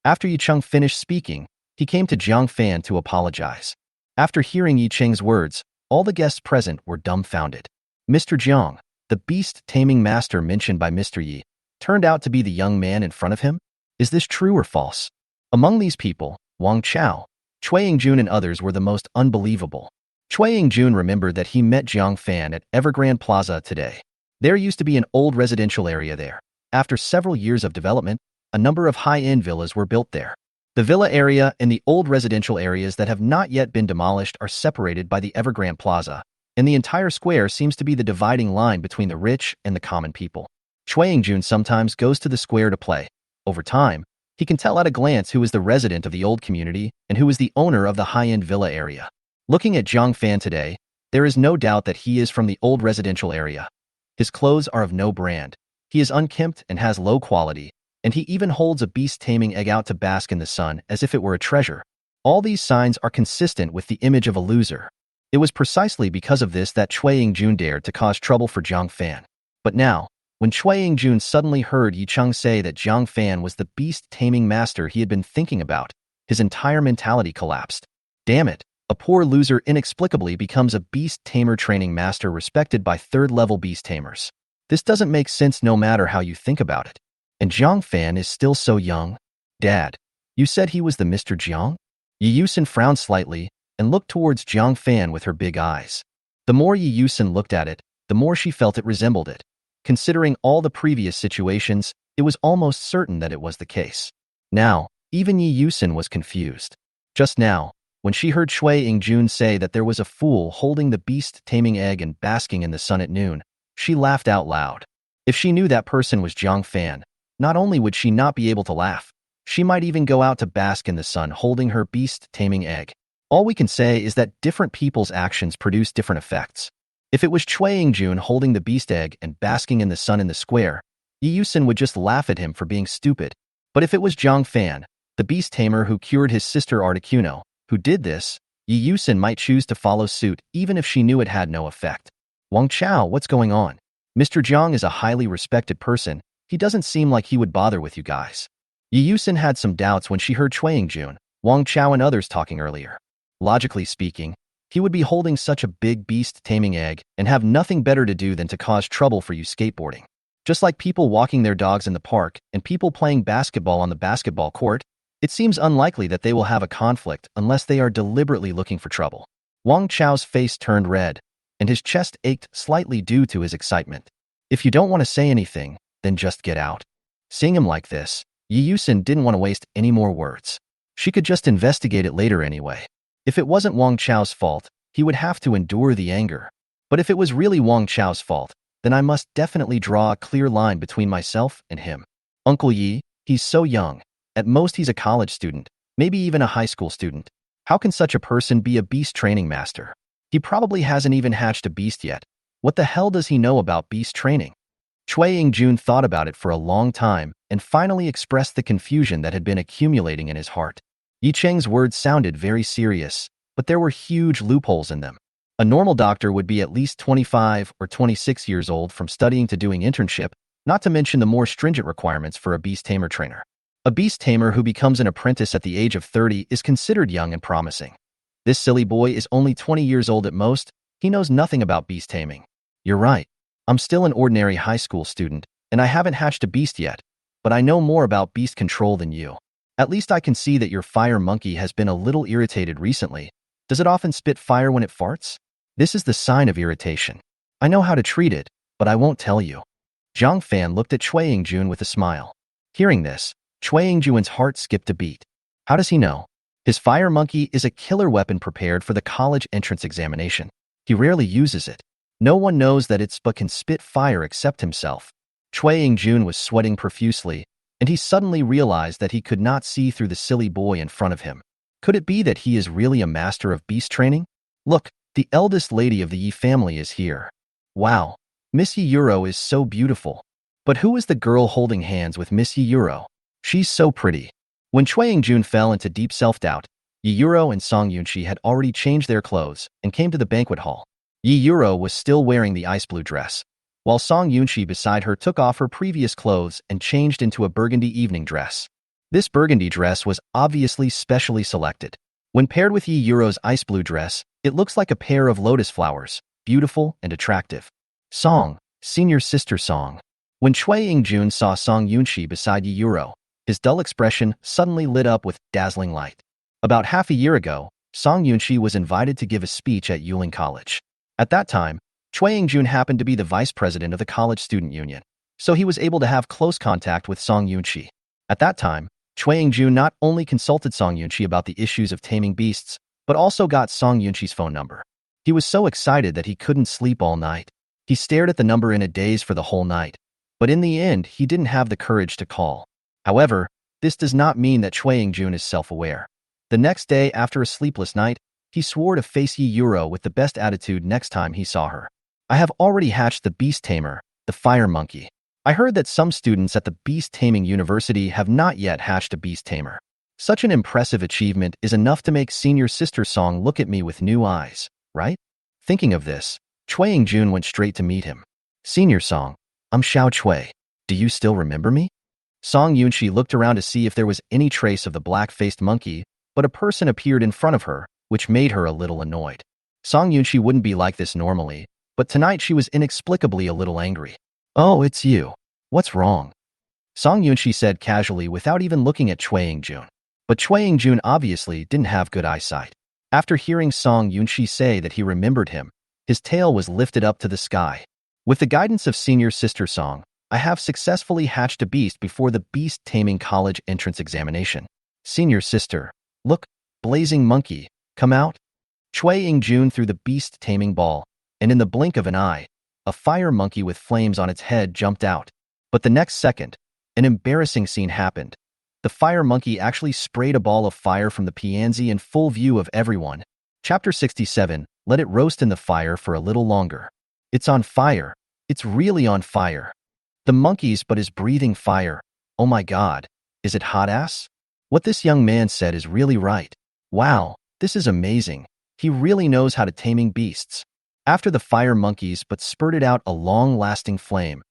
After Yi Cheng finished speaking, he came to Jiang Fan to apologize. After hearing Yi Cheng's words, all the guests present were dumbfounded. Mr. Jiang, the beast taming master mentioned by Mr. Yi, turned out to be the young man in front of him? Is this true or false? Among these people, Wang Chao, Chuang Jun and others were the most unbelievable. Chuang Jun remembered that he met Jiang Fan at Evergrande Plaza today. There used to be an old residential area there. After several years of development, a number of high-end villas were built there. The villa area and the old residential areas that have not yet been demolished are separated by the Evergrande Plaza, and the entire square seems to be the dividing line between the rich and the common people. Chuang Jun sometimes goes to the square to play. Over time, he can tell at a glance who is the resident of the old community and who is the owner of the high-end villa area. Looking at Jiang Fan today, there is no doubt that he is from the old residential area. His clothes are of no brand. He is unkempt and has low quality, and he even holds a beast-taming egg out to bask in the sun as if it were a treasure. All these signs are consistent with the image of a loser. It was precisely because of this that Chuang Jun dared to cause trouble for Jiang Fan. But now, when Chuang Jun suddenly heard Yi Cheng say that Jiang Fan was the beast-taming master he had been thinking about, his entire mentality collapsed. Damn it, a poor loser inexplicably becomes a beast-tamer training master respected by third-level beast-tamers. This doesn't make sense no matter how you think about it. And Jiang Fan is still so young. Dad, you said he was the Mr. Jiang? Yi Yusin frowned slightly and looked towards Jiang Fan with her big eyes. The more Yi Yusin looked at it, the more she felt it resembled it. Considering all the previous situations, it was almost certain that it was the case. Now, even Yi Yusin was confused. Just now, when she heard Chuang Jun say that there was a fool holding the beast-taming egg and basking in the sun at noon, She laughed out loud. If she knew that person was Jiang Fan, not only would she not be able to laugh, she might even go out to bask in the sun holding her beast-taming egg. All we can say is that different people's actions produce different effects. If it was Cui Yingjun holding the beast egg and basking in the sun in the square, Yi Yusin would just laugh at him for being stupid. But if it was Jiang Fan, the beast tamer who cured his sister Articuno, who did this, Yi Yusin might choose to follow suit even if she knew it had no effect. Wang Chao, what's going on? Mr. Jiang is a highly respected person. He doesn't seem like he would bother with you guys. Yi Yusin had some doubts when she heard Cui Yingjun, Wang Chao and others talking earlier. Logically speaking, he would be holding such a big beast-taming egg and have nothing better to do than to cause trouble for you skateboarding. Just like people walking their dogs in the park and people playing basketball on the basketball court, it seems unlikely that they will have a conflict unless they are deliberately looking for trouble. Wang Chao's face turned red, and his chest ached slightly due to his excitement. If you don't want to say anything, then just get out. Seeing him like this, Yi Yusin didn't want to waste any more words. She could just investigate it later anyway. If it wasn't Wang Chao's fault, he would have to endure the anger. But if it was really Wang Chao's fault, then I must definitely draw a clear line between myself and him. Uncle Yi, he's so young. At most he's a college student, maybe even a high school student. How can such a person be a beast training master? He probably hasn't even hatched a beast yet. What the hell does he know about beast training? Cui Yingjun thought about it for a long time and finally expressed the confusion that had been accumulating in his heart. Yi Cheng's words sounded very serious, but there were huge loopholes in them. A normal doctor would be at least 25 or 26 years old from studying to doing internship, not to mention the more stringent requirements for a beast tamer trainer. A beast tamer who becomes an apprentice at the age of 30 is considered young and promising. This silly boy is only 20 years old at most. He knows nothing about beast taming. You're right. I'm still an ordinary high school student, and I haven't hatched a beast yet, but I know more about beast control than you. At least I can see that your fire monkey has been a little irritated recently. Does it often spit fire when it farts? This is the sign of irritation. I know how to treat it, but I won't tell you. Jiang Fan looked at Cui Yingjun with a smile. Hearing this, Cui Yingjun's heart skipped a beat. How does he know? His fire monkey is a killer weapon prepared for the college entrance examination. He rarely uses it. No one knows that it's but can spit fire except himself. Cui Yingjun was sweating profusely, and he suddenly realized that he could not see through the silly boy in front of him. Could it be that he is really a master of beast training? Look, the eldest lady of the Yi family is here. Wow, Miss Yi Euro is so beautiful. But who is the girl holding hands with Miss Yi Euro? She's so pretty. When Cui Yingjun fell into deep self-doubt, Yi Euro and Song Yunqi had already changed their clothes and came to the banquet hall. Yi Euro was still wearing the ice blue dress, while Song Yunqi beside her took off her previous clothes and changed into a burgundy evening dress. This burgundy dress was obviously specially selected. When paired with Yi Euro's ice blue dress, it looks like a pair of lotus flowers, beautiful and attractive. Song, senior sister Song. When Cui Yingjun saw Song Yunqi beside Yi Euro, his dull expression suddenly lit up with dazzling light. About half a year ago, Song Yunqi was invited to give a speech at Yuling College. At that time, Cui Yingjun happened to be the vice president of the college student union, so he was able to have close contact with Song Yunqi. At that time, Cui Yingjun not only consulted Song Yunqi about the issues of taming beasts, but also got Song Yunqi's phone number. He was so excited that he couldn't sleep all night. He stared at the number in a daze for the whole night, but in the end, he didn't have the courage to call. However, this does not mean that Cui Yingjun is self-aware. The next day, after a sleepless night, he swore to face Yi Euro with the best attitude next time he saw her. I have already hatched the beast tamer, the fire monkey. I heard that some students at the beast taming university have not yet hatched a beast tamer. Such an impressive achievement is enough to make senior sister Song look at me with new eyes, right? Thinking of this, Cui Yingjun went straight to meet him. Senior Song, I'm Xiao Cui. Do you still remember me? Song Yunqi looked around to see if there was any trace of the black-faced monkey, but a person appeared in front of her, which made her a little annoyed. Song Yunqi wouldn't be like this normally, but tonight she was inexplicably a little angry. Oh, it's you. What's wrong? Song Yunqi said casually without even looking at Cui Yingjun. But Cui Yingjun obviously didn't have good eyesight. After hearing Song Yunqi say that he remembered him, his tail was lifted up to the sky. With the guidance of senior sister Song, I have successfully hatched a beast before the beast taming college entrance examination. Senior sister, look, blazing monkey, come out. Cui Yingjun threw the beast taming ball, and in the blink of an eye, a fire monkey with flames on its head jumped out. But the next second, an embarrassing scene happened. The fire monkey actually sprayed a ball of fire from the pianzi in full view of everyone. Chapter 67, Let it roast in the fire for a little longer. It's on fire. It's really on fire. The monkey's but is breathing fire. Oh my God. Is it hot ass? What this young man said is really right. Wow, this is amazing. He really knows how to taming beasts. After the fire monkeys but spurted out a long-lasting flame,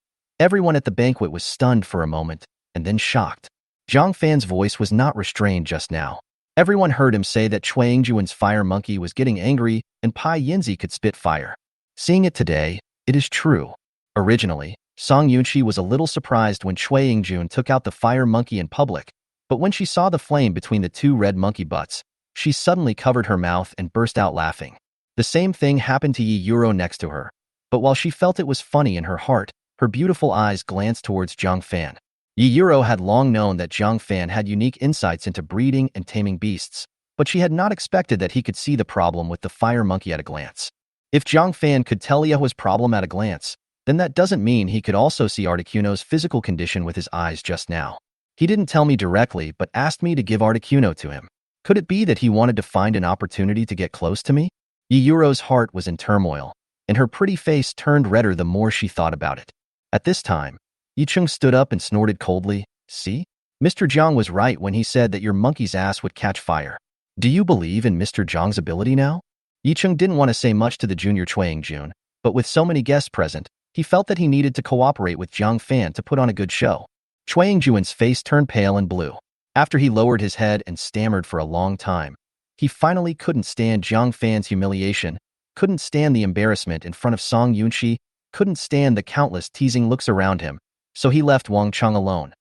everyone at the banquet was stunned for a moment and then shocked. Jiang Fan's voice was not restrained just now. Everyone heard him say that Cui Yingjuan's fire monkey was getting angry and Pai Yinzi could spit fire. Seeing it today, it is true. Originally, Song Yunqi was a little surprised when Cui Yingjun took out the fire monkey in public, but when she saw the flame between the two red monkey butts, she suddenly covered her mouth and burst out laughing. The same thing happened to Yi Yuro next to her, but while she felt it was funny in her heart, her beautiful eyes glanced towards Jiang Fan. Yi Yuro had long known that Jiang Fan had unique insights into breeding and taming beasts, but she had not expected that he could see the problem with the fire monkey at a glance. If Jiang Fan could tell Liahua's problem at a glance, then that doesn't mean he could also see Articuno's physical condition with his eyes just now. He didn't tell me directly but asked me to give Articuno to him. Could it be that he wanted to find an opportunity to get close to me? Yi Yuro's heart was in turmoil, and her pretty face turned redder the more she thought about it. At this time, Yicheng stood up and snorted coldly. See? Mr. Jiang was right when he said that your monkey's ass would catch fire. Do you believe in Mr. Jiang's ability now? Yicheng didn't want to say much to the junior Cui Yingjun, but with so many guests present, he felt that he needed to cooperate with Jiang Fan to put on a good show. Cui Yingjun's face turned pale and blue. After he lowered his head and stammered for a long time, he finally couldn't stand Jiang Fan's humiliation, couldn't stand the embarrassment in front of Song Yunqi, couldn't stand the countless teasing looks around him, so he left Wang Cheng alone.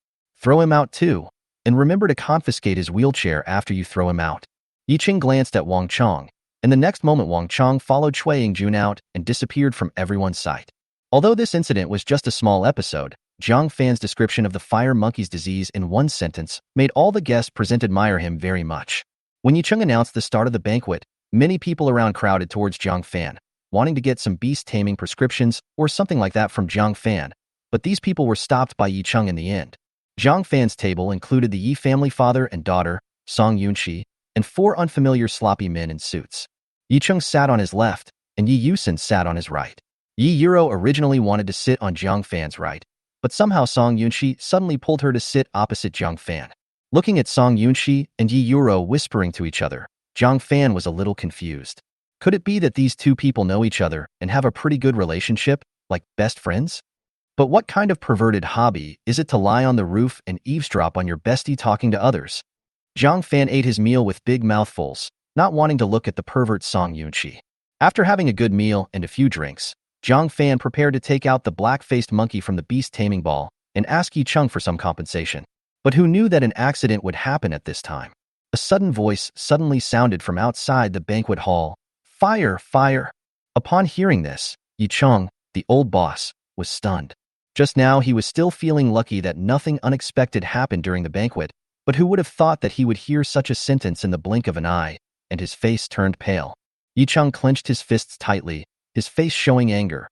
Throw him out too, and remember to confiscate his wheelchair after you throw him out. Yicheng glanced at Wang Cheng, and the next moment Wang Cheng followed Cui Yingjun out and disappeared from everyone's sight. Although this incident was just a small episode, Jiang Fan's description of the fire monkey's disease in one sentence made all the guests present admire him very much. When Yicheng announced the start of the banquet, many people around crowded towards Jiang Fan, wanting to get some beast taming prescriptions or something like that from Jiang Fan, but these people were stopped by Yicheng in the end. Jiang Fan's table included the Yi family father and daughter, Song Yunqi, and 4 unfamiliar sloppy men in suits. Yicheng sat on his left, and Yi Yusen sat on his right. Yi Yuro originally wanted to sit on Jiang Fan's right, but somehow Song Yunqi suddenly pulled her to sit opposite Jiang Fan. Looking at Song Yunqi and Yi Yuro whispering to each other, Jiang Fan was a little confused. Could it be that these two people know each other and have a pretty good relationship, like best friends? But what kind of perverted hobby is it to lie on the roof and eavesdrop on your bestie talking to others? Jiang Fan ate his meal with big mouthfuls, not wanting to look at the pervert Song Yunqi. After having a good meal and a few drinks, Jiang Fan prepared to take out the black-faced monkey from the beast taming ball and ask Yicheng for some compensation. But who knew that an accident would happen at this time? A sudden voice suddenly sounded from outside the banquet hall. Fire! Fire! Upon hearing this, Yicheng, the old boss, was stunned. Just now he was still feeling lucky that nothing unexpected happened during the banquet, but who would have thought that he would hear such a sentence in the blink of an eye, and his face turned pale. Yicheng clenched his fists tightly, his face showing anger.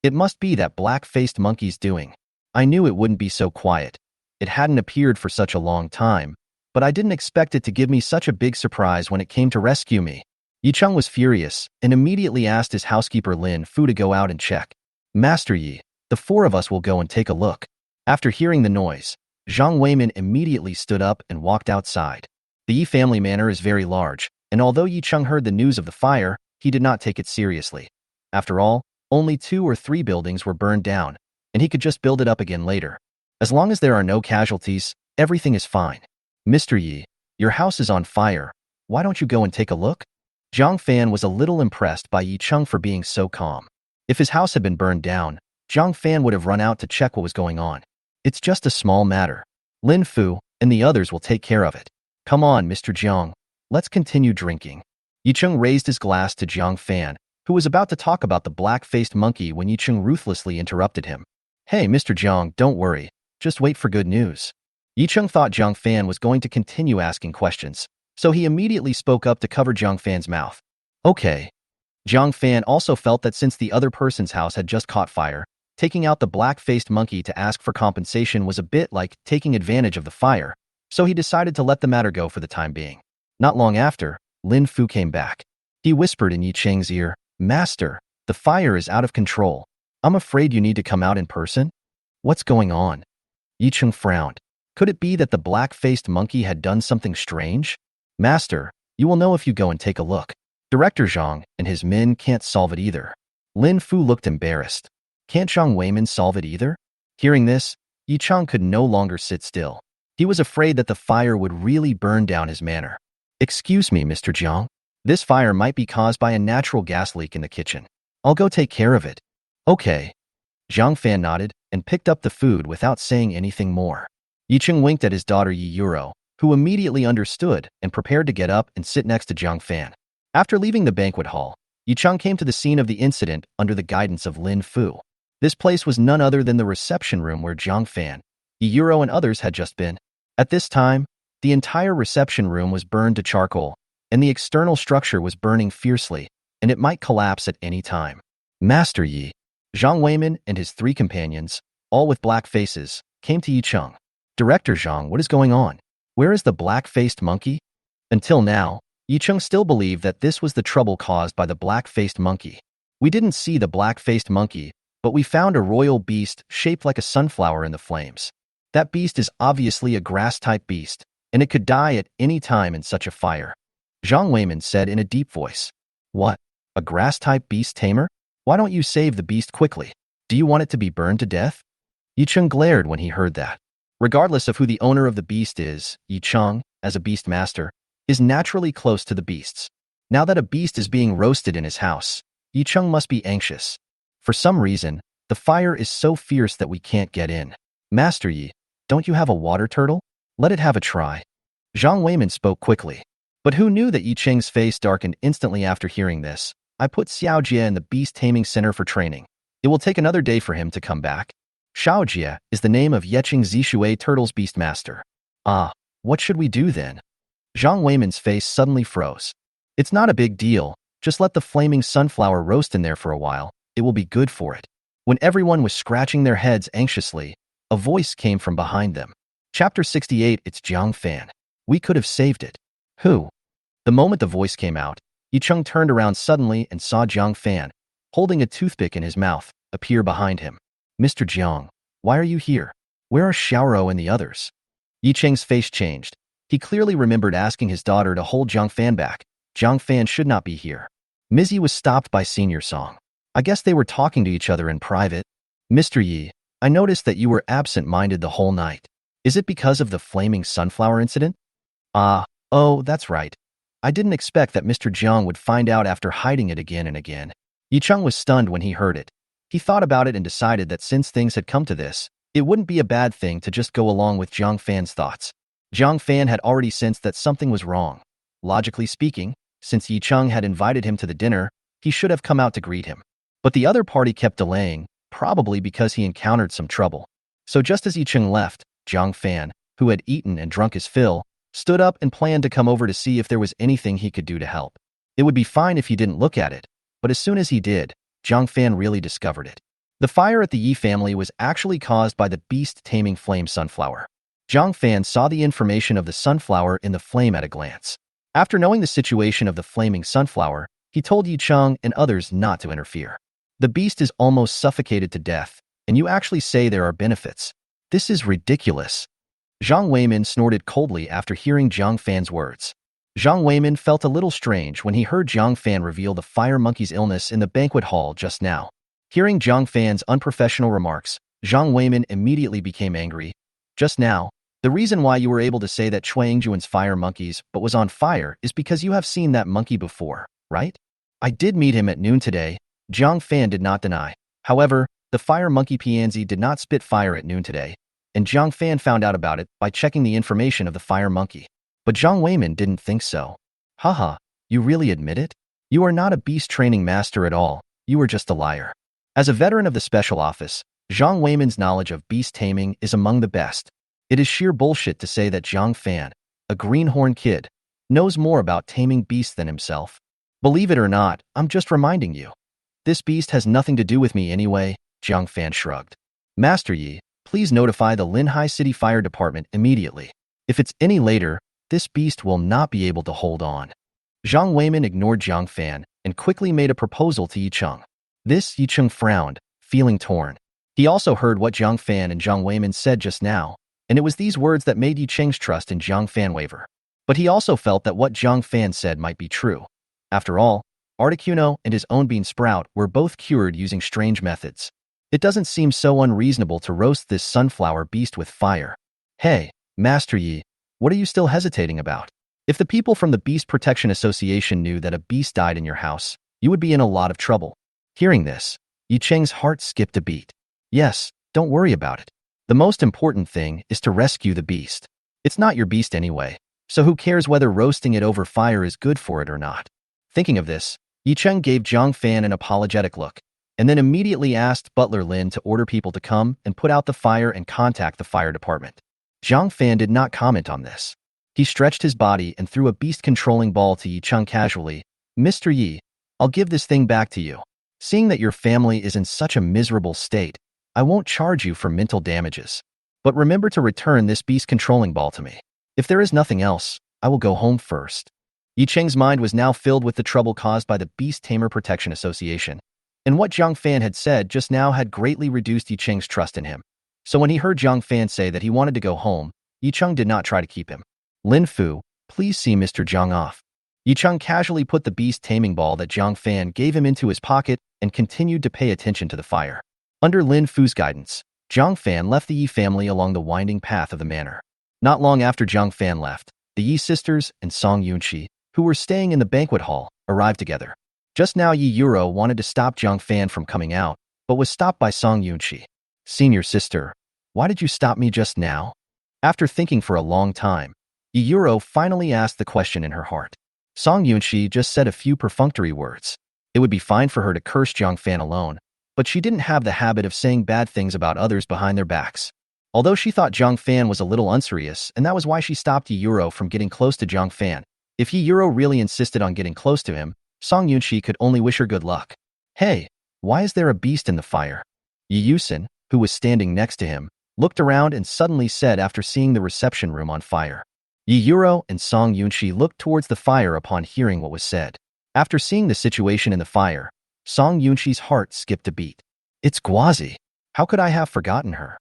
It must be that black-faced monkey's doing. I knew it wouldn't be so quiet. It hadn't appeared for such a long time, but I didn't expect it to give me such a big surprise when it came to rescue me. Yicheng was furious and immediately asked his housekeeper Lin Fu to go out and check. Master Yi, the 4 of us will go and take a look. After hearing the noise, Zhang Weimin immediately stood up and walked outside. The Yi family manor is very large, and although Yicheng heard the news of the fire, he did not take it seriously. After all, only 2 or 3 buildings were burned down, and he could just build it up again later. As long as there are no casualties, everything is fine. Mr. Yi, your house is on fire. Why don't you go and take a look? Jiang Fan was a little impressed by Yicheng for being so calm. If his house had been burned down, Jiang Fan would have run out to check what was going on. It's just a small matter. Lin Fu and the others will take care of it. Come on, Mr. Jiang. Let's continue drinking. Yicheng raised his glass to Jiang Fan, who was about to talk about the black-faced monkey when Yicheng ruthlessly interrupted him. Hey, Mr. Jiang, don't worry. Just wait for good news. Yicheng thought Jiang Fan was going to continue asking questions, so he immediately spoke up to cover Jiang Fan's mouth. Okay. Jiang Fan also felt that since the other person's house had just caught fire, taking out the black-faced monkey to ask for compensation was a bit like taking advantage of the fire, so he decided to let the matter go for the time being. Not long after, Lin Fu came back. He whispered in Yi Cheng's ear, "Master, the fire is out of control. I'm afraid you need to come out in person." "What's going on?" Yi Cheng frowned. Could it be that the black-faced monkey had done something strange? "Master, you will know if you go and take a look. Director Zhang and his men can't solve it either." Lin Fu looked embarrassed. "Can't Zhang Weiman solve it either?" Hearing this, Yi Cheng could no longer sit still. He was afraid that the fire would really burn down his manor. "Excuse me, Mr. Jiang. This fire might be caused by a natural gas leak in the kitchen. I'll go take care of it." "Okay." Jiang Fan nodded and picked up the food without saying anything more. Yi Cheng winked at his daughter Yi Yuro, who immediately understood and prepared to get up and sit next to Jiang Fan. After leaving the banquet hall, Yi Cheng came to the scene of the incident under the guidance of Lin Fu. This place was none other than the reception room where Jiang Fan, Yi Yuro, and others had just been. At this time, the entire reception room was burned to charcoal, and the external structure was burning fiercely, and it might collapse at any time. "Master Yi," Zhang Weiman and his 3 companions, all with black faces, came to Yi Cheng. "Director Zhang, what is going on? Where is the black-faced monkey?" Until now, Yi Cheng still believed that this was the trouble caused by the black-faced monkey. "We didn't see the black-faced monkey, but we found a royal beast shaped like a sunflower in the flames. That beast is obviously a grass-type beast, and it could die at any time in such a fire," Zhang Weiman said in a deep voice. "What? A grass-type beast tamer? Why don't you save the beast quickly? Do you want it to be burned to death?" Yi Cheng glared when he heard that. Regardless of who the owner of the beast is, Yi Cheng, as a beast master, is naturally close to the beasts. Now that a beast is being roasted in his house, Yi Cheng must be anxious. For some reason, the fire is so fierce that we can't get in. "Master Yi, don't you have a water turtle? Let it have a try." Zhang Weiman spoke quickly. But who knew that Yi Cheng's face darkened instantly after hearing this? "I put Xiao Jie in the Beast Taming Center for training. It will take another day for him to come back." Xiao Jie is the name of Yecheng Zishui Turtle's Beastmaster. "Ah, what should we do then?" Zhang Weiman's face suddenly froze. "It's not a big deal. Just let the flaming sunflower roast in there for a while. It will be good for it." When everyone was scratching their heads anxiously, a voice came from behind them. Chapter 68. It's Jiang Fan. "We could have saved it." "Who?" The moment the voice came out, Yi Cheng turned around suddenly and saw Jiang Fan, holding a toothpick in his mouth, appear behind him. "Mr. Jiang, why are you here? Where are Xiaoro and the others?" Yi Cheng's face changed. He clearly remembered asking his daughter to hold Jiang Fan back. Jiang Fan should not be here. Mizzy was stopped by Senior Song. I guess they were talking to each other in private. "Mr. Yi, I noticed that you were absent-minded the whole night. Is it because of the flaming sunflower incident?" Oh, that's right. I didn't expect that Mr. Jiang would find out after hiding it again and again." Yi Cheng was stunned when he heard it. He thought about it and decided that since things had come to this, it wouldn't be a bad thing to just go along with Jiang Fan's thoughts. Jiang Fan had already sensed that something was wrong. Logically speaking, since Yi Cheng had invited him to the dinner, he should have come out to greet him. But the other party kept delaying, probably because he encountered some trouble. So just as Yi Cheng left, Jiang Fan, who had eaten and drunk his fill, stood up and planned to come over to see if there was anything he could do to help. It would be fine if he didn't look at it, but as soon as he did, Jiang Fan really discovered it. The fire at the Yi family was actually caused by the beast-taming flame sunflower. Jiang Fan saw the information of the sunflower in the flame at a glance. After knowing the situation of the flaming sunflower, he told Yi Cheng and others not to interfere. "The beast is almost suffocated to death, and you actually say there are benefits. This is ridiculous." Zhang Weiman snorted coldly after hearing Jiang Fan's words. Zhang Weiman felt a little strange when he heard Jiang Fan reveal the fire monkey's illness in the banquet hall just now. Hearing Jiang Fan's unprofessional remarks, Zhang Weiman immediately became angry. "Just now, the reason why you were able to say that Chuangjuan's fire monkeys but was on fire is because you have seen that monkey before, right?" "I did meet him at noon today," Jiang Fan did not deny. However, the fire monkey Pianzi did not spit fire at noon today, and Jiang Fan found out about it by checking the information of the fire monkey. But Zhang Weiman didn't think so. "Haha, you really admit it? You are not a beast training master at all, you are just a liar." As a veteran of the special office, Zhang Weiman's knowledge of beast taming is among the best. It is sheer bullshit to say that Jiang Fan, a greenhorn kid, knows more about taming beasts than himself. Believe it or not, I'm just reminding you. This beast has nothing to do with me anyway, Jiang Fan shrugged. Master Yi, please notify the Linhai City Fire Department immediately. If it's any later, this beast will not be able to hold on. Zhang Weimin ignored Jiang Fan and quickly made a proposal to Yicheng. This Yicheng frowned, feeling torn. He also heard what Jiang Fan and Zhang Weimin said just now, and it was these words that made Yicheng's trust in Jiang Fan waver. But he also felt that what Jiang Fan said might be true. After all, Articuno and his own bean sprout were both cured using strange methods. It doesn't seem so unreasonable to roast this sunflower beast with fire. Hey, Master Yi, what are you still hesitating about? If the people from the Beast Protection Association knew that a beast died in your house, you would be in a lot of trouble. Hearing this, Yicheng's heart skipped a beat. Yes, don't worry about it. The most important thing is to rescue the beast. It's not your beast anyway, so who cares whether roasting it over fire is good for it or not? Thinking of this, Yicheng gave Jiang Fan an apologetic look, and then immediately asked Butler Lin to order people to come and put out the fire and contact the fire department. Jiang Fan did not comment on this. He stretched his body and threw a beast-controlling ball to Yicheng casually. Mr. Yi, I'll give this thing back to you. Seeing that your family is in such a miserable state, I won't charge you for mental damages. But remember to return this beast-controlling ball to me. If there is nothing else, I will go home first. Yicheng's mind was now filled with the trouble caused by the Beast Tamer Protection Association, and what Jiang Fan had said just now had greatly reduced Yicheng's trust in him. So when he heard Jiang Fan say that he wanted to go home, Yicheng did not try to keep him. Lin Fu, please see Mr. Jiang off. Yicheng casually put the beast taming ball that Jiang Fan gave him into his pocket and continued to pay attention to the fire. Under Lin Fu's guidance, Jiang Fan left the Yi family along the winding path of the manor. Not long after Jiang Fan left, the Yi sisters and Song Yunqi, who were staying in the banquet hall, arrived together. Just now Yi Yuro wanted to stop Jiang Fan from coming out, but was stopped by Song Yunqi. Senior sister, why did you stop me just now? After thinking for a long time, Yi Yuro finally asked the question in her heart. Song Yunqi just said a few perfunctory words. It would be fine for her to curse Jiang Fan alone, but she didn't have the habit of saying bad things about others behind their backs. Although she thought Jiang Fan was a little unserious, and that was why she stopped Yi Yuro from getting close to Jiang Fan. If Yi Yuro really insisted on getting close to him, Song Yunqi could only wish her good luck. Hey, why is there a beast in the fire? Yi Yusin, who was standing next to him, looked around and suddenly said after seeing the reception room on fire. Yi Yuro and Song Yunqi looked towards the fire upon hearing what was said. After seeing the situation in the fire, Song Yunqi's heart skipped a beat. It's Guazi. How could I have forgotten her?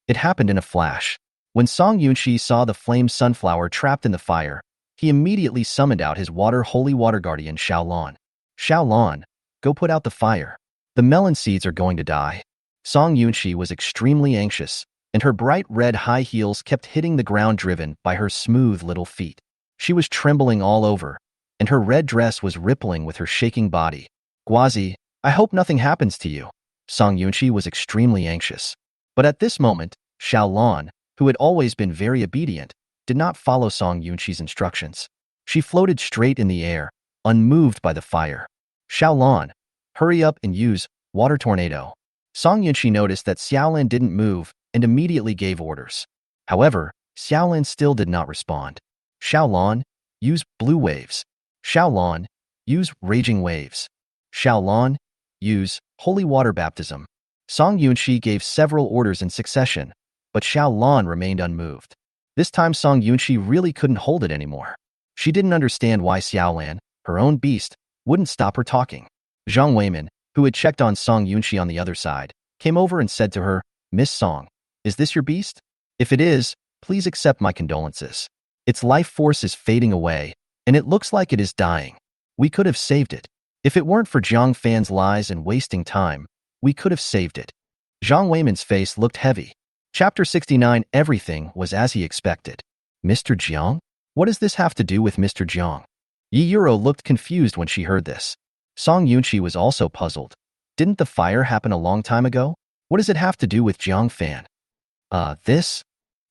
It happened in a flash. When Song Yunqi saw the flame sunflower trapped in the fire, he immediately summoned out his holy water guardian Xiaolan. Xiaolan, go put out the fire. The melon seeds are going to die. Song Yunqi was extremely anxious, and her bright red high heels kept hitting the ground driven by her smooth little feet. She was trembling all over, and her red dress was rippling with her shaking body. Guazi, I hope nothing happens to you. Song Yunqi was extremely anxious. But at this moment, Xiaolan, who had always been very obedient, did not follow Song Yunqi's instructions. She floated straight in the air, unmoved by the fire. Xiaolan, hurry up and use water tornado. Song Yunqi noticed that Xiaolan didn't move and immediately gave orders. However, Xiaolan still did not respond. Xiaolan, use blue waves. Xiaolan, use raging waves. Xiaolan, use holy water baptism. Song Yunqi gave several orders in succession, but Xiaolan remained unmoved. This time Song Yunqi really couldn't hold it anymore. She didn't understand why Xiaolan, her own beast, wouldn't stop her talking. Zhang Weimin, who had checked on Song Yunqi on the other side, came over and said to her, Miss Song, is this your beast? If it is, please accept my condolences. Its life force is fading away, and it looks like it is dying. We could have saved it. If it weren't for Jiang Fan's lies and wasting time, we could have saved it. Zhang Weimin's face looked heavy. Chapter 69. Everything was as he expected. Mr. Jiang? What does this have to do with Mr. Jiang? Yi Yuro looked confused when she heard this. Song Yunqi was also puzzled. Didn't the fire happen a long time ago? What does it have to do with Jiang Fan? This?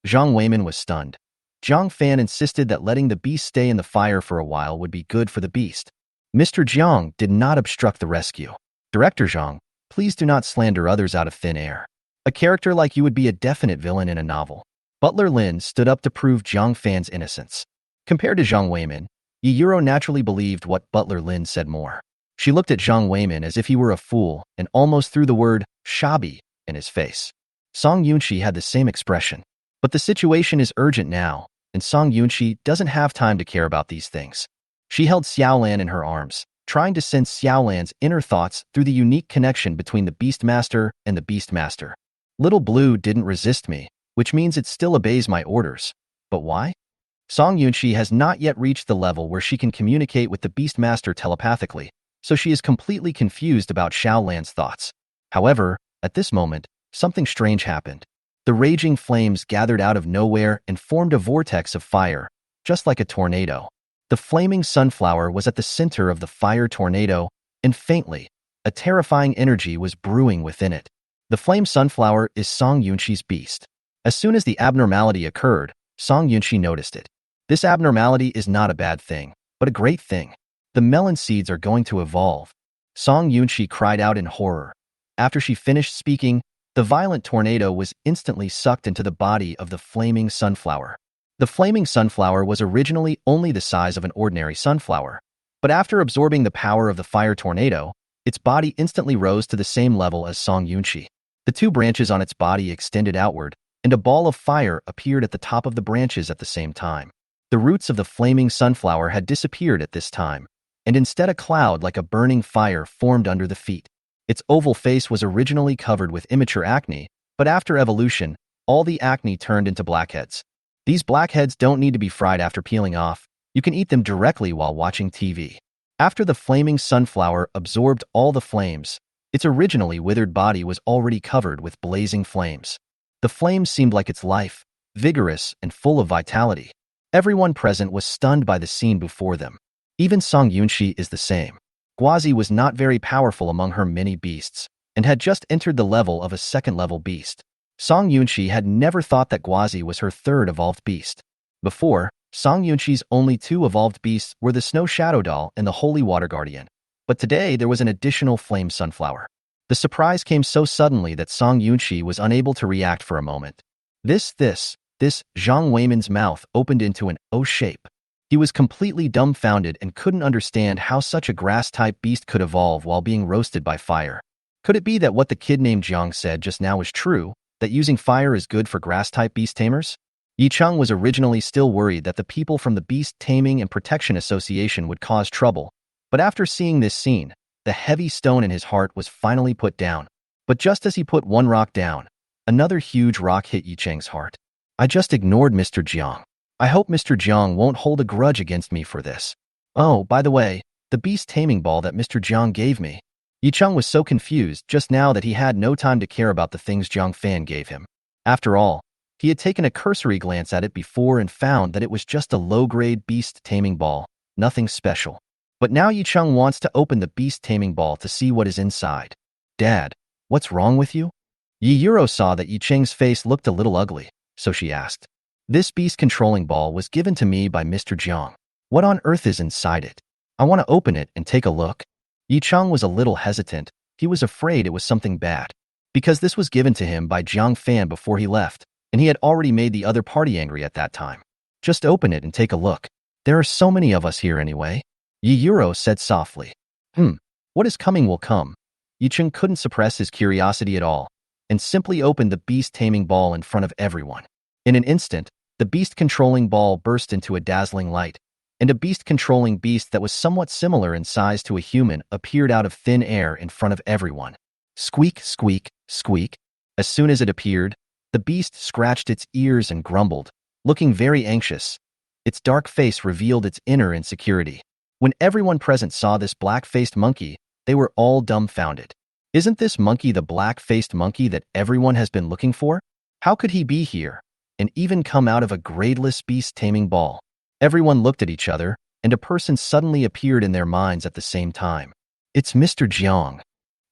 Zhang Weimin was stunned. Jiang Fan insisted that letting the beast stay in the fire for a while would be good for the beast. Mr. Jiang did not obstruct the rescue. Director Zhang, please do not slander others out of thin air. A character like you would be a definite villain in a novel. Butler Lin stood up to prove Jiang Fan's innocence. Compared to Zhang Weimin, Yiyuro naturally believed what Butler Lin said more. She looked at Zhang Weimin as if he were a fool and almost threw the word shabby in his face. Song Yunshi had the same expression. But the situation is urgent now, and Song Yunshi doesn't have time to care about these things. She held Xiaolan in her arms, trying to sense Xiaolan's inner thoughts through the unique connection between the Beastmaster and the Beastmaster. Little Blue didn't resist me, which means it still obeys my orders. But why? Song Yunshi has not yet reached the level where she can communicate with the Beastmaster telepathically, so she is completely confused about Xiaolan's thoughts. However, at this moment, something strange happened. The raging flames gathered out of nowhere and formed a vortex of fire, just like a tornado. The flaming sunflower was at the center of the fire tornado, and faintly, a terrifying energy was brewing within it. The flame sunflower is Song Yunshi's beast. As soon as the abnormality occurred, Song Yunshi noticed it. This abnormality is not a bad thing, but a great thing. The melon seeds are going to evolve. Song Yunshi cried out in horror. After she finished speaking, the violent tornado was instantly sucked into the body of the flaming sunflower. The flaming sunflower was originally only the size of an ordinary sunflower, but after absorbing the power of the fire tornado, its body instantly rose to the same level as Song Yunshi. The two branches on its body extended outward, and a ball of fire appeared at the top of the branches at the same time. The roots of the flaming sunflower had disappeared at this time, and instead a cloud like a burning fire formed under the feet. Its oval face was originally covered with immature acne, but after evolution, all the acne turned into blackheads. These blackheads don't need to be fried after peeling off. You can eat them directly while watching TV. After the flaming sunflower absorbed all the flames, its originally withered body was already covered with blazing flames. The flames seemed like its life, vigorous and full of vitality. Everyone present was stunned by the scene before them. Even Song Yunshi is the same. Guazi was not very powerful among her many beasts, and had just entered the level of a second-level beast. Song Yunshi had never thought that Guazi was her third evolved beast. Before, Song Yunshi's only two evolved beasts were the Snow Shadow Doll and the Holy Water Guardian. But today there was an additional flame sunflower. The surprise came so suddenly that Song Yunshi was unable to react for a moment. This Zhang Weimin's mouth opened into an O shape. He was completely dumbfounded and couldn't understand how such a grass-type beast could evolve while being roasted by fire. Could it be that what the kid named Jiang said just now was true, that using fire is good for grass-type beast tamers? Yi Cheng was originally still worried that the people from the Beast Taming and Protection Association would cause trouble, but after seeing this scene, the heavy stone in his heart was finally put down. But just as he put one rock down, another huge rock hit Yi Cheng's heart. I just ignored Mr. Jiang. I hope Mr. Jiang won't hold a grudge against me for this. Oh, by the way, the beast taming ball that Mr. Jiang gave me. Yi Cheng was so confused just now that he had no time to care about the things Jiang Fan gave him. After all, he had taken a cursory glance at it before and found that it was just a low-grade beast taming ball, nothing special. But now Yi Cheng wants to open the beast taming ball to see what is inside. Dad, what's wrong with you? Yiyuro saw that Yi Cheng's face looked a little ugly, so she asked. This beast controlling ball was given to me by Mr. Jiang. What on earth is inside it? I want to open it and take a look. Yi Cheng was a little hesitant. He was afraid it was something bad, because this was given to him by Jiang Fan before he left, and he had already made the other party angry at that time. Just open it and take a look. There are so many of us here anyway. Yiyuro said softly. What is coming will come. Yi Cheng couldn't suppress his curiosity at all, and simply opened the beast taming ball in front of everyone. In an instant, the beast-controlling ball burst into a dazzling light, and a beast-controlling beast that was somewhat similar in size to a human appeared out of thin air in front of everyone. Squeak, squeak, squeak. As soon as it appeared, the beast scratched its ears and grumbled, looking very anxious. Its dark face revealed its inner insecurity. When everyone present saw this black-faced monkey, they were all dumbfounded. Isn't this monkey the black-faced monkey that everyone has been looking for? How could he be here, and even come out of a gradeless beast-taming ball? Everyone looked at each other, and a person suddenly appeared in their minds at the same time. It's Mr. Jiang.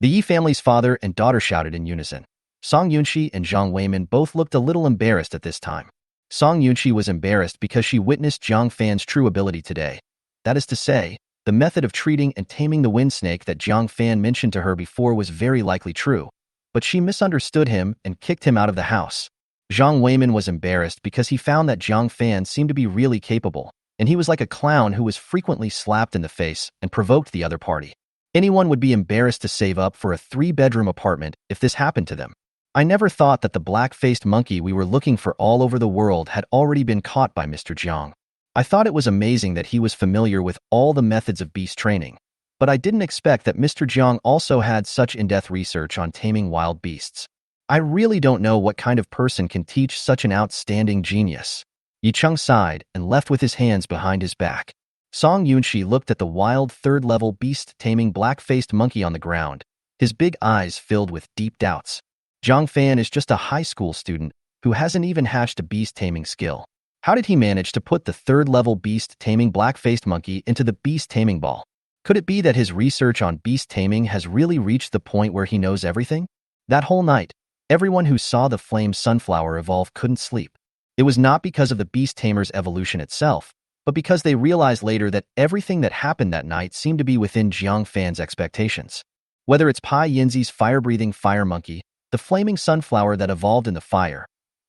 The Yi family's father and daughter shouted in unison. Song Yunshi and Zhang Weimin both looked a little embarrassed at this time. Song Yunshi was embarrassed because she witnessed Jiang Fan's true ability today. That is to say, the method of treating and taming the wind snake that Jiang Fan mentioned to her before was very likely true, but she misunderstood him and kicked him out of the house. Zhang Weimin was embarrassed because he found that Jiang Fan seemed to be really capable, and he was like a clown who was frequently slapped in the face and provoked the other party. Anyone would be embarrassed to save up for a 3-bedroom apartment if this happened to them. I never thought that the black-faced monkey we were looking for all over the world had already been caught by Mr. Jiang. I thought it was amazing that he was familiar with all the methods of beast training, but I didn't expect that Mr. Jiang also had such in-depth research on taming wild beasts. I really don't know what kind of person can teach such an outstanding genius. Yicheng sighed and left with his hands behind his back. Song Yunshi looked at the wild 3rd-level beast-taming black-faced monkey on the ground, his big eyes filled with deep doubts. Jiang Fan is just a high school student who hasn't even hatched a beast-taming skill. How did he manage to put the 3rd-level beast-taming black-faced monkey into the beast-taming ball? Could it be that his research on beast-taming has really reached the point where he knows everything? That whole night, everyone who saw the flame sunflower evolve couldn't sleep. It was not because of the beast-tamer's evolution itself, but because they realized later that everything that happened that night seemed to be within Jiang Fan's expectations. Whether it's Pai Yinzi's fire-breathing fire monkey, the flaming sunflower that evolved in the fire,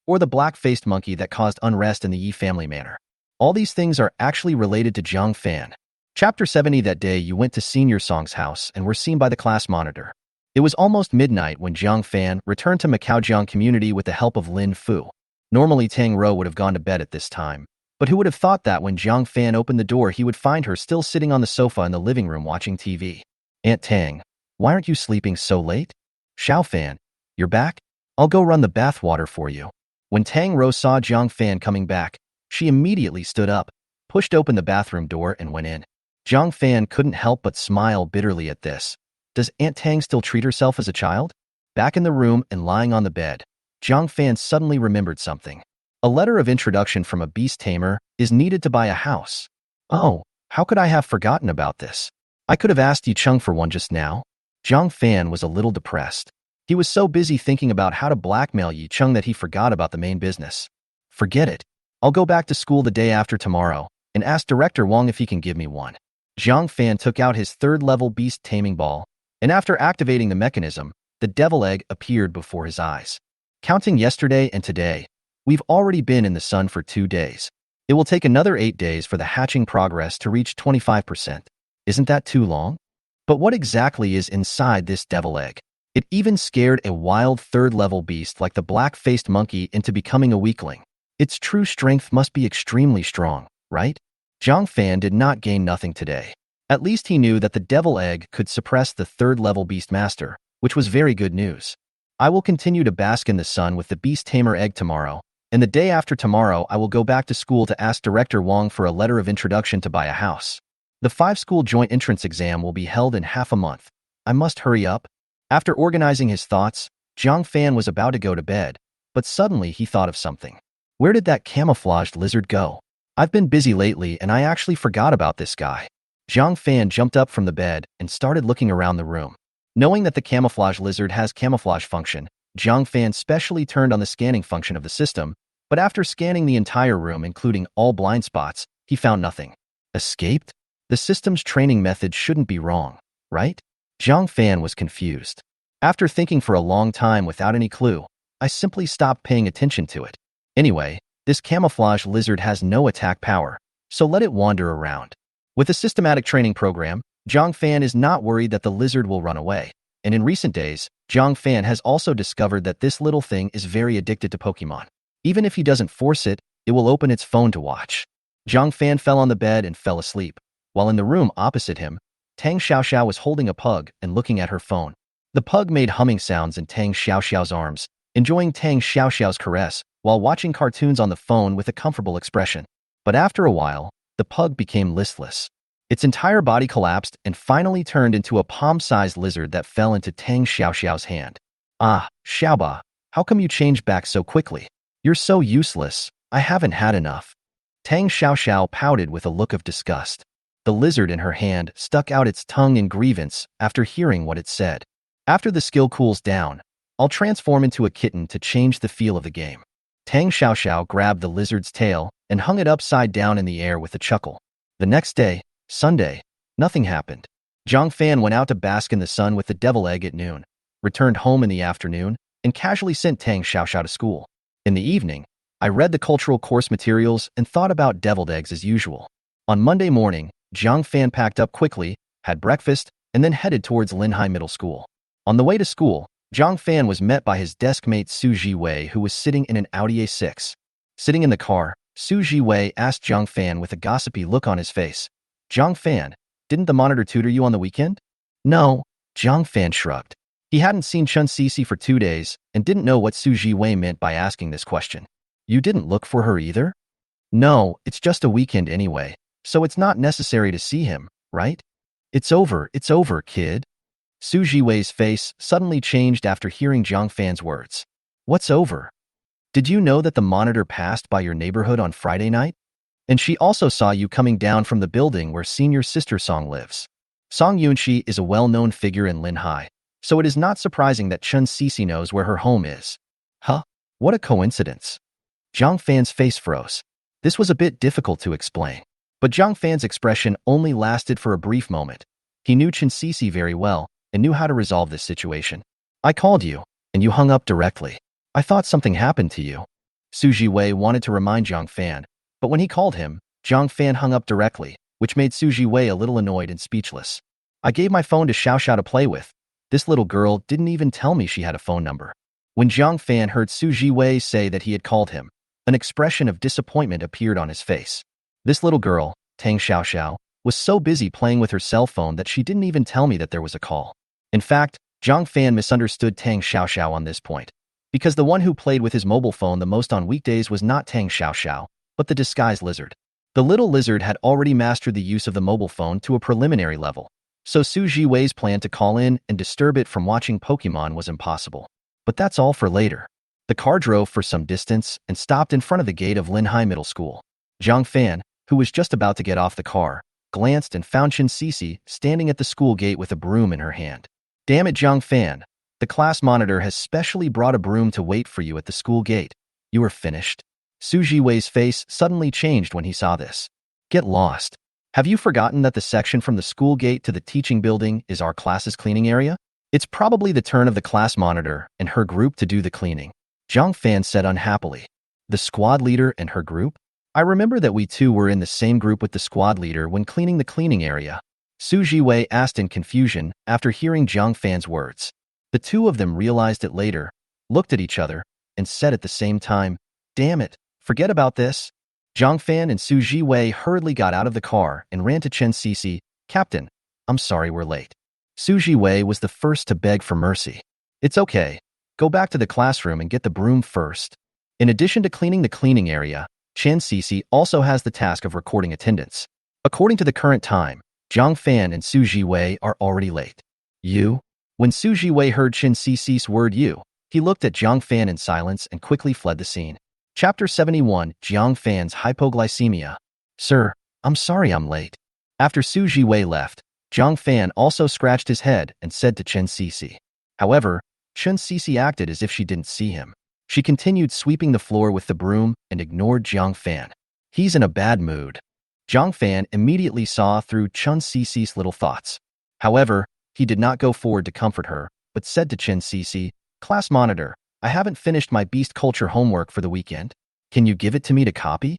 or the black-faced monkey that caused unrest in the Yi family manor. All these things are actually related to Jiang Fan. Chapter 70. That day you went to Senior Song's house and were seen by the class monitor. It was almost midnight when Jiang Fan returned to Macaojiang community with the help of Lin Fu. Normally Tang Ro would have gone to bed at this time, but who would have thought that when Jiang Fan opened the door he would find her still sitting on the sofa in the living room watching TV. Aunt Tang, why aren't you sleeping so late? Xiao Fan, you're back? I'll go run the bath water for you. When Tang Ro saw Jiang Fan coming back, she immediately stood up, pushed open the bathroom door and went in. Jiang Fan couldn't help but smile bitterly at this. Does Aunt Tang still treat herself as a child? Back in the room and lying on the bed, Jiang Fan suddenly remembered something. A letter of introduction from a beast tamer is needed to buy a house. Oh, how could I have forgotten about this? I could have asked Yicheng for one just now. Jiang Fan was a little depressed. He was so busy thinking about how to blackmail Yicheng that he forgot about the main business. Forget it. I'll go back to school the day after tomorrow and ask Director Wang if he can give me one. Jiang Fan took out his 3rd-level beast taming ball, and after activating the mechanism, the devil egg appeared before his eyes. Counting yesterday and today, we've already been in the sun for 2 days. It will take another 8 days for the hatching progress to reach 25%. Isn't that too long? But what exactly is inside this devil egg? It even scared a wild 3rd-level beast like the black-faced monkey into becoming a weakling. Its true strength must be extremely strong, right? Jiang Fan did not gain nothing today. At least he knew that the devil egg could suppress the 3rd-level beast master, which was very good news. I will continue to bask in the sun with the beast tamer egg tomorrow, and the day after tomorrow I will go back to school to ask Director Wang for a letter of introduction to buy a house. The 5-school joint entrance exam will be held in half a month. I must hurry up. After organizing his thoughts, Jiang Fan was about to go to bed, but suddenly he thought of something. Where did that camouflaged lizard go? I've been busy lately and I actually forgot about this guy. Jiang Fan jumped up from the bed and started looking around the room. Knowing that the camouflage lizard has camouflage function, Jiang Fan specially turned on the scanning function of the system, but after scanning the entire room including all blind spots, he found nothing. Escaped? The system's training method shouldn't be wrong, right? Jiang Fan was confused. After thinking for a long time without any clue, I simply stopped paying attention to it. Anyway, this camouflage lizard has no attack power, so let it wander around. With a systematic training program, Jiang Fan is not worried that the lizard will run away. And in recent days, Jiang Fan has also discovered that this little thing is very addicted to Pokemon. Even if he doesn't force it, it will open its phone to watch. Jiang Fan fell on the bed and fell asleep. While in the room opposite him, Tang Xiaoxiao was holding a pug and looking at her phone. The pug made humming sounds in Tang Xiaoxiao's arms, enjoying Tang Xiaoxiao's caress while watching cartoons on the phone with a comfortable expression. But after a while, the pug became listless. Its entire body collapsed and finally turned into a palm-sized lizard that fell into Tang Xiaoxiao's hand. Ah, Xiaoba, how come you changed back so quickly? You're so useless. I haven't had enough. Tang Xiaoxiao pouted with a look of disgust. The lizard in her hand stuck out its tongue in grievance after hearing what it said. After the skill cools down, I'll transform into a kitten to change the feel of the game. Tang Xiaoxiao grabbed the lizard's tail and hung it upside down in the air with a chuckle. The next day, Sunday, nothing happened. Jiang Fan went out to bask in the sun with the devil egg at noon, returned home in the afternoon, and casually sent Tang Xiaoxiao to school. In the evening, I read the cultural course materials and thought about deviled eggs as usual. On Monday morning, Jiang Fan packed up quickly, had breakfast, and then headed towards Linhai Middle School. On the way to school, Jiang Fan was met by his deskmate Xu Zhiwei, who was sitting in an Audi A6. Sitting in the car, Xu Zhiwei asked Jiang Fan with a gossipy look on his face, "Jiang Fan, didn't the monitor tutor you on the weekend?" "No," Jiang Fan shrugged. He hadn't seen Chun Cece for 2 days and didn't know what Xu Zhiwei meant by asking this question. "You didn't look for her either?" "No, it's just a weekend anyway, so it's not necessary to see him, right?" It's over, kid." Xu Zhiwei's face suddenly changed after hearing Jiang Fan's words. "What's over? Did you know that the monitor passed by your neighborhood on Friday night? And she also saw you coming down from the building where senior sister Song lives." Song Yunxi is a well-known figure in Linhai, so it is not surprising that Chun Cece knows where her home is. Huh? What a coincidence. Jiang Fan's face froze. This was a bit difficult to explain, but Jiang Fan's expression only lasted for a brief moment. He knew Chun Cece very well and knew how to resolve this situation. "I called you, and you hung up directly. I thought something happened to you." Xu Zhiwei wanted to remind Jiang Fan, but when he called him, Jiang Fan hung up directly, which made Xu Zhiwei a little annoyed and speechless. "I gave my phone to Xiao Xiao to play with. This little girl didn't even tell me she had a phone number." When Jiang Fan heard Xu Zhiwei say that he had called him, an expression of disappointment appeared on his face. This little girl, Tang Xiao Xiao, was so busy playing with her cell phone that she didn't even tell me that there was a call. In fact, Jiang Fan misunderstood Tang Xiao Xiao on this point, because the one who played with his mobile phone the most on weekdays was not Tang Xiao Xiao, but the disguised lizard. The little lizard had already mastered the use of the mobile phone to a preliminary level, so Xu Zhiwei's plan to call in and disturb it from watching Pokemon was impossible. But that's all for later. The car drove for some distance and stopped in front of the gate of Linhai Middle School. Jiang Fan, who was just about to get off the car, glanced and found Chun Cece standing at the school gate with a broom in her hand. "Damn it, Jiang Fan. The class monitor has specially brought a broom to wait for you at the school gate. You are finished." Xu Zhiwei's face suddenly changed when he saw this. "Get lost. Have you forgotten that the section from the school gate to the teaching building is our class's cleaning area? It's probably the turn of the class monitor and her group to do the cleaning," Jiang Fan said unhappily. "The squad leader and her group? I remember that we too were in the same group with the squad leader when cleaning the cleaning area," Xu Zhiwei asked in confusion after hearing Jiang Fan's words. The two of them realized it later, looked at each other, and said at the same time, "Damn it, forget about this." Jiang Fan and Xu Zhiwei hurriedly got out of the car and ran to Chun Cece. "Captain, I'm sorry we're late." Xu Zhiwei was the first to beg for mercy. "It's okay. Go back to the classroom and get the broom first." In addition to cleaning the cleaning area, Chun Cece also has the task of recording attendance. According to the current time, Jiang Fan and Xu Zhiwei are already late. "You?" When Xu Zhiwei heard Chun Cece's word "you," he looked at Jiang Fan in silence and quickly fled the scene. Chapter 71, Jiang Fan's Hypoglycemia. "Sir, I'm sorry I'm late." After Xu Zhiwei left, Jiang Fan also scratched his head and said to Chun Cece. However, Chun Cece acted as if she didn't see him. She continued sweeping the floor with the broom and ignored Jiang Fan. "He's in a bad mood." Jiang Fan immediately saw through Chun Cece's little thoughts. However, he did not go forward to comfort her, but said to Chun Cece, "Class monitor, I haven't finished my beast culture homework for the weekend. Can you give it to me to copy?"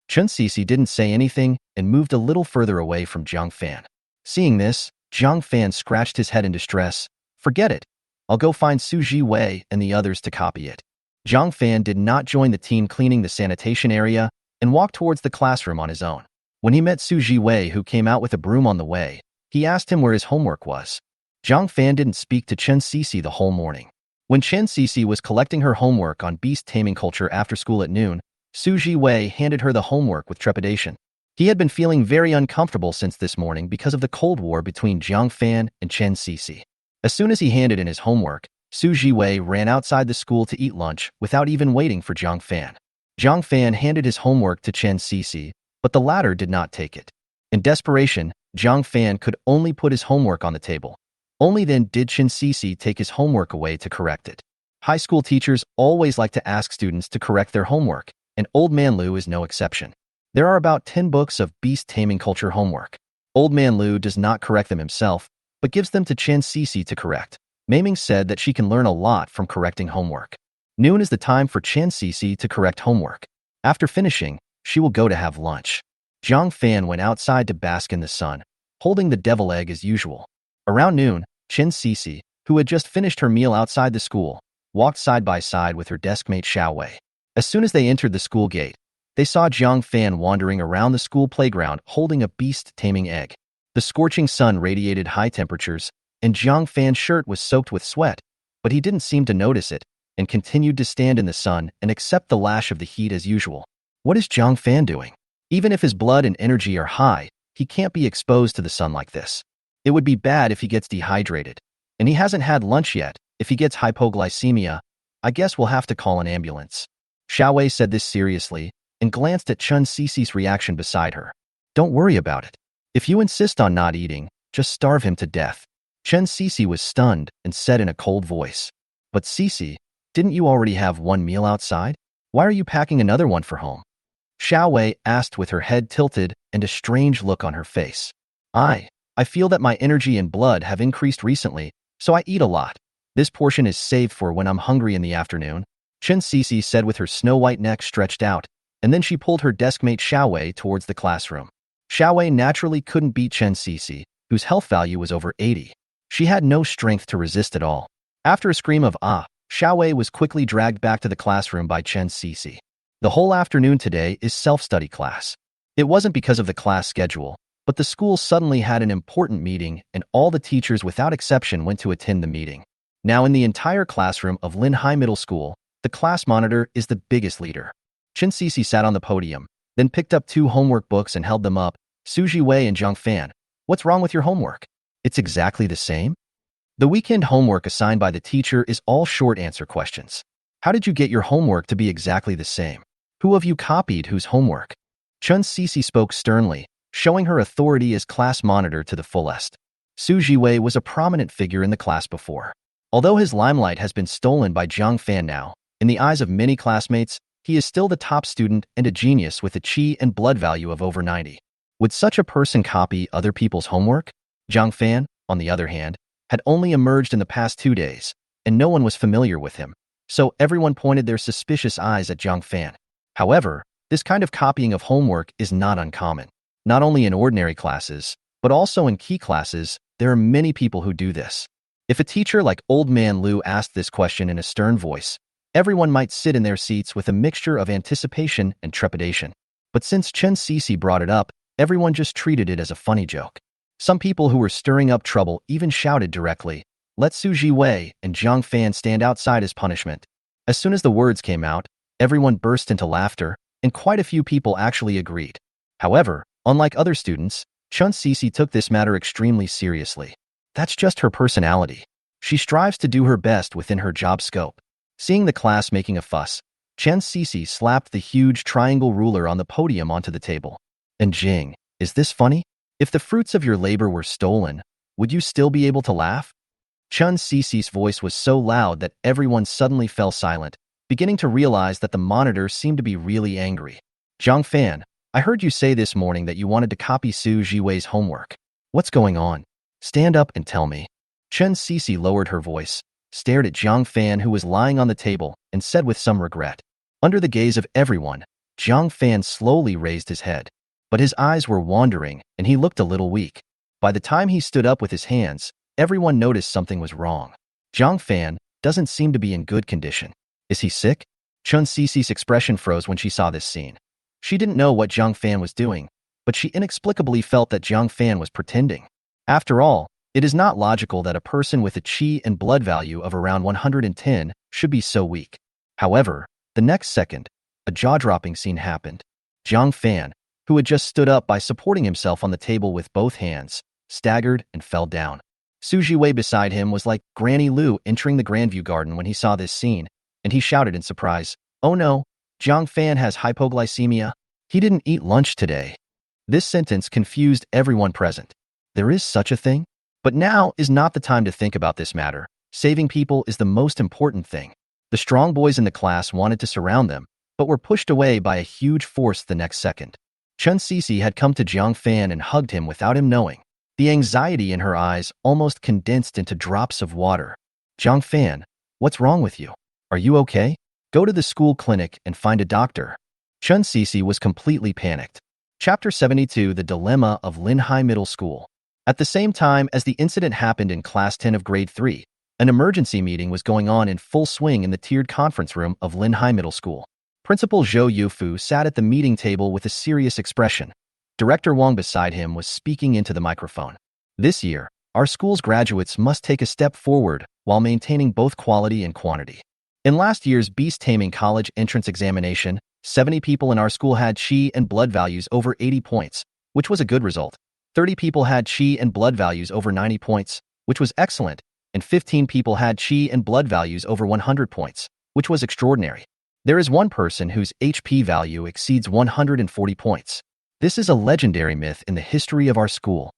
Chun Cece didn't say anything and moved a little further away from Jiang Fan. Seeing this, Jiang Fan scratched his head in distress. "Forget it. I'll go find Xu Zhiwei and the others to copy it." Jiang Fan did not join the team cleaning the sanitation area and walked towards the classroom on his own. When he met Xu Zhiwei, who came out with a broom on the way, he asked him where his homework was. Jiang Fan didn't speak to Chun Cece the whole morning. When Chun Cece was collecting her homework on beast taming culture after school at noon, Xu Zhiwei handed her the homework with trepidation. He had been feeling very uncomfortable since this morning because of the Cold War between Jiang Fan and Chun Cece. As soon as he handed in his homework, Xu Zhiwei ran outside the school to eat lunch without even waiting for Jiang Fan. Jiang Fan handed his homework to Chun Cece, but the latter did not take it. In desperation, Jiang Fan could only put his homework on the table. Only then did Chun Cece take his homework away to correct it. High school teachers always like to ask students to correct their homework, and Old Man Lu is no exception. There are about 10 books of beast taming culture homework. Old Man Lu does not correct them himself, but gives them to Chun Cece to correct. Maming said that she can learn a lot from correcting homework. Noon is the time for Chun Cece to correct homework. After finishing, she will go to have lunch. Jiang Fan went outside to bask in the sun, holding the devil egg as usual. Around noon, Chen Cece, who had just finished her meal outside the school, walked side by side with her deskmate Xu Zhiwei. As soon as they entered the school gate, they saw Jiang Fan wandering around the school playground holding a beast taming egg. The scorching sun radiated high temperatures, and Jiang Fan's shirt was soaked with sweat, but he didn't seem to notice it and continued to stand in the sun and accept the lash of the heat as usual. What is Jiang Fan doing? Even if his blood and energy are high, he can't be exposed to the sun like this. It would be bad if he gets dehydrated. And he hasn't had lunch yet. If he gets hypoglycemia, I guess we'll have to call an ambulance. Xu Wei said this seriously and glanced at Chen Cece's reaction beside her. Don't worry about it. If you insist on not eating, just starve him to death. Chen Cece was stunned and said in a cold voice. But Cece, didn't you already have one meal outside? Why are you packing another one for home? Xu Wei asked with her head tilted and a strange look on her face. I feel that my energy and blood have increased recently, so I eat a lot. This portion is saved for when I'm hungry in the afternoon, Chen Cece said with her snow-white neck stretched out, and then she pulled her deskmate Xu Wei towards the classroom. Xu Wei naturally couldn't beat Chen Cece, whose health value was over 80. She had no strength to resist at all. After a scream of "ah," Xu Wei was quickly dragged back to the classroom by Chen Cece. The whole afternoon today is self-study class. It wasn't because of the class schedule, but the school suddenly had an important meeting and all the teachers without exception went to attend the meeting. Now in the entire classroom of Linhai Middle School, the class monitor is the biggest leader. Chen Cece sat on the podium, then picked up 2 homework books and held them up. Xu Zhiwei and Jiang Fan, what's wrong with your homework? It's exactly the same? The weekend homework assigned by the teacher is all short answer questions. How did you get your homework to be exactly the same? Who of you copied whose homework? Chen Cece spoke sternly, showing her authority as class monitor to the fullest. Xu Zhiwei was a prominent figure in the class before. Although his limelight has been stolen by Jiang Fan now, in the eyes of many classmates, he is still the top student and a genius with a chi and blood value of over 90. Would such a person copy other people's homework? Jiang Fan, on the other hand, had only emerged in the past 2 days, and no one was familiar with him, so everyone pointed their suspicious eyes at Jiang Fan. However, this kind of copying of homework is not uncommon. Not only in ordinary classes, but also in key classes, there are many people who do this. If a teacher like Old Man Liu asked this question in a stern voice, everyone might sit in their seats with a mixture of anticipation and trepidation. But since Chen Cece brought it up, everyone just treated it as a funny joke. Some people who were stirring up trouble even shouted directly, "Let Xu Zhiwei and Jiang Fan stand outside as punishment." As soon as the words came out, everyone burst into laughter, and quite a few people actually agreed. However, unlike other students, Chen Cece took this matter extremely seriously. That's just her personality. She strives to do her best within her job scope. Seeing the class making a fuss, Chen Cece slapped the huge triangle ruler on the podium onto the table. And Jing, is this funny? If the fruits of your labor were stolen, would you still be able to laugh? Chen Cece's voice was so loud that everyone suddenly fell silent, beginning to realize that the monitor seemed to be really angry. Jiang Fan, I heard you say this morning that you wanted to copy Xu Zhiwei's homework. What's going on? Stand up and tell me. Chen Cece lowered her voice, stared at Jiang Fan who was lying on the table, and said with some regret. Under the gaze of everyone, Jiang Fan slowly raised his head. But his eyes were wandering, and he looked a little weak. By the time he stood up with his hands, everyone noticed something was wrong. Jiang Fan doesn't seem to be in good condition. Is he sick? Chen Cece's expression froze when she saw this scene. She didn't know what Jiang Fan was doing, but she inexplicably felt that Jiang Fan was pretending. After all, it is not logical that a person with a chi and blood value of around 110 should be so weak. However, the next second, a jaw-dropping scene happened. Jiang Fan, who had just stood up by supporting himself on the table with both hands, staggered and fell down. Xu Zhiwei beside him was like Granny Lu entering the Grandview Garden when he saw this scene, and he shouted in surprise, "Oh no, Jiang Fan has hypoglycemia. He didn't eat lunch today." This sentence confused everyone present. There is such a thing? But now is not the time to think about this matter. Saving people is the most important thing. The strong boys in the class wanted to surround them, but were pushed away by a huge force the next second. Chen Cece had come to Jiang Fan and hugged him without him knowing. The anxiety in her eyes almost condensed into drops of water. "Jiang Fan, what's wrong with you? Are you okay? Go to the school clinic and find a doctor." Chen Cece was completely panicked. Chapter 72: The Dilemma of Linhai Middle School. At the same time as the incident happened in Class 10 of Grade 3, an emergency meeting was going on in full swing in the tiered conference room of Linhai Middle School. Principal Zhou Yufu sat at the meeting table with a serious expression. Director Wang beside him was speaking into the microphone. This year, our school's graduates must take a step forward while maintaining both quality and quantity. In last year's Beast Taming College entrance examination, 70 people in our school had Qi and blood values over 80 points, which was a good result. 30 people had Qi and blood values over 90 points, which was excellent, and 15 people had Qi and blood values over 100 points, which was extraordinary. There is one person whose HP value exceeds 140 points. This is a legendary myth in the history of our school.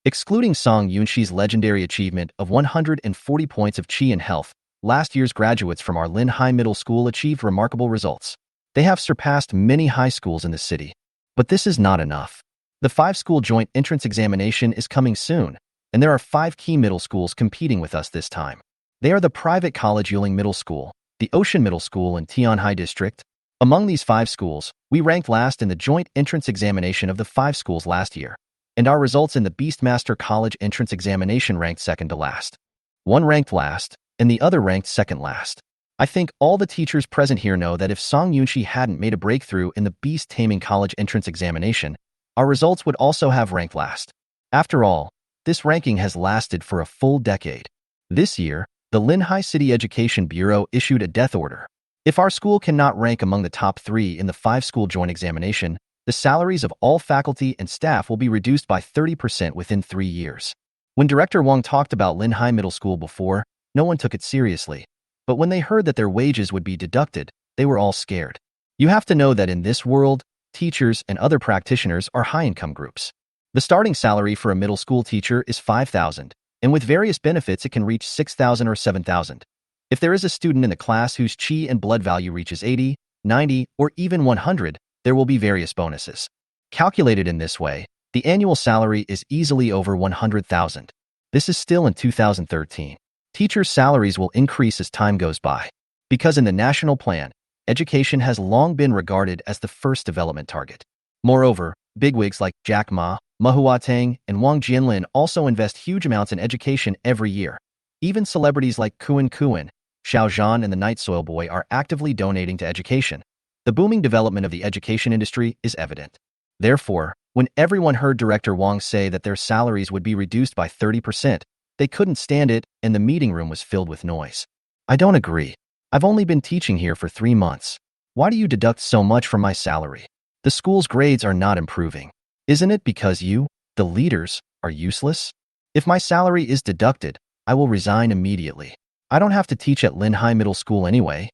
Excluding Song Yunxi's legendary achievement of 140 points of Qi and health, last year's graduates from our Linhai Middle School achieved remarkable results. They have surpassed many high schools in the city. But this is not enough. The 5-school joint entrance examination is coming soon, and there are 5 key middle schools competing with us this time. They are the private college Yuling Middle School, the Ocean Middle School in Tianhai District. Among these 5 schools, we ranked last in the joint entrance examination of the 5 schools last year, and our results in the Beastmaster College entrance examination ranked second to last. One ranked last, and the other ranked second last. I think all the teachers present here know that if Song Yunxi hadn't made a breakthrough in the Beast Taming College entrance examination, our results would also have ranked last. After all, this ranking has lasted for a full decade. This year, the Linhai City Education Bureau issued a death order. If our school cannot rank among the top 3 in the 5-school joint examination, the salaries of all faculty and staff will be reduced by 30% within 3 years. When Director Wang talked about Linhai Middle School before, no one took it seriously. But when they heard that their wages would be deducted, they were all scared. You have to know that in this world, teachers and other practitioners are high-income groups. The starting salary for a middle school teacher is 5,000, and with various benefits it can reach 6,000 or 7,000. If there is a student in the class whose Qi and blood value reaches 80, 90, or even 100, there will be various bonuses. Calculated in this way, the annual salary is easily over 100,000. This is still in 2013. Teachers' salaries will increase as time goes by. Because in the national plan, education has long been regarded as the first development target. Moreover, bigwigs like Jack Ma, Manhwa Tang, and Wang Jianlin also invest huge amounts in education every year. Even celebrities like Kuan, Xiao Zhan, and the Night Soil Boy are actively donating to education. The booming development of the education industry is evident. Therefore, when everyone heard Director Wang say that their salaries would be reduced by 30%, they couldn't stand it, and the meeting room was filled with noise. I don't agree. I've only been teaching here for 3 months. Why do you deduct so much from my salary? The school's grades are not improving. Isn't it because you, the leaders, are useless? If my salary is deducted, I will resign immediately. I don't have to teach at Linhai Middle School anyway.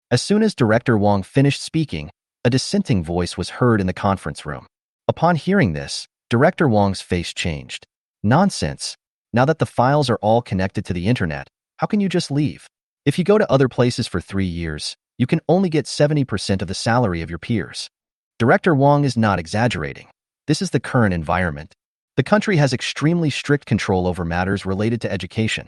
As soon as Director Wang finished speaking, a dissenting voice was heard in the conference room. Upon hearing this, Director Wang's face changed. Nonsense. Now that the files are all connected to the internet, how can you just leave? If you go to other places for 3 years, you can only get 70% of the salary of your peers. Director Wang is not exaggerating. This is the current environment. The country has extremely strict control over matters related to education.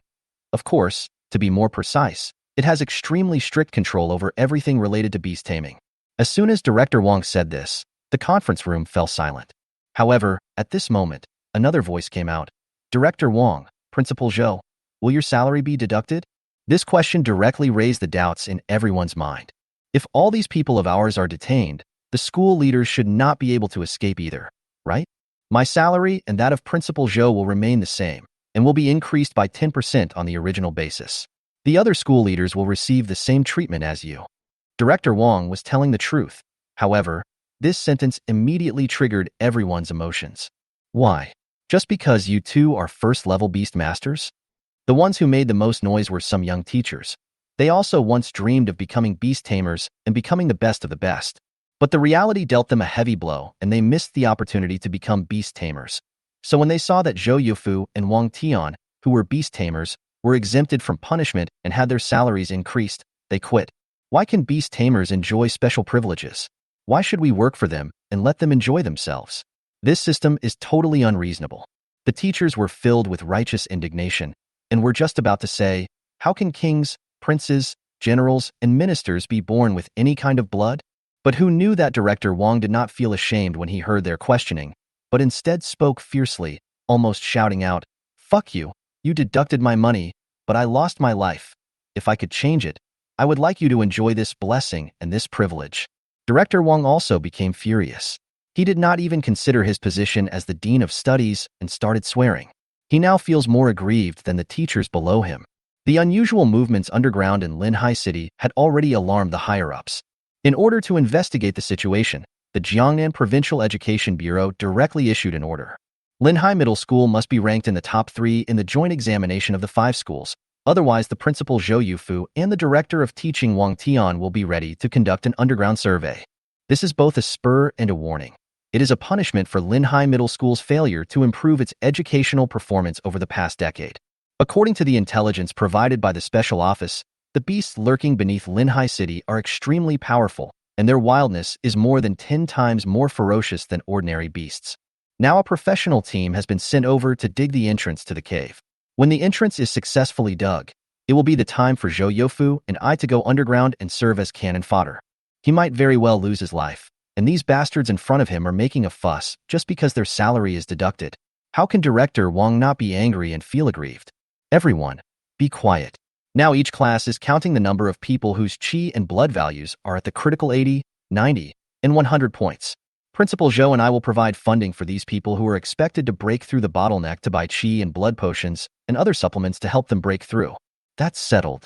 Of course, to be more precise, it has extremely strict control over everything related to beast taming. As soon as Director Wang said this, the conference room fell silent. However, at this moment, another voice came out. Director Wang, Principal Zhou, will your salary be deducted? This question directly raised the doubts in everyone's mind. If all these people of ours are detained, the school leaders should not be able to escape either, right? My salary and that of Principal Zhou will remain the same, and will be increased by 10% on the original basis. The other school leaders will receive the same treatment as you. Director Wang was telling the truth. However, this sentence immediately triggered everyone's emotions. Why? Just because you two are first-level beast masters? The ones who made the most noise were some young teachers. They also once dreamed of becoming beast tamers and becoming the best of the best. But the reality dealt them a heavy blow, and they missed the opportunity to become beast tamers. So when they saw that Zhou Yufu and Wang Tian, who were beast tamers, were exempted from punishment and had their salaries increased, they quit. Why can beast tamers enjoy special privileges? Why should we work for them and let them enjoy themselves? This system is totally unreasonable. The teachers were filled with righteous indignation and were just about to say, how can kings, princes, generals, and ministers be born with any kind of blood? But who knew that Director Wang did not feel ashamed when he heard their questioning, but instead spoke fiercely, almost shouting out, "Fuck you, you deducted my money, but I lost my life. If I could change it, I would like you to enjoy this blessing and this privilege." Director Wang also became furious. He did not even consider his position as the Dean of Studies and started swearing. He now feels more aggrieved than the teachers below him. The unusual movements underground in Linhai City had already alarmed the higher-ups. In order to investigate the situation, the Jiangnan Provincial Education Bureau directly issued an order. Linhai Middle School must be ranked in the top 3 in the joint examination of the 5 schools. Otherwise, the principal Zhou Yufu and the director of teaching Wang Tian will be ready to conduct an underground survey. This is both a spur and a warning. It is a punishment for Linhai Middle School's failure to improve its educational performance over the past decade. According to the intelligence provided by the Special Office, the beasts lurking beneath Linhai City are extremely powerful, and their wildness is more than 10 times more ferocious than ordinary beasts. Now a professional team has been sent over to dig the entrance to the cave. When the entrance is successfully dug, it will be the time for Zhou Yufu and I to go underground and serve as cannon fodder. He might very well lose his life, and these bastards in front of him are making a fuss just because their salary is deducted. How can Director Wang not be angry and feel aggrieved? Everyone, be quiet. Now each class is counting the number of people whose chi and blood values are at the critical 80, 90, and 100 points. Principal Zhou and I will provide funding for these people who are expected to break through the bottleneck to buy chi and blood potions and other supplements to help them break through. That's settled.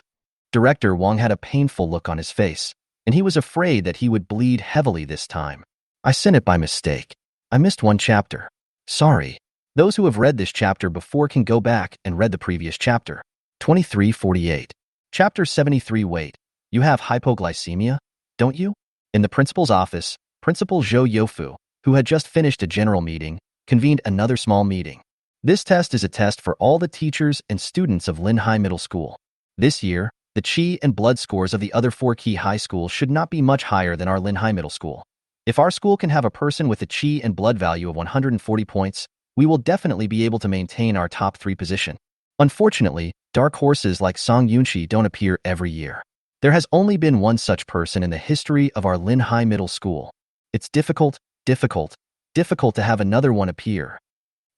Director Wang had a painful look on his face, and he was afraid that he would bleed heavily this time. I sent it by mistake. I missed one chapter. Sorry. Those who have read this chapter before can go back and read the previous chapter. 2348. Chapter 73. Wait, you have hypoglycemia, don't you? In the principal's office, Principal Zhou Yufu, who had just finished a general meeting, convened another small meeting. This test is a test for all the teachers and students of Linhai Middle School. This year, the chi and blood scores of the other 4 key high schools should not be much higher than our Linhai Middle School. If our school can have a person with a chi and blood value of 140 points, we will definitely be able to maintain our top 3 position. Unfortunately, dark horses like Song Yunshi don't appear every year. There has only been one such person in the history of our Linhai Middle School. It's difficult to have another one appear.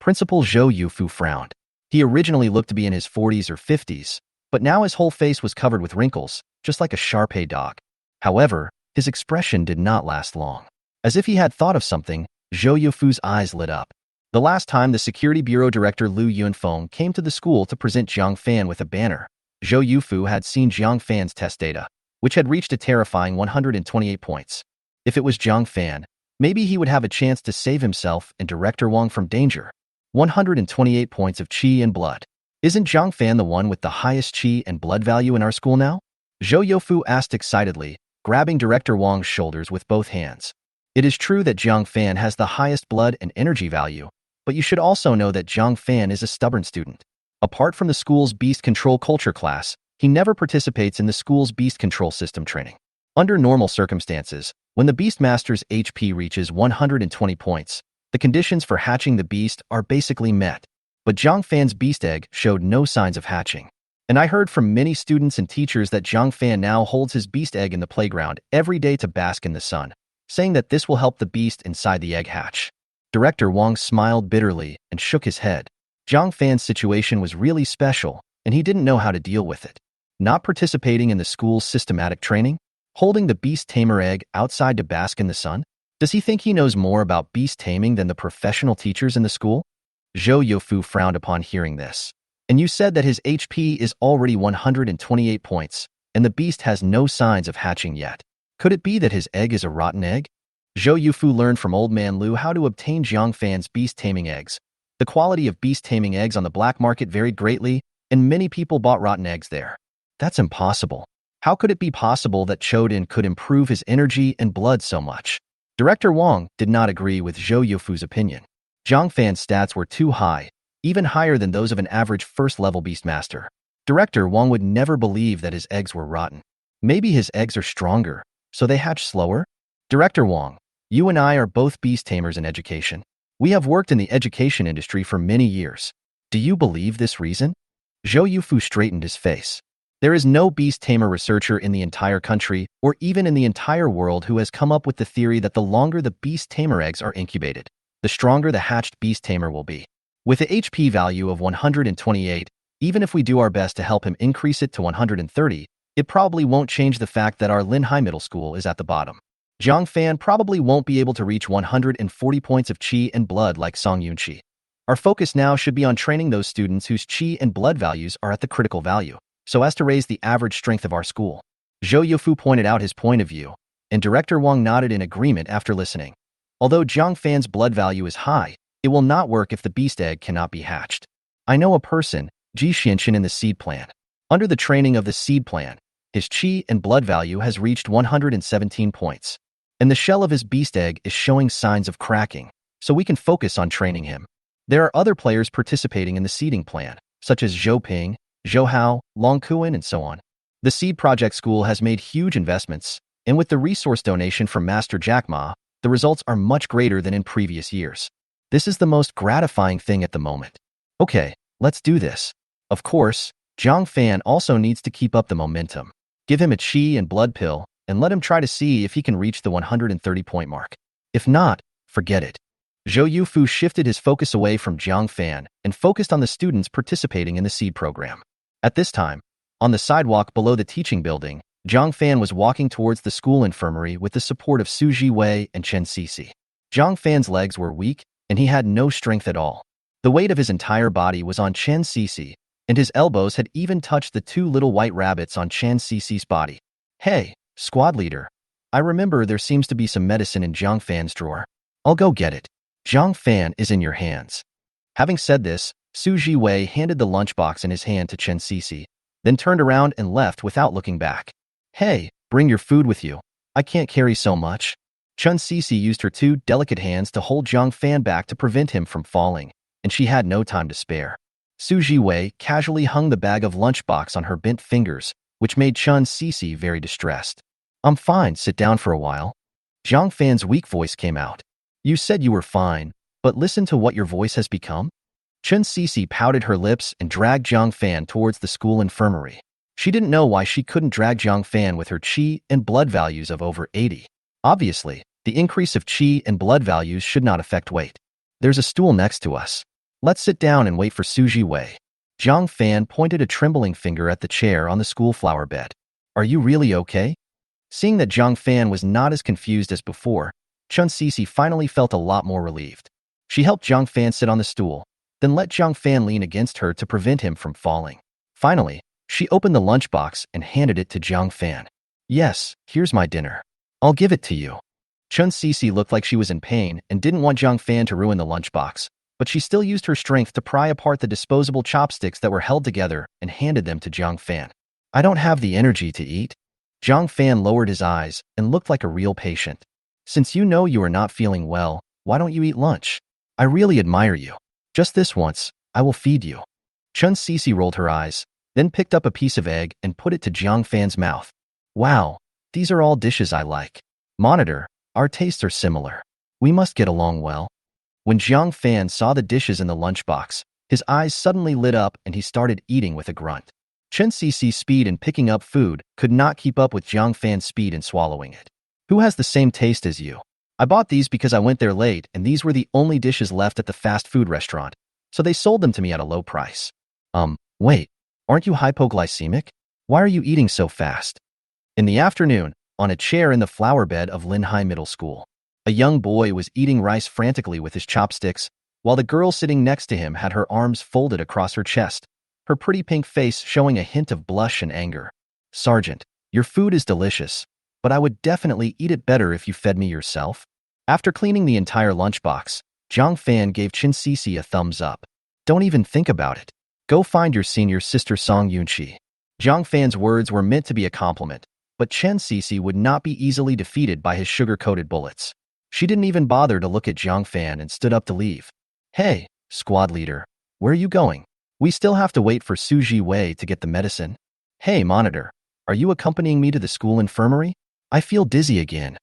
Principal Zhou Yufu frowned. He originally looked to be in his 40s or 50s, but now his whole face was covered with wrinkles, just like a Shar-Pei dog. However, his expression did not last long. As if he had thought of something, Zhou Yufu's eyes lit up. The last time the Security Bureau Director Liu Yunfeng came to the school to present Jiang Fan with a banner, Zhou Yufu had seen Jiang Fan's test data, which had reached a terrifying 128 points. If it was Jiang Fan, maybe he would have a chance to save himself and Director Wang from danger. 128 points of chi and blood. Isn't Jiang Fan the one with the highest chi and blood value in our school now? Zhou Yufu asked excitedly, grabbing Director Wang's shoulders with both hands. It is true that Jiang Fan has the highest blood and energy value, but you should also know that Jiang Fan is a stubborn student. Apart from the school's beast control culture class, he never participates in the school's beast control system training. Under normal circumstances, when the Beastmaster's HP reaches 120 points, the conditions for hatching the beast are basically met. But Jiang Fan's beast egg showed no signs of hatching. And I heard from many students and teachers that Jiang Fan now holds his beast egg in the playground every day to bask in the sun, saying that this will help the beast inside the egg hatch. Director Wang smiled bitterly and shook his head. Jiang Fan's situation was really special, and he didn't know how to deal with it. Not participating in the school's systematic training? Holding the beast tamer egg outside to bask in the sun? Does he think he knows more about beast taming than the professional teachers in the school? Zhou Yufu frowned upon hearing this. And you said that his HP is already 128 points, and the beast has no signs of hatching yet. Could it be that his egg is a rotten egg? Zhou Yufu learned from Old Man Liu how to obtain Jiang Fan's beast taming eggs. The quality of beast taming eggs on the black market varied greatly, and many people bought rotten eggs there. That's impossible. How could it be possible that Chodin could improve his energy and blood so much? Director Wang did not agree with Zhou Yufu's opinion. Jiang Fan's stats were too high, even higher than those of an average first-level Beastmaster. Director Wang would never believe that his eggs were rotten. Maybe his eggs are stronger, so they hatch slower? Director Wang, you and I are both beast tamers in education. We have worked in the education industry for many years. Do you believe this reason? Zhou Yufu straightened his face. There is no beast tamer researcher in the entire country, or even in the entire world, who has come up with the theory that the longer the beast tamer eggs are incubated, the stronger the hatched beast tamer will be. With the HP value of 128, even if we do our best to help him increase it to 130, it probably won't change the fact that our Linhai Middle School is at the bottom. Jiang Fan probably won't be able to reach 140 points of qi and blood like Song Yunqi. Our focus now should be on training those students whose qi and blood values are at the critical value, so as to raise the average strength of our school. Zhou Yufu pointed out his point of view, and Director Wang nodded in agreement after listening. Although Jiang Fan's blood value is high, it will not work if the beast egg cannot be hatched. I know a person, Ji Xianxian, in the seed plan. Under the training of the seed plan, his qi and blood value has reached 117 points, and the shell of his beast egg is showing signs of cracking, so we can focus on training him. There are other players participating in the seeding plan, such as Zhou Ping, Zhou Hao, Long Kuan, and so on. The Seed Project School has made huge investments, and with the resource donation from Master Jack Ma, the results are much greater than in previous years. This is the most gratifying thing at the moment. Okay, let's do this. Of course, Jiang Fan also needs to keep up the momentum. Give him a qi and blood pill, and let him try to see if he can reach the 130-point mark. If not, forget it. Zhou Yufu shifted his focus away from Jiang Fan and focused on the students participating in the seed program. At this time, on the sidewalk below the teaching building, Jiang Fan was walking towards the school infirmary with the support of Xu Zhiwei and Chen Sisi. Jiang Fan's legs were weak, and he had no strength at all. The weight of his entire body was on Chen Sisi, and his elbows had even touched the two little white rabbits on Chen Sisi's body. Hey, squad leader, I remember there seems to be some medicine in Jiang Fan's drawer. I'll go get it. Jiang Fan is in your hands. Having said this, Xu Zhiwei handed the lunchbox in his hand to Chen Sisi, then turned around and left without looking back. Hey, bring your food with you. I can't carry so much. Chen Sisi used her two delicate hands to hold Jiang Fan back to prevent him from falling, and she had no time to spare. Xu Zhiwei casually hung the bag of lunchbox on her bent fingers, which made Chen Sisi very distressed. I'm fine, sit down for a while. Jiang Fan's weak voice came out. You said you were fine, but listen to what your voice has become? Chen Sisi pouted her lips and dragged Jiang Fan towards the school infirmary. She didn't know why she couldn't drag Jiang Fan with her qi and blood values of over 80. Obviously, the increase of qi and blood values should not affect weight. There's a stool next to us. Let's sit down and wait for Xu Zhiwei. Jiang Fan pointed a trembling finger at the chair on the school flower bed. Are you really okay? Seeing that Jiang Fan was not as confused as before, Chen Sisi finally felt a lot more relieved. She helped Jiang Fan sit on the stool, then let Jiang Fan lean against her to prevent him from falling. Finally, she opened the lunchbox and handed it to Jiang Fan. Yes, here's my dinner. I'll give it to you. Chen Sisi looked like she was in pain and didn't want Jiang Fan to ruin the lunchbox, but she still used her strength to pry apart the disposable chopsticks that were held together and handed them to Jiang Fan. I don't have the energy to eat. Jiang Fan lowered his eyes and looked like a real patient. Since you know you are not feeling well, why don't you eat lunch? I really admire you. Just this once, I will feed you. Chen Sisi rolled her eyes, then picked up a piece of egg and put it to Jiang Fan's mouth. Wow, these are all dishes I like. Monitor, our tastes are similar. We must get along well. When Jiang Fan saw the dishes in the lunchbox, his eyes suddenly lit up and he started eating with a grunt. Chen Sisi's speed in picking up food could not keep up with Jiang Fan's speed in swallowing it. Who has the same taste as you? I bought these because I went there late and these were the only dishes left at the fast food restaurant, so they sold them to me at a low price. Wait, aren't you hypoglycemic? Why are you eating so fast? In the afternoon, on a chair in the flower bed of Linhai Middle School, a young boy was eating rice frantically with his chopsticks, while the girl sitting next to him had her arms folded across her chest, her pretty pink face showing a hint of blush and anger. Sergeant, your food is delicious, but I would definitely eat it better if you fed me yourself. After cleaning the entire lunchbox, Jiang Fan gave Chen Sisi a thumbs up. Don't even think about it. Go find your senior sister Song Yunqi. Jiang Fan's words were meant to be a compliment, but Chen Sisi would not be easily defeated by his sugar-coated bullets. She didn't even bother to look at Jiang Fan and stood up to leave. Hey, squad leader, where are you going? We still have to wait for Xu Zhiwei to get the medicine. Hey, monitor, are you accompanying me to the school infirmary? I feel dizzy again.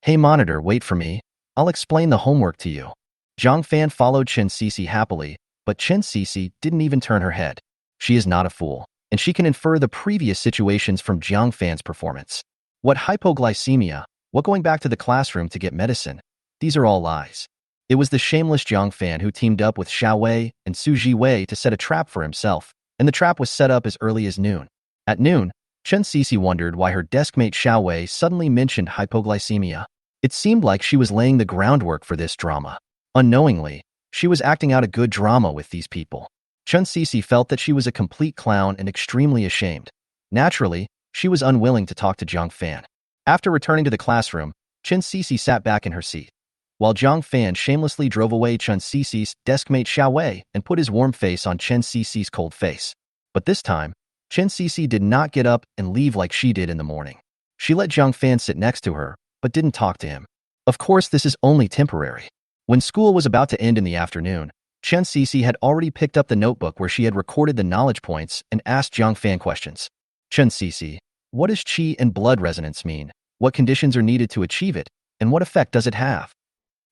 Hey, monitor, wait for me. I'll explain the homework to you. Jiang Fan followed Chen Sisi happily, but Chen Sisi didn't even turn her head. She is not a fool. and she can infer the previous situations from Jiang Fan's performance. What hypoglycemia, what going back to the classroom to get medicine, these are all lies. It was the shameless Jiang Fan who teamed up with Xu Zhiwei and Xu Zhiwei to set a trap for himself, and the trap was set up as early as noon. At noon, Chen Cece wondered why her deskmate Xu Zhiwei suddenly mentioned hypoglycemia. It seemed like she was laying the groundwork for this drama. Unknowingly, she was acting out a good drama with these people. Chen Cece felt that she was a complete clown and extremely ashamed. Naturally, she was unwilling to talk to Jiang Fan. After returning to the classroom, Chen Cece sat back in her seat, while Jiang Fan shamelessly drove away Chen Cece's deskmate Xu Zhiwei and put his warm face on Chen Cece's cold face. But this time, Chen Cece did not get up and leave like she did in the morning. She let Jiang Fan sit next to her, but didn't talk to him. Of course, this is only temporary. When school was about to end in the afternoon, Chen Cece had already picked up the notebook where she had recorded the knowledge points and asked Jiang Fan questions. Chen Cece, what does qi and blood resonance mean? What conditions are needed to achieve it? And what effect does it have?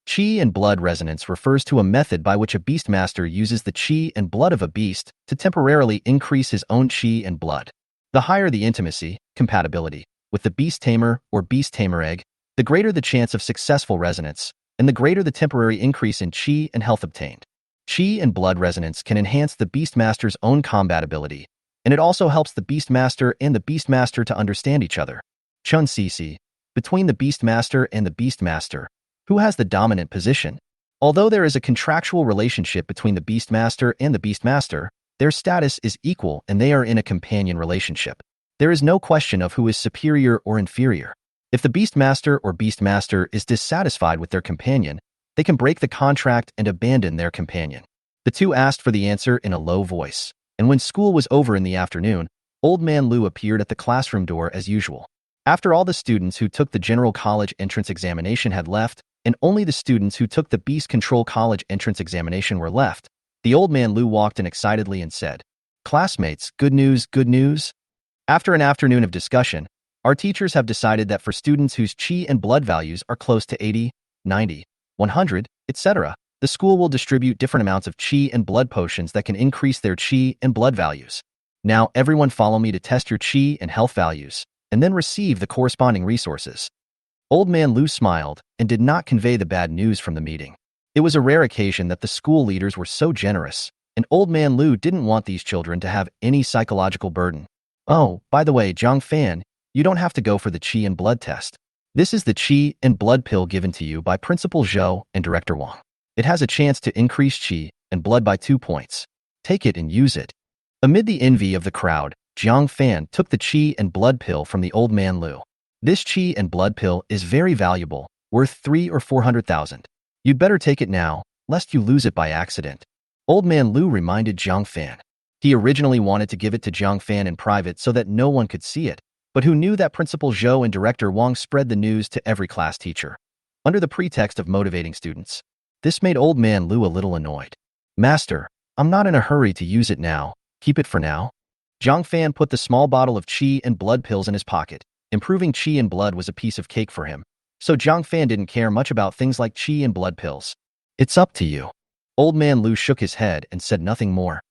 Qi and blood resonance refers to a method by which a beastmaster uses the qi and blood of a beast to temporarily increase his own qi and blood. The higher the intimacy, compatibility, with the beast tamer or beast tamer egg, the greater the chance of successful resonance, and the greater the temporary increase in qi and health obtained. Qi and blood resonance can enhance the beastmaster's own compatibility, and it also helps the beastmaster and the beastmaster to understand each other. Chen Cece, between the beastmaster and the beastmaster, who has the dominant position? Although there is a contractual relationship between the beastmaster and the beastmaster, their status is equal and they are in a companion relationship. There is no question of who is superior or inferior. If the beastmaster or beastmaster is dissatisfied with their companion, they can break the contract and abandon their companion. The two asked for the answer in a low voice, and when school was over in the afternoon, Old Man Lu appeared at the classroom door as usual. After all the students who took the General College entrance examination had left, and only the students who took the Beast Control College entrance examination were left, the Old Man Lu walked in excitedly and said, "Classmates, good news, good news." After an afternoon of discussion, our teachers have decided that for students whose qi and blood values are close to 80, 90, 100, etc., the school will distribute different amounts of qi and blood potions that can increase their qi and blood values. Now everyone follow me to test your qi and health values, and then receive the corresponding resources. Old Man Lu smiled and did not convey the bad news from the meeting. It was a rare occasion that the school leaders were so generous, and Old Man Lu didn't want these children to have any psychological burden. Oh, by the way, Jiang Fan, you don't have to go for the qi and blood test. This is the qi and blood pill given to you by Principal Zhou and Director Wang. It has a chance to increase qi and blood by 2 points. Take it and use it. Amid the envy of the crowd, Jiang Fan took the qi and blood pill from the Old Man Lu. This qi and blood pill is very valuable, worth 300,000 or 400,000. You'd better take it now, lest you lose it by accident. Old Man Lu reminded Jiang Fan. He originally wanted to give it to Jiang Fan in private so that no one could see it, but who knew that Principal Zhou and Director Wang spread the news to every class teacher, under the pretext of motivating students. This made Old Man Lu a little annoyed. "Master, I'm not in a hurry to use it now. Keep it for now." Jiang Fan put the small bottle of qi and blood pills in his pocket. Improving qi and blood was a piece of cake for him, so Jiang Fan didn't care much about things like qi and blood pills. "It's up to you." Old Man Lu shook his head and said nothing more.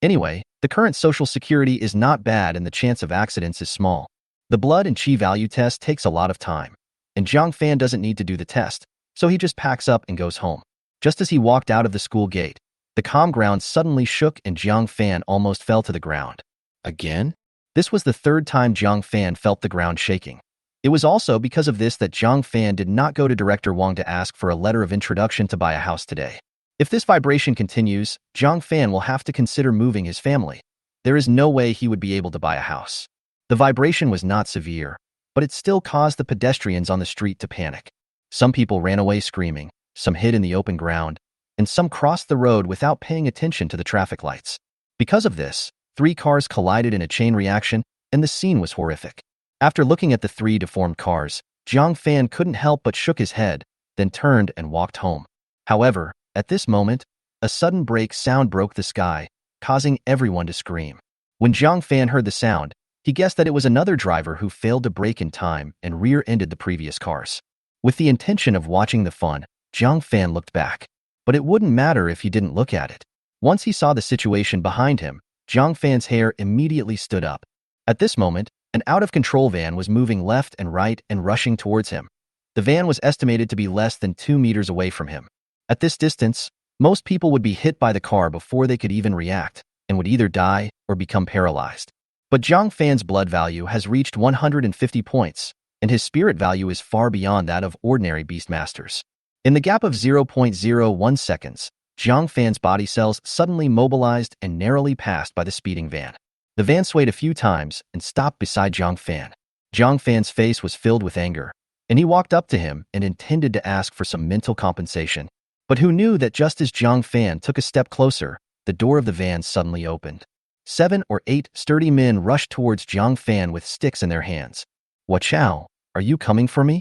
Anyway, the current social security is not bad and the chance of accidents is small. The blood and qi value test takes a lot of time, and Jiang Fan doesn't need to do the test, so he just packs up and goes home. Just as he walked out of the school gate, the calm ground suddenly shook and Jiang Fan almost fell to the ground. Again? This was the third time Jiang Fan felt the ground shaking. It was also because of this that Jiang Fan did not go to Director Wang to ask for a letter of introduction to buy a house today. If this vibration continues, Jiang Fan will have to consider moving his family. There is no way he would be able to buy a house. The vibration was not severe, but it still caused the pedestrians on the street to panic. Some people ran away screaming, some hid in the open ground, and some crossed the road without paying attention to the traffic lights. Because of this, 3 cars collided in a chain reaction, and the scene was horrific. After looking at the 3 deformed cars, Jiang Fan couldn't help but shook his head, then turned and walked home. However, at this moment, a sudden brake sound broke the sky, causing everyone to scream. When Jiang Fan heard the sound, he guessed that it was another driver who failed to brake in time and rear-ended the previous cars. With the intention of watching the fun, Jiang Fan looked back. But it wouldn't matter if he didn't look at it. Once he saw the situation behind him, Jiang Fan's hair immediately stood up. At this moment, an out-of-control van was moving left and right and rushing towards him. The van was estimated to be less than 2 meters away from him. At this distance, most people would be hit by the car before they could even react, and would either die or become paralyzed. But Jiang Fan's blood value has reached 150 points, and his spirit value is far beyond that of ordinary beastmasters. In the gap of 0.01 seconds, Jiang Fan's body cells suddenly mobilized and narrowly passed by the speeding van. The van swayed a few times and stopped beside Jiang Fan. Jiang Fan's face was filled with anger, and he walked up to him and intended to ask for some mental compensation. But who knew that just as Jiang Fan took a step closer, the door of the van suddenly opened. 7 or 8 sturdy men rushed towards Jiang Fan with sticks in their hands. "What chow? Are you coming for me?"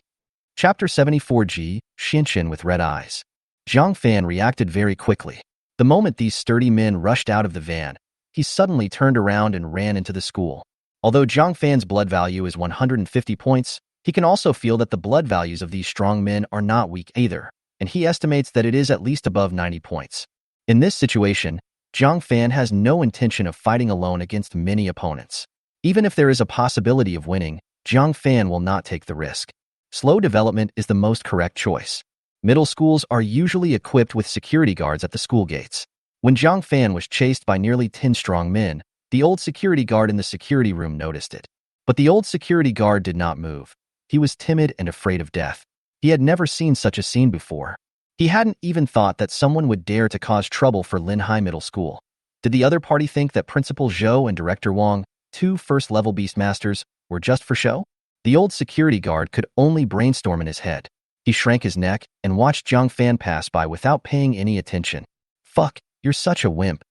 Chapter 74G, Xinshin with red eyes. Jiang Fan reacted very quickly. The moment these sturdy men rushed out of the van, he suddenly turned around and ran into the school. Although Jiang Fan's blood value is 150 points, he can also feel that the blood values of these strong men are not weak either, and he estimates that it is at least above 90 points. In this situation, Jiang Fan has no intention of fighting alone against many opponents. Even if there is a possibility of winning, Jiang Fan will not take the risk. Slow development is the most correct choice. Middle schools are usually equipped with security guards at the school gates. When Jiang Fan was chased by nearly 10 strong men, the old security guard in the security room noticed it. But the old security guard did not move. He was timid and afraid of death. He had never seen such a scene before. He hadn't even thought that someone would dare to cause trouble for Linhai Middle School. Did the other party think that Principal Zhou and Director Wang, 2 first-level beastmasters, were just for show? The old security guard could only brainstorm in his head. He shrank his neck and watched Jiang Fan pass by without paying any attention. "Fuck, you're such a wimp."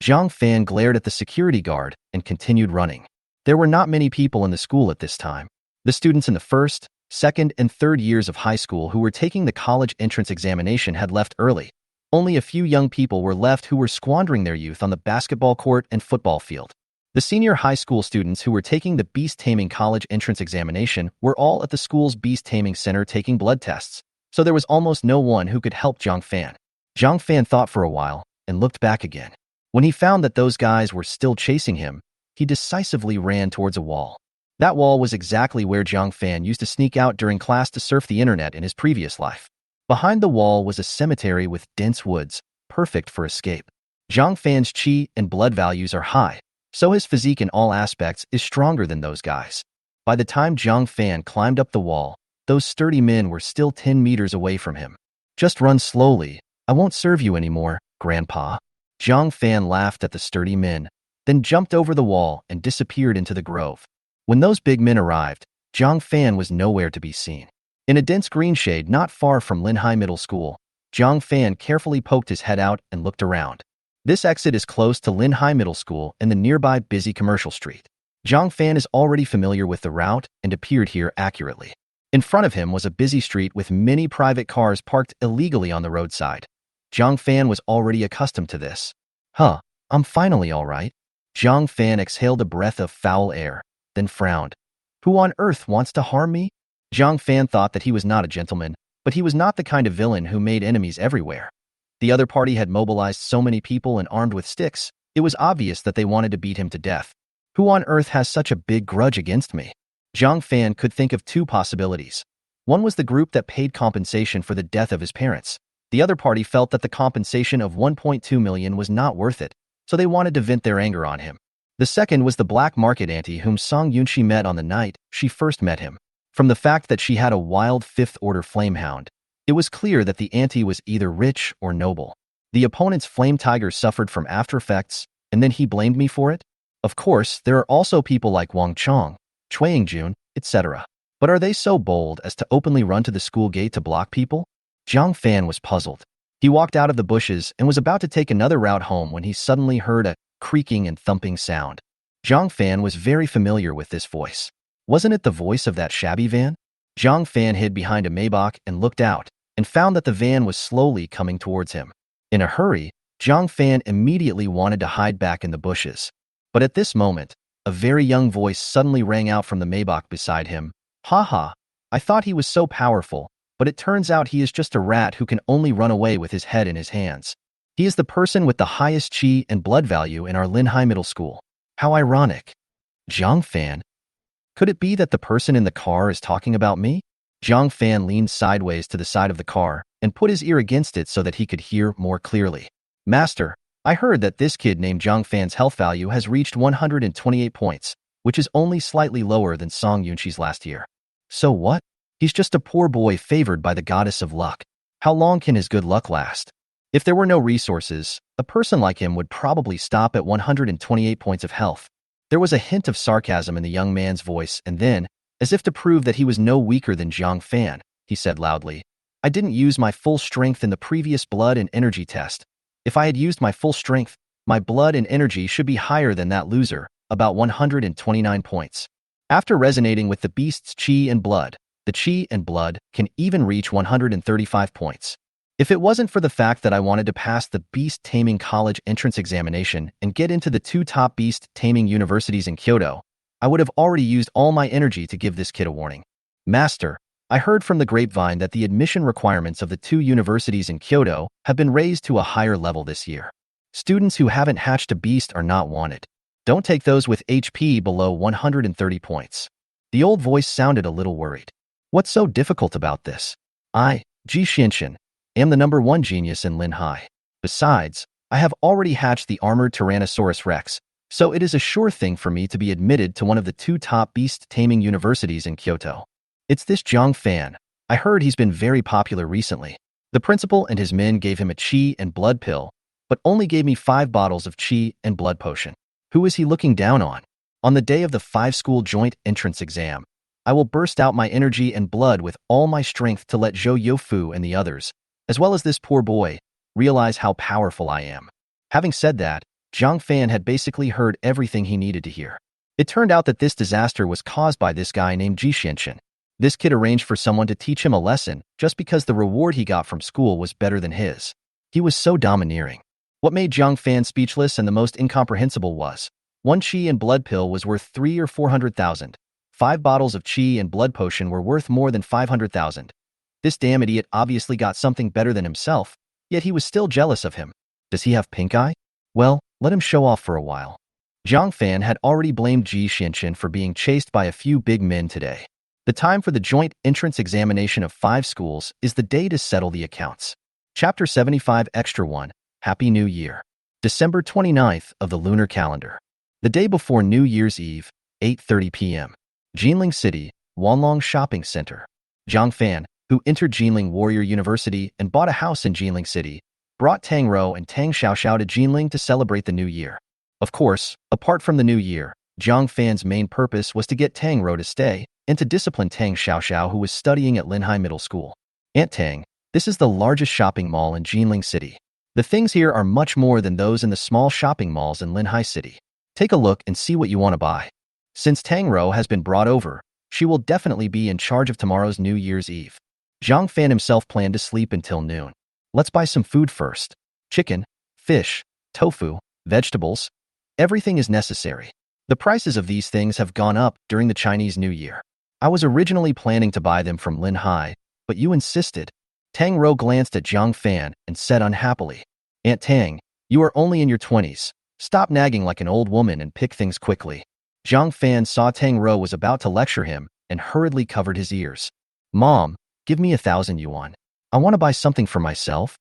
Jiang Fan glared at the security guard and continued running. There were not many people in the school at this time. The students in the first, second, and third years of high school who were taking the college entrance examination had left early. Only a few young people were left who were squandering their youth on the basketball court and football field. The senior high school students who were taking the Beast Taming college entrance examination were all at the school's Beast Taming Center taking blood tests, so there was almost no one who could help Jiang Fan. Jiang Fan thought for a while and looked back again. When he found that those guys were still chasing him, he decisively ran towards a wall. That wall was exactly where Jiang Fan used to sneak out during class to surf the internet in his previous life. Behind the wall was a cemetery with dense woods, perfect for escape. Jiang Fan's chi and blood values are high, so his physique in all aspects is stronger than those guys. By the time Jiang Fan climbed up the wall, those sturdy men were still 10 meters away from him. "Just run slowly. I won't serve you anymore, Grandpa." Jiang Fan laughed at the sturdy men, then jumped over the wall and disappeared into the grove. When those big men arrived, Jiang Fan was nowhere to be seen. In a dense green shade not far from Linhai Middle School, Jiang Fan carefully poked his head out and looked around. This exit is close to Linhai Middle School and the nearby busy commercial street. Jiang Fan is already familiar with the route and appeared here accurately. In front of him was a busy street with many private cars parked illegally on the roadside. Jiang Fan was already accustomed to this. "Huh, I'm finally all right." Jiang Fan exhaled a breath of foul air, then frowned. "Who on earth wants to harm me?" Jiang Fan thought that he was not a gentleman, but he was not the kind of villain who made enemies everywhere. The other party had mobilized so many people and armed with sticks, it was obvious that they wanted to beat him to death. Who on earth has such a big grudge against me? Jiang Fan could think of 2 possibilities. One was the group that paid compensation for the death of his parents. The other party felt that the compensation of 1.2 million was not worth it, so they wanted to vent their anger on him. The second was the black market auntie whom Song Yunxi met on the night she first met him. From the fact that she had a wild 5th-order flamehound, it was clear that the auntie was either rich or noble. The opponent's flame tiger suffered from after effects, and then he blamed me for it? Of course, there are also people like Wang Chong, Chuang Jun, etc. But are they so bold as to openly run to the school gate to block people? Jiang Fan was puzzled. He walked out of the bushes and was about to take another route home when he suddenly heard a creaking and thumping sound. Jiang Fan was very familiar with this voice. Wasn't it the voice of that shabby van? Jiang Fan hid behind a Maybach and looked out, and found that the van was slowly coming towards him. In a hurry, Jiang Fan immediately wanted to hide back in the bushes. But at this moment, a very young voice suddenly rang out from the Maybach beside him. "Ha ha, I thought he was so powerful, but it turns out he is just a rat who can only run away with his head in his hands." He is the person with the highest qi and blood value in our Linhai Middle School. How ironic. Jiang Fan? Could it be that the person in the car is talking about me? Jiang Fan leaned sideways to the side of the car and put his ear against it so that he could hear more clearly. Master, I heard that this kid named Jiang Fan's health value has reached 128 points, which is only slightly lower than Song Yunqi's last year. So what? He's just a poor boy favored by the goddess of luck. How long can his good luck last? If there were no resources, a person like him would probably stop at 128 points of health. There was a hint of sarcasm in the young man's voice, and then, as if to prove that he was no weaker than Jiang Fan, he said loudly, I didn't use my full strength in the previous blood and energy test. If I had used my full strength, my blood and energy should be higher than that loser, about 129 points. After resonating with the beast's qi and blood, the qi and blood can even reach 135 points. If it wasn't for the fact that I wanted to pass the Beast Taming College entrance examination and get into the 2 top Beast Taming universities in Kyoto, I would have already used all my energy to give this kid a warning. Master, I heard from the grapevine that the admission requirements of the 2 universities in Kyoto have been raised to a higher level this year. Students who haven't hatched a beast are not wanted. Don't take those with HP below 130 points. The old voice sounded a little worried. What's so difficult about this? I, Ji Xianxian, am the #1 genius in Linhai. Besides, I have already hatched the armored Tyrannosaurus Rex, so it is a sure thing for me to be admitted to one of the 2 top beast taming universities in Kyoto. It's this Jiang Fan. I heard he's been very popular recently. The principal and his men gave him a qi and blood pill, but only gave me 5 bottles of qi and blood potion. Who is he looking down on? On the day of the 5-school joint entrance exam, I will burst out my energy and blood with all my strength to let Zhou Youfu and the others, as well as this poor boy, realize how powerful I am. Having said that, Jiang Fan had basically heard everything he needed to hear. It turned out that this disaster was caused by this guy named Ji Xianxian. This kid arranged for someone to teach him a lesson just because the reward he got from school was better than his. He was so domineering. What made Jiang Fan speechless and the most incomprehensible was, 1 qi and blood pill was worth 3 or 400,000. 5 bottles of qi and blood potion were worth more than 500,000. This damn idiot obviously got something better than himself, yet he was still jealous of him. Does he have pink eye? Well, let him show off for a while. Jiang Fan had already blamed Ji Xianxian for being chased by a few big men today. The time for the joint entrance examination of 5 schools is the day to settle the accounts. Chapter 75 Extra 1, Happy New Year. December 29th of the lunar calendar. The day before New Year's Eve, 8:30 p.m. Jinling City, Wanlong Shopping Center. Jiang Fan, who entered Jinling Warrior University and bought a house in Jinling City, brought Tang Rou and Tang Xiaoxiao to Jinling to celebrate the new year. Of course, apart from the new year, Jiang Fan's main purpose was to get Tang Rou to stay and to discipline Tang Xiaoxiao, who was studying at Linhai Middle School. Aunt Tang, this is the largest shopping mall in Jinling City. The things here are much more than those in the small shopping malls in Linhai City. Take a look and see what you want to buy. Since Tang Rou has been brought over, she will definitely be in charge of tomorrow's New Year's Eve. Jiang Fan himself planned to sleep until noon. Let's buy some food first. Chicken, fish, tofu, vegetables. Everything is necessary. The prices of these things have gone up during the Chinese New Year. I was originally planning to buy them from Linhai, but you insisted. Tang Rou glanced at Jiang Fan and said unhappily, Aunt Tang, you are only in your 20s. Stop nagging like an old woman and pick things quickly. Jiang Fan saw Tang Rou was about to lecture him and hurriedly covered his ears. Mom, give me 1,000 yuan. I want to buy something for myself.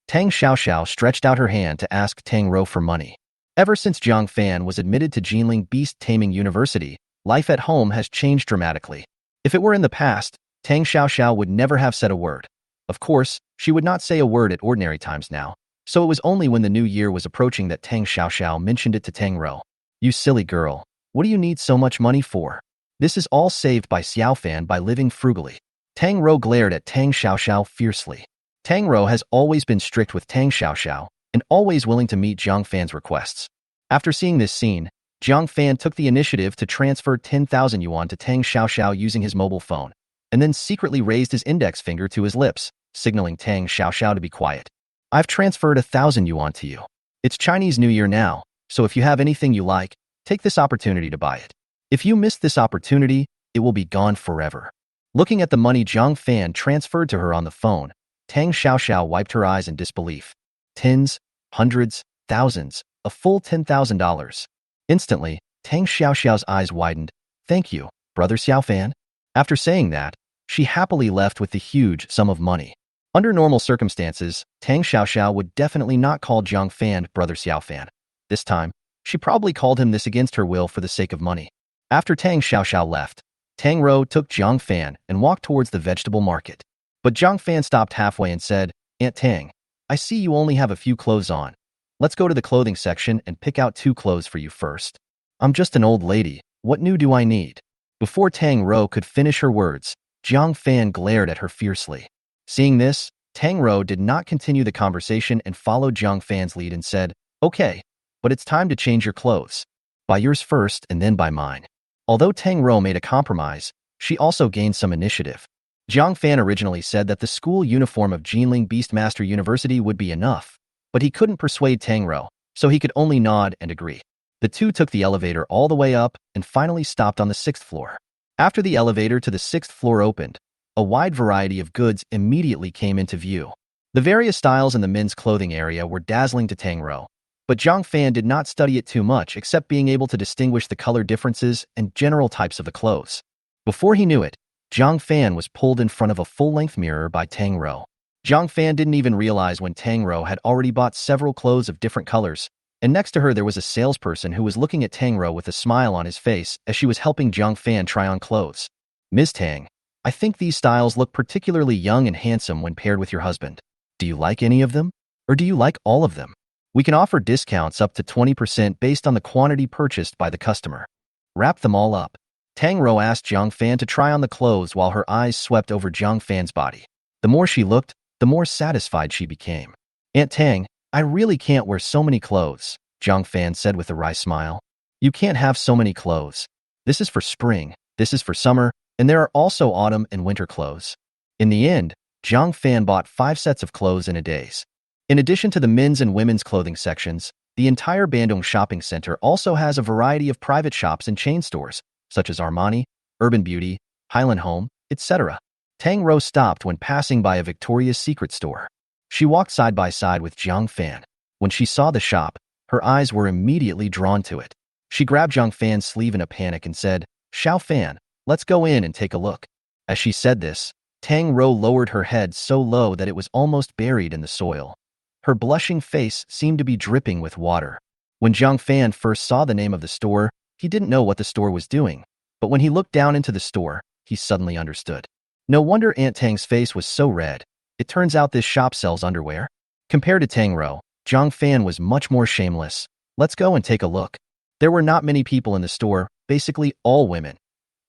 Tang Xiaoxiao stretched out her hand to ask Tang Rou for money. Ever since Jiang Fan was admitted to Jinling Beast Taming University, life at home has changed dramatically. If it were in the past, Tang Xiaoxiao would never have said a word. Of course, she would not say a word at ordinary times now, so it was only when the new year was approaching that Tang Xiaoxiao mentioned it to Tang Rou. You silly girl, what do you need so much money for? This is all saved by Xiao Fan by living frugally. Tang Rou glared at Tang Xiaoxiao fiercely. Tang Rou has always been strict with Tang Xiaoxiao and always willing to meet Jiang Fan's requests. After seeing this scene, Jiang Fan took the initiative to transfer 10,000 yuan to Tang Xiaoxiao using his mobile phone, and then secretly raised his index finger to his lips, signaling Tang Xiaoxiao to be quiet. I've transferred 1,000 yuan to you. It's Chinese New Year now, so if you have anything you like, take this opportunity to buy it. If you miss this opportunity, it will be gone forever. Looking at the money Jiang Fan transferred to her on the phone, Tang Xiaoxiao wiped her eyes in disbelief. Tens, hundreds, thousands, a full $10,000. Instantly, Tang Xiaoxiao's eyes widened. Thank you, Brother Xiao Fan. After saying that, she happily left with the huge sum of money. Under normal circumstances, Tang Xiaoxiao would definitely not call Jiang Fan Brother Xiao Fan. This time, she probably called him this against her will for the sake of money. After Tang Xiaoxiao left, Tang Rou took Jiang Fan and walked towards the vegetable market. But Jiang Fan stopped halfway and said, Aunt Tang, I see you only have a few clothes on. Let's go to the clothing section and pick out 2 clothes for you first. I'm just an old lady. What new do I need? Before Tang Rou could finish her words, Jiang Fan glared at her fiercely. Seeing this, Tang Rou did not continue the conversation and followed Jiang Fan's lead and said, Okay, but it's time to change your clothes. Buy yours first and then buy mine. Although Tang Rou made a compromise, she also gained some initiative. Jiang Fan originally said that the school uniform of Jinling Beastmaster University would be enough, but he couldn't persuade Tang Rou, so he could only nod and agree. The two took the elevator all the way up and finally stopped on the 6th floor. After the elevator to the 6th floor opened, a wide variety of goods immediately came into view. The various styles in the men's clothing area were dazzling to Tang Rou, but Jiang Fan did not study it too much except being able to distinguish the color differences and general types of the clothes. Before he knew it, Jiang Fan was pulled in front of a full-length mirror by Tang Rou. Jiang Fan didn't even realize when Tang Rou had already bought several clothes of different colors, and next to her there was a salesperson who was looking at Tang Rou with a smile on his face as she was helping Jiang Fan try on clothes. Ms. Tang, I think these styles look particularly young and handsome when paired with your husband. Do you like any of them? Or do you like all of them? We can offer discounts up to 20% based on the quantity purchased by the customer. Wrap them all up. Tang Rou asked Jiang Fan to try on the clothes while her eyes swept over Jiang Fan's body. The more she looked, the more satisfied she became. Aunt Tang, I really can't wear so many clothes, Jiang Fan said with a wry smile. You can't have so many clothes. This is for spring, this is for summer, and there are also autumn and winter clothes. In the end, Jiang Fan bought 5 sets of clothes in a daze. In addition to the men's and women's clothing sections, the entire Bandung shopping center also has a variety of private shops and chain stores, such as Armani, Urban Beauty, Highland Home, etc. Tang Rou stopped when passing by a Victoria's Secret store. She walked side by side with Jiang Fan. When she saw the shop, her eyes were immediately drawn to it. She grabbed Jiang Fan's sleeve in a panic and said, Xiao Fan, let's go in and take a look. As she said this, Tang Rou lowered her head so low that it was almost buried in the soil. Her blushing face seemed to be dripping with water. When Jiang Fan first saw the name of the store, he didn't know what the store was doing, but when he looked down into the store, he suddenly understood. No wonder Aunt Tang's face was so red. It turns out this shop sells underwear. Compared to Tang Rou, Jiang Fan was much more shameless. Let's go and take a look. There were not many people in the store, basically all women.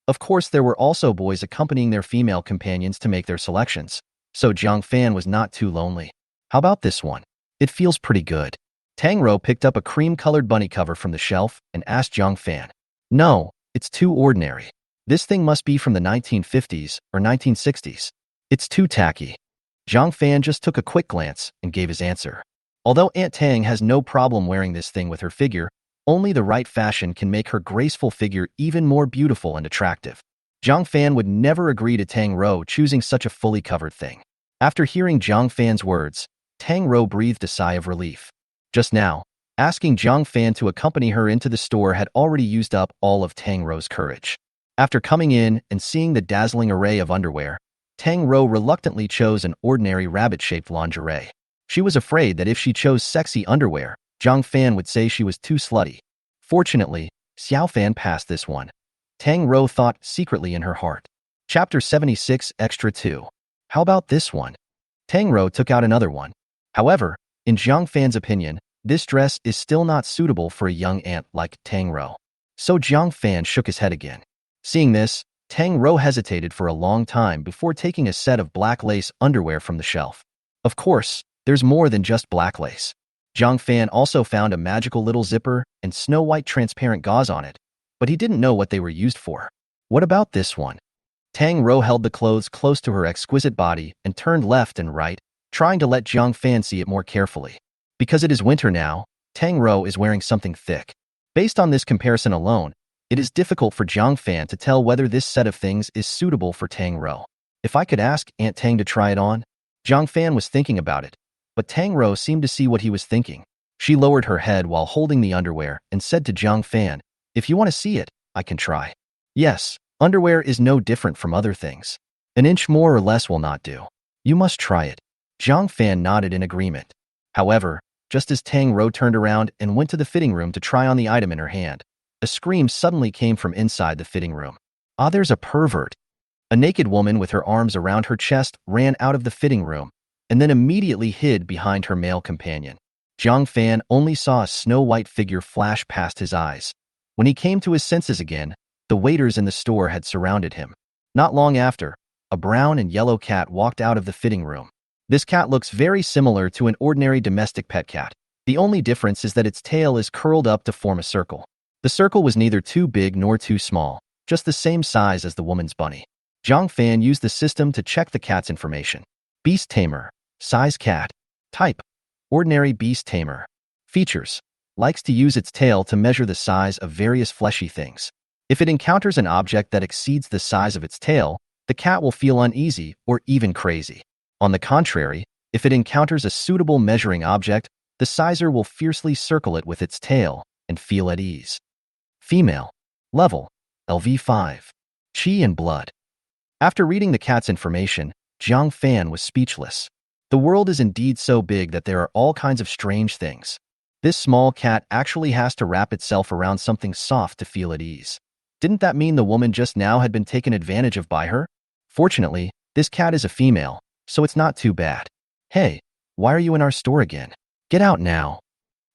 Of course, there were also boys accompanying their female companions to make their selections, so Jiang Fan was not too lonely. How about this one? It feels pretty good. Tang Rou picked up a cream-colored bunny cover from the shelf and asked Jiang Fan. No, it's too ordinary. This thing must be from the 1950s or 1960s. It's too tacky. Jiang Fan just took a quick glance and gave his answer. Although Aunt Tang has no problem wearing this thing with her figure, only the right fashion can make her graceful figure even more beautiful and attractive. Jiang Fan would never agree to Tang Rou choosing such a fully covered thing. After hearing Jiang Fan's words, Tang Rou breathed a sigh of relief. Just now, asking Jiang Fan to accompany her into the store had already used up all of Tang Rou's courage. After coming in and seeing the dazzling array of underwear, Tang Rou reluctantly chose an ordinary rabbit-shaped lingerie. She was afraid that if she chose sexy underwear, Jiang Fan would say she was too slutty. Fortunately, Xiao Fan passed this one. Tang Rou thought secretly in her heart. Chapter 76 Extra 2. How about this one? Tang Rou took out another one. However, in Jiang Fan's opinion, this dress is still not suitable for a young aunt like Tang Rou. So Jiang Fan shook his head again. Seeing this, Tang Rou hesitated for a long time before taking a set of black lace underwear from the shelf. Of course, there's more than just black lace. Jiang Fan also found a magical little zipper and snow-white transparent gauze on it, but he didn't know what they were used for. What about this one? Tang Rou held the clothes close to her exquisite body and turned left and right, trying to let Jiang Fan see it more carefully. Because it is winter now, Tang Rou is wearing something thick. Based on this comparison alone, it is difficult for Jiang Fan to tell whether this set of things is suitable for Tang Rou. If I could ask Aunt Tang to try it on? Jiang Fan was thinking about it, but Tang Rou seemed to see what he was thinking. She lowered her head while holding the underwear and said to Jiang Fan, "If you want to see it, I can try." "Yes, underwear is no different from other things. An inch more or less will not do. You must try it." Jiang Fan nodded in agreement. However, just as Tang Rou turned around and went to the fitting room to try on the item in her hand, a scream suddenly came from inside the fitting room. "Ah, there's a pervert." A naked woman with her arms around her chest ran out of the fitting room and then immediately hid behind her male companion. Jiang Fan only saw a snow-white figure flash past his eyes. When he came to his senses again, the waiters in the store had surrounded him. Not long after, a brown and yellow cat walked out of the fitting room. This cat looks very similar to an ordinary domestic pet cat. The only difference is that its tail is curled up to form a circle. The circle was neither too big nor too small, just the same size as the woman's bunny. Jiang Fan used the system to check the cat's information. Beast tamer, size cat, type, ordinary beast tamer. Features, likes to use its tail to measure the size of various fleshy things. If it encounters an object that exceeds the size of its tail, the cat will feel uneasy or even crazy. On the contrary, if it encounters a suitable measuring object, the sizer will fiercely circle it with its tail and feel at ease. Female. Level. LV5. Qi and blood. After reading the cat's information, Jiang Fan was speechless. The world is indeed so big that there are all kinds of strange things. This small cat actually has to wrap itself around something soft to feel at ease. Didn't that mean the woman just now had been taken advantage of by her? Fortunately, this cat is a female, so it's not too bad. "Hey, why are you in our store again? Get out now."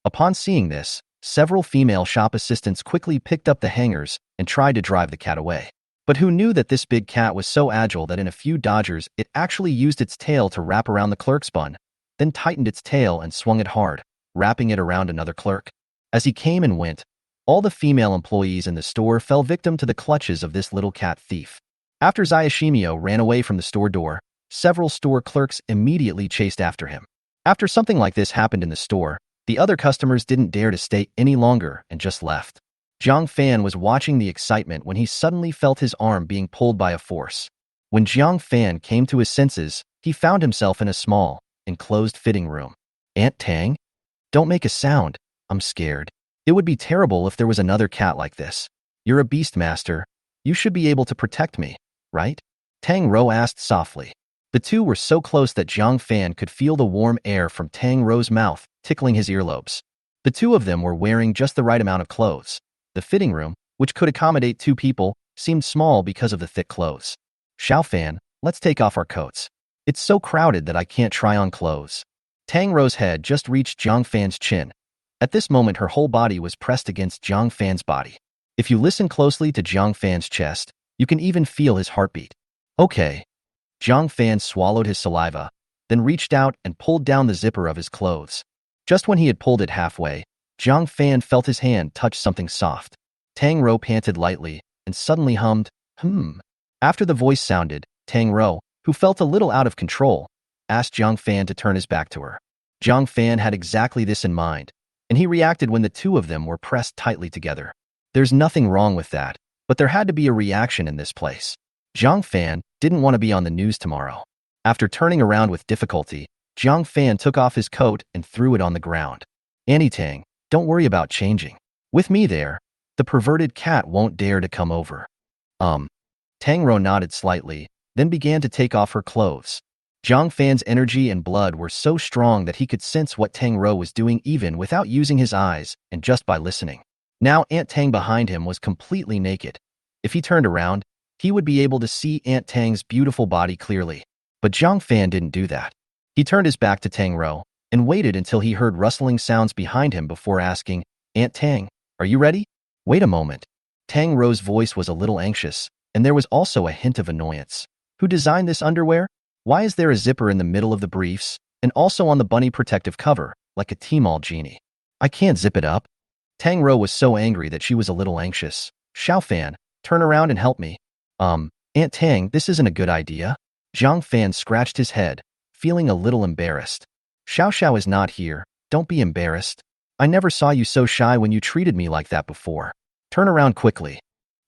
Upon seeing this, several female shop assistants quickly picked up the hangers and tried to drive the cat away. But who knew that this big cat was so agile that in a few dodgers it actually used its tail to wrap around the clerk's bun, then tightened its tail and swung it hard, wrapping it around another clerk. As he came and went, all the female employees in the store fell victim to the clutches of this little cat thief. After Zayashimio ran away from the store door, several store clerks immediately chased after him. After something like this happened in the store, the other customers didn't dare to stay any longer and just left. Jiang Fan was watching the excitement when he suddenly felt his arm being pulled by a force. When Jiang Fan came to his senses, he found himself in a small, enclosed fitting room. "Aunt Tang? Don't make a sound. I'm scared. It would be terrible if there was another cat like this. You're a beast master. You should be able to protect me, right?" Tang Rou asked softly. The two were so close that Jiang Fan could feel the warm air from Tang Rou's mouth tickling his earlobes. The two of them were wearing just the right amount of clothes. The fitting room, which could accommodate 2 people, seemed small because of the thick clothes. "Xiao Fan, let's take off our coats. It's so crowded that I can't try on clothes." Tang Rou's head just reached Jiang Fan's chin. At this moment, her whole body was pressed against Jiang Fan's body. If you listen closely to Jiang Fan's chest, you can even feel his heartbeat. "Okay." Jiang Fan swallowed his saliva, then reached out and pulled down the zipper of his clothes. Just when he had pulled it halfway, Jiang Fan felt his hand touch something soft. Tang Rou panted lightly and suddenly hummed, "Hmm." After the voice sounded, Tang Rou, who felt a little out of control, asked Jiang Fan to turn his back to her. Jiang Fan had exactly this in mind, and he reacted when the two of them were pressed tightly together. There's nothing wrong with that, but there had to be a reaction in this place. Jiang Fan didn't want to be on the news tomorrow. After turning around with difficulty, Jiang Fan took off his coat and threw it on the ground. "Auntie Tang, don't worry about changing. With me there, the perverted cat won't dare to come over." Tang Rou nodded slightly, then began to take off her clothes. Jiang Fan's energy and blood were so strong that he could sense what Tang Rou was doing even without using his eyes and just by listening. Now Aunt Tang behind him was completely naked. If he turned around, he would be able to see Aunt Tang's beautiful body clearly. But Jiang Fan didn't do that. He turned his back to Tang Rou and waited until he heard rustling sounds behind him before asking, "Aunt Tang, are you ready?" "Wait a moment." Tang Rou's voice was a little anxious, and there was also a hint of annoyance. "Who designed this underwear? Why is there a zipper in the middle of the briefs, and also on the bunny protective cover, like a Tmall genie? I can't zip it up." Tang Rou was so angry that she was a little anxious. "Xiao Fan, turn around and help me." Aunt Tang, this isn't a good idea." Jiang Fan scratched his head, feeling a little embarrassed. "Xiao Xiao is not here. Don't be embarrassed. I never saw you so shy when you treated me like that before. Turn around quickly."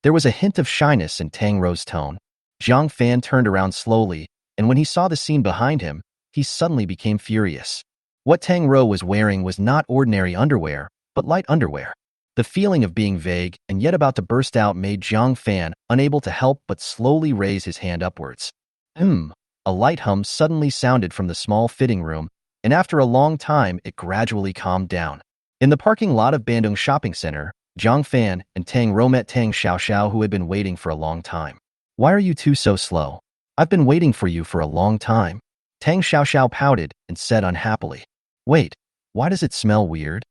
There was a hint of shyness in Tang Rou's tone. Jiang Fan turned around slowly, and when he saw the scene behind him, he suddenly became furious. What Tang Ro was wearing was not ordinary underwear, but light underwear. The feeling of being vague and yet about to burst out made Jiang Fan unable to help but slowly raise his hand upwards. A light hum suddenly sounded from the small fitting room, and after a long time it gradually calmed down. In the parking lot of Bandung Shopping Center, Jiang Fan and Tang Ro met Tang Xiaoxiao, who had been waiting for a long time. "Why are you two so slow? I've been waiting for you for a long time." Tang Xiaoxiao pouted and said unhappily. "Wait, why does it smell weird?"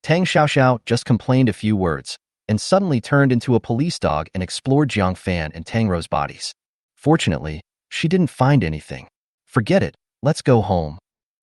Tang Xiaoxiao just complained a few words, and suddenly turned into a police dog and explored Jiang Fan and Tang Ro's bodies. Fortunately, she didn't find anything. "Forget it, let's go home."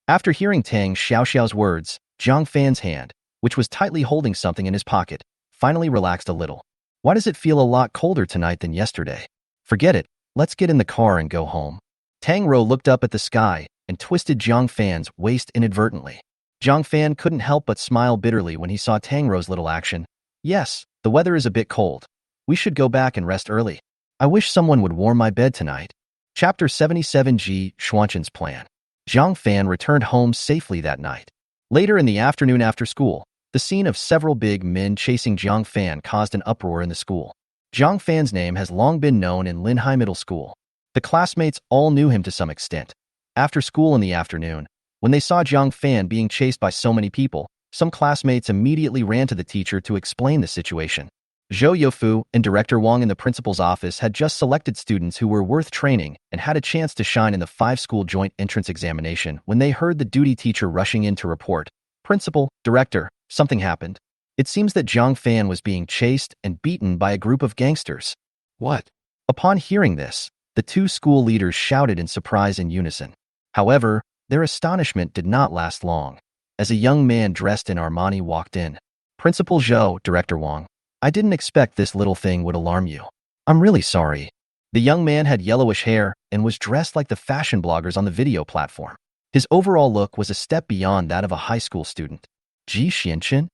After hearing Tang Xiaoxiao's words, Jiang Fan's hand, which was tightly holding something in his pocket, finally relaxed a little. "Why does it feel a lot colder tonight than yesterday?" "Forget it, let's get in the car and go home." Tang Ro looked up at the sky and twisted Jiang Fan's waist inadvertently. Jiang Fan couldn't help but smile bitterly when he saw Tang Ro's little action. "Yes, the weather is a bit cold. We should go back and rest early. I wish someone would warm my bed tonight." Chapter 77 Ji Xuanqin's Plan. Jiang Fan returned home safely that night. Later in the afternoon after school, the scene of several big men chasing Jiang Fan caused an uproar in the school. Jiang Fan's name has long been known in Linhai Middle School. The classmates all knew him to some extent. After school in the afternoon, when they saw Jiang Fan being chased by so many people, some classmates immediately ran to the teacher to explain the situation. Zhou Youfu and Director Wang in the principal's office had just selected students who were worth training and had a chance to shine in the 5-school joint entrance examination when they heard the duty teacher rushing in to report, "Principal, Director, something happened. It seems that Jiang Fan was being chased and beaten by a group of gangsters." "What?" Upon hearing this, the two school leaders shouted in surprise in unison. However, their astonishment did not last long, as a young man dressed in Armani walked in. "Principal Zhou, Director Wang, I didn't expect this little thing would alarm you. I'm really sorry." The young man had yellowish hair and was dressed like the fashion bloggers on the video platform. His overall look was a step beyond that of a high school student. "Ji Xianqin?"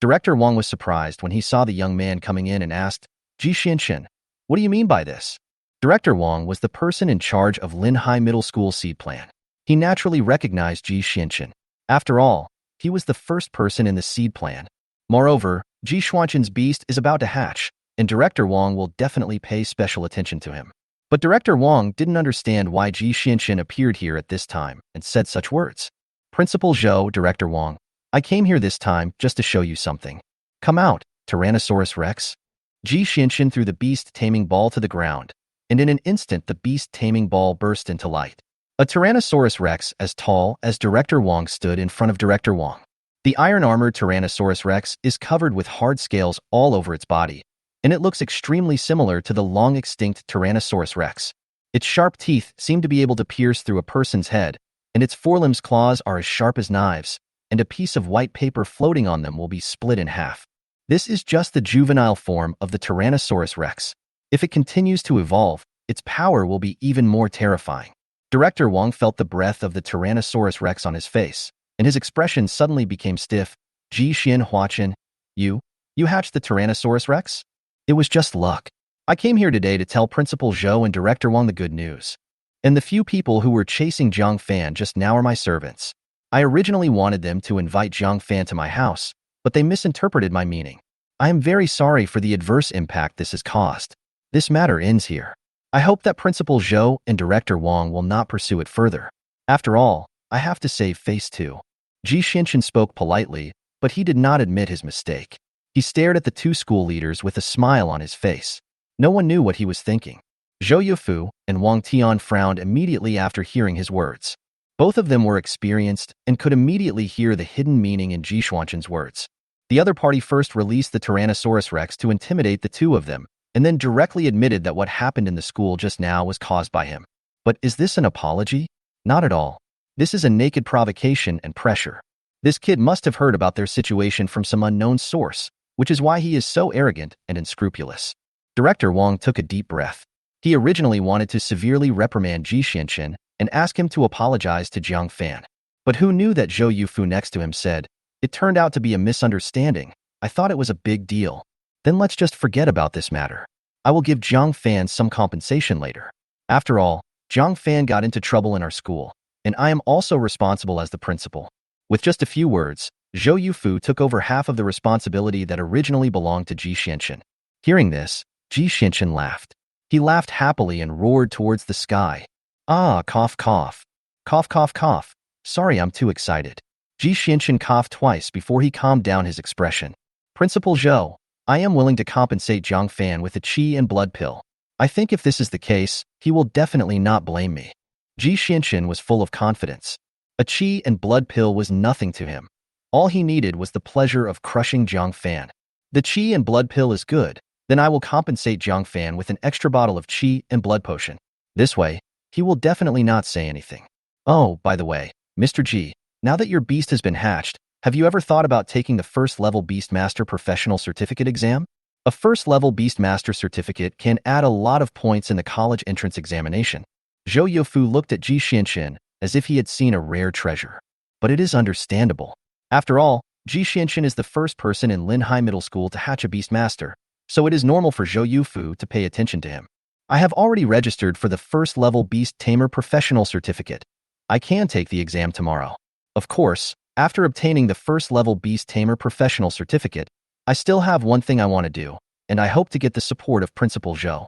Director Wang was surprised when he saw the young man coming in and asked, "Ji Xianqin, what do you mean by this?" Director Wang was the person in charge of Linhai Middle School seed plan. He naturally recognized Ji Xianqin. After all, he was the first person in the seed plan. Moreover, Ji Xuanqin's beast is about to hatch, and Director Wang will definitely pay special attention to him. But Director Wang didn't understand why Ji Xianqin appeared here at this time and said such words. "Principal Zhou, Director Wang, I came here this time just to show you something. Come out, Tyrannosaurus Rex." Ji Xianqin threw the beast taming ball to the ground, and in an instant the beast taming ball burst into light. A Tyrannosaurus Rex as tall as Director Wang stood in front of Director Wang. The iron-armored Tyrannosaurus Rex is covered with hard scales all over its body, and it looks extremely similar to the long-extinct Tyrannosaurus Rex. Its sharp teeth seem to be able to pierce through a person's head, and its forelimbs' claws are as sharp as knives, and a piece of white paper floating on them will be split in half. This is just the juvenile form of the Tyrannosaurus Rex. If it continues to evolve, its power will be even more terrifying. Director Wang felt the breath of the Tyrannosaurus Rex on his face, and his expression suddenly became stiff. "Ji Xuanqin, you hatched the Tyrannosaurus Rex?" "It was just luck. I came here today to tell Principal Zhou and Director Wang the good news. And the few people who were chasing Jiang Fan just now are my servants. I originally wanted them to invite Jiang Fan to my house, but they misinterpreted my meaning. I am very sorry for the adverse impact this has caused. This matter ends here. I hope that Principal Zhou and Director Wang will not pursue it further. After all, I have to save face too." Ji Xianqin spoke politely, but he did not admit his mistake. He stared at the two school leaders with a smile on his face. No one knew what he was thinking. Zhou Youfu and Wang Tian frowned immediately after hearing his words. Both of them were experienced and could immediately hear the hidden meaning in Ji Xuanqin's words. The other party first released the Tyrannosaurus Rex to intimidate the two of them, and then directly admitted that what happened in the school just now was caused by him. But is this an apology? Not at all. This is a naked provocation and pressure. This kid must have heard about their situation from some unknown source, which is why he is so arrogant and unscrupulous. Director Wang took a deep breath. He originally wanted to severely reprimand Ji Xianqin and ask him to apologize to Jiang Fan. But who knew that Zhou Youfu next to him said, "It turned out to be a misunderstanding. I thought it was a big deal. Then let's just forget about this matter. I will give Jiang Fan some compensation later. After all, Jiang Fan got into trouble in our school, and I am also responsible as the principal. With just a few words, Zhou Yufu took over half of the responsibility that originally belonged to Ji Xianxin. Hearing this, Ji Xianxin laughed. He laughed happily and roared towards the sky. Ah, cough, cough. Cough, cough, cough. Sorry, I'm too excited. Ji Xianxin coughed twice before he calmed down his expression. Principal Zhou, I am willing to compensate Jiang Fan with a qi and blood pill. I think if this is the case, he will definitely not blame me. Ji Xianxin was full of confidence. A qi and blood pill was nothing to him. All he needed was the pleasure of crushing Jiang Fan. The qi and blood pill is good, then I will compensate Jiang Fan with an extra bottle of qi and blood potion. This way, he will definitely not say anything. Oh, by the way, Mr. G, now that your beast has been hatched, have you ever thought about taking the first-level Beastmaster Professional Certificate exam? A first-level Beastmaster certificate can add a lot of points in the college entrance examination. Zhou Yufu looked at Ji Xianxin as if he had seen a rare treasure. But it is understandable. After all, Ji Xianxin is the first person in Linhai Middle School to hatch a Beastmaster, so it is normal for Zhou Yufu to pay attention to him. I have already registered for the first-level Beast Tamer Professional Certificate. I can take the exam tomorrow. Of course, after obtaining the first-level Beast Tamer Professional Certificate, I still have one thing I want to do, and I hope to get the support of Principal Zhou.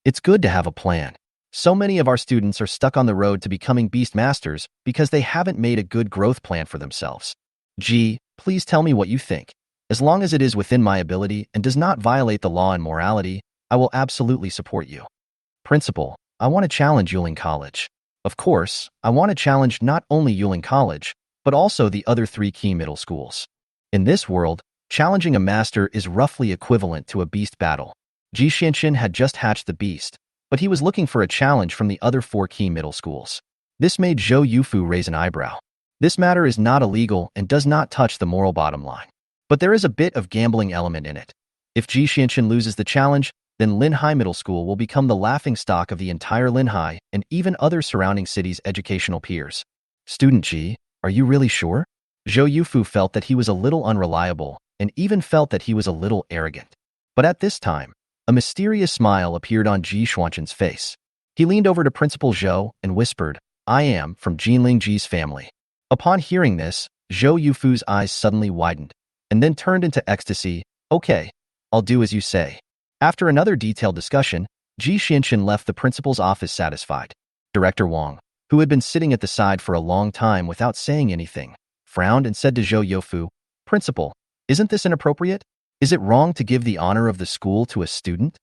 It's good to have a plan. So many of our students are stuck on the road to becoming Beast Masters because they haven't made a good growth plan for themselves. G, please tell me what you think. As long as it is within my ability and does not violate the law and morality, I will absolutely support you. Principal, I want to challenge Yuling College. Of course, I want to challenge not only Yuling College, but also the other 3 key middle schools. In this world, challenging a master is roughly equivalent to a beast battle. Ji Xianxin had just hatched the beast, but he was looking for a challenge from the other 4 key middle schools. This made Zhou Yufu raise an eyebrow. This matter is not illegal and does not touch the moral bottom line. But there is a bit of gambling element in it. If Ji Xianxin loses the challenge, then Linhai Middle School will become the laughingstock of the entire Linhai and even other surrounding cities' educational peers. Student Ji, are you really sure? Zhou Yufu felt that he was a little unreliable and even felt that he was a little arrogant. But at this time, a mysterious smile appeared on Ji Xuanqin's face. He leaned over to Principal Zhou and whispered, I am from Jinling Ji's family. Upon hearing this, Zhou Yufu's eyes suddenly widened, and then turned into ecstasy. Okay, I'll do as you say. After another detailed discussion, Ji Xianxin left the principal's office satisfied. Director Wang, who had been sitting at the side for a long time without saying anything, frowned and said to Zhou Yufu, Principal, isn't this inappropriate? Is it wrong to give the honor of the school to a student?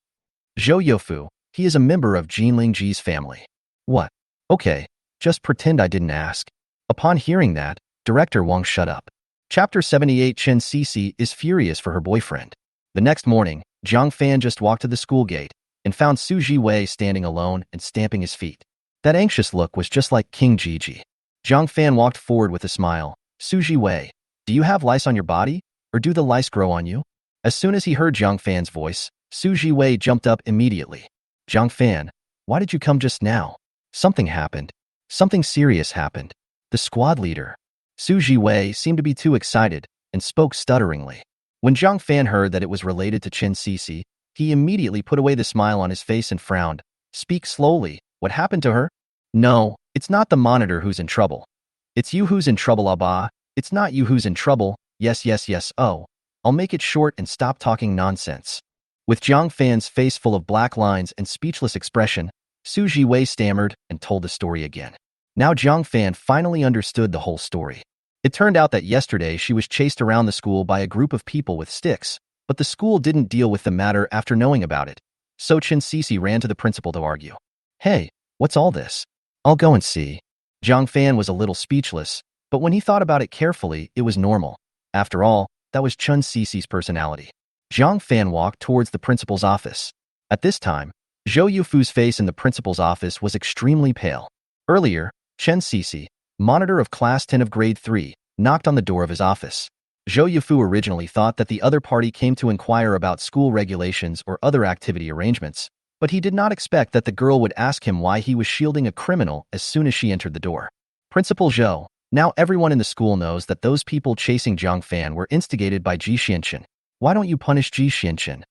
Zhou Yufu, he is a member of Jinling Ji's family. What? Okay, just pretend I didn't ask. Upon hearing that, Director Wang shut up. Chapter 78 Chen Cece is furious for her boyfriend. The next morning, Jiang Fan just walked to the school gate and found Xu Zhiwei standing alone and stamping his feet. That anxious look was just like King Jiji. Jiang Fan walked forward with a smile. Xu Zhiwei, do you have lice on your body, or do the lice grow on you? As soon as he heard Jiang Fan's voice, Xu Zhiwei jumped up immediately. Jiang Fan, why did you come just now? Something happened. Something serious happened. The squad leader. Xu Zhiwei seemed to be too excited and spoke stutteringly. When Jiang Fan heard that it was related to Chen Cece, he immediately put away the smile on his face and frowned. Speak slowly. What happened to her? No, it's not the monitor who's in trouble. It's you who's in trouble, Abba. It's not you who's in trouble. Yes, yes, yes. Oh, I'll make it short and stop talking nonsense. With Jiang Fan's face full of black lines and speechless expression, Xu Zhiwei stammered and told the story again. Now Jiang Fan finally understood the whole story. It turned out that yesterday she was chased around the school by a group of people with sticks, but the school didn't deal with the matter after knowing about it. So Chen Cece ran to the principal to argue. Hey, what's all this? I'll go and see. Jiang Fan was a little speechless, but when he thought about it carefully, it was normal. After all, that was Chen Cece's personality. Jiang Fan walked towards the principal's office. At this time, Zhou Yufu's face in the principal's office was extremely pale. Earlier, Chen Cece, monitor of Class 10 of Grade 3, knocked on the door of his office. Zhou Yufu originally thought that the other party came to inquire about school regulations or other activity arrangements, but he did not expect that the girl would ask him why he was shielding a criminal as soon as she entered the door. Principal Zhou, now everyone in the school knows that those people chasing Jiang Fan were instigated by Ji Xianxin. Why don't you punish Ji Xianxin?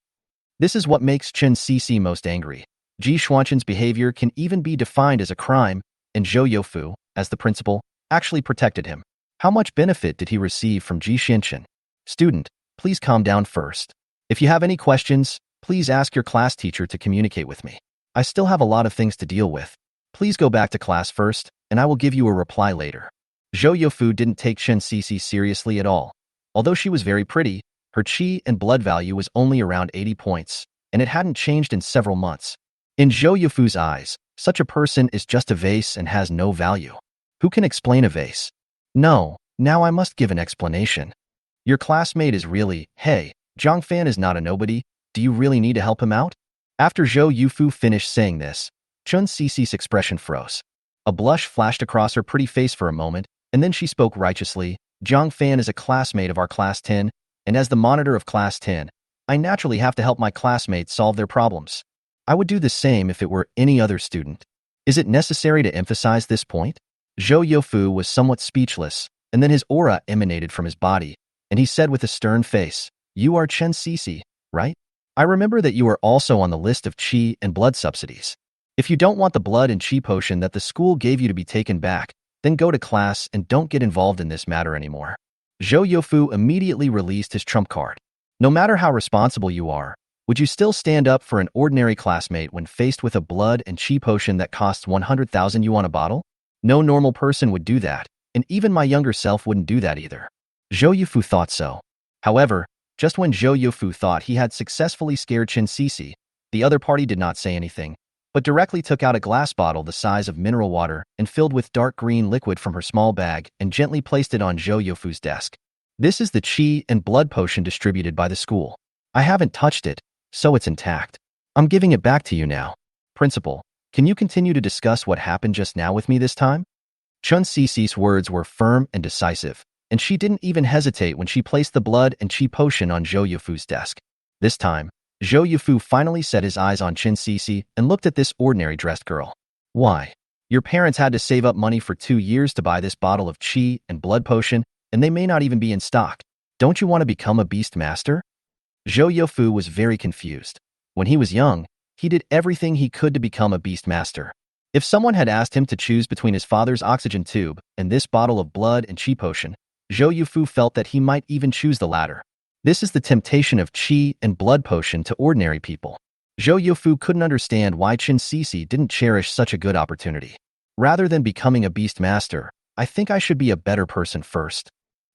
This is what makes Chen Cece most angry. Ji Xuanqin's behavior can even be defined as a crime, and Zhou Yufu, as the principal, actually protected him. How much benefit did he receive from Ji Xianqian? Student, please calm down first. If you have any questions, please ask your class teacher to communicate with me. I still have a lot of things to deal with. Please go back to class first, and I will give you a reply later. Zhou Youfu didn't take Chen Sisi seriously at all. Although she was very pretty, her qi and blood value was only around 80 points, and it hadn't changed in several months. In Zhou Youfu's eyes, such a person is just a vase and has no value. Who can explain a vase? No, now I must give an explanation. Your classmate is really, hey, Jiang Fan is not a nobody, do you really need to help him out? After Zhou Youfu finished saying this, Chen Sisi's expression froze. A blush flashed across her pretty face for a moment, and then she spoke righteously. Jiang Fan is a classmate of our Class 10, and as the monitor of Class 10, I naturally have to help my classmates solve their problems. I would do the same if it were any other student. Is it necessary to emphasize this point? Zhou Youfu was somewhat speechless, and then his aura emanated from his body, and he said with a stern face, "You are Chen Sisi, right? I remember that you are also on the list of qi and blood subsidies. If you don't want the blood and qi potion that the school gave you to be taken back, then go to class and don't get involved in this matter anymore." Zhou Youfu immediately released his trump card. No matter how responsible you are, would you still stand up for an ordinary classmate when faced with a blood and qi potion that costs 100,000 yuan a bottle? No normal person would do that, and even my younger self wouldn't do that either. Zhou Youfu thought so. However, just when Zhou Youfu thought he had successfully scared Chen Sisi, the other party did not say anything, but directly took out a glass bottle the size of mineral water and filled with dark green liquid from her small bag and gently placed it on Zhou Youfu's desk. This is the qi and blood potion distributed by the school. I haven't touched it, so it's intact. I'm giving it back to you now. Principal, can you continue to discuss what happened just now with me this time? Chen Sisi's words were firm and decisive, and she didn't even hesitate when she placed the blood and qi potion on Zhou Youfu's desk. This time, Zhou Youfu finally set his eyes on Chen Sisi and looked at this ordinary dressed girl. Why? Your parents had to save up money for 2 years to buy this bottle of qi and blood potion, and they may not even be in stock. Don't you want to become a beast master? Zhou Youfu was very confused. When he was young, he did everything he could to become a beast master. If someone had asked him to choose between his father's oxygen tube and this bottle of blood and qi potion, Zhou Youfu felt that he might even choose the latter. This is the temptation of qi and blood potion to ordinary people. Zhou Youfu couldn't understand why Chen Sisi didn't cherish such a good opportunity. Rather than becoming a beast master, I think I should be a better person first.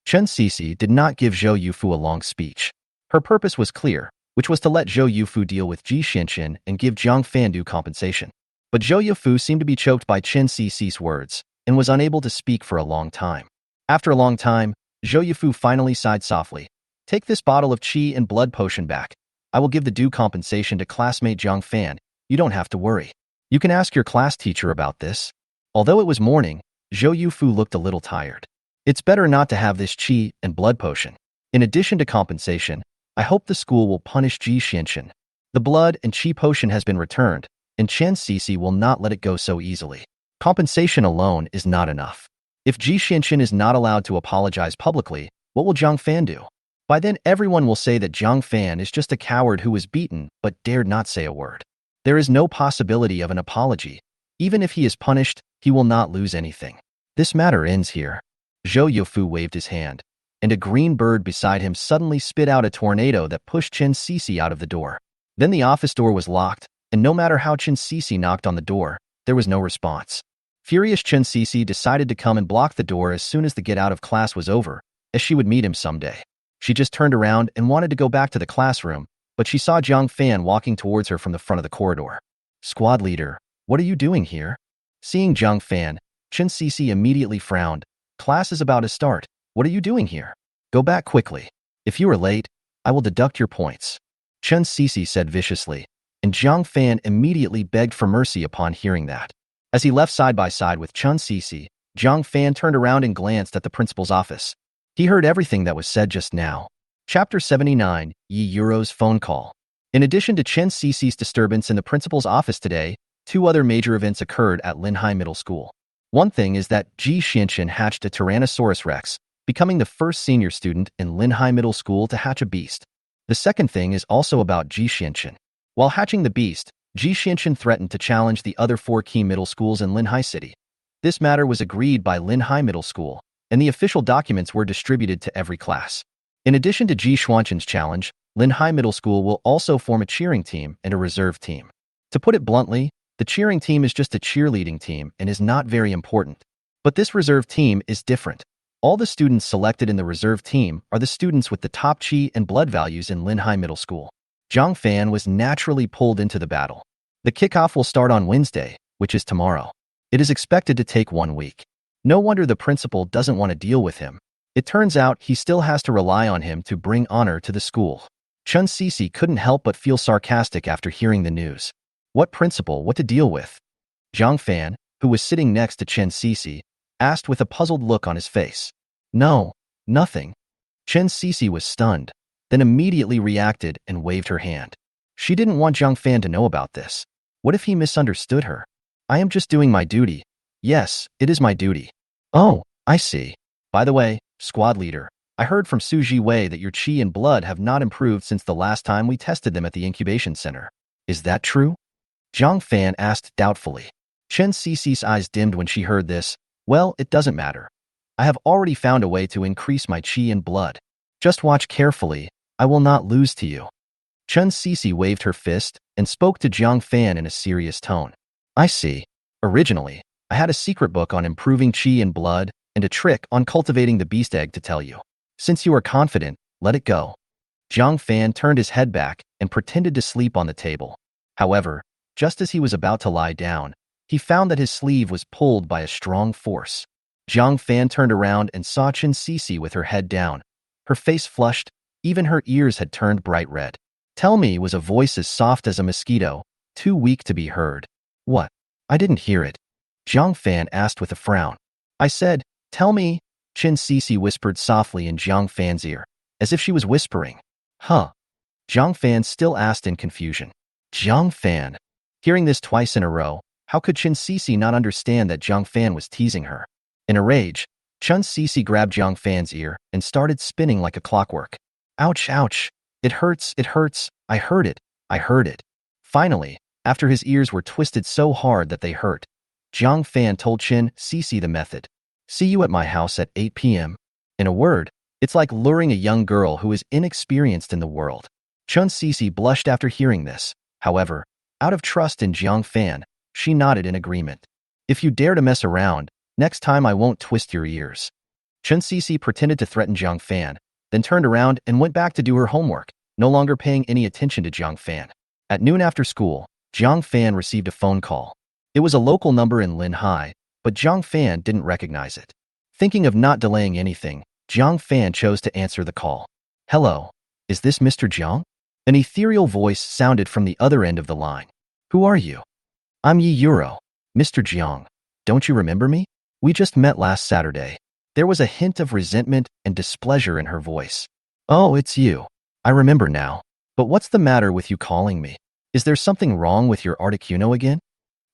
Chen Sisi did not give Zhou Youfu a long speech. Her purpose was clear, which was to let Zhou Youfu deal with Ji Xianqian and give Jiang Fan due compensation. But Zhou Youfu seemed to be choked by Chen Sisi's words and was unable to speak for a long time. After a long time, Zhou Youfu finally sighed softly. Take this bottle of qi and blood potion back. I will give the due compensation to classmate Jiang Fan. You don't have to worry. You can ask your class teacher about this. Although it was morning, Zhou Youfu looked a little tired. It's better not to have this qi and blood potion. In addition to compensation, I hope the school will punish Ji Xianqian. The blood and qi potion has been returned, and Chen Sisi will not let it go so easily. Compensation alone is not enough. If Ji Xianqian is not allowed to apologize publicly, what will Jiang Fan do? By then everyone will say that Jiang Fan is just a coward who was beaten but dared not say a word. There is no possibility of an apology. Even if he is punished, he will not lose anything. This matter ends here. Zhou Youfu waved his hand, and a green bird beside him suddenly spit out a tornado that pushed Chen Sisi out of the door. Then the office door was locked, and no matter how Chen Sisi knocked on the door, there was no response. Furious Chen Sisi decided to come and block the door as soon as the get out of class was over, as she would meet him someday. She just turned around and wanted to go back to the classroom, but she saw Jiang Fan walking towards her from the front of the corridor. Squad leader, what are you doing here? Seeing Jiang Fan, Chen Sisi immediately frowned. Class is about to start. What are you doing here? Go back quickly. If you are late, I will deduct your points. Chen Sisi said viciously, and Jiang Fan immediately begged for mercy upon hearing that. As he left side by side with Chen Sisi, Jiang Fan turned around and glanced at the principal's office. He heard everything that was said just now. Chapter 79, Yi Euro's phone call. In addition to Chen Sisi's disturbance in the principal's office today, 2 other major events occurred at Linhai Middle School. One thing is that Ji Xianqian hatched a Tyrannosaurus Rex, becoming the first senior student in Linhai Middle School to hatch a beast. The second thing is also about Ji Xianqian. While hatching the beast, Ji Xianqian threatened to challenge the other 4 key middle schools in Linhai City. This matter was agreed by Linhai Middle School, and the official documents were distributed to every class. In addition to Ji Xuanchen's challenge, Linhai Middle School will also form a cheering team and a reserve team. To put it bluntly, the cheering team is just a cheerleading team and is not very important. But this reserve team is different. All the students selected in the reserve team are the students with the top chi and blood values in Linhai Middle School. Jiang Fan was naturally pulled into the battle. The kickoff will start on Wednesday, which is tomorrow. It is expected to take 1 week. No wonder the principal doesn't want to deal with him. It turns out he still has to rely on him to bring honor to the school. Chen Sisi couldn't help but feel sarcastic after hearing the news. What principal, what to deal with? Jiang Fan, who was sitting next to Chen Sisi, asked with a puzzled look on his face. No, nothing. Chen Sisi was stunned, then immediately reacted and waved her hand. She didn't want Jiang Fan to know about this. What if he misunderstood her? I am just doing my duty. Yes, it is my duty. Oh, I see. By the way, squad leader, I heard from Xu Zhiwei that your chi and blood have not improved since the last time we tested them at the incubation center. Is that true? Jiang Fan asked doubtfully. Chen Sisi's eyes dimmed when she heard this. Well, it doesn't matter. I have already found a way to increase my chi and blood. Just watch carefully. I will not lose to you. Chen Sisi waved her fist and spoke to Jiang Fan in a serious tone. I see. Originally, I had a secret book on improving chi and blood and a trick on cultivating the beast egg to tell you. Since you are confident, let it go. Jiang Fan turned his head back and pretended to sleep on the table. However, just as he was about to lie down, he found that his sleeve was pulled by a strong force. Jiang Fan turned around and saw Chen Sisi with her head down. Her face flushed, even her ears had turned bright red. Tell me was a voice as soft as a mosquito, too weak to be heard. What? I didn't hear it. Jiang Fan asked with a frown. I said, tell me, Chen Sisi whispered softly in Jiang Fan's ear, as if she was whispering. Huh? Jiang Fan still asked in confusion. Jiang Fan. Hearing this twice in a row, how could Chen Sisi not understand that Jiang Fan was teasing her? In a rage, Chen Sisi grabbed Jiang Fan's ear and started spinning like a clockwork. Ouch, ouch. It hurts, I heard it, I heard it. Finally, after his ears were twisted so hard that they hurt, Jiang Fan told Chen Sisi the method. See you at my house at 8 p.m. In a word, it's like luring a young girl who is inexperienced in the world. Chen Sisi blushed after hearing this. However, out of trust in Jiang Fan, she nodded in agreement. If you dare to mess around, next time I won't twist your ears. Chen Sisi pretended to threaten Jiang Fan, then turned around and went back to do her homework, no longer paying any attention to Jiang Fan. At noon after school, Jiang Fan received a phone call. It was a local number in Linhai, but Jiang Fan didn't recognize it. Thinking of not delaying anything, Jiang Fan chose to answer the call. Hello, is this Mr. Jiang? An ethereal voice sounded from the other end of the line. Who are you? I'm Yi Euro. Mr. Jiang, don't you remember me? We just met last Saturday. There was a hint of resentment and displeasure in her voice. Oh, it's you. I remember now. But what's the matter with you calling me? Is there something wrong with your Articuno again?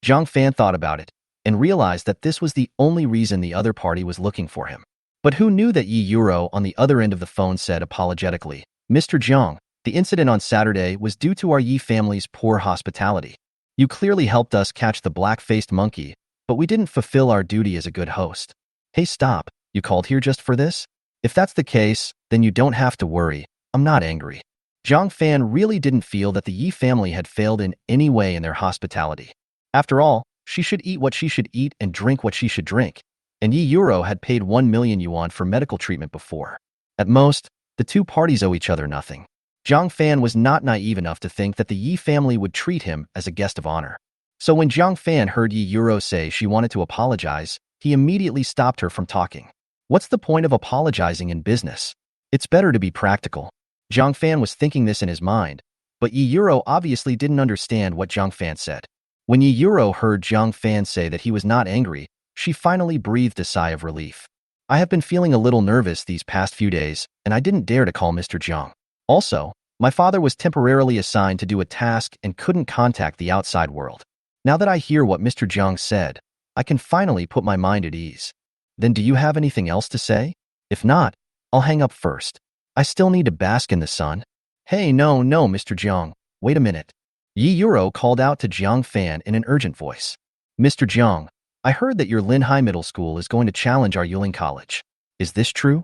Jiang Fan thought about it and realized that this was the only reason the other party was looking for him. But who knew that Yi Euro on the other end of the phone said apologetically, Mr. Jiang, the incident on Saturday was due to our Yi family's poor hospitality. You clearly helped us catch the black-faced monkey, but we didn't fulfill our duty as a good host. Hey, stop. You called here just for this? If that's the case, then you don't have to worry. I'm not angry. Jiang Fan really didn't feel that the Yi family had failed in any way in their hospitality. After all, she should eat what she should eat and drink what she should drink, and Yi Euro had paid 1 million yuan for medical treatment before. At most, the two parties owe each other nothing. Jiang Fan was not naive enough to think that the Yi family would treat him as a guest of honor. So when Jiang Fan heard Yi Euro say she wanted to apologize, he immediately stopped her from talking. What's the point of apologizing in business? It's better to be practical. Jiang Fan was thinking this in his mind, but Yi Euro obviously didn't understand what Jiang Fan said. When Yi Euro heard Jiang Fan say that he was not angry, she finally breathed a sigh of relief. I have been feeling a little nervous these past few days, and I didn't dare to call Mr. Jiang. Also, my father was temporarily assigned to do a task and couldn't contact the outside world. Now that I hear what Mr. Jiang said, I can finally put my mind at ease. Then do you have anything else to say? If not, I'll hang up first. I still need to bask in the sun. Hey, no, Mr. Jiang. Wait a minute. Yi Euro called out to Jiang Fan in an urgent voice. Mr. Jiang, I heard that your Linhai Middle School is going to challenge our Yuling College. Is this true?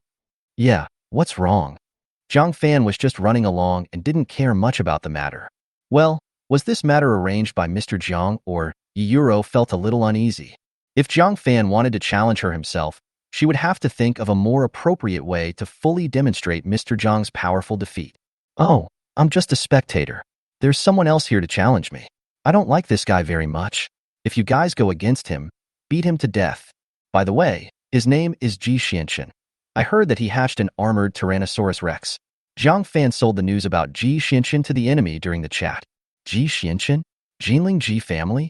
Yeah, what's wrong? Jiang Fan was just running along and didn't care much about the matter. Well, was this matter arranged by Mr. Jiang, or Yuro felt a little uneasy? If Jiang Fan wanted to challenge her himself, she would have to think of a more appropriate way to fully demonstrate Mr. Jiang's powerful defeat. Oh, I'm just a spectator. There's someone else here to challenge me. I don't like this guy very much. If you guys go against him, beat him to death. By the way, his name is Ji Xianqian. I heard that he hatched an armored Tyrannosaurus Rex. Jiang Fan sold the news about Ji Xianqian to the enemy during the chat. Ji Xianqian? Jinling Ji family?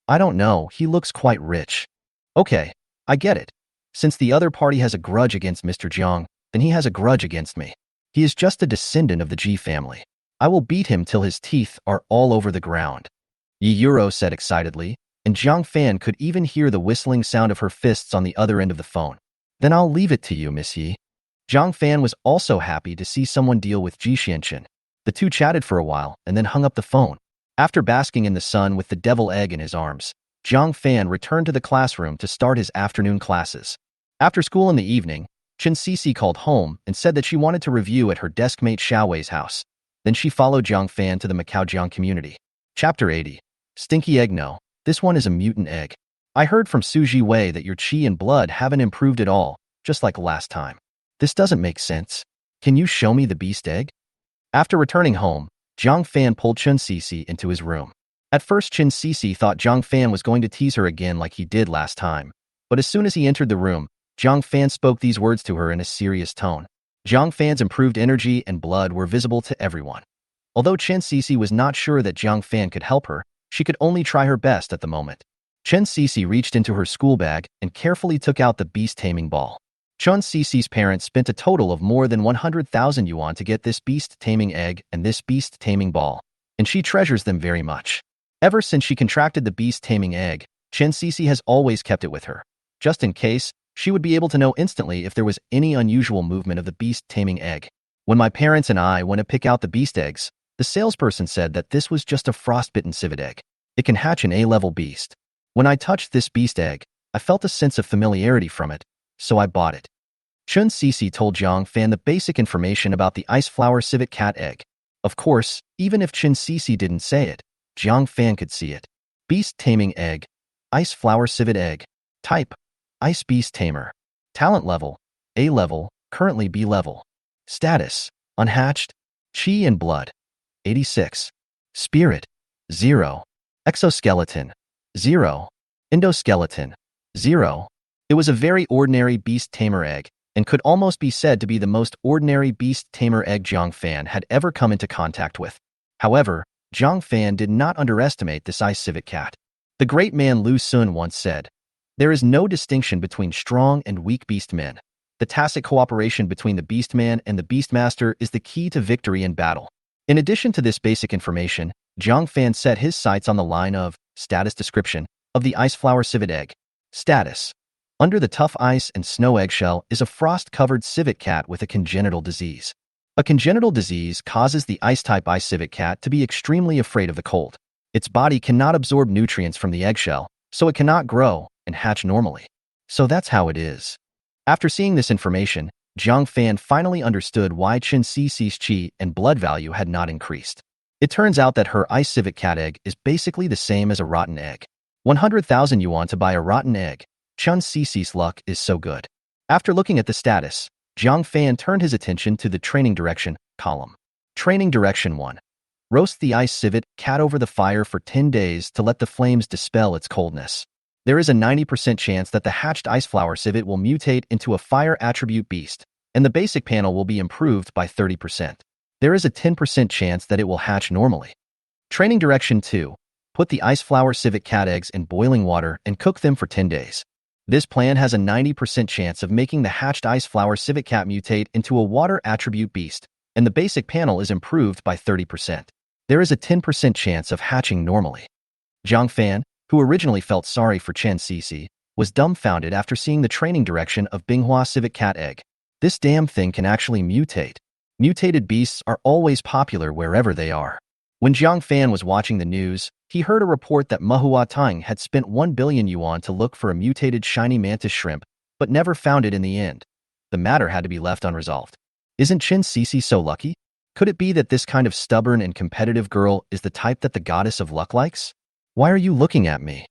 I don't know, he looks quite rich. Okay, I get it. Since the other party has a grudge against Mr. Jiang, then he has a grudge against me. He is just a descendant of the Ji family. I will beat him till his teeth are all over the ground. Yuro said excitedly, and Jiang Fan could even hear the whistling sound of her fists on the other end of the phone. Then I'll leave it to you, Miss Yi. Jiang Fan was also happy to see someone deal with Ji Xianqian. The two chatted for a while and then hung up the phone. After basking in the sun with the devil egg in his arms, Jiang Fan returned to the classroom to start his afternoon classes. After school in the evening, Chen Cece called home and said that she wanted to review at her deskmate Xiaowei's house. Then she followed Jiang Fan to the Macaojiang community. Chapter 80. Stinky egg. No, this one is a mutant egg. I heard from Xu Zhiwei that your chi and blood haven't improved at all, just like last time. This doesn't make sense. Can you show me the beast egg? After returning home, Jiang Fan pulled Chen Cece into his room. At first, Chen Cece thought Jiang Fan was going to tease her again like he did last time. But as soon as he entered the room, Jiang Fan spoke these words to her in a serious tone. Jiang Fan's improved energy and blood were visible to everyone. Although Chen Cece was not sure that Jiang Fan could help her, she could only try her best at the moment. Chen Cece reached into her school bag and carefully took out the beast taming ball. Chen Cece's parents spent a total of more than 100,000 yuan to get this beast taming egg and this beast taming ball, and she treasures them very much. Ever since she contracted the beast taming egg, Chen Cece has always kept it with her. Just in case, she would be able to know instantly if there was any unusual movement of the beast taming egg. When my parents and I went to pick out the beast eggs, the salesperson said that this was just a frostbitten civet egg. It can hatch an A-level beast. When I touched this beast egg, I felt a sense of familiarity from it, so I bought it. Chen Cece told Jiang Fan the basic information about the ice flower civet cat egg. Of course, even if Chen Cece didn't say it, Jiang Fan could see it. Beast taming egg. Ice flower civet egg. Type. Ice beast tamer. Talent level. A level, currently B level. Status. Unhatched. Chi and blood. 86. Spirit. 0. Exoskeleton. 0. Endoskeleton. 0. It was a very ordinary beast tamer egg, and could almost be said to be the most ordinary beast tamer egg Jiang Fan had ever come into contact with. However, Jiang Fan did not underestimate this ice civet cat. The great man Lu Sun once said, "There is no distinction between strong and weak beast men. The tacit cooperation between the beastman and the beastmaster is the key to victory in battle." In addition to this basic information, Jiang Fan set his sights on the line of status description of the ice flower civet egg. Status. Under the tough ice and snow eggshell is a frost-covered civet cat with a congenital disease. A congenital disease causes the ice-type ice civet cat to be extremely afraid of the cold. Its body cannot absorb nutrients from the eggshell, so it cannot grow and hatch normally. So that's how it is. After seeing this information, Jiang Fan finally understood why Chen Cece's chi and blood value had not increased. It turns out that her ice civet cat egg is basically the same as a rotten egg. 100,000 yuan to buy a rotten egg. Chen Cece's luck is so good. After looking at the status, Jiang Fan turned his attention to the training direction column. Training direction 1. Roast the ice civet cat over the fire for 10 days to let the flames dispel its coldness. There is a 90% chance that the hatched ice flower civet will mutate into a fire attribute beast, and the basic panel will be improved by 30%. There is a 10% chance that it will hatch normally. Training direction 2. Put the ice flower civet cat eggs in boiling water and cook them for 10 days. This plan has a 90% chance of making the hatched ice flower civet cat mutate into a water attribute beast, and the basic panel is improved by 30%. There is a 10% chance of hatching normally. Jiang Fan, who originally felt sorry for Chen Cece, was dumbfounded after seeing the training direction of Binghua civet cat egg. This damn thing can actually mutate. Mutated beasts are always popular wherever they are. When Jiang Fan was watching the news, he heard a report that manhwa Tang had spent 1 billion yuan to look for a mutated shiny mantis shrimp, but never found it in the end. The matter had to be left unresolved. Isn't Chen Cece so lucky? Could it be that this kind of stubborn and competitive girl is the type that the goddess of luck likes? Why are you looking at me?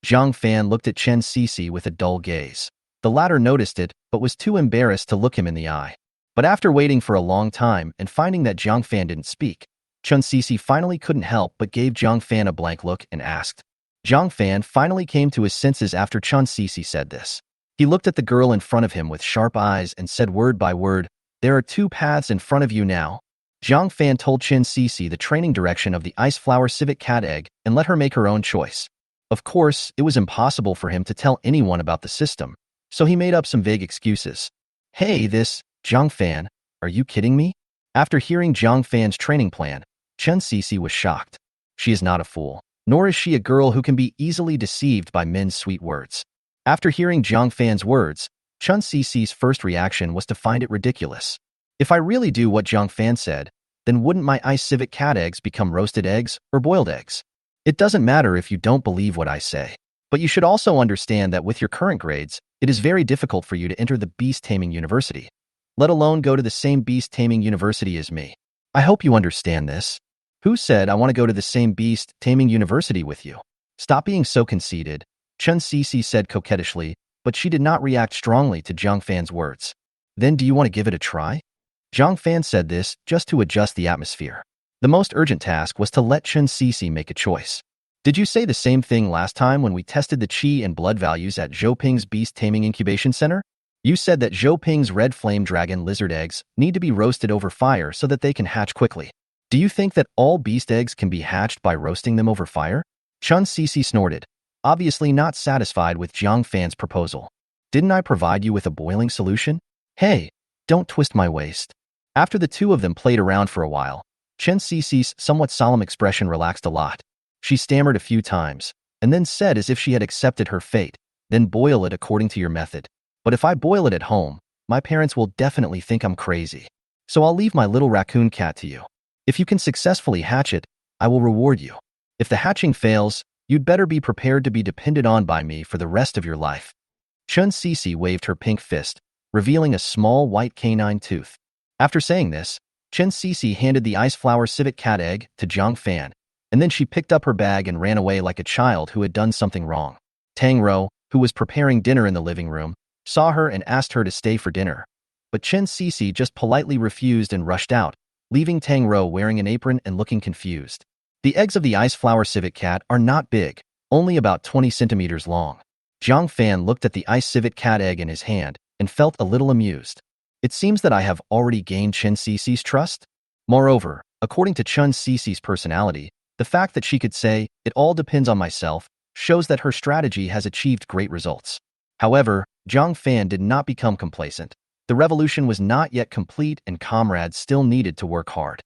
Jiang Fan looked at Chen Cece with a dull gaze. The latter noticed it, but was too embarrassed to look him in the eye. But after waiting for a long time and finding that Jiang Fan didn't speak, Chen Cece finally couldn't help but gave Jiang Fan a blank look and asked. Jiang Fan finally came to his senses after Chen Cece said this. He looked at the girl in front of him with sharp eyes and said word by word, "There are two paths in front of you now." Jiang Fan told Chen Cece the training direction of the Ice Flower Civet Cat Egg and let her make her own choice. Of course, it was impossible for him to tell anyone about the system, so he made up some vague excuses. Hey, Jiang Fan, are you kidding me? After hearing Jiang Fan's training plan, Chen Cece was shocked. She is not a fool, nor is she a girl who can be easily deceived by men's sweet words. After hearing Jiang Fan's words, Chen Cece's first reaction was to find it ridiculous. If I really do what Jiang Fan said, then wouldn't my ice civet cat eggs become roasted eggs or boiled eggs? It doesn't matter if you don't believe what I say. But you should also understand that with your current grades, it is very difficult for you to enter the Beast Taming University, let alone go to the same Beast Taming University as me. I hope you understand this. Who said I want to go to the same Beast Taming University with you? Stop being so conceited, Chen Cece said coquettishly, but she did not react strongly to Jiang Fan's words. Then do you want to give it a try? Jiang Fan said this just to adjust the atmosphere. The most urgent task was to let Chen Cece make a choice. Did you say the same thing last time when we tested the qi and blood values at Zhou Ping's Beast Taming Incubation Center? You said that Zhou Ping's red flame dragon lizard eggs need to be roasted over fire so that they can hatch quickly. Do you think that all beast eggs can be hatched by roasting them over fire? Chen Cece snorted, obviously not satisfied with Jiang Fan's proposal. Didn't I provide you with a boiling solution? Hey, don't twist my waist. After the two of them played around for a while, Chen Cece's somewhat solemn expression relaxed a lot. She stammered a few times, and then said as if she had accepted her fate, then boil it according to your method. But if I boil it at home, my parents will definitely think I'm crazy. So I'll leave my little raccoon cat to you. If you can successfully hatch it, I will reward you. If the hatching fails, you'd better be prepared to be depended on by me for the rest of your life. Chen Cece waved her pink fist, revealing a small white canine tooth. After saying this, Chen Cece handed the ice flower civet cat egg to Jiang Fan, and then she picked up her bag and ran away like a child who had done something wrong. Tang, who was preparing dinner in the living room, saw her and asked her to stay for dinner. But Chen Cece just politely refused and rushed out, leaving Tang wearing an apron and looking confused. The eggs of the ice flower civet cat are not big, only about 20 centimeters long. Jiang Fan looked at the ice civet cat egg in his hand and felt a little amused. It seems that I have already gained Chen Cece's trust. Moreover, according to Chen Cece's personality, the fact that she could say, "It all depends on myself," shows that her strategy has achieved great results. However, Jiang Fan did not become complacent. The revolution was not yet complete and comrades still needed to work hard.